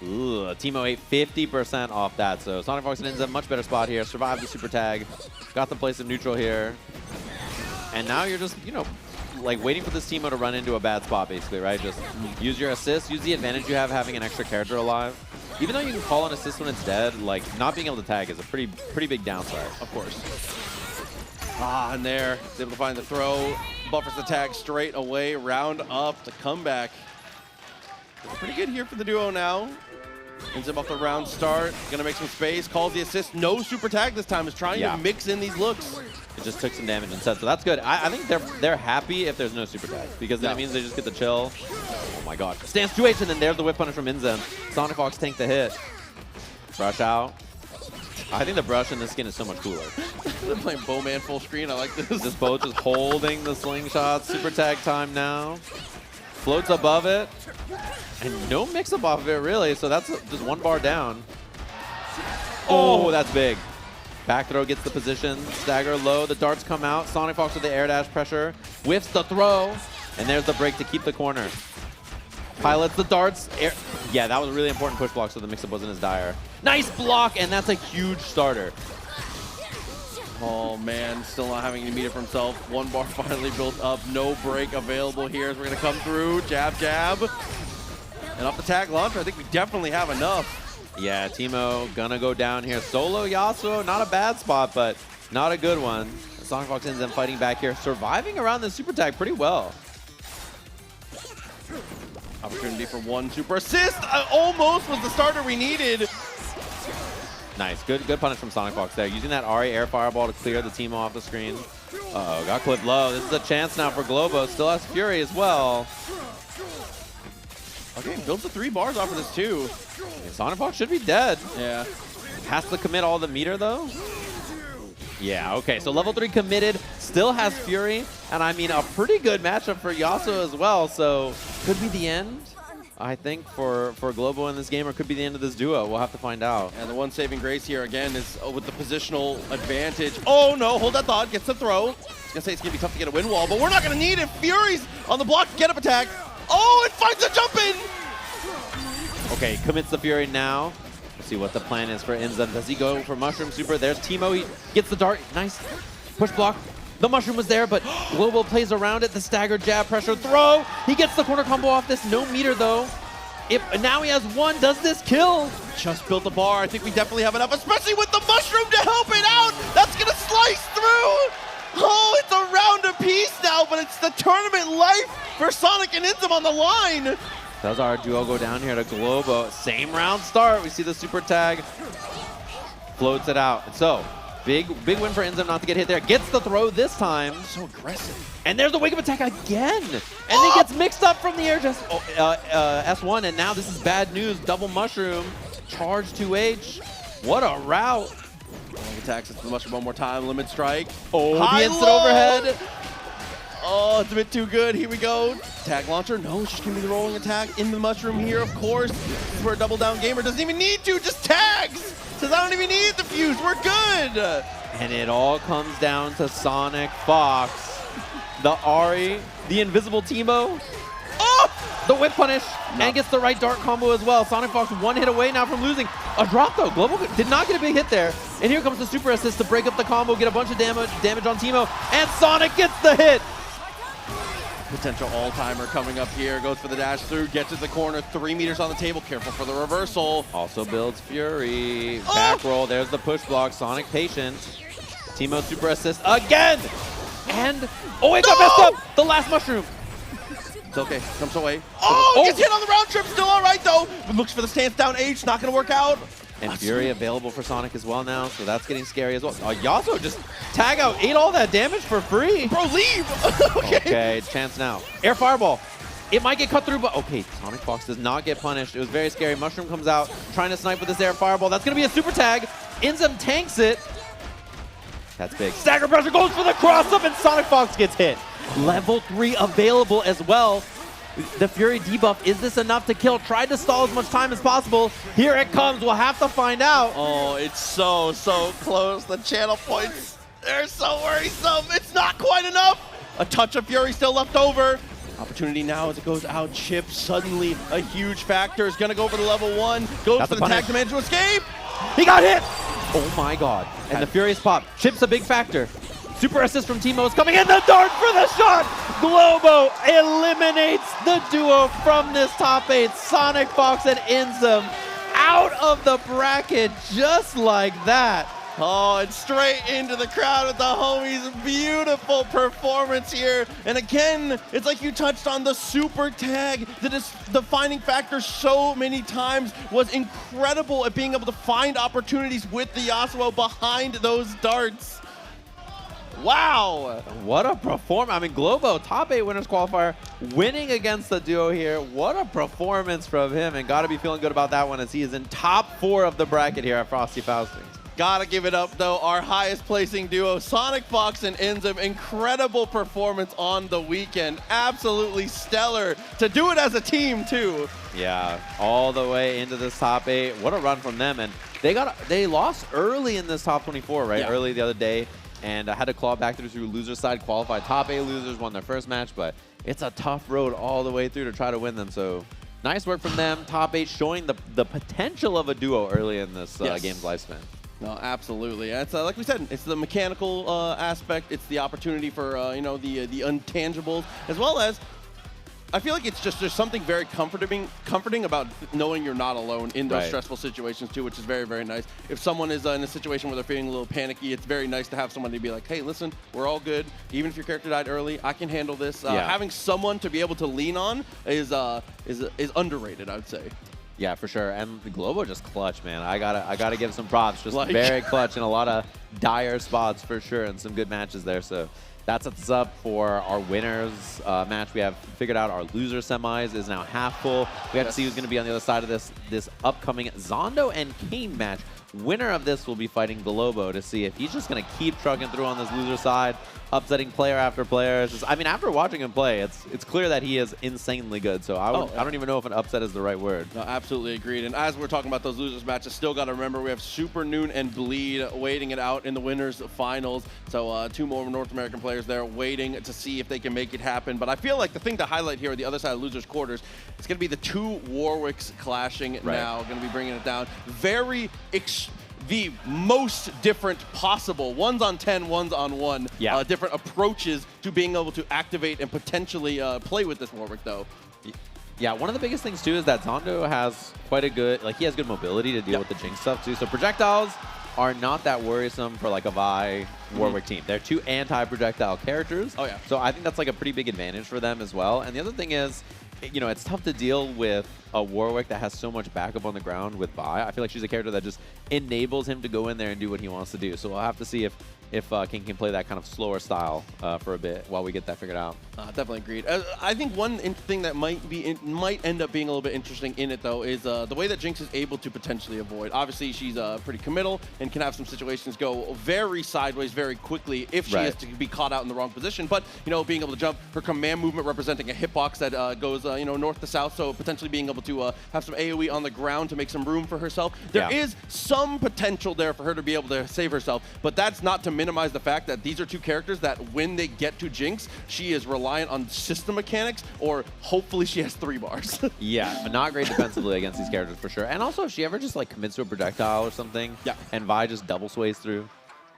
Ooh, Teemo ate 50% off that, so Sonic Fox and Inzum much better spot here. Survived the super tag. Got the place of neutral here. And now you're just, you know, like waiting for this Teemo to run into a bad spot, basically, right? Just use your assist, use the advantage you have having an extra character alive. Even though you can call an assist when it's dead, like not being able to tag is a pretty big downside. Of course. Ah, and there, he's able to find the throw, buffers the tag straight away, round up the comeback. It's pretty good here for the duo now. Ends up off the round start, gonna make some space, calls the assist, no super tag this time, is trying to mix in these looks. It just took some damage instead, so that's good. I think they're happy if there's no super tag, because then it means they just get the chill. Oh my god. Stance 2H, and then there's the whip punish from Inzum. Sonic Fox tanked the hit. Brush out. I think the brush in this skin is so much cooler. They're playing Bowman full screen, I like this. This boat just holding the slingshot. Super tag time now. Floats above it. And no mix-up off of it, really, so that's just one bar down. Oh, that's big. Back throw gets the position. Stagger low. The darts come out. Sonic Fox with the air dash pressure. Whiffs the throw. And there's the break to keep the corner. Pilots the darts. Yeah, that was a really important push block so the mix-up wasn't as dire. Nice block, and that's a huge starter. Oh man, still not having any meter for himself. One bar finally built up. No break available here as we're going to come through. Jab, jab. And off the tag launcher, I think we definitely have enough. Yeah, Teemo gonna go down here. Solo Yasuo, not a bad spot, but not a good one. Sonic Fox ends up fighting back here, surviving around the super tag pretty well. Opportunity for one super assist. Almost was the starter we needed. Nice, good punish from Sonic Fox there. Using that Ari air fireball to clear the Teemo off the screen. Uh-oh, got clipped low. This is a chance now for Globo. Still has Fury as well. Okay, builds the 3 bars off of this too. Sonic Fox should be dead. Yeah. Has to commit all the meter though. Yeah, okay, so level 3 committed, still has Fury, and I mean a pretty good matchup for Yasuo as well, so could be the end. I think, for Globo in this game, or could be the end of this duo. We'll have to find out. And the one saving grace here, again, is with the positional advantage. Oh, no, hold that thought. Gets the throw. I was going to say it's going to be tough to get a win wall, but we're not going to need it. Fury's on the block, get up attack. Oh, it finds a jump in. Okay, commits the Fury now. Let's see what the plan is for Inzum. Does he go for Mushroom Super? There's Teemo. He gets the dart. Nice push block. The Mushroom was there, but Global plays around it. The stagger jab pressure throw. He gets the corner combo off this. No meter, though. Now he has one. Does this kill? Just built the bar. I think we definitely have enough, especially with the Mushroom to help it out. That's going to slice through. Oh, it's a round apiece now, but it's the tournament life for Sonic and Inzum on the line. Does our duo go down here to Globo? Same round start. We see the super tag. Floats it out. So, big win for Inzum not to get hit there. Gets the throw this time. So aggressive. And there's the wake-up attack again. And he gets mixed up from the air just S1. And now this is bad news. Double Mushroom. Charge 2H. What a route. Attacks it to the Mushroom one more time. Limit strike. Oh, the instant overhead. Oh, it's a bit too good. Here we go. Tag launcher. No, it's just going to be the rolling attack in the Mushroom here, of course. This is where a double down gamer doesn't even need to. Just tags. Says, I don't even need the fuse. We're good. And it all comes down to Sonic Fox. The Ari, the invisible Teemo. Oh! The whip punish. No. And gets the right dart combo as well. Sonic Fox one hit away now from losing. A drop though. Global did not get a big hit there. And here comes the super assist to break up the combo, get a bunch of damage on Teemo. And Sonic gets the hit. Potential all-timer coming up here. Goes for the dash through, gets to the corner, 3 meters on the table. Careful for the reversal. Also builds Fury. Back roll. There's the push block. Sonic patient. Teemo super assist again. And oh, it got messed up. The last Mushroom. It's okay. Comes away. Oh, gets hit on the round trip. Still all right though. But looks for the stance down H. Not going to work out. And Fury available for Sonic as well now, so that's getting scary as well. Yasuo just tag out, ate all that damage for free. Bro, leave. Okay, chance now. Air Fireball. It might get cut through, but okay, Sonic Fox does not get punished. It was very scary. Mushroom comes out, trying to snipe with this Air Fireball. That's going to be a super tag. Inzum tanks it. That's big. Stagger pressure goes for the cross-up, and Sonic Fox gets hit. Level 3 available as well. The Fury debuff, is this enough to kill? Tried to stall as much time as possible. Here it comes, we'll have to find out. Oh, it's so close. The channel points, they're so worrisome. It's not quite enough. A touch of Fury still left over. Opportunity now as it goes out. Chip, suddenly a huge factor, is gonna go for the level 1. Goes for the tag to manage to escape. He got hit. Oh my God. And the Furious pop. Chip's a big factor. Super assist from Teemo is coming in. The dart for the shot. Globo eliminates the duo from this top 8. Sonic Fox and Inzum out of the bracket just like that. Oh, and straight into the crowd with the homies. Beautiful performance here. And again, it's like you touched on the super tag. The defining factor so many times was incredible at being able to find opportunities with the Yasuo behind those darts. Wow. What a performance. I mean, Globo, top 8 winners qualifier, winning against the duo here. What a performance from him, and got to be feeling good about that one as he is in top 4 of the bracket here at Frosty Faustings. Gotta give it up, though. Our highest placing duo, Sonic Fox and Inzum. Incredible performance on the weekend. Absolutely stellar. To do it as a team, too. Yeah, all the way into this top 8. What a run from them. And they lost early in this top 24, right? Yeah. Early the other day. And I had to claw back through loser side, qualified top 8 losers, won their first match. But it's a tough road all the way through to try to win them. So nice work from them. Top 8 showing the potential of a duo early in this game's lifespan. No, absolutely. It's like we said, it's the mechanical aspect. It's the opportunity for you know, the intangibles, as well as I feel like it's just there's something very comforting about knowing you're not alone in those stressful situations too, which is very, very nice. If someone is in a situation where they're feeling a little panicky, it's very nice to have someone to be like, hey, listen, we're all good. Even if your character died early, I can handle this. Having someone to be able to lean on is underrated, I would say. Yeah, for sure. And the Globo just clutch, man. I gotta give some props. Just very clutch in a lot of dire spots for sure, and some good matches there. So that sets us up for our winners match. We have figured out our loser semis is now half full. We have to see who's going to be on the other side of this this upcoming Zondo and Kane match. Winner of this will be fighting Globo to see if he's just going to keep trucking through on this loser side, upsetting player after player. It's just, I mean, after watching him play, it's clear that he is insanely good. So I don't even know if an upset is the right word. No, absolutely agreed. And as we're talking about those losers matches, still got to remember we have Super Noon and Bleed waiting it out in the winners finals. So 2 more North American players there waiting to see if they can make it happen. But I feel like the thing to highlight here on the other side of losers quarters, it's going to be the 2 Warwicks clashing now. Going to be bringing it down. The most different possible. One's on 10, one's on 1. Yeah. Different approaches to being able to activate and potentially play with this Warwick, though. Yeah, one of the biggest things, too, is that Zondo has quite a good, like, he has good mobility to deal with the Jinx stuff, too. So projectiles are not that worrisome for, like, a Vi Warwick team. They're 2 anti-projectile characters. Oh, yeah. So I think that's, like, a pretty big advantage for them as well. And the other thing is, you know, it's tough to deal with a Warwick that has so much backup on the ground with Vi. I feel like she's a character that just enables him to go in there and do what he wants to do. So we'll have to see if King can play that kind of slower style for a bit while we get that figured out. Definitely agreed. I think one thing that might end up being a little bit interesting in it, though, is the way that Jinx is able to potentially avoid. Obviously, she's pretty committal and can have some situations go very sideways very quickly if she is to be caught out in the wrong position. But, you know, being able to jump, her command movement representing a hitbox that goes, you know, north to south, so potentially being able to have some AoE on the ground to make some room for herself. There is some potential there for her to be able to save herself, but that's not to minimize the fact that these are 2 characters that when they get to Jinx, she is reliant on system mechanics, or hopefully she has 3 bars. Yeah, but not great defensively against these characters for sure. And also, if she ever just like commits to a projectile or something, and Vi just double sways through,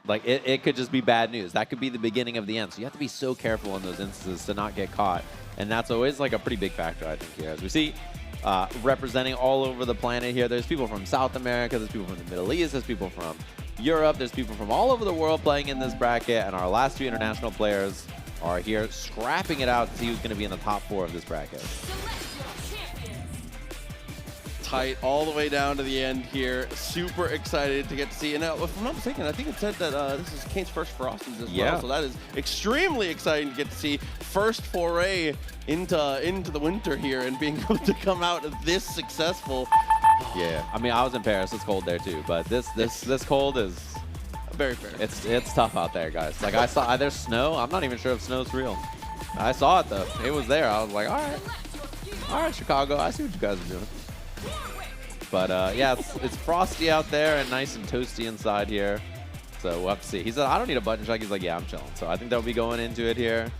like it could just be bad news. That could be the beginning of the end. So you have to be so careful in those instances to not get caught. And that's always like a pretty big factor, I think, here. As we see, representing all over the planet here, there's people from South America, there's people from the Middle East, there's people from Europe, there's people from all over the world playing in this bracket, and our last 2 international players are here scrapping it out to see who's going to be in the top 4 of this bracket. Tight all the way down to the end here. Super excited to get to see. And if I'm not mistaken, I think it said that this is Kane's first Frosties as well. So that is extremely exciting to get to see. First foray into the winter here and being able to come out this successful. Yeah, I mean, I was in Paris. It's cold there too, but this cold is very fair. It's tough out there, guys. Like I saw, there's snow. I'm not even sure if snow's real. I saw it though. It was there. I was like, all right, Chicago. I see what you guys are doing. But yeah, it's frosty out there and nice and toasty inside here. So we'll have to see. He said, I don't need a button check. He's like, yeah, I'm chilling. So I think they'll be going into it here.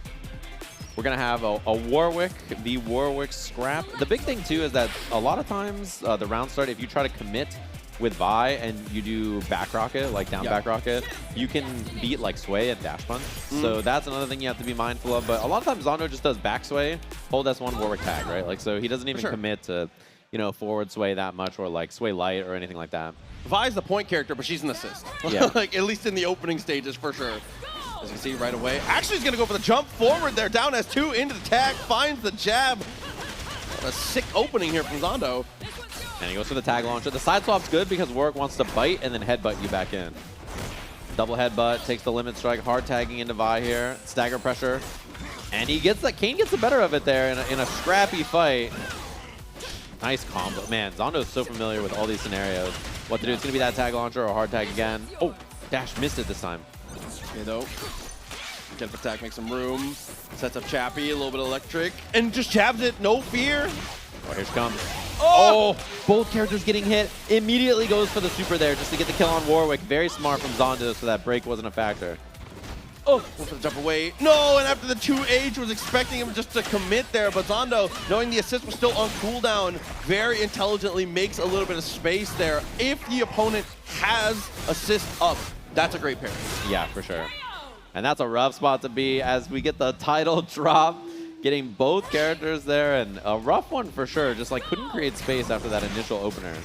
We're going to have a Warwick v. Warwick scrap. The big thing, too, is that a lot of times the round start, if you try to commit with Vi and you do back rocket, like down back rocket, you can beat like sway and dash punch. So that's another thing you have to be mindful of. But a lot of times Zondo just does back sway, hold S1 Warwick tag, right? Like, so he doesn't even commit to, you know, forward sway that much or like sway light or anything like that. Vi's the point character, but she's an assist. Yeah. Like, at least in the opening stages, for sure. As you see right away. Actually, he's going to go for the jump forward there. Down S2 into the tag, finds the jab. What a sick opening here from Zondo. And he goes for the tag launcher. The side swap's good because Warwick wants to bite and then headbutt you back in. Double headbutt, takes the limit strike, hard tagging into Vi here. Stagger pressure. And he gets that. Kane gets the better of it there in a scrappy fight. Nice combo. Man, Zondo's so familiar with all these scenarios. What to do. It's going to be that tag launcher or hard tag again. Oh, Dash missed it this time. Okay, though. Get up attack, make some room. Sets up Chappie, a little bit electric. And just jabs it, no fear. Oh, here she comes. Oh! Both characters getting hit. Immediately goes for the super there just to get the kill on Warwick. Very smart from Zondo so that break wasn't a factor. Oh, went for the jump away. No, and after the 2H was expecting him just to commit there, but Zondo, knowing the assist was still on cooldown, very intelligently makes a little bit of space there. If the opponent has assist up, that's a great pair. Yeah, for sure. And that's a rough spot to be as we get the title drop. Getting both characters there, and a rough one for sure. Just like couldn't create space after that initial opener.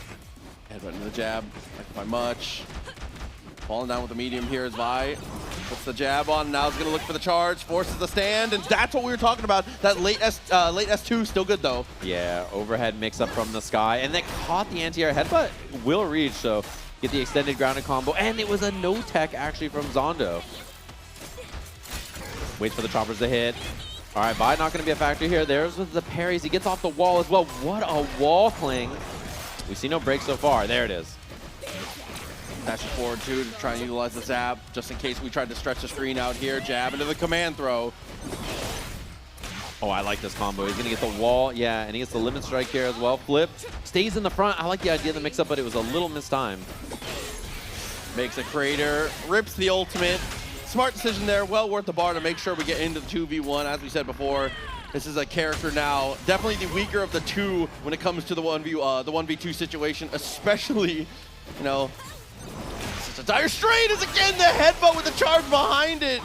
Headbutt into the jab, not by much. Falling down with the medium here is Vi. Puts the jab on, now he's gonna look for the charge, forces the stand, and that's what we were talking about. That late S2, still good though. Yeah, overhead mix up from the sky, and that caught the anti-air headbutt. Will reach, so get the extended grounded combo, and it was a no-tech actually from Zondo. Waits for the choppers to hit. All right, Vi not going to be a factor here. There's with the parries. He gets off the wall as well. What a wall cling. We see no break so far. There it is. Dashes forward too to try and utilize the zap, just in case we tried to stretch the screen out here. Jab into the command throw. Oh, I like this combo. He's going to get the wall. Yeah, and he gets the limit strike here as well. Flip. Stays in the front. I like the idea of the mix-up, but it was a little mistimed. Makes a crater. Rips the ultimate. Smart decision there. Well worth the bar to make sure we get into the 2v1. As we said before, this is a character now. Definitely the weaker of the two when it comes to the 1v2 situation, especially, you know, such a dire straight is again the headbutt with the charge behind it.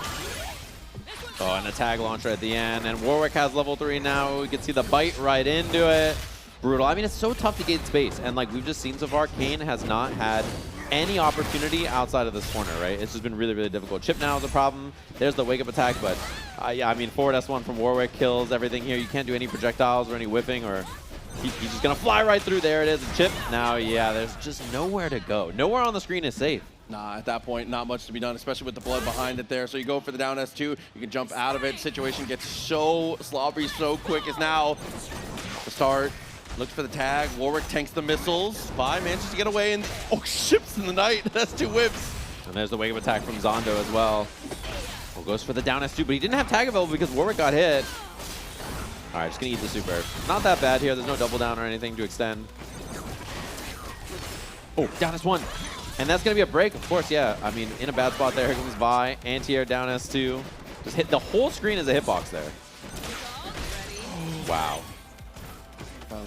Oh, and a tag launcher at the end. And Warwick has level 3 now. We can see the bite right into it. Brutal. I mean, it's so tough to gain space. And like we've just seen so far, Kane has not had any opportunity outside of this corner, right? It's just been really, really difficult. Chip now is a problem. There's the wake-up attack, but yeah, I mean, forward S1 from Warwick kills everything here. You can't do any projectiles or any whipping, or he's just going to fly right through. There it is. And Chip now, yeah, there's just nowhere to go. Nowhere on the screen is safe. Nah, at that point, not much to be done, especially with the blood behind it there. So you go for the down S2, you can jump out of it. Situation gets so slobbery so quick as now the start. Looks for the tag. Warwick tanks the missiles. Vi manages to get away and ships in the night. That's 2 whips. And there's the wake-up attack from Zondo as well. Oh, goes for the down S2, but he didn't have tag available because Warwick got hit. All right, just gonna eat the super. Not that bad here. There's no double down or anything to extend. Oh, down S1. And that's going to be a break, of course, yeah. I mean, in a bad spot there. Here comes Vi. Anti-air down S2. Just hit the whole screen as a hitbox there. Wow.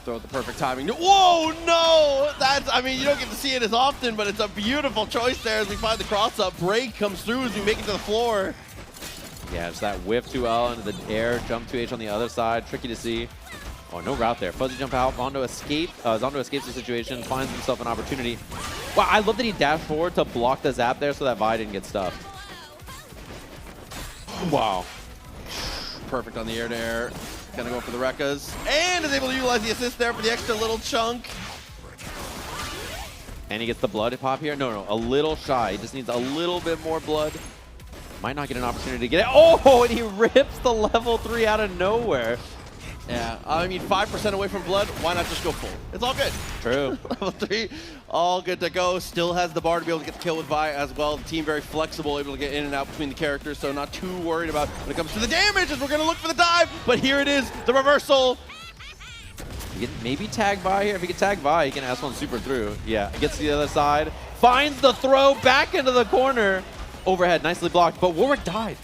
Throw at the perfect timing. Whoa, no! That's, I mean, you don't get to see it as often, but it's a beautiful choice there as we find the cross-up. Break comes through as we make it to the floor. Yeah, it's that whiff 2L into the air, jump 2H on the other side. Tricky to see. Oh, no route there. Fuzzy jump out. Zondo escapes the situation, finds himself an opportunity. Wow, I love that he dashed forward to block the zap there so that Vi didn't get stuffed. Wow. Perfect on the air there. Gonna go for the Rekkas. And is able to utilize the assist there for the extra little chunk. And he gets the blood pop here. No, a little shy. He just needs a little bit more blood. Might not get an opportunity to get it. Oh, and he rips the level 3 out of nowhere. Yeah, I mean, 5% away from blood, why not just go full? It's all good. True. Level 3, all good to go. Still has the bar to be able to get the kill with Vi as well. The team very flexible, able to get in and out between the characters, so not too worried about when it comes to the damage as we're going to look for the dive. But here it is, the reversal. He can maybe tag Vi here. If he can tag Vi, he can S1 super through. Yeah, gets to the other side. Finds the throw back into the corner. Overhead, nicely blocked, but Warwick died.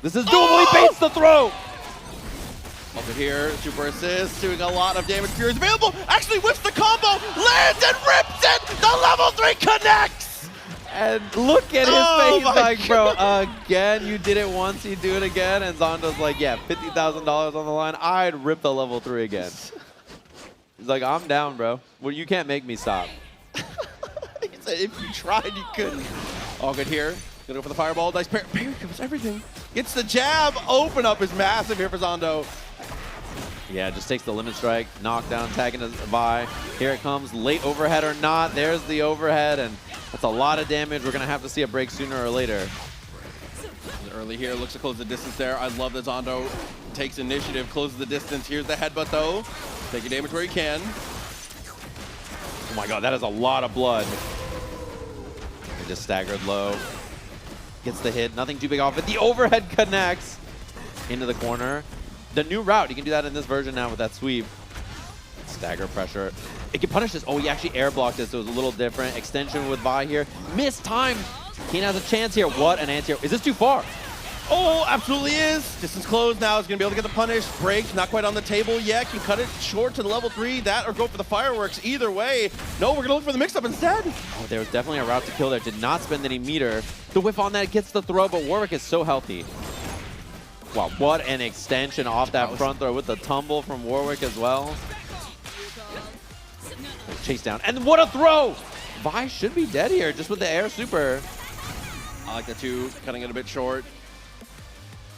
This is doable. He baits the throw. Over here, super assist, doing a lot of damage. Fury is available, actually whips the combo, lands and rips it! The level 3 connects! And look at his face, like, bro, again, you did it once, you do it again, and Zondo's like, yeah, $50,000 on the line, I'd rip the level 3 again. He's like, I'm down, bro. Well, you can't make me stop. He said if you tried, you couldn't. All good here. Gonna go for the fireball, nice parry. Parry covers everything. Gets the jab, open up is massive here for Zondo. Yeah, just takes the limit strike, knockdown, tagging to Vi. Here it comes, late overhead or not. There's the overhead, and that's a lot of damage. We're going to have to see a break sooner or later. Early here, looks to close the distance there. I love that Zondo takes initiative, closes the distance. Here's the headbutt, though. Taking damage where he can. Oh my god, that is a lot of blood. He just staggered low. Gets the hit, nothing too big off it. The overhead connects into the corner. The new route, you can do that in this version now with that sweep. Stagger pressure. It can punish this. Oh, he actually air blocked this, so it was a little different. Extension with Vi here. Missed time. Kane has a chance here. What an anti-air. Is this too far? Oh, absolutely is. Distance closed now. He's going to be able to get the punish. Break, not quite on the table yet. Can cut it short to the level 3. That or go for the fireworks. Either way. No, we're going to look for the mix-up instead. Oh, there was definitely a route to kill there. Did not spend any meter. The whiff on that gets the throw, but Warwick is so healthy. Wow, what an extension off that front throw with the tumble from Warwick as well. Chase down, and what a throw! Vi should be dead here just with the air super. I like that too, cutting it a bit short.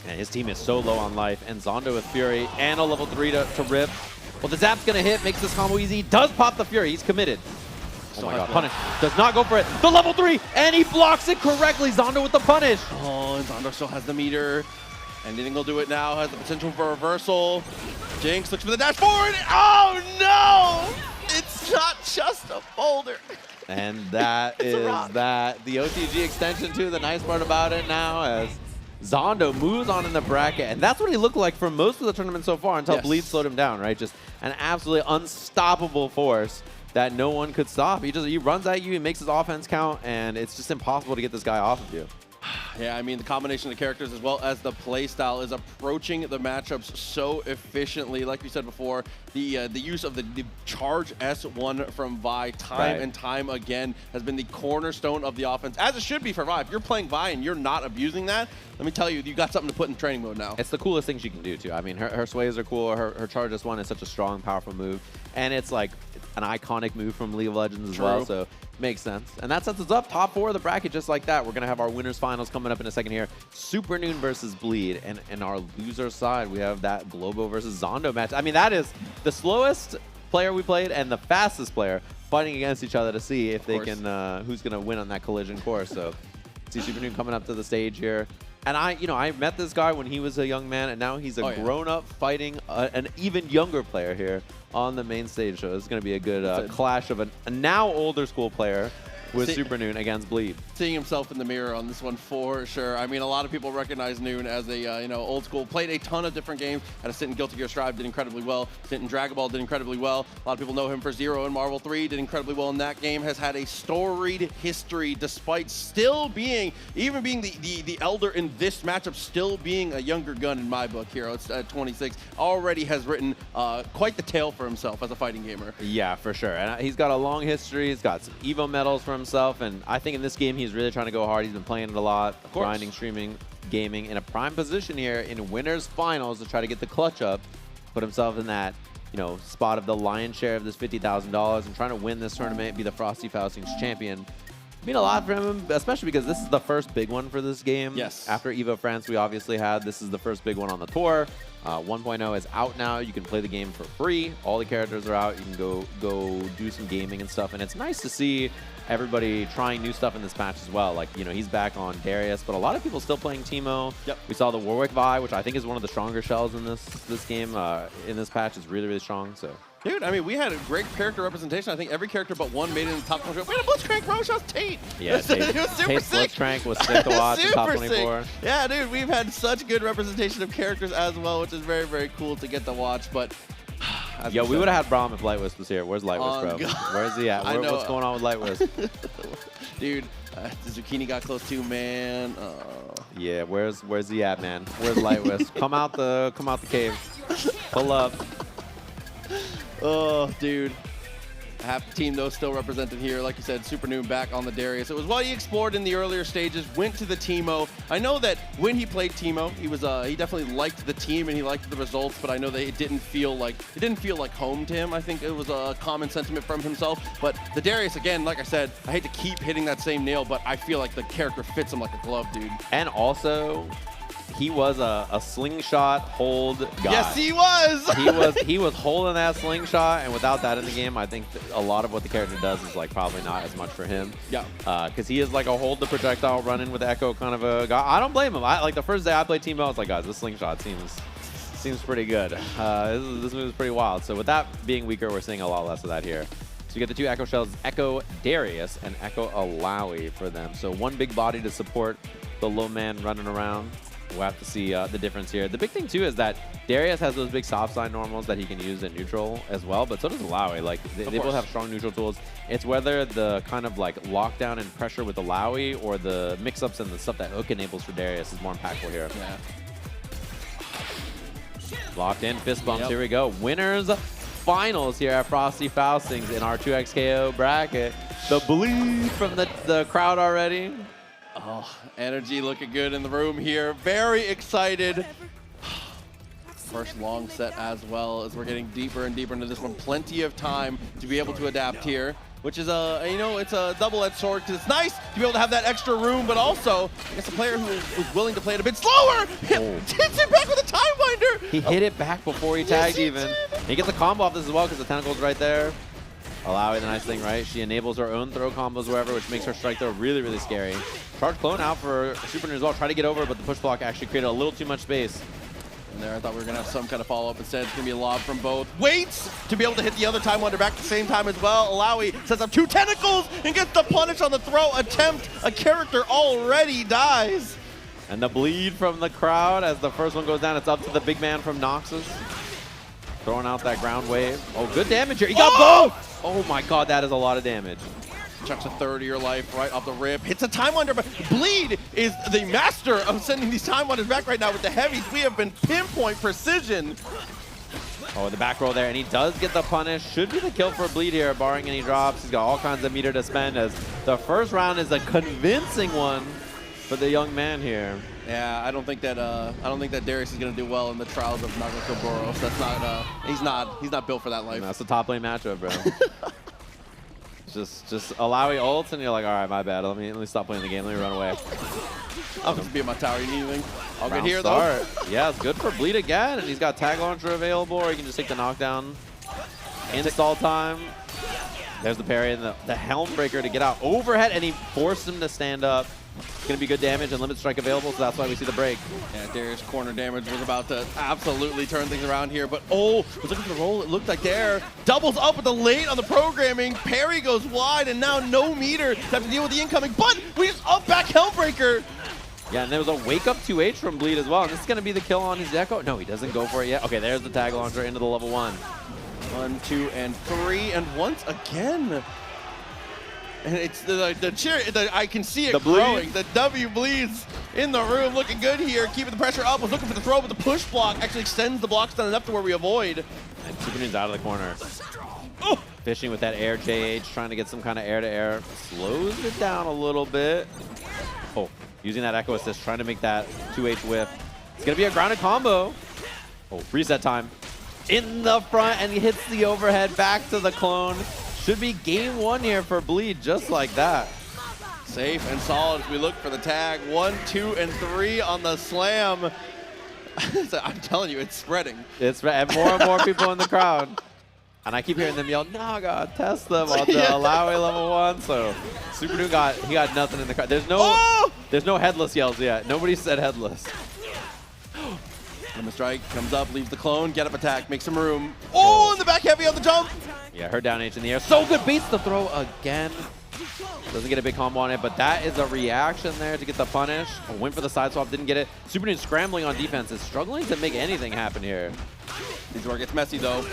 And his team is so low on life, and Zondo with Fury and a level 3 to rip. Well, the zap's gonna hit, makes this combo easy. Does pop the Fury, he's committed. Oh my god, punish. Does not go for it. The level 3, and he blocks it correctly. Zondo with the punish. Oh, and Zondo still has the meter. Anything will do it now, has the potential for a reversal. Jinx looks for the dash forward. Oh no! It's not just a boulder. And that is that. The OTG extension, too, the nice part about it now as Zondo moves on in the bracket. And that's what he looked like for most of the tournament so far until Bleed slowed him down, right? Just an absolutely unstoppable force that no one could stop. He runs at you, he makes his offense count, and it's just impossible to get this guy off of you. Yeah, I mean, the combination of characters as well as the play style is approaching the matchups so efficiently. Like we said before, the use of the charge S1 from Vi time and time again has been the cornerstone of the offense, as it should be for Vi. If you're playing Vi and you're not abusing that, let me tell you, you got something to put in training mode now. It's the coolest thing she can do, too. I mean, her sways are cool. Her charge S1 is such a strong, powerful move. And it's like an iconic move from League of Legends as well, so makes sense. And that sets us up top 4 of the bracket just like that. We're going to have our winners finals coming up in a second here. Super Noon versus Bleed. And in our loser side, we have that Globo versus Zondo match. I mean, that is the slowest player we played and the fastest player fighting against each other to see if they can, who's going to win on that collision course. So see Super Noon coming up to the stage here. And I met this guy when he was a young man, and now he's a grown-up fighting an even younger player here on the main stage. So this is going to be a good clash of a now older school player with Super Noon against Bleed. Seeing himself in the mirror on this one for sure. I mean, a lot of people recognize Noon as a old school. Played a ton of different games. Had a stint in Guilty Gear Strive, did incredibly well. Stint in Dragon Ball, did incredibly well. A lot of people know him for Zero and Marvel 3, did incredibly well in that game. Has had a storied history despite still being, even being the elder in this matchup, still being a younger gun in my book here. It's at 26. Already has written quite the tale for himself as a fighting gamer. Yeah, for sure. And he's got a long history. He's got some Evo medals for himself, and I think in this game he's really trying to go hard. He's been playing it a lot, grinding, streaming, gaming, in a prime position here in winners finals to try to get the clutch up, put himself in that spot of the lion's share of this $50,000 and trying to win this tournament, be the Frosty Faustings champion. Mean a lot for him, especially because this is the first big one for this game. Yes. After Evo France, we obviously had, this is the first big one on the tour. 1.0 is out now. You can play the game for free. All the characters are out. You can go do some gaming and stuff. And it's nice to see everybody trying new stuff in this patch as well. Like, he's back on Darius, but a lot of people still playing Teemo. Yep. We saw the Warwick Vi, which I think is one of the stronger shells in this game. In this patch, is really, really strong. So. Dude, I mean, we had a great character representation. I think every character but one made it in the top 24. We had a Blitzcrank Rosha's Tate. Yeah, it was super sick. Blitzcrank was sick to watch in top 24. Sick. Yeah, dude, we've had such good representation of characters as well, which is very, very cool to get to watch. But yo, we would have had Braum if Lightwisp was here. Where's Lightwisp, bro? God. Where's he at? What's going on with Lightwisp? Dude, the Zucchini got close too, man. Yeah, where's he at, man? Where's Lightwisp? come out the cave. Pull up. Oh, dude. Half the team, though, still represented here. Like you said, Super Noon back on the Darius. It was what he explored in the earlier stages, went to the Teemo. I know that when he played Teemo, he definitely liked the team and he liked the results, but I know that it didn't feel like home to him. I think it was a common sentiment from himself. But the Darius, again, like I said, I hate to keep hitting that same nail, but I feel like the character fits him like a glove, dude. And also, he was a slingshot hold guy. Yes, he was. he was holding that slingshot, and without that in the game, I think a lot of what the character does is like probably not as much for him. Yeah. Because he is like a hold the projectile, run in with Echo kind of a guy. I don't blame him. Like the first day I played Teemo, I was like, guys, this slingshot seems pretty good. This move is pretty wild. So with that being weaker, we're seeing a lot less of that here. So you get the two Echo shells, Echo Darius and Echo Alawi for them. So one big body to support the low man running around. We'll have to see the difference here. The big thing, too, is that Darius has those big soft side normals that he can use in neutral as well, but so does Alawi. Like, they both have strong neutral tools. It's whether the kind of, like, lockdown and pressure with Alawi or the mix-ups and the stuff that Hook enables for Darius is more impactful here. Yeah. Locked in, fist bumps. Here we go. Winners finals here at Frosty Faustings in our 2XKO bracket. The Bleed from the crowd already. Oh, energy looking good in the room here. Very excited. First long set as well as we're getting deeper and deeper into this one. Plenty of time to be able to adapt here, which is it's a double-edged sword because it's nice to be able to have that extra room, but also I guess a player who's willing to play it a bit slower hits it back with a time binder. He hit it back before he tagged even. He gets a combo off this as well because the tentacle's right there. Alawi, the nice thing, right? She enables her own throw combos wherever, which makes her strike throw really, really scary. Charge clone out for Super Noon as well. Try to get over, but the push block actually created a little too much space. And there, I thought we were going to have some kind of follow-up. Instead, it's going to be a lob from both. Waits to be able to hit the other Time Wonder back at the same time as well. Alawi sets up 2 tentacles and gets the punish on the throw attempt. A character already dies. And the bleed from the crowd as the first one goes down. It's up to the big man from Noxus. Throwing out that ground wave. Oh, good damage here. He got both! Oh my god, that is a lot of damage. Chucks a third of your life right off the rip. Hits a Time Wonder, but Bleed is the master of sending these Time Wonders back right now with the heavies. We have been pinpoint precision. Oh, the back roll there, and he does get the punish. Should be the kill for Bleed here, barring any drops. He's got all kinds of meter to spend, as the first round is a convincing one for the young man here. Yeah, I don't think that Darius is gonna do well in the trials of Nagakoboros. That's not he's not built for that life. And that's the top lane matchup, bro. just Alawi ults, and you're like, all right, my bad. Let me stop playing the game. Let me run away. I'll just be at my tower. You need anything? All good Round here, start. though. Yeah, it's good for Bleed again, and he's got Tag Launcher available, or he can just take the knockdown. Install time. There's the parry and the Helm Breaker to get out overhead, and he forced him to stand up. It's going to be good damage and limit strike available, so that's why we see the break. Yeah, Darius' corner damage was about to absolutely turn things around here, but was looking for the roll. It looked like there. Doubles up with the late on the programming. Parry goes wide, and now no meter to have to deal with the incoming, but we just up back Hellbreaker. Yeah, and there was a wake-up 2H from Bleed as well, and this is going to be the kill on his Echo. No, he doesn't go for it yet. Okay, there's the Tag Launcher into the level 1. 1, 2, and 3, and once again. And it's the cheer, I can see it growing. The W Bleeds in the room, looking good here, keeping the pressure up, was looking for the throw, but the push block actually extends the blocks down enough to where we avoid. And Supernoon's out of the corner. Oh! Fishing with that air JH, trying to get some kind of air-to-air. Slows it down a little bit. Oh, using that Echo Assist, trying to make that 2H whiff. It's going to be a grounded combo. Oh, reset time. In the front, and he hits the overhead back to the clone. Should be game 1 here for Bleed, just like that. Safe and solid as we look for the tag. 1, 2, and 3 on the slam. I'm telling you, it's spreading. It's and more people in the crowd. And I keep hearing them yell, Naga, test them on the Alawi level 1. So Supernoon got nothing in the crowd. There's no headless yells yet. Nobody said headless. And the strike comes up, leaves the clone, get up attack, make some room. Oh, in the back heavy on the jump. Yeah, her down H in the air. So good, beats the throw again. Doesn't get a big combo on it, but that is a reaction there to get the punish. A win for the side swap, didn't get it. Supernoon scrambling on defense is struggling to make anything happen here. This is where it gets messy though.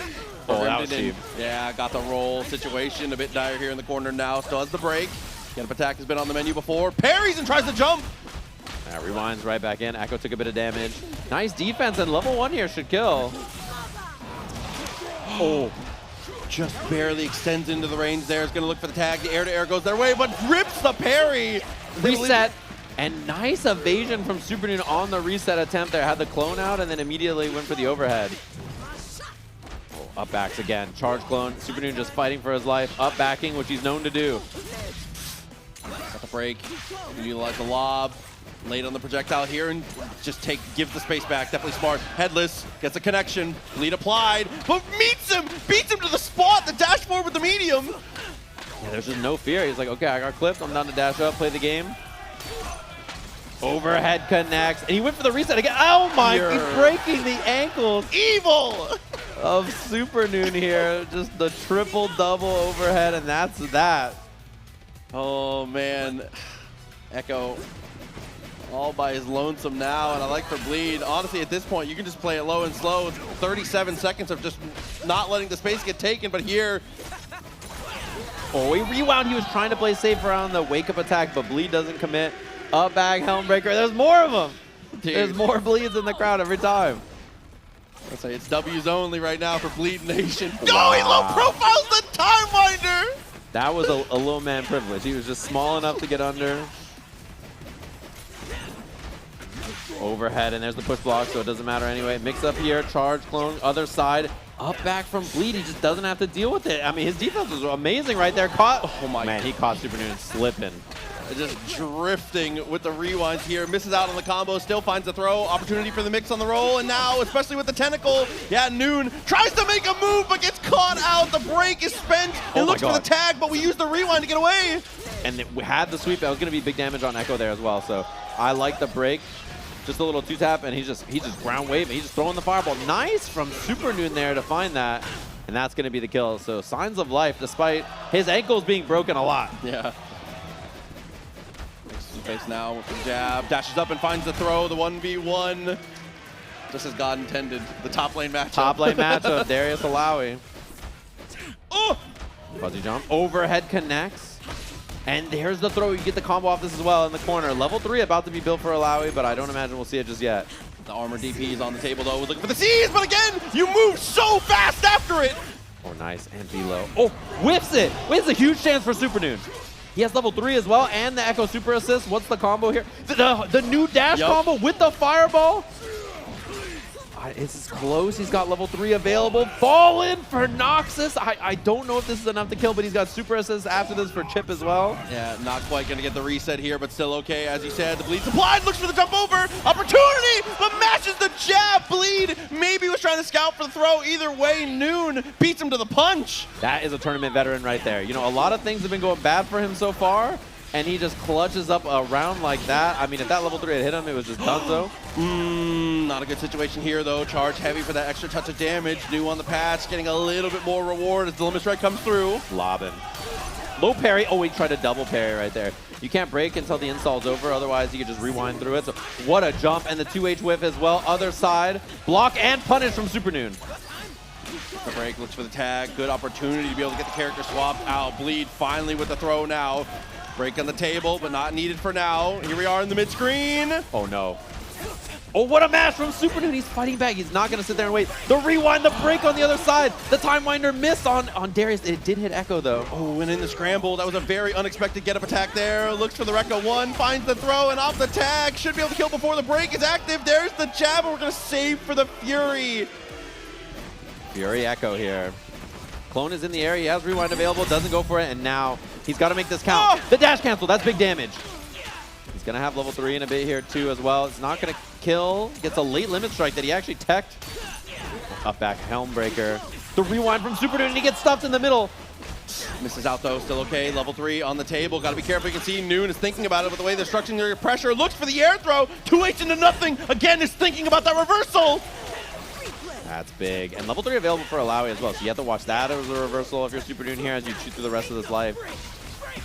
Oh, that was cheap. Yeah, got the roll situation, a bit dire here in the corner now. Still has the break. Get up attack has been on the menu before. Parries and tries to jump. Rewinds right back in. Echo took a bit of damage. Nice defense, and level 1 here should kill. Oh, just barely extends into the range there. Is going to look for the tag. The air-to-air goes their way, but rips the parry. Reset, and nice evasion from Supernoon on the reset attempt there. Had the clone out, and then immediately went for the overhead. Oh, up backs again. Charge clone. Supernoon just fighting for his life. Up backing, which he's known to do. Got the break. Utilize the lob. Late on the projectile here and just gives the space back. Definitely smart. Headless, gets a connection. Lead applied, but beats him to the spot. The dash forward with the medium. Yeah, there's just no fear. He's like, okay, I got clipped. I'm down to dash up, play the game. Overhead connects, and he went for the reset again. Oh my, he's breaking the ankles. Evil of Supernoon here. Just the triple-double overhead, and that's that. Oh man, Echo all by his lonesome now, and I like for Bleed. Honestly, at this point, you can just play it low and slow. 37 seconds of just not letting the space get taken, but here... Oh, he rewound. He was trying to play safe around the wake-up attack, but Bleed doesn't commit. Up bag, Helm Breaker. There's more of them. Dude. There's more Bleeds in the crowd every time. I'll say it's W's only right now for Bleed Nation. Wow. Oh, he low profiles the Time Winder! That was a little man privilege. He was just small enough to get under. Overhead, and there's the push block, so it doesn't matter anyway. Mix up here, charge, clone, other side. Up back from Bleed, he just doesn't have to deal with it. I mean, his defense was amazing right there. Caught. Oh my man, he caught Supernoon slipping. Just drifting with the rewinds here. Misses out on the combo, still finds the throw. Opportunity for the mix on the roll, and now, especially with the tentacle, yeah, Noon tries to make a move, but gets caught out. The break is spent. It looks for the tag, but we use the rewind to get away. And we had the sweep. That was going to be big damage on Echo there as well, so I like the break. Just a little two-tap, and he's just ground waving. He's just throwing the fireball. Nice from Super Noon there to find that. And that's going to be the kill. So signs of life, despite his ankles being broken a lot. Yeah. Makes some face now with the jab. Dashes up and finds the throw, the 1v1. Just as God intended, the top lane matchup. Top lane matchup, Darius Alawi. Oh! Fuzzy jump, overhead connects. And there's the throw. You get the combo off this as well in the corner. Level 3 about to be built for Alawi, but I don't imagine we'll see it just yet. The armor DP is on the table, though. Looking for the C's, but again, you move so fast after it. Oh, nice. And below. Oh, whiffs it. Whiffs a huge chance for Super Noon. He has level 3 as well, and the Echo Super Assist. What's the combo here? The new dash combo with the fireball. It's close. He's got level 3 available. Fall in for Noxus. I don't know if this is enough to kill, but he's got super assists after this for Chip as well. Yeah, not quite going to get the reset here, but still okay. As you said, the bleed supplied. Looks for the jump over. Opportunity, but matches the jab. Bleed maybe was trying to scout for the throw. Either way, Noon beats him to the punch. That is a tournament veteran right there. You know, a lot of things have been going bad for him so far, and he just clutches up a round like that. I mean, if that level 3 had hit him, it was just donezo. Not a good situation here, though. Charge heavy for that extra touch of damage. New on the patch, getting a little bit more reward as the limit strike comes through. Lobbing. Low parry. Oh, he tried to double parry right there. You can't break until the install's over. Otherwise, you can just rewind through it. So what a jump. And the 2H whiff as well. Other side. Block and punish from Super Noon. The break, looks for the tag. Good opportunity to be able to get the character swapped out. Bleed finally with the throw now. Break on the table, but not needed for now. Here we are in the mid-screen. Oh, no. Oh, what a mash from Super Noon. He's fighting back. He's not going to sit there and wait. The rewind, the break on the other side. The Time Winder miss on Darius. It did hit Echo, though. Oh, and in the scramble, that was a very unexpected get-up attack there. Looks for the Rekka 1, finds the throw, and off the tag. Should be able to kill before the break is active. There's the jab, and we're going to save for the Fury. Fury Echo here. Clone is in the air. He has rewind available. Doesn't go for it, and now he's got to make this count. The dash cancel. That's big damage. He's going to have level 3 in a bit here, too, as well. It's not going to kill. Gets a late limit strike that he actually teched. Up back, Helm Breaker. The rewind from Super Noon, and he gets stuffed in the middle. Misses out, though. Still okay. Level 3 on the table. Got to be careful. You can see Noon is thinking about it with the way they're structuring their pressure. Looks for the air throw. 2H into nothing. Again, is thinking about that reversal. That's big. And level 3 available for Alawi as well. So you have to watch that as a reversal if you're Super Noon here as you shoot through the rest of this life.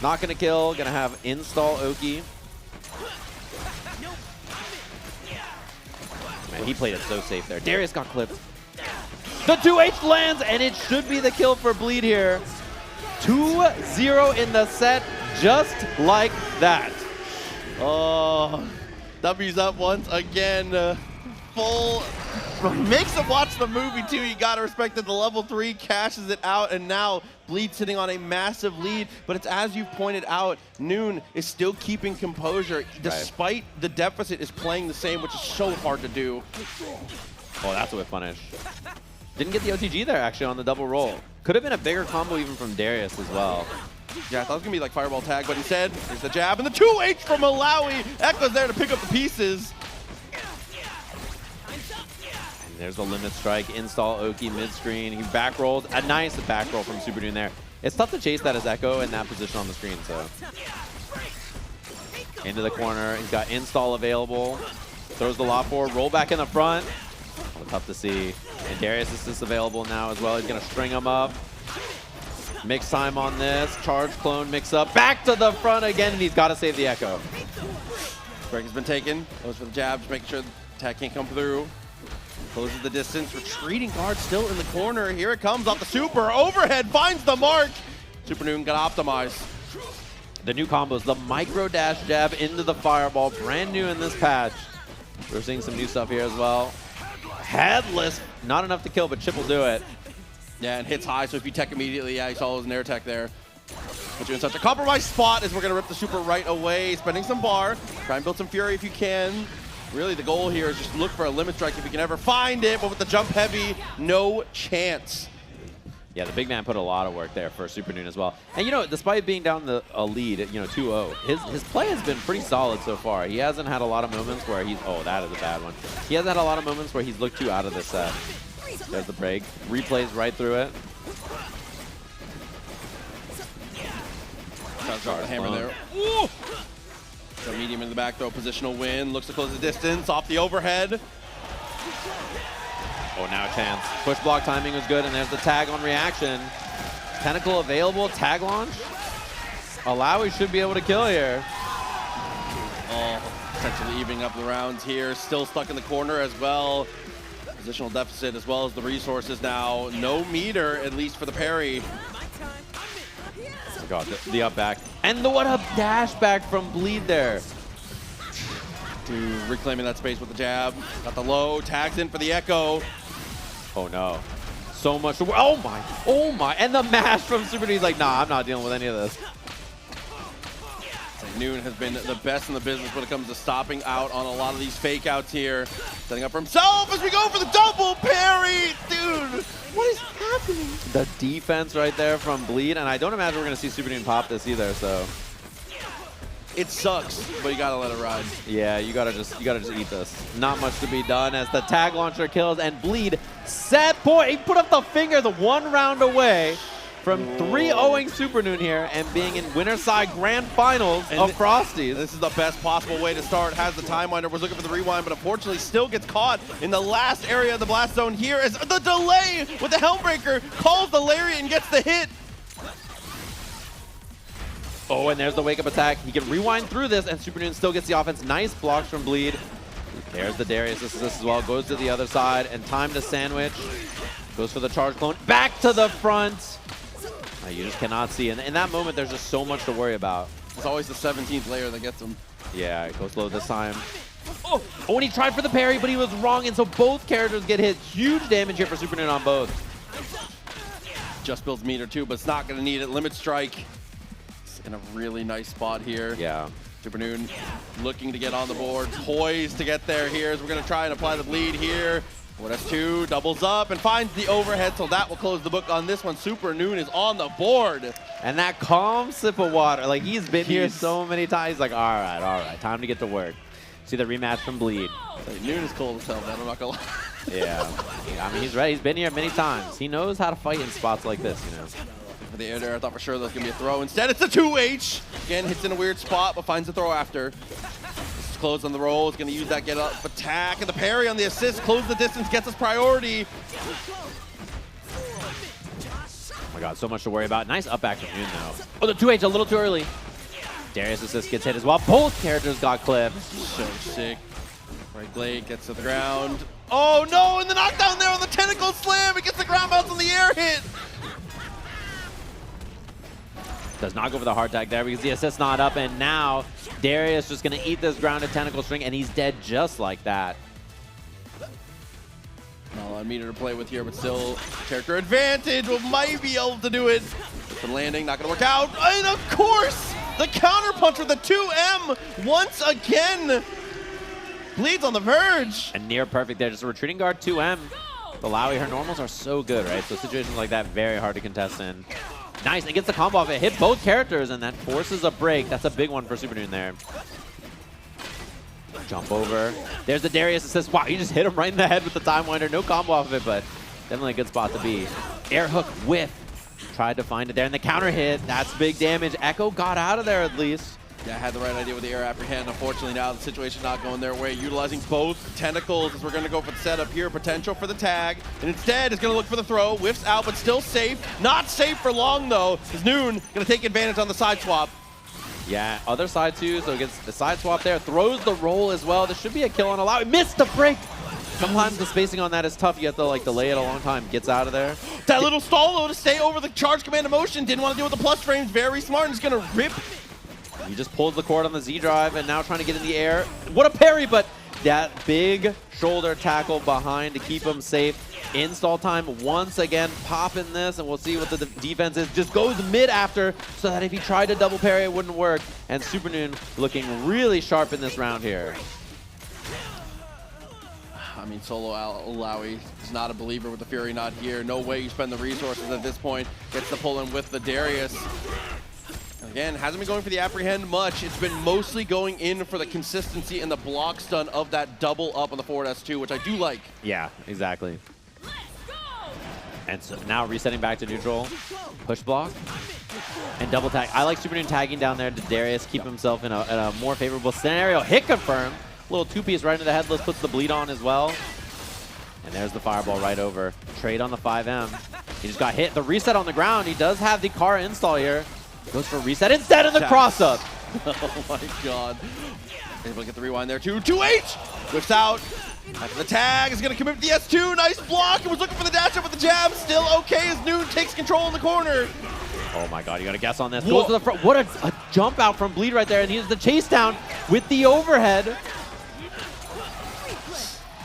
Not going to kill. Going to have install Oki. Man, he played it so safe there. Darius got clipped. The 2H lands, and it should be the kill for Bleed here. 2-0 in the set, just like that. Oh, W's up once again. Full makes him watch the movie too. You gotta respect that the level 3 cashes it out, and now Bleed sitting on a massive lead. But it's as you've pointed out, Noon is still keeping composure despite the deficit is playing the same, which is so hard to do. Oh, that's a whip punish. Didn't get the OTG there actually on the double roll. Could have been a bigger combo even from Darius as well. Yeah, I thought it was gonna be like fireball tag, but instead there's the jab and the 2H from Alawi. Echo's there to pick up the pieces. There's the limit strike, install Oki mid-screen. He back rolls. A nice back roll from Super Noon there. It's tough to chase that as Echo in that position on the screen, so. Into the corner. He's got install available. Throws the lob forward, roll back in the front. Oh, tough to see. And Darius is available now as well. He's going to string him up. Mix time on this. Charge clone mix up. Back to the front again, and he's got to save the Echo. Break has been taken. Goes for the jab, just making sure the attack can't come through. Closes the distance. Retreating guard still in the corner. Here it comes off the super. Overhead finds the mark. Super Noon got optimized. The new combos, the micro dash jab into the fireball. Brand new in this patch. We're seeing some new stuff here as well. Headless. Not enough to kill, but Chip will do it. Yeah, and hits high, so if you tech immediately, yeah, you saw his nair tech there. Put you in such a compromised spot as we're going to rip the super right away. Spending some bar. Try and build some fury if you can. Really, the goal here is just look for a limit strike if you can ever find it, but with the jump heavy, no chance. Yeah, the big man put a lot of work there for Super Noon as well. And, you know, despite being down a lead, 2-0, his play has been pretty solid so far. He hasn't had a lot of moments where he's, oh, that is a bad one. He hasn't had a lot of moments where he's looked too out of this set. There's the break. Replays right through it. Trying to drop the hammer there. Ooh! So medium in the back throw, positional win. Looks to close the distance off the overhead. Oh, now a chance. Push block timing was good, and there's the tag on reaction. Tentacle available, tag launch. Alawi should be able to kill here. Oh, essentially evening up the rounds here. Still stuck in the corner as well. Positional deficit as well as the resources now. No meter, at least for the parry. Oh God, the up back. And what a dash back from Bleed there. To reclaiming that space with the jab. Got the low, tags in for the echo. Oh no. So much. Oh my. Oh my. And the mash from Super He's like, nah, I'm not dealing with any of this. Noon has been the best in the business when it comes to stopping out on a lot of these fake outs here. Setting up for himself as we go for the double parry. Dude, what is happening? The defense right there from Bleed, and I don't imagine we're going to see Super Noon pop this either, so. It sucks, but you got to let it ride. Yeah, you gotta just eat this. Not much to be done as the tag launcher kills and Bleed set point. He put up the finger the 1 round away from 3-0ing Super Noon here and being in winner side grand finals of Frosties. This is the best possible way to start. Has the time winder, was looking for the rewind, but unfortunately still gets caught in the last area of the blast zone here as the delay with the Helmbreaker calls the lariat and gets the hit. Oh, and there's the wake-up attack. He can rewind through this, and Super Noon still gets the offense. Nice blocks from Bleed. There's the Darius assist as well. Goes to the other side, and time to sandwich. Goes for the charge clone. Back to the front. You just cannot see. And in that moment, there's just so much to worry about. It's always the 17th layer that gets him. Yeah, it goes low this time. Oh, and he tried for the parry, but he was wrong, and so both characters get hit. Huge damage here for Super Noon on both. Just builds meter too, but it's not going to need it. Limit strike. In a really nice spot here. Yeah. Super Noon looking to get on the board, poised to get there here as we're going to try and apply the bleed here. What S2 doubles up and finds the overhead, so that will close the book on this one. Super Noon is on the board. And that calm sip of water, like he's been here so many times. He's like, all right, time to get to work. See the rematch from Bleed. Noon is cold as hell, man, I'm not going to lie. Yeah. I mean, he's ready. He's been here many times. He knows how to fight in spots like this, you know. For the air there, I thought for sure that was going to be a throw. Instead, it's a 2H. Again, hits in a weird spot, but finds the throw after. This is closed on the roll. It's going to use that get up attack. And the parry on the assist. Close the distance, gets us priority. Oh my God, so much to worry about. Nice up back from Noon, though. Oh, the 2H a little too early. Darius assist gets hit as well. Both characters got clipped. So sick. Right blade gets to the ground. Oh, no, and the knockdown there on the tentacle slam. It gets the ground bounce on the air hit. Does not go for the hard tag there because the assist's not up, and now Darius just going to eat this grounded tentacle string, and he's dead just like that. Not a lot of meter to play with here, but still character advantage. Might be able to do it. The landing, not going to work out. And of course, the counter punch with the 2M once again. Bleeds on the verge. And near perfect there, just a retreating guard 2M. The Lowy, her normals are so good, right? So situations like that, very hard to contest in. Nice, and gets the combo off. It hit both characters, and that forces a break. That's a big one for Super Noon there. Jump over. There's the Darius assist. Wow, you just hit him right in the head with the time winder. No combo off of it, but definitely a good spot to be. Air hook whiff. Tried to find it there, and the counter hit. That's big damage. Echo got out of there at least. Yeah, had the right idea with the air apprehend. Unfortunately, now the situation's not going their way. Utilizing both tentacles as we're going to go for the setup here. Potential for the tag. And instead is going to look for the throw. Whiffs out, but still safe. Not safe for long, though. Is Noon going to take advantage on the side swap. Yeah, other side too, so gets the side swap there. Throws the roll as well. This should be a kill on Allow. Missed the break. Sometimes the spacing on that is tough. You have to like delay it a long time. Gets out of there. That little stall, though, to stay over the charge command of motion. Didn't want to deal with the plus frames. Very smart. He's going to rip. He just pulls the cord on the Z drive and now trying to get in the air. What a parry, but that big shoulder tackle behind to keep him safe. Install time once again, popping this, and we'll see what the defense is. Just goes mid after, so that if he tried to double parry, it wouldn't work. And Super Noon looking really sharp in this round here. I mean, Solo Alawi is not a believer with the Fury not here. No way you spend the resources at this point. Gets the pull in with the Darius. Again, hasn't been going for the apprehend much. It's been mostly going in for the consistency and the block stun of that double up on the forward S2, which I do like. Yeah, exactly. And so now resetting back to neutral. Push block. and double tag. I like Super Noon tagging down there to Darius, keep himself in a more favorable scenario. Hit confirm. Little two-piece right into the headless, puts the bleed on as well. And there's the fireball right over. Trade on the 5M. He just got hit. The reset on the ground. He does have the car install here. Goes for reset instead of the cross-up. Oh my god. Able to get the rewind there too. 2H! Whips out. After the tag is going to commit the S2. Nice block. He was looking for the dash up with the jab. Still okay as Noon takes control in the corner. Oh my god, you got to guess on this. Goes to the front. What a jump out from Bleed right there. And he has the chase down with the overhead.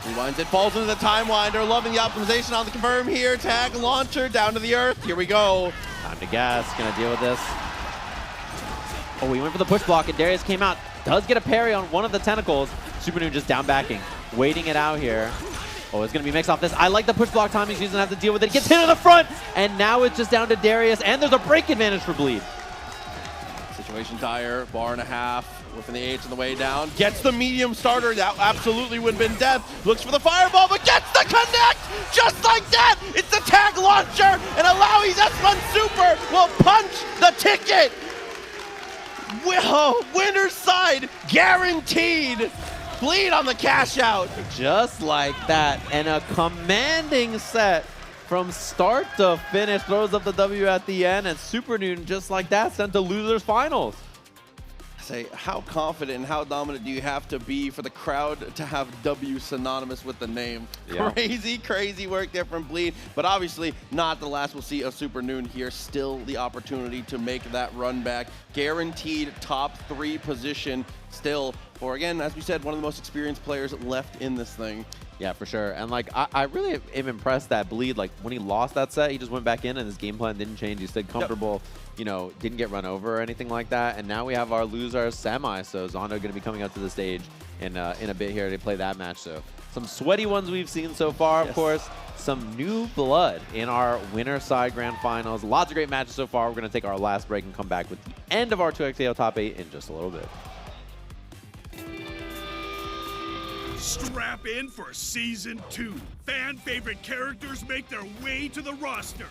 Rewinds it, falls into the time winder. Loving the optimization on the confirm here. Tag launcher down to the earth. Here we go. Time to guess. Gonna deal with this. Oh, he went for the push block and Darius came out. Does get a parry on one of the tentacles. Super Noon just down backing, waiting it out here. Oh, it's gonna be mixed off this. I like the push block timing. He doesn't have to deal with it. Gets hit in the front, and now it's just down to Darius, and there's a break advantage for Bleed. Situation dire, bar and a half. Whipping the H on the way down. Gets the medium starter. That absolutely would have been death. Looks for the fireball, but gets the connect! Just like that! It's the tag launcher! And Alawi's S1 Super will punch the ticket! Winner's side, guaranteed! Bleed on the cash out. Just like that. And a commanding set from start to finish. Throws up the W at the end. And Super Noon, just like that, sent to losers finals. Say, how confident and how dominant do you have to be for the crowd to have W synonymous with the name? Yeah. Crazy, crazy work there from Bleed, but obviously not the last we'll see of Super Noon here. Still the opportunity to make that run back. Guaranteed top 3 position still for, again, as we said, one of the most experienced players left in this thing. Yeah, for sure. And like, I really am impressed that Bleed, like when he lost that set, he just went back in and his game plan didn't change. He stayed comfortable, you know, didn't get run over or anything like that. And now we have our loser semi. So Zondo going to be coming up to the stage in a bit here to play that match. So some sweaty ones we've seen so far, of course. Some new blood in our winner side grand finals. Lots of great matches so far. We're going to take our last break and come back with the end of our 2XAO top 8 in just a little bit. Strap in for Season 2. Fan favorite characters make their way to the roster.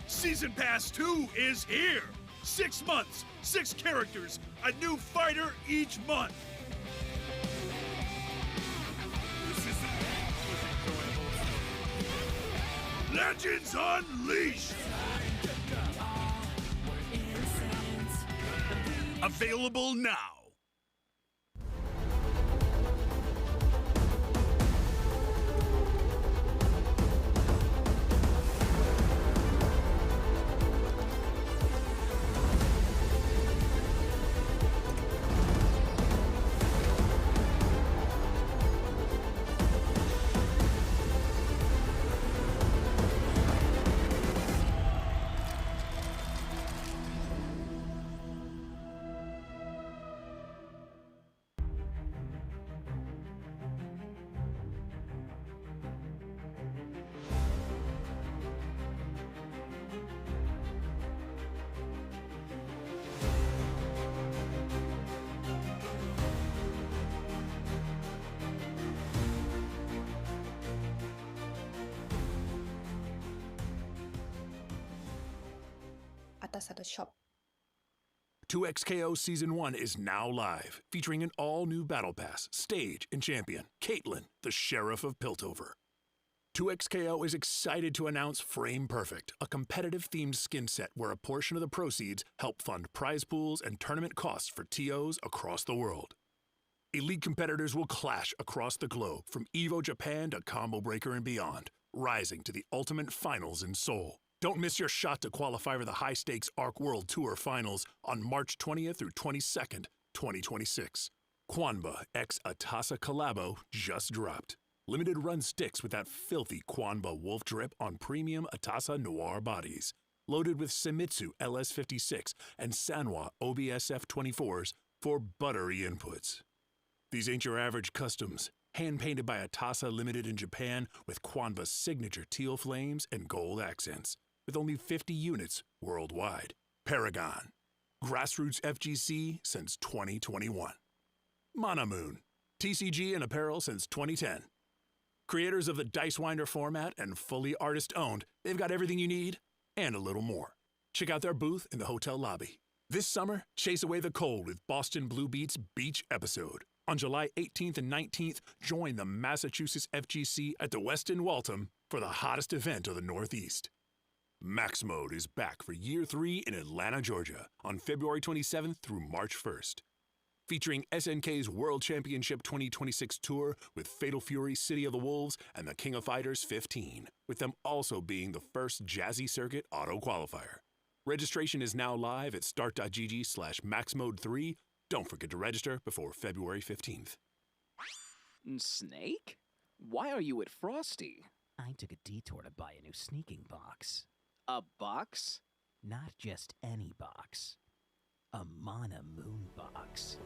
Season Pass 2 is here. 6 months, 6 characters, a new fighter each month. Legends Unleashed. Available now. Atas ada shop. 2XKO Season 1 is now live, featuring an all-new Battle Pass, stage, and champion, Caitlyn, the Sheriff of Piltover. 2XKO is excited to announce Frame Perfect, a competitive-themed skin set where a portion of the proceeds help fund prize pools and tournament costs for TOs across the world. Elite competitors will clash across the globe, from EVO Japan to Combo Breaker and beyond, rising to the ultimate finals in Seoul. Don't miss your shot to qualify for the high-stakes ARC World Tour Finals on March 20th through 22nd, 2026. Kwanba x Atasa Collabo just dropped. Limited run sticks with that filthy Kwanba Wolf drip on premium Atasa Noir bodies. Loaded with Semitsu LS56 and Sanwa OBSF 24s for buttery inputs. These ain't your average customs. Hand-painted by Atasa Limited in Japan with Kwanba's signature teal flames and gold accents. With only 50 units worldwide. Paragon. Grassroots FGC since 2021. Mana Moon. TCG and apparel since 2010. Creators of the Dice Winder format and fully artist-owned, they've got everything you need and a little more. Check out their booth in the hotel lobby. This summer, chase away the cold with Boston Blue Beats Beach Episode. On July 18th and 19th, join the Massachusetts FGC at the Westin Waltham for the hottest event of the Northeast. Max Mode is back for Year 3 in Atlanta, Georgia, on February 27th through March 1st. Featuring SNK's World Championship 2026 Tour with Fatal Fury City of the Wolves and the King of Fighters 15, with them also being the first Jazzy Circuit auto qualifier. Registration is now live at start.gg/maxmode3. Don't forget to register before February 15th. Snake? Why are you at Frosty? I took a detour to buy a new sneaking box. A box? Not just any box. A Mana Moon box.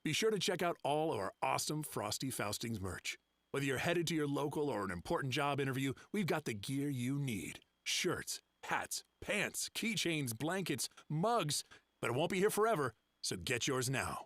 Be sure to check out all of our awesome Frosty Faustings merch. Whether you're headed to your local or an important job interview, we've got the gear you need. Shirts, hats, pants, keychains, blankets, mugs. But it won't be here forever, so get yours now.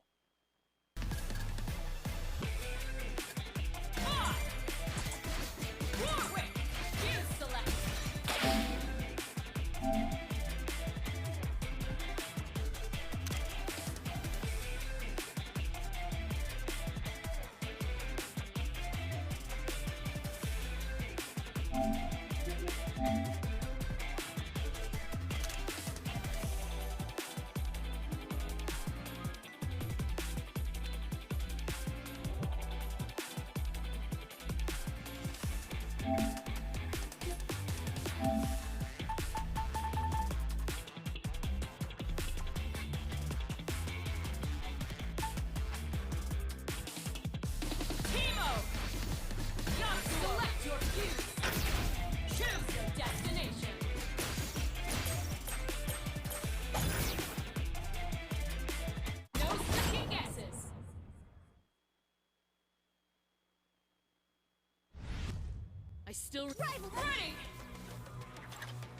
Still ready.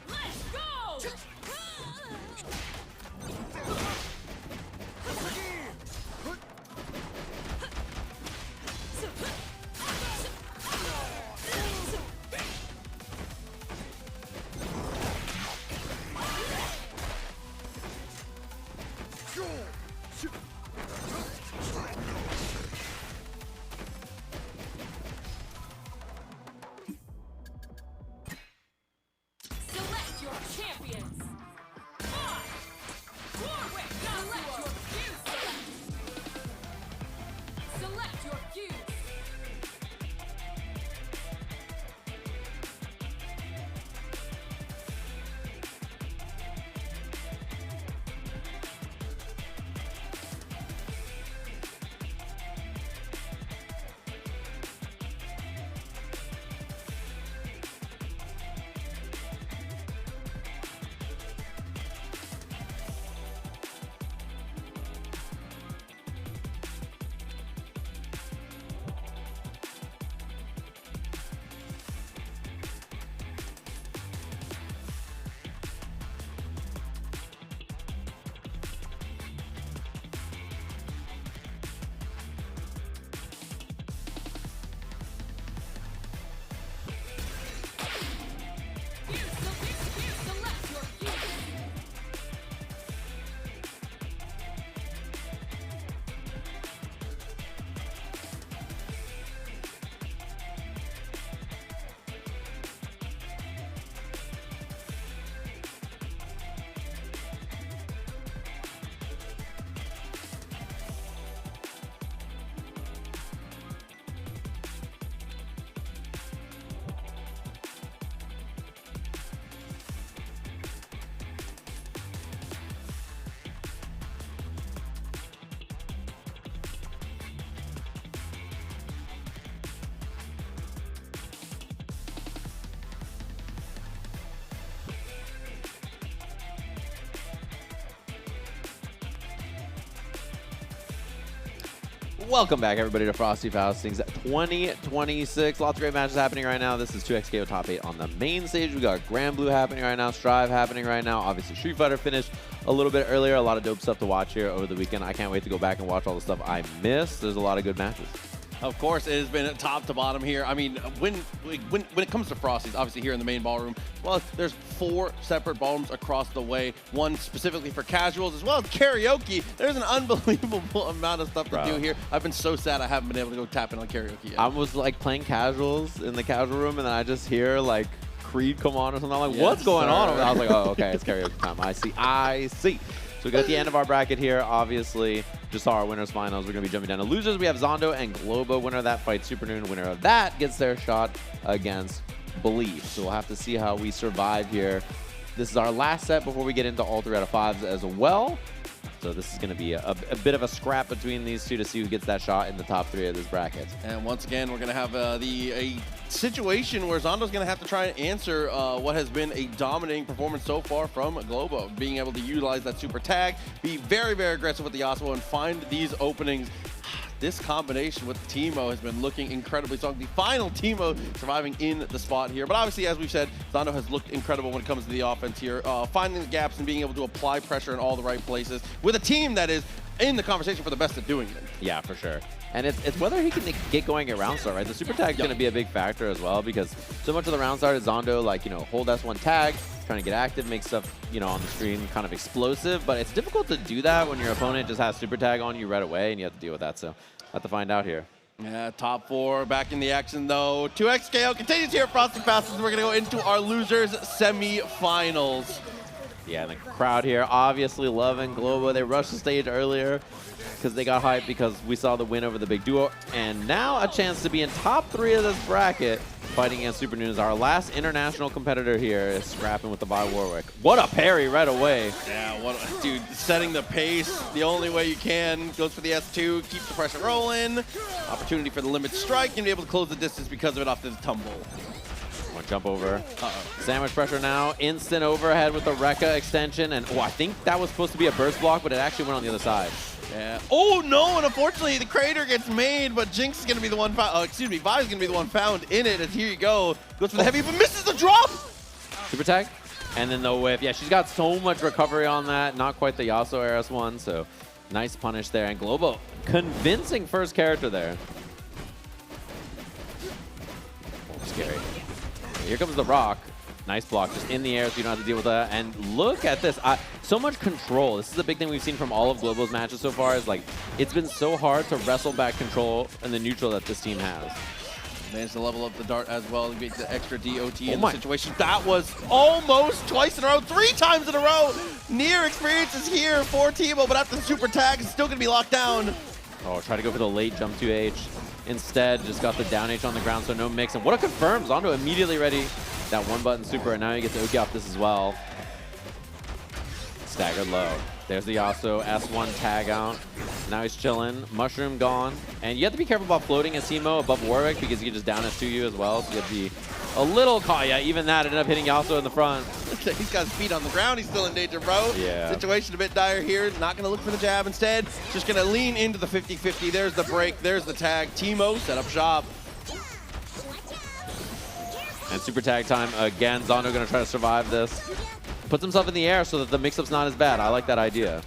Let's go. Select your champions. 5, 4 wins. Welcome back, everybody, to Frosty Faustings 2026. Lots of great matches happening right now. This is 2XKO Top 8 on the main stage. We got Grand Blue happening right now, Strive happening right now. Obviously, Street Fighter finished a little bit earlier. A lot of dope stuff to watch here over the weekend. I can't wait to go back and watch all the stuff I missed. There's a lot of good matches. Of course, it has been top to bottom here. I mean, when it comes to Frosties, obviously here in the main ballroom, well, there's 4 separate ballrooms across the way, one specifically for casuals, as well as karaoke. There's an unbelievable amount of stuff to do here. I've been so sad I haven't been able to go tap in on karaoke yet. I was like playing casuals in the casual room, and then I just hear like Creed come on or something. I'm like, what's going on? I was like, oh, okay, it's karaoke time. I see. So we got the end of our bracket here, obviously. Just saw our winners finals. We're going to be jumping down to losers. We have Zondo and Globo. Winner of that fights Super Noon. Winner of that gets their shot against Belief. So we'll have to see how we survive here. This is our last set before we get into all 3 out of 5s as well. So this is going to be a bit of a scrap between these two to see who gets that shot in the top 3 of this bracket. And once again, we're going to have a situation where Zondo's going to have to try and answer what has been a dominating performance so far from Globo, being able to utilize that super tag, be very, very aggressive with the Yasuo, and find these openings. This combination with Teemo has been looking incredibly strong. The final Teemo surviving in the spot here. But obviously, as we've said, Zondo has looked incredible when it comes to the offense here, finding the gaps and being able to apply pressure in all the right places with a team that is in the conversation for the best at doing it. Yeah, for sure. And it's whether he can get going at round start, right? The super tag is going to be a big factor as well, because so much of the round start is Zondo, like, you know, hold S1 tag, trying to get active, make stuff, you know, on the screen kind of explosive. But it's difficult to do that when your opponent just has super tag on you right away, and you have to deal with that. So have to find out here. Yeah, top 4 back in the action, though. 2XKO continues here at Frosty Faustings. We're going to go into our losers semi-finals. Yeah, and the crowd here obviously loving Globo. They rushed the stage earlier because they got hyped because we saw the win over the big duo. And now a chance to be in top 3 of this bracket, fighting against Super Noon. Our last international competitor here is scrapping with the Vi Warwick. What a parry right away. Yeah, dude, setting the pace the only way you can. Goes for the S2, keeps the pressure rolling. Opportunity for the limit strike, and be able to close the distance because of it off the tumble. Jump over. Sandwich pressure now. Instant overhead with the Rekka extension. And I think that was supposed to be a burst block, but it actually went on the other side. Yeah. Oh, no, and unfortunately, the crater gets made, but Jinx is going to be the one found. Excuse me, Vi is going to be the one found in it. And here you go. Goes for the heavy, but misses the drop. Super tag. And then the whip. Yeah, she's got so much recovery on that. Not quite the Yasuo Eris one, so nice punish there. And Globo, convincing first character there. Scary. Here comes the rock. Nice block, just in the air so you don't have to deal with that. And look at this. So much control. This is the big thing we've seen from all of Globo's matches so far, is like, it's been so hard to wrestle back control in the neutral that this team has. Managed to level up the dart as well to get the extra DOT in the situation. That was almost twice in a row, 3 times in a row. Near experience is here for Teemo, but after the super tag, it's still going to be locked down. Oh, try to go for the late jump 2H. Instead, just got the down H on the ground, so no mix. And what a confirm. Zondo immediately ready. That 1-button super, and now you get the Uki off this as well. Staggered low. There's the Yasuo. S1 tag out. Now he's chilling. Mushroom gone. And you have to be careful about floating as Teemo above Warwick, because he can just down S to you as well. So you have to be a little caught. Yeah, even that ended up hitting Yasuo in the front. He's got his feet on the ground. He's still in danger, bro. Yeah. Situation a bit dire here. Not going to look for the jab. Instead, just going to lean into the 50-50. There's the break. There's the tag. Teemo set up shop. And super tag time again. Zondo going to try to survive this. Puts himself in the air so that the mix-up's not as bad. I like that idea.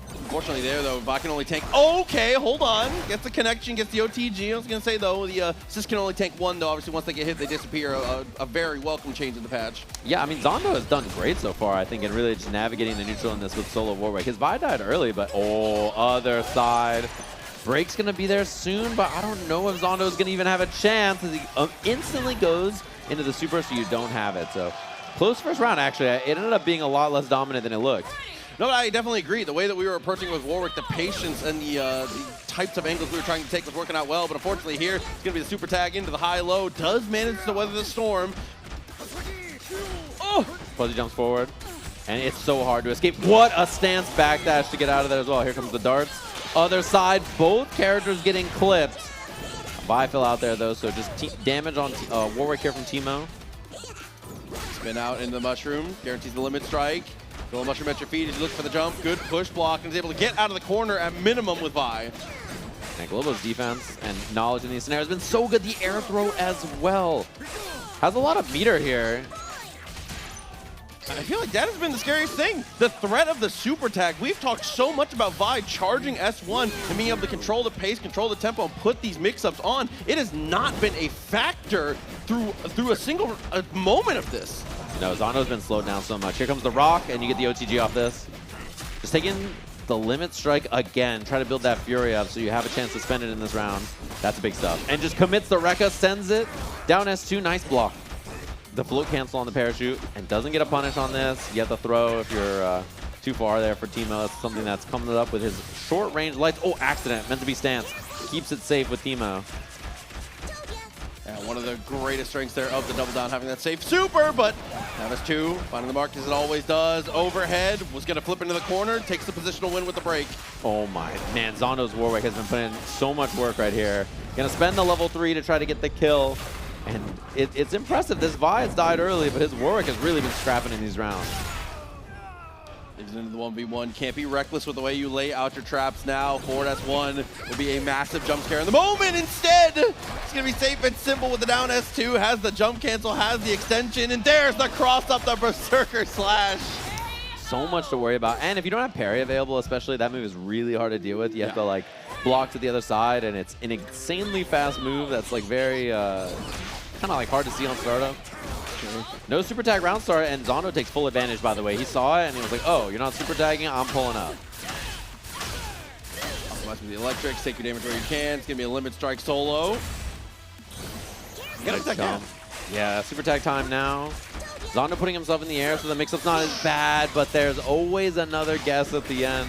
Unfortunately there, though, Vi can only tank. Okay, hold on. Gets the connection, gets the OTG. I was going to say, though, the assist can only tank 1, though. Obviously, once they get hit, they disappear. A very welcome change in the patch. Yeah, I mean, Zondo has done great so far, I think, in really just navigating the neutral in this with solo Warwick. His Vi died early, but other side. Break's going to be there soon, but I don't know if Zondo is going to even have a chance, as he instantly goes into the super, so you don't have it. So close first round, actually. It ended up being a lot less dominant than it looked. No, I definitely agree. The way that we were approaching with Warwick, the patience and the types of angles we were trying to take was working out well. But unfortunately here, it's going to be the super tag into the high-low. Does manage to weather the storm. Oh! Fuzzy jumps forward. And it's so hard to escape. What a stance backdash to get out of there as well. Here comes the darts. Other side, both characters getting clipped. Vi fell out there, though, so just damage on Warwick here from Teemo. Spin out into the mushroom. Guarantees the limit strike. Little mushroom at your feet as you look for the jump. Good push block and is able to get out of the corner at minimum with Vi. And Globo's defense and knowledge in these scenarios has been so good. The air throw as well. Has a lot of meter here. I feel like that has been the scariest thing. The threat of the super tag. We've talked so much about Vi charging S1 and being able to control the pace, control the tempo, and put these mix-ups on. It has not been a factor through a single moment of this. No, Zondo's been slowed down so much. Here comes the rock, and you get the OTG off this. Just taking the limit strike again. Try to build that fury up so you have a chance to spend it in this round. That's big stuff. And just commits the Rekka, sends it down S2. Nice block. The float cancel on the parachute and doesn't get a punish on this. You have to throw if you're too far there for Timo. That's something that's coming up with his short range lights. Oh, accident. Meant to be stance. Keeps it safe with Timo. Yeah, one of the greatest strengths there of the double down, having that safe super, but Navis2 finding the mark as it always does. Overhead, was going to flip into the corner, takes the positional win with the break. Oh my, man, Zondo's Warwick has been putting in so much work right here. Going to spend the level 3 to try to get the kill. And it's impressive. This Vi has died early, but his Warwick has really been scrapping in these rounds. He's into the 1v1. Can't be reckless with the way you lay out your traps now. Forward S1 will be a massive jump scare in the moment. Instead, it's going to be safe and simple with the down S2. Has the jump cancel, has the extension, and there's the cross up the Berserker Slash. So much to worry about. And if you don't have parry available, especially, that move is really hard to deal with. You have to like block to the other side, and it's an insanely fast move that's like very kind of like hard to see on startup. No super tag round start, and Zondo takes full advantage, by the way. He saw it, and he was like, oh, you're not super tagging? I'm pulling up. Optimize with the electrics, take your damage where you can. It's going to be a limit strike solo. You got to attack down. Yeah, super tag time now. Zondo putting himself in the air, so the mix-up's not as bad, but there's always another guess at the end.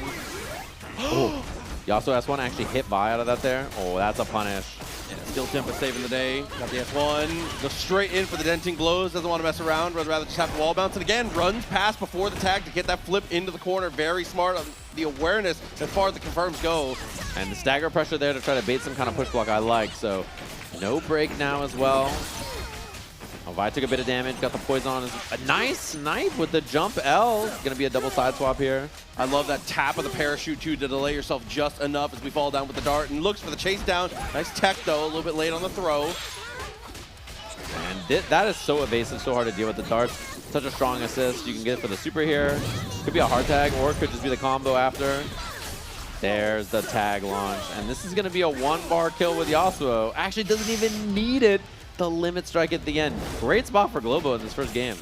Oh, Yasuo S1 actually hit Vi out of that there. Oh, that's a punish. Yeah, still Tampa saving the day. Got the S1. Goes straight in for the denting blows. Doesn't want to mess around. Would rather just have the wall bounce. And again, runs past before the tag to get that flip into the corner. Very smart on the awareness as far as the confirms go. And the stagger pressure there to try to bait some kind of push block I like. So no break now as well. Oh, Vi took a bit of damage, got the poison on his. A nice snipe with the jump L. Gonna be a double side swap here. I love that tap of the parachute too to delay yourself just enough as we fall down with the dart and looks for the chase down. Nice tech though, a little bit late on the throw. And that is so evasive, so hard to deal with the darts. Such a strong assist. You can get it for the super here. Could be a hard tag or it could just be the combo after. There's the tag launch. And this is gonna be a 1-bar kill with Yasuo. Actually doesn't even need it. The limit strike at the end. Great spot for Globo in this first game.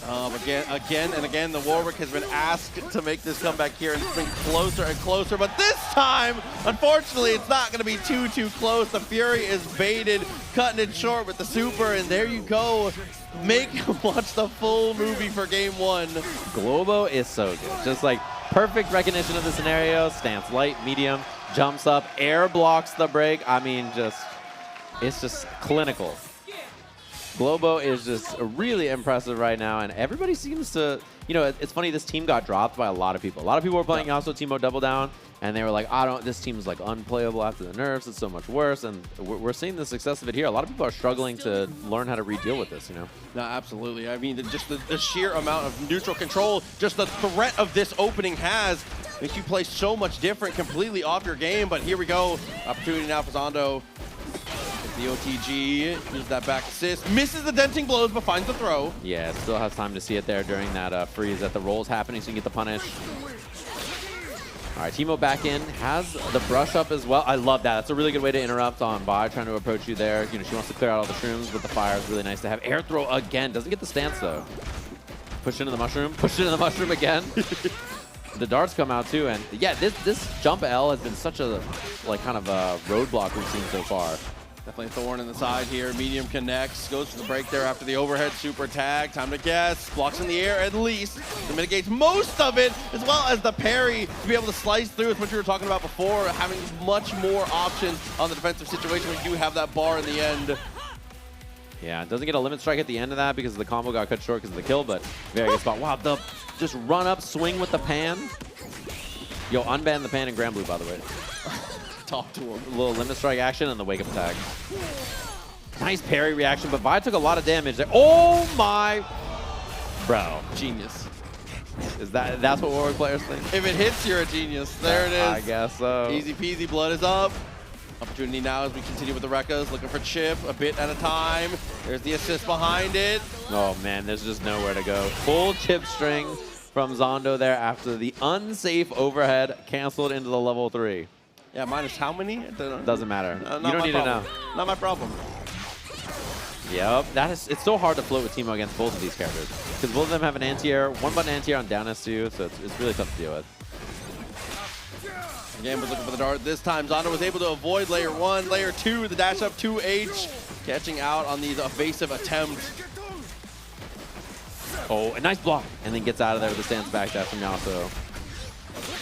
Again and again, the Warwick has been asked to make this comeback here, and it's been closer and closer. But this time, unfortunately, it's not going to be too close. The Fury is baited, cutting it short with the super, and there you go. Make him watch the full movie for game 1. Globo is so good. Just like perfect recognition of the scenario. Stance light, medium, jumps up, air blocks the break. I mean, it's just clinical. Globo is just really impressive right now, and everybody seems to, you know, it's funny, this team got dropped by a lot of people. A lot of people were playing Yasuo Timo Double Down, and they were like, this team's like unplayable after the nerfs, it's so much worse, and we're seeing the success of it here. A lot of people are struggling to learn how to re-deal with this, you know? No, absolutely. I mean, just the sheer amount of neutral control, just the threat of this opening makes you play so much different, completely off your game, but here we go. Opportunity now for Zondo. The OTG, use that back assist, misses the denting blows, but finds the throw. Yeah, still has time to see it there during that freeze that the roll's happening, so you can get the punish. All right, Timo back in, has the brush up as well. I love that. That's a really good way to interrupt on Vi trying to approach you there. You know, she wants to clear out all the shrooms, but the fire is really nice to have. Air throw again, doesn't get the stance though. Push into the mushroom, push into the mushroom again. The darts come out too, and yeah, this jump L has been such a kind of a roadblock we've seen so far. Definitely a thorn in the side here. Medium connects, goes for the break there after the overhead super tag. Time to guess. Blocks in the air at least. It mitigates most of it, as well as the parry to be able to slice through. It's what you were talking about before, having much more options on the defensive situation when you do have that bar in the end. Yeah, it doesn't get a limit strike at the end of that because the combo got cut short because of the kill, but very good spot. Wow, the just run up, swing with the pan. Yo, unban the pan in Grand Blue, by the way. Talk to him. A little limit strike action and the wake up attack. Nice parry reaction, but Vi took a lot of damage there. Oh my, bro. Genius. That's what Warwick players think? If it hits, you're a genius. There it is. I guess so. Easy peasy, blood is up. Opportunity now as we continue with the Rekkas, looking for chip a bit at a time. There's the assist behind it. Oh man, there's just nowhere to go. Full chip string from Zondo there after the unsafe overhead canceled into the level 3. Yeah, minus how many? Doesn't matter. You don't need to know. Not my problem. Yep, it's so hard to float with Teemo against both of these characters. Because both of them have an anti-air, one button anti-air on down S2, so it's really tough to deal with. Again, was looking for the dart. This time, Zondo was able to avoid layer 1, layer 2, the dash up 2H, catching out on these evasive attempts. Oh, a nice block, and then gets out of there with the stance back dash from Yasuo.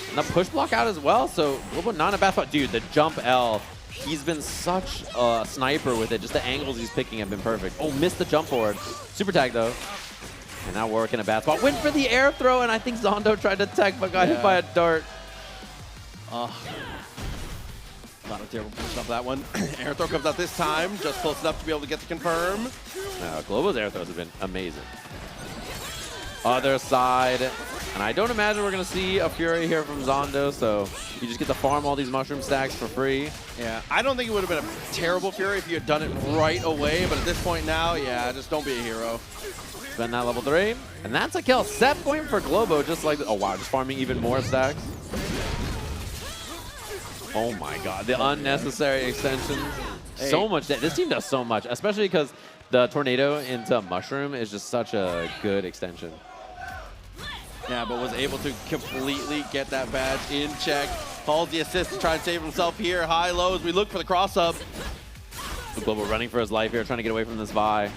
And the push block out as well, so Global not a bad spot. Dude, the jump L, he's been such a sniper with it. Just the angles he's picking have been perfect. Oh, missed the jump forward. Super tag, though. And now Warwick in a bad spot. Went for the air throw, and I think Zondo tried to tech, but got hit by a dart. Not a terrible push off that one. Air throw comes out this time, just close enough to be able to get the confirm. Globo's air throws have been amazing. Other side, and I don't imagine we're going to see a Fury here from Zondo, so you just get to farm all these mushroom stacks for free. Yeah, I don't think it would have been a terrible Fury if you had done it right away, but at this point now, yeah, just don't be a hero. Spend that level 3, and that's a kill. Sep going for Globo, just like, oh wow, just farming even more stacks. Oh my god, the unnecessary extensions. Hey. So much. This team does so much, especially because the tornado into mushroom is just such a good extension. Yeah, but was able to completely get that badge in check. Calls the assist to try and save himself here. High lows. We look for the cross up. Global running for his life here, trying to get away from this Vi.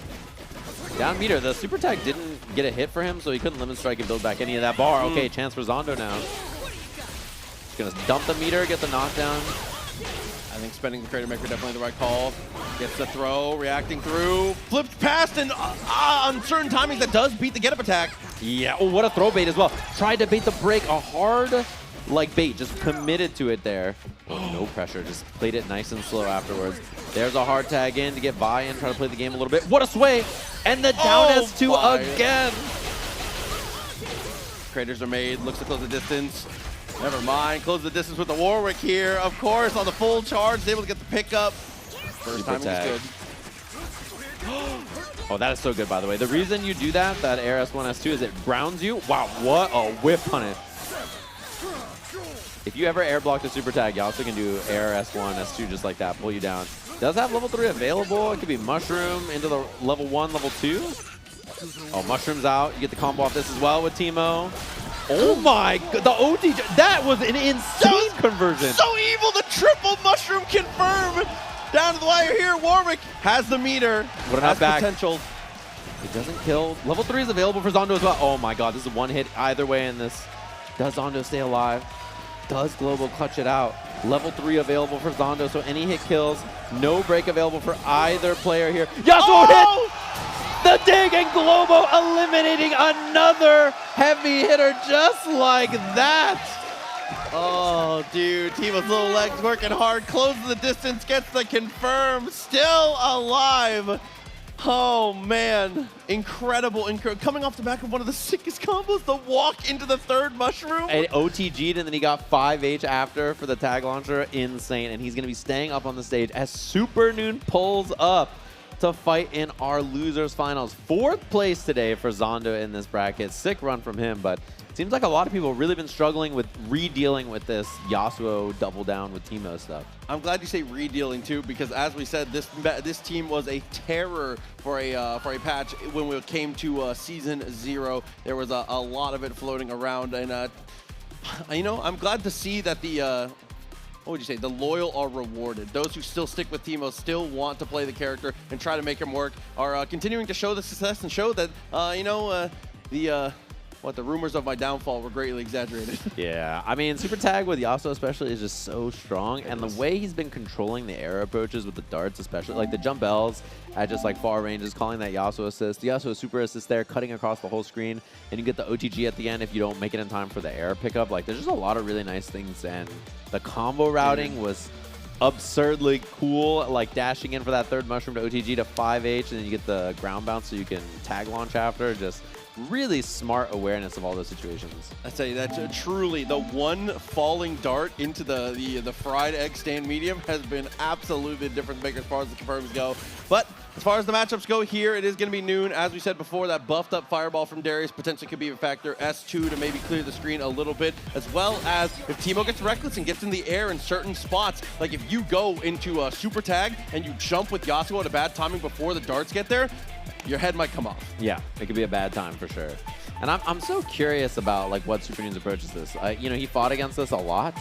Down meter. The super tag didn't get a hit for him, so he couldn't limit strike and build back any of that bar. Okay, chance for Zondo now. Gonna dump the meter, get the knockdown. I think spending the Crater Maker definitely the right call. Gets the throw, reacting through, flips past, and on certain timings that does beat the get-up attack. Yeah, oh, what a throw bait as well. Tried to bait the break, a hard like bait, just committed to it there. Oh, no pressure, just played it nice and slow afterwards. There's a hard tag in to get buy-in, try to play the game a little bit. What a sway! And the down S2 again! Craters are made, looks to close the distance. Never mind, close the distance with the Warwick here. Of course, on the full charge, able to get the pickup. First time is good. Oh, that is so good, by the way. The reason you do that air S1, S2, is it grounds you. Wow, what a whip punish. If you ever air block the super tag, you also can do air S1, S2 just like that, pull you down. Does have level 3 available. It could be Mushroom into the level 1, level 2. Oh, Mushroom's out. You get the combo off this as well with Teemo. Oh my god, the OT, that was an insane conversion. So evil, the triple mushroom confirm. Down to the wire here, Warwick has the meter. What an knockback. Potential. It doesn't kill. Level 3 is available for Zondo as well. Oh my god, this is one hit either way in this. Does Zondo stay alive? Does Global clutch it out? Level 3 available for Zondo, so any hit kills. No break available for either player here. Yasuo hit! The dig, and Globo eliminating another heavy hitter just like that. Oh, dude, Teemo's little legs working hard, closes the distance, gets the confirm, still alive. Oh, man. Incredible. Coming off the back of one of the sickest combos, the walk into the third mushroom. And OTG'd, and then he got 5H after for the tag launcher. Insane. And he's going to be staying up on the stage as Super Noon pulls up to fight in our losers finals. 4th place today for Zondo in this bracket. Sick run from him, but it seems like a lot of people have really been struggling with re-dealing with this Yasuo double down with Teemo stuff. I'm glad you say re-dealing too, because as we said, this team was a terror for a patch when we came to Season 0. There was a lot of it floating around, and you know, I'm glad to see that the what would you say? The loyal are rewarded. Those who still stick with Teemo, still want to play the character and try to make him work, are continuing to show the success and show that, you know, the rumors of my downfall were greatly exaggerated. Yeah, I mean, super tag with Yasuo especially is just so strong, and the way he's been controlling the air approaches with the darts, especially like the jump L's at just like far ranges, calling that Yasuo assist. The Yasuo super assist there, cutting across the whole screen, and you get the OTG at the end if you don't make it in time for the air pickup. Like, there's just a lot of really nice things, and the combo routing was absurdly cool, like dashing in for that third mushroom to OTG to 5H, and then you get the ground bounce so you can tag launch after. Just really smart awareness of all those situations. I tell you, that's truly the one falling dart into the fried egg stand medium has been absolutely the difference maker as far as the confirms go. But as far as the matchups go here, it is going to be noon. As we said before, that buffed up fireball from Darius potentially could be a factor. S2 to maybe clear the screen a little bit, as well as if Teemo gets reckless and gets in the air in certain spots, like if you go into a super tag and you jump with Yasuo at a bad timing before the darts get there, your head might come off. Yeah, it could be a bad time for sure. And I'm so curious about like what Super Noon's approach is this. You know, he fought against this a lot.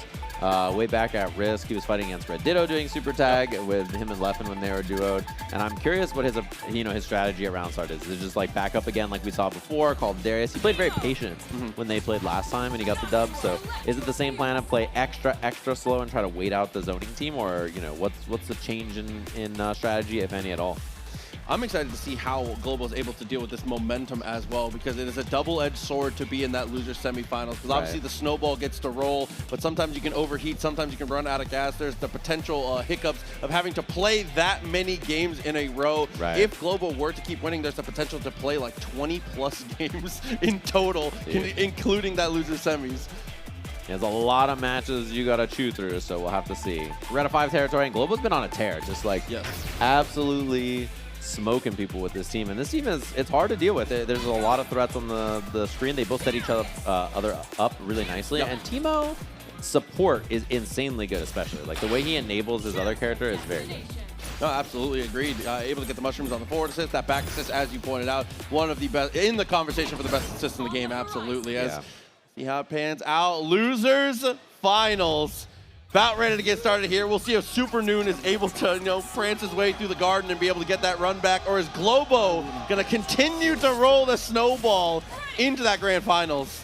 Way back at Risk, he was fighting against Red Ditto doing super tag with him and Leffen when they were duoed. And I'm curious what his his strategy around start is. Is it just like back up again like we saw before, called Darius? He played very patient when they played last time and he got the dub. So is it the same plan of play extra slow and try to wait out the zoning team, or what's the change in strategy, if any at all? I'm excited to see how Global is able to deal with this momentum as well, because it is a double-edged sword to be in that loser semifinals. Because obviously the snowball gets to roll, but sometimes you can overheat, sometimes you can run out of gas. There's the potential hiccups of having to play that many games in a row. Right. If Global were to keep winning, there's the potential to play like 20-plus games in total, including that loser semis. There's a lot of matches you got to chew through, so we'll have to see. We're at a 5 territory, and Global's been on a tear, just like absolutely smoking people with this team. And this team it's hard to deal with. There's a lot of threats on the screen. They both set each other up really nicely. And Teemo support is insanely good, especially. Like the way he enables his other character is very good. No, absolutely agreed. Able to get the mushrooms on the forward assist, that back assist, as you pointed out, one of the best in the conversation for the best assist in the game, absolutely. See how it pans out. Losers finals. About ready to get started here. We'll see if Super Noon is able to, prance his way through the garden and be able to get that run back, or is Globo going to continue to roll the snowball into that grand finals?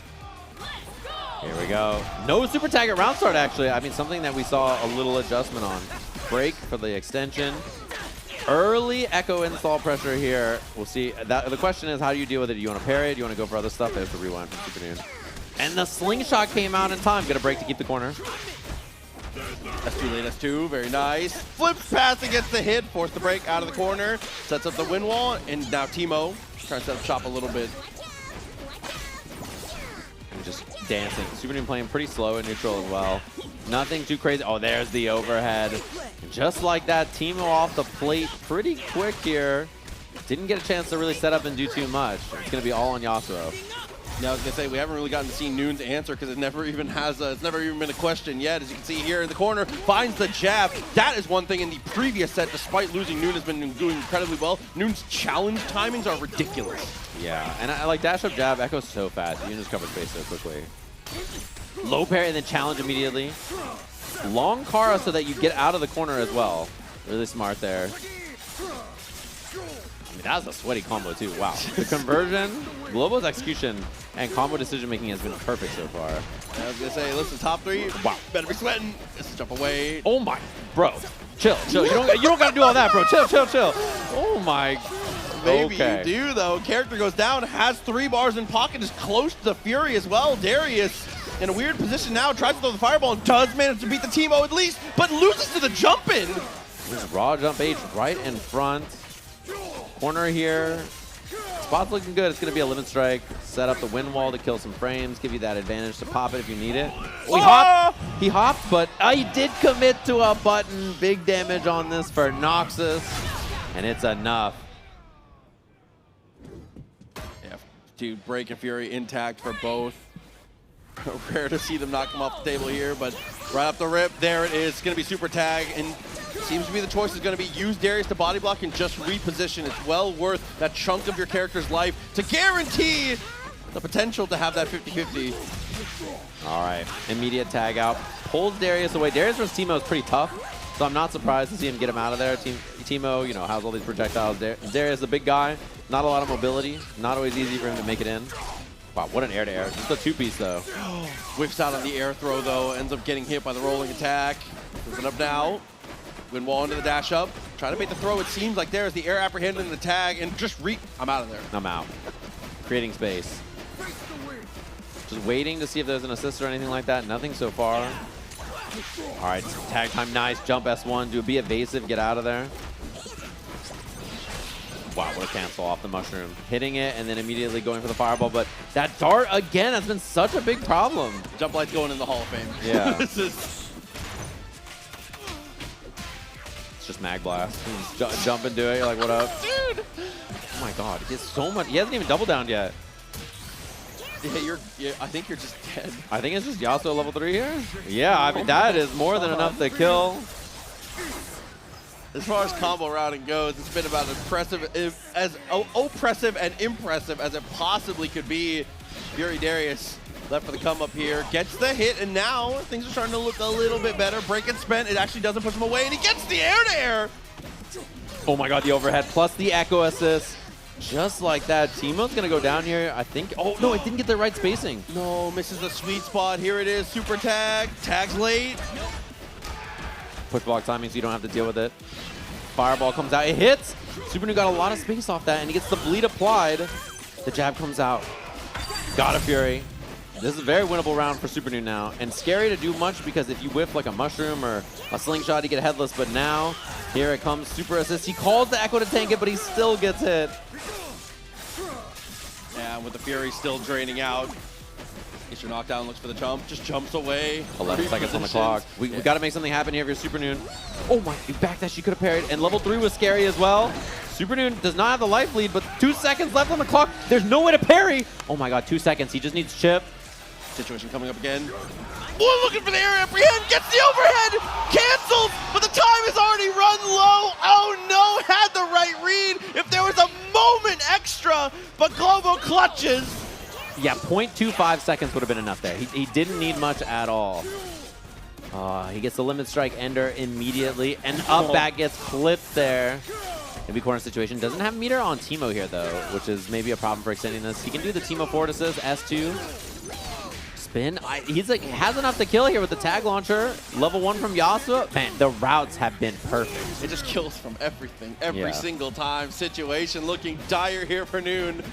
Here we go. No super tag at round start, actually. I mean, something that we saw a little adjustment on. Break for the extension. Early Echo install pressure here. We'll see. The question is, how do you deal with it? Do you want to parry? Do you want to go for other stuff? There's the rewind from Super Noon. And the slingshot came out in time. Get a break to keep the corner. That's too late, that's two, very nice. Flips past and gets the hit, force the break out of the corner, sets up the wind wall, and now Teemo trying to set up shop a little bit. And just dancing. Super Noon playing pretty slow in neutral as well. Nothing too crazy. Oh, there's the overhead. Just like that, Teemo off the plate pretty quick here. Didn't get a chance to really set up and do too much. It's going to be all on Yasuo. Now, I was gonna say, we haven't really gotten to see Noon's answer because it never even has it's never even been a question yet. As you can see here in the corner, finds the jab. That is one thing in the previous set, despite losing, Noon has been doing incredibly well. Noon's challenge timings are ridiculous. Yeah, and I like dash up jab, Echo's so fast. You can just cover space so quickly. Low parry and then challenge immediately. Long Kara so that you get out of the corner as well. Really smart there. I mean, that was a sweaty combo too. Wow. The conversion, Globo's execution, and combo decision making has been perfect so far. I was gonna say, listen, top three. Wow, better be sweating. Just jump away. Oh my, bro, chill. You don't gotta do all that, bro. Chill. Oh my. Maybe you do though. Character goes down, has 3 bars in pocket, is close to the Fury as well. Darius in a weird position now, tries to throw the fireball and does manage to beat the Teemo at least, but loses to the jump in. There's raw jump H right in front. Corner here. Spot's looking good. It's going to be a limit strike. Set up the wind wall to kill some frames. Give you that advantage to pop it if you need it. Oh, he hopped, but he did commit to a button. Big damage on this for Noxus, and it's enough. Yeah, to Break and Fury intact for both. Rare to see them knock them off the table here, but right off the rip, there it is. It's going to be super tag, and seems to be the choice is going to be use Darius to body block and just reposition. It's well worth that chunk of your character's life to guarantee the potential to have that 50-50. All right, immediate tag out. Pulls Darius away. Darius versus Teemo is pretty tough, so I'm not surprised to see him get him out of there. Teemo, has all these projectiles. Darius is a big guy, not a lot of mobility, not always easy for him to make it in. Wow, what an air-to-air. Just a two-piece, though. Whiffs out on the air throw, though. Ends up getting hit by the rolling attack. Puts it up now. Wind wall into the dash up. Trying to make the throw. It seems like there's the air apprehend in the tag. And just I'm out of there. I'm out. Creating space. Just waiting to see if there's an assist or anything like that. Nothing so far. All right, tag time. Nice. Jump S1. Be evasive. Get out of there. Wow, what a cancel off the mushroom. Hitting it and then immediately going for the fireball, but that dart again has been such a big problem. Jump light's going in the Hall of Fame. Yeah. This is... It's just Mag Blast. Just jump into it, you're like, what up? Dude! Oh my god, he has so much. He hasn't even double downed yet. Yeah, I think you're just dead. I think it's just Yasuo level 3 here. Yeah, I mean, that is more than enough to kill. As far as combo routing goes, it's been about as oppressive and impressive as it possibly could be. Fury Darius left for the come up here, gets the hit, and now things are starting to look a little bit better. Break and spent, it actually doesn't push him away, and he gets the air-to-air. Oh my god, the overhead plus the echo assist. Just like that, Teemo's gonna go down here, I think. Oh no, it didn't get the right spacing. No, misses the sweet spot. Here it is, super tag, tags late. Push block timing so you don't have to deal with it. Fireball comes out, it hits. Super New got a lot of space off that, and he gets the bleed applied. The jab comes out. Got a Fury. This is a very winnable round for Super New now, and scary to do much because if you whiff like a mushroom or a slingshot, you get headless, but now, here it comes, super assist. He calls the Echo to tank it, but he still gets hit. Yeah, with the Fury still draining out. Gets your knockdown, looks for the jump, just jumps away. 11 seconds on the clock. We got to make something happen here if you're Super Noon. Oh my, backdash, she could have parried, and level 3 was scary as well. Super Noon does not have the life lead, but 2 seconds left on the clock. There's no way to parry. Oh my god, 2 seconds. He just needs chip. Situation coming up again. Oh, looking for the air apprehend, gets the overhead, cancels, but the time has already run low. Oh no, had the right read. If there was a moment extra, but Globo clutches. Yeah, 0.25 seconds would have been enough there. He didn't need much at all. He gets the limit strike ender immediately, and up back gets clipped there. Maybe corner situation. Doesn't have meter on Teemo here though, which is maybe a problem for extending this. He can do the Teemo forward assist, S2. Spin. He's like, has enough to kill here with the tag launcher. Level 1 from Yasuo. Man, the routes have been perfect. It just kills from everything, every single time. Situation looking dire here for Noon.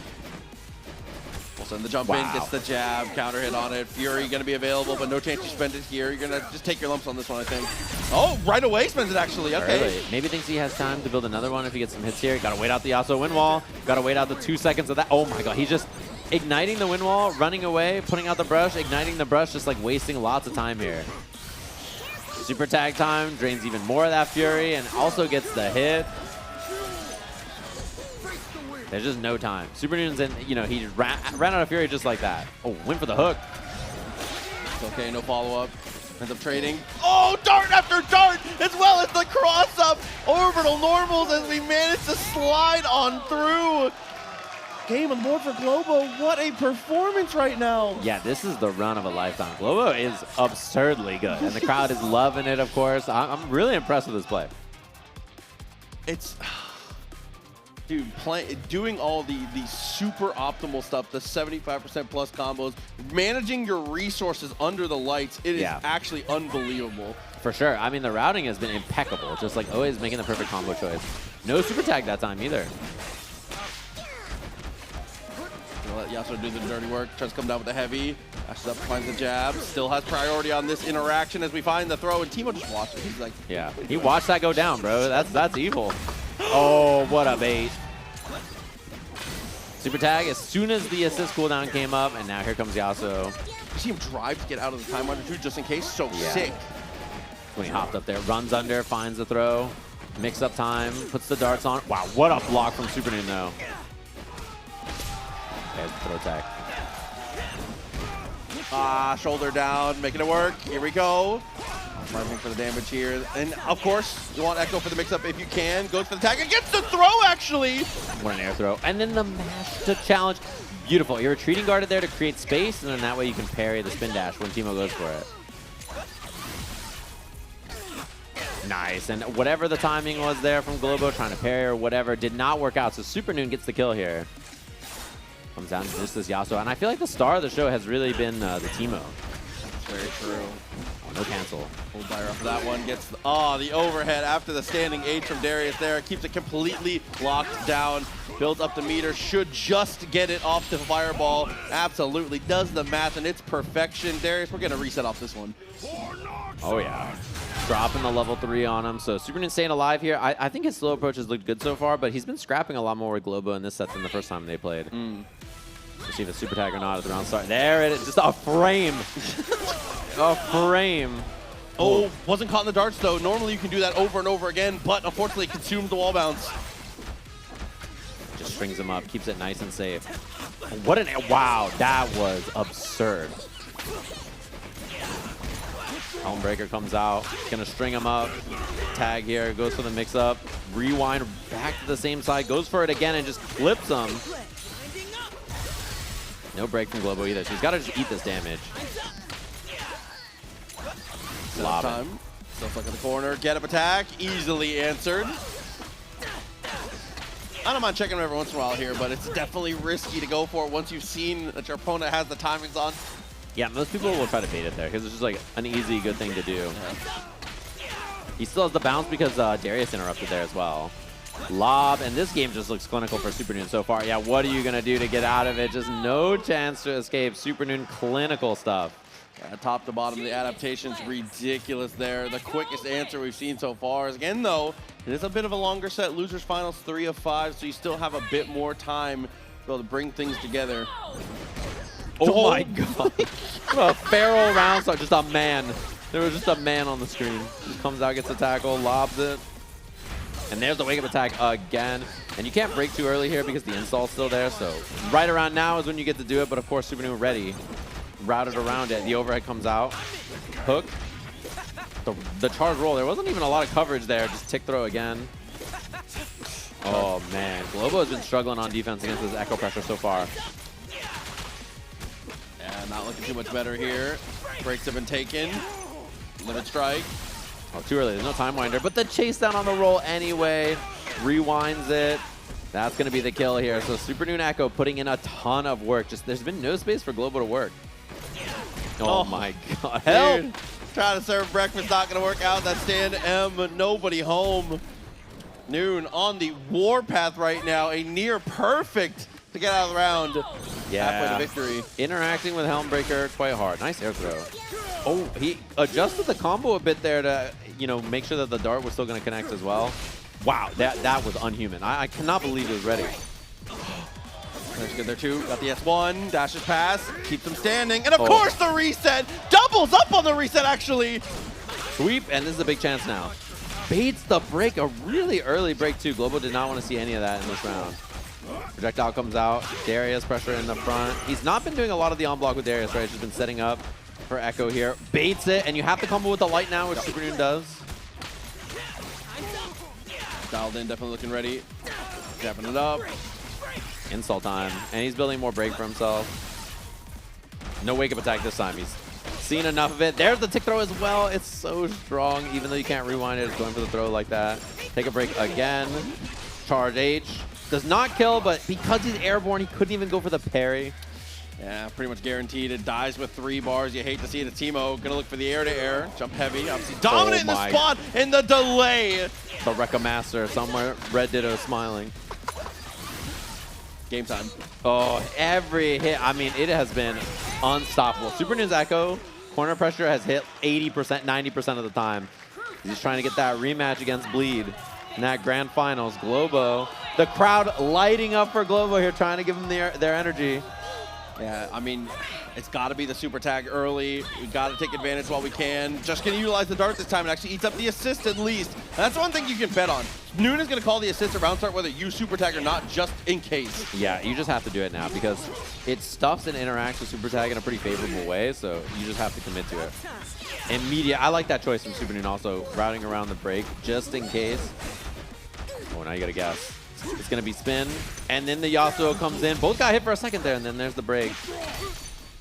We'll send the jump in, gets the jab, counter hit on it. Fury going to be available, but no chance to spend it here. You're going to just take your lumps on this one, I think. Oh, right away spends it actually. Okay. Early. Maybe thinks he has time to build another one if he gets some hits here. Got to wait out the Yasuo wind wall. Got to wait out the 2 seconds of that. Oh my god, he's just igniting the wind wall, running away, putting out the brush, igniting the brush, just like wasting lots of time here. Super tag time, drains even more of that Fury, and also gets the hit. There's just no time. Super Noon's in, you know, he just ran out of Fury just like that. Oh, went for the hook. Okay, no follow-up. Ends up trading. Oh, dart after dart, as well as the cross-up. Orbital normals as we manage to slide on through. Game of the board for Globo. What a performance right now. Yeah, this is the run of a lifetime. Globo is absurdly good, and the crowd is loving it, of course. I'm really impressed with this play. It's... Dude, doing all the super optimal stuff, the 75% plus combos, managing your resources under the lights, it is actually unbelievable. For sure. I mean, the routing has been impeccable, just like always making the perfect combo choice. No super tag that time either. Let Yasuo do the dirty work, tries to come down with the heavy, dashes up, finds the jab, still has priority on this interaction as we find the throw, and Teemo just watched it. He's like... Yeah, he watched that go down, bro. That's evil. Oh, what a bait. Super tag as soon as the assist cooldown came up, and now here comes Yasuo. You see him drive to get out of the time under 2 just in case, so sick. When he hopped up there, runs under, finds the throw, mix up time, puts the darts on. Wow, what a block from Super Noon though. There's the throw tag. Shoulder down, making it work. Here we go. Marking for the damage here. And of course, you want Echo for the mix-up if you can. Goes for the tag and gets the throw, actually. What an air throw. And then the mash to challenge. Beautiful. You're retreating guarded there to create space, and then that way you can parry the spin dash when Teemo goes for it. Nice. And whatever the timing was there from Globo, trying to parry or whatever, did not work out. So Super Noon gets the kill here. Comes down to just this Yasuo. And I feel like the star of the show has really been the Teemo. Very true. Oh, no cancel. Hold fire off of that one. Gets the overhead after the standing H from Darius there. Keeps it completely locked down. Builds up the meter. Should just get it off the fireball. Absolutely. Does the math, and it's perfection. Darius, we're going to reset off this one. Oh, yeah. Dropping the level 3 on him. So Super Noon staying alive here. I think his slow approach has looked good so far, but he's been scrapping a lot more with Globo in this set than the first time they played. Let's see if it's super tag or not as the round starts. There it is. Just a frame. A frame. Oh, wasn't caught in the darts, though. Normally you can do that over and over again, but unfortunately it consumes the wall bounce. Just strings him up. Keeps it nice and safe. What an... Wow, that was absurd. Helmbreaker comes out. Gonna string him up. Tag here. Goes for the mix-up. Rewind back to the same side. Goes for it again and just clips him. No break from Globo either, so he's got to just eat this damage. Lob time. Still stuck in the corner. Get up attack. Easily answered. I don't mind checking him every once in a while here, but it's definitely risky to go for it once you've seen that your opponent has the timings on. Yeah, most people will try to bait it there because it's just like an easy, good thing to do. Yeah. He still has the bounce because Darius interrupted there as well. Lob, and this game just looks clinical for Super Noon so far. Yeah, what are you going to do to get out of it? Just no chance to escape. Super Noon clinical stuff. Yeah, top to bottom, the adaptation's ridiculous there. The quickest answer we've seen so far is, again, though, it is a bit of a longer set. Losers finals 3 of 5, so you still have a bit more time to be able to bring things together. Oh my god. A feral round start, just a man. There was just a man on the screen. Just comes out, gets a tackle, lobs it. And there's the wake-up attack again. And you can't break too early here because the install's still there, so right around now is when you get to do it, but of course Super Noon ready. Routed around it. The overhead comes out. Hook. The charge roll. There wasn't even a lot of coverage there. Just tick throw again. Oh man. Globo has been struggling on defense against this echo pressure so far. Yeah, not looking too much better here. Breaks have been taken. Limit strike. Oh, too early. There's no time winder. But the chase down on the roll anyway. Rewinds it. That's going to be the kill here. So Super Noon Echo putting in a ton of work. Just there's been no space for Globo to work. Oh my god. Help! Dude, trying to serve breakfast, not going to work out. That stand M, nobody home. Noon on the warpath right now. A near perfect to get out of the round. Yeah. Halfway to victory. Interacting with Helmbreaker quite hard. Nice air throw. Oh, he adjusted the combo a bit there to, you know, make sure that the dart was still going to connect as well. Wow, that was unhuman. I cannot believe it was ready. Let's get there too. Got the S1, dashes pass, keeps them standing, and of course the reset doubles up on the reset actually. Sweep, and this is a big chance now. Baits the break, a really early break too. Globo did not want to see any of that in this round. Projectile comes out. Darius pressure in the front. He's not been doing a lot of the on block with Darius, right? He's just been setting up for Echo here. Baits it, and you have to combo with the light now, which Super Noon does. Dialed in, definitely looking ready. Jabbing it up. Install time, and he's building more break for himself. No wake-up attack this time. He's seen enough of it. There's the tick throw as well. It's so strong, even though you can't rewind it. It's going for the throw like that. Take a break again. Charge H. Does not kill, but because he's airborne, he couldn't even go for the parry. Yeah, pretty much guaranteed. It dies with 3 bars. You hate to see it. Teemo gonna look for the air-to-air. Jump heavy. Obviously dominant in the spot, and the delay. The Rekka Master somewhere. Red Ditto smiling. Game time. Oh, every hit. I mean, it has been unstoppable. Super Noon's Echo, corner pressure has hit 80%, 90% of the time. He's trying to get that rematch against Bleed in that grand finals. Globo, the crowd lighting up for Globo here, trying to give them their energy. Yeah, I mean, it's got to be the super tag early. We got to take advantage while we can. Just going to utilize the dart this time. It actually eats up the assist at least. And that's one thing you can bet on. Noon is going to call the assist at round start whether you super tag or not, just in case. Yeah, you just have to do it now because it stuffs and interacts with super tag in a pretty favorable way, so you just have to commit to it. Immediate. I like that choice from Super Noon also, routing around the break just in case. Oh, now you got to guess. It's going to be spin, and then the Yasuo comes in. Both got hit for a second there, and then there's the break.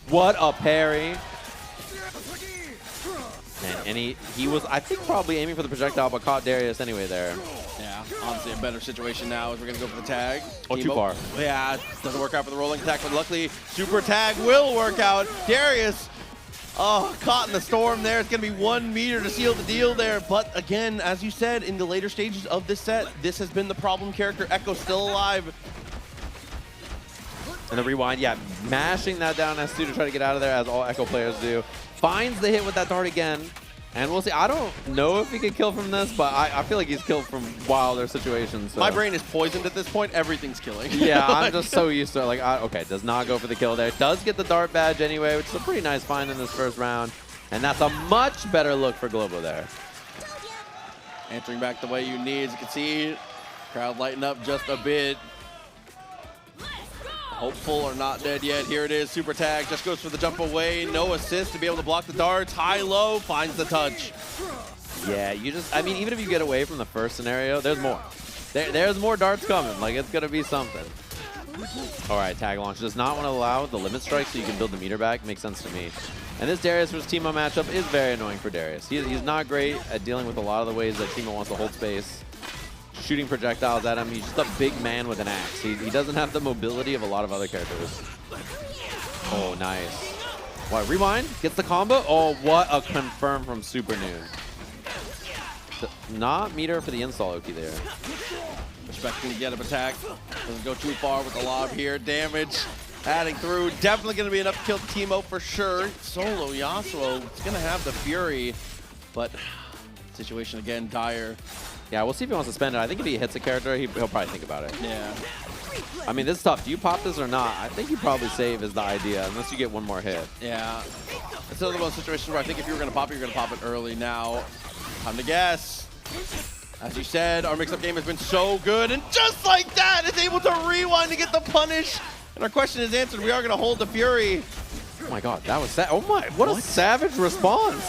What a parry. And he was, I think, probably aiming for the projectile, but caught Darius anyway there. Yeah, honestly, a better situation now as we're going to go for the tag. Oh, too far. Yeah, doesn't work out for the rolling attack, but luckily, super tag will work out. Darius, oh, caught in the storm there. It's going to be 1 meter to seal the deal there. But again, as you said, in the later stages of this set, this has been the problem character. Echo still alive. And the rewind, yeah, mashing that down S2 to try to get out of there, as all Echo players do. Finds the hit with that dart again. And we'll see. I don't know if he can kill from this, but I feel like he's killed from wilder situations. So. My brain is poisoned at this point. Everything's killing. Yeah, I'm just so used to it. Like, okay, does not go for the kill there. Does get the dart badge anyway, which is a pretty nice find in this first round. And that's a much better look for Globo there. Answering back the way you need. As you can see, crowd lighting up just a bit. Hopeful or not dead yet. Here it is. Super tag just goes for the jump away. No assist to be able to block the darts. High-low finds the touch. Yeah, you just, I mean, even if you get away from the first scenario, there's more. There's more darts coming. Like, it's going to be something. All right, tag launch does not want to allow the limit strike so you can build the meter back. Makes sense to me. And this Darius versus Teemo matchup is very annoying for Darius. He's not great at dealing with a lot of the ways that Teemo wants to hold space. Shooting projectiles at him. He's just a big man with an axe. He doesn't have the mobility of a lot of other characters. Oh, nice. What, rewind? Gets the combo? Oh, what a confirm from Super Noon. Not meter for the install Oki there. Expecting to get up attack. Doesn't go too far with the lob here. Damage adding through. Definitely going to be enough to kill Teemo for sure. Solo Yasuo is going to have the Fury, but situation again dire. Yeah, we'll see if he wants to spend it. I think if he hits a character, he'll probably think about it. Yeah. I mean, this is tough. Do you pop this or not? I think you probably save is the idea, unless you get one more hit. Yeah. It's another one of those situations where I think if you were going to pop it, you're going to pop it early. Now, time to guess. As you said, our mix-up game has been so good, and just like that, it's able to rewind to get the punish. And our question is answered. We are going to hold the Fury. Oh my god, that was oh my, what a savage response.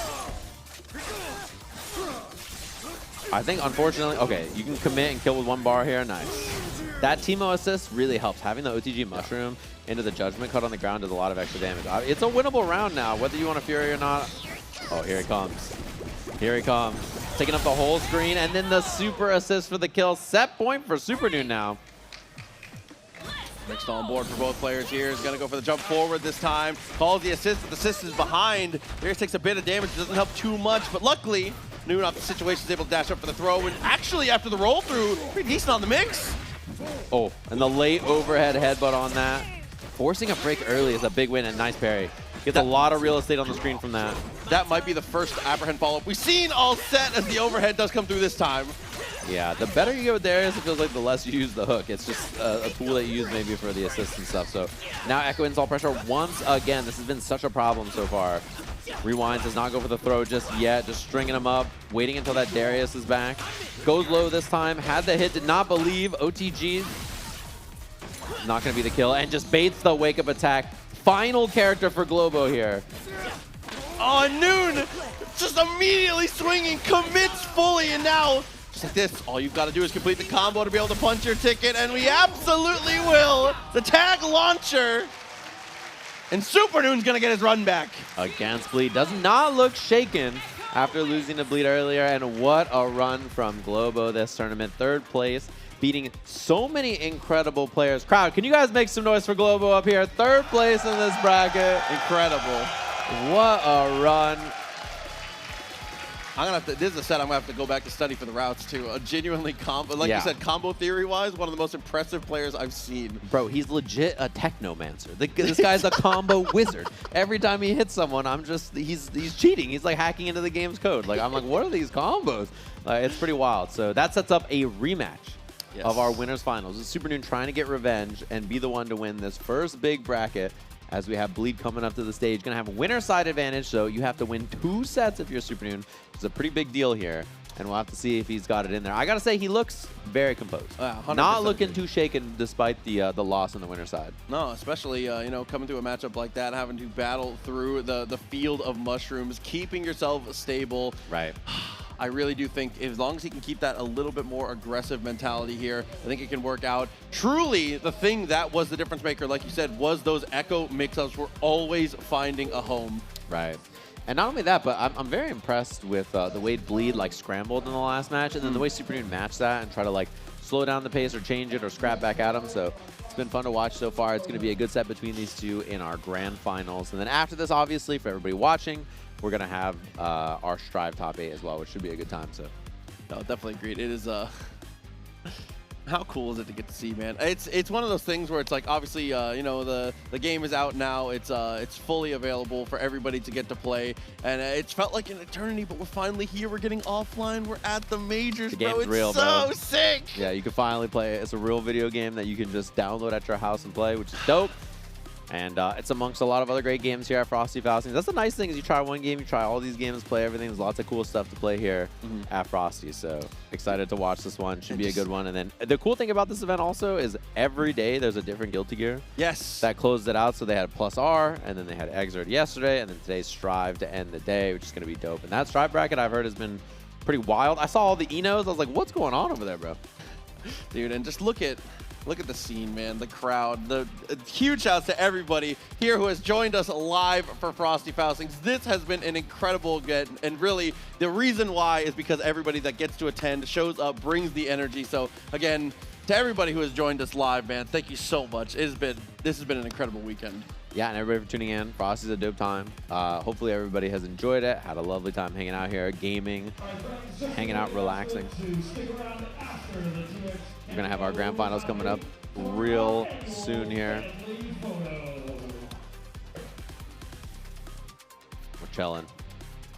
I think, unfortunately, okay, you can commit and kill with one bar here. Nice. That Teemo assist really helps. Having the OTG mushroom into the judgment cut on the ground does a lot of extra damage. It's a winnable round now, whether you want a Fury or not. Oh, here he comes. Here he comes. Taking up the whole screen, and then the super assist for the kill. Set point for Super Noon now. Mixed on board for both players here. Is going to go for the jump forward this time. Calls the assist. The assist is behind. Darius takes a bit of damage. Doesn't help too much, but luckily, Noon off the situation is able to dash up for the throw. And actually, after the roll through, pretty decent on the mix. Oh, and the late overhead headbutt on that. Forcing a break early is a big win, and nice parry. Gets a lot of real estate on the screen from that. That might be the first apprehend follow-up we've seen all set as the overhead does come through this time. Yeah, the better you get with Darius, it feels like the less you use the hook. It's just a tool that you use maybe for the assist and stuff. So now Echo install pressure once again. This has been such a problem so far. Rewinds does not go for the throw just yet. Just stringing him up, waiting until that Darius is back. Goes low this time. Had the hit, did not believe. OTG, not going to be the kill. And just baits the wake-up attack. Final character for Globo here. Oh, Noon just immediately swinging, commits fully, and now, just like this, all you've got to do is complete the combo to be able to punch your ticket, and we absolutely will. The tag launcher, and Super Noon's going to get his run back. Against Bleed. Does not look shaken after losing to Bleed earlier, and what a run from Globo this tournament. Third place, beating so many incredible players. Crowd, can you guys make some noise for Globo up here? Third place in this bracket. Incredible. What a run. I'm gonna have to, this is a set I'm gonna have to go back to study for the routes too. A genuinely combo, like you said, combo theory-wise, one of the most impressive players I've seen. Bro, he's legit a technomancer. This guy's a combo wizard. Every time he hits someone, he's cheating. He's like hacking into the game's code. Like, I'm like, what are these combos? It's pretty wild. So that sets up a rematch of our winners finals. It's Super Noon trying to get revenge and be the one to win this first big bracket. As we have Bleed coming up to the stage. Going to have a winner side advantage, so you have to win 2 sets if you're Super Noon. It's a pretty big deal here, and we'll have to see if he's got it in there. I got to say, he looks very composed. Not looking too shaken despite the loss on the winner side. No, especially, you know, coming through a matchup like that, having to battle through the field of mushrooms, keeping yourself stable. Right. I really do think as long as he can keep that a little bit more aggressive mentality here, I think it can work out. Truly, the thing that was the difference maker, like you said, was those Echo mix-ups were always finding a home. Right. And not only that, but I'm very impressed with the way Bleed like scrambled in the last match, and then the way Super Noon matched that and try to like slow down the pace or change it or scrap back at him. So it's been fun to watch so far. It's going to be a good set between these two in our grand finals. And then after this, obviously, for everybody watching, we're going to have our Strive top 8 as well, which should be a good time. So, no, definitely agreed. It is How cool is it to get to see, man? It's one of those things where it's like, obviously, you know, the game is out now. It's fully available for everybody to get to play, and it's felt like an eternity. But we're finally here. We're getting offline. We're at the majors, The game's bro. It's real, so bro. sick. Yeah, you can finally play it. It's a real video game that you can just download at your house and play, which is dope. And it's amongst a lot of other great games here at Frosty Faustings. That's the nice thing is you try one game, you try all these games, play everything. There's lots of cool stuff to play here at Frosty. So excited to watch this one. Should be a good one. And then the cool thing about this event also is every day there's a different Guilty Gear. Yes. That closed it out. So they had Plus R, and then they had Exert yesterday, and then today's Strive to end the day, which is going to be dope. And that Strive bracket I've heard has been pretty wild. I saw all the Enos. I was like, what's going on over there, bro? Dude, and just look at the scene, man, the crowd. The huge shouts to everybody here who has joined us live for Frosty Faustings. This has been an incredible event, and really the reason why is because everybody that gets to attend shows up, brings the energy. So again, to everybody who has joined us live, man, thank you so much. This has been an incredible weekend. Yeah, and everybody for tuning in. Frosty's a dope time. Hopefully everybody has enjoyed it, had a lovely time hanging out here, gaming, hanging out, relaxing. We're going to have our grand finals coming up real soon here. We're chilling.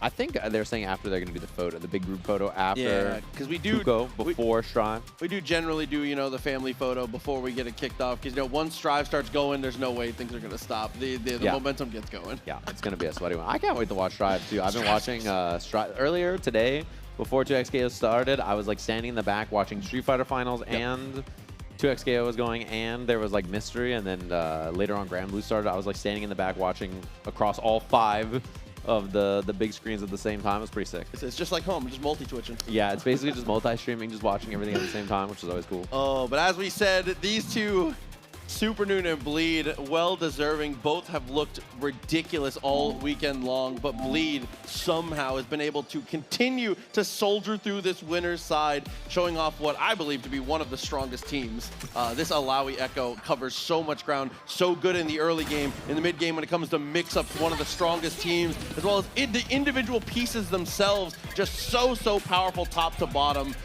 I think they're saying after they're going to do the photo, the big group photo after. Yeah, because we do Tuco before Strive. We do generally do, you know, the family photo before we get it kicked off. Because, you know, once Strive starts going, there's no way things are going to stop. The momentum gets going. Yeah, it's going to be a sweaty one. I can't wait to watch Strive, too. I've been watching Strive earlier today. Before 2XKO started, I was like standing in the back watching Street Fighter Finals and 2XKO was going, and there was like Mystery, and then later on Grand Blue started. I was like standing in the back watching across all 5 of the big screens at the same time. It was pretty sick. It's just like home, just multi-twitching. Yeah, it's basically just multi-streaming, just watching everything at the same time, which is always cool. Oh, but as we said, these two, Super Noon and Bleed, well-deserving. Both have looked ridiculous all weekend long, but Bleed somehow has been able to continue to soldier through this winner's side, showing off what I believe to be one of the strongest teams. This Alawi Echo covers so much ground, so good in the early game. In the mid game, when it comes to mix-ups, one of the strongest teams, as well as the individual pieces themselves, just so powerful top to bottom.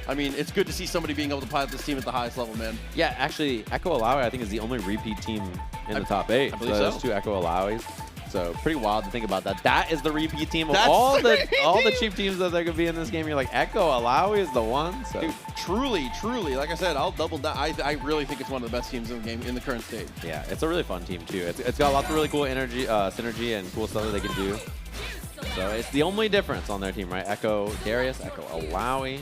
I mean, it's good to see somebody being able to pilot this team at the highest level, man. Yeah, actually, Echo Alawi, I think, is the only repeat team in the top 8. I believe so. so. There's 2 Echo Alawis. So pretty wild to think about that. That is the repeat team of all the cheap teams that there could be in this game. You're like, Echo Alawi is the one. So. Dude, truly. Like I said, I'll double down. I really think it's one of the best teams in the game in the current state. Yeah, it's a really fun team, too. It's got lots of really cool energy, synergy, and cool stuff that they can do. So it's the only difference on their team, right? Echo Darius, Echo Alawi.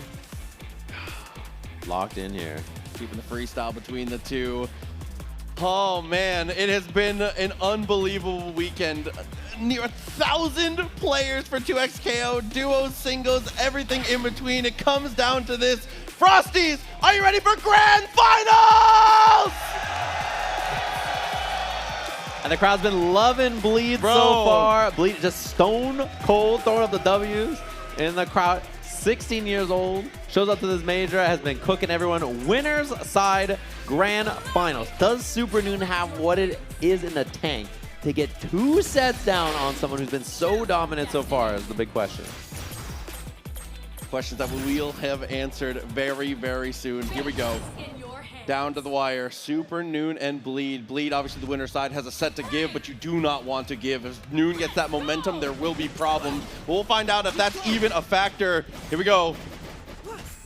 Locked in here. Keeping the freestyle between the two. Oh, man. It has been an unbelievable weekend. Near 1,000 players for 2XKO, duos, singles, everything in between. It comes down to this. Frosties, are you ready for grand finals? And the crowd's been loving Bleed so far. Bleed just stone cold throwing up the W's in the crowd. 16 years old, shows up to this major, has been cooking everyone. Winner's side grand finals. Does Super Noon have what it is in the tank to get 2 sets down on someone who's been so dominant so far is the big question. Questions that we will have answered very soon. Here we go. Down to the wire, Super Noon and Bleed. Bleed, obviously the winner's side, has a set to give, but you do not want to give. If Noon gets that momentum, there will be problems. We'll find out if that's even a factor. Here we go.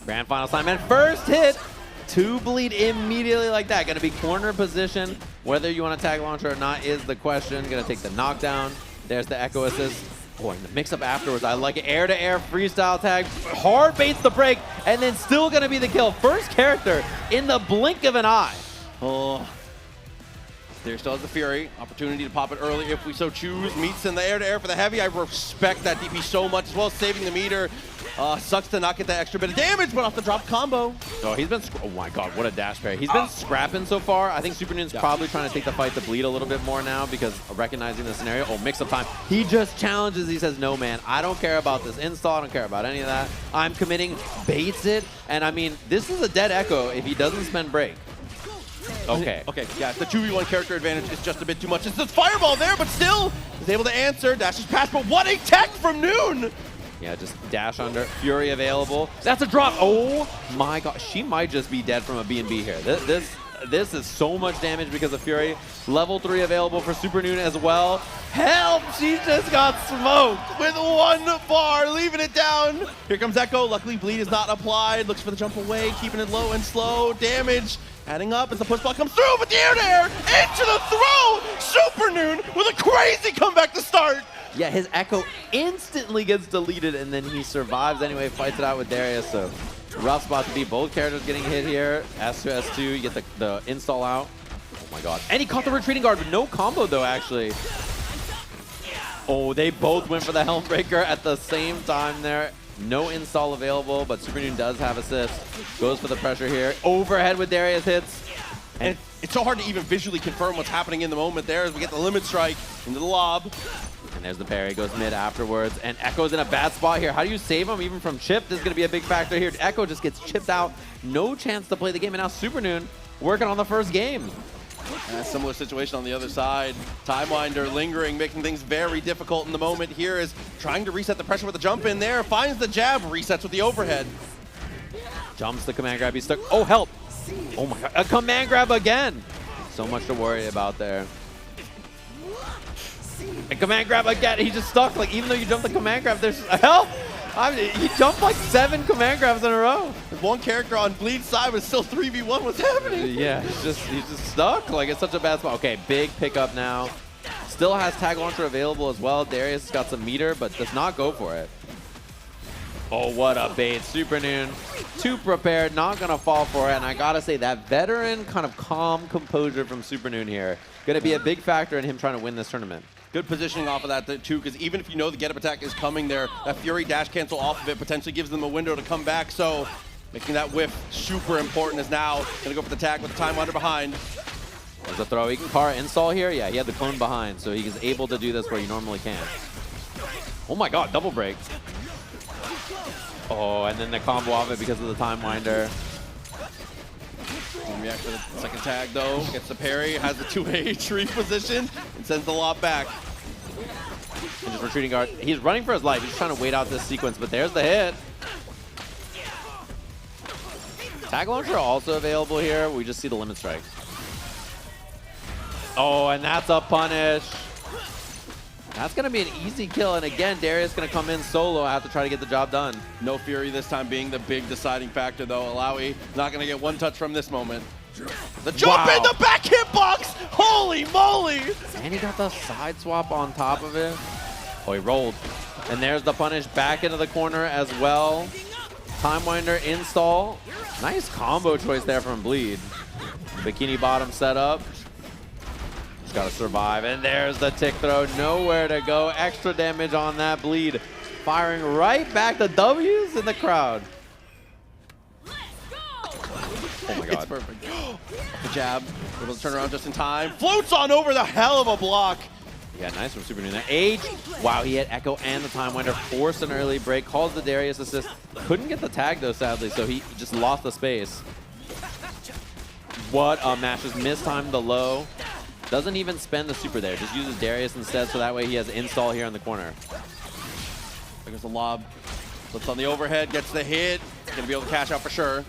Grand final time, and first hit to Bleed immediately like that. Gonna be corner position. Whether you want to tag launcher or not is the question. Gonna take the knockdown. There's the Echo assist. Boy, the mix-up afterwards, I like it. Air-to-air freestyle tag. Hard baits the break, and then still going to be the kill. First character in the blink of an eye. Oh. There still has the Fury. Opportunity to pop it early if we so choose. Meets in the air-to-air for the heavy. I respect that DP so much, as well as saving the meter. Sucks to not get that extra bit of damage, but off the drop combo. Oh, he's been, oh my God, what a dash parry. He's been scrapping so far. I think Super Noon's probably trying to take the fight to Bleed a little bit more now because of recognizing the scenario. Oh, mix-up time. He just challenges. He says, no, man, I don't care about this install. I don't care about any of that. I'm committing, baits it. And I mean, this is a dead Echo if he doesn't spend break. Okay. Okay, yeah, the 2v1 character advantage is just a bit too much. It's the fireball there, but still is able to answer. Dashes past, but what a tech from Noon! Yeah, just dash under. Fury available. That's a drop. Oh my god. She might just be dead from a B&B here. This is so much damage because of Fury. Level 3 available for Super Noon as well. Help! She just got smoked with 1 bar, leaving it down. Here comes Echo. Luckily, bleed is not applied. Looks for the jump away, keeping it low and slow. Damage adding up as the push block comes through, but the air into the throw. Super Noon with a crazy comeback to start. Yeah, his Echo instantly gets deleted, and then he survives anyway, fights it out with Darius, so rough spot to be. Both characters getting hit here. S to S2, you get the install out. Oh my god. And he caught the retreating guard, but no combo though, actually. Oh, they both went for the Helm Breaker at the same time there. No install available, but Super Noon does have assist. Goes for the pressure here. Overhead with Darius hits. And it's so hard to even visually confirm what's happening in the moment there as we get the limit strike into the lob. And there's the parry, goes mid afterwards, and Echo's in a bad spot here. How do you save him even from chip? This is going to be a big factor here. Echo just gets chipped out. No chance to play the game, and now Super Noon working on the first game. And a similar situation on the other side. Timewinder lingering, making things very difficult in the moment. Here is trying to reset the pressure with the jump in there. Finds the jab, resets with the overhead. Jumps the command grab, he's stuck. Oh, help! Oh my god, a command grab again! So much to worry about there. A command grab again, he just stuck. Like, even though you jump the command grab, there's help! I mean, he jumped like 7 command grabs in a row. There's one character on Bleed's side, but still 3v1 was happening. Yeah, he's just stuck. Like, it's such a bad spot. Okay, big pickup now. Still has tag launcher available as well. Darius has got some meter, but does not go for it. Oh, what a bait. Super Noon, too prepared, not going to fall for it. And I got to say, that veteran kind of calm composure from Super Noon here, going to be a big factor in him trying to win this tournament. Good positioning off of that, too, because even if you know the get-up attack is coming there, that Fury dash cancel off of it potentially gives them a window to come back. So making that whiff super important is now going to go for the tag with the Timewinder behind. There's a throw. He can car install here. Yeah, he had the clone behind, so he is able to do this where you normally can't. Oh my god, double break. Oh, and then the combo off it because of the Timewinder. React for the second tag though, gets the parry, has the 2A tree position, and sends the lob back. And just retreating guard. He's running for his life. He's trying to wait out this sequence, but there's the hit. Tag launcher also available here. We just see the limit strike. Oh, and that's a punish. That's going to be an easy kill, and again, Darius going to come in solo. I have to try to get the job done. No Fury this time being the big deciding factor, though. Alawi not going to get one touch from this moment. The jump in the back hitbox! Holy moly! And he got the side swap on top of it. Oh, he rolled. And there's the punish back into the corner as well. Timewinder install. Nice combo choice there from Bleed. Bikini bottom setup. Just gotta survive, and there's the tick throw. Nowhere to go. Extra damage on that Bleed. Firing right back the W's in the crowd. Oh my god. It's perfect. The jab, able to turn around just in time. Floats on over the hell of a block. Yeah, nice from Super Noon there. Age. Wow, he had Echo and the Timewinder. Forced an early break. Calls the Darius assist. Couldn't get the tag though, sadly, so he just lost the space. What a match. Just mistimed the low. Doesn't even spend the super there. Just uses Darius instead, so that way he has install here in the corner. There goes the lob. Flips on the overhead, gets the hit. Gonna be able to cash out for sure.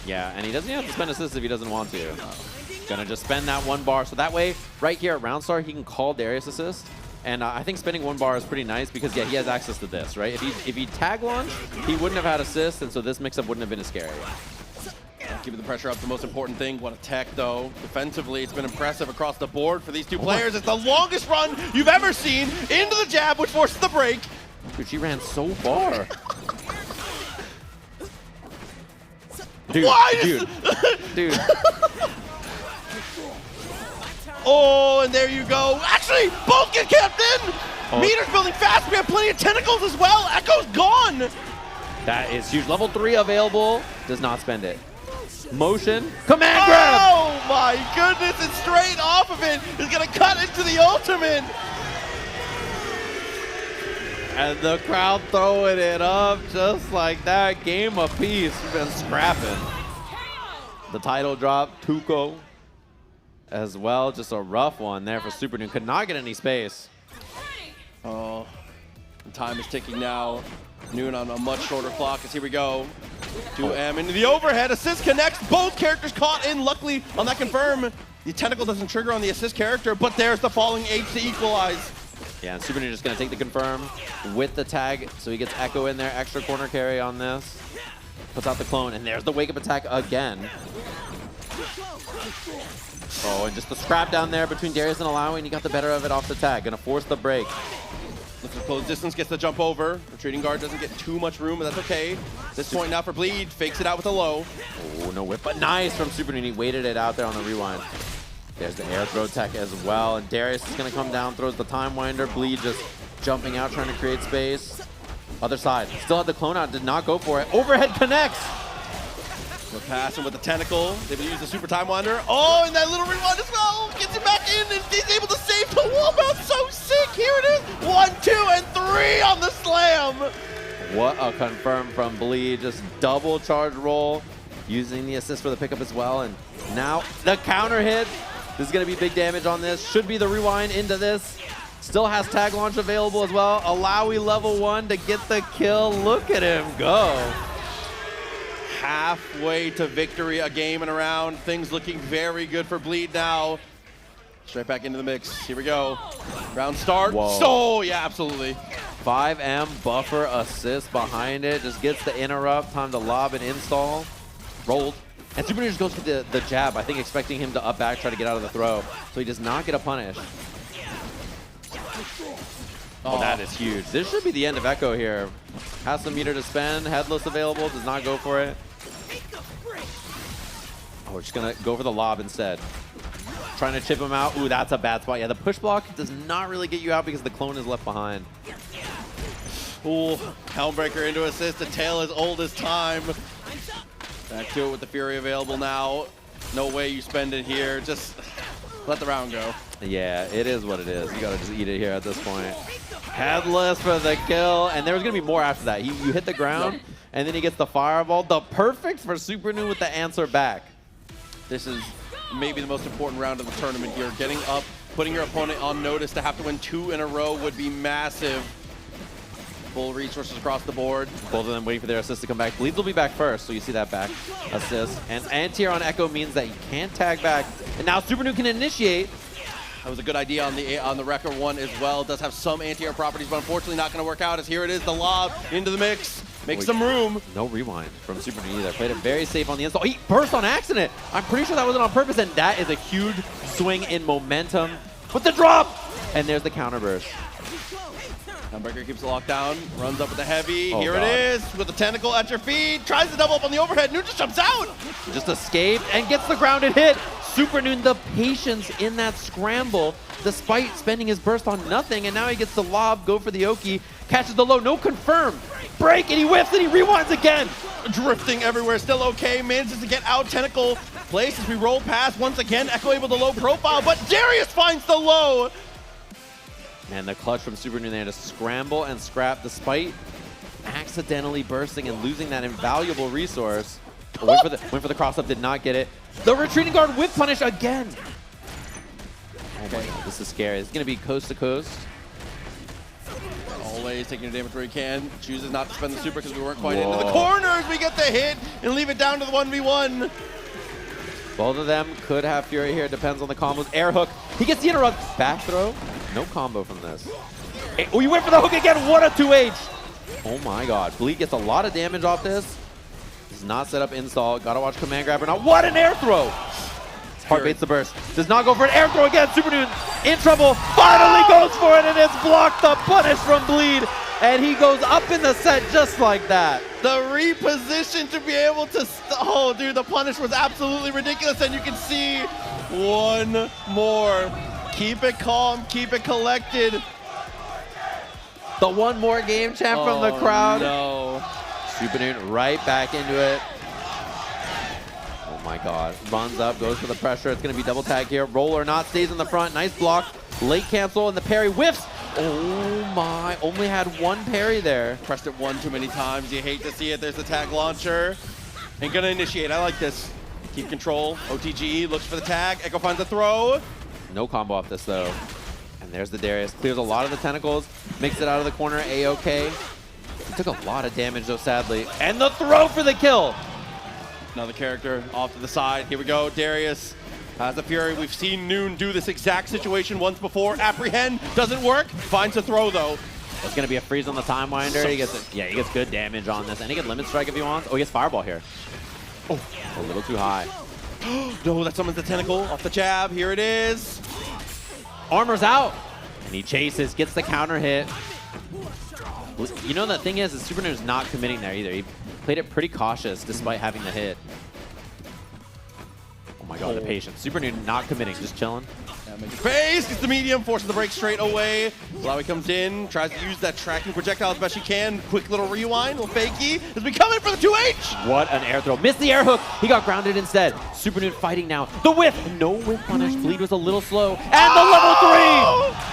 Yeah, and he doesn't even have to spend assist if he doesn't want to. Gonna just spend that 1 bar. So that way, right here at round start, he can call Darius assist. And I think spending 1 bar is pretty nice because, yeah, he has access to this, right? If he tag launched, he wouldn't have had assist, and so this mix-up wouldn't have been as scary. Keeping the pressure up, the most important thing. What a tech, though. Defensively, it's been impressive across the board for these two players. It's the longest run you've ever seen into the jab, which forces the break. Dude, she ran so far. Dude, dude. Oh, and there you go. Actually, both get kept in. Oh. Meter's building fast. We have plenty of tentacles as well. Echo's gone. That is huge. Level 3 available. Does not spend it. Motion. Command grab. Oh my goodness. And straight off of it is going to cut into the ultimate. And the crowd throwing it up just like that. Game apiece. We've been scrapping. The title drop. Tuco as well. Just a rough one there for Super Noon. Could not get any space. Oh. Time is ticking now. Noon on a much shorter clock as here we go. 2M into the overhead. Assist connects. Both characters caught in. Luckily on that confirm, the tentacle doesn't trigger on the assist character, but there's the falling H to equalize. Yeah, and Super Ninja's going to take the confirm with the tag, so he gets Echo in there. Extra corner carry on this. Puts out the clone, and there's the wake-up attack again. Oh, and just the scrap down there between Darius and Alawi, and he got the better of it off the tag. Going to force the break. Looks for close distance, gets the jump over. Retreating guard doesn't get too much room, but that's okay. This point now for Bleed, fakes it out with a low. Oh, no whip, but nice from Super Ninja. He waited it out there on the rewind. There's the air throw tech as well, and Darius is going to come down, throws the time winder. Bleed just jumping out, trying to create space. Other side, still had the clone out, did not go for it. Overhead connects. We're passing with the tentacle. They will use the super time winder. Oh, and that little rewind as well. Gets it back in, and he's able to save the wall bounce. So sick. Here it is. 1, 2, and 3 on the slam. What a confirm from Bleed. Just double charge roll, using the assist for the pickup as well. And now the counter hit. This is going to be big damage on this. Should be the rewind into this. Still has tag launch available as well. Alawi level 1 to get the kill. Look at him go. Halfway to victory, a game and a round. Things looking very good for Bleed now. Straight back into the mix. Here we go. Round start. Whoa. So, yeah, absolutely. 5M buffer assist behind it. Just gets the interrupt. Time to lob and install. Rolled. And Super Ninja goes for the jab, I think expecting him to up back, try to get out of the throw. So he does not get a punish. Oh, that is huge. This should be the end of Echo here. Has some meter to spend. Headless available. Does not go for it. Oh, we're just going to go for the lob instead. Trying to chip him out. Ooh, that's a bad spot. Yeah, the push block does not really get you out because the clone is left behind. Ooh, Helmbreaker into assist. The tail as old as time. Back to it with the Fury available now. No way you spend it here. Just let the round go. Yeah, it is what it is. You gotta just eat it here at this point. Headless for the kill, and there was gonna be more after that. You hit the ground, and then he gets the fireball. The perfect for Super New with the answer back. This is maybe the most important round of the tournament here. Getting up, putting your opponent on notice. To have to win 2 in a row would be massive. Full resources across the board. Both of them waiting for their assist to come back. Bleeds will be back first, so you see that back assist. And anti-air on Echo means that you can't tag back. And now Super New can initiate. That was a good idea on the Wrecker one as well. It does have some anti-air properties, but unfortunately not going to work out, as here it is, the lob into the mix. Makes some room. No rewind from Super New either. Played it very safe on the install. He burst on accident. I'm pretty sure that wasn't on purpose, and that is a huge swing in momentum. With the drop! And there's the counter burst. Helmbreaker keeps it locked down, runs up with the heavy. Oh, Here God. it is, with the tentacle at your feet. Tries to double up on the overhead. Noon just jumps out. Just escaped and gets the grounded hit. Super Noon, the patience in that scramble, despite spending his burst on nothing, and now he gets the lob, go for the Oki, catches the low, no confirm. Break, and he whiffs, and he rewinds again. Drifting everywhere, still okay. Manages to get out. Tentacle place as we roll past. Once again, Echo able to low profile, but Darius finds the low. And the clutch from Super Noon there to scramble and scrap despite accidentally bursting and losing that invaluable resource. Went for the cross up, did not get it. The retreating guard whip punish again. Okay, this is scary. It's going to be coast to coast. Always taking the damage where he can. Chooses not to spend the super because we weren't quite into the corners. We get the hit and leave it down to the 1v1. Both of them could have Fury here. Depends on the combos. Air hook. He gets the interrupt. Back throw. No combo from this. Oh, you went for the hook again. What a 2H. Oh my God. Bleed gets a lot of damage off this. Does not set up install. Gotta watch command grabber now. What an air throw. Heart baits the burst. Does not go for an air throw again. Super Noon in trouble. Finally goes for it, and it's blocked. The punish from Bleed. And he goes up in the set just like that. The reposition to be able to, oh dude, the punish was absolutely ridiculous, and you can see one more. Keep it calm, keep it collected. The one more game champ from the crowd. No. Super Noon right back into it. Oh my God. Runs up, goes for the pressure. It's going to be double tag here. Roll or not, stays in the front. Nice block. Late cancel, and the parry whiffs. Oh my, only had one parry there. Pressed it one too many times. You hate to see it. There's the tag launcher. And gonna initiate. I like this. Keep control. OTGE looks for the tag. Echo finds the throw. No combo off this though. And there's the Darius. Clears a lot of the tentacles. Makes it out of the corner. A-OK. He took a lot of damage, though, sadly. And the throw for the kill. Another character off to the side. Here we go. Darius has the Fury. We've seen Noon do this exact situation once before. Apprehend doesn't work. Finds a throw, though. It's going to be a freeze on the Time Winder. He gets good damage on this. And he can Limit Strike if he wants. Oh, he gets Fireball here. Oh, a little too high. No, that summons the tentacle off the jab. Here it is. Armor's out. And he chases, gets the counter hit. You know, the thing is Super Noon's not committing there either. He played it pretty cautious despite having the hit. Oh my god, the patience. Super Noon not committing, just chilling. Face gets the medium, forces the break straight away. Lowy comes in, tries to use that tracking projectile as best she can. Quick little rewind, little fakey. As we come in for the 2H. What an air throw. Missed the air hook. He got grounded instead. Super Noon fighting now. The whiff. No whiff punish. Bleed was a little slow. And the level 3.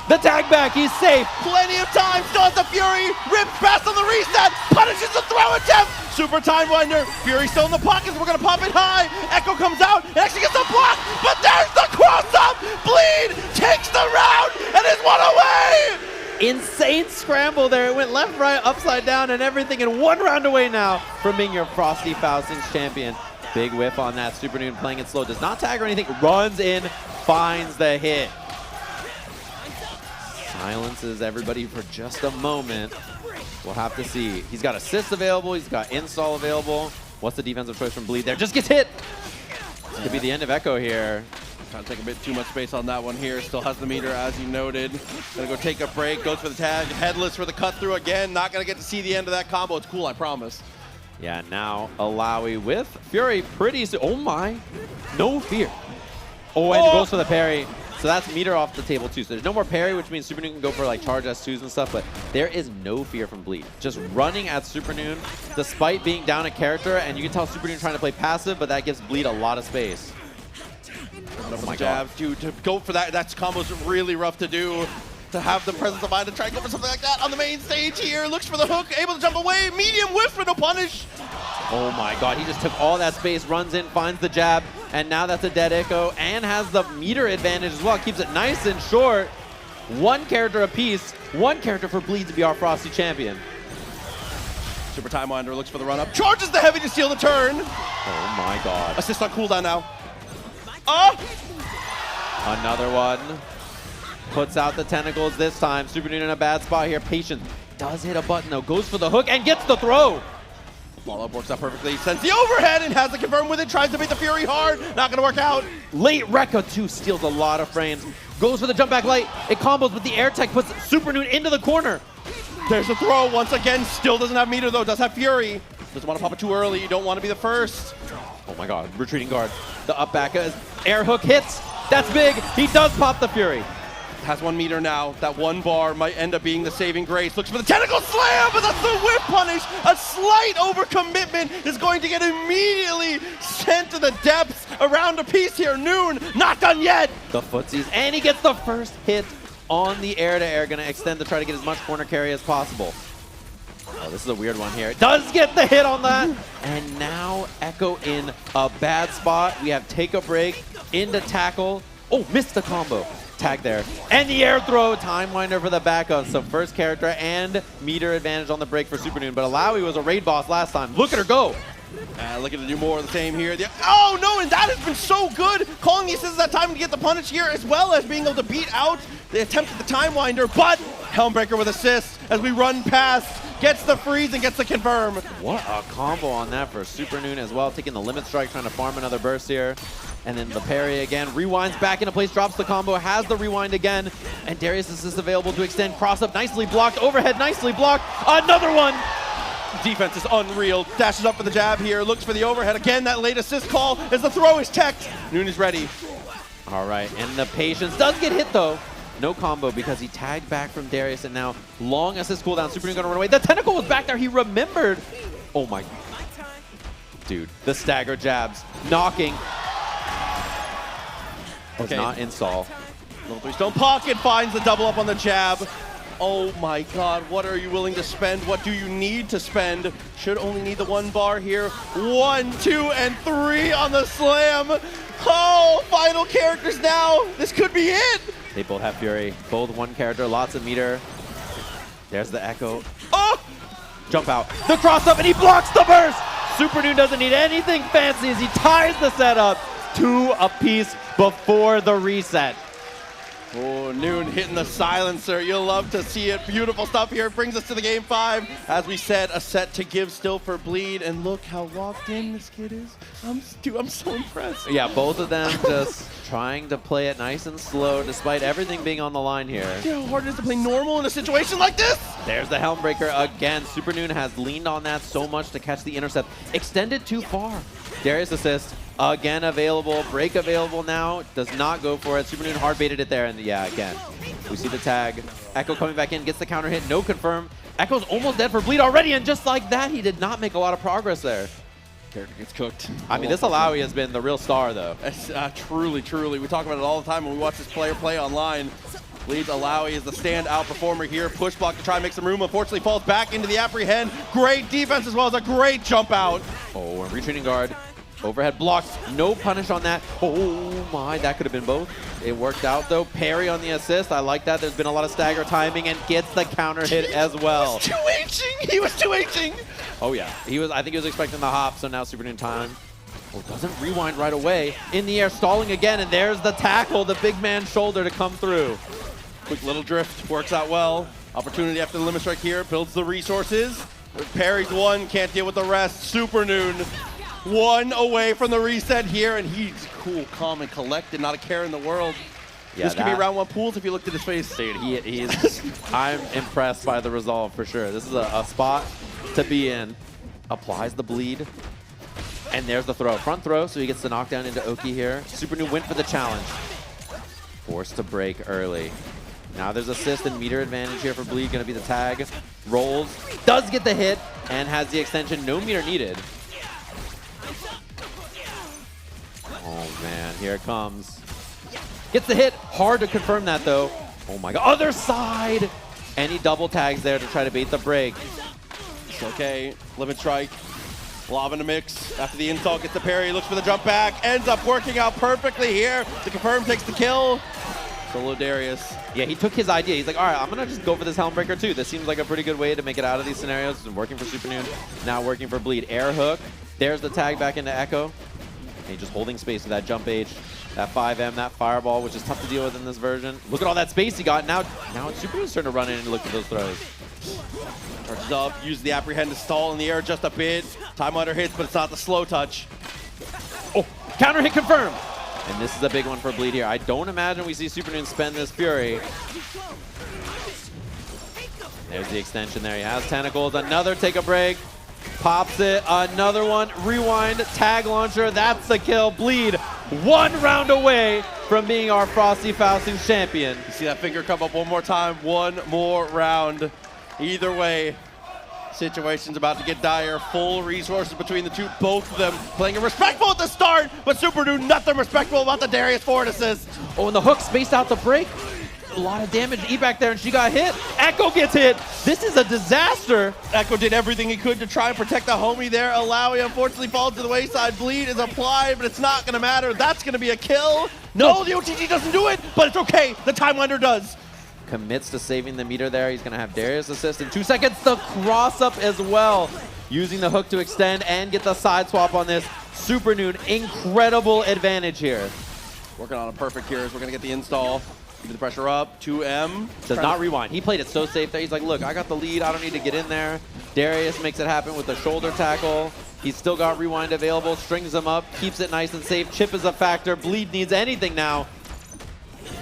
The tag back, he's safe. Plenty of time, still has the Fury. Rips past on the reset, punishes the throw attempt. Super Time Winder, Fury still in the pockets, we're gonna pop it high. Echo comes out, and actually gets the block, but there's the cross up. Bleed takes the round and is one away. Insane scramble there. It went left, right, upside down, and everything, and 1 round away now from being your Frosty Faustings champion. Big whiff on that. Super Noon playing it slow, does not tag or anything, runs in, finds the hit. Silences everybody for just a moment. We'll have to see. He's got assists available. He's got install available. What's the defensive choice from Bleed there? Just gets hit. This could be the end of Echo here. Trying to take a bit too much space on that one here. Still has the meter, as you noted. Gonna go take a break. Goes for the tag. Headless for the cut through again. Not gonna get to see the end of that combo. It's cool, I promise. Yeah, now Alawi with Fury pretty soon. Oh my. No fear. Oh, and goes for the parry. So that's meter off the table too. So there's no more parry, which means Super Noon can go for like charge S2s and stuff, but there is no fear from Bleed. Just running at Super Noon, despite being down a character, and you can tell Super Noon trying to play passive, but that gives Bleed a lot of space. Oh my god. Dude, to go for that combo's really rough to do. To have the presence of mind to try and go for something like that on the main stage here. Looks for the hook, able to jump away. Medium whiff for no punish. Oh my god, he just took all that space, runs in, finds the jab, and now that's a dead Echo, and has the meter advantage as well. Keeps it nice and short. 1 character apiece, 1 character for Bleed to be our Frosty champion. Super Time Winder looks for the run up. Charges the heavy to steal the turn. Oh my god. Assist on cooldown now. Another one. Puts out the tentacles this time. Super Noon in a bad spot here. Patience does hit a button though. Goes for the hook and gets the throw. Follow-up works out perfectly. Sends the overhead and has to confirm with it. Tries to beat the Fury hard. Not gonna work out. Late Rekka too steals a lot of frames. Goes for the jump back light. It combos with the air tech. Puts Super Noon into the corner. There's the throw once again. Still doesn't have meter though. Does have Fury. Doesn't want to pop it too early. You don't want to be the first. Oh my god. Retreating guard. The up back air hook hits. That's big. He does pop the Fury. Has 1 meter now. That 1 bar might end up being the saving grace. Looks for the tentacle slam, but that's the whip punish. A slight overcommitment is going to get immediately sent to the depths. Around a piece here. Noon, not done yet. The footsies, and he gets the first hit on the air-to-air. Gonna extend to try to get as much corner carry as possible. Oh, this is a weird one here. Does get the hit on that. And now Echo in a bad spot. We have take a break into tackle. Oh, missed the combo. Tag there. And the air throw. Time Winder for the backup. So first character and meter advantage on the break for Super Noon. But Alawi was a raid boss last time. Look at her go. Looking to do more of the same here. Oh no, and that has been so good. Calling the assists that time to get the punish here, as well as being able to beat out the attempt at the Time Winder. But Helmbreaker with assist as we run past. Gets the freeze and gets the confirm. What a combo on that for Super Noon as well. Taking the limit strike, trying to farm another burst here. And then the parry again. Rewinds back into place, drops the combo, has the rewind again. And Darius assist available to extend. Cross up nicely blocked. Overhead nicely blocked. Another one. Defense is unreal. Dashes up for the jab here. Looks for the overhead. Again, that late assist call as the throw is checked. Noon is ready. All right, and the patience does get hit though. No combo because he tagged back from Darius, and now long assist cooldown. Super Noon gonna run away. The tentacle was back there. He remembered. Oh my. Dude, the stagger jabs. Knocking. Does not install. Little 3-stone pocket finds the double up on the jab. Oh my god, what are you willing to spend? What do you need to spend? Should only need the 1 bar here. 1, 2, and 3 on the slam. Oh, final characters now. This could be it. They both have Fury. Both one character, lots of meter. There's the Echo. Oh! Jump out. The cross up, and he blocks the burst! Super Noon doesn't need anything fancy as he ties the setup 2 apiece before the reset. Oh, Noon hitting the silencer. You'll love to see it. Beautiful stuff here. It brings us to the game 5. As we said, a set to give still for Bleed. And look how locked in this kid is. I'm so impressed. Yeah, both of them just trying to play it nice and slow despite everything being on the line here. You know how hard it is to play normal in a situation like this? There's the Helmbreaker again. Super Noon has leaned on that so much to catch the intercept. Extended too far. Darius assist. Again available, break available now, does not go for it. Super Noon hard baited it there, and yeah, again, we see the tag. Echo coming back in, gets the counter hit, no confirm. Echo's almost dead for Bleed already, and just like that, he did not make a lot of progress there. Character gets cooked. I mean, this Alawi has been the real star, though. Truly, truly. We talk about it all the time when we watch this player play online. Bleed's Alawi is the standout performer here. Push block to try and make some room. Unfortunately, falls back into the apprehend. Great defense as well as a great jump out. Oh, and retreating guard. Overhead blocks, no punish on that. Oh my, that could have been both. It worked out though. Parry on the assist, I like that. There's been a lot of stagger timing and gets the counter hit as well. He was 2H'ing! He was 2H'ing! Oh yeah, I think he was expecting the hop, so now Super Noon time. Oh, doesn't rewind right away. In the air, stalling again, and there's the tackle, the big man's shoulder to come through. Quick little drift, works out well. Opportunity after the limit strike here, builds the resources. Parries one, can't deal with the rest. Super Noon. 1 away from the reset here, and he's cool, calm, and collected, not a care in the world. Yeah, this could be round 1 pools if you looked at his face. Dude, he is, I'm impressed by the resolve for sure. This is a spot to be in. Applies the bleed, and there's the throw. Front throw, so he gets the knockdown into Oki here. Super Noon went for the challenge. Forced to break early. Now there's assist and meter advantage here for Bleed, gonna be the tag. Rolls, does get the hit, and has the extension, no meter needed. Oh man, here it comes. Gets the hit, hard to confirm that though. Oh my god, other side! And he double tags there to try to bait the break. It's okay, limit strike. Lava in the mix. After the install, gets the parry, looks for the jump back, ends up working out perfectly here. The confirm takes the kill. Solo Darius. Yeah, he took his idea. He's like, all right, I'm gonna just go for this Helmbreaker too. This seems like a pretty good way to make it out of these scenarios. It's been working for Super Noon, now working for Bleed. Air hook, there's the tag back into Echo. And he's just holding space with that jump H, that 5M, that fireball, which is tough to deal with in this version. Look at all that space he got. Now it's Super Noon's turn to run in and look at those throws. Charges up, uses the apprehend to stall in the air just a bit. Time under hits, but it's not the slow touch. Oh, counter hit confirmed. And this is a big one for Bleed here. I don't imagine we see Super Noon spend this Fury. There's the extension there. He has tentacles. Another take a break. Pops it. Another one. Rewind. Tag launcher. That's the kill. Bleed 1 round away from being our Frosty Faustings champion. You see that finger come up one more time. 1 more round. Either way, situation's about to get dire. Full resources between the two. Both of them playing it respectful at the start, but Super Noon nothing respectful about the Darius forward assist. Oh, and the hook spaced out the break. A lot of damage to E back there, and she got hit. Echo gets hit. This is a disaster. Echo did everything he could to try and protect the homie there. Alawi unfortunately falls to the wayside. Bleed is applied, but it's not going to matter. That's going to be a kill. No, the OTG doesn't do it, but it's okay. The time under does. Commits to saving the meter there. He's going to have Darius assist in 2 seconds. The cross up as well. Using the hook to extend and get the side swap on this. Super Noon, incredible advantage here. Working on a perfect here as we're going to get the install. Keep the pressure up. 2M. Does not rewind. He played it so safe there. He's like, look, I got the lead. I don't need to get in there. Darius makes it happen with the shoulder tackle. He's still got rewind available. Strings him up. Keeps it nice and safe. Chip is a factor. Bleed needs anything now.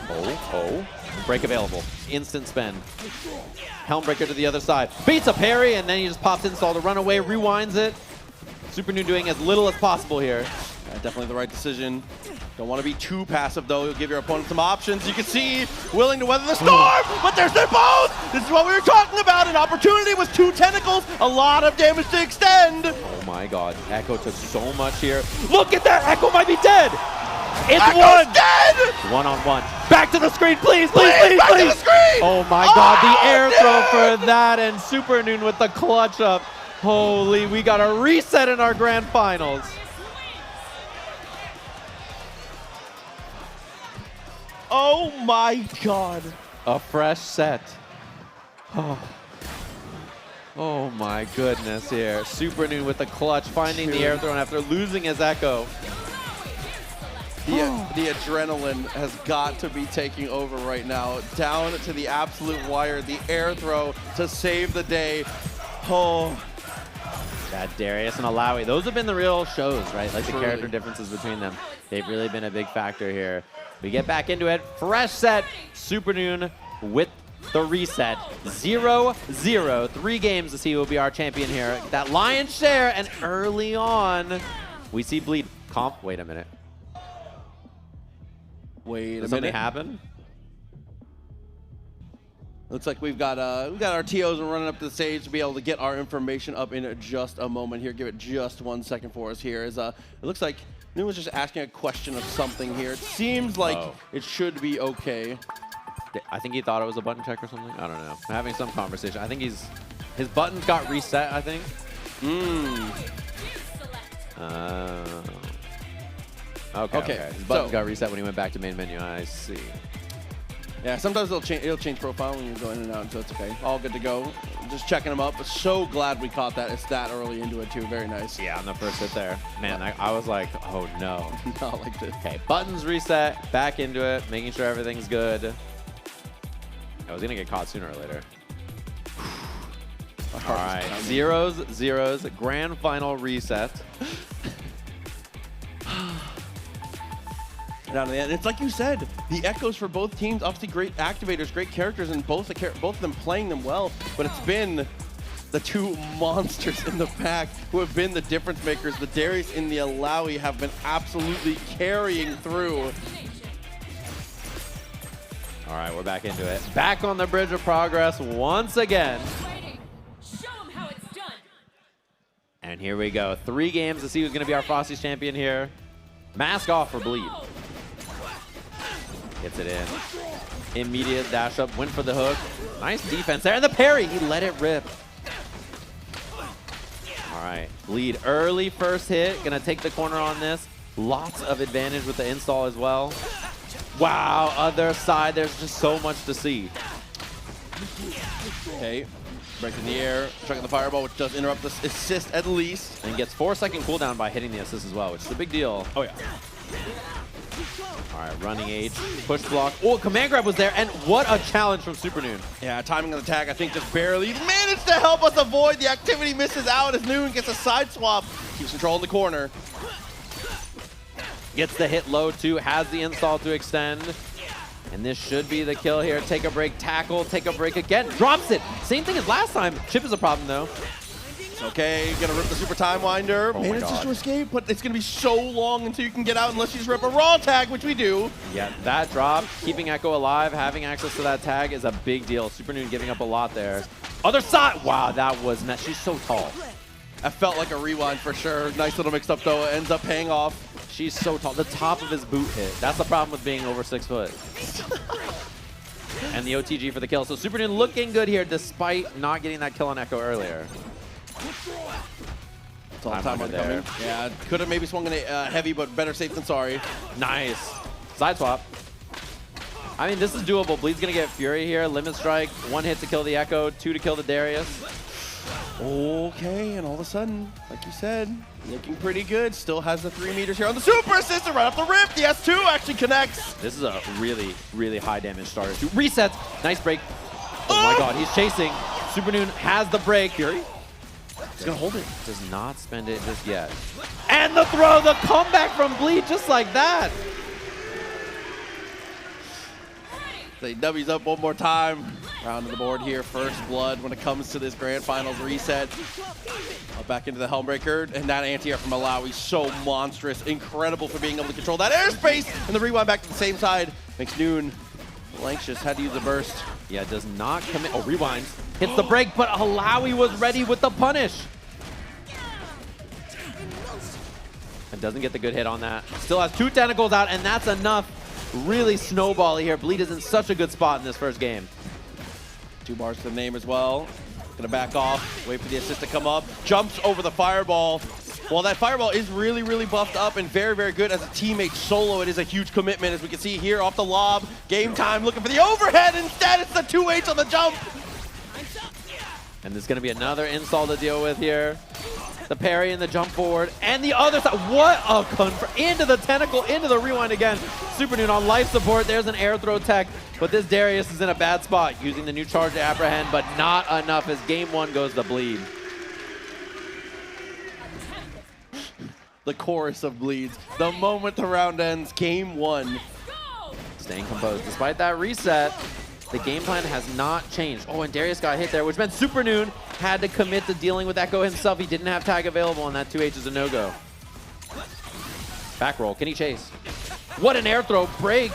Oh. Break available. Instant spend. Helmbreaker to the other side. Beats a parry, and then he just pops install to run away. Rewinds it. Super Noon doing as little as possible here. Yeah, definitely the right decision. Don't want to be too passive, though. You'll give your opponent some options. You can see, willing to weather the storm, but there's their both! This is what we were talking about, an opportunity with 2 tentacles, a lot of damage to extend. Oh my god, Echo took so much here. Look at that, Echo might be dead! It's Echo's dead! 1-on-1. Back to the screen, please! Back to the screen! Oh my god, the air throw for that, and Super Noon with the clutch up. Holy, we got a reset in our grand finals. Oh my God. A fresh set. Oh my goodness here. Super Noon with the clutch, finding the air throw after losing his Echo. The adrenaline has got to be taking over right now. Down to the absolute wire, the air throw to save the day. Oh. That Darius and Alawi, those have been the real shows, right? Like the character differences between them. They've really been a big factor here. We get back into it. Fresh set. Super Noon with the reset. 0-0. 3 games to see who will be our champion here. That lion's share, and early on, we see Bleed. Wait a minute. Did something happen? Looks like we've got our TOs running up to the stage to be able to get our information up in just a moment here. Give it just 1 second for us here. It looks like Noon was just asking a question of something here. It seems like it should be okay. I think he thought it was a button check or something. I don't know. I'm having some conversation. I think his buttons got reset, I think. Okay. His buttons got reset when he went back to main menu. I see. Yeah, sometimes it'll change profile when you're going in and out, so it's okay. All good to go. Just checking them up. But so glad we caught that. It's that early into it too. Very nice. Yeah, on the first hit there. Man, I was like, oh no. Not like this. Okay, buttons reset, back into it, making sure everything's good. I was gonna get caught sooner or later. All right, zeros, grand final reset. Down to the end. It's like you said, the echoes for both teams, obviously great activators, great characters, and both of them playing them well, but it's been the two monsters in the pack who have been the difference makers. The Darius and the Alawi have been absolutely carrying through. All right, we're back into it. Back on the bridge of progress once again. And here we go. 3 games to see who's going to be our Frosties champion here. Mask off for Bleed. Gets it in. Immediate dash up, went for the hook. Nice defense there, and the parry. He let it rip. All right, Bleed early first hit. Gonna take the corner on this. Lots of advantage with the install as well. Wow, other side, there's just so much to see. Okay, break in the air, checking the fireball, which does interrupt the assist at least. And gets 4-second cooldown by hitting the assist as well, which is a big deal. Oh yeah. All right, running H, push block. Oh, command grab was there, and what a challenge from Super Noon. Yeah, timing of the tag, I think just barely managed to help us avoid the activity, misses out as Noon gets a side swap. Keeps control in the corner. Gets the hit low too, has the install to extend. And this should be the kill here. Take a break, tackle, take a break again. Drops it. Same thing as last time. Chip is a problem though. Okay, gonna rip the super time winder. Manages to escape, but it's gonna be so long until you can get out unless you just rip a raw tag, which we do. Yeah, that drop, keeping Echo alive, having access to that tag is a big deal. Super Noon giving up a lot there. Other side. Wow, that was mess. She's so tall. That felt like a rewind for sure. Nice little mix up though. It ends up paying off. She's so tall. The top of his boot hit. That's the problem with being over 6 foot. And the OTG for the kill. So Super Noon looking good here despite not getting that kill on Echo earlier. It's all time on there. Yeah, could have maybe swung in a heavy, but better safe than sorry. Nice. Side swap. I mean, this is doable. Bleed's going to get Fury here. Limit strike. 1 hit to kill the Echo. 2 to kill the Darius. Okay, and all of a sudden, like you said, looking pretty good. Still has the 3 meters here on the super assistant right off the rip. The S2 actually connects. This is a really, really high damage starter. Resets. Nice break. Oh my god, he's chasing. Super Noon has the break. Fury. He's gonna hold it. Does not spend it just yet. And the throw, the comeback from Bleed just like that. They W's up one more time. Round of the board here, first blood when it comes to this grand finals reset. Back into the Helmbreaker, and that anti-air from Alawi, so monstrous, incredible for being able to control that airspace, and the rewind back to the same side makes Noon anxious, had to use the burst. Yeah, does not commit, oh, rewinds, hits the break, but Alawi was ready with the punish. And doesn't get the good hit on that. Still has 2 tentacles out, and that's enough. Really snowbally here. Bleed is in such a good spot in this first game. 2 bars to the name as well. Gonna back off, wait for the assist to come up. Jumps over the fireball. While that Fireball is really, really buffed up and very, very good as a teammate solo, it is a huge commitment, as we can see here off the lob. Game time looking for the overhead. Instead, it's the 2H on the jump. And there's going to be another install to deal with here. The parry and the jump forward. And the other side. What a into the tentacle, into the rewind again. SuperNoon on life support. There's an air throw tech. But this Darius is in a bad spot, using the new charge to apprehend, but not enough as game one goes to bleed. The chorus of bleeds. The moment the round ends, game one. Staying composed. Despite that reset, the game plan has not changed. Oh, and Darius got hit there, which meant SuperNoon had to commit to dealing with Echo himself. He didn't have tag available, and that 2H is a no-go. Back roll. Can he chase? What an air throw break.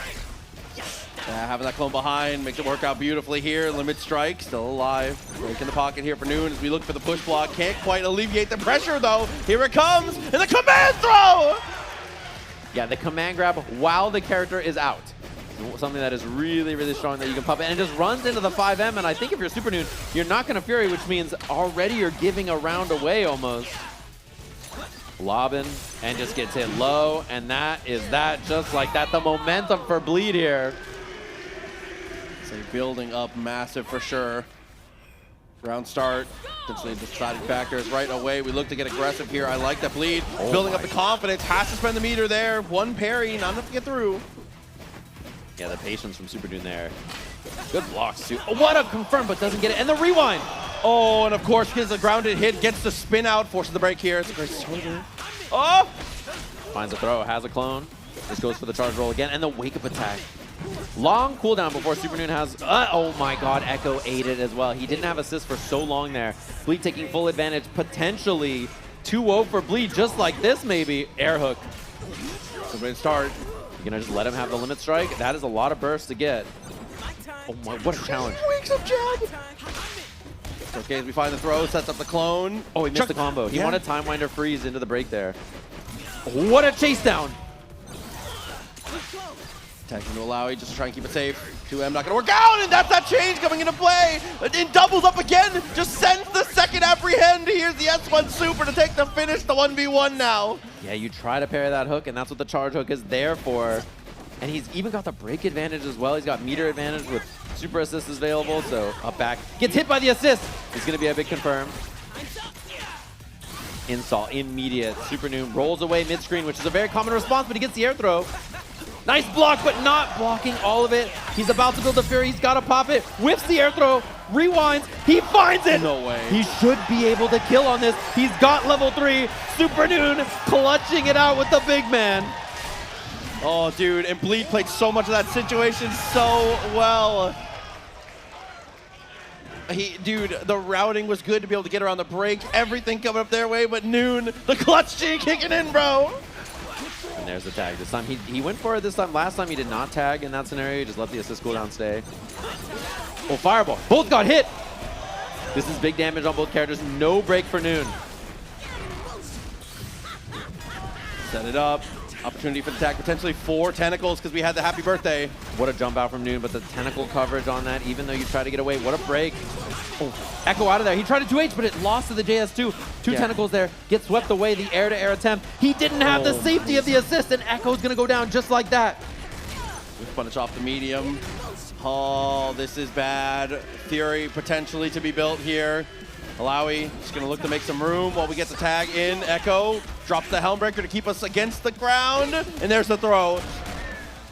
Yeah, having that clone behind makes it work out beautifully here. Limit strike, still alive. Break in the pocket here for Noon as we look for the push block. Can't quite alleviate the pressure, though. Here it comes, and the command throw! Yeah, the command grab while the character is out. Something that is really, really strong that you can pop in. And it just runs into the 5M, and I think if you're SuperNoon, you're not going to Fury, which means already you're giving a round away almost. Lobbing, and just gets hit low, and that is that, just like that. The momentum for Bleed here. So building up massive for sure. Round start, potentially deciding factors right away. We look to get aggressive here. I like that Bleed. Building up the confidence, has to spend the meter there. One parry, not enough to get through. Yeah, the patience from SuperNoon there. Good blocks, too. Oh, what a confirm, but doesn't get it. And the rewind. Oh, and of course, gets a grounded hit, gets the spin out, forces the break here. It's a great swing. Oh! Finds a throw, has a clone. This goes for the charge roll again, and the wake-up attack. Long cooldown before SuperNoon has... oh my god, Echo ate it as well. He didn't have assist for so long there. Bleed taking full advantage, potentially 2-0 for Bleed, just like this maybe. Air hook. Good start. You're gonna just let him have the limit strike? That is a lot of burst to get. Oh my, what a challenge. Wakes up jab. Okay, as we find the throw, sets up the clone. Oh, he missed the combo. He wanted Time Winder freeze into the break there. What a chase down. Tags into Alawi, just to try and keep it safe. 2M not gonna work out, and that's that change coming into play. It doubles up again, just sends the second apprehend. Here's the S1 Super to take the finish, the 1v1 now. Yeah, you try to parry that hook, and that's what the charge hook is there for. And he's even got the break advantage as well. He's got meter advantage with super assists available, so up back. Gets hit by the assist. It's gonna be a big confirm. Install, immediate. SuperNoon rolls away mid-screen, which is a very common response, but he gets the air throw. Nice block, but not blocking all of it. He's about to build the Fury. He's got to pop it. Whiffs the air throw. Rewinds. He finds it. No way. He should be able to kill on this. He's got level 3. SuperNoon clutching it out with the big man. Oh, dude, and Bleed played so much of that situation so well. Dude, the routing was good to be able to get around the break. Everything coming up their way, but Noon, the clutch G kicking in, bro. And there's the tag. This time he went for it this time. Last time he did not tag in that scenario. He just let the assist cooldown stay. Oh, Fireball. Both got hit. This is big damage on both characters. No break for Noon. Set it up. Opportunity for the tag. Potentially 4 tentacles because we had the happy birthday. What a jump out from Noon, but the tentacle coverage on that, even though you try to get away. What a break. Oh, Echo out of there. He tried to 2H, but it lost to the JS2. Two tentacles there. Get swept away. The air-to-air attempt. He didn't have the safety of the assist, and Echo's going to go down just like that. Punish off the medium. Oh, this is bad. Fury potentially to be built here. Alawi just going to look to make some room while we get the tag in. Echo drops the Helmbreaker to keep us against the ground. And there's the throw.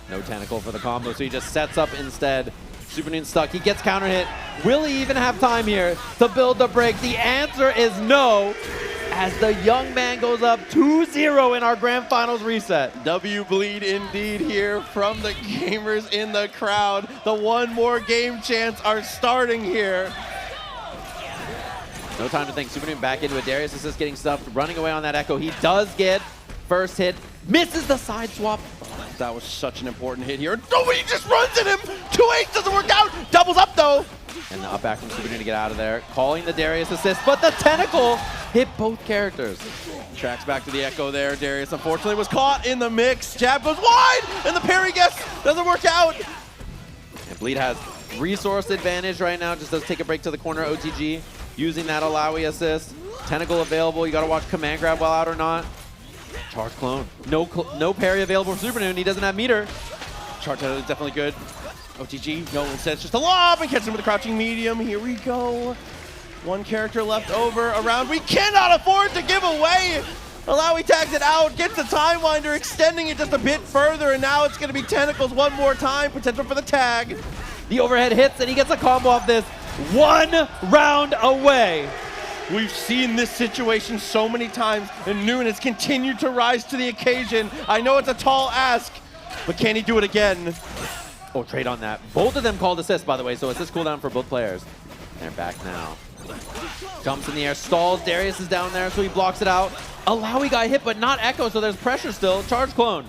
No tentacle for the combo, so he just sets up instead. SuperNoon stuck. He gets counter hit. Will he even have time here to build the break? The answer is no, as the young man goes up 2-0 in our grand finals reset. W Bleed indeed here from the gamers in the crowd. The one more game chance are starting here. No time to think. SuperNoon back into it. Darius is just getting stuffed, running away on that Echo. He does get first hit, misses the side swap. That was such an important hit here. Nobody just runs at him. 2-8 doesn't work out. Doubles up though. And the up back from SuperNoon to get out of there. Calling the Darius assist, but the tentacle hit both characters. Tracks back to the Echo there. Darius unfortunately was caught in the mix. Jab goes wide, and the parry guess doesn't work out. And Bleed has resource advantage right now. Just does take a break to the corner OTG. Using that Alawi assist. tentacle available. You got to watch command grab while out or not. Charge clone. No parry available for Super Noon. He doesn't have meter. Charge is definitely good. OTG, no, instead it's just a lob and catch him with a crouching medium. Here we go. One character left over around. We cannot afford to give away. Alawi tags it out, gets the Time Winder, extending it just a bit further, and now it's going to be Tentacles one more time. Potential for the tag. The overhead hits, and he gets a combo off this. 1 round away. We've seen this situation so many times, and Noon has continued to rise to the occasion. I know it's a tall ask, but can he do it again? Oh, trade on that. Both of them called assist, by the way, so assist cooldown for both players. They're back now. Jumps in the air, stalls. Darius is down there, so he blocks it out. Alawi got hit, but not Echo, so there's pressure still. Charge clone.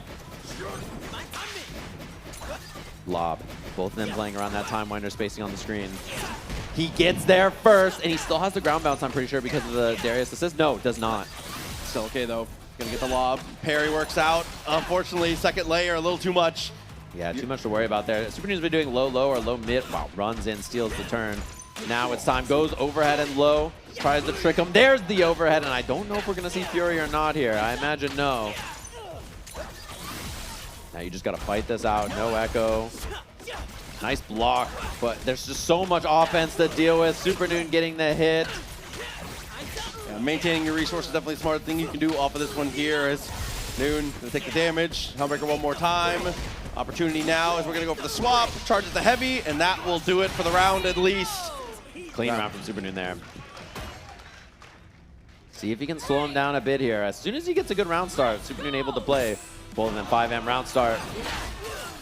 Lob. Both of them playing around that Time Winder spacing on the screen. He gets there first, and he still has the ground bounce, I'm pretty sure, because of the Darius assist. No, does not. Still okay, though. Gonna get the lob. Parry works out. Unfortunately, second layer, a little too much. Yeah, too much to worry about there. Super Noon's been doing low or low mid. Wow, runs in, steals the turn. Now it's time. Goes overhead and low. Tries to trick him. There's the overhead, and I don't know if we're going to see Fury or not here. I imagine no. Now you just got to fight this out. No Echo. Nice block, but there's just so much offense to deal with. Super Noon getting the hit. Yeah, maintaining your resources is definitely a smart thing you can do off of this one here as Noon going to take the damage. Helmbreaker one more time. Opportunity now as we're going to go for the swap. Charges the heavy, and that will do it for the round at least. Clean round from Super Noon there. See if he can slow him down a bit here. As soon as he gets a good round start, Super Noon able to play. Both of them 5M round start.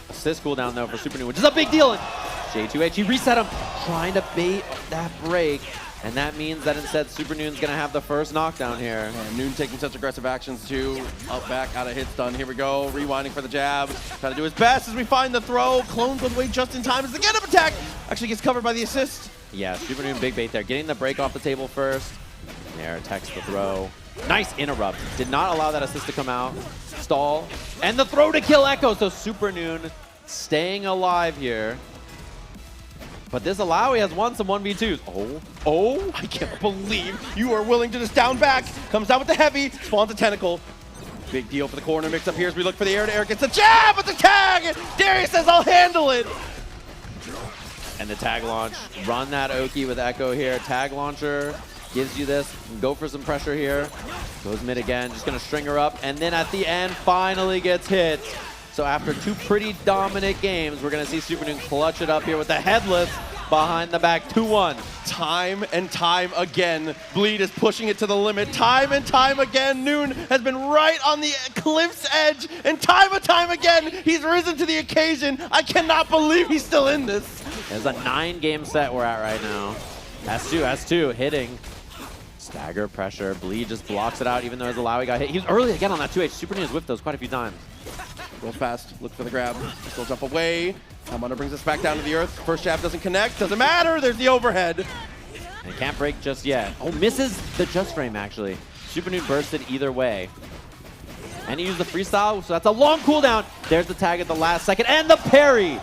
Assist cooldown though for Super Noon, which is a big deal. J2H, he reset him, trying to bait that break. And that means that instead Super Noon's gonna have the first knockdown here. And Noon taking such aggressive actions too. Up, back, out of hits done. Here we go, rewinding for the jab. Trying to do his best as we find the throw. Clones goes away just in time as the get-up attack actually gets covered by the assist. Yeah, Super Noon big bait there. Getting the break off the table first. There, attacks the throw. Nice interrupt. Did not allow that assist to come out. Stall. And the throw to kill Echo. So Super Noon staying alive here. But this Alawi has won some 1v2s. Oh, I can't believe you are willing to just down back. Comes down with the heavy, spawns a tentacle. Big deal for the corner mix up here as we look for the air-to-air. Gets a jab with the tag. Darius says, I'll handle it. And the tag launch. Run that Oki with Echo here. Tag launcher gives you this. Go for some pressure here. Goes mid again. Just going to string her up. And then at the end, finally gets hit. So after two pretty dominant games, we're going to see Super Noon clutch it up here with the headless behind the back 2-1. Time and time again, Bleed is pushing it to the limit. Time and time again, Noon has been right on the cliff's edge. And time again, he's risen to the occasion. I cannot believe he's still in this. There's a 9-game set we're at right now. S2 hitting. Stagger pressure. Bleed just blocks it out even though his Alawi got hit. He was early again on that 2H. Super Noon has whipped those quite a few times. Real fast, look for the grab. Still jump away. TampaNever brings us back down to the earth. First jab doesn't connect. Doesn't matter. There's the overhead. And can't break just yet. Oh, misses the just frame actually. Super Noon bursted either way. And he used the freestyle, so that's a long cooldown. There's the tag at the last second and the parry.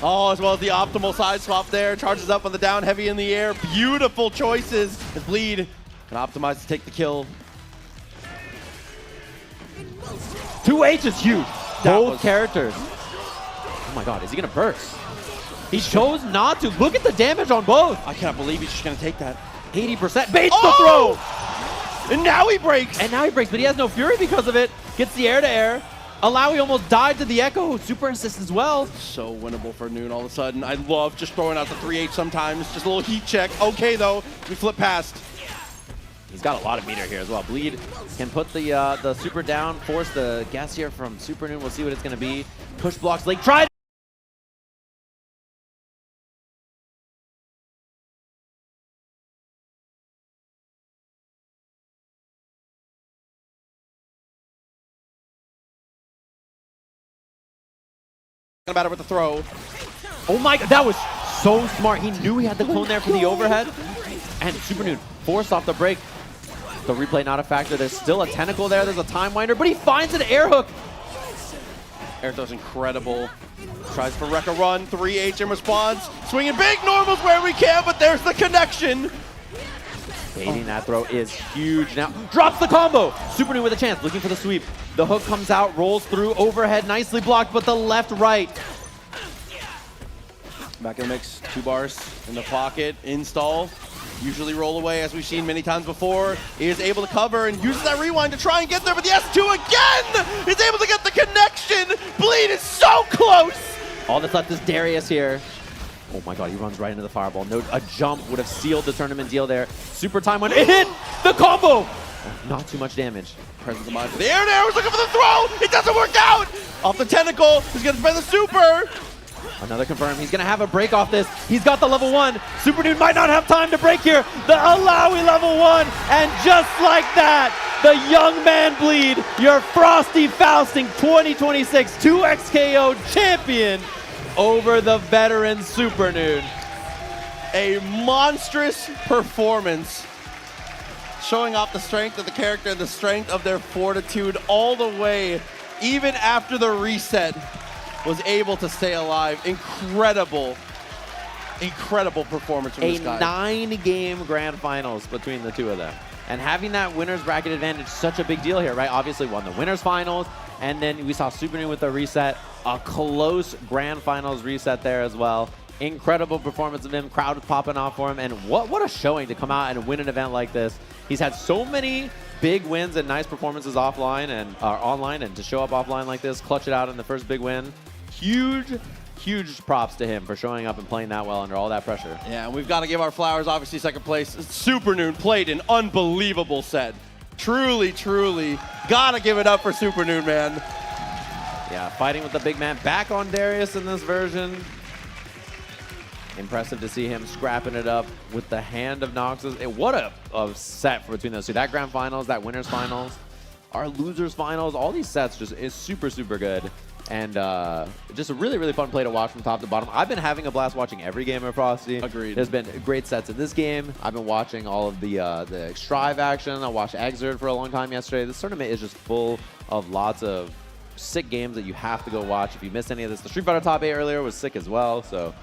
Oh, as well as the optimal side swap there. Charges up on the down, heavy in the air. Beautiful choices as Bleed can optimize to take the kill. 2H is huge. Both characters. Oh my god, is he going to burst? He chose not to. Look at the damage on both. I cannot believe he's just going to take that. 80%. Baits the throw. And now he breaks. But he has no Fury because of it. Gets the air-to-air. Alawi almost died to the Echo. Super assist as well. So winnable for Noon all of a sudden. I love just throwing out the 3H sometimes. Just a little heat check. Okay, though. We flip past. He's got a lot of meter here as well. Bleed can put the super down, force the gas here from Super Noon. We'll see what it's going to be. Push blocks late. Try. About it with the throw. Oh my god, that was so smart. He knew he had the clone there for the overhead. And Super Noon forced off the break. The replay not a factor. There's still a tentacle there. There's a time winder, but he finds an air hook. Air throw's incredible. Tries for Wreck a Run. 3H in response. Swinging big normals where we can, but there's the connection. Baiting that throw is huge now. Drops the combo. Super New with a chance, looking for the sweep. The hook comes out, rolls through, overhead, nicely blocked, but the left right. Back in the mix, 2 bars in the pocket, install. Usually roll away, as we've seen many times before. He is able to cover and uses that rewind to try and get there, but the S2 again is able to get the connection. Bleed is so close. All that's left is Darius here. Oh my god, he runs right into the fireball. No, a jump would have sealed the tournament deal there. Super time when it hit the combo. Oh, not too much damage. Presence of mind for the air there, was looking for the throw. It doesn't work out. Off the tentacle, he's going to spend the super. Another confirm. He's going to have a break off this. He's got the level 1. Super Dude might not have time to break here. The Alawi level 1. And just like that, the young man Bleed, your Frosty Fausting 2026 2XKO champion over the veteran Super Nude. A monstrous performance, showing off the strength of the character and the strength of their fortitude all the way, even after the reset, was able to stay alive. Incredible, incredible performance from this guy. 9-game grand finals between the two of them. And having that winner's bracket advantage, such a big deal here, right? Obviously won the winner's finals, and then we saw Super New with the reset, a close grand finals reset there as well. Incredible performance of him, crowd was popping off for him, and what a showing to come out and win an event like this. He's had so many big wins and nice performances offline and online, and to show up offline like this, clutch it out in the first big win. Huge props to him for showing up and playing that well under all that pressure. Yeah, and we've got to give our flowers, obviously, second place. Super Noon played an unbelievable set. Truly, got to give it up for Super Noon, man. Yeah, fighting with the big man back on Darius in this version. Impressive to see him scrapping it up with the hand of Noxus. What a set between those two. That grand finals, that winners finals, our losers finals, all these sets just is super good. And just a really fun play to watch from top to bottom. I've been having a blast watching every game of Frosty. Agreed. There's been great sets in this game. I've been watching all of the Strive action. I watched Exert for a long time yesterday. This tournament is just full of lots of sick games that you have to go watch if you missed any of this. The Street Fighter Top 8 earlier was sick as well. So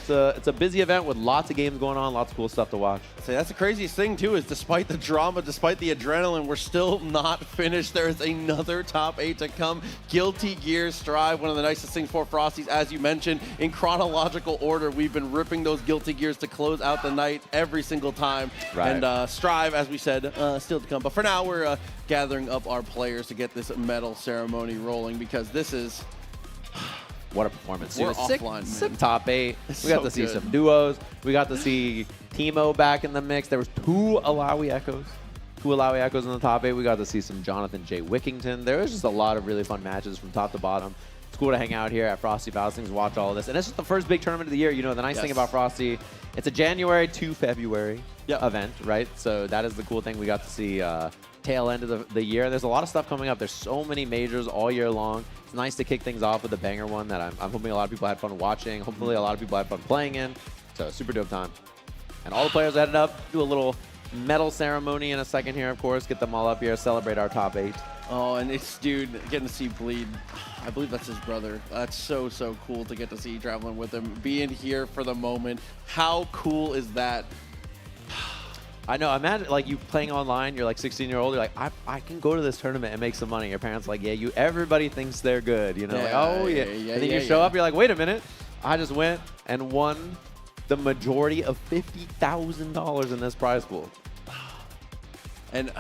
it's a busy event with lots of games going on, lots of cool stuff to watch. So that's the craziest thing, too, is despite the drama, despite the adrenaline, we're still not finished. There is another top 8 to come. Guilty Gear Strive, one of the nicest things for Frosties, as you mentioned. In chronological order, we've been ripping those Guilty Gears to close out the night every single time. Right. And Strive, as we said, still to come. But for now, we're gathering up our players to get this medal ceremony rolling, because this is... What a performance. We're Sick top 8. We got to see some duos. We got to see Teemo back in the mix. There was 2 Alawi Echoes. 2 Alawi Echoes in the top 8. We got to see some Jonathan J. Wickington. There was just a lot of really fun matches from top to bottom. It's cool to hang out here at Frosty Faustings, watch all of this. And it's just the first big tournament of the year. You know, the nice thing about Frosty, it's a January to February event, right? So that is the cool thing. We got to see tail end of the year. There's a lot of stuff coming up. There's so many majors all year long. It's nice to kick things off with a banger one that I'm hoping a lot of people had fun watching. Hopefully a lot of people had fun playing in. So super dope time. And all the players are headed up, do a little medal ceremony in a second here, of course. Get them all up here, celebrate our top 8. Oh, and it's, dude, getting to see Bleed. I believe that's his brother. That's so cool to get to see traveling with him, being here for the moment. How cool is that? I know. Imagine like you playing online. You're like 16-year-old. You're like, I can go to this tournament and make some money. Your parents are like, yeah, everybody thinks they're good. You know, like, oh yeah. And then you show up. You're like, wait a minute. I just went and won the majority of $50,000 in this prize pool. And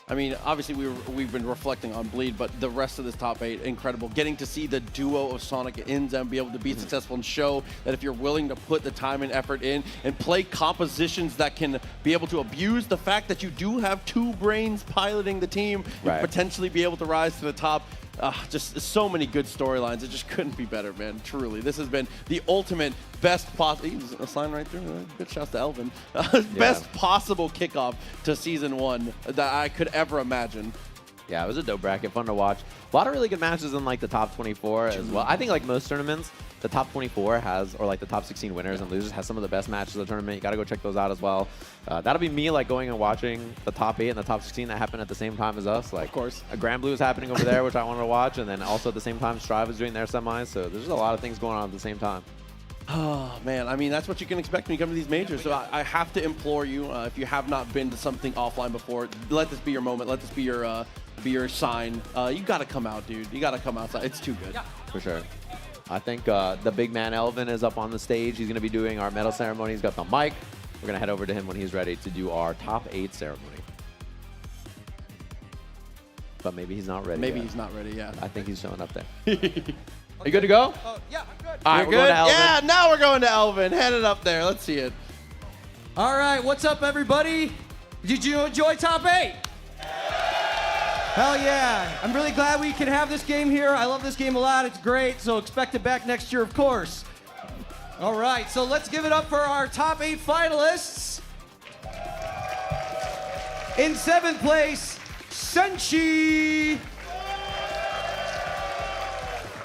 I mean, obviously we've been reflecting on Bleed, but the rest of this top 8, incredible. Getting to see the duo of Sonic and Zen be able to be successful and show that if you're willing to put the time and effort in and play compositions that can be able to abuse the fact that you do have 2 brains piloting the team, and potentially be able to rise to the top. Just so many good storylines. It just couldn't be better, man. Truly. This has been the ultimate best possible. A sign right through. Good shouts to Elvin. Best possible kickoff to Season 1 that I could ever imagine. Yeah, it was a dope bracket. Fun to watch. A lot of really good matches in like the top 24 as well. I think like most tournaments, the top 24 has, or like the top 16 winners and losers has some of the best matches of the tournament. You got to go check those out as well. That'll be me like going and watching the top 8 and the top 16 that happen at the same time as us. Like, of course, a Grand Blue is happening over there, which I wanted to watch, and then also at the same time Strive is doing their semis. So there's just a lot of things going on at the same time. Oh, man. I mean, that's what you can expect when you come to these majors. So I have to implore you, if you have not been to something offline before, let this be your moment. Let this be your sign. You got to come out, dude. You got to come outside. It's too good. For sure. I think the big man Elvin is up on the stage. He's going to be doing our medal ceremony. He's got the mic. We're going to head over to him when he's ready to do our top 8 ceremony. But maybe he's not ready. Maybe he's not ready, yeah. I think he's showing up there. Are you good to go? Yeah, I'm good. All right, we're going to Elvin. Yeah, now we're going to Elvin. Head it up there. Let's see it. All right, what's up, everybody? Did you enjoy top 8? Hell yeah. I'm really glad we can have this game here. I love this game a lot. It's great, so expect it back next year, of course. All right, so let's give it up for our top 8 finalists. In 7th place, Senshi.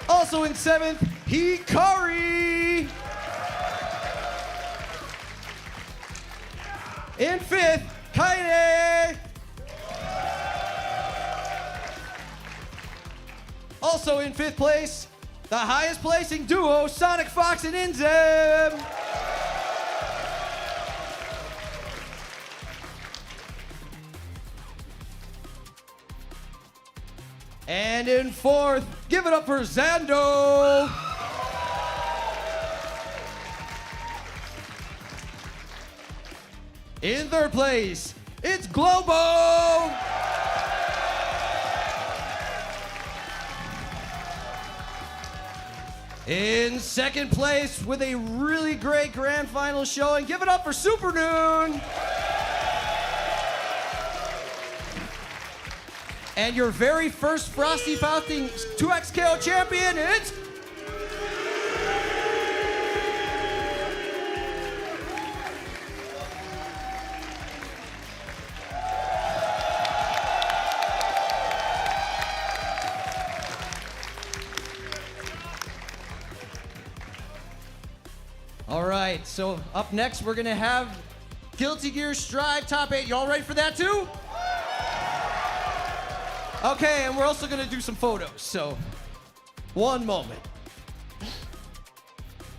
Also in 7th, Hikari. In 5th, Kaine. Also in 5th place, the highest placing duo, Sonic Fox and Inzem. And in 4th, give it up for Zando. In 3rd place, it's Globo. In 2nd place, with a really great grand final showing, give it up for Super Noon. And your very first Frosty Faustings 2XKO champion, it's... All right, so up next, we're gonna have Guilty Gear Strive top 8. Y'all ready for that too? Okay, and we're also gonna do some photos, so one moment.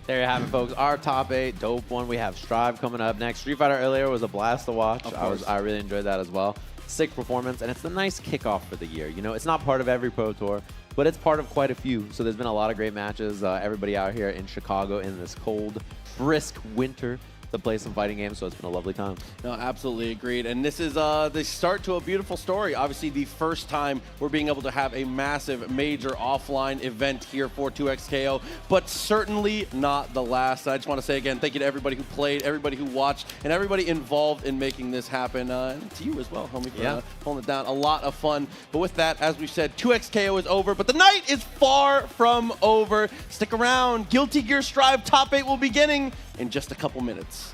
There you have it, folks. Our top 8, dope one. We have Strive coming up next. Street Fighter earlier was a blast to watch. I really enjoyed that as well. Sick performance, and it's a nice kickoff for the year. You know, it's not part of every Pro Tour, but it's part of quite a few. So there's been a lot of great matches. Everybody out here in Chicago in this cold, brisk winter to play some fighting games, so it's been a lovely time. No, absolutely agreed. And this is the start to a beautiful story. Obviously, the first time we're being able to have a massive, major offline event here for 2XKO, but certainly not the last. I just want to say again, thank you to everybody who played, everybody who watched, and everybody involved in making this happen. And to you as well, homie, for pulling it down. A lot of fun. But with that, as we said, 2XKO is over, but the night is far from over. Stick around. Guilty Gear Strive Top 8 will be beginning in just a couple minutes.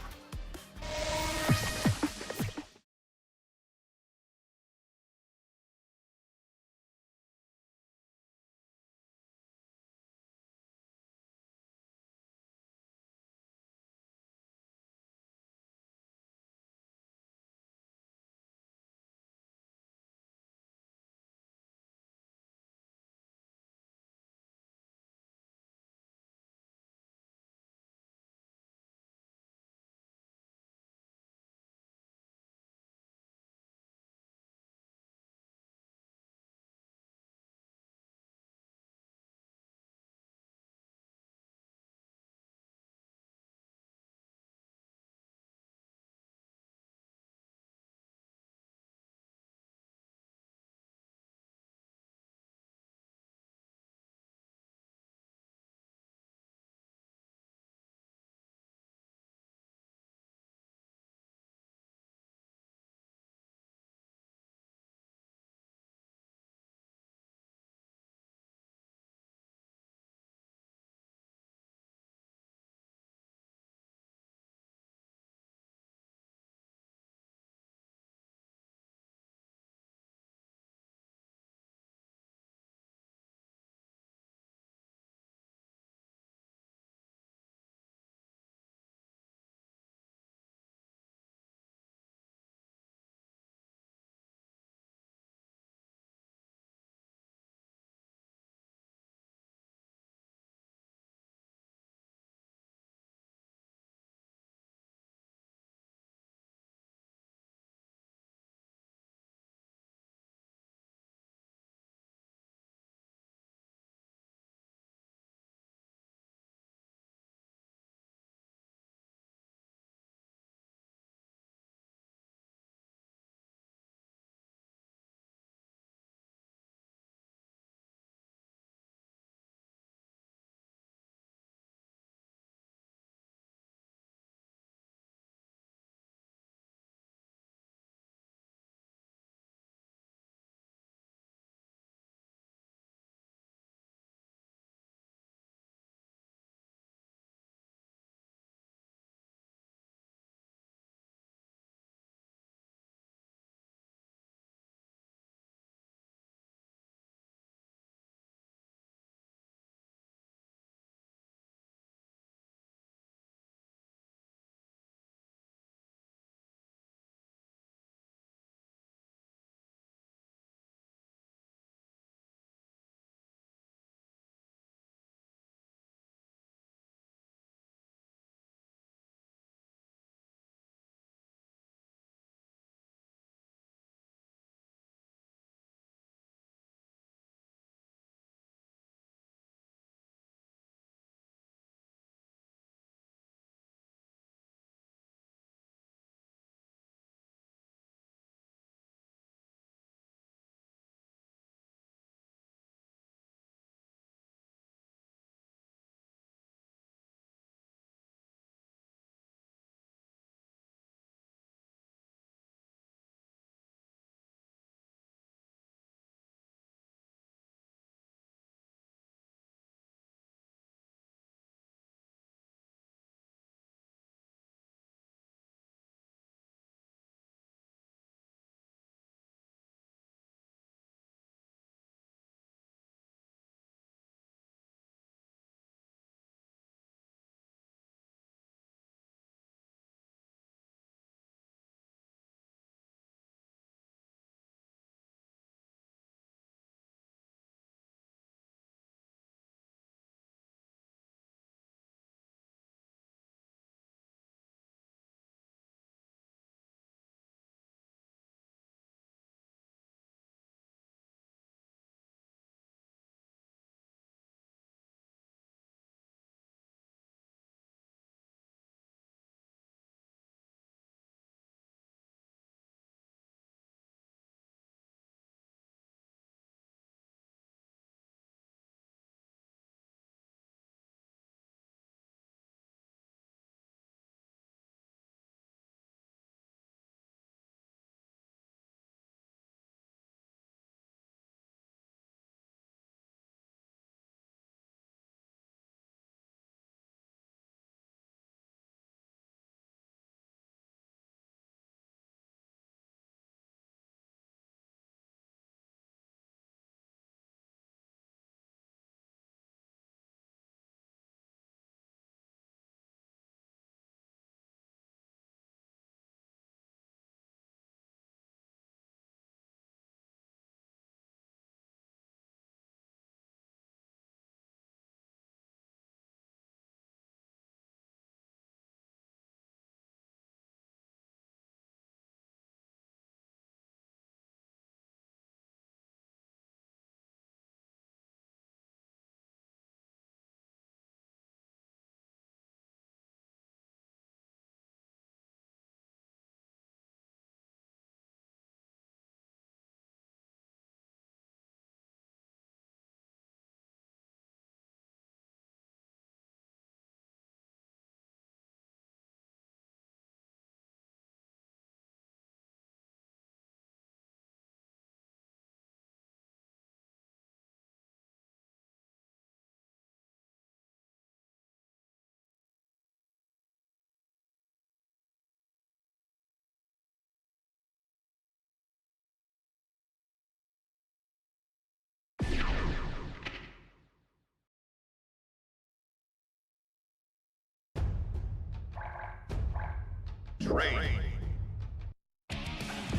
Train.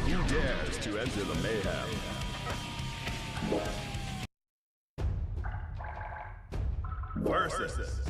Who dares to enter the mayhem? Versus.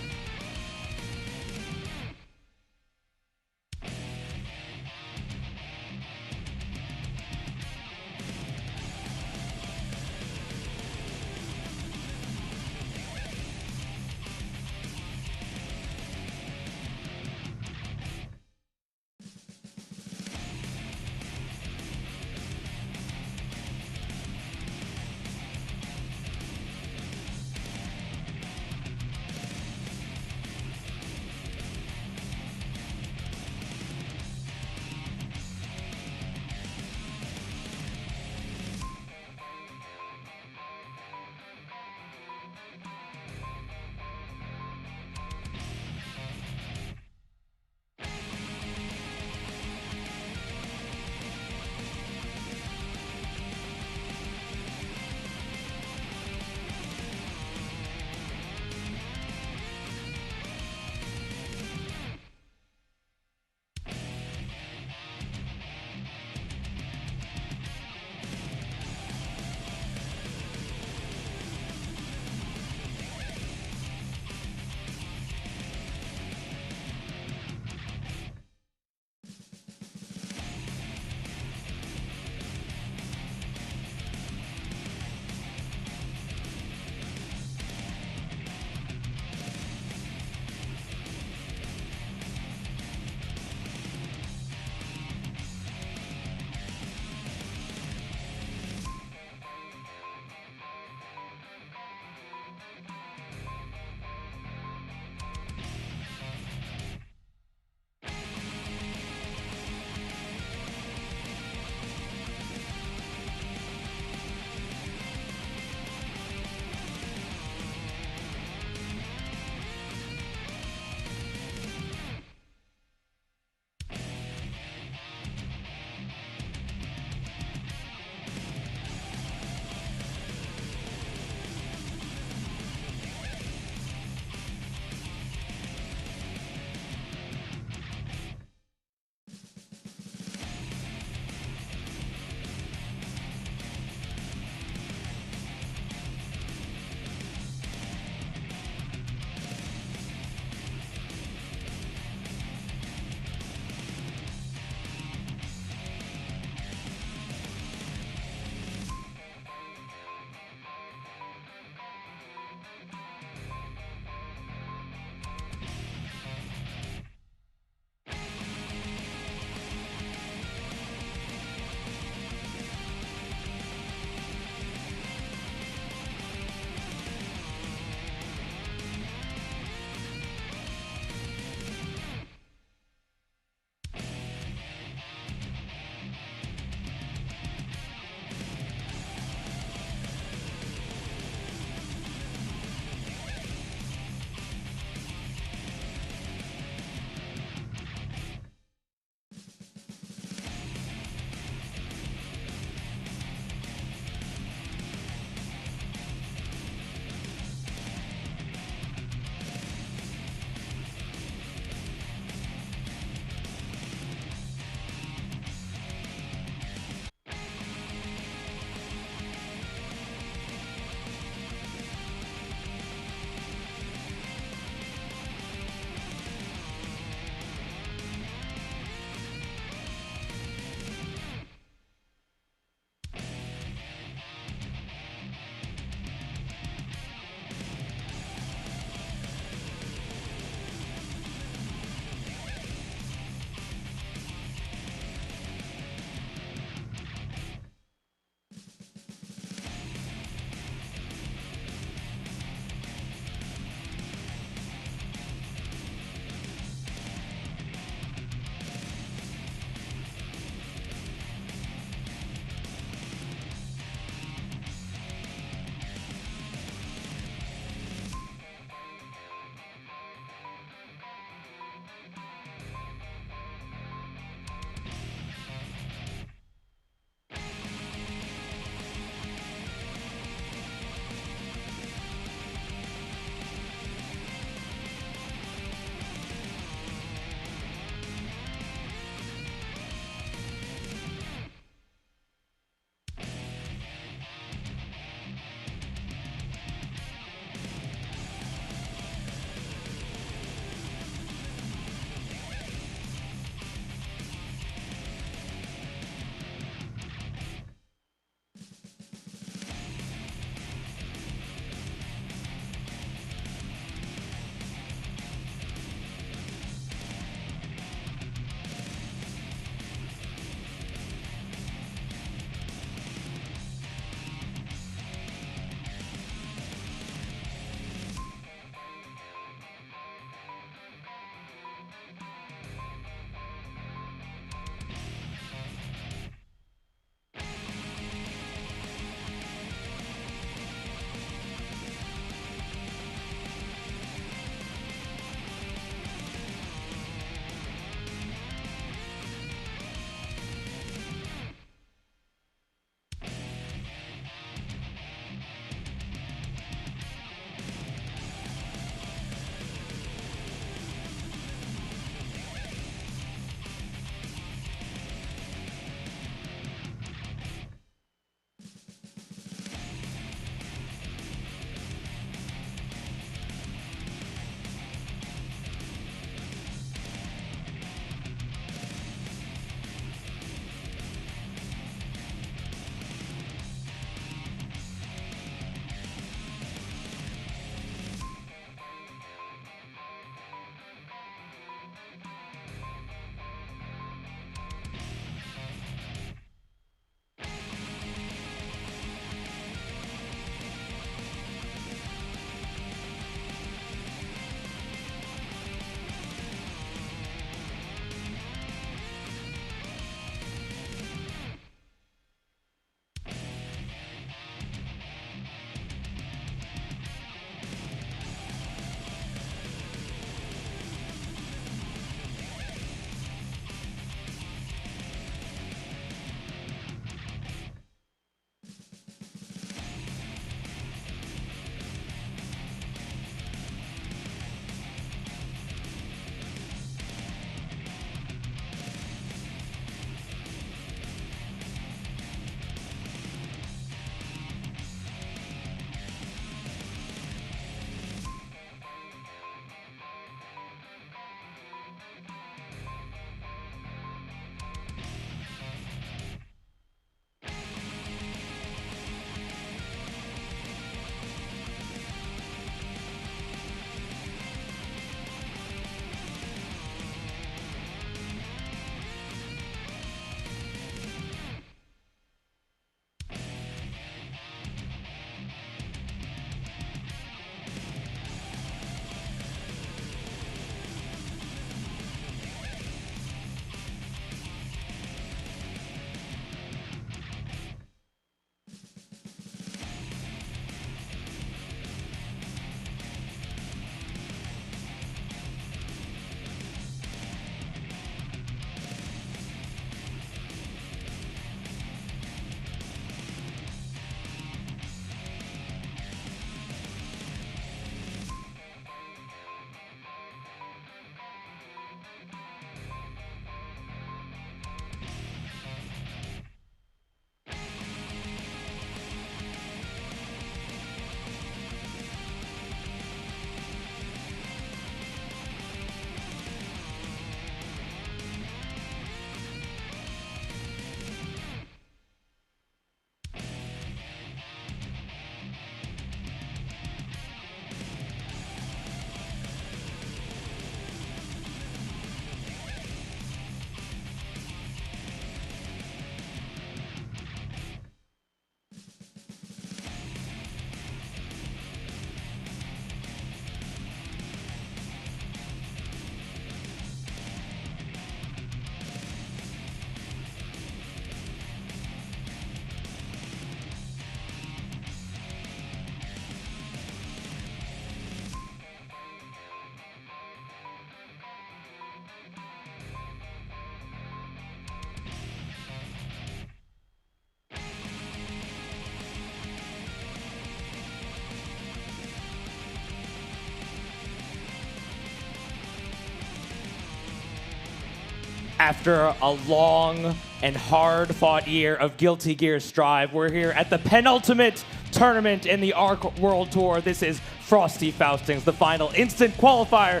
After a long and hard-fought year of Guilty Gear Strive, we're here at the penultimate tournament in the ARC World Tour. This is Frosty Faustings, the final instant qualifier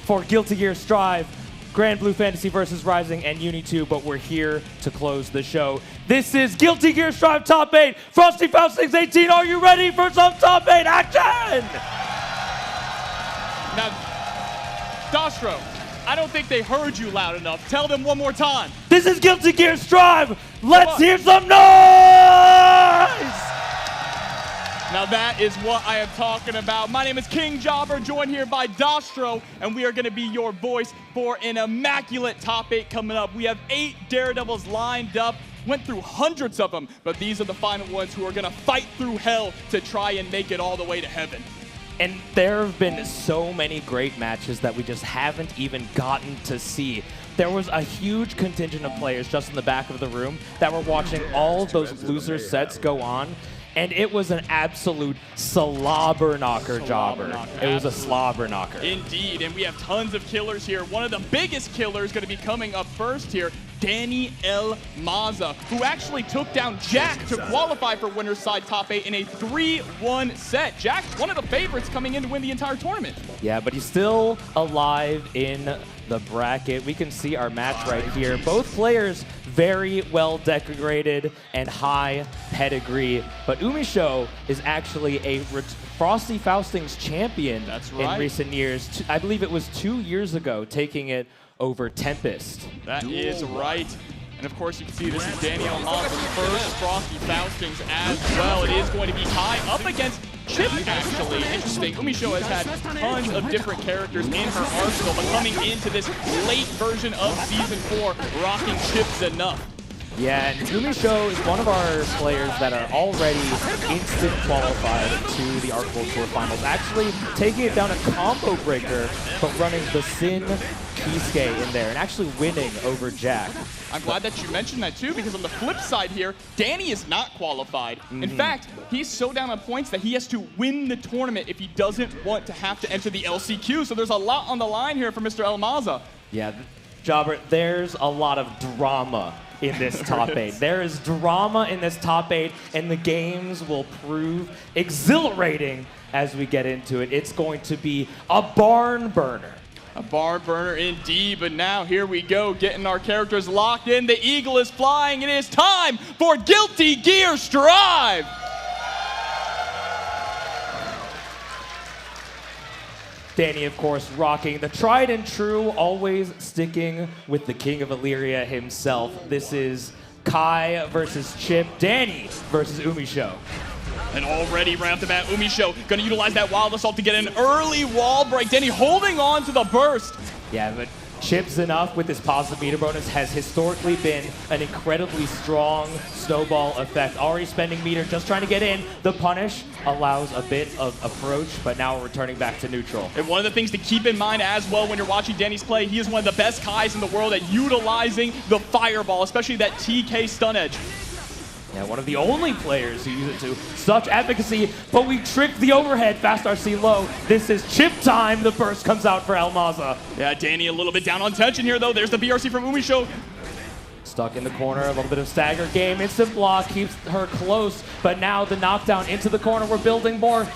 for Guilty Gear Strive, Grand Blue Fantasy versus Rising, and Uni 2, but we're here to close the show. This is Guilty Gear Strive Top 8, Frosty Faustings 18. Are you ready for some Top 8 action? Now, Dostro, I don't think they heard you loud enough. Tell them one more time. This is Guilty Gear Strive. Let's hear some noise! Now that is what I am talking about. My name is King Jobber, joined here by Dostro, and we are going to be your voice for an immaculate Top 8 coming up. We have 8 Daredevils lined up. Went through hundreds of them, but these are the final ones who are going to fight through hell to try and make it all the way to heaven. And there have been so many great matches that we just haven't even gotten to see. There was a huge contingent of players just in the back of the room that were watching all those loser sets go on, and it was an absolute slobber knocker, Jobber. It was a slobber knocker. Indeed, and we have tons of killers here. One of the biggest killers going to be coming up first here, Danny El Maza, who actually took down Jack to qualify for winner's side Top 8 in a 3-1 set. Jack, one of the favorites coming in to win the entire tournament. Yeah, but he's still alive in the bracket. We can see our match right here. Both players very well decorated and high pedigree, but Umisho is actually a Frosty Faustings champion in recent years. I believe it was 2 years ago, taking it over Tempest. That is right. And of course, you can see this is Daniel Maza's first Frosty Faustings as well. It is going to be high up against Chip, actually. Interesting. Umisho has had tons of different characters in her arsenal, but coming into this late version of Season 4, rocking Chip's enough. Yeah, and Umisho is one of our players that are already instant qualified to the ARC World Tour Finals. Actually taking it down a combo breaker, but running the Sin Kisuke in there and actually winning over Jack. I'm glad that you mentioned that too, because on the flip side here, Danny is not qualified. In fact, he's so down on points that he has to win the tournament if he doesn't want to have to enter the LCQ. So there's a lot on the line here for Mr. El Maza. Yeah, Jobber, there's a lot of drama in this Top 8. There is drama in this Top 8, and the games will prove exhilarating as we get into it. It's going to be a barn burner. A barn burner indeed, but now here we go, getting our characters locked in. The eagle is flying. It is time for Guilty Gear Strive. Danny, of course, rocking the tried and true, always sticking with the King of Illyria himself. This is Kai versus Chip, Danny versus Umisho. And already right off the bat, Umisho going to utilize that Wild Assault to get an early wall break. Danny holding on to the burst. Yeah, but Chip's enough with his positive meter bonus has historically been an incredibly strong snowball effect. Already spending meter, just trying to get in. The punish allows a bit of approach, but now we're returning back to neutral. And one of the things to keep in mind as well when you're watching Danny's play, he is one of the best Kais in the world at utilizing the fireball, especially that TK stun edge. Yeah, one of the only players who use it to such efficacy, but we tricked the overhead, fast RC low. This is Chip time. The burst comes out for El Maza. Yeah, Danny a little bit down on tension here, though. There's the BRC from Umisho. Stuck in the corner, a little bit of stagger game. Instant block keeps her close, but now the knockdown into the corner. We're building more.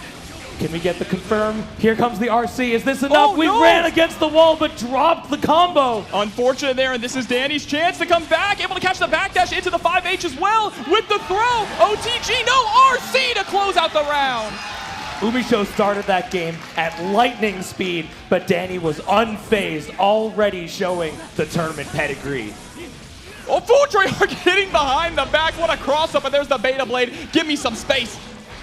Can we get the confirm? Here comes the RC. Is this enough? We ran against the wall, but dropped the combo. Unfortunate there, and this is Danny's chance to come back. Able to catch the backdash into the 5H as well with the throw. OTG, no RC to close out the round. Umisho started that game at lightning speed, but Danny was unfazed, already showing the tournament pedigree. Oh, Fulltrey are getting behind the back. What a cross-up, and there's the Beta Blade. Give me some space.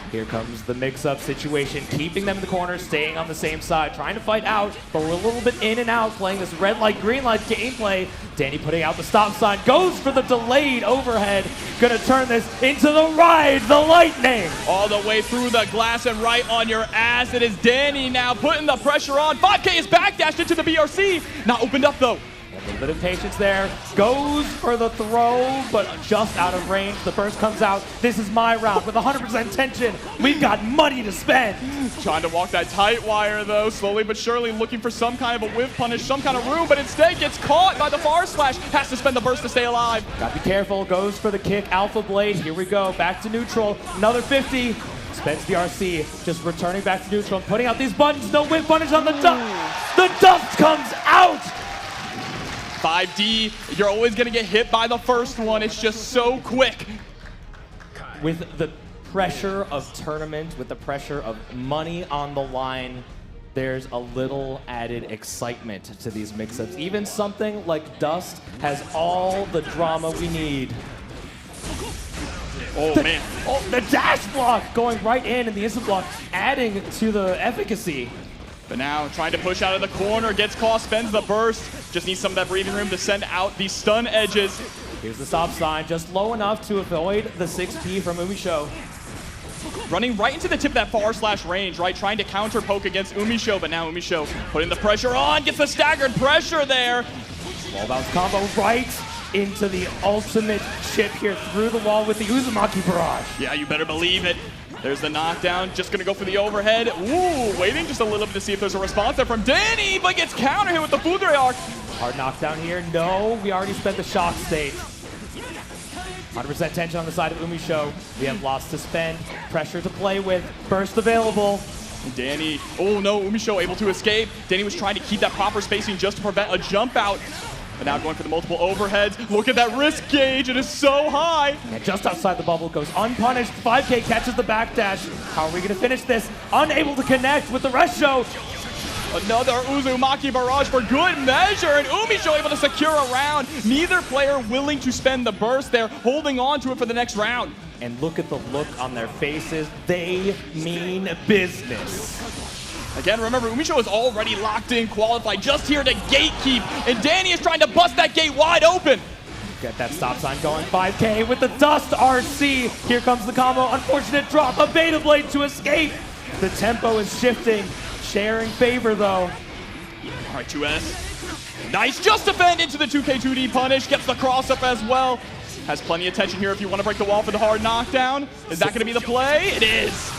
Here comes the mix-up situation, keeping them in the corner, staying on the same side, trying to fight out, but we're a little bit in and out, playing this red light, green light gameplay. Danny putting out the stop sign, goes for the delayed overhead, gonna turn this into the ride, the lightning. All the way through the glass and right on your ass. It is Danny now putting the pressure on. 5K is backdashed into the BRC. Not opened up though. A little bit of patience there. Goes for the throw, but just out of range. The burst comes out. This is my round with 100% tension. We've got money to spend. Trying to walk that tight wire, though, slowly but surely looking for some kind of a whiff punish, some kind of room, but instead gets caught by the far slash. Has to spend the burst to stay alive. Gotta be careful. Goes for the kick. Alpha Blade. Here we go. Back to neutral. Another 50. Spends the RC. Just returning back to neutral. Putting out these buttons. No whiff punish on the dust. The dust comes out. 5D, you're always going to get hit by the first one. It's just so quick. With the pressure of tournament, with the pressure of money on the line, there's a little added excitement to these mix-ups. Even something like Dust has all the drama we need. Man. Oh, the dash block going right in, and the instant block adding to the efficacy. But now trying to push out of the corner, gets caught, spends the burst. Just needs some of that breathing room to send out these stun edges. Here's the stop sign, just low enough to avoid the 6P from Umisho. Running right into the tip of that far slash range, right? Trying to counter poke against Umisho, but now Umisho putting the pressure on, gets the staggered pressure there. Wall bounce combo right into the ultimate chip here through the wall with the Uzumaki barrage. Yeah, you better believe it. There's the knockdown, just gonna go for the overhead. Ooh, waiting just a little bit to see if there's a response there from Danny, but gets counter hit with the Fudre arc. Hard knockdown here, no, we already spent the shock state. 100% tension on the side of Umisho. We have lots to spend, pressure to play with, burst available. Danny, oh no, Umisho able to escape. Danny was trying to keep that proper spacing just to prevent a jump out. But now going for the multiple overheads. Look at that risk gauge, it is so high. And just outside the bubble, goes unpunished. 5K catches the backdash. How are we gonna finish this? Unable to connect with the rest show. Another Uzumaki barrage for good measure, and Umisho able to secure a round. Neither player willing to spend the burst there, holding on to it for the next round. And look at the look on their faces. They mean business. Again, remember, Umisho is already locked in, qualified, just here to gatekeep, and Danny is trying to bust that gate wide open. Get that stop sign going. 5K with the Dust RC. Here comes the combo. Unfortunate drop. A Beta Blade to escape. The tempo is shifting. Sharing favor, though. All right, 2S. Nice, just defend into the 2K2D punish. Gets the cross up as well. Has plenty of tension here if you want to break the wall for the hard knockdown. Is that going to be the play? It is.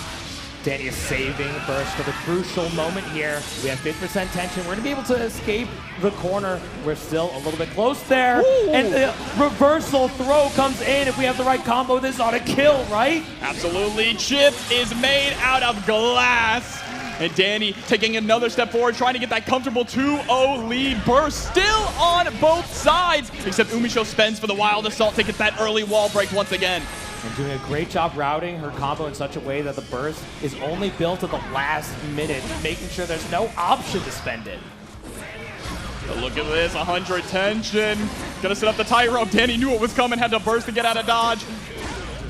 Danny is saving burst for the crucial moment here. We have 50% tension. We're going to be able to escape the corner. We're still a little bit close there. Ooh. And the reversal throw comes in. If we have the right combo, this ought to kill, right? Absolutely. Chip is made out of glass. And Danny taking another step forward, trying to get that comfortable 2-0 lead. Burst still on both sides, except Umisho spends for the Wild Assault to get that early wall break once again. And doing a great job routing her combo in such a way that the burst is only built at the last minute, making sure there's no option to spend it. But look at this, 100 tension. Gonna set up the tightrope. Danny knew it was coming, had to burst to get out of dodge.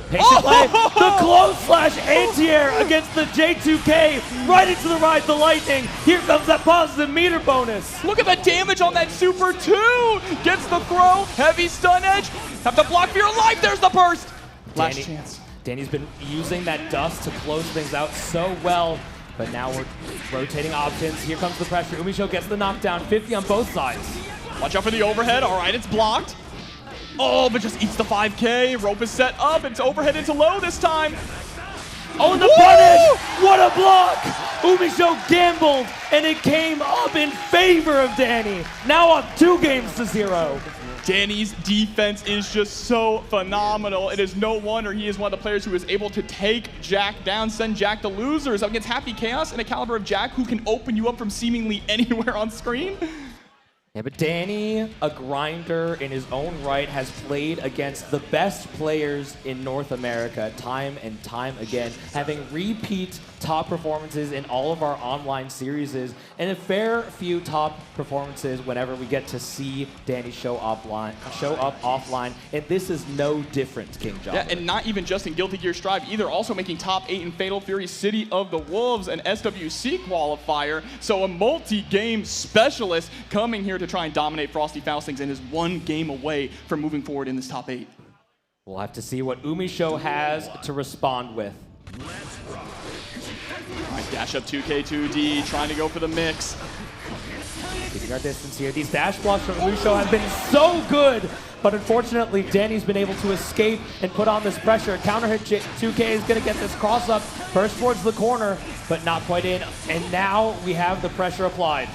Patient play, the close slash anti-air against the J2K, right into the ride, the lightning. Here comes that positive meter bonus. Look at the damage on that Super 2. Gets the throw, heavy stun edge. Have to block for your life, there's the burst. Last chance. Danny's been using that dust to close things out so well, but now we're rotating options. Here comes the pressure. Umisho gets the knockdown, 50 on both sides. Watch out for the overhead. All right, it's blocked. Oh, but just eats the 5K. Rope is set up. It's overhead into low this time. Oh, and the punish! What a block! Umisho gambled, and it came up in favor of Danny. Now up 2 games to 0. Danny's defense is just so phenomenal. It is no wonder he is one of the players who is able to take Jack down, send Jack to losers up against Happy Chaos and a caliber of Jack who can open you up from seemingly anywhere on screen. Yeah, but Danny, a grinder in his own right, has played against the best players in North America time and time again, having repeat top performances in all of our online series and a fair few top performances whenever we get to see Danny show up offline, and this is no different, King John. Yeah, and not even just in Guilty Gear Strive either, also making top 8 in Fatal Fury City of the Wolves, an SWC qualifier, so a multi-game specialist coming here to try and dominate Frosty Faustings and is 1 game away from moving forward in this top 8. We'll have to see what Umisho has to respond with. All right, dash up 2K2D, trying to go for the mix. Keeping our distance here. These dash blocks from Umusho have been so good, but unfortunately, Danny's been able to escape and put on this pressure. Counter hit 2K is going to get this cross up, burst towards the corner, but not quite in. And now we have the pressure applied.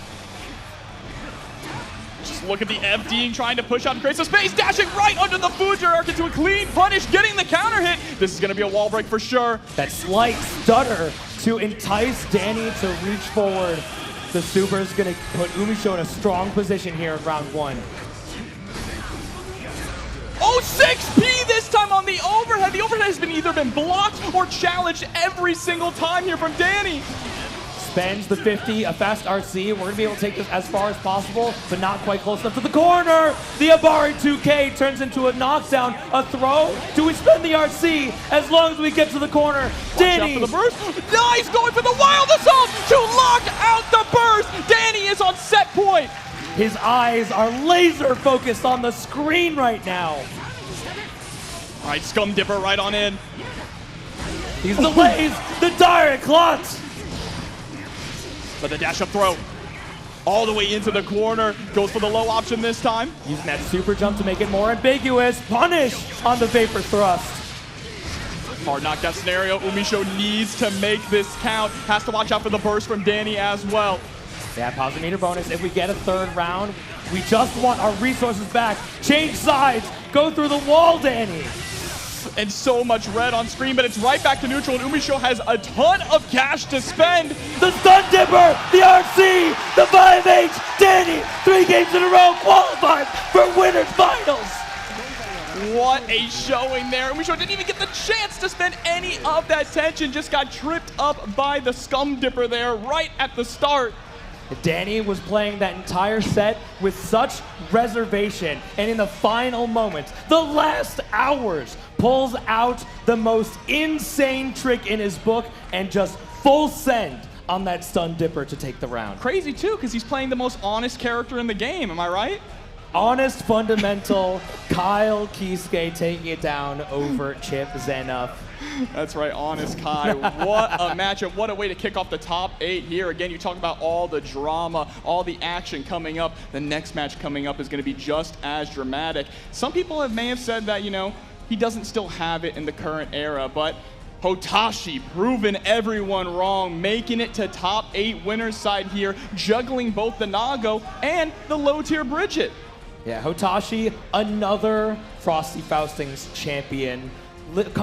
Just look at the FDing, trying to push out and create some space, dashing right under the Fuji Arc into a clean punish, getting the counter hit. This is going to be a wall break for sure. That slight stutter to entice Danny to reach forward. The Super is going to put Umusho in a strong position here in round 1. Oh, 6P this time on the overhead. The overhead has either been blocked or challenged every single time here from Danny. Spends the 50, a fast RC. We're going to be able to take this as far as possible, but not quite close enough to the corner. The Abari 2K turns into a knockdown, a throw. Do we spend the RC as long as we get to the corner? Danny! Watch out for the burst. Nice, going for the wild assault to lock out the burst. Danny is on set point. His eyes are laser focused on the screen right now. All right, Scum Dipper right on in. He's delays the direct clutch. But the dash up throw all the way into the corner. Goes for the low option this time. Using that super jump to make it more ambiguous. Punish on the Vapor Thrust. Hard knockdown scenario. Umusho needs to make this count. Has to watch out for the burst from Danny as well. Yeah, positive meter bonus. If we get a third round, we just want our resources back. Change sides. Go through the wall, Danny. And so much red on screen, but it's right back to neutral, and Umusho has a ton of cash to spend. The Stun Dipper, the RC, the 5H, Danny, 3 games in a row, qualified for winners finals. What a showing there. Umusho didn't even get the chance to spend any of that tension, just got tripped up by the Scum Dipper there right at the start. Danny was playing that entire set with such reservation, and in the final moments, the last hours, pulls out the most insane trick in his book and just full send on that Stun Dipper to take the round. Crazy too, because he's playing the most honest character in the game, am I right? Honest, fundamental, Kyle Kisuke taking it down over Chip Zenough. That's right, honest Kai. What a matchup. What a way to kick off the top 8 here. Again, you talk about all the drama, all the action coming up. The next match coming up is going to be just as dramatic. Some people may have said that, you know, he doesn't still have it in the current era, but Hotashi proving everyone wrong, making it to top 8 winners side here, juggling both the Nago and the low-tier Bridget. Yeah, Hotashi, another Frosty Faustings champion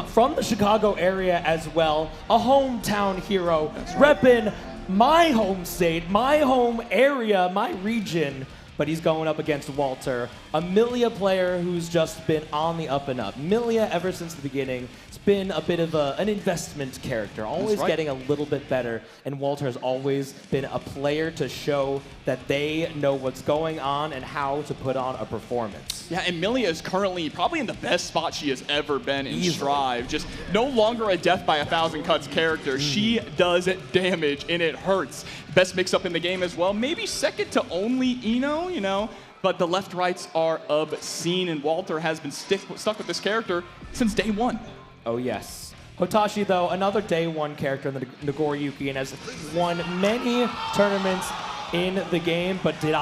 from the Chicago area as well, a hometown hero, repping my home state, my home area, my region, but he's going up against Walter, a Milia player who's just been on the up and up. Milia, ever since the beginning, has been a bit of an investment character, always getting a little bit better, and Walter has always been a player to show that they know what's going on and how to put on a performance. Yeah, and Milia is currently probably in the best spot she has ever been in Strive. Just no longer a death by 1,000 cuts character. She does damage, and it hurts. Best mix-up in the game as well. Maybe second to only Ino, you know, but the left-rights are obscene, and Walter has been stuck with this character since day 1. Oh, yes. Hotashi, though, another day 1 character in the Nagoriyuki, and has won many tournaments in the game, but did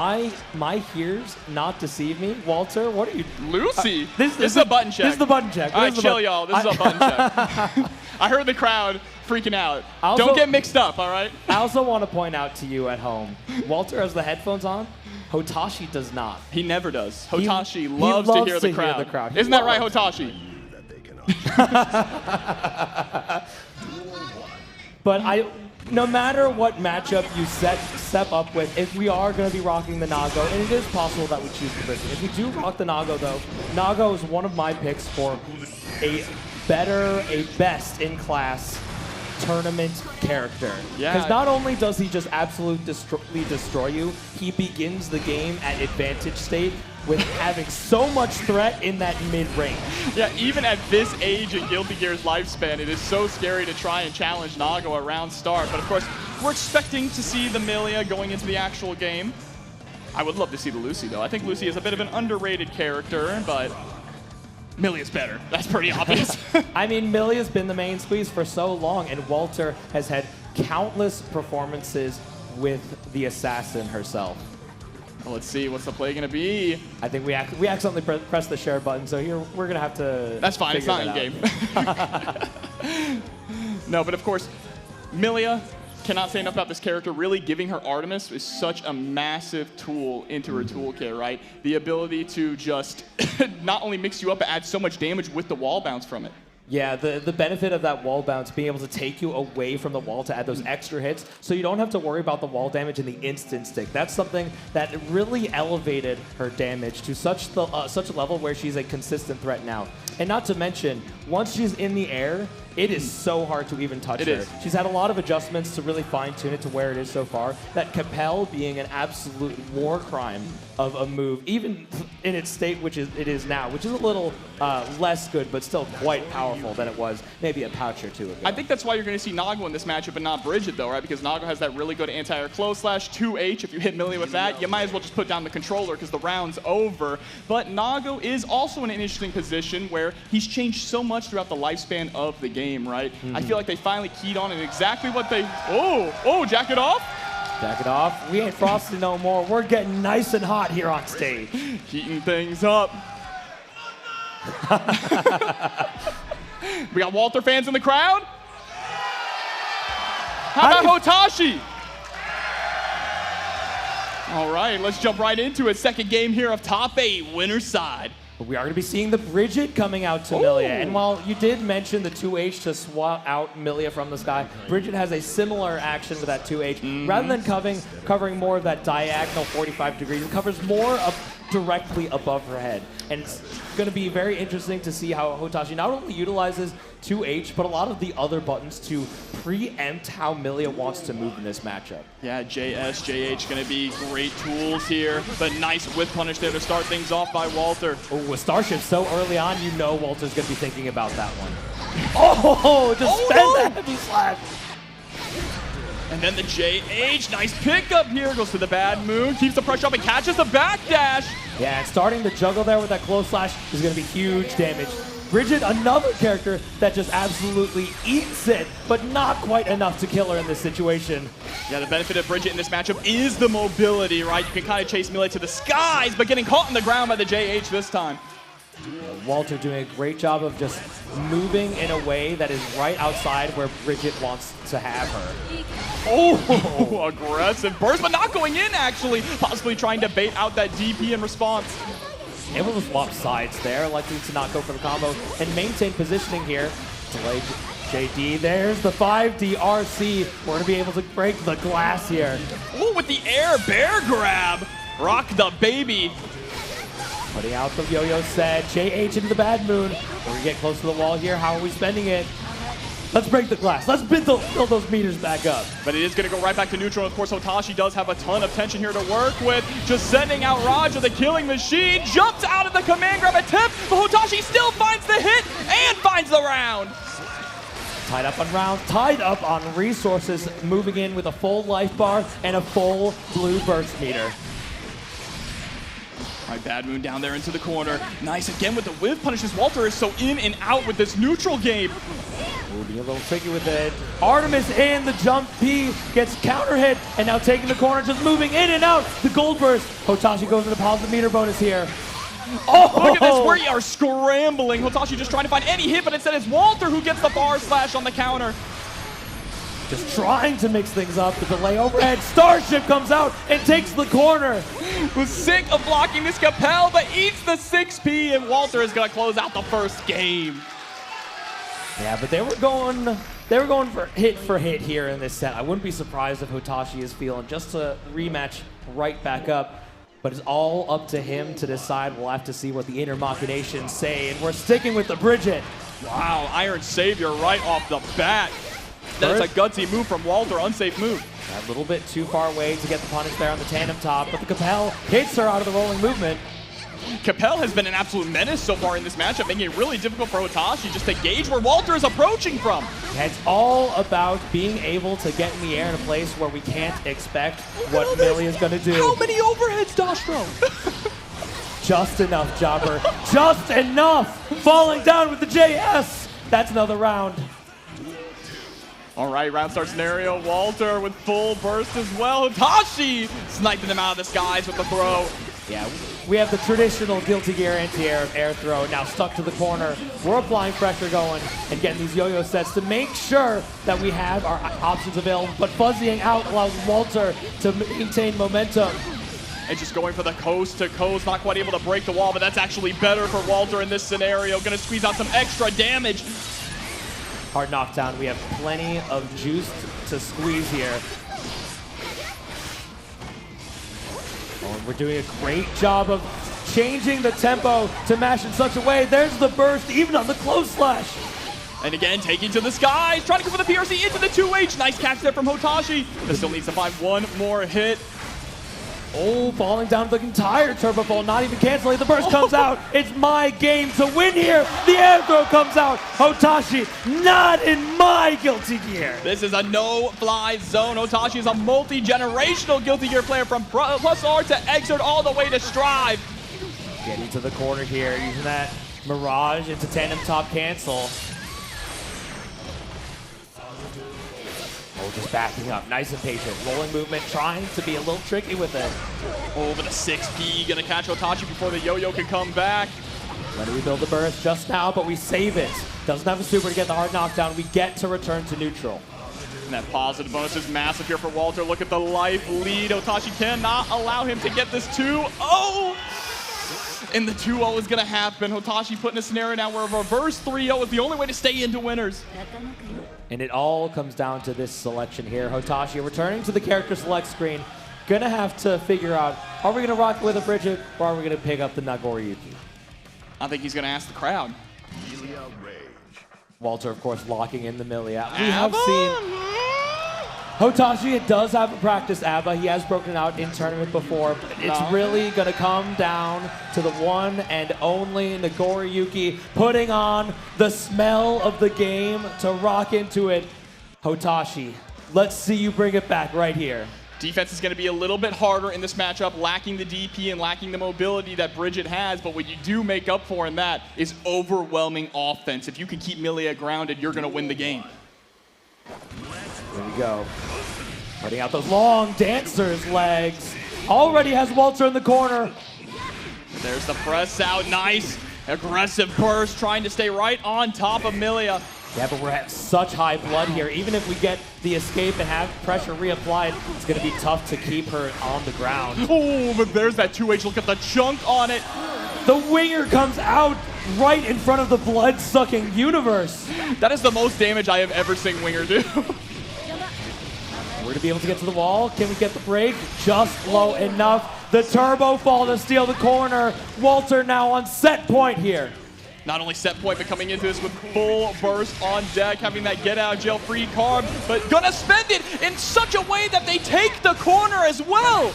my ears not deceive me? Walter, what are you... Lucy! This is a button check. This is the button check. All right, chill, y'all. This is a button check. I heard the crowd freaking out. Don't get mixed up, all right? I also want to point out to you at home, Walter has the headphones on. Hotashi does not. He never does. Hotashi loves to hear the crowd. Isn't that right, Hotashi? But no matter what matchup you step up with, if we are going to be rocking the Nago, and it is possible that we choose the Bridget. If we do rock the Nago, though, Nago is one of my picks for a best-in-class tournament character. Yeah. Because not only does he just absolutely destroy you, he begins the game at advantage state with having so much threat in that mid-range. Yeah, even at this age in Guilty Gear's lifespan, it is so scary to try and challenge Nago around start. But of course, we're expecting to see the Milia going into the actual game. I would love to see the Lucy, though. I think Lucy is a bit of an underrated character, but Milia's better. That's pretty obvious. I mean, Milia's been the main squeeze for so long, and Walter has had countless performances with the assassin herself. Well, let's see, what's the play gonna be? I think we accidentally pressed the share button, so here we're gonna have to. That's fine. It's not in game. No, but of course, Millia, cannot say enough about this character. Really giving her Artemis is such a massive tool into her toolkit, right? The ability to just not only mix you up, but add so much damage with the wall bounce from it. Yeah, the benefit of that wall bounce, being able to take you away from the wall to add those extra hits, so you don't have to worry about the wall damage in the instant stick. That's something that really elevated her damage to such a level where she's a consistent threat now. And not to mention, once she's in the air, it is so hard to even touch her. She's had a lot of adjustments to really fine-tune it to where it is so far. That Capel being an absolute war crime of a move, even in its state which it is now, which is a little less good, but still quite powerful than it was maybe a pouch or two ago. I think that's why you're going to see Nago in this matchup and not Bridget, though, right? Because Nago has that really good anti-air close slash, 2H. If you hit Millia with that, you might as well just put down the controller because the round's over. But Nago is also in an interesting position where he's changed so much throughout the lifespan of the game, right? I feel like they finally keyed on and exactly what they... Oh, jack it off? Jack it off. We ain't Frosty no more. We're getting nice and hot here on stage. Heating things up. We got Walter fans in the crowd. How about Hotashi? All right, let's jump right into it. Second game here of top 8, winner's side. We are going to be seeing the Bridget coming out to Millia. And while you did mention the 2H to swat out Millia from the sky, Bridget has a similar action with that 2H. Rather than covering more of that diagonal 45 degrees, it covers more up directly above her head. And it's going to be very interesting to see how Hotashi not only utilizes 2H, but a lot of the other buttons to preempt how Millia wants to move in this matchup. Yeah, JS, JH going to be great tools here, but nice whip punish there to start things off by Walter. Oh, with Starship so early on, you know Walter's going to be thinking about that one. Oh, just spend that heavy slash. And then the JH, nice pickup here, goes to the bad moon, keeps the pressure up and catches the backdash. Yeah, and starting to juggle there with that close slash is going to be huge damage. Bridget, another character that just absolutely eats it, but not quite enough to kill her in this situation. Yeah, the benefit of Bridget in this matchup is the mobility, right? You can kind of chase Millia to the skies, but getting caught on the ground by the JH this time. Walter doing a great job of just moving in a way that is right outside where Bridget wants to have her. Oh, aggressive burst, but not going in, actually. Possibly trying to bait out that DP in response. Able to swap sides there, likely to not go for the combo and maintain positioning here. Delay JD, there's the 5D RC. We're going to be able to break the glass here. Ooh, with the air bear grab. Rock the baby. Putting out the yo-yo set, JH into the bad moon. We're going to get close to the wall here. How are we spending it? Let's break the glass. Let's build those meters back up. But it is going to go right back to neutral. Of course, Hotashi does have a ton of tension here to work with. Just sending out Raja, the killing machine. Jumps out of the command grab attempt, but Hotashi still finds the hit and finds the round. Tied up on rounds, tied up on resources, moving in with a full life bar and a full blue burst meter. All right, Bad Moon down there into the corner. Nice again with the whiff punishes. Walter is so in and out with this neutral game. Will be a little tricky with it. Artemis in the jump P gets counter hit and now taking the corner, just moving in and out. The gold burst. Hotashi goes to the positive meter bonus here. Oh! Look at this, we are scrambling. Hotashi just trying to find any hit, but instead it's Walter who gets the bar slash on the counter. Just trying to mix things up. The delay overhead. Starship comes out and takes the corner. Was sick of blocking this Capel, but eats the 6P, and Walter is going to close out the first game. Yeah, but they were going for hit here in this set. I wouldn't be surprised if Hotashi is feeling just a rematch right back up. But it's all up to him to decide. We'll have to see what the inner machinations say. And we're sticking with the Bridget. Wow, Iron Savior right off the bat. That's a gutsy move from Walter, unsafe move. A little bit too far away to get the punish there on the tandem top, but the Capel hits her out of the rolling movement. Capel has been an absolute menace so far in this matchup, making it really difficult for Hotashi just to gauge where Walter is approaching from. Yeah, it's all about being able to get in the air in a place where we can't expect what Millia is going to do. How many overheads, Dastro? Just enough, Jobber. Just enough. Falling down with the JS. That's another round. All right, round start scenario. Walter with full burst as well. Hotashi sniping them out of the skies with the throw. Yeah, we have the traditional Guilty Gear anti-air air throw now stuck to the corner. We're applying pressure going and getting these yo-yo sets to make sure that we have our options available, but fuzzying out allows Walter to maintain momentum. And just going for the coast to coast, not quite able to break the wall, but that's actually better for Walter in this scenario. Gonna squeeze out some extra damage. Hard knockdown, we have plenty of juice to squeeze here. Oh, we're doing a great job of changing the tempo to mash in such a way. There's the burst, even on the close slash. And again, taking to the skies, trying to go for the PRC into the 2H. Nice catch there from Hotashi, but still needs to find one more hit. Oh, falling down the entire turbo fall, not even canceling. The burst comes out. It's my game to win here. The air throw comes out. Hotashi, not in my Guilty Gear. This is a no-fly zone. Hotashi is a multi-generational Guilty Gear player from plus R to Exert all the way to Strive. Getting to the corner here, using that Mirage into tandem top cancel. Oh, just backing up, nice and patient. Rolling movement, trying to be a little tricky with it. Over the 6P, gonna catch Hotashi before the yo-yo can come back. Let me rebuild the burst just now, but we save it. Doesn't have a super to get the hard knockdown. We get to return to neutral. And that positive bonus is massive here for Walter. Look at the life lead. Hotashi cannot allow him to get this 2-0. And the 2-0 is gonna happen. Hotashi put in a scenario now where a reverse 3-0 is the only way to stay into winners. And it all comes down to this selection here. Hotashi returning to the character select screen. Gonna have to figure out, are we gonna rock with a Bridget or are we gonna pick up the Nagoriyuki? I think he's gonna ask the crowd. Walter, of course, locking in the Milia. We have seen Hotashi, it does have a practice ABBA. He has broken out in tournament before, but it's really gonna come down to the one and only Nagoriyuki putting on the smell of the game to rock into it. Hotashi, let's see you bring it back right here. Defense is going to be a little bit harder in this matchup, lacking the DP and lacking the mobility that Bridget has, but what you do make up for in that is overwhelming offense. If you can keep Milia grounded, you're going to win the game. There we go. Putting out those long dancer's legs. Already has Walter in the corner. There's the press out. Nice. Aggressive burst, trying to stay right on top of Milia. Yeah, but we're at such high blood here. Even if we get the escape and have pressure reapplied, it's going to be tough to keep her on the ground. Oh, but there's that 2H. Look at the chunk on it. The winger comes out right in front of the blood-sucking universe. That is the most damage I have ever seen winger do. We're going to be able to get to the wall. Can we get the break? Just low enough. The turbo fall to steal the corner. Walter now on set point here. Not only set point, but coming into this with full burst on deck, having that get out of jail free card, but gonna spend it in such a way that they take the corner as well.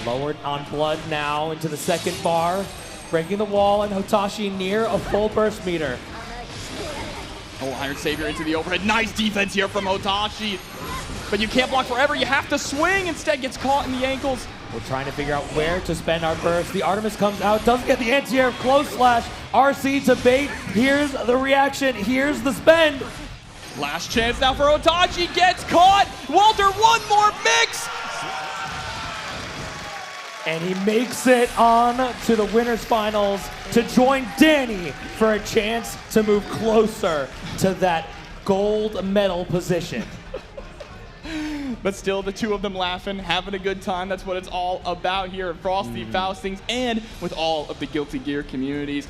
Lowered on blood now into the second bar, breaking the wall, and Hotashi near a full burst meter. Oh, Iron Savior into the overhead. Nice defense here from Hotashi. But you can't block forever. You have to swing. Instead, gets caught in the ankles. We're trying to figure out where to spend our burst. The Artemis comes out, doesn't get the anti-air close slash. RC to bait. Here's the reaction. Here's the spend. Last chance now for Hotashi. Gets caught. Walter, one more mix. And he makes it on to the winners finals to join Danny for a chance to move closer to that gold medal position. But still, the two of them laughing, having a good time. That's what it's all about here at Frosty Faustings and with all of the Guilty Gear communities.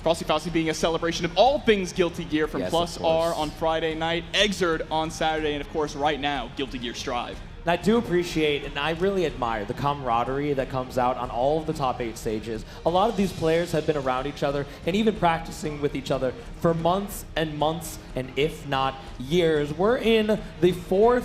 Frosty Faustings being a celebration of all things Guilty Gear from Plus R on Friday night, Exerd on Saturday, and of course, right now, Guilty Gear Strive. And I do appreciate and I really admire the camaraderie that comes out on all of the top 8 stages. A lot of these players have been around each other and even practicing with each other for months and months, and if not years. We're in the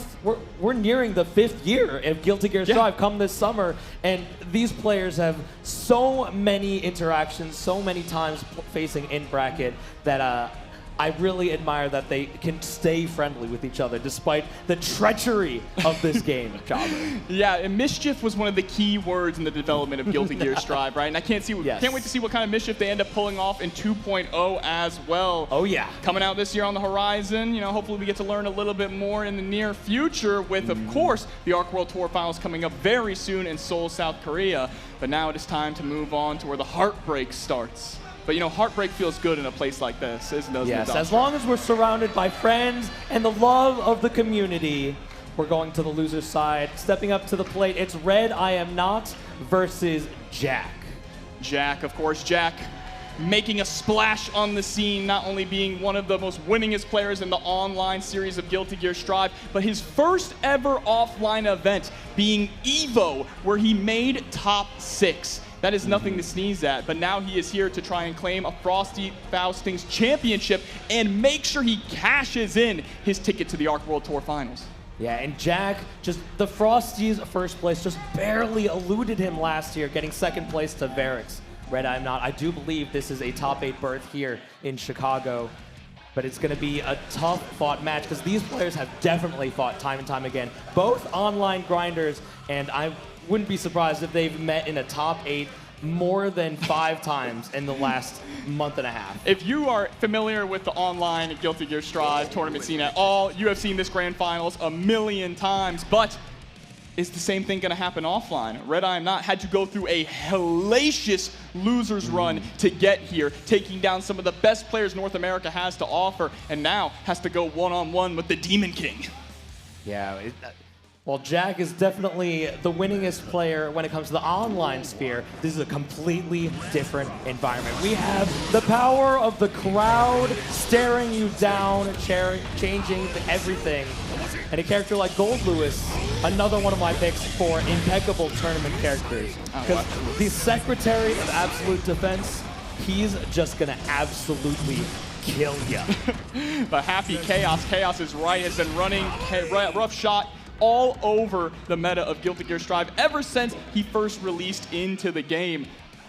we're nearing the 5th year of Guilty Gear Strive come this summer, and these players have so many interactions, so many times facing in bracket that I really admire that they can stay friendly with each other despite the treachery of this game, Jobber. Yeah, and mischief was one of the key words in the development of Guilty Gear Strive, right? And I can't wait to see what kind of mischief they end up pulling off in 2.0 as well. Oh yeah. Coming out this year on the horizon, you know, hopefully we get to learn a little bit more in the near future with, of course, the ARC World Tour Finals coming up very soon in Seoul, South Korea. But now it is time to move on to where the heartbreak starts. But, you know, heartbreak feels good in a place like this, isn't it? Yes, as long as we're surrounded by friends and the love of the community, we're going to the loser's side. Stepping up to the plate, it's Red I Am Not versus Jack. Jack, of course, Jack making a splash on the scene, not only being one of the most winningest players in the online series of Guilty Gear Strive, but his first ever offline event being EVO, where he made top 6. That is nothing to sneeze at, but now he is here to try and claim a Frosty Faustings championship and make sure he cashes in his ticket to the ARC World Tour Finals. Yeah, and Jack, just the Frosty's first place just barely eluded him last year, getting second place to Varix. Red I'm Not. I do believe this is a top 8 berth here in Chicago, but it's going to be a tough fought match because these players have definitely fought time and time again. Both online grinders, and I wouldn't be surprised if they've met in a top 8 more than 5 times in the last month and a half. If you are familiar with the online Guilty Gear Strive tournament scene at all, you have seen this grand finals a million times, but is the same thing going to happen offline? Red I Am Not had to go through a hellacious loser's run to get here, taking down some of the best players North America has to offer, and now has to go one-on-one with the Demon King. Yeah, well, Jack is definitely the winningest player when it comes to the online sphere. This is a completely different environment. We have the power of the crowd staring you down, changing everything. And a character like Gold Lewis, another one of my picks for impeccable tournament characters. Because the Secretary of Absolute Defense, he's just gonna absolutely kill ya. But Happy Chaos, Chaos is right, has been running rough shot all over the meta of Guilty Gear Strive ever since he first released into the game.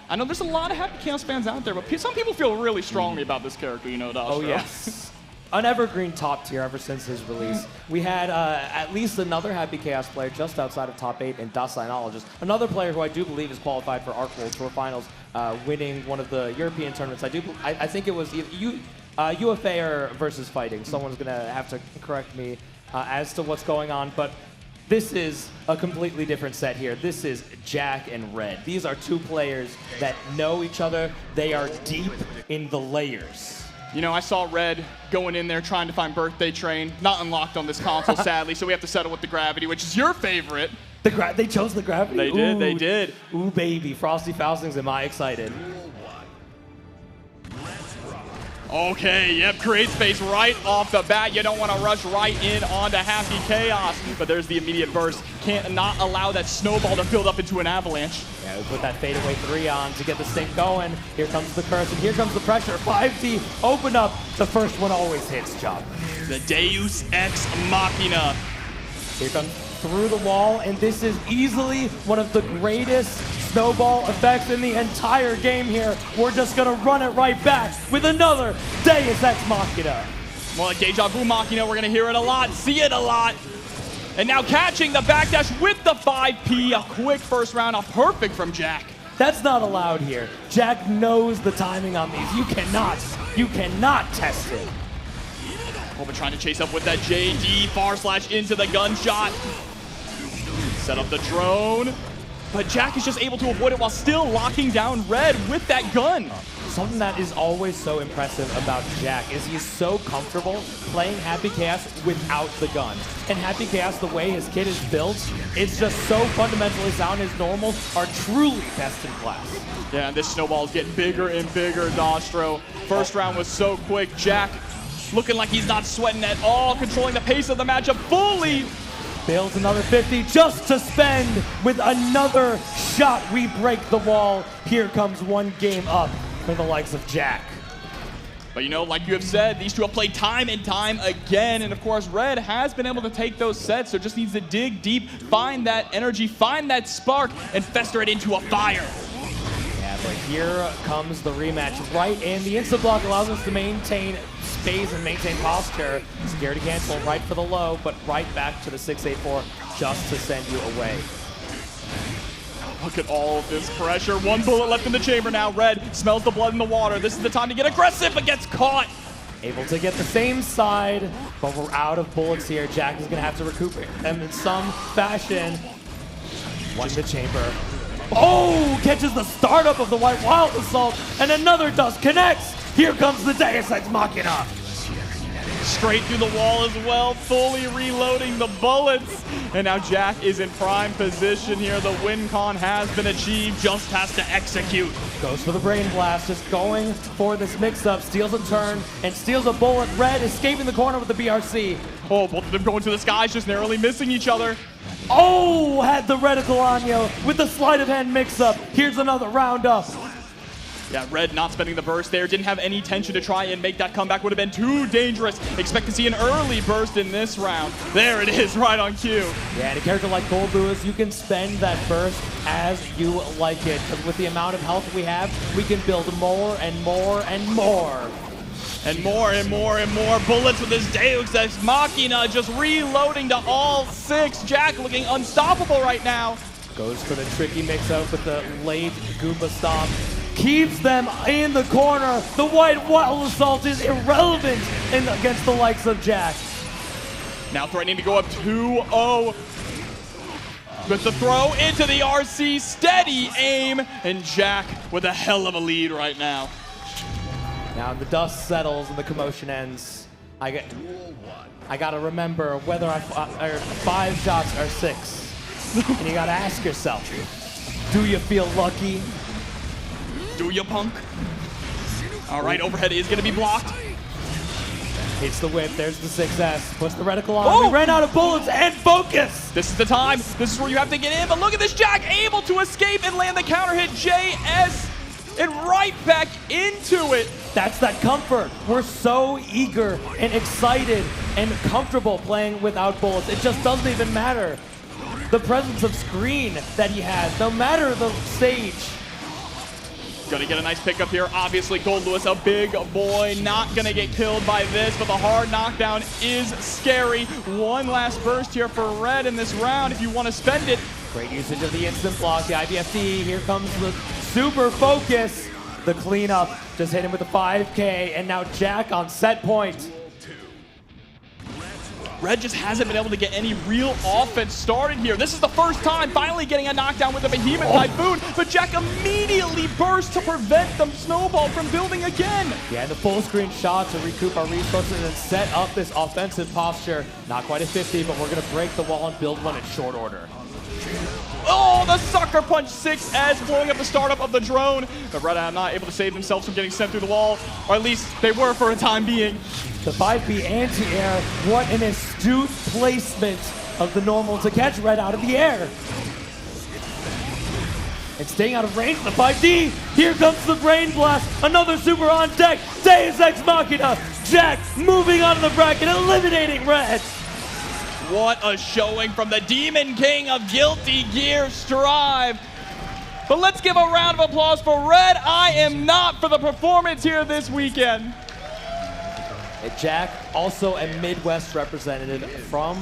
I know there's a lot of Happy Chaos fans out there, but some people feel really strongly about this character, you know, Dastro. Oh, yes. An evergreen top tier ever since his release. We had at least another Happy Chaos player just outside of top 8 in Das Sinologist, another player who I do believe is qualified for ARC World Tour Finals, winning one of the European tournaments. I think it was UFA versus Fighting. Someone's going to have to correct me as to what's going on, but this is a completely different set here. This is Jack and Red. These are 2 players that know each other. They are deep in the layers. You know, I saw Red going in there trying to find Birthday Train. Not unlocked on this console, sadly, so we have to settle with the Gravity, which is your favorite. They chose the Gravity? They did, they did. Ooh, baby. Frosty Faustings, am I excited. Okay, yep, create space right off the bat. You don't want to rush right in onto Happy Chaos, but there's the immediate burst. Can't not allow that snowball to build up into an avalanche. Yeah, we put that fadeaway 3 on to get the sync going. Here comes the curse, and here comes the pressure. 5D, open up. The first one always hits, Job. The Deus Ex Machina. Here comes through the wall, and this is easily one of the greatest snowball effects in the entire game here. We're just gonna run it right back with another Deus Ex Machina. More like Deja Vu Machina, we're gonna hear it a lot, see it a lot. And now catching the backdash with the 5P, a quick first round, a perfect from Jack. That's not allowed here. Jack knows the timing on these. You cannot test it. Over trying to chase up with that JD, far slash into the gunshot. Set up the drone, but Jack is just able to avoid it while still locking down Red with that gun. Something that is always so impressive about Jack is he's so comfortable playing Happy Chaos without the gun. And Happy Chaos, the way his kit is built, it's just so fundamentally sound. His normals are truly best in class. Yeah, and this snowball is getting bigger and bigger, Dastro. First round was so quick. Jack looking like he's not sweating at all, controlling the pace of the matchup fully. Builds another 50 just to spend with another shot. We break the wall. Here comes one game up for the likes of Jack. But you know, like you have said, these two have played time and time again. And of course, Red has been able to take those sets, so just needs to dig deep, find that energy, find that spark, and fester it into a fire. Yeah, but here comes the rematch right in. The instant block allows us to maintain phase and maintain posture. Scared to cancel right for the low, but right back to the 684 just to send you away. Look at all of this pressure. One bullet left in the chamber now. Red smells the blood in the water. This is the time to get aggressive, but gets caught. Able to get the same side, but we're out of bullets here. Jack is going to have to recuperate them in some fashion. One in the chamber. Oh, catches the startup of the White Wild Assault, and another dust connects. Here comes the Deus Ex Machina. Straight through the wall as well, fully reloading the bullets. And now Jack is in prime position here. The win con has been achieved, just has to execute. Goes for the Brain Blast, just going for this mix-up, steals a turn, and steals a bullet. Red escaping the corner with the BRC. Oh, both of them going to the skies, just narrowly missing each other. Oh, had the reticle on you with the sleight of hand mix-up. Here's another roundup. Yeah, Red not spending the burst there. Didn't have any intention to try and make that comeback. Would have been too dangerous. Expect to see an early burst in this round. There it is, right on cue. Yeah, and a character like Gold Lewis, you can spend that burst as you like it. Because with the amount of health we have, we can build more and more and more. And more and more and more bullets with this Deus Ex Machina, just reloading to all 6. Jack looking unstoppable right now. Goes for the tricky mix-up with the late Goomba Stomp. Keeps them in the corner. The White Wild Assault is irrelevant against the likes of Jack. Now threatening to go up 2-0. With the throw into the RC, steady aim, and Jack with a hell of a lead right now. Now the dust settles and the commotion ends. I gotta remember whether 5 shots or 6. And you gotta ask yourself, do you feel lucky? Do you, punk? All right, overhead is gonna be blocked. Hits the whip, there's the 6S, puts the reticle on. We ran out of bullets and focus. This is the time, this is where you have to get in, but look at this Jack, able to escape and land the counter hit. JS, and right back into it. That's that comfort. We're so eager and excited and comfortable playing without bullets. It just doesn't even matter. The presence of screen that he has, no matter the stage. Gonna get a nice pickup here. Obviously, Gold Lewis, a big boy, not gonna get killed by this, but the hard knockdown is scary. One last burst here for Red in this round if you want to spend it. Great usage of the instant block, the IBFD. Here comes the super focus. The cleanup, just hit him with a 5K, and now Jack on set point. Red just hasn't been able to get any real offense started here. This is the first time finally getting a knockdown with the Behemoth Typhoon, but Jack immediately bursts to prevent the snowball from building again. Yeah, and the full screen shot to recoup our resources and set up this offensive posture. Not quite at 50, but we're gonna break the wall and build one in short order. Oh, the sucker punch 6S blowing up the startup of the drone. The Red are not able to save themselves from getting sent through the wall, or at least they were for a time being. The 5B anti-air, what an astute placement of the normal to catch Red out of the air. And staying out of range, the 5D, here comes the Brain Blast, another super on deck, Deus Ex Machina, Jack moving on to the bracket, eliminating Red. What a showing from the Demon King of Guilty Gear Strive. But let's give a round of applause for Red. I am not for the performance here this weekend. And Jack, also a Midwest representative from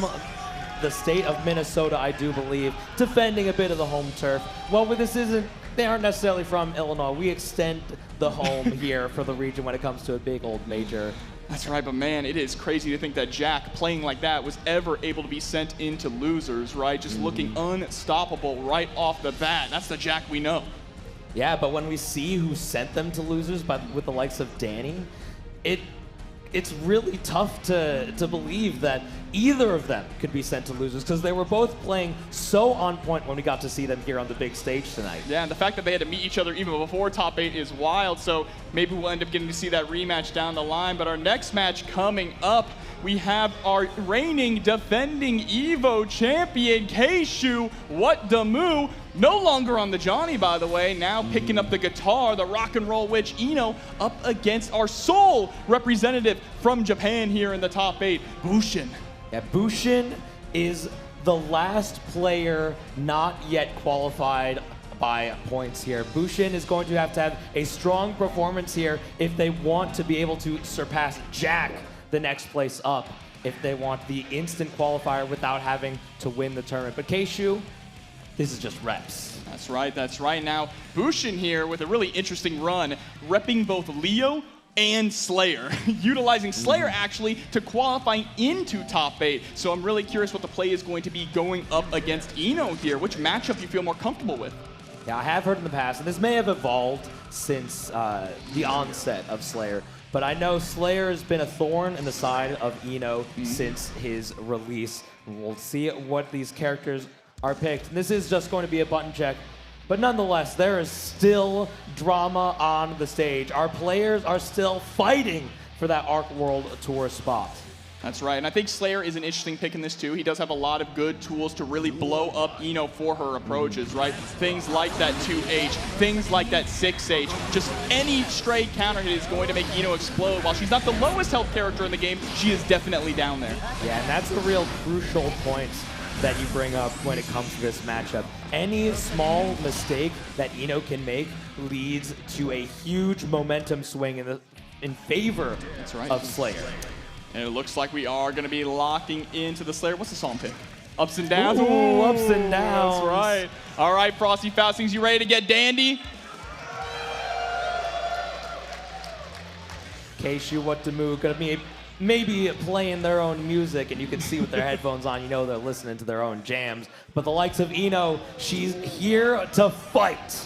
the state of Minnesota, I do believe, defending a bit of the home turf. Well, they aren't necessarily from Illinois. We extend the home here for the region when it comes to a big old major. That's right, but man, it is crazy to think that Jack, playing like that, was ever able to be sent into losers, right? Just looking unstoppable right off the bat. That's the Jack we know. Yeah, but when we see who sent them to losers with the likes of Danny, it's really tough to believe that either of them could be sent to losers because they were both playing so on point when we got to see them here on the big stage tonight. Yeah, and the fact that they had to meet each other even before Top 8 is wild, so maybe we'll end up getting to see that rematch down the line. But our next match coming up, we have our reigning, defending EVO champion, Keishu What Da Moo, no longer on the Johnny, by the way, now picking up the guitar, the rock and roll witch Ino, up against our sole representative from Japan here in the Top 8, Bushin. Yeah, Bushin is the last player not yet qualified by points here. Bushin is going to have a strong performance here if they want to be able to surpass Jack, the next place up, if they want the instant qualifier without having to win the tournament. But Keishu, this is just reps. That's right, that's right. Now, Bushin here with a really interesting run, repping both Leo and Slayer, utilizing Slayer actually to qualify into top 8. So I'm really curious what the play is going to be going up against Eno here. Which matchup you feel more comfortable with? Yeah, I have heard in the past, and this may have evolved since the onset of Slayer, but I know Slayer has been a thorn in the side of Eno since his release. We'll see what these characters are picked. And this is just going to be a button check. But nonetheless, there is still drama on the stage. Our players are still fighting for that Arc World Tour spot. That's right, and I think Slayer is an interesting pick in this too. He does have a lot of good tools to really blow up Eno for her approaches, right? Things like that 2H, things like that 6H. Just any stray counter hit is going to make Eno explode. While she's not the lowest health character in the game, she is definitely down there. Yeah, and that's the real crucial point that you bring up when it comes to this matchup. Any small mistake that Eno can make leads to a huge momentum swing in favor of Slayer. And it looks like we are going to be locking into the Slayer. What's the song pick? Ups and Downs? Ooh, Ups and Downs. That's right. All right, Frosty Faustings, you ready to get dandy? Keishu, what to move? Gonna be maybe playing their own music, and you can see with their headphones on, you know they're listening to their own jams. But the likes of Eno, she's here to fight.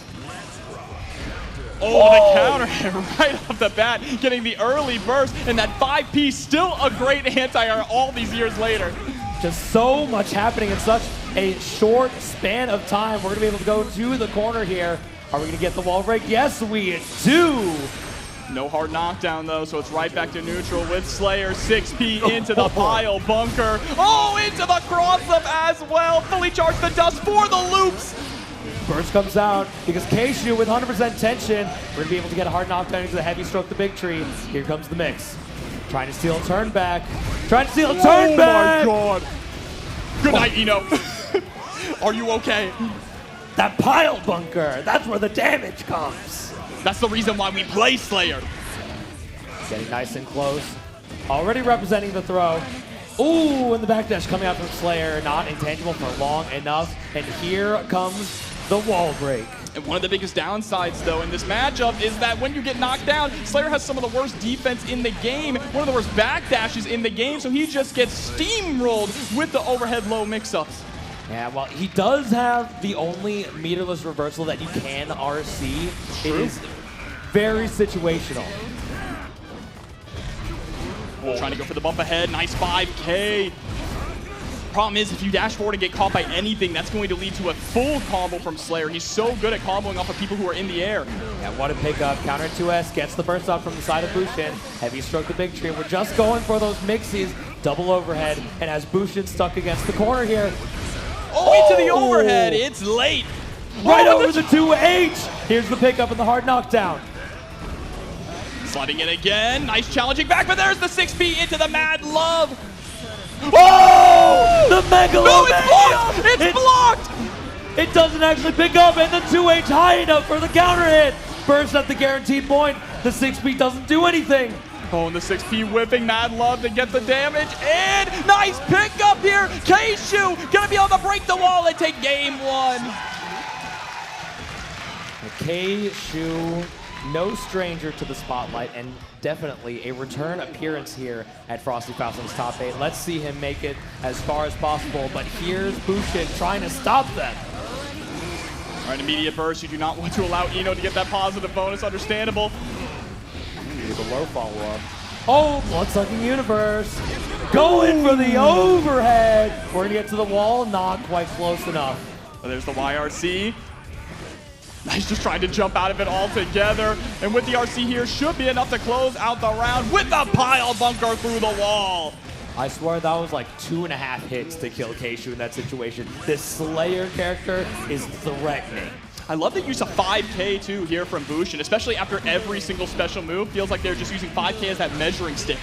Oh, the counter hit right off the bat, getting the early burst, and that 5P still a great anti-air all these years later. Just so much happening in such a short span of time. We're gonna be able to go to the corner here. Are we gonna get the wall break? Yes, we do. No hard knockdown though, so it's right back to neutral with Slayer. 6P into the pile bunker. Oh, into the cross-up as well. Fully charged the dust for the loops. Burst comes out because Keishu with 100% tension. We're going to be able to get a hard knockdown into the heavy stroke, the big tree. Here comes the mix. Trying to steal a turn back. Trying to steal a turn back. Oh my God. Good night, Eno. Are you okay? That pile bunker, that's where the damage comes. That's the reason why we play Slayer. Getting nice and close. Already representing the throw. Ooh, and the backdash coming out from Slayer. Not intangible for long enough. And here comes the wall break. And one of the biggest downsides, though, in this matchup is that when you get knocked down, Slayer has some of the worst defense in the game, one of the worst backdashes in the game, so he just gets steamrolled with the overhead low mix-ups. Yeah, well, he does have the only meterless reversal that you can RC. It is very situational. Trying to go for the bump ahead. Nice 5K. Problem is, if you dash forward and get caught by anything, that's going to lead to a full combo from Slayer. He's so good at comboing off of people who are in the air. Yeah, what a pickup. Counter 2S gets the burst off from the side of Bushin. Heavy stroke the big tree. We're just going for those mixies. Double overhead. And as Bushin stuck against the corner here. Oh, into the overhead. It's late. Right over the 2H. Here's the pickup and the hard knockdown. Sliding in again. Nice challenging back, but there's the 6P into the Mad Love. Oh! The Megalomania! No, it's blocked! It doesn't actually pick up, and the 2H high enough for the counter hit. Burst at the guaranteed point. The 6P doesn't do anything. Oh, and the 6P whipping Mad Love to get the damage. And nice pickup here. Keishu gonna be able to break the wall and take game 1. Keishu, no stranger to the spotlight, and definitely a return appearance here at Frosty Faustings top 8. Let's see him make it as far as possible, but here's Bushin trying to stop them. All right, immediate burst. You do not want to allow Eno to get that positive bonus, understandable. The low follow-up. Oh, Blood-Sucking Universe. Going for the overhead. We're gonna get to the wall, not quite close enough. Oh, there's the YRC. Nice, just trying to jump out of it altogether. And with the RC here, should be enough to close out the round with the pile bunker through the wall. I swear that was like 2.5 hits to kill Keishu in that situation. This Slayer character is threatening. I love the use of 5K too here from Bushin, especially after every single special move. Feels like they're just using 5K as that measuring stick.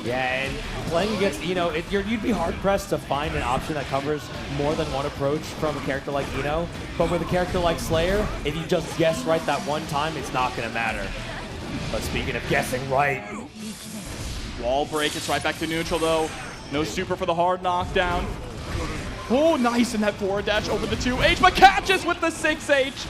Yeah, and playing against Eno, you'd be hard-pressed to find an option that covers more than one approach from a character like Eno. But with a character like Slayer, if you just guess right that one time, it's not going to matter. But speaking of guessing right... Wall break, it's right back to neutral, though. No super for the hard knockdown. Oh, nice in that forward dash over the 2H, but catches with the 6H.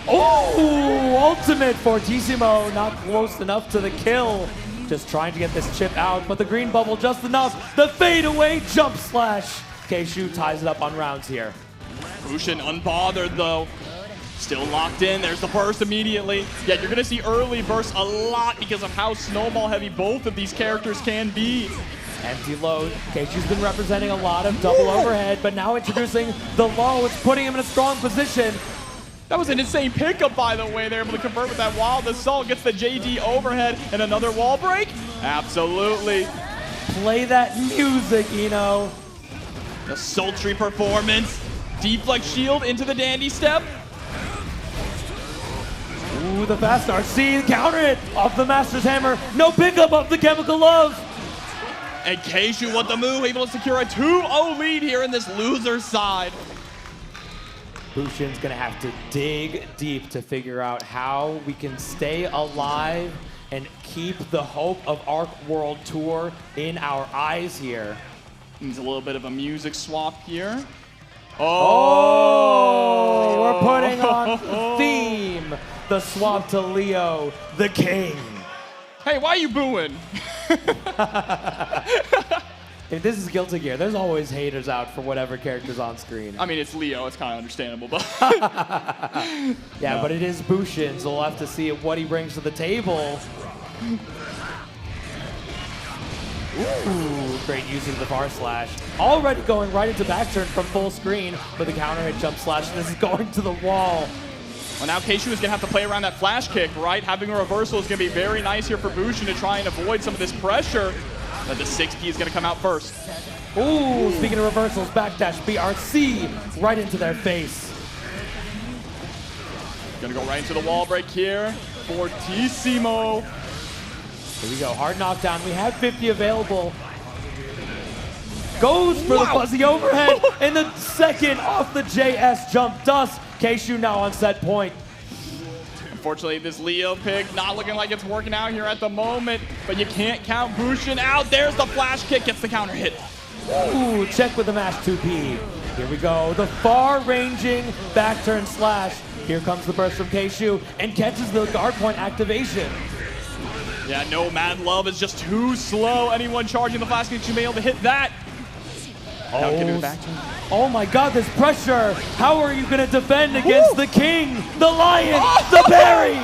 Oh, ultimate Fortissimo, not close enough to the kill. Just trying to get this chip out, but the green bubble just enough. The fadeaway jump slash. Keishu ties it up on rounds here. Bushin unbothered though. Still locked in. There's the burst immediately. Yeah, you're going to see early bursts a lot because of how snowball heavy both of these characters can be. Empty load. Keishu's been representing a lot of double overhead, but now introducing the low. It's putting him in a strong position. That was an insane pickup, by the way. They're able to convert with that wild assault. Gets the JD overhead and another wall break. Absolutely. Play that music, Eno. The sultry performance. Deflect shield into the dandy step. Ooh, the fast RC. Counter it off the Master's Hammer. No pickup of the Chemical Love. And Keishu with the move, able to secure a 2-0 lead here in this loser side. Bushin's gonna have to dig deep to figure out how we can stay alive and keep the hope of Arc World Tour in our eyes here. Needs a little bit of a music swap here. Oh, we're putting on theme. The swap to Leo, the king. Hey, why are you booing? If this is Guilty Gear, there's always haters out for whatever character's on screen. I mean, it's Leo. It's kind of understandable, but... Yeah, no. But it is Bushin, so we'll have to see what he brings to the table. Ooh, great use of the bar slash. Already going right into back turn from full screen with a counter hit jump slash. This is going to the wall. Well, now Keishu is going to have to play around that flash kick, right? Having a reversal is going to be very nice here for Bushin to try and avoid some of this pressure. But the 6P is going to come out first. Ooh, speaking of reversals, backdash BRC right into their face. Going to go right into the wall break here. Fortissimo. Here we go, hard knockdown. We have 50 available. Goes for the fuzzy overhead, and the second off the JS jump dust. Keishu now on set point. Unfortunately, this Leo pick not looking like it's working out here at the moment, but you can't count Bushin out. There's the flash kick, gets the counter hit. Ooh, check with the mash 2P. Here we go, the far-ranging back turn slash. Here comes the burst from Keishu and catches the guard point activation. Yeah, no, Mad Love is just too slow. Anyone charging the flash kick should be able to hit that. Now give me the back turn. Oh my god, this pressure! How are you gonna defend against the king, the lion, the berry?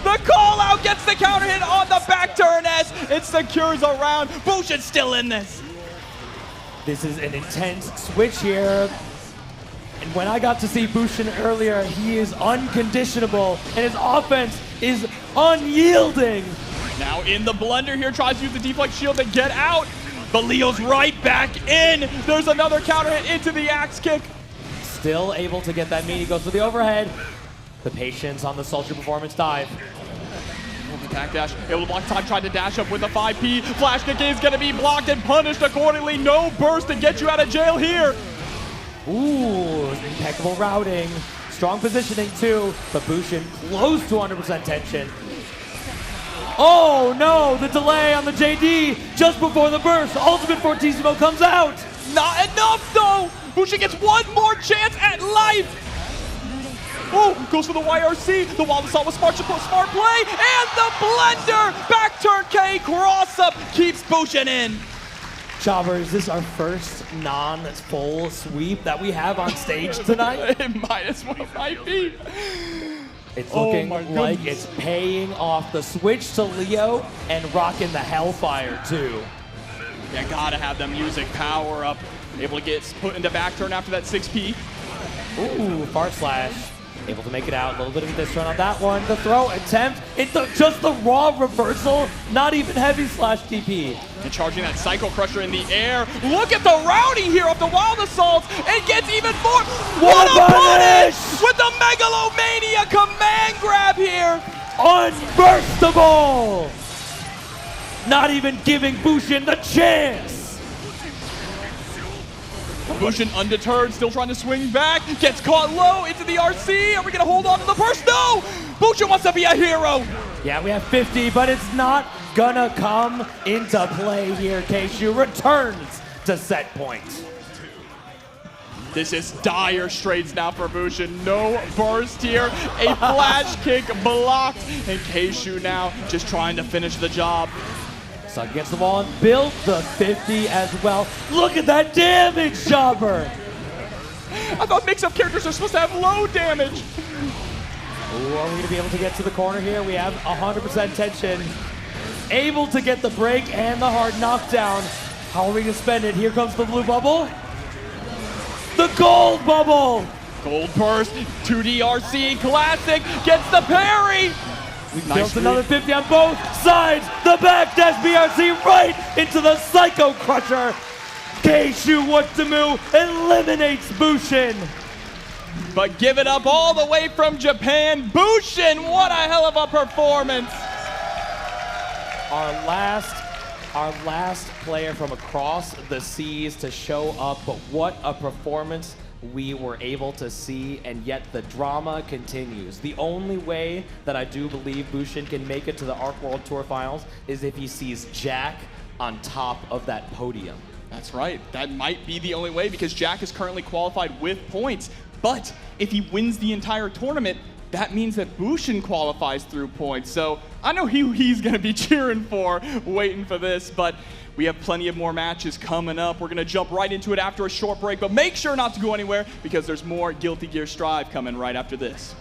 The call out gets the counter hit on the back turn S. It secures a round. Bushin's still in this. This is an intense switch here. And when I got to see Bushin earlier, he is unconditionable and his offense is unyielding. Now in the blunder here, tries to use the deflect shield to get out. But Leo's right back in. There's another counter hit into the axe kick. Still able to get that meat. He goes for the overhead. The patience on the sultry performance dive. Back dash, able to block time, tried to dash up with a 5P. Flash kick is gonna be blocked and punished accordingly. No burst to get you out of jail here. Ooh, impeccable routing. Strong positioning too, but Bushin close to 100% tension. Oh no, the delay on the JD just before the burst. Ultimate Fortissimo comes out. Not enough though. Bushin gets one more chance at life. Oh, goes for the YRC. The wild assault was smart play. And the blender. Back turn K cross up keeps Bushin in. Jobber, is this our first non-full sweep that we have on stage tonight? It might as well might be. It's looking like it's paying off. The switch to Leo and rocking the Hellfire too. Yeah, gotta have the music power up. Able to get put into back turn after that 6P. Ooh, far slash. Able to make it out. A little bit of a diss run on that one. The throw attempt. It's just the raw reversal. Not even heavy slash TP. And charging that Psycho Crusher in the air. Look at the routing here of the Wild Assault. It gets even more. What a punish! With the Megalomania command grab here. Unburstable. not even giving Bushin the chance. Bushin undeterred, still trying to swing back, gets caught low into the RC. Are we gonna hold on to the burst? No! Bushin wants to be a hero. Yeah, we have 50, but it's not gonna come into play here. Keishu returns to set point. This is dire straits now for Bushin. No burst here. A flash kick blocked. And Keishu now just trying to finish the job. Suck against the wall and build the 50 as well. Look at that damage, Jobber. I thought mix-up characters are supposed to have low damage. Ooh, are we going to be able to get to the corner here? We have 100% tension. Able to get the break and the hard knockdown. How are we going to spend it? Here comes the blue bubble. The gold bubble. Gold burst, 2D RC classic, gets the parry. We built another 50 on both sides. The backdash BRC right into the Psycho Crusher. Keishu Watamu eliminates Bushin. But give it up all the way from Japan. Bushin, what a hell of a performance. Our last player from across the seas to show up, but what a performance we were able to see, and yet the drama continues. The only way that I do believe Bushin can make it to the ARC World Tour Finals is if he sees Jack on top of that podium. That's right. That might be the only way because Jack is currently qualified with points. But if he wins the entire tournament, that means that Bushin qualifies through points. So I know who he's going to be cheering for, waiting for this. But we have plenty of more matches coming up. We're going to jump right into it after a short break. But make sure not to go anywhere because there's more Guilty Gear Strive coming right after this.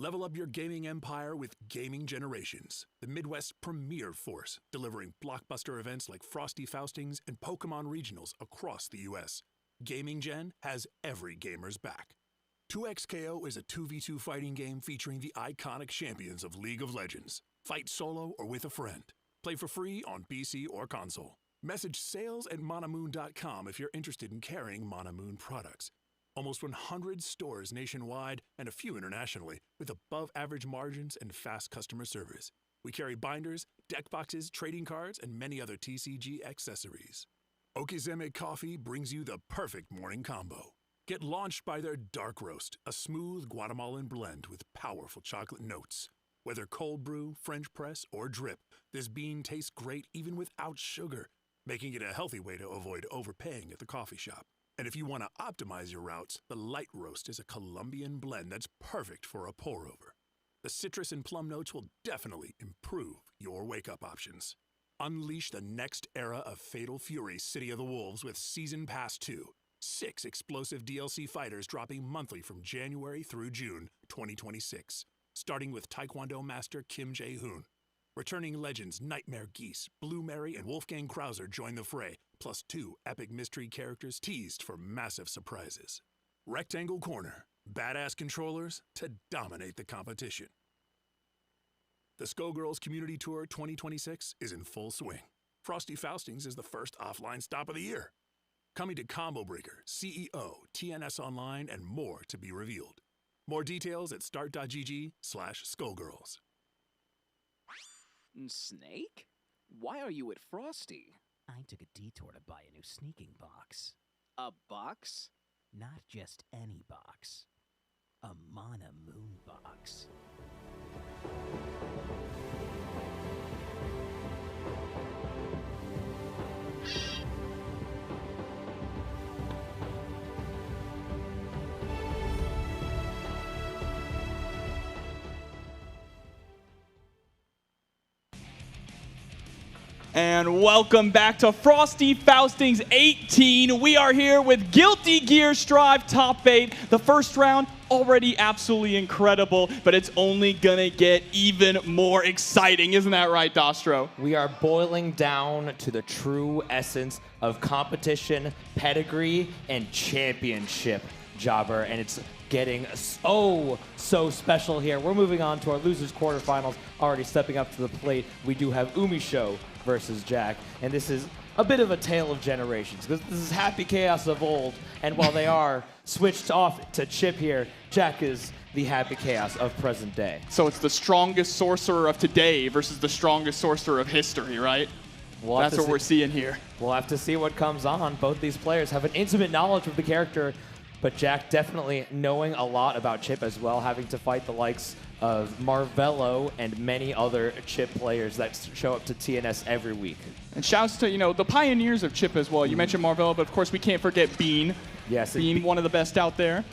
Level up your gaming empire with Gaming Generations, the Midwest's premier force, delivering blockbuster events like Frosty, Faustings, and Pokemon regionals across the U.S. Gaming Gen has every gamer's back. 2XKO is a 2v2 fighting game featuring the iconic champions of League of Legends. Fight solo or with a friend. Play for free on PC or console. Message sales@monamoon.com if you're interested in carrying Monamoon products. Almost 100 stores nationwide and a few internationally with above-average margins and fast customer service. We carry binders, deck boxes, trading cards, and many other TCG accessories. Okizeme Coffee brings you the perfect morning combo. Get launched by their Dark Roast, a smooth Guatemalan blend with powerful chocolate notes. Whether cold brew, French press, or drip, this bean tastes great even without sugar, making it a healthy way to avoid overpaying at the coffee shop. And if you want to optimize your routes, the Light Roast is a Colombian blend that's perfect for a pour-over. The citrus and plum notes will definitely improve your wake-up options. Unleash the next era of Fatal Fury City of the Wolves with Season Pass 2. 6 explosive DLC fighters dropping monthly from January through June 2026. Starting with Taekwondo Master Kim Jae-hoon. Returning legends Nightmare Geese, Blue Mary, and Wolfgang Krauser join the fray, plus 2 epic mystery characters teased for massive surprises. Rectangle Corner. Badass controllers to dominate the competition. The Skullgirls Community Tour 2026 is in full swing. Frosty Faustings is the first offline stop of the year. Coming to Combo Breaker, CEO, TNS Online, and more to be revealed. More details at start.gg/Skullgirls. Snake? Why are you at Frosty? I took a detour to buy a new sneaking box. A box? Not just any box. A Mana Moon box. And welcome back to Frosty Faustings 18. We are here with Guilty Gear Strive Top 8. The first round already absolutely incredible, but it's only gonna get even more exciting. Isn't that right, Dostro? We are boiling down to the true essence of competition, pedigree, and championship, Jobber, and it's getting so special here. We're moving on to our losers quarterfinals. Already stepping up to the plate, we do have Umisho versus Jack, and this is a bit of a tale of generations. This is Happy Chaos of old, and while they are switched off to Chip here, Jack is the Happy Chaos of present day. So it's the strongest sorcerer of today versus the strongest sorcerer of history, right? That's what we're seeing here. We'll have to see what comes on. Both these players have an intimate knowledge of the character, but Jack definitely knowing a lot about Chip as well, having to fight the likes of Marvello and many other Chip players that show up to TNS every week. And shouts to, the pioneers of Chip as well. You mentioned Marvello, but of course we can't forget Bean. Yes. Bean, one of the best out there.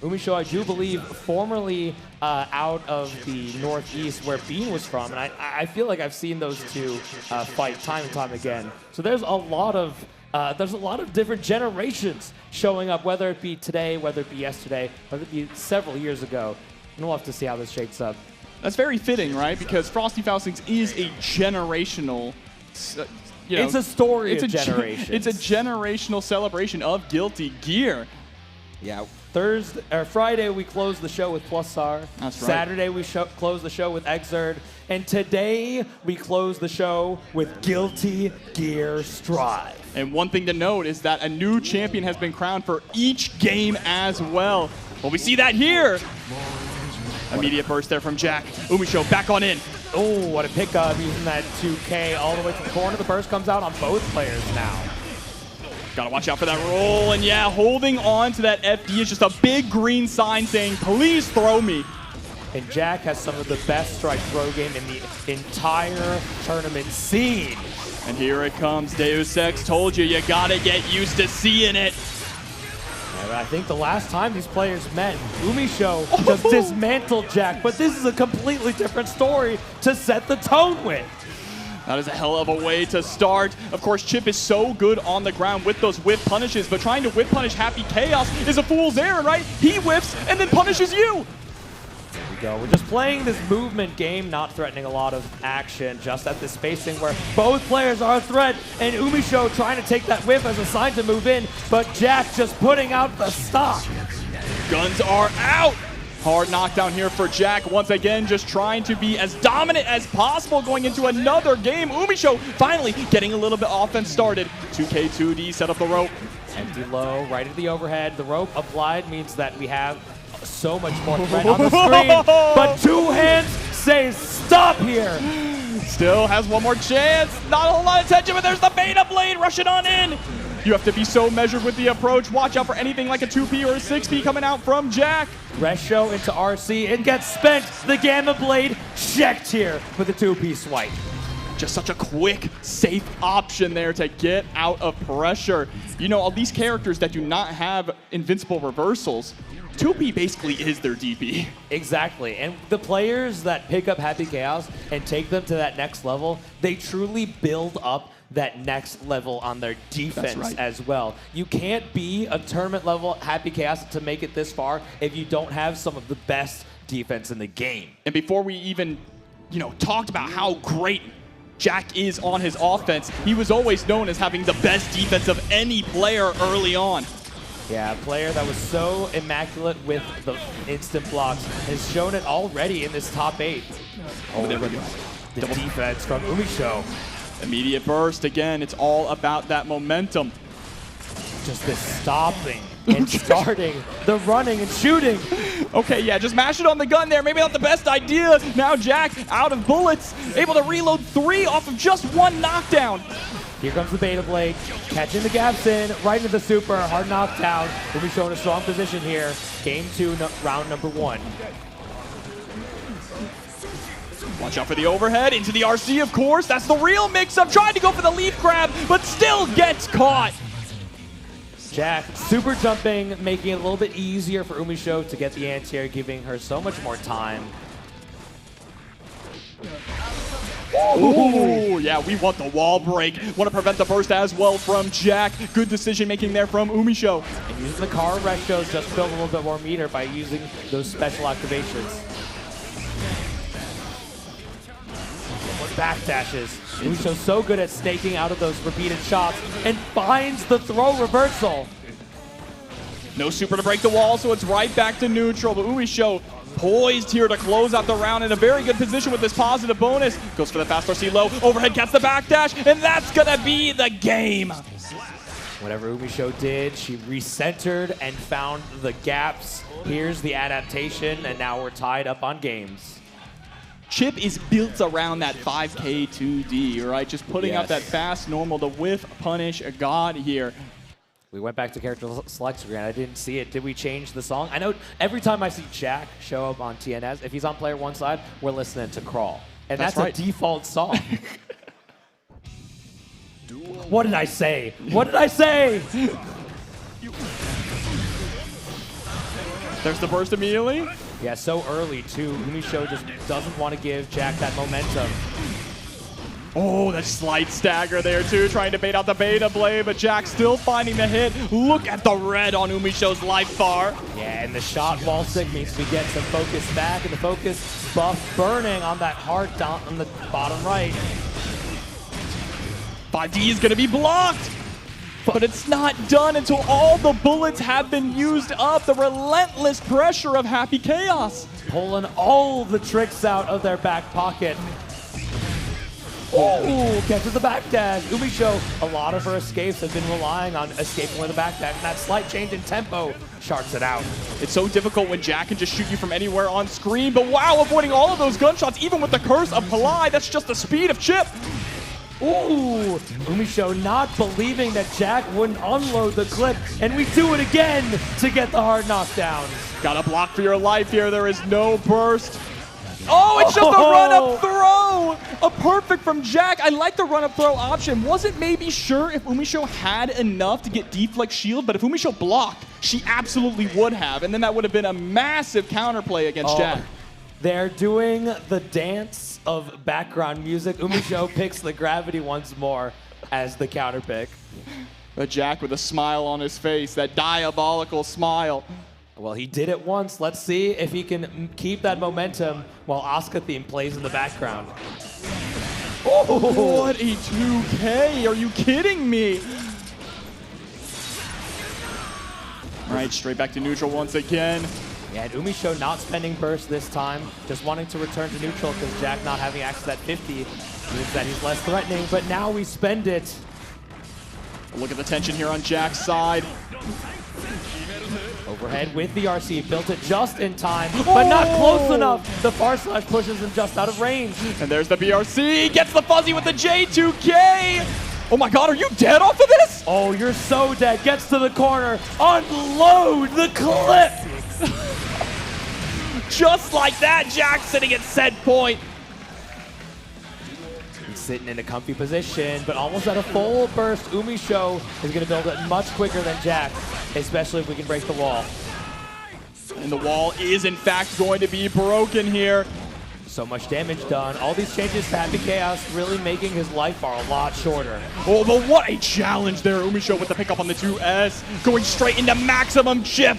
Umisho, I do believe, formerly out of the Northeast where Bean was from, and I feel like I've seen those two fight time and time again. So there's a lot of different generations showing up, whether it be today, whether it be yesterday, whether it be several years ago. And we'll have to see how this shapes up. That's very fitting, right? Because Frosty Faustings is a generational, it's a story of generations. It's a generational celebration of Guilty Gear. Yeah. Friday we close the show with Plusar. That's right. Saturday we close the show with Exerd. And today we close the show with Guilty Gear Strive. And one thing to note is that a new champion has been crowned for each game as well. Well, we see that here. Immediate burst there from Jack. Umisho back on in. Oh, what a pickup using that 2K all the way to the corner. The burst comes out on both players now. Gotta watch out for that roll. And yeah, holding on to that FD is just a big green sign saying, please throw me. And Jack has some of the best strike throw game in the entire tournament scene. And here it comes. Deus Ex told you gotta get used to seeing it. I think the last time these players met, Umisho just dismantled Jack, but this is a completely different story to set the tone with. That is a hell of a way to start. Of course, Chip is so good on the ground with those whiff punishes, but trying to whiff punish Happy Chaos is a fool's errand, right? He whiffs and then punishes you. There we go. We're just playing this movement game, not threatening a lot of action, just at the spacing where both players are a threat, and Umisho trying to take that whiff as a sign to move in, but Jack just putting out the stock. Guns are out. Hard knockdown here for Jack. Once again, just trying to be as dominant as possible going into another game. Umisho finally getting a little bit offense started. 2K2D set up the rope. Empty low, right at the overhead. The rope applied means that we have so much more threat on the screen, but two hands say stop here. Still has one more chance. Not a whole lot of tension, but there's the beta blade rushing on in. You have to be so measured with the approach. Watch out for anything like a 2P or a 6P coming out from Jack. Resho into RC and gets spent. The Gamma Blade checked here with a 2P swipe. Just such a quick, safe option there to get out of pressure. You know, all these characters that do not have invincible reversals, 2P basically is their DP. Exactly, and the players that pick up Happy Chaos and take them to that next level, they truly build up that next level on their defense as well. You can't be a tournament level Happy Chaos to make it this far if you don't have some of the best defense in the game. And before we even, you know, talked about how great Jack is on his offense, he was always known as having the best defense of any player early on. Yeah, a player that was so immaculate with the instant blocks has shown it already in this top 8. Oh, there we go. The defense from Umisho. Immediate burst again. It's all about that momentum. Just the stopping and starting, the running and shooting. Okay, yeah, just mash it on the gun there. Maybe not the best idea. Now Jack out of bullets, able to reload 3 off of just 1 knockdown. Here comes the Beta Blade, catching the gaps in, right into the super, hard knockdown. We'll be showing a strong position here. Game 2, round number 1. Watch out for the overhead, into the RC, of course. That's the real mix-up, trying to go for the leaf grab, but still gets caught. Jack super jumping, making it a little bit easier for Umisho to get the anti-air, giving her so much more time. Ooh, yeah, we want the wall break. Want to prevent the burst as well from Jack. Good decision making there from Umisho. And using the car retros just build a little bit more meter by using those special activations. Backdashes. Umisho's so good at staking out of those repeated shots and finds the throw reversal. No super to break the wall, so it's right back to neutral. But Umisho poised here to close out the round in a very good position with this positive bonus. Goes for the fast RC low, overhead gets the backdash, and that's gonna be the game. Whatever Umisho did, she recentered and found the gaps. Here's the adaptation, and now we're tied up on games. Chip is built around that 5K 2D, right? Just putting out that fast normal to whiff punish a god here. We went back to character select screen. I didn't see it. Did we change the song? I know every time I see Jack show up on TNS, if he's on player 1 side, we're listening to Crawl. And that's right. A default song. What did I say? What did I say? There's the burst immediately. Yeah, so early, too. Umisho just doesn't want to give Jack that momentum. Oh, that slight stagger there, too, trying to bait out the Beta Blade, but Jack still finding the hit. Look at the red on Umisho's life bar. Yeah, and the shot wall stick means we get some focus back, and the focus buff burning on that heart down on the bottom right. 5D is going to be blocked. But it's not done until all the bullets have been used up. The relentless pressure of Happy Chaos. Pulling all the tricks out of their back pocket. Ooh, catches the backdash. Umisho, a lot of her escapes have been relying on escaping with a backdash. And that slight change in tempo sharks it out. It's so difficult when Jack can just shoot you from anywhere on screen. But wow, avoiding all of those gunshots, even with the curse of Collide. That's just the speed of Chip. Ooh, Umisho not believing that Jack wouldn't unload the clip, and we do it again to get the hard knockdown. Gotta block for your life here. There is no burst. Oh, it's just a run-up throw! A perfect from Jack. I like the run-up throw option. Wasn't maybe sure if Umisho had enough to get deflect shield, but if Umisho blocked, she absolutely would have, and then that would have been a massive counterplay against Jack. They're doing the dance of background music. Umisho picks the gravity once more as the counter pick. But Jack with a smile on his face, that diabolical smile. Well, he did it once. Let's see if he can keep that momentum while Asuka theme plays in the background. Oh, what a 2K. Are you kidding me? All right, straight back to neutral once again. Yeah, and Umisho not spending burst this time, just wanting to return to neutral because Jack not having access to that 50 means that he's less threatening, but now we spend it. Look at the tension here on Jack's side. Overhead with the RC, built it just in time, but not close enough. The far slash pushes him just out of range. And there's the BRC, gets the fuzzy with the J2K. Oh my God, are you dead off of this? Oh, you're so dead. Gets to the corner, unload the clip. Just like that, Jack sitting at set point. sitting in a comfy position, but almost at a full burst. Umisho is going to build it much quicker than Jack, especially if we can break the wall. And the wall is, in fact, going to be broken here. So much damage done. All these changes to Happy Chaos really making his life bar a lot shorter. Oh, but what a challenge there. Umisho with the pickup on the 2S, going straight into maximum chip.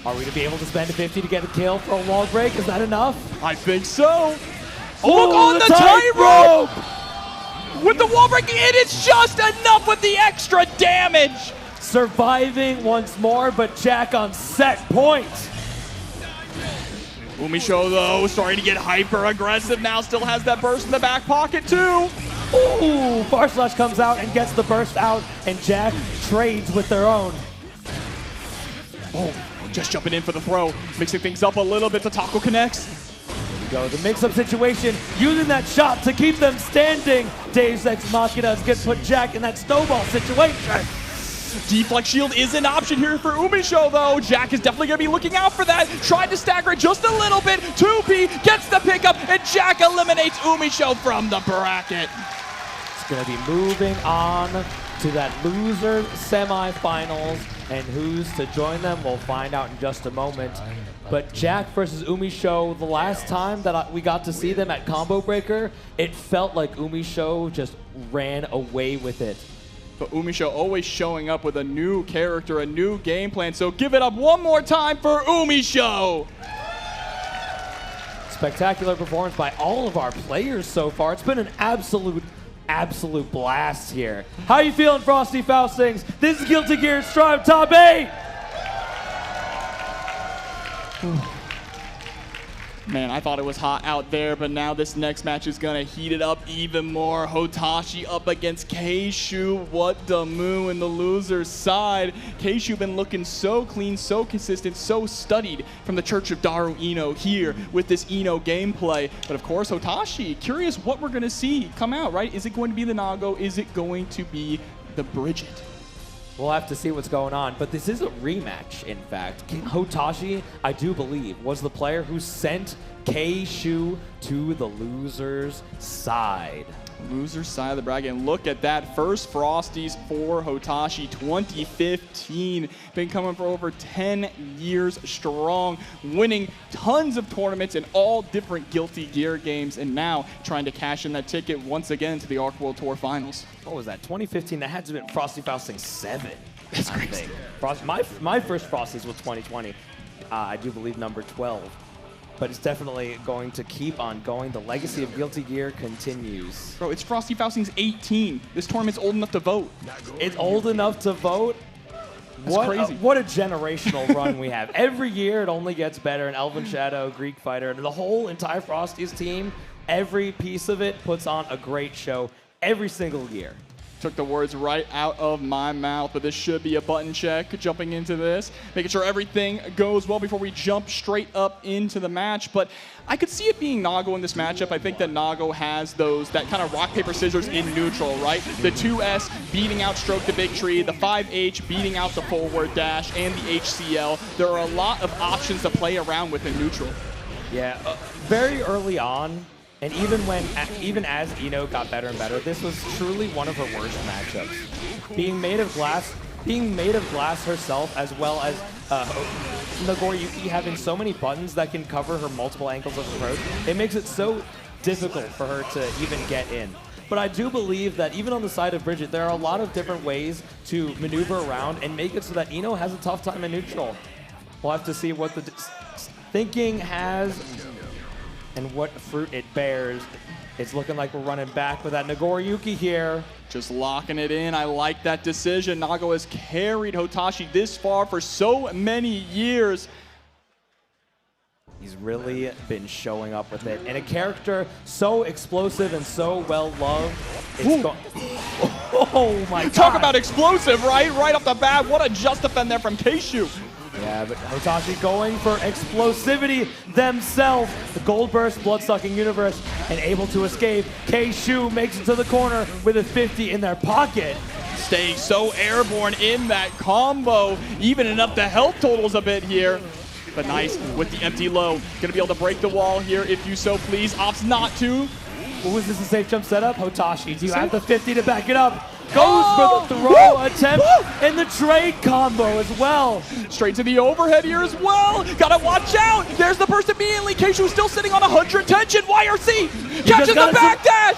Are we going to be able to spend a 50 to get a kill for a wall break? Is that enough? I think so. Look on the tightrope! With the wall break, it is just enough with the extra damage. Surviving once more, but Jack on set point. Umisho, though, starting to get hyper-aggressive now. Still has that burst in the back pocket, too. Ooh, Far Slash comes out and gets the burst out, and Jack trades with their own. Oh, just jumping in for the throw. Mixing things up a little bit. Taco connects. Go the mix-up situation, using that shot to keep them standing. Deus Ex Machina is going to put Jack in that snowball situation. Deflect shield is an option here for Umisho, though. Jack is definitely going to be looking out for that. Tried to stagger it just a little bit. 2P gets the pickup, and Jack eliminates Umisho from the bracket. It's going to be moving on to that loser semifinals, and who's to join them, we'll find out in just a moment. But Jack versus Umisho, the last time that we got to see them at Combo Breaker, it felt like Umisho just ran away with it. But Umisho always showing up with a new character, a new game plan. So give it up one more time for Umisho. Spectacular performance by all of our players so far. It's been an absolute blast here. How you feeling, Frosty Faustings? This is Guilty Gear Strive Top 8. Man, I thought it was hot out there, but now this next match is going to heat it up even more. Hotashi up against Keishu. What the moo in the loser's side. Keishu been looking so clean, so consistent, so studied from the Church of Daru Ino here with this Ino gameplay. But of course, Hotashi, curious what we're going to see come out, right? Is it going to be the Nago? Is it going to be the Bridget? We'll have to see what's going on, but this is a rematch, in fact. Hotashi, I do believe, was the player who sent Keishu to the loser's side. Loser's side of the bracket, and look at that. First Frosties for Hotashi, 2015. Been coming for over 10 years strong, winning tons of tournaments in all different Guilty Gear games, and now trying to cash in that ticket once again to the Arc World Tour Finals. What was that, 2015? That had to have been Frosty Fausting 7. That's crazy. My first Frosties was 2020. I do believe number 12. But it's definitely going to keep on going. The legacy of Guilty Gear continues. Bro, it's Frosty Fausting's 18. This tournament's old enough to vote. It's old enough to vote? That's crazy. What a generational run we have. Every year it only gets better. And Elven Shadow, Greek Fighter, and the whole entire Frosties team, every piece of it puts on a great show every single year. Took the words right out of my mouth, but this should be a button check jumping into this, making sure everything goes well before we jump straight up into the match. But I could see it being Nago in this matchup. I think that Nago has that kind of rock, paper, scissors in neutral, right? The 2S beating out Stroke the Big Tree, the 5H beating out the forward dash, and the HCL. There are a lot of options to play around with in neutral. Yeah, very early on, and even as Ino got better and better, this was truly one of her worst matchups. Being made of glass herself, as well as Nagoriyuki having so many buttons that can cover her multiple angles of approach, it makes it so difficult for her to even get in. But I do believe that even on the side of Bridget, there are a lot of different ways to maneuver around and make it so that Ino has a tough time in neutral. We'll have to see what the thinking has and what fruit it bears. It's looking like we're running back with that Nagoriyuki here. Just locking it in. I like that decision. Nago has carried Hotashi this far for so many years. He's really been showing up with it. And a character so explosive and so well-loved. Oh my God. Talk about explosive, right? Right off the bat. What a just defend there from Keishu. Yeah, but Hotashi going for explosivity themselves. The Gold Burst, Blood-Sucking Universe, and able to escape. Keishu makes it to the corner with a 50 in their pocket. Staying so airborne in that combo, evening up the health totals a bit here. But nice with the empty low. Gonna be able to break the wall here if you so please. Opts not to. Was this a safe jump setup? Hotashi, do you have the 50 to back it up? Goes for the throw attempt and the trade combo as well. Straight to the overhead here as well. Gotta watch out. There's the burst immediately. Keishu still sitting on 100 tension. YRC catches the backdash.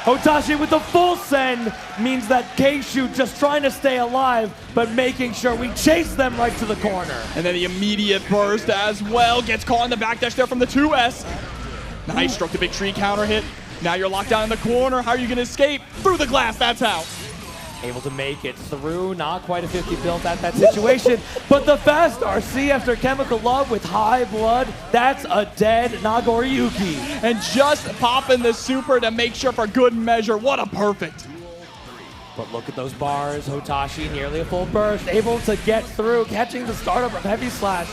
Hotashi with the full send means that Keishu just trying to stay alive, but making sure we chase them right to the corner. And then the immediate burst as well. Gets caught in the backdash there from the 2S. Nice, struck the big tree counter hit. Now you're locked down in the corner. How are you going to escape? Through the glass, that's how. Able to make it through, not quite a 50 built at that situation, but the fast RC after Chemical Love with high blood, that's a dead Nagoriyuki. And just popping the super to make sure for good measure. What a perfect. But look at those bars, Hotashi nearly a full burst, able to get through, catching the startup of Heavy Slash.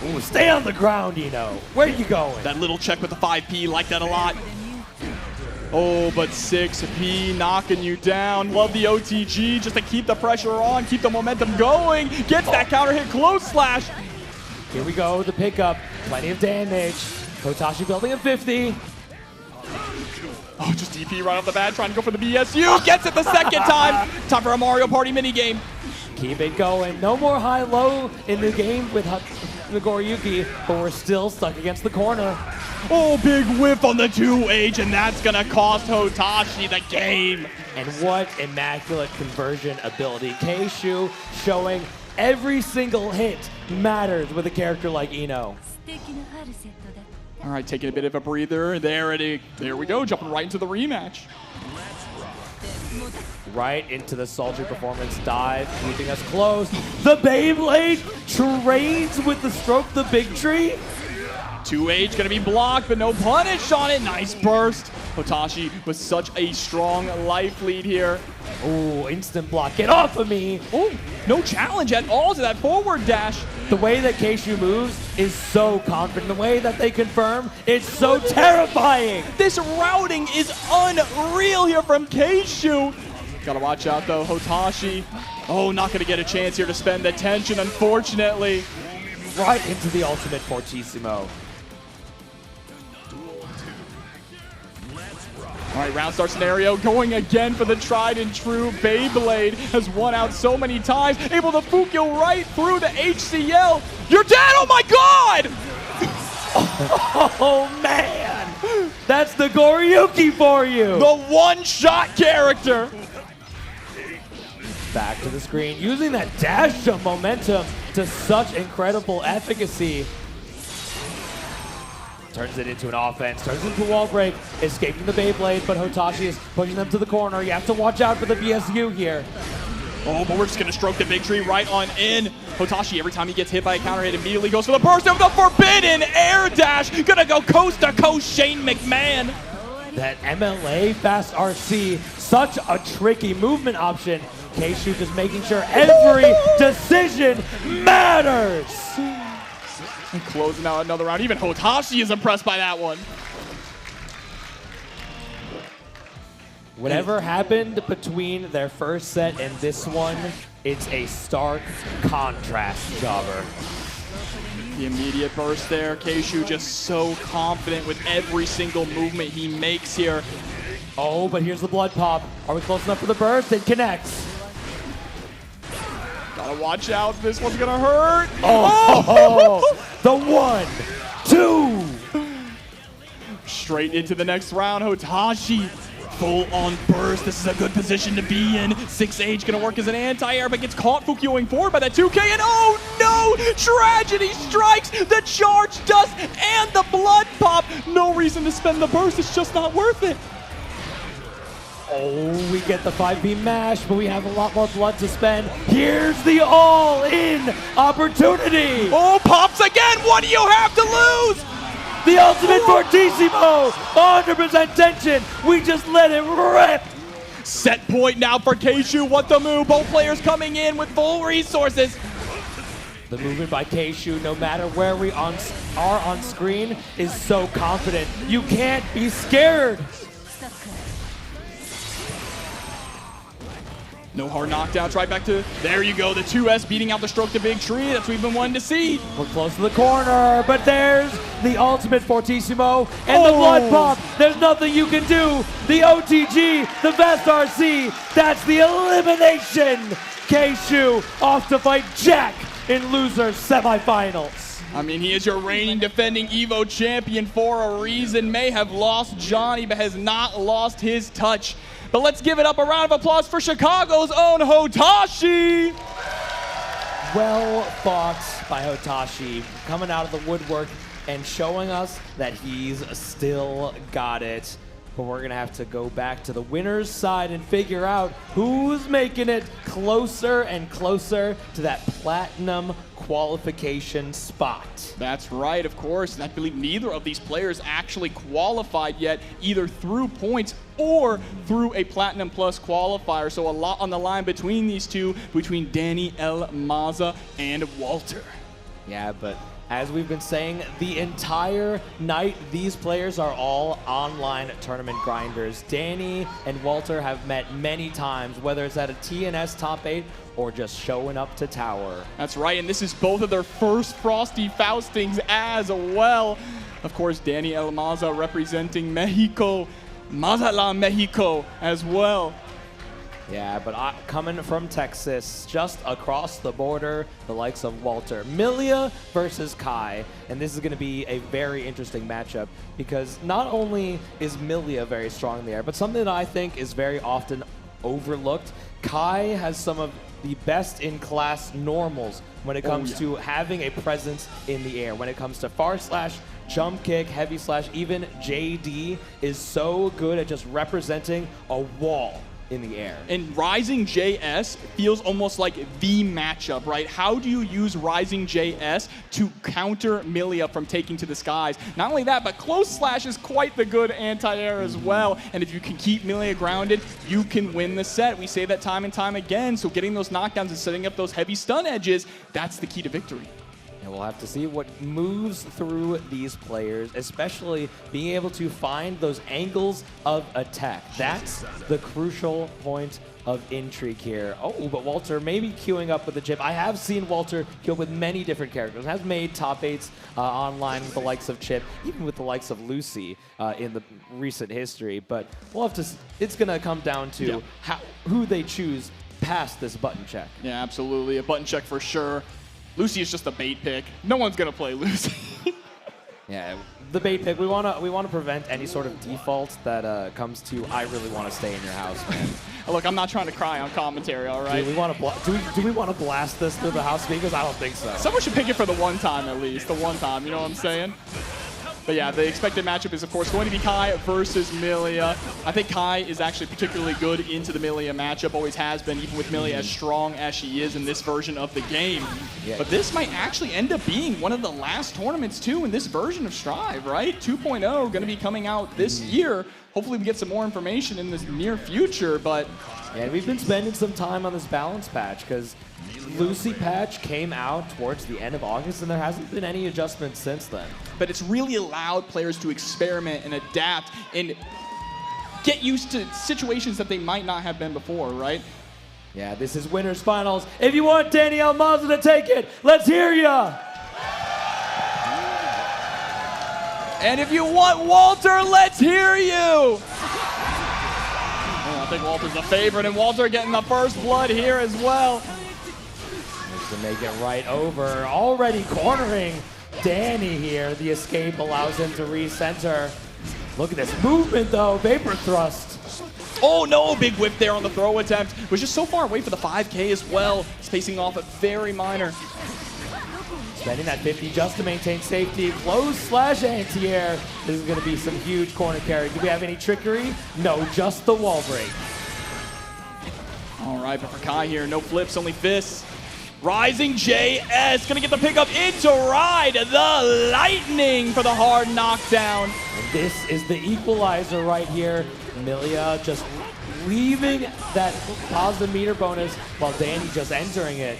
Ooh, stay on the ground, Eno. Where are you going? That little check with the 5P, like that a lot. Oh, but 6P knocking you down. Love the OTG just to keep the pressure on, keep the momentum going. Gets that counter hit, close slash. Here we go, the pickup. Plenty of damage. Hotashi building a 50. Oh, just DP right off the bat, trying to go for the BSU. Gets it the second time. Time for a Mario Party minigame. Keep it going. No more high-low in the game with Nagoriyuki, but we're still stuck against the corner. Oh, big whiff on the 2H, and that's going to cost Hotashi the game. And what immaculate conversion ability. Keishu showing every single hit matters with a character like Eno. All right, taking a bit of a breather. There we go, jumping right into the rematch. Right into the sultry performance dive, keeping us close. The Beyblade trades with the stroke the big tree. 2H gonna be blocked, but no punish on it. Nice burst. Hotashi with such a strong life lead here. Ooh, instant block. Get off of me. Ooh, no challenge at all to that forward dash. The way that Keishu moves is so confident. The way that they confirm, it's so terrifying. This routing is unreal here from Keishu. Gotta watch out though, Hotashi. Oh, not gonna get a chance here to spend the tension, unfortunately. Right into the ultimate Fortissimo. All right, round start scenario going again for the tried and true. Beyblade has won out so many times, able to Fukyo right through the HCL. You're dead, oh my God! Oh man, that's the Goriyuki for you. The one-shot character. Back to the screen, using that dash jump momentum to such incredible efficacy. Turns it into an offense, turns it into a wall break, escaping the Beyblade, but Hotashi is pushing them to the corner. You have to watch out for the BSU here. Oh, but we're just going to stroke the big tree right on in. Hotashi, every time he gets hit by a counter hit, immediately goes for the burst of the forbidden air dash. Gonna go coast to coast, Shane McMahon. That MLA fast RC, such a tricky movement option. Keishu just making sure every decision matters. And closing out another round. Even Hotashi is impressed by that one. Whatever happened between their first set and this one, it's a stark contrast, Jobber. The immediate burst there. Keishu just so confident with every single movement he makes here. Oh, but here's the blood pop. Are we close enough for the burst? It connects. Gotta watch out. This one's gonna hurt. Oh, the 1, 2. Straight into the next round. Hotashi. Full on burst. This is a good position to be in. 6H gonna work as an anti-air, but gets caught Fukyoing forward by that 2K, and oh no! Tragedy strikes the charge dust and the blood pop. No reason to spend the burst. It's just not worth it. Oh, we get the 5B mash, but we have a lot more blood to spend. Here's the all-in opportunity. Oh, pops again. What do you have to lose? The ultimate Fortissimo, 100% tension. We just let it rip. Set point now for Keishu. What the move? Both players coming in with full resources. The movement by Keishu, no matter where we are on screen, is so confident. You can't be scared. No hard knockdowns, right back to, there you go, the 2S beating out the stroke the big tree. That's what we've been wanting to see. We're close to the corner, but there's the ultimate Fortissimo and the blood pop. There's nothing you can do. The OTG, the best RC, that's the elimination. K-Shu off to fight Jack in losers semifinals. I mean, he is your reigning defending EVO champion for a reason. May have lost Johnny, but has not lost his touch. But let's give it up a round of applause for Chicago's own Hotashi. Well fought by Hotashi, coming out of the woodwork and showing us that he's still got it. But we're gonna have to go back to the winner's side and figure out who's making it closer and closer to that platinum qualification spot. That's right, of course. And I believe neither of these players actually qualified yet, either through points or through a Platinum Plus qualifier. So a lot on the line between these two, between Danny El Maza and Walter. Yeah, but as we've been saying the entire night, these players are all online tournament grinders. Danny and Walter have met many times, whether it's at a TNS top 8 or just showing up to tower. That's right, and this is both of their first Frosty Faustings as well. Of course, Danny El Maza representing Mexico, Mazatlan, Mexico as well. Yeah, but coming from Texas, just across the border, the likes of Walter. Milia versus Kai, and this is going to be a very interesting matchup because not only is Milia very strong in the air, but something that I think is very often overlooked. Kai has some of the best-in-class normals when it comes to having a presence in the air. When it comes to far slash, jump kick, heavy slash, even JD is so good at just representing a wall in the air. And Rising JS feels almost like the matchup, right? How do you use Rising JS to counter Milia from taking to the skies? Not only that, but close slash is quite the good anti-air as well. And if you can keep Milia grounded, you can win the set. We say that time and time again. So getting those knockdowns and setting up those heavy stun edges, that's the key to victory. And we'll have to see what moves through these players, especially being able to find those angles of attack. That's the crucial point of intrigue here. Oh, but Walter maybe queuing up with the chip. I have seen Walter queue up with many different characters. Has made top 8s online with the likes of Chip, even with the likes of Lucy in the recent history. But we'll have to. It's gonna come down to who they choose past this button check. Yeah, absolutely, a button check for sure. Lucy is just a bait pick. No one's gonna play Lucy. Yeah, the bait pick. We wanna prevent any sort of default that comes to I really want to stay in your house, man. Look, I'm not trying to cry on commentary, all right? Do we want to blast this through the house speakers? I don't think so. Someone should pick it for the one time at least. The one time, you know what I'm saying? But yeah, the expected matchup is, of course, going to be Kai versus Milia. I think Kai is actually particularly good into the Milia matchup, always has been, even with Milia as strong as she is in this version of the game. Yeah. But this might actually end up being one of the last tournaments, too, in this version of Strive, right? 2.0 going to be coming out this year. Hopefully we get some more information in this near future, but... Yeah, we've been spending some time on this balance patch because Lucy patch came out towards the end of August and there hasn't been any adjustments since then. But it's really allowed players to experiment and adapt and get used to situations that they might not have been before, right? Yeah, this is winners finals. If you want Danny El Maza to take it, let's hear ya! And if you want Walter, let's hear you! I think Walter's the favorite, and Walter getting the first blood here as well. Needs to make it right over. Already cornering Danny here. The escape allows him to recenter. Look at this movement, though. Vapor thrust. Oh, no. Big whip there on the throw attempt. Was just so far away for the 5K as well. Spacing off at very minor. Spending that 50 just to maintain safety. Close slash anti-air. This is going to be some huge corner carry. Do we have any trickery? No, just the wall break. All right, but for Kai here, no flips, only fists. Rising JS going to get the pickup into Ride. The Lightning for the hard knockdown. And this is the equalizer right here. Milia just leaving that positive meter bonus while Danny just entering it.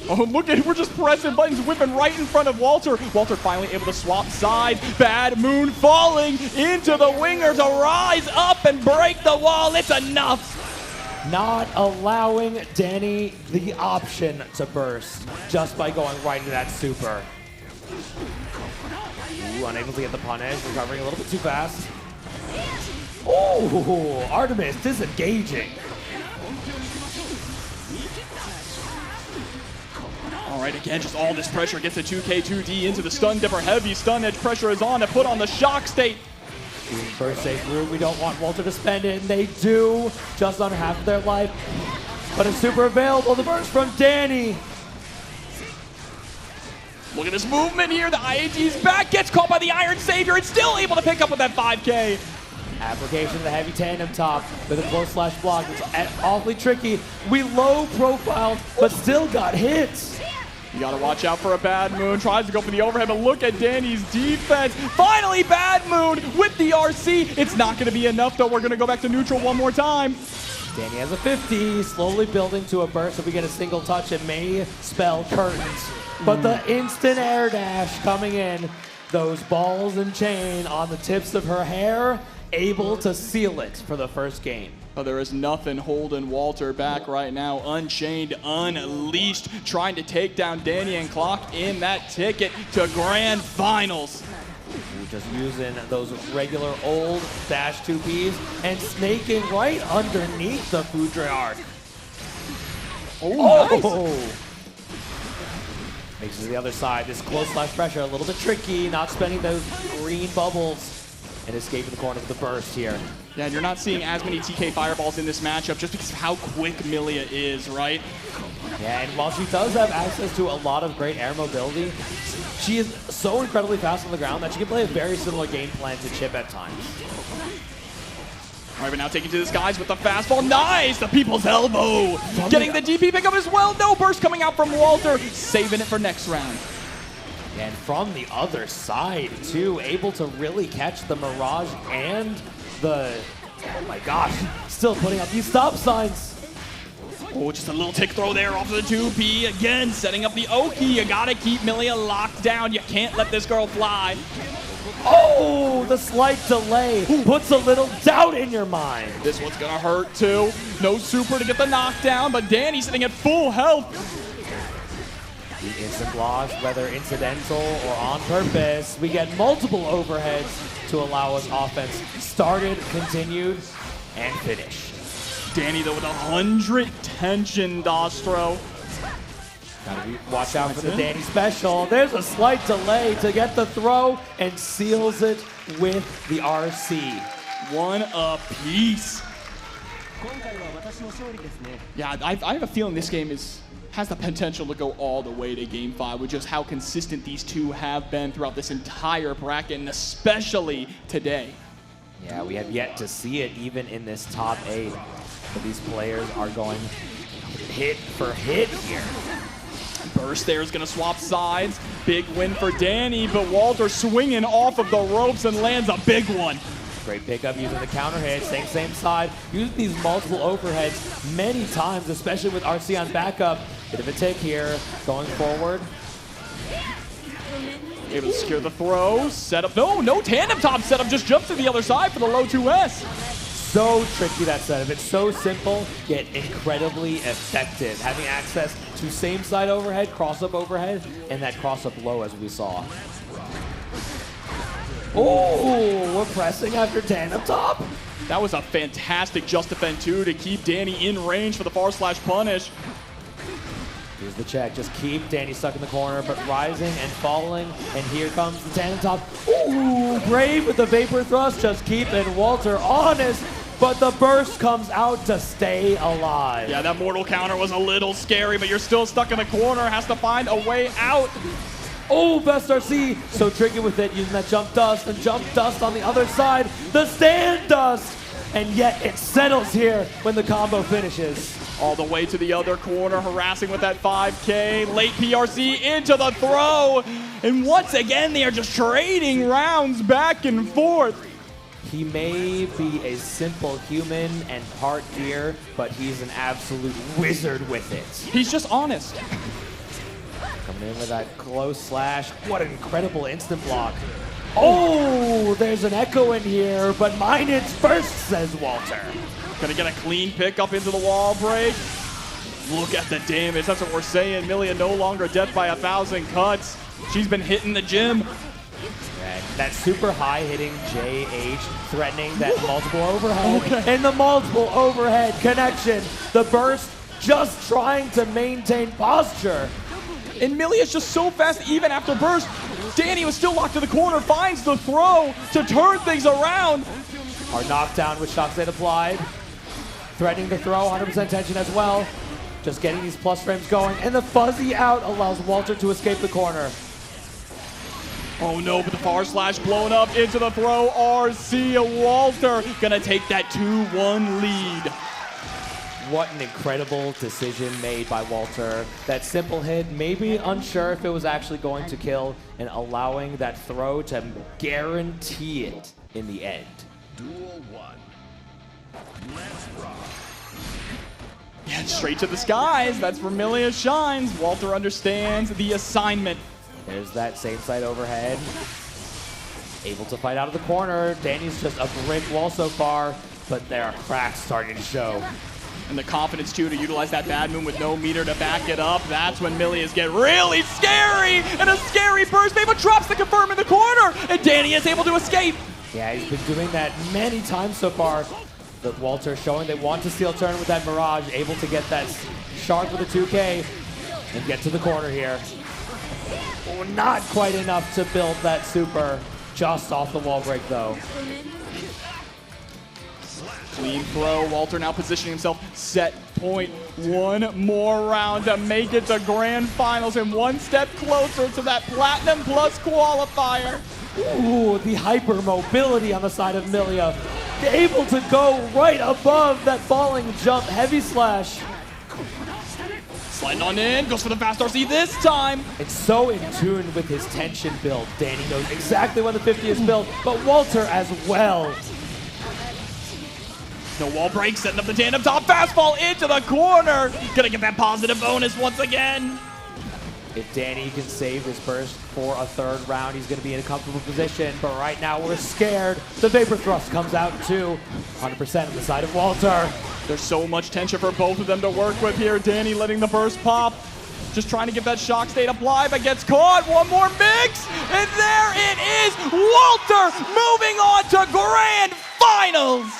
Oh, look at it. We're just pressing buttons, whipping right in front of Walter. Walter finally able to swap sides. Bad Moon falling into the winger to rise up and break the wall. It's enough. not allowing Danny the option to burst just by going right into that super. Ooh, unable to get the punish, recovering a little bit too fast. Oh, Artemis disengaging. All right, again, just all this pressure gets the 2K, 2D into the stun dipper. Heavy stun edge pressure is on to put on the shock state. First safe route, we don't want Walter to spend it, and they do, just under half of their life. But it's super available, the burst from Danny. Look at this movement here, the IAG's back, gets caught by the Iron Savior, it's still able to pick up with that 5K. Application of the heavy tandem top with a close slash block. It's awfully tricky. We low profiled, but still got hits. You gotta watch out for a Bad Moon. Tries to go for the overhead, but look at Danny's defense. Finally, Bad Moon with the RC. It's not gonna be enough, though. We're gonna go back to neutral one more time. Danny has a 50, slowly building to a burst. If we get a single touch, it may spell curtains. But the instant air dash coming in, those balls and chain on the tips of her hair, able to seal it for the first game. Oh, there is nothing holding Walter back right now. Unchained, unleashed, trying to take down Danny and clock in that ticket to grand finals. Just using those regular old dash 2Ps and snaking right underneath the Fudraark. Oh, nice. Makes it to the other side. This close slash pressure, a little bit tricky, not spending those green bubbles and escaping the corner with the burst here. Yeah, and you're not seeing as many TK fireballs in this matchup just because of how quick Milia is, right? Yeah, and while she does have access to a lot of great air mobility, she is so incredibly fast on the ground that she can play a very similar game plan to Chip at times. All right, but now taking to the skies with the fastball. Nice! The people's elbow! Getting the DP pickup as well. No burst coming out from Walter. Saving it for next round. And from the other side, too, able to really catch the Mirage and the... Oh my gosh, still putting up these stop signs. Oh, just a little tick throw there off of the 2P. Again, setting up the Oki. You gotta keep Milia locked down. You can't let this girl fly. Oh, the slight delay puts a little doubt in your mind. This one's gonna hurt too. No super to get the knockdown, but Danny sitting at full health. The instant blocks, whether incidental or on purpose, we get multiple overheads to allow us offense started, continued, and finished. Danny though with 100 tension, Dostro. Gotta watch out for the Danny special. There's a slight delay to get the throw and seals it with the RC. One apiece. Yeah, I have a feeling this game has the potential to go all the way to Game 5 with just how consistent these two have been throughout this entire bracket, and especially today. Yeah, we have yet to see it even in this top 8. But these players are going hit for hit here. Burst there is going to swap sides. Big win for Danny, but Walter swinging off of the ropes and lands a big one. Great pickup using the counter hit, staying same side, using these multiple overheads many times, especially with RC on backup. Bit of a tick here, going forward. Able to secure the throw, setup. No tandem top setup, just jumps to the other side for the low 2S. So tricky, that setup. It's so simple, yet incredibly effective. Having access to same side overhead, cross-up overhead, and that cross-up low as we saw. Oh, we're pressing after tandem top. That was a fantastic just defend too to keep Danny in range for the far slash punish. Here's the check. Just keep Danny stuck in the corner, but rising and falling. And here comes the tandem top. Ooh, Brave with the vapor thrust, just keeping Walter honest. But the burst comes out to stay alive. Yeah, that mortal counter was a little scary, but you're still stuck in the corner. Has to find a way out. Oh, best RC. So tricky with it, using that jump dust. And jump dust on the other side. The stand dust. And yet it settles here when the combo finishes. All the way to the other corner, harassing with that 5K. Late PRC into the throw. And once again, they are just trading rounds back and forth. He may be a simple human and part gear, but he's an absolute wizard with it. He's just honest. Coming in with that close slash. What an incredible instant block. Oh, there's an echo in here, but mine it's first, says Walter. Gonna get a clean pick up into the wall break. Look at the damage. That's what we're saying. Millia no longer death by 1,000 cuts. She's been hitting the gym. And that super high hitting JH threatening that multiple overhead. And the multiple overhead connection. The burst just trying to maintain posture. And Millia's just so fast even after burst. Danny was still locked to the corner, finds the throw to turn things around. Our knockdown with shock state applied. Threatening the throw, 100% tension as well. Just getting these plus frames going. And the fuzzy out allows Walter to escape the corner. Oh no, but the far slash blown up into the throw. RC Walter gonna take that 2-1 lead. What an incredible decision made by Walter. That simple hit, maybe unsure if it was actually going to kill, and allowing that throw to guarantee it in the end. Duel 1. Let's rock. Yeah, straight to the skies. That's where Millia shines. Walter understands the assignment. There's that same side overhead. Able to fight out of the corner. Danny's just a brick wall so far, but there are cracks starting to show. And the confidence, too, to utilize that bad moon with no meter to back it up. That's when Millia's get really scary. And a scary burst, but drops the confirm in the corner. And Danny is able to escape. Yeah, he's been doing that many times so far. But Walter showing they want to steal turn with that Mirage, able to get that shark with a 2K and get to the corner here. Oh, not quite enough to build that super. Just off the wall break, though. Clean throw. Walter now positioning himself. Set point. One more round to make it to grand finals and one step closer to that Platinum Plus qualifier. Ooh, the hyper mobility on the side of Millia. Able to go right above that falling jump. Heavy slash. Sliding on in, goes for the fast RC this time. It's so in tune with his tension build. Danny knows exactly when the 50 is built, but Walter as well. No wall break, setting up the tandem top fastball into the corner. Gonna get that positive bonus once again. If Danny can save his burst for a third round, he's going to be in a comfortable position. But right now, we're scared. The Vapor Thrust comes out too. 100% on the side of Walter. There's so much tension for both of them to work with here. Danny letting the burst pop. Just trying to get that shock state applied, but gets caught. One more mix, and there it is. Walter moving on to grand finals.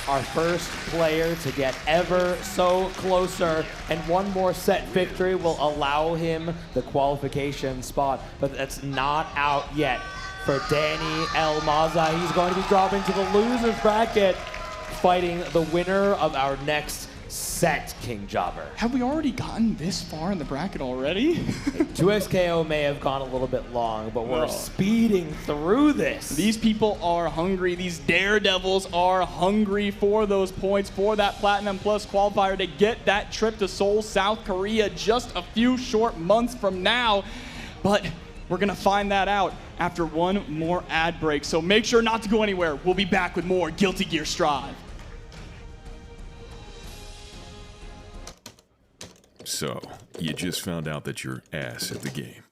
Our first player to get ever so closer, and one more set victory will allow him the qualification spot, but that's not out yet for Danny El Maza. He's going to be dropping to the loser's bracket, fighting the winner of our next set, King Jobber. Have we already gotten this far in the bracket already? 2XKO may have gone a little bit long, but we're speeding through this. These people are hungry. These daredevils are hungry for those points, for that Platinum Plus qualifier to get that trip to Seoul, South Korea just a few short months from now. But we're going to find that out after one more ad break. So make sure not to go anywhere. We'll be back with more Guilty Gear Strive. So, you just found out that you're ass at the game.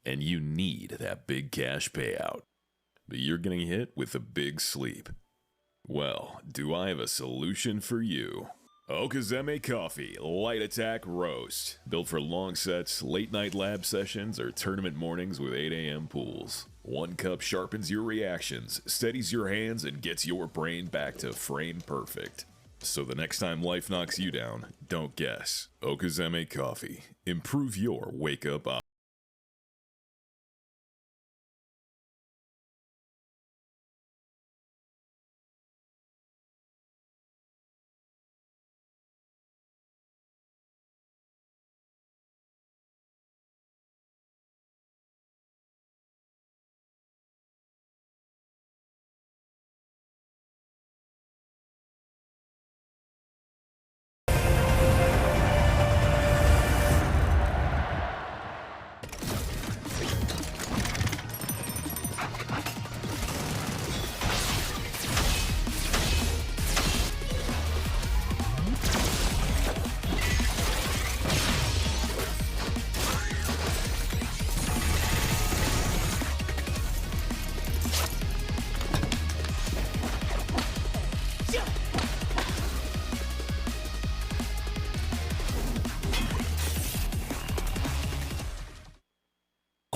And you need that big cash payout. But you're getting hit with a big sleep. Well, do I have a solution for you? Okazeme Coffee Light Attack Roast. Built for long sets, late night lab sessions, or tournament mornings with 8 a.m. pools. One cup sharpens your reactions, steadies your hands, and gets your brain back to frame perfect. So the next time life knocks you down, don't guess. Okazeme Coffee. Improve your wake up up.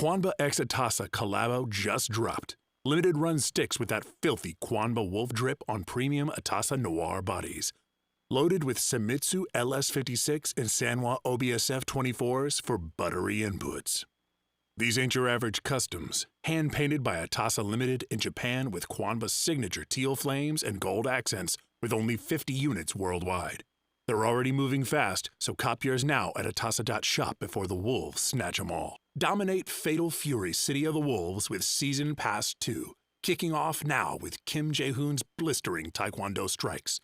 Quanba X Atasa Collabo just dropped. Limited run sticks with that filthy Quanba Wolf drip on premium Atasa Noir bodies. Loaded with Semitsu LS56 and Sanwa OBSF 24s for buttery inputs. These ain't your average customs, hand-painted by Atasa Limited in Japan with Quanba's signature teal flames and gold accents with only 50 units worldwide. They're already moving fast, so cop yours now at atasa.shop before the wolves snatch them all. Dominate Fatal Fury City of the Wolves with Season Pass 2, kicking off now with Kim Jae-hoon's blistering Taekwondo strikes,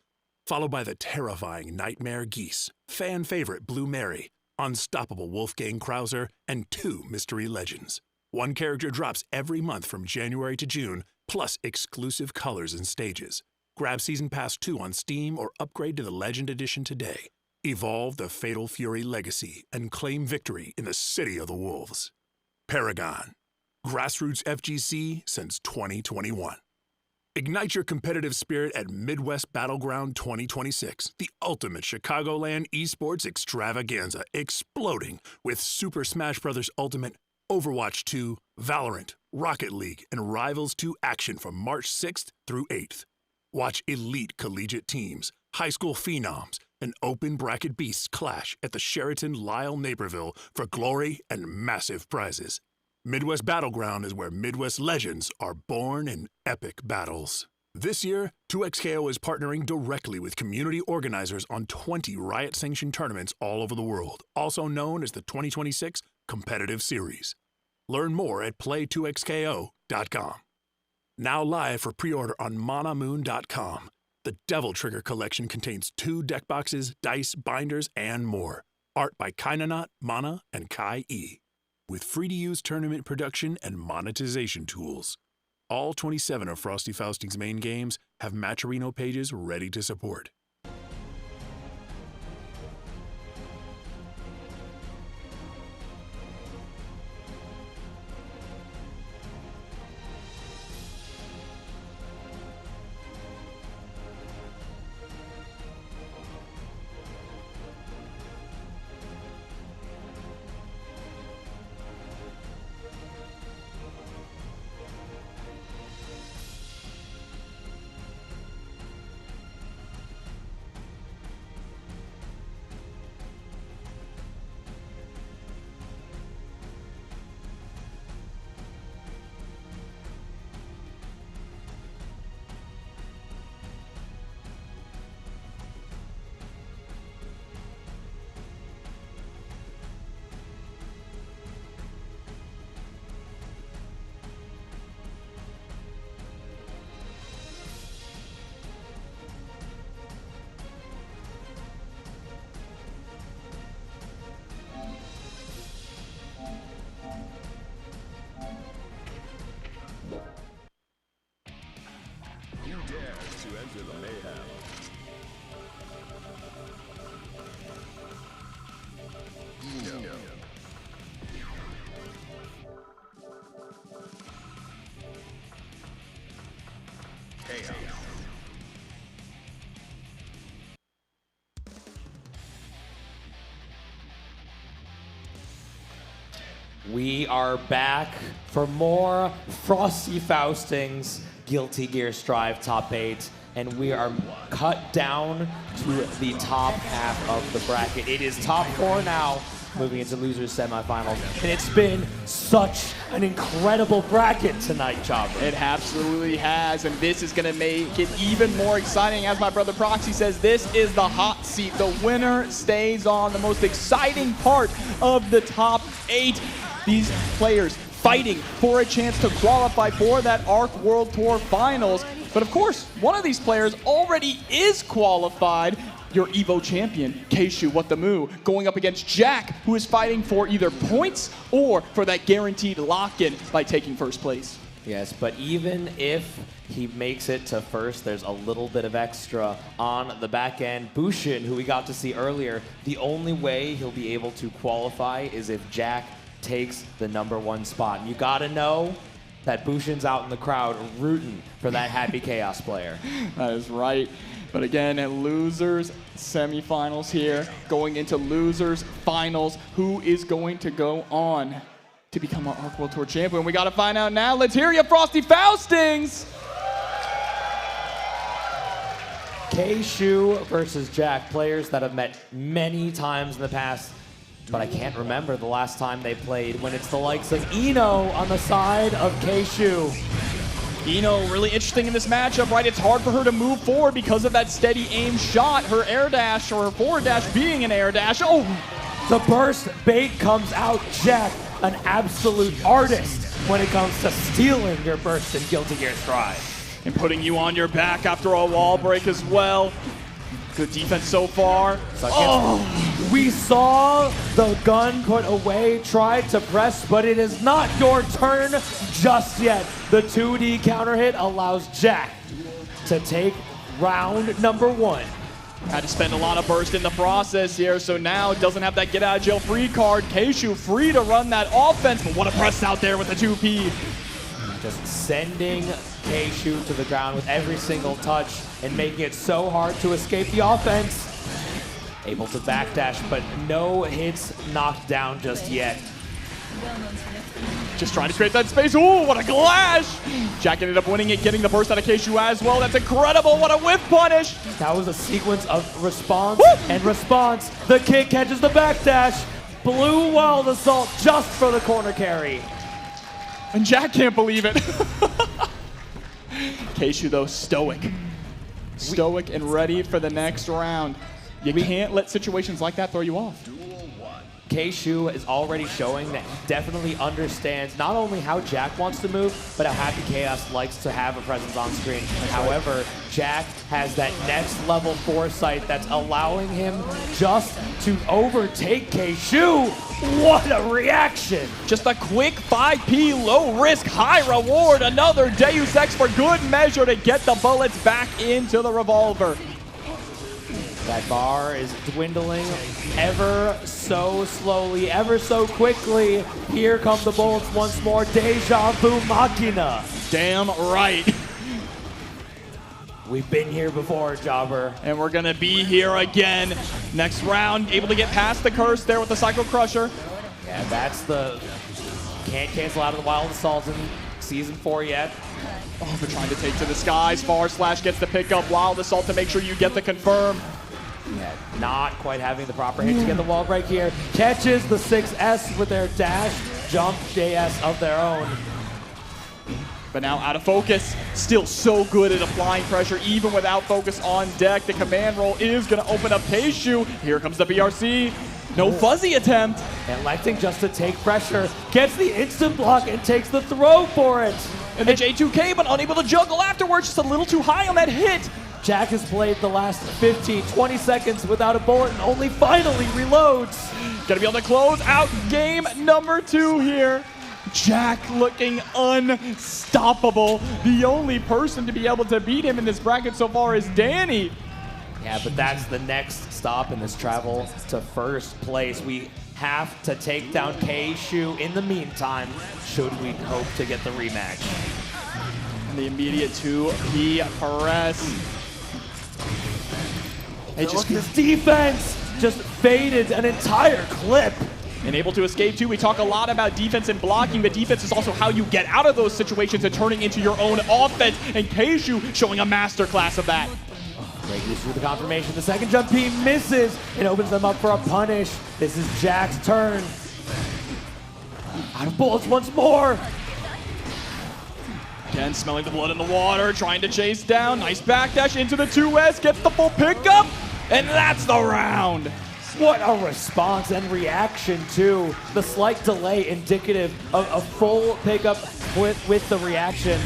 followed by the terrifying Nightmare Geese, fan favorite Blue Mary, unstoppable Wolfgang Krauser, and 2 mystery legends. 1 character drops every month from January to June, plus exclusive colors and stages. Grab Season Pass 2 on Steam or upgrade to the Legend Edition today. Evolve the Fatal Fury legacy and claim victory in the City of the Wolves. Paragon. Grassroots FGC since 2021. Ignite your competitive spirit at Midwest Battleground 2026, the ultimate Chicagoland esports extravaganza, exploding with Super Smash Bros. Ultimate, Overwatch 2, Valorant, Rocket League, and Rivals 2 action from March 6th through 8th. Watch elite collegiate teams, high school phenoms, and open bracket beasts clash at the Sheraton Lyle Naperville for glory and massive prizes. Midwest Battleground is where Midwest legends are born in epic battles. This year, 2XKO is partnering directly with community organizers on 20 Riot-sanctioned tournaments all over the world, also known as the 2026 Competitive Series. Learn more at play2xko.com. Now live for pre-order on manamoon.com. The Devil Trigger collection contains 2 deck boxes, dice, binders, and more. Art by Kainanat, Mana, and Kai E. With free-to-use tournament production and monetization tools. All 27 of Frosty Fausting's main games have Matcherino pages ready to support. We are back for more Frosty Faustings Guilty Gear Strive Top 8, and we are cut down to the top half of the bracket. It is top 4 now, moving into losers semifinals, and it's been such an incredible bracket tonight, Chopper. It absolutely has, and this is going to make it even more exciting. As my brother Proxy says, this is the hot seat. The winner stays on. The most exciting part of the top 8. These players fighting for a chance to qualify for that ARC World Tour Finals. But of course, one of these players already is qualified. Your Evo champion, Keishu Watamu, going up against Jack, who is fighting for either points or for that guaranteed lock-in by taking first place. Yes, but even if he makes it to first, there's a little bit of extra on the back end. Bushin, who we got to see earlier, the only way he'll be able to qualify is if Jack takes the #1 spot. And you gotta know that Bushin's out in the crowd rooting for that Happy Chaos player. That is right. But again, at losers semifinals here, going into losers finals, who is going to go on? to become our Arc World Tour champion? We got to find out now. Let's hear you, Frosty Faustings. K-Shu versus Jack, players that I've met many times in the past, but I can't remember the last time they played when it's the likes of Eno on the side of K-Shu. Eno, really interesting in this matchup, right? It's hard for her to move forward because of that steady aim shot. Her air dash, or her forward dash being an air dash. Oh! The burst bait comes out. Jack, an absolute artist when it comes to stealing your burst in Guilty Gear Strive. And putting you on your back after a wall break as well. Good defense so far. We saw the gun put away, tried to press, but it is not your turn just yet. The 2D counter hit allows Jack to take round number 1. Had to spend a lot of burst in the process here, so now doesn't have that get out of jail free card. K-Shu free to run that offense, but what a press out there with the 2P. Just sending K-Shu to the ground with every single touch and making it so hard to escape the offense. Able to backdash, but no hits knocked down just yet. Just trying to create that space. Ooh, what a clash! Jack ended up winning it, getting the burst out of K-Shu as well. That's incredible. What a whiff punish! That was a sequence of response and response. The kick catches the backdash. Blue wild assault just for the corner carry. And Jack can't believe it. K-Shu, though, stoic. Stoic and ready for the next round. You can't let situations like that throw you off. K-Shu is already showing that he definitely understands not only how Jack wants to move, but how Happy Chaos likes to have a presence on screen. However, Jack has that next level foresight that's allowing him just to overtake K-Shu. What a reaction! Just a quick 5P, low risk, high reward. Another Deus Ex for good measure to get the bullets back into the revolver. That bar is dwindling ever so slowly, ever so quickly. Here come the bullets once more. Deja vu machina. Damn right. We've been here before, Jobber. And we're going to be here again. Next round, able to get past the curse there with the Psycho Crusher. Yeah, that's the... Can't cancel out of the Wild Assault in Season 4 yet. Oh, but trying to take to the skies. Slash gets the pickup. Wild Assault to make sure you get the confirm. Yeah, not quite having the proper hit to get the wall break here. Catches the 6S with their dash, jump JS of their own. But now out of focus. Still so good at applying pressure, even without focus on deck. The command roll is going to open up K-Shu. Here comes the BRC. No fuzzy attempt. Electing just to take pressure. Gets the instant block and takes the throw for it. And the J2K, but unable to juggle afterwards. Just a little too high on that hit. Jack has played the last 15, 20 seconds without a bullet and only finally reloads. Gonna be able to close out game number 2 here. Jack looking unstoppable. The only person to be able to beat him in this bracket so far is Danny. Yeah, but that's the next stop in this travel to first place. We have to take down K-Shu in the meantime, should we hope to get the rematch. And the immediate 2P press. Look at his defense! Just faded an entire clip. And able to escape too. We talk a lot about defense and blocking, but defense is also how you get out of those situations and turning into your own offense. And K-Shu showing a masterclass of that. Great use through the confirmation. The second jump P misses. It opens them up for a punish. This is Jack's turn. Out of bullets once more. Again, smelling the blood in the water, trying to chase down. Nice backdash into the 2S, gets the full pickup, and that's the round. What a response and reaction to the slight delay indicative of a full pickup with the reaction.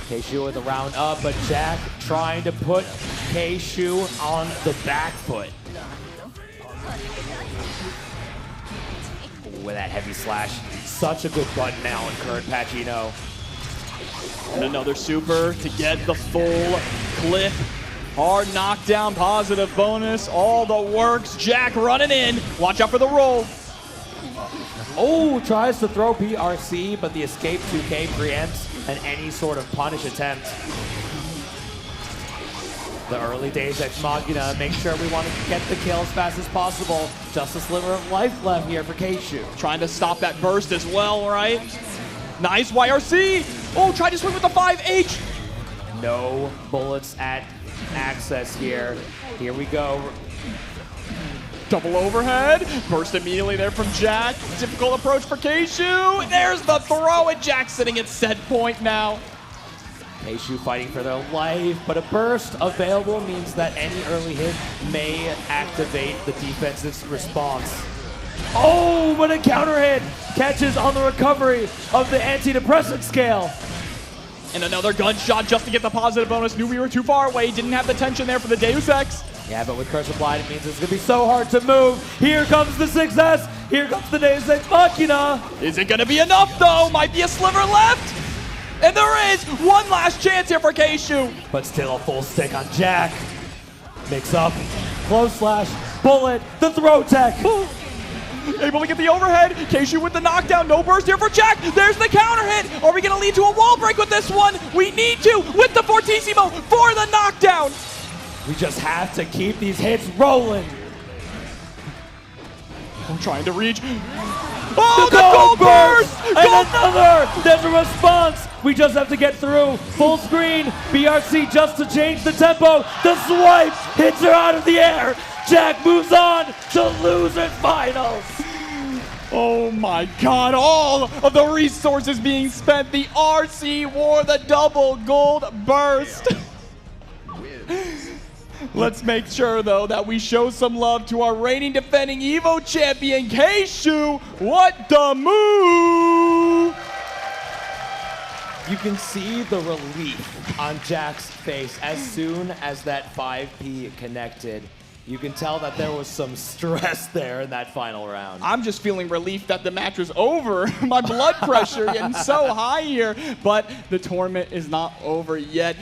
K-Shu with the round up, but Jack trying to put K-Shu on the back foot. With that heavy slash, such a good button now in current Pacino. And another super to get the full clip. Hard knockdown, positive bonus, all the works. Jack running in. Watch out for the roll. Oh, tries to throw PRC, but the escape 2K preempts any sort of punish attempt. The early days at Magina, make sure we want to get the kill as fast as possible. Just a sliver of life left here for Keishu. Trying to stop that burst as well, right? Nice YRC. Oh, tried to swing with the 5H. No bullets at access here. Here we go. Double overhead. Burst immediately there from Jack. Difficult approach for Keishu. There's the throw, and Jack sitting at set point now. Keishu fighting for their life, but a burst available means that any early hit may activate the defense's response. Oh, but a counter hit catches on the recovery of the antidepressant scale. And another gunshot just to get the positive bonus. Knew we were too far away. Didn't have the tension there for the Deus Ex. Yeah, but with Curse Applied, it means it's going to be so hard to move. Here comes the 6S. Here comes the Deus Ex Machina. Is it going to be enough, though? Might be a sliver left. And there is one last chance here for Keishu. But still a full stick on Jack. Mix up. Close slash. Bullet. The throw tech. Able to get the overhead. Keishu with the knockdown. No burst here for Jack. There's the counter hit. Are we going to lead to a wall break with this one? We need to with the Fortissimo for the knockdown. We just have to keep these hits rolling. I'm trying to reach. Oh, the gold burst! And another! There's a response. We just have to get through. Full screen. BRC just to change the tempo. The swipe hits her out of the air. Jack moves on to losers finals. Oh my God, all of the resources being spent. The RC wore the double gold burst. Let's make sure, though, that we show some love to our reigning defending EVO champion, Keishu. What the move? You can see the relief on Jack's face as soon as that 5P connected. You can tell that there was some stress there in that final round. I'm just feeling relief that the match was over. My blood pressure getting so high here, but the tournament is not over yet.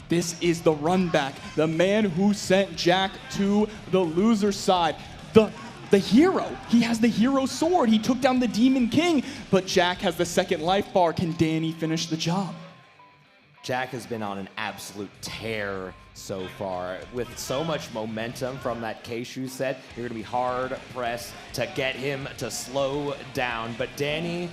This is the run back, the man who sent Jack to the loser side. The hero, he has the hero sword. He took down the Demon King, but Jack has the second life bar. Can Danny finish the job? Jack has been on an absolute tear so far. With so much momentum from that Keishu set, you're going to be hard pressed to get him to slow down. But Danny,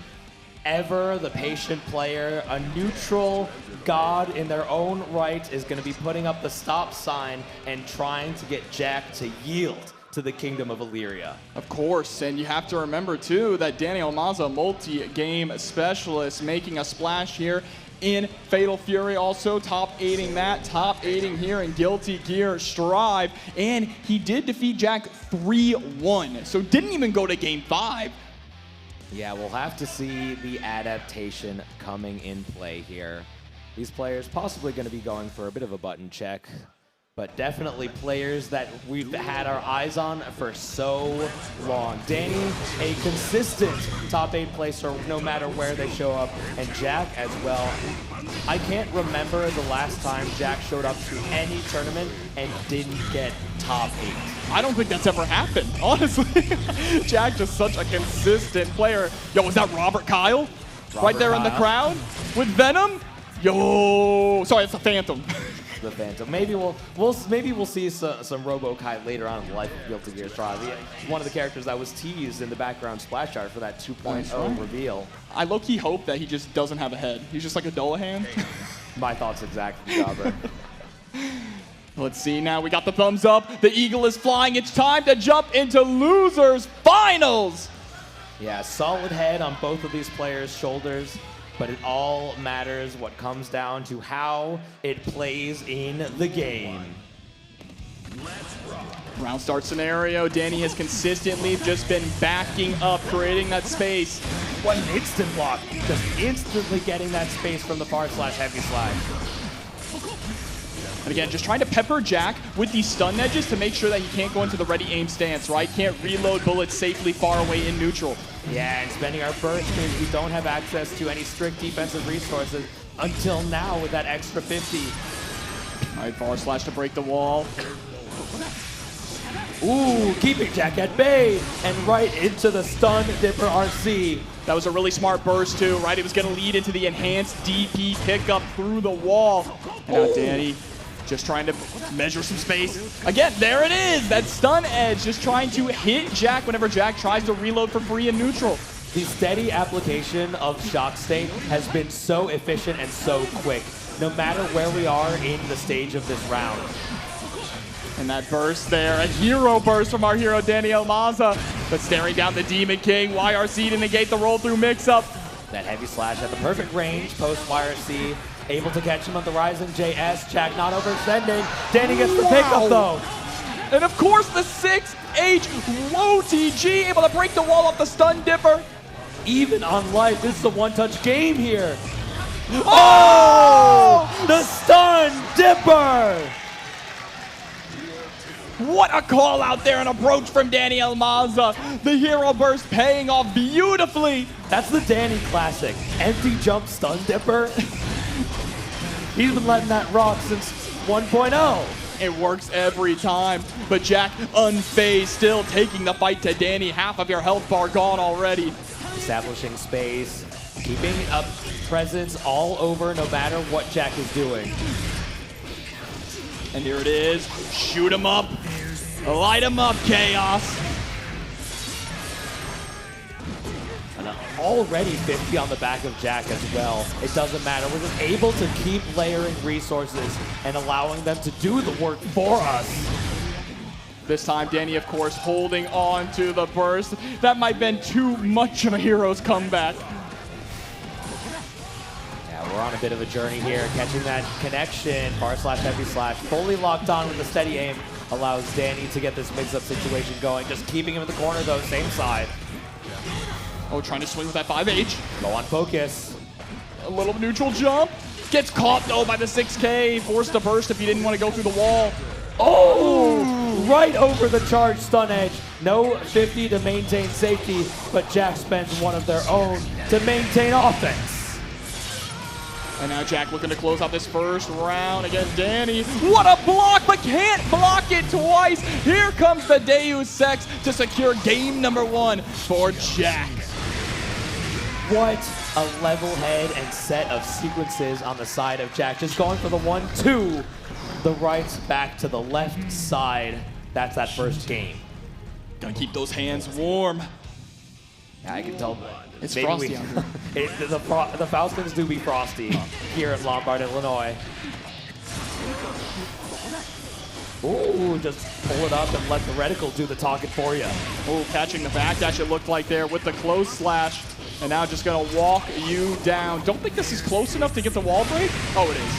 ever the patient player, a neutral god in their own right, is going to be putting up the stop sign and trying to get Jack to yield to the Kingdom of Illyria. Of course, and you have to remember too that Danny Almaza, multi-game specialist, making a splash here in Fatal Fury, also top-8ing that, top-8ing here in Guilty Gear Strive, and he did defeat Jack 3-1, so didn't even go to Game 5. Yeah, we'll have to see the adaptation coming in play here. These players possibly going to be going for a bit of a button check, but definitely players that we've had our eyes on for so long. Danny, a consistent top 8 placer no matter where they show up, and Jack as well. I can't remember the last time Jack showed up to any tournament and didn't get top 8. I don't think that's ever happened, honestly. Jack just such a consistent player. Yo, was that Robert Kyle? Right there in the crowd with Venom? Yo, sorry, it's a Phantom. The Phantom. Maybe we'll see some Robo-Kai later on in the life of Guilty Gear Strive. One of the characters that was teased in the background splash art for that 2.0 reveal. I low-key hope that he just doesn't have a head. He's just like a Dullahan. My thoughts exactly, Jobber. Let's see now. We got the thumbs up. The eagle is flying. It's time to jump into losers finals. Yeah, solid head on both of these players' shoulders. But it all matters what comes down to how it plays in the game. Round start scenario. Danny has consistently just been backing up, creating that space. What an instant block. Just instantly getting that space from the far slash heavy slide. And again, just trying to pepper Jack with these stun edges to make sure that he can't go into the ready aim stance, right? Can't reload bullets safely far away in neutral. Yeah, and spending our burst means we don't have access to any strict defensive resources until now with that extra 50. All right, far slash to break the wall. Ooh, keeping Jack at bay and right into the stun Dipper RC. That was a really smart burst too, right? It was gonna lead into the enhanced DP pickup through the wall. And now Danny Just trying to measure some space. Again, there it is. That stun edge just trying to hit Jack whenever Jack tries to reload for free and neutral. The steady application of shock state has been so efficient and so quick, no matter where we are in the stage of this round. And that burst there, a hero burst from our hero Daniel Maza, but staring down the Demon King. YRC to negate the roll through mix-up. That heavy slash at the perfect range, post YRC, able to catch him on the rising JS. Jack not overextending. Danny gets the pickup though. And of course the 6H low TG able to break the wall off the stun dipper. Even on life, this is a one-touch game here. Oh! The stun dipper! What a call out there, an approach from Daniel Maza. The hero burst paying off beautifully. That's the Danny classic. Empty jump stun dipper. He's been letting that rock since 1.0. It works every time, but Jack unfazed, still taking the fight to Danny. Half of your health bar gone already. Establishing space, keeping a presence all over no matter what Jack is doing. And here it is. Shoot him up. Light him up, Chaos. And already 50 on the back of Jack as well. It doesn't matter. We're just able to keep layering resources and allowing them to do the work for us. This time, Danny, of course, holding on to the burst. That might have been too much of a hero's comeback. Yeah, we're on a bit of a journey here, catching that connection. Far slash, heavy slash, fully locked on with the steady aim. Allows Danny to get this mix-up situation going. Just keeping him in the corner, though, same side. Oh, trying to swing with that 5H. Go on focus. A little neutral jump. Gets caught, though, by the 6K. Forced to burst if he didn't want to go through the wall. Oh! Right over the charge stun edge. No 50 to maintain safety, but Jack spends one of their own to maintain offense. And now Jack looking to close out this first round against Danny. What a block, but can't block it twice. Here comes the Deus Ex to secure game number 1 for Jack. What a level head and set of sequences on the side of Jack. Just going for the 1-2. The right back to the left side. That's that first game. Gotta keep those hands warm. Yeah, I can tell. It's Frosty. The Faustings do be Frosty here at Lombard, Illinois. Ooh, just pull it up and let the reticle do the talking for you. Oh, catching the backdash it looked like there with the close slash. And now just gonna walk you down. Don't think this is close enough to get the wall break? Oh, it is.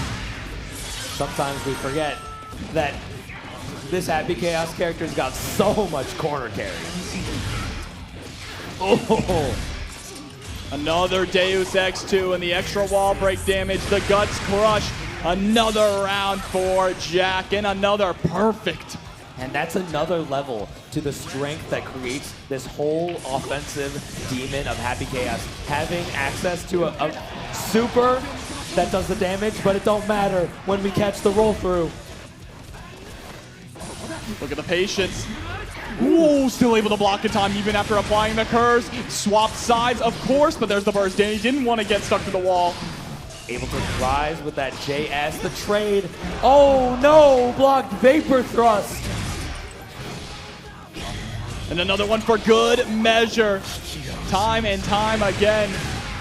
Sometimes we forget that this Happy Chaos character's got so much corner carry. Oh! Another Deus Ex 2 and the extra wall break damage. The Guts crush. Another round for Jack and another perfect. And that's another level to the strength that creates this whole offensive demon of Happy Chaos. Having access to a super that does the damage, but it don't matter when we catch the roll through. Look at the patience. Ooh, still able to block in time even after applying the curse. Swap sides, of course, but there's the burst. Danny didn't want to get stuck to the wall. Able to rise with that JS, the trade. Oh no, blocked Vapor Thrust. And another one for good measure. Time and time again.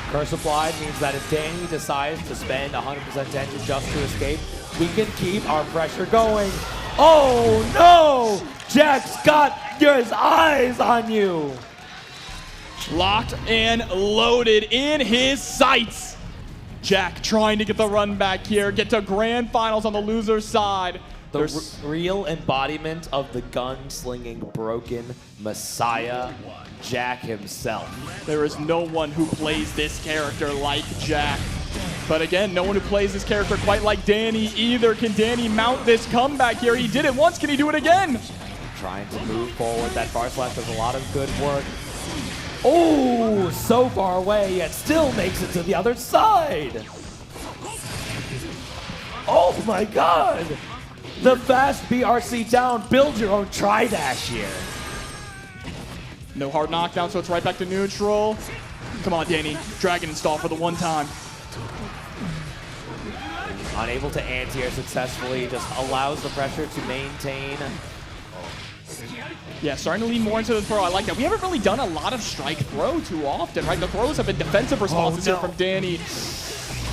Curse applied means that if Danny decides to spend 100% tension just to escape, we can keep our pressure going. Oh no! Jack's got his eyes on you. Locked and loaded in his sights. Jack trying to get the run back here, get to grand finals on the loser's side. The real embodiment of the gun-slinging broken messiah, Jack himself. There is no one who plays this character like Jack. But again, no one who plays this character quite like Danny either. Can Danny mount this comeback here? He did it once, can he do it again? Trying to move forward, that far slash does a lot of good work. Oh, so far away, yet still makes it to the other side. Oh my God. The fast BRC down, build your own tri-dash here. No hard knockdown, so it's right back to neutral. Come on, Danny. Dragon install for the one time. unable to anti-air successfully, just allows the pressure to maintain. Yeah, starting to lean more into the throw. I like that. We haven't really done a lot of strike throw too often, right? The throws have been defensive responses here from Danny.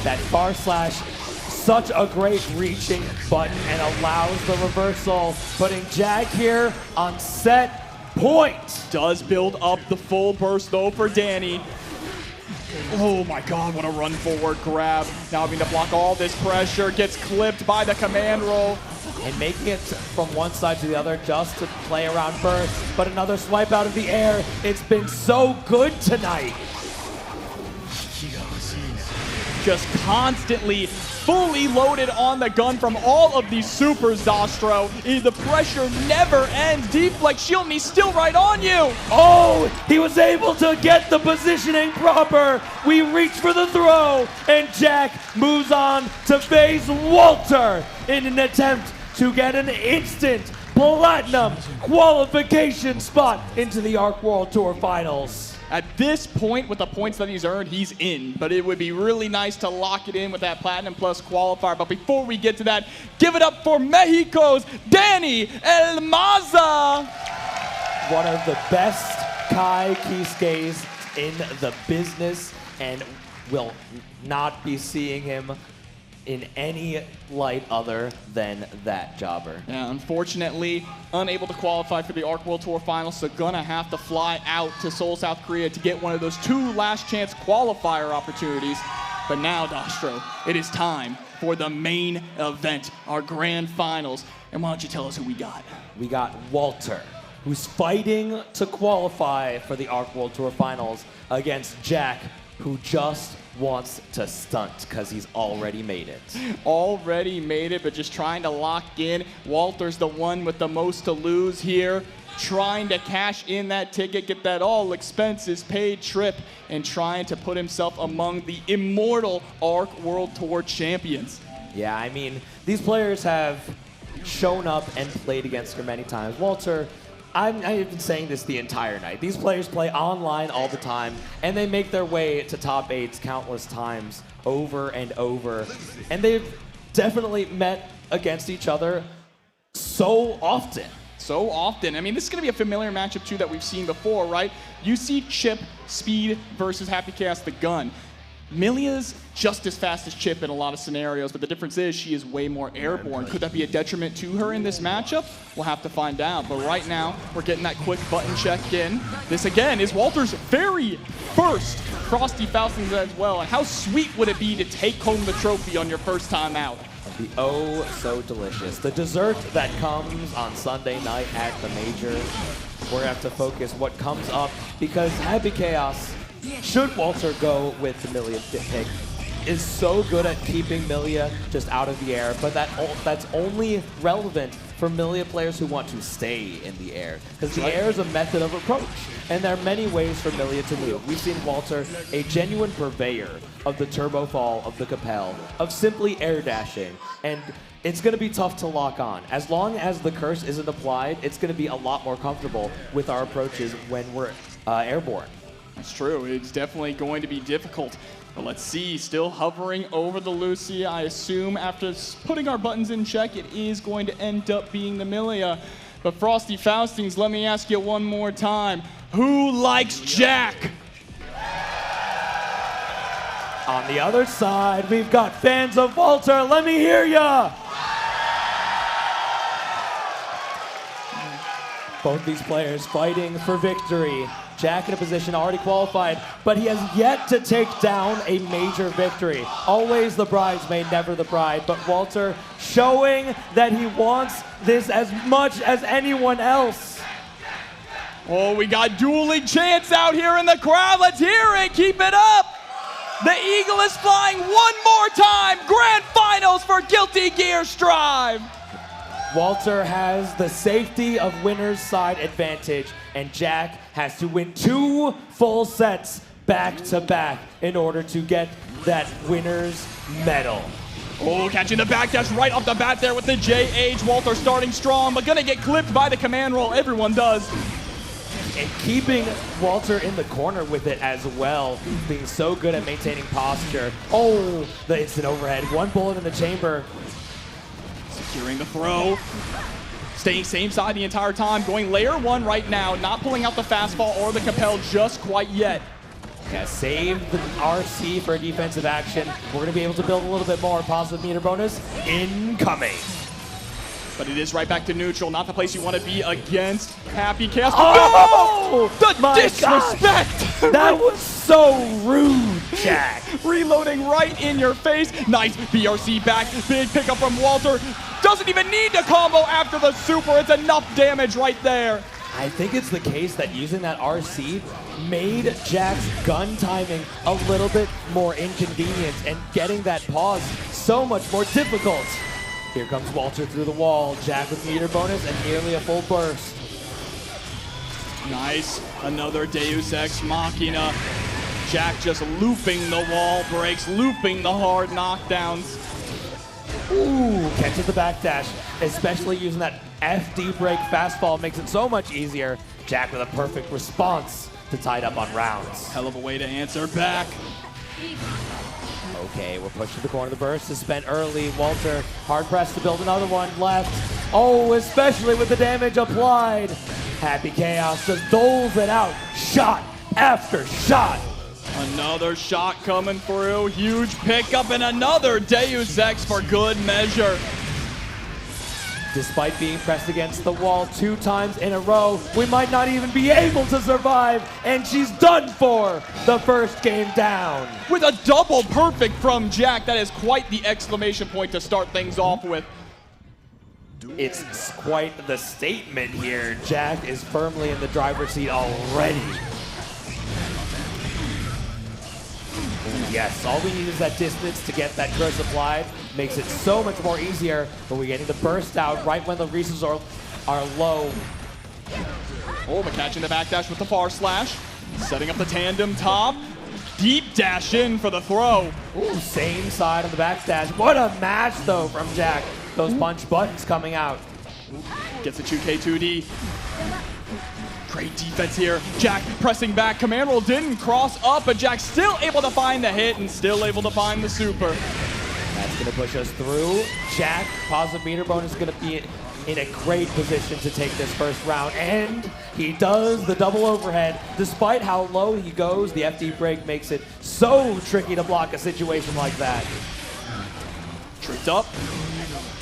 That far slash, such a great reaching button and allows the reversal, putting Jack here on set point. Does build up the full burst though for Danny. Oh my god, what a run forward grab. Now having to block all this pressure, gets clipped by the command roll. And making it from one side to the other just to play around burst, but another swipe out of the air. It's been so good tonight. Just constantly fully loaded on the gun from all of these supers, Dostro. The pressure never ends. Deflect shield, and he's still right on you. Oh, he was able to get the positioning proper. We reach for the throw, and Jack moves on to face Walter in an attempt to get an instant platinum qualification spot into the ARC World Tour Finals. At this point, with the points that he's earned, he's in. But it would be really nice to lock it in with that Platinum Plus qualifier. But before we get to that, give it up for Mexico's Danny El Maza. One of the best Kai Kisuke's in the business, and will not be seeing him in any light other than that jobber. Yeah, unfortunately, unable to qualify for the ARC World Tour Finals, so gonna have to fly out to Seoul, South Korea to get one of those 2 last chance qualifier opportunities. But now, Dostro, it is time for the main event, our grand finals. And why don't you tell us who we got? We got Walter, who's fighting to qualify for the ARC World Tour Finals against Jack, who just wants to stunt because he's already made it. Already made it, but just trying to lock in. Walter's the one with the most to lose here. Trying to cash in that ticket, get that all expenses paid trip, and trying to put himself among the immortal ARC World Tour champions. Yeah, I mean, these players have shown up and played against her many times. Walter, I've been saying this the entire night. These players play online all the time, and they make their way to top 8s countless times over and over. And they've definitely met against each other so often. So often. I mean, this is going to be a familiar matchup, too, that we've seen before, right? You see Chip, Speed versus Happy Chaos, the gun. Milia's just as fast as Chip in a lot of scenarios, but the difference is she is way more airborne. Could that be a detriment to her in this matchup? We'll have to find out. But right now, we're getting that quick button check in. This, again, is Walter's very first Frosty Faustings as well. And how sweet would it be to take home the trophy on your first time out? The oh so delicious. The dessert that comes on Sunday night at the major. We're going to have to focus what comes up, because Happy Chaos, should Walter go with the Milia pick, is so good at keeping Milia just out of the air, but that's only relevant for Milia players who want to stay in the air, because the air is a method of approach, and there are many ways for Milia to move. We've seen Walter, a genuine purveyor of the turbo fall, of the Capel, of simply air dashing, and it's going to be tough to lock on. As long as the curse isn't applied, it's going to be a lot more comfortable with our approaches when we're airborne. That's true. It's definitely going to be difficult. But let's see. Still hovering over the Lucia. I assume after putting our buttons in check, it is going to end up being the Milia. But Frosty Faustings, let me ask you one more time. Who likes Jack? On the other side, we've got fans of Walter. Let me hear ya! Both these players fighting for victory. Jack in a position already qualified, but he has yet to take down a major victory. Always the bridesmaid, never the bride. But Walter showing that he wants this as much as anyone else. Oh, we got dueling chants out here in the crowd. Let's hear it. Keep it up. The Eagle is flying one more time. Grand Finals for Guilty Gear Strive. Walter has the safety of winner's side advantage, and Jack has to win 2 full sets back to back in order to get that winner's medal. Oh, catching the backdash right off the bat there with the JH. Walter starting strong, but gonna get clipped by the command roll. Everyone does. and keeping Walter in the corner with it as well, being so good at maintaining posture. Oh, the instant overhead. One bullet in the chamber. Securing the throw. Staying same side the entire time. Going layer 1 right now. Not pulling out the fastball or the compel just quite yet. Yeah, save the RC for a defensive action. We're going to be able to build a little bit more positive meter bonus. Incoming. But it is right back to neutral. Not the place you want to be against Happy Chaos. Oh! The My disrespect! gosh. That was so rude, Jack. Reloading right in your face. Nice BRC back. Big pickup from Walter. Doesn't even need to combo after the super. It's enough damage right there. I think it's the case that using that RC made Jack's gun timing a little bit more inconvenient and getting that pause so much more difficult. Here comes Walter through the wall. Jack with meter bonus and nearly a full burst. Nice. Another Deus Ex Machina. Jack just looping the wall breaks, looping the hard knockdowns. Ooh, catches the backdash, especially using that FD break fastball makes it so much easier. Jack with a perfect response to tie it up on rounds. Hell of a way to answer back. Okay, we're pushed to the corner. The burst is spent early. Walter hard pressed to build another one left. Oh, especially with the damage applied. Happy Chaos just doles it out, shot after shot. Another shot coming through. Huge pickup and another Deus Ex for good measure. Despite being pressed against the wall 2 times in a row, we might not even be able to survive, and she's done for the first game down. With a double perfect from Jack, that is quite the exclamation point to start things off with. It's quite the statement here. Jack is firmly in the driver's seat already. Yes, all we need is that distance to get that curse applied. Makes it so much more easier, but we're getting the burst out right when the resources are low. Oh, but catching the backdash with the far slash. Setting up the tandem top. Deep dash in for the throw. Ooh, same side on the backdash. What a match, though, from Jack. Those punch buttons coming out. Gets a 2K2D. Great defense here. Jack pressing back. Command roll didn't cross up, but Jack still able to find the hit and still able to find the super. That's going to push us through. Jack, positive meter bonus, is going to be in a great position to take this first round. And he does the double overhead. Despite how low he goes, the FD break makes it so tricky to block a situation like that. Tricked up.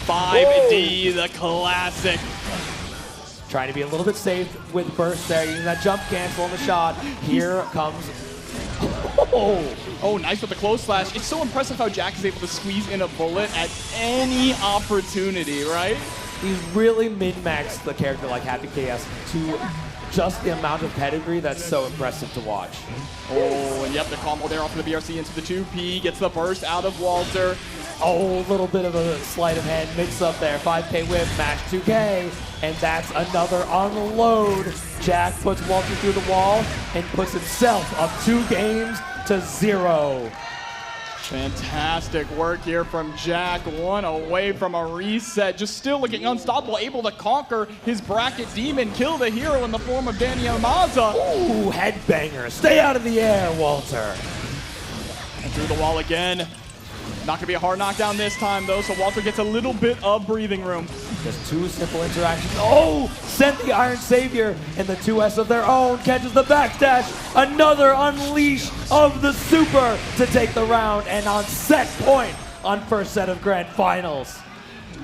5D, the classic. Trying to be a little bit safe with burst there, using that jump cancel on the shot. Here comes... Oh, nice with the close slash. It's so impressive how Jack is able to squeeze in a bullet at any opportunity, right? He's really min-maxed the character like Happy Chaos to just the amount of pedigree that's so impressive to watch. Oh, and yep, the combo there off of the BRC into the 2P. Gets the burst out of Walter. Oh, a little bit of a sleight of hand mix up there. 5K whip, match 2K, and that's another unload. Jack puts Walter through the wall and puts himself up 2-0. Fantastic work here from Jack. 1 away from a reset. Just still looking unstoppable, able to conquer his bracket demon, kill the hero in the form of Danny Amaza. Ooh, headbanger. Stay out of the air, Walter. And through the wall again. Not going to be a hard knockdown this time, though, so Walter gets a little bit of breathing room. Just 2 simple interactions. Oh, sent the Iron Savior, and the 2S of their own catches the backdash. Another unleash of the super to take the round, and on set point on first set of grand finals.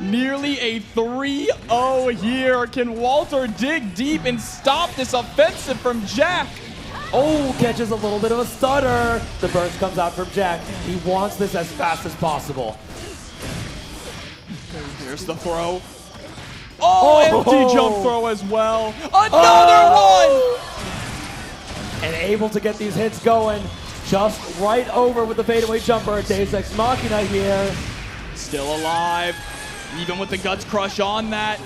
Nearly a 3-0 here. Can Walter dig deep and stop this offensive from Jack? Oh, catches a little bit of a stutter. The burst comes out from Jack. He wants this as fast as possible. Here's the throw. Oh, empty jump throw as well. Another one! And able to get these hits going. Just right over with the fadeaway jumper. Deus Ex Machina here. Still alive. Even with the Guts Crush on that.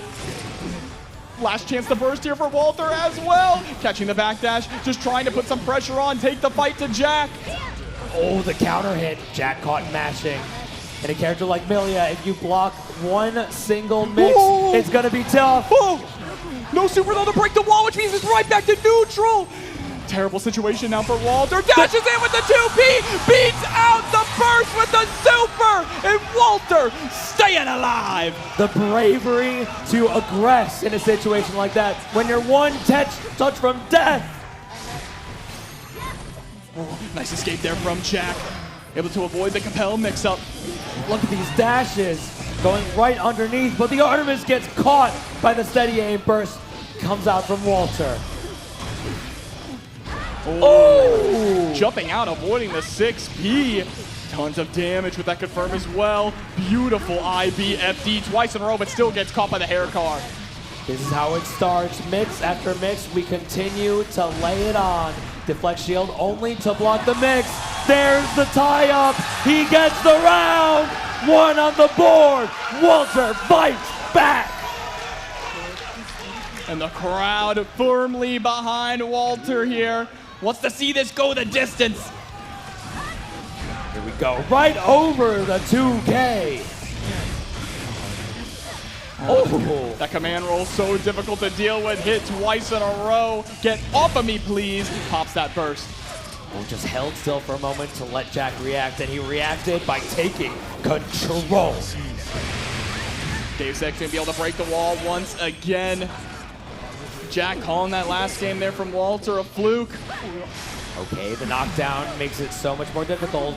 Last chance to burst here for Walter as well. Catching the backdash, just trying to put some pressure on, take the fight to Jack. Oh, the counter hit. Jack caught mashing. And a character like Milia, if you block one single mix, it's going to be tough. No super though to break the wall, which means it's right back to neutral. Terrible situation now for Walter. Dashes in with the 2P, beats out the burst with the super, and Walter staying alive. The bravery to aggress in a situation like that when you're one touch from death. Oh, nice escape there from Jack. Able to avoid the Capel mix-up. Look at these dashes going right underneath, but the Artemis gets caught by the steady aim burst. Comes out from Walter. Oh! Jumping out, avoiding the 6P. Tons of damage with that confirm as well. Beautiful IBFD twice in a row, but still gets caught by the hair car. This is how it starts. Mix after mix, we continue to lay it on. Deflect shield only to block the mix. There's the tie-up. He gets the round. One on the board. Walter fights back. And the crowd firmly behind Walter here. Wants to see this go the distance. Here we go. Right over the 2K. Oh, that command roll so difficult to deal with. Hit twice in a row. Get off of me, please. Pops that burst. Oh, just held still for a moment to let Jack react, and he reacted by taking control. Dave Sex gonna be able to break the wall once again. Jack calling that last game there from Walter a fluke. Okay, the knockdown makes it so much more difficult.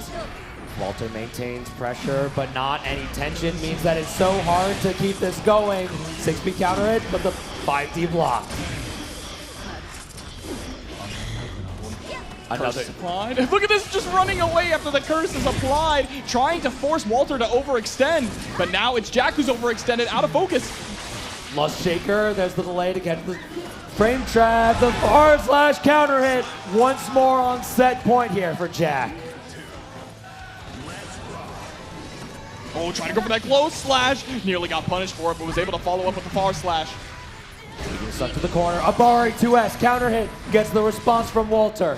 Walter maintains pressure, but not any tension. Means that it's so hard to keep this going. 6B counter it, but the 5D block. Another applied. Look at this, just running away after the curse is applied, trying to force Walter to overextend. But now it's Jack who's overextended, out of focus. Lost Shaker, there's the delay to catch the frame trap, the // counter hit. Once more on set point here for Jack. Oh, trying to go for that close slash. Nearly got punished for it, but was able to follow up with the far slash. Stuck to the corner. Abari 2S counter hit gets the response from Walter.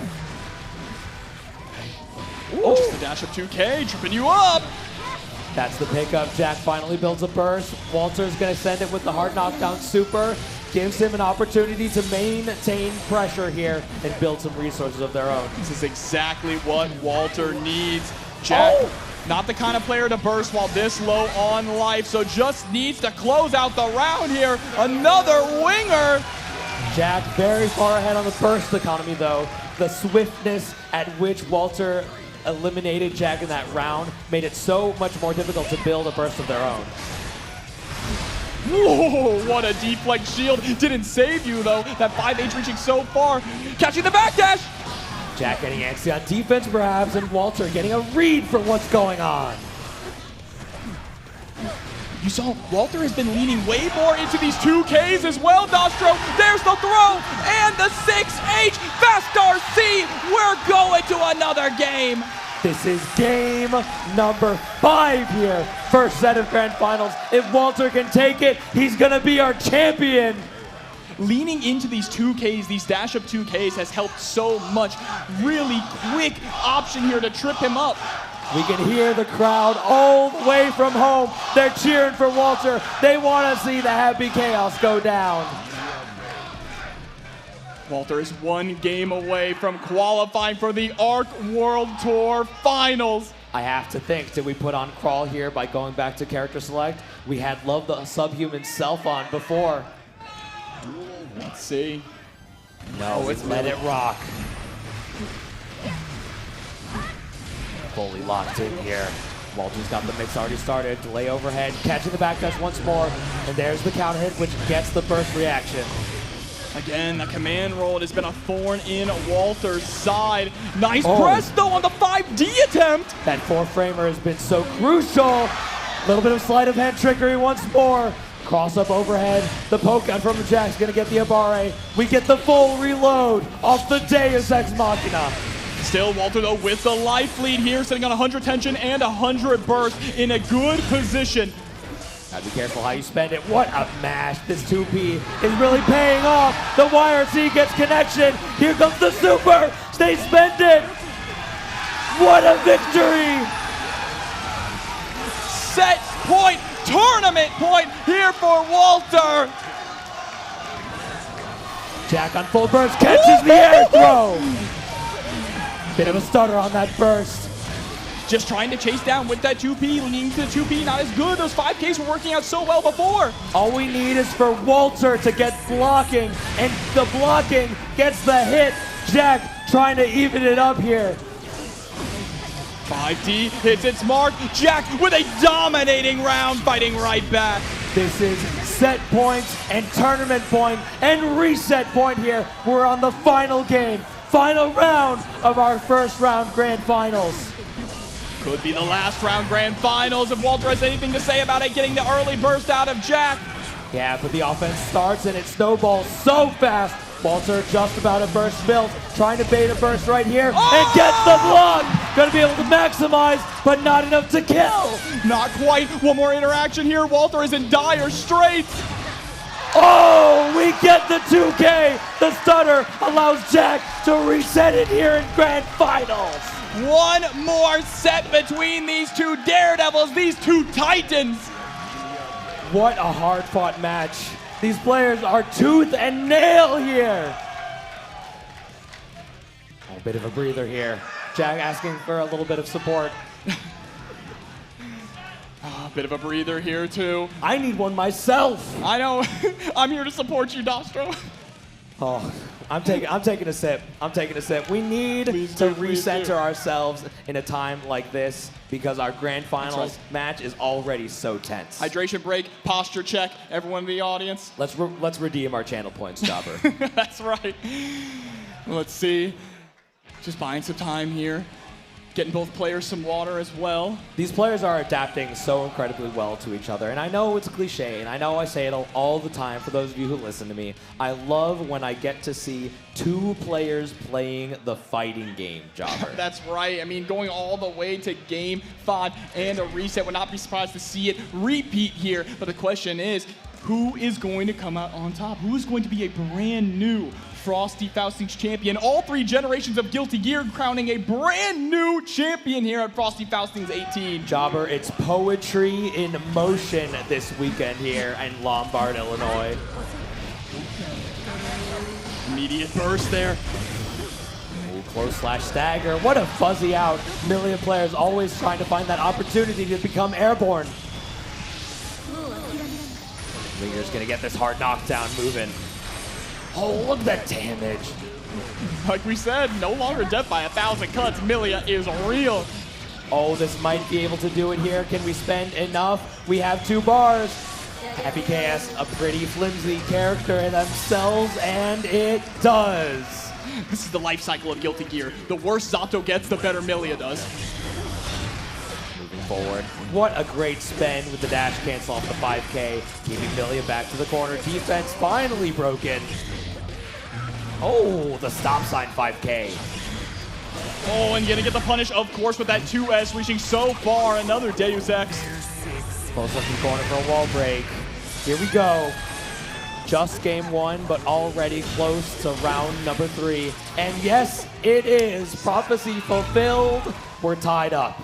Ooh. Just a dash of 2K, tripping you up. That's the pickup. Jack finally builds a burst. Walter's going to send it with the hard knockdown super. Gives him an opportunity to maintain pressure here and build some resources of their own. This is exactly what Walter needs. Jack, not the kind of player to burst while this low on life, so just needs to close out the round here. Another winger. Jack very far ahead on the burst economy, though. The swiftness at which Walter eliminated Jack in that round made it so much more difficult to build a burst of their own. Whoa, what a deflect shield. Didn't save you, though. That 5H reaching so far. Catching the backdash. Jack getting antsy on defense perhaps, and Walter getting a read for what's going on. You saw Walter has been leaning way more into these 2Ks as well, Dostro. There's the throw and the 6H. Fast RC, we're going to another game. This is game number 5 here. First set of grand finals. If Walter can take it, he's gonna be our champion. Leaning into these 2Ks, these dash-up 2Ks has helped so much. Really quick option here to trip him up. We can hear the crowd all the way from home. They're cheering for Walter. They want to see the happy chaos go down. Walter is one game away from qualifying for the ARC World Tour Finals. I have to think, did we put on Crawl here by going back to character select? We had Love the Subhuman Self on before. Let's see. No, it's Let It Rock. Fully locked in here. Walter's got the mix already started. Delay overhead, catching the backdash once more. And there's the counter hit, which gets the burst reaction. Again, the command roll has been a thorn in Walter's side. Nice press, though, on the 5D attempt. That 4-framer has been so crucial. A little bit of sleight of hand trickery once more. Cross up overhead. The poke out from Jack's gonna get the Abare. We get the full reload off the Deus Ex Machina. Still, Walter, though, with the life lead here, sitting on 100 tension and 100 burst in a good position. Gotta be careful how you spend it. What a mash. This 2P is really paying off. The YRC gets connection. Here comes the super. They spend it. What a victory. Set point, tournament point here for Walter. Jack on full burst, catches the air throw. Bit of a stutter on that burst. Just trying to chase down with that 2P, leaning to the 2P, not as good. Those 5Ks were working out so well before. All we need is for Walter to get blocking, and the blocking gets the hit. Jack trying to even it up here. 5D hits its mark. Jack with a dominating round, fighting right back. This is set point and tournament point and reset point here. We're on the final game, final round of our first round grand finals. Could be the last round grand finals if Walter has anything to say about it, getting the early burst out of Jack. Yeah, but the offense starts and it snowballs so fast. Walter just about a burst built, trying to bait a burst right here and gets the block. Gonna be able to maximize, but not enough to kill. Not quite. One more interaction here. Walter is in dire straits. Oh, we get the 2K. The stutter allows Jack to reset it here in grand finals. One more set between these two daredevils, these two titans. What a hard-fought match. These players are tooth and nail here. A bit of a breather here. Jack asking for a little bit of support. A bit of a breather here too. I need one myself. I know. I'm here to support you, Dostro. Oh, I'm taking a sip. I'm taking a sip. We need to recenter ourselves in a time like this because our grand finals match is already so tense. Hydration break, posture check, everyone in the audience. Let's redeem our channel points, Jobber. That's right. Let's see. Just buying some time here. Getting both players some water as well. These players are adapting so incredibly well to each other. And I know it's a cliche, and I know I say it all the time for those of you who listen to me. I love when I get to see two players playing the fighting game, Jobber. That's right. I mean, going all the way to Game 5 and a reset. Would not be surprised to see it repeat here. But the question is, who is going to come out on top? Who is going to be a brand new Frosty Faustings champion? All three generations of Guilty Gear crowning a brand new champion here at Frosty Faustings 18. Jobber, it's poetry in motion this weekend here in Lombard, Illinois. Immediate burst there. Ooh, close slash stagger. What a fuzzy out. Million players always trying to find that opportunity to become airborne. Ringer's gonna get this hard knockdown moving. Oh, look at that damage. Like we said, no longer death by 1,000 cuts. Milia is real. Oh, this might be able to do it here. Can we spend enough? We have 2 bars. Happy KS, a pretty flimsy character in themselves, and it does. This is the life cycle of Guilty Gear. The worse Zato gets, the better Milia does. Moving forward. What a great spend with the dash cancel off the 5K, keeping Milia back to the corner. Defense finally broken. Oh, the stop sign 5K. Oh, and gonna get the punish, of course, with that 2S, reaching so far. Another Deus Ex. Close up in the corner for a wall break. Here we go. Just game 1, but already close to round number 3. And yes, it is. Prophecy fulfilled. We're tied up.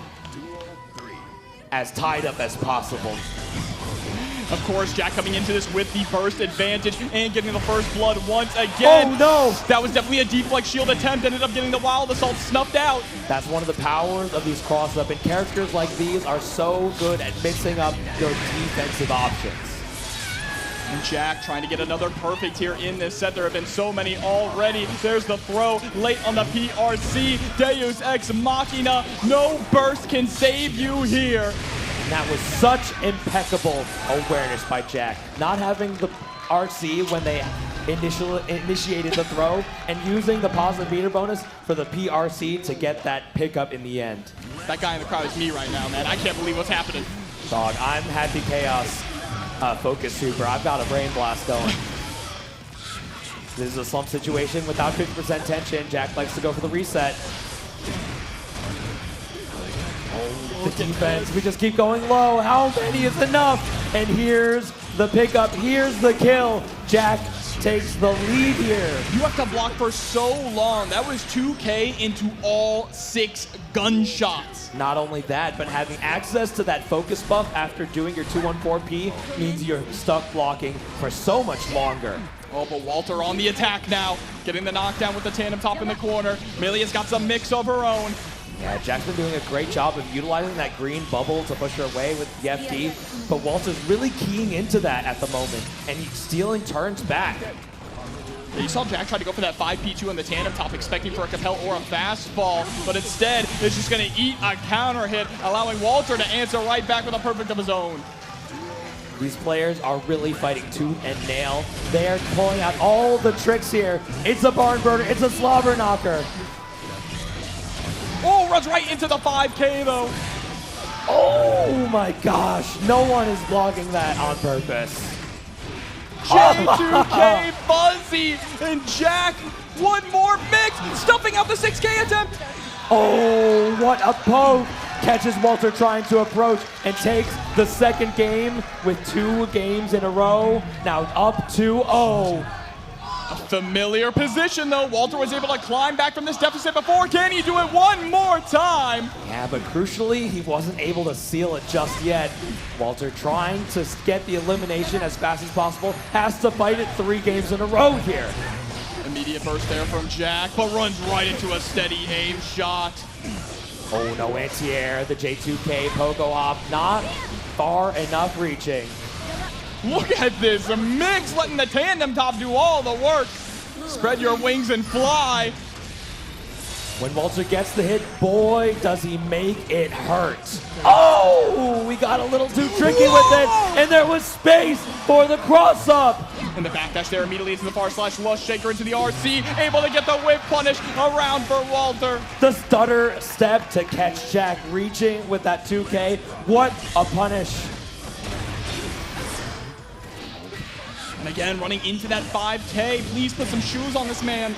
As tied up as possible. Of course, Jack coming into this with the burst advantage and getting the first blood once again. Oh no! That was definitely a deflect shield attempt. Ended up getting the Wild Assault snuffed out. That's one of the powers of these cross-up, and characters like these are so good at mixing up your defensive options. And Jack trying to get another perfect here in this set. There have been so many already. There's the throw late on the PRC. Deus Ex Machina. No burst can save you here. And that was such impeccable awareness by Jack. Not having the RC when they initiated the throw and using the positive meter bonus for the PRC to get that pickup in the end. That guy in the crowd is me right now, man. I can't believe what's happening. Dog, I'm Happy Chaos Focus Super. I've got a brain blast going. This is a slump situation without 50% tension. Jack likes to go for the reset. The defense, we just keep going low. How many is enough? And here's the pickup, here's the kill. Jack takes the lead here. You have to block for so long. That was 2K into all 6 gunshots. Not only that, but having access to that focus buff after doing your 214P means you're stuck blocking for so much longer. Oh, but Walter on the attack now, getting the knockdown with the tandem top in the corner. Millia's got some mix of her own. Yeah, Jack's been doing a great job of utilizing that green bubble to push her away with the FD, but Walter's really keying into that at the moment, and he's stealing turns back. Yeah, you saw Jack try to go for that 5P2 on the tandem top, expecting for a Capel or a fastball, but instead is just going to eat a counter hit, allowing Walter to answer right back with a perfect of his own. These players are really fighting tooth and nail. They are pulling out all the tricks here. It's a barn burner, it's a slobber knocker. Oh, runs right into the 5K though. Oh my gosh, no one is blocking that on purpose. J2K Fuzzy and Jack, one more mix, stuffing out the 6K attempt. Oh, what a poke. Catches Walter trying to approach and takes the second game with 2 games in a row. Now up 2-0. A familiar position though. Walter was able to climb back from this deficit before. Can he do it one more time? Yeah, but crucially, he wasn't able to seal it just yet. Walter trying to get the elimination as fast as possible. Has to fight it 3 games in a row here. Immediate burst there from Jack, but runs right into a steady aim shot. Oh, no anti-air. The J2K Pogo Op not far enough reaching. Look at this, a mix letting the tandem top do all the work. Spread your wings and fly. When Walter gets the hit, boy, does he make it hurt. Oh, we got a little too tricky with it, and there was space for the cross-up. And the backdash there immediately into the far slash lush shaker into the RC, able to get the whip punish around for Walter. The stutter step to catch Jack reaching with that 2K. What a punish. And again, running into that 5K. Please put some shoes on this man.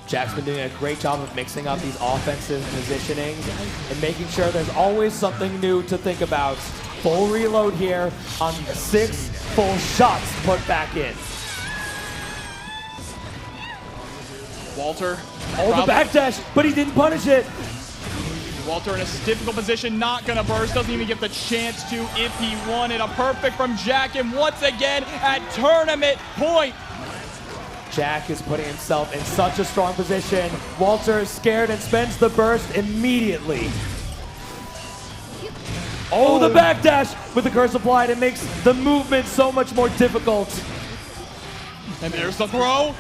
Jack's been doing a great job of mixing up these offensive positionings and making sure there's always something new to think about. Full reload here on 6 full shots put back in. Walter. Oh, the backdash, but he didn't punish it. Walter in a difficult position, not gonna burst, doesn't even get the chance to if he wanted. A perfect from Jack, and once again at tournament point. Jack is putting himself in such a strong position. Walter is scared and spends the burst immediately. Oh, the backdash with the curse applied. It makes the movement so much more difficult. And there's the throw.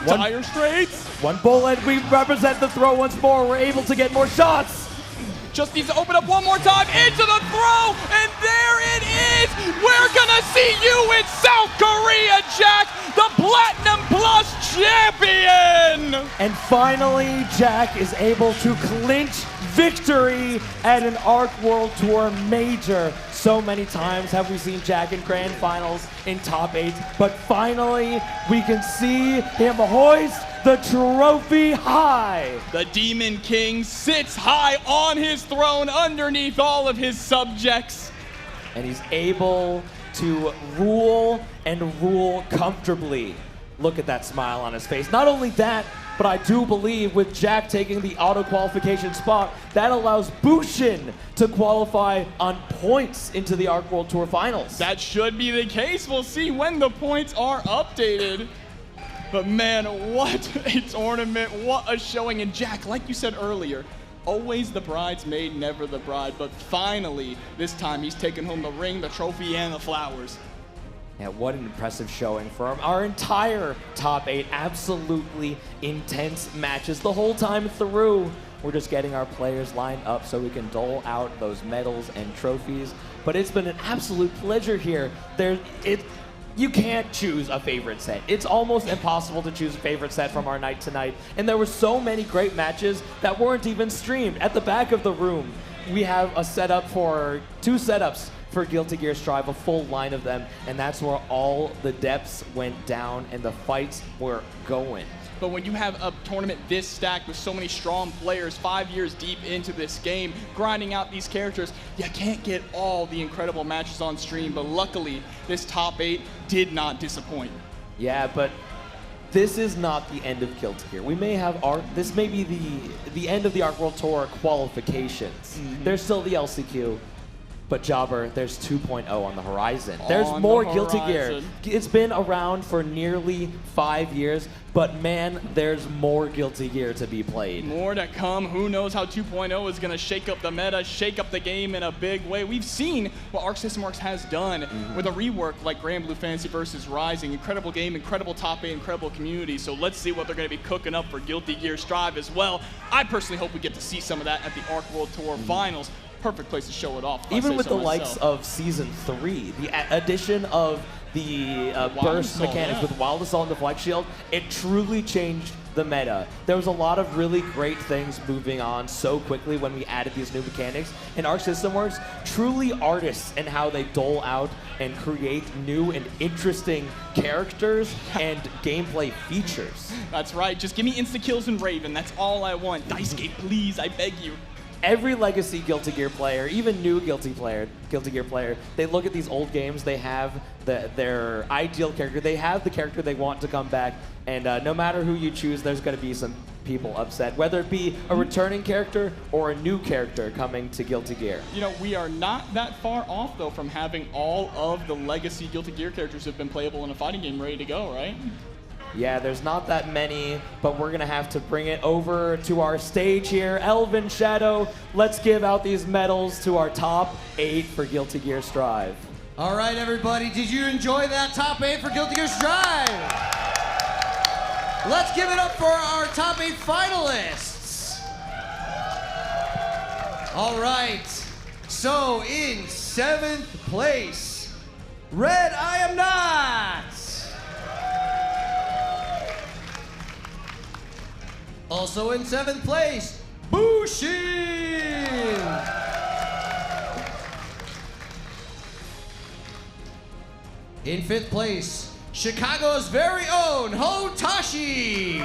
Tire straights. One bullet. We represent the throw once more. We're able to get more shots. Just needs to open up one more time into the throw, and there it is. We're gonna see you in South Korea, Jack, the Platinum Plus champion. And finally, Jack is able to clinch victory at an ARC World Tour major. So many times have we seen Jack in grand finals in top 8, but finally we can see him hoist the trophy high. The Demon King sits high on his throne underneath all of his subjects. And he's able to rule and rule comfortably. Look at that smile on his face. Not only that, but I do believe with Jack taking the auto qualification spot, that allows Bushin to qualify on points into the ARC World Tour Finals. That should be the case. We'll see when the points are updated. But man, what a tournament, what a showing. And Jack, like you said earlier, always the bridesmaid, never the bride. But finally, this time he's taken home the ring, the trophy, and the flowers. Yeah, what an impressive showing for him. Our entire top 8, absolutely intense matches the whole time through. We're just getting our players lined up so we can dole out those medals and trophies. But it's been an absolute pleasure here. You can't choose a favorite set. It's almost impossible to choose a favorite set from our night tonight. And there were so many great matches that weren't even streamed. At the back of the room, we have a setup for 2 setups for Guilty Gear Strive, a full line of them, and that's where all the depths went down and the fights were going. But when you have a tournament this stacked with so many strong players 5 years deep into this game, grinding out these characters, you can't get all the incredible matches on stream, but luckily, this top 8 did not disappoint. Yeah, but this is not the end of Guilty Gear. We may have this may be the end of the ARC World Tour qualifications. There's still the LCQ, But Jobber, there's 2.0 on the horizon. There's On more the Guilty Gear. horizon. It's been around for nearly 5 years, but man, there's more Guilty Gear to be played. More to come. Who knows how 2.0 is going to shake up the meta, shake up the game in a big way. We've seen what Arc System Works has done with a rework like Grand Blue Fantasy versus Rising. Incredible game, incredible top 8, incredible community. So let's see what they're going to be cooking up for Guilty Gear Strive as well. I personally hope we get to see some of that at the Arc World Tour Finals. Perfect place to show it off. if I Even say with so the likes myself. of Season 3, the addition of the burst Assault, mechanics yeah. with Wild Assault and Deflect Shield, it truly changed the meta. There was a lot of really great things moving on so quickly when we added these new mechanics. And Arc System Works, truly artists in how they dole out and create new and interesting characters and gameplay features. That's right. Just give me insta-kills and Raven. That's all I want. Dice Gate, please. I beg you. Every legacy Guilty Gear player, even new Guilty Gear player, they look at these old games, they have their ideal character, they have the character they want to come back, and no matter who you choose, there's going to be some people upset, whether it be a returning character or a new character coming to Guilty Gear. You know, we are not that far off, though, from having all of the legacy Guilty Gear characters have been playable in a fighting game ready to go, right? Yeah, there's not that many, but we're going to have to bring it over to our stage here. Elvin Shadow, let's give out these medals to our top 8 for Guilty Gear Strive. All right, everybody, did you enjoy that top 8 for Guilty Gear Strive? Let's give it up for our top 8 finalists. All right, so in 7th place, Red I Am Not. Also in 7th place, Bushin. In 5th place, Chicago's very own Hotashi.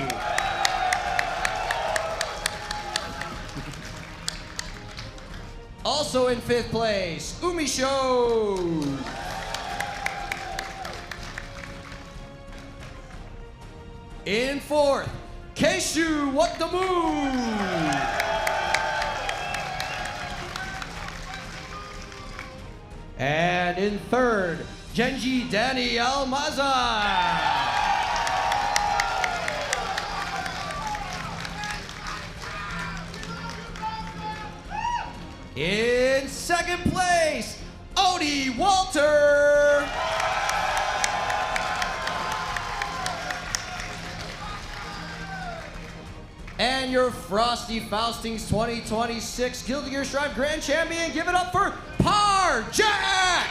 Also in 5th place, Umisho. In 4th, Keishu, what the moon? And in 3rd, Genji Danny Almaza. In 2nd place, Odie Walter. And your Frosty Faustings 2026 Guilty Gear Strive Grand Champion, give it up for Par Jack!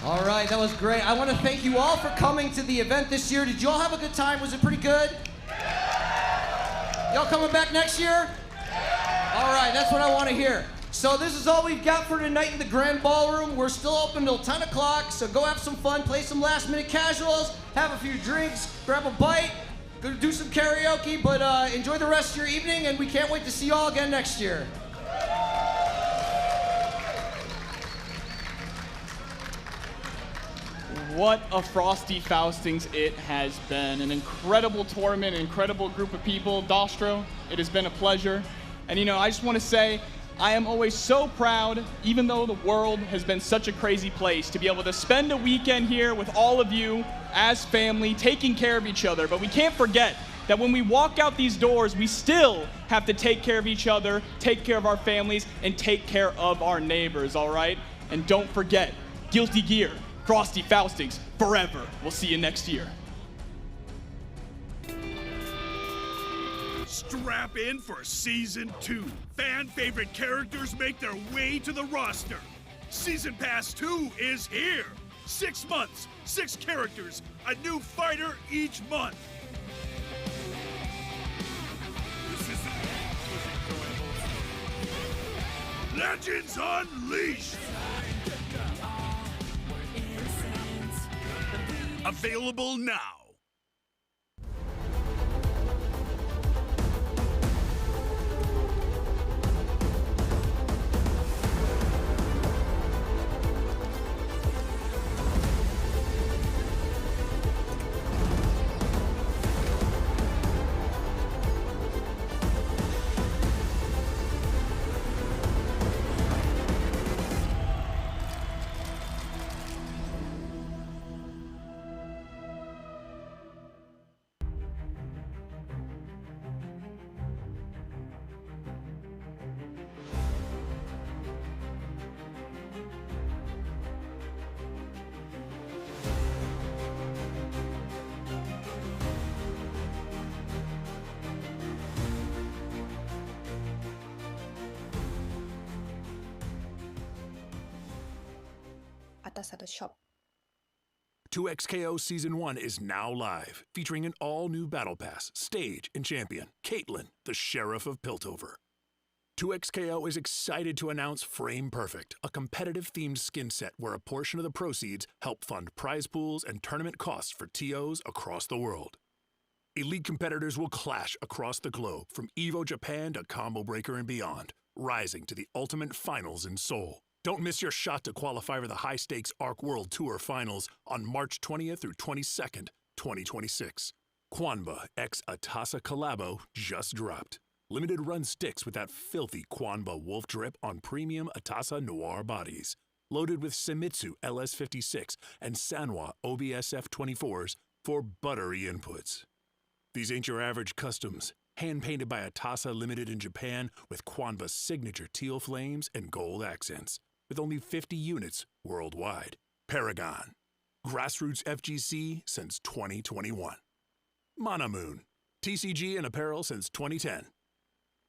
All right, that was great. I want to thank you all for coming to the event this year. Did you all have a good time? Was it pretty good? Y'all coming back next year? All right, that's what I want to hear. So this is all we've got for tonight in the Grand Ballroom. We're still open till 10 o'clock, so go have some fun, play some last-minute casuals, have a few drinks, grab a bite, go do some karaoke, but enjoy the rest of your evening, and we can't wait to see you all again next year. What a Frosty Faustings it has been. An incredible tournament, an incredible group of people. Dostro, it has been a pleasure. And you know, I just want to say, I am always so proud, even though the world has been such a crazy place, to be able to spend a weekend here with all of you as family, taking care of each other. But we can't forget that when we walk out these doors, we still have to take care of each other, take care of our families, and take care of our neighbors, all right? And don't forget, Guilty Gear, Frosty Faustings, forever. We'll see you next year. Strap in for Season 2. Fan favorite characters make their way to the roster. Season Pass 2 is here. 6 months, 6 characters, a new fighter each month. Legends Unleashed. Available now. Lazada shop. 2XKO Season 1 is now live, featuring an all-new Battle Pass, stage, and champion, Caitlyn, the Sheriff of Piltover. 2XKO is excited to announce Frame Perfect, a competitive-themed skin set where a portion of the proceeds help fund prize pools and tournament costs for TOs across the world. Elite competitors will clash across the globe, from EVO Japan to Combo Breaker and beyond, rising to the ultimate finals in Seoul. Don't miss your shot to qualify for the high-stakes ARC World Tour Finals on March 20th through 22nd, 2026. Kwanba x Atasa Collabo just dropped. Limited run sticks with that filthy Kwanba Wolf drip on premium Atasa Noir bodies. Loaded with Semitsu LS56 and Sanwa OBSF24s for buttery inputs. These ain't your average customs. Hand-painted by Atasa Limited in Japan with Kwanba's signature teal flames and gold accents. With only 50 units worldwide. Paragon. Grassroots FGC since 2021. Monamoon. TCG and apparel since 2010.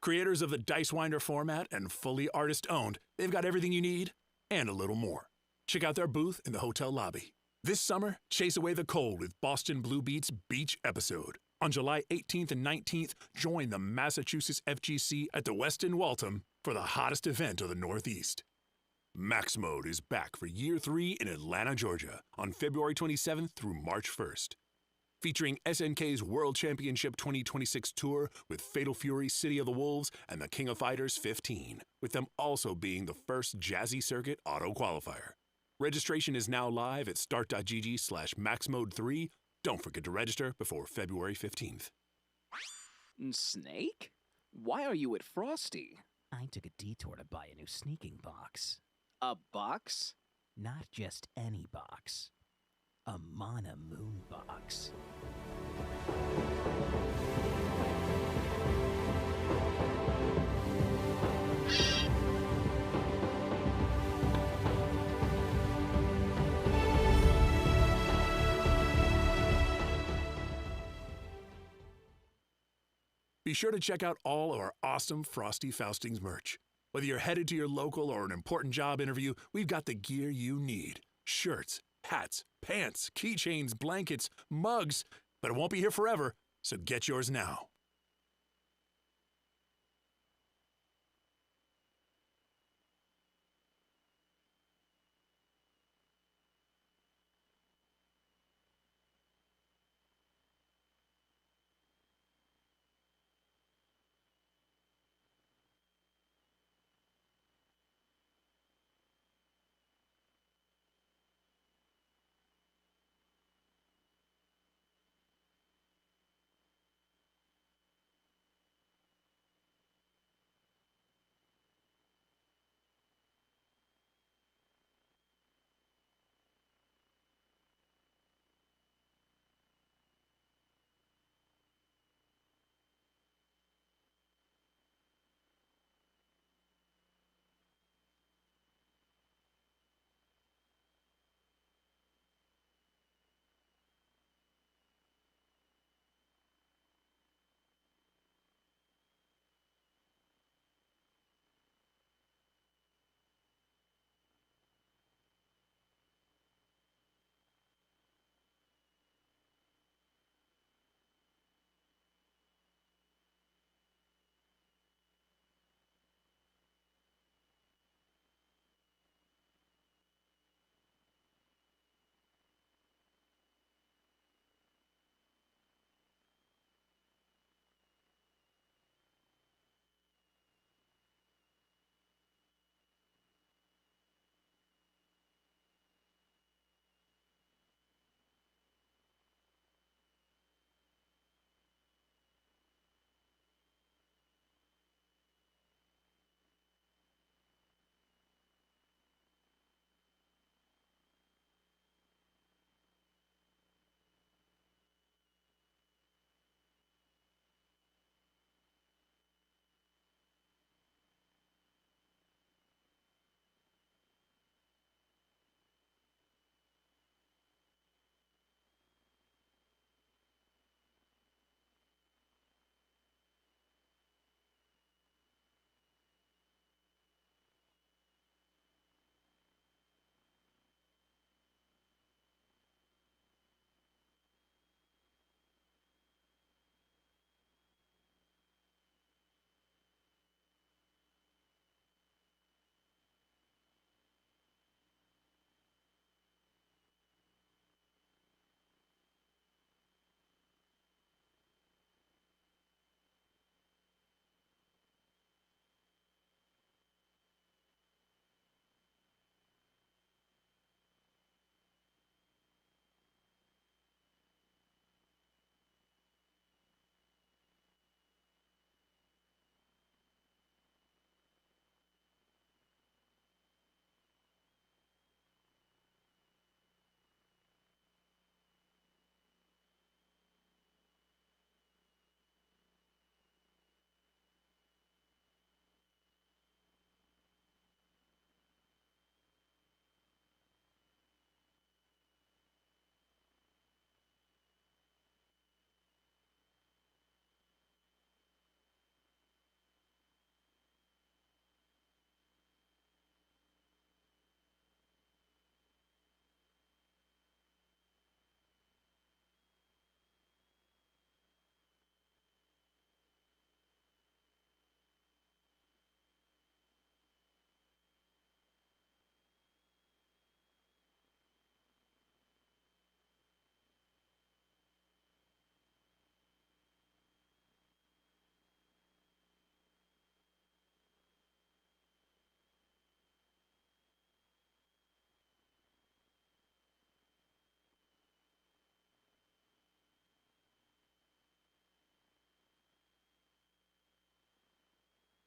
Creators of the Dice Winder format and fully artist-owned, they've got everything you need and a little more. Check out their booth in the hotel lobby. This summer, chase away the cold with Boston Blue Beats Beach Episode. On July 18th and 19th, join the Massachusetts FGC at the Westin Waltham for the hottest event of the Northeast. Max Mode is back for Year 3 in Atlanta, Georgia, on February 27th through March 1st. Featuring SNK's World Championship 2026 Tour with Fatal Fury City of the Wolves and the King of Fighters 15, with them also being the first Jazzy Circuit auto qualifier. Registration is now live at start.gg/maxmode3. Don't forget to register before February 15th. Snake? Why are you at Frosty? I took a detour to buy a new sneaking box. A box? Not just any box. A Mana Moon box. Be sure to check out all of our awesome Frosty Faustings merch. Whether you're headed to your local or an important job interview, we've got the gear you need. Shirts, hats, pants, keychains, blankets, mugs. But it won't be here forever, so get yours now.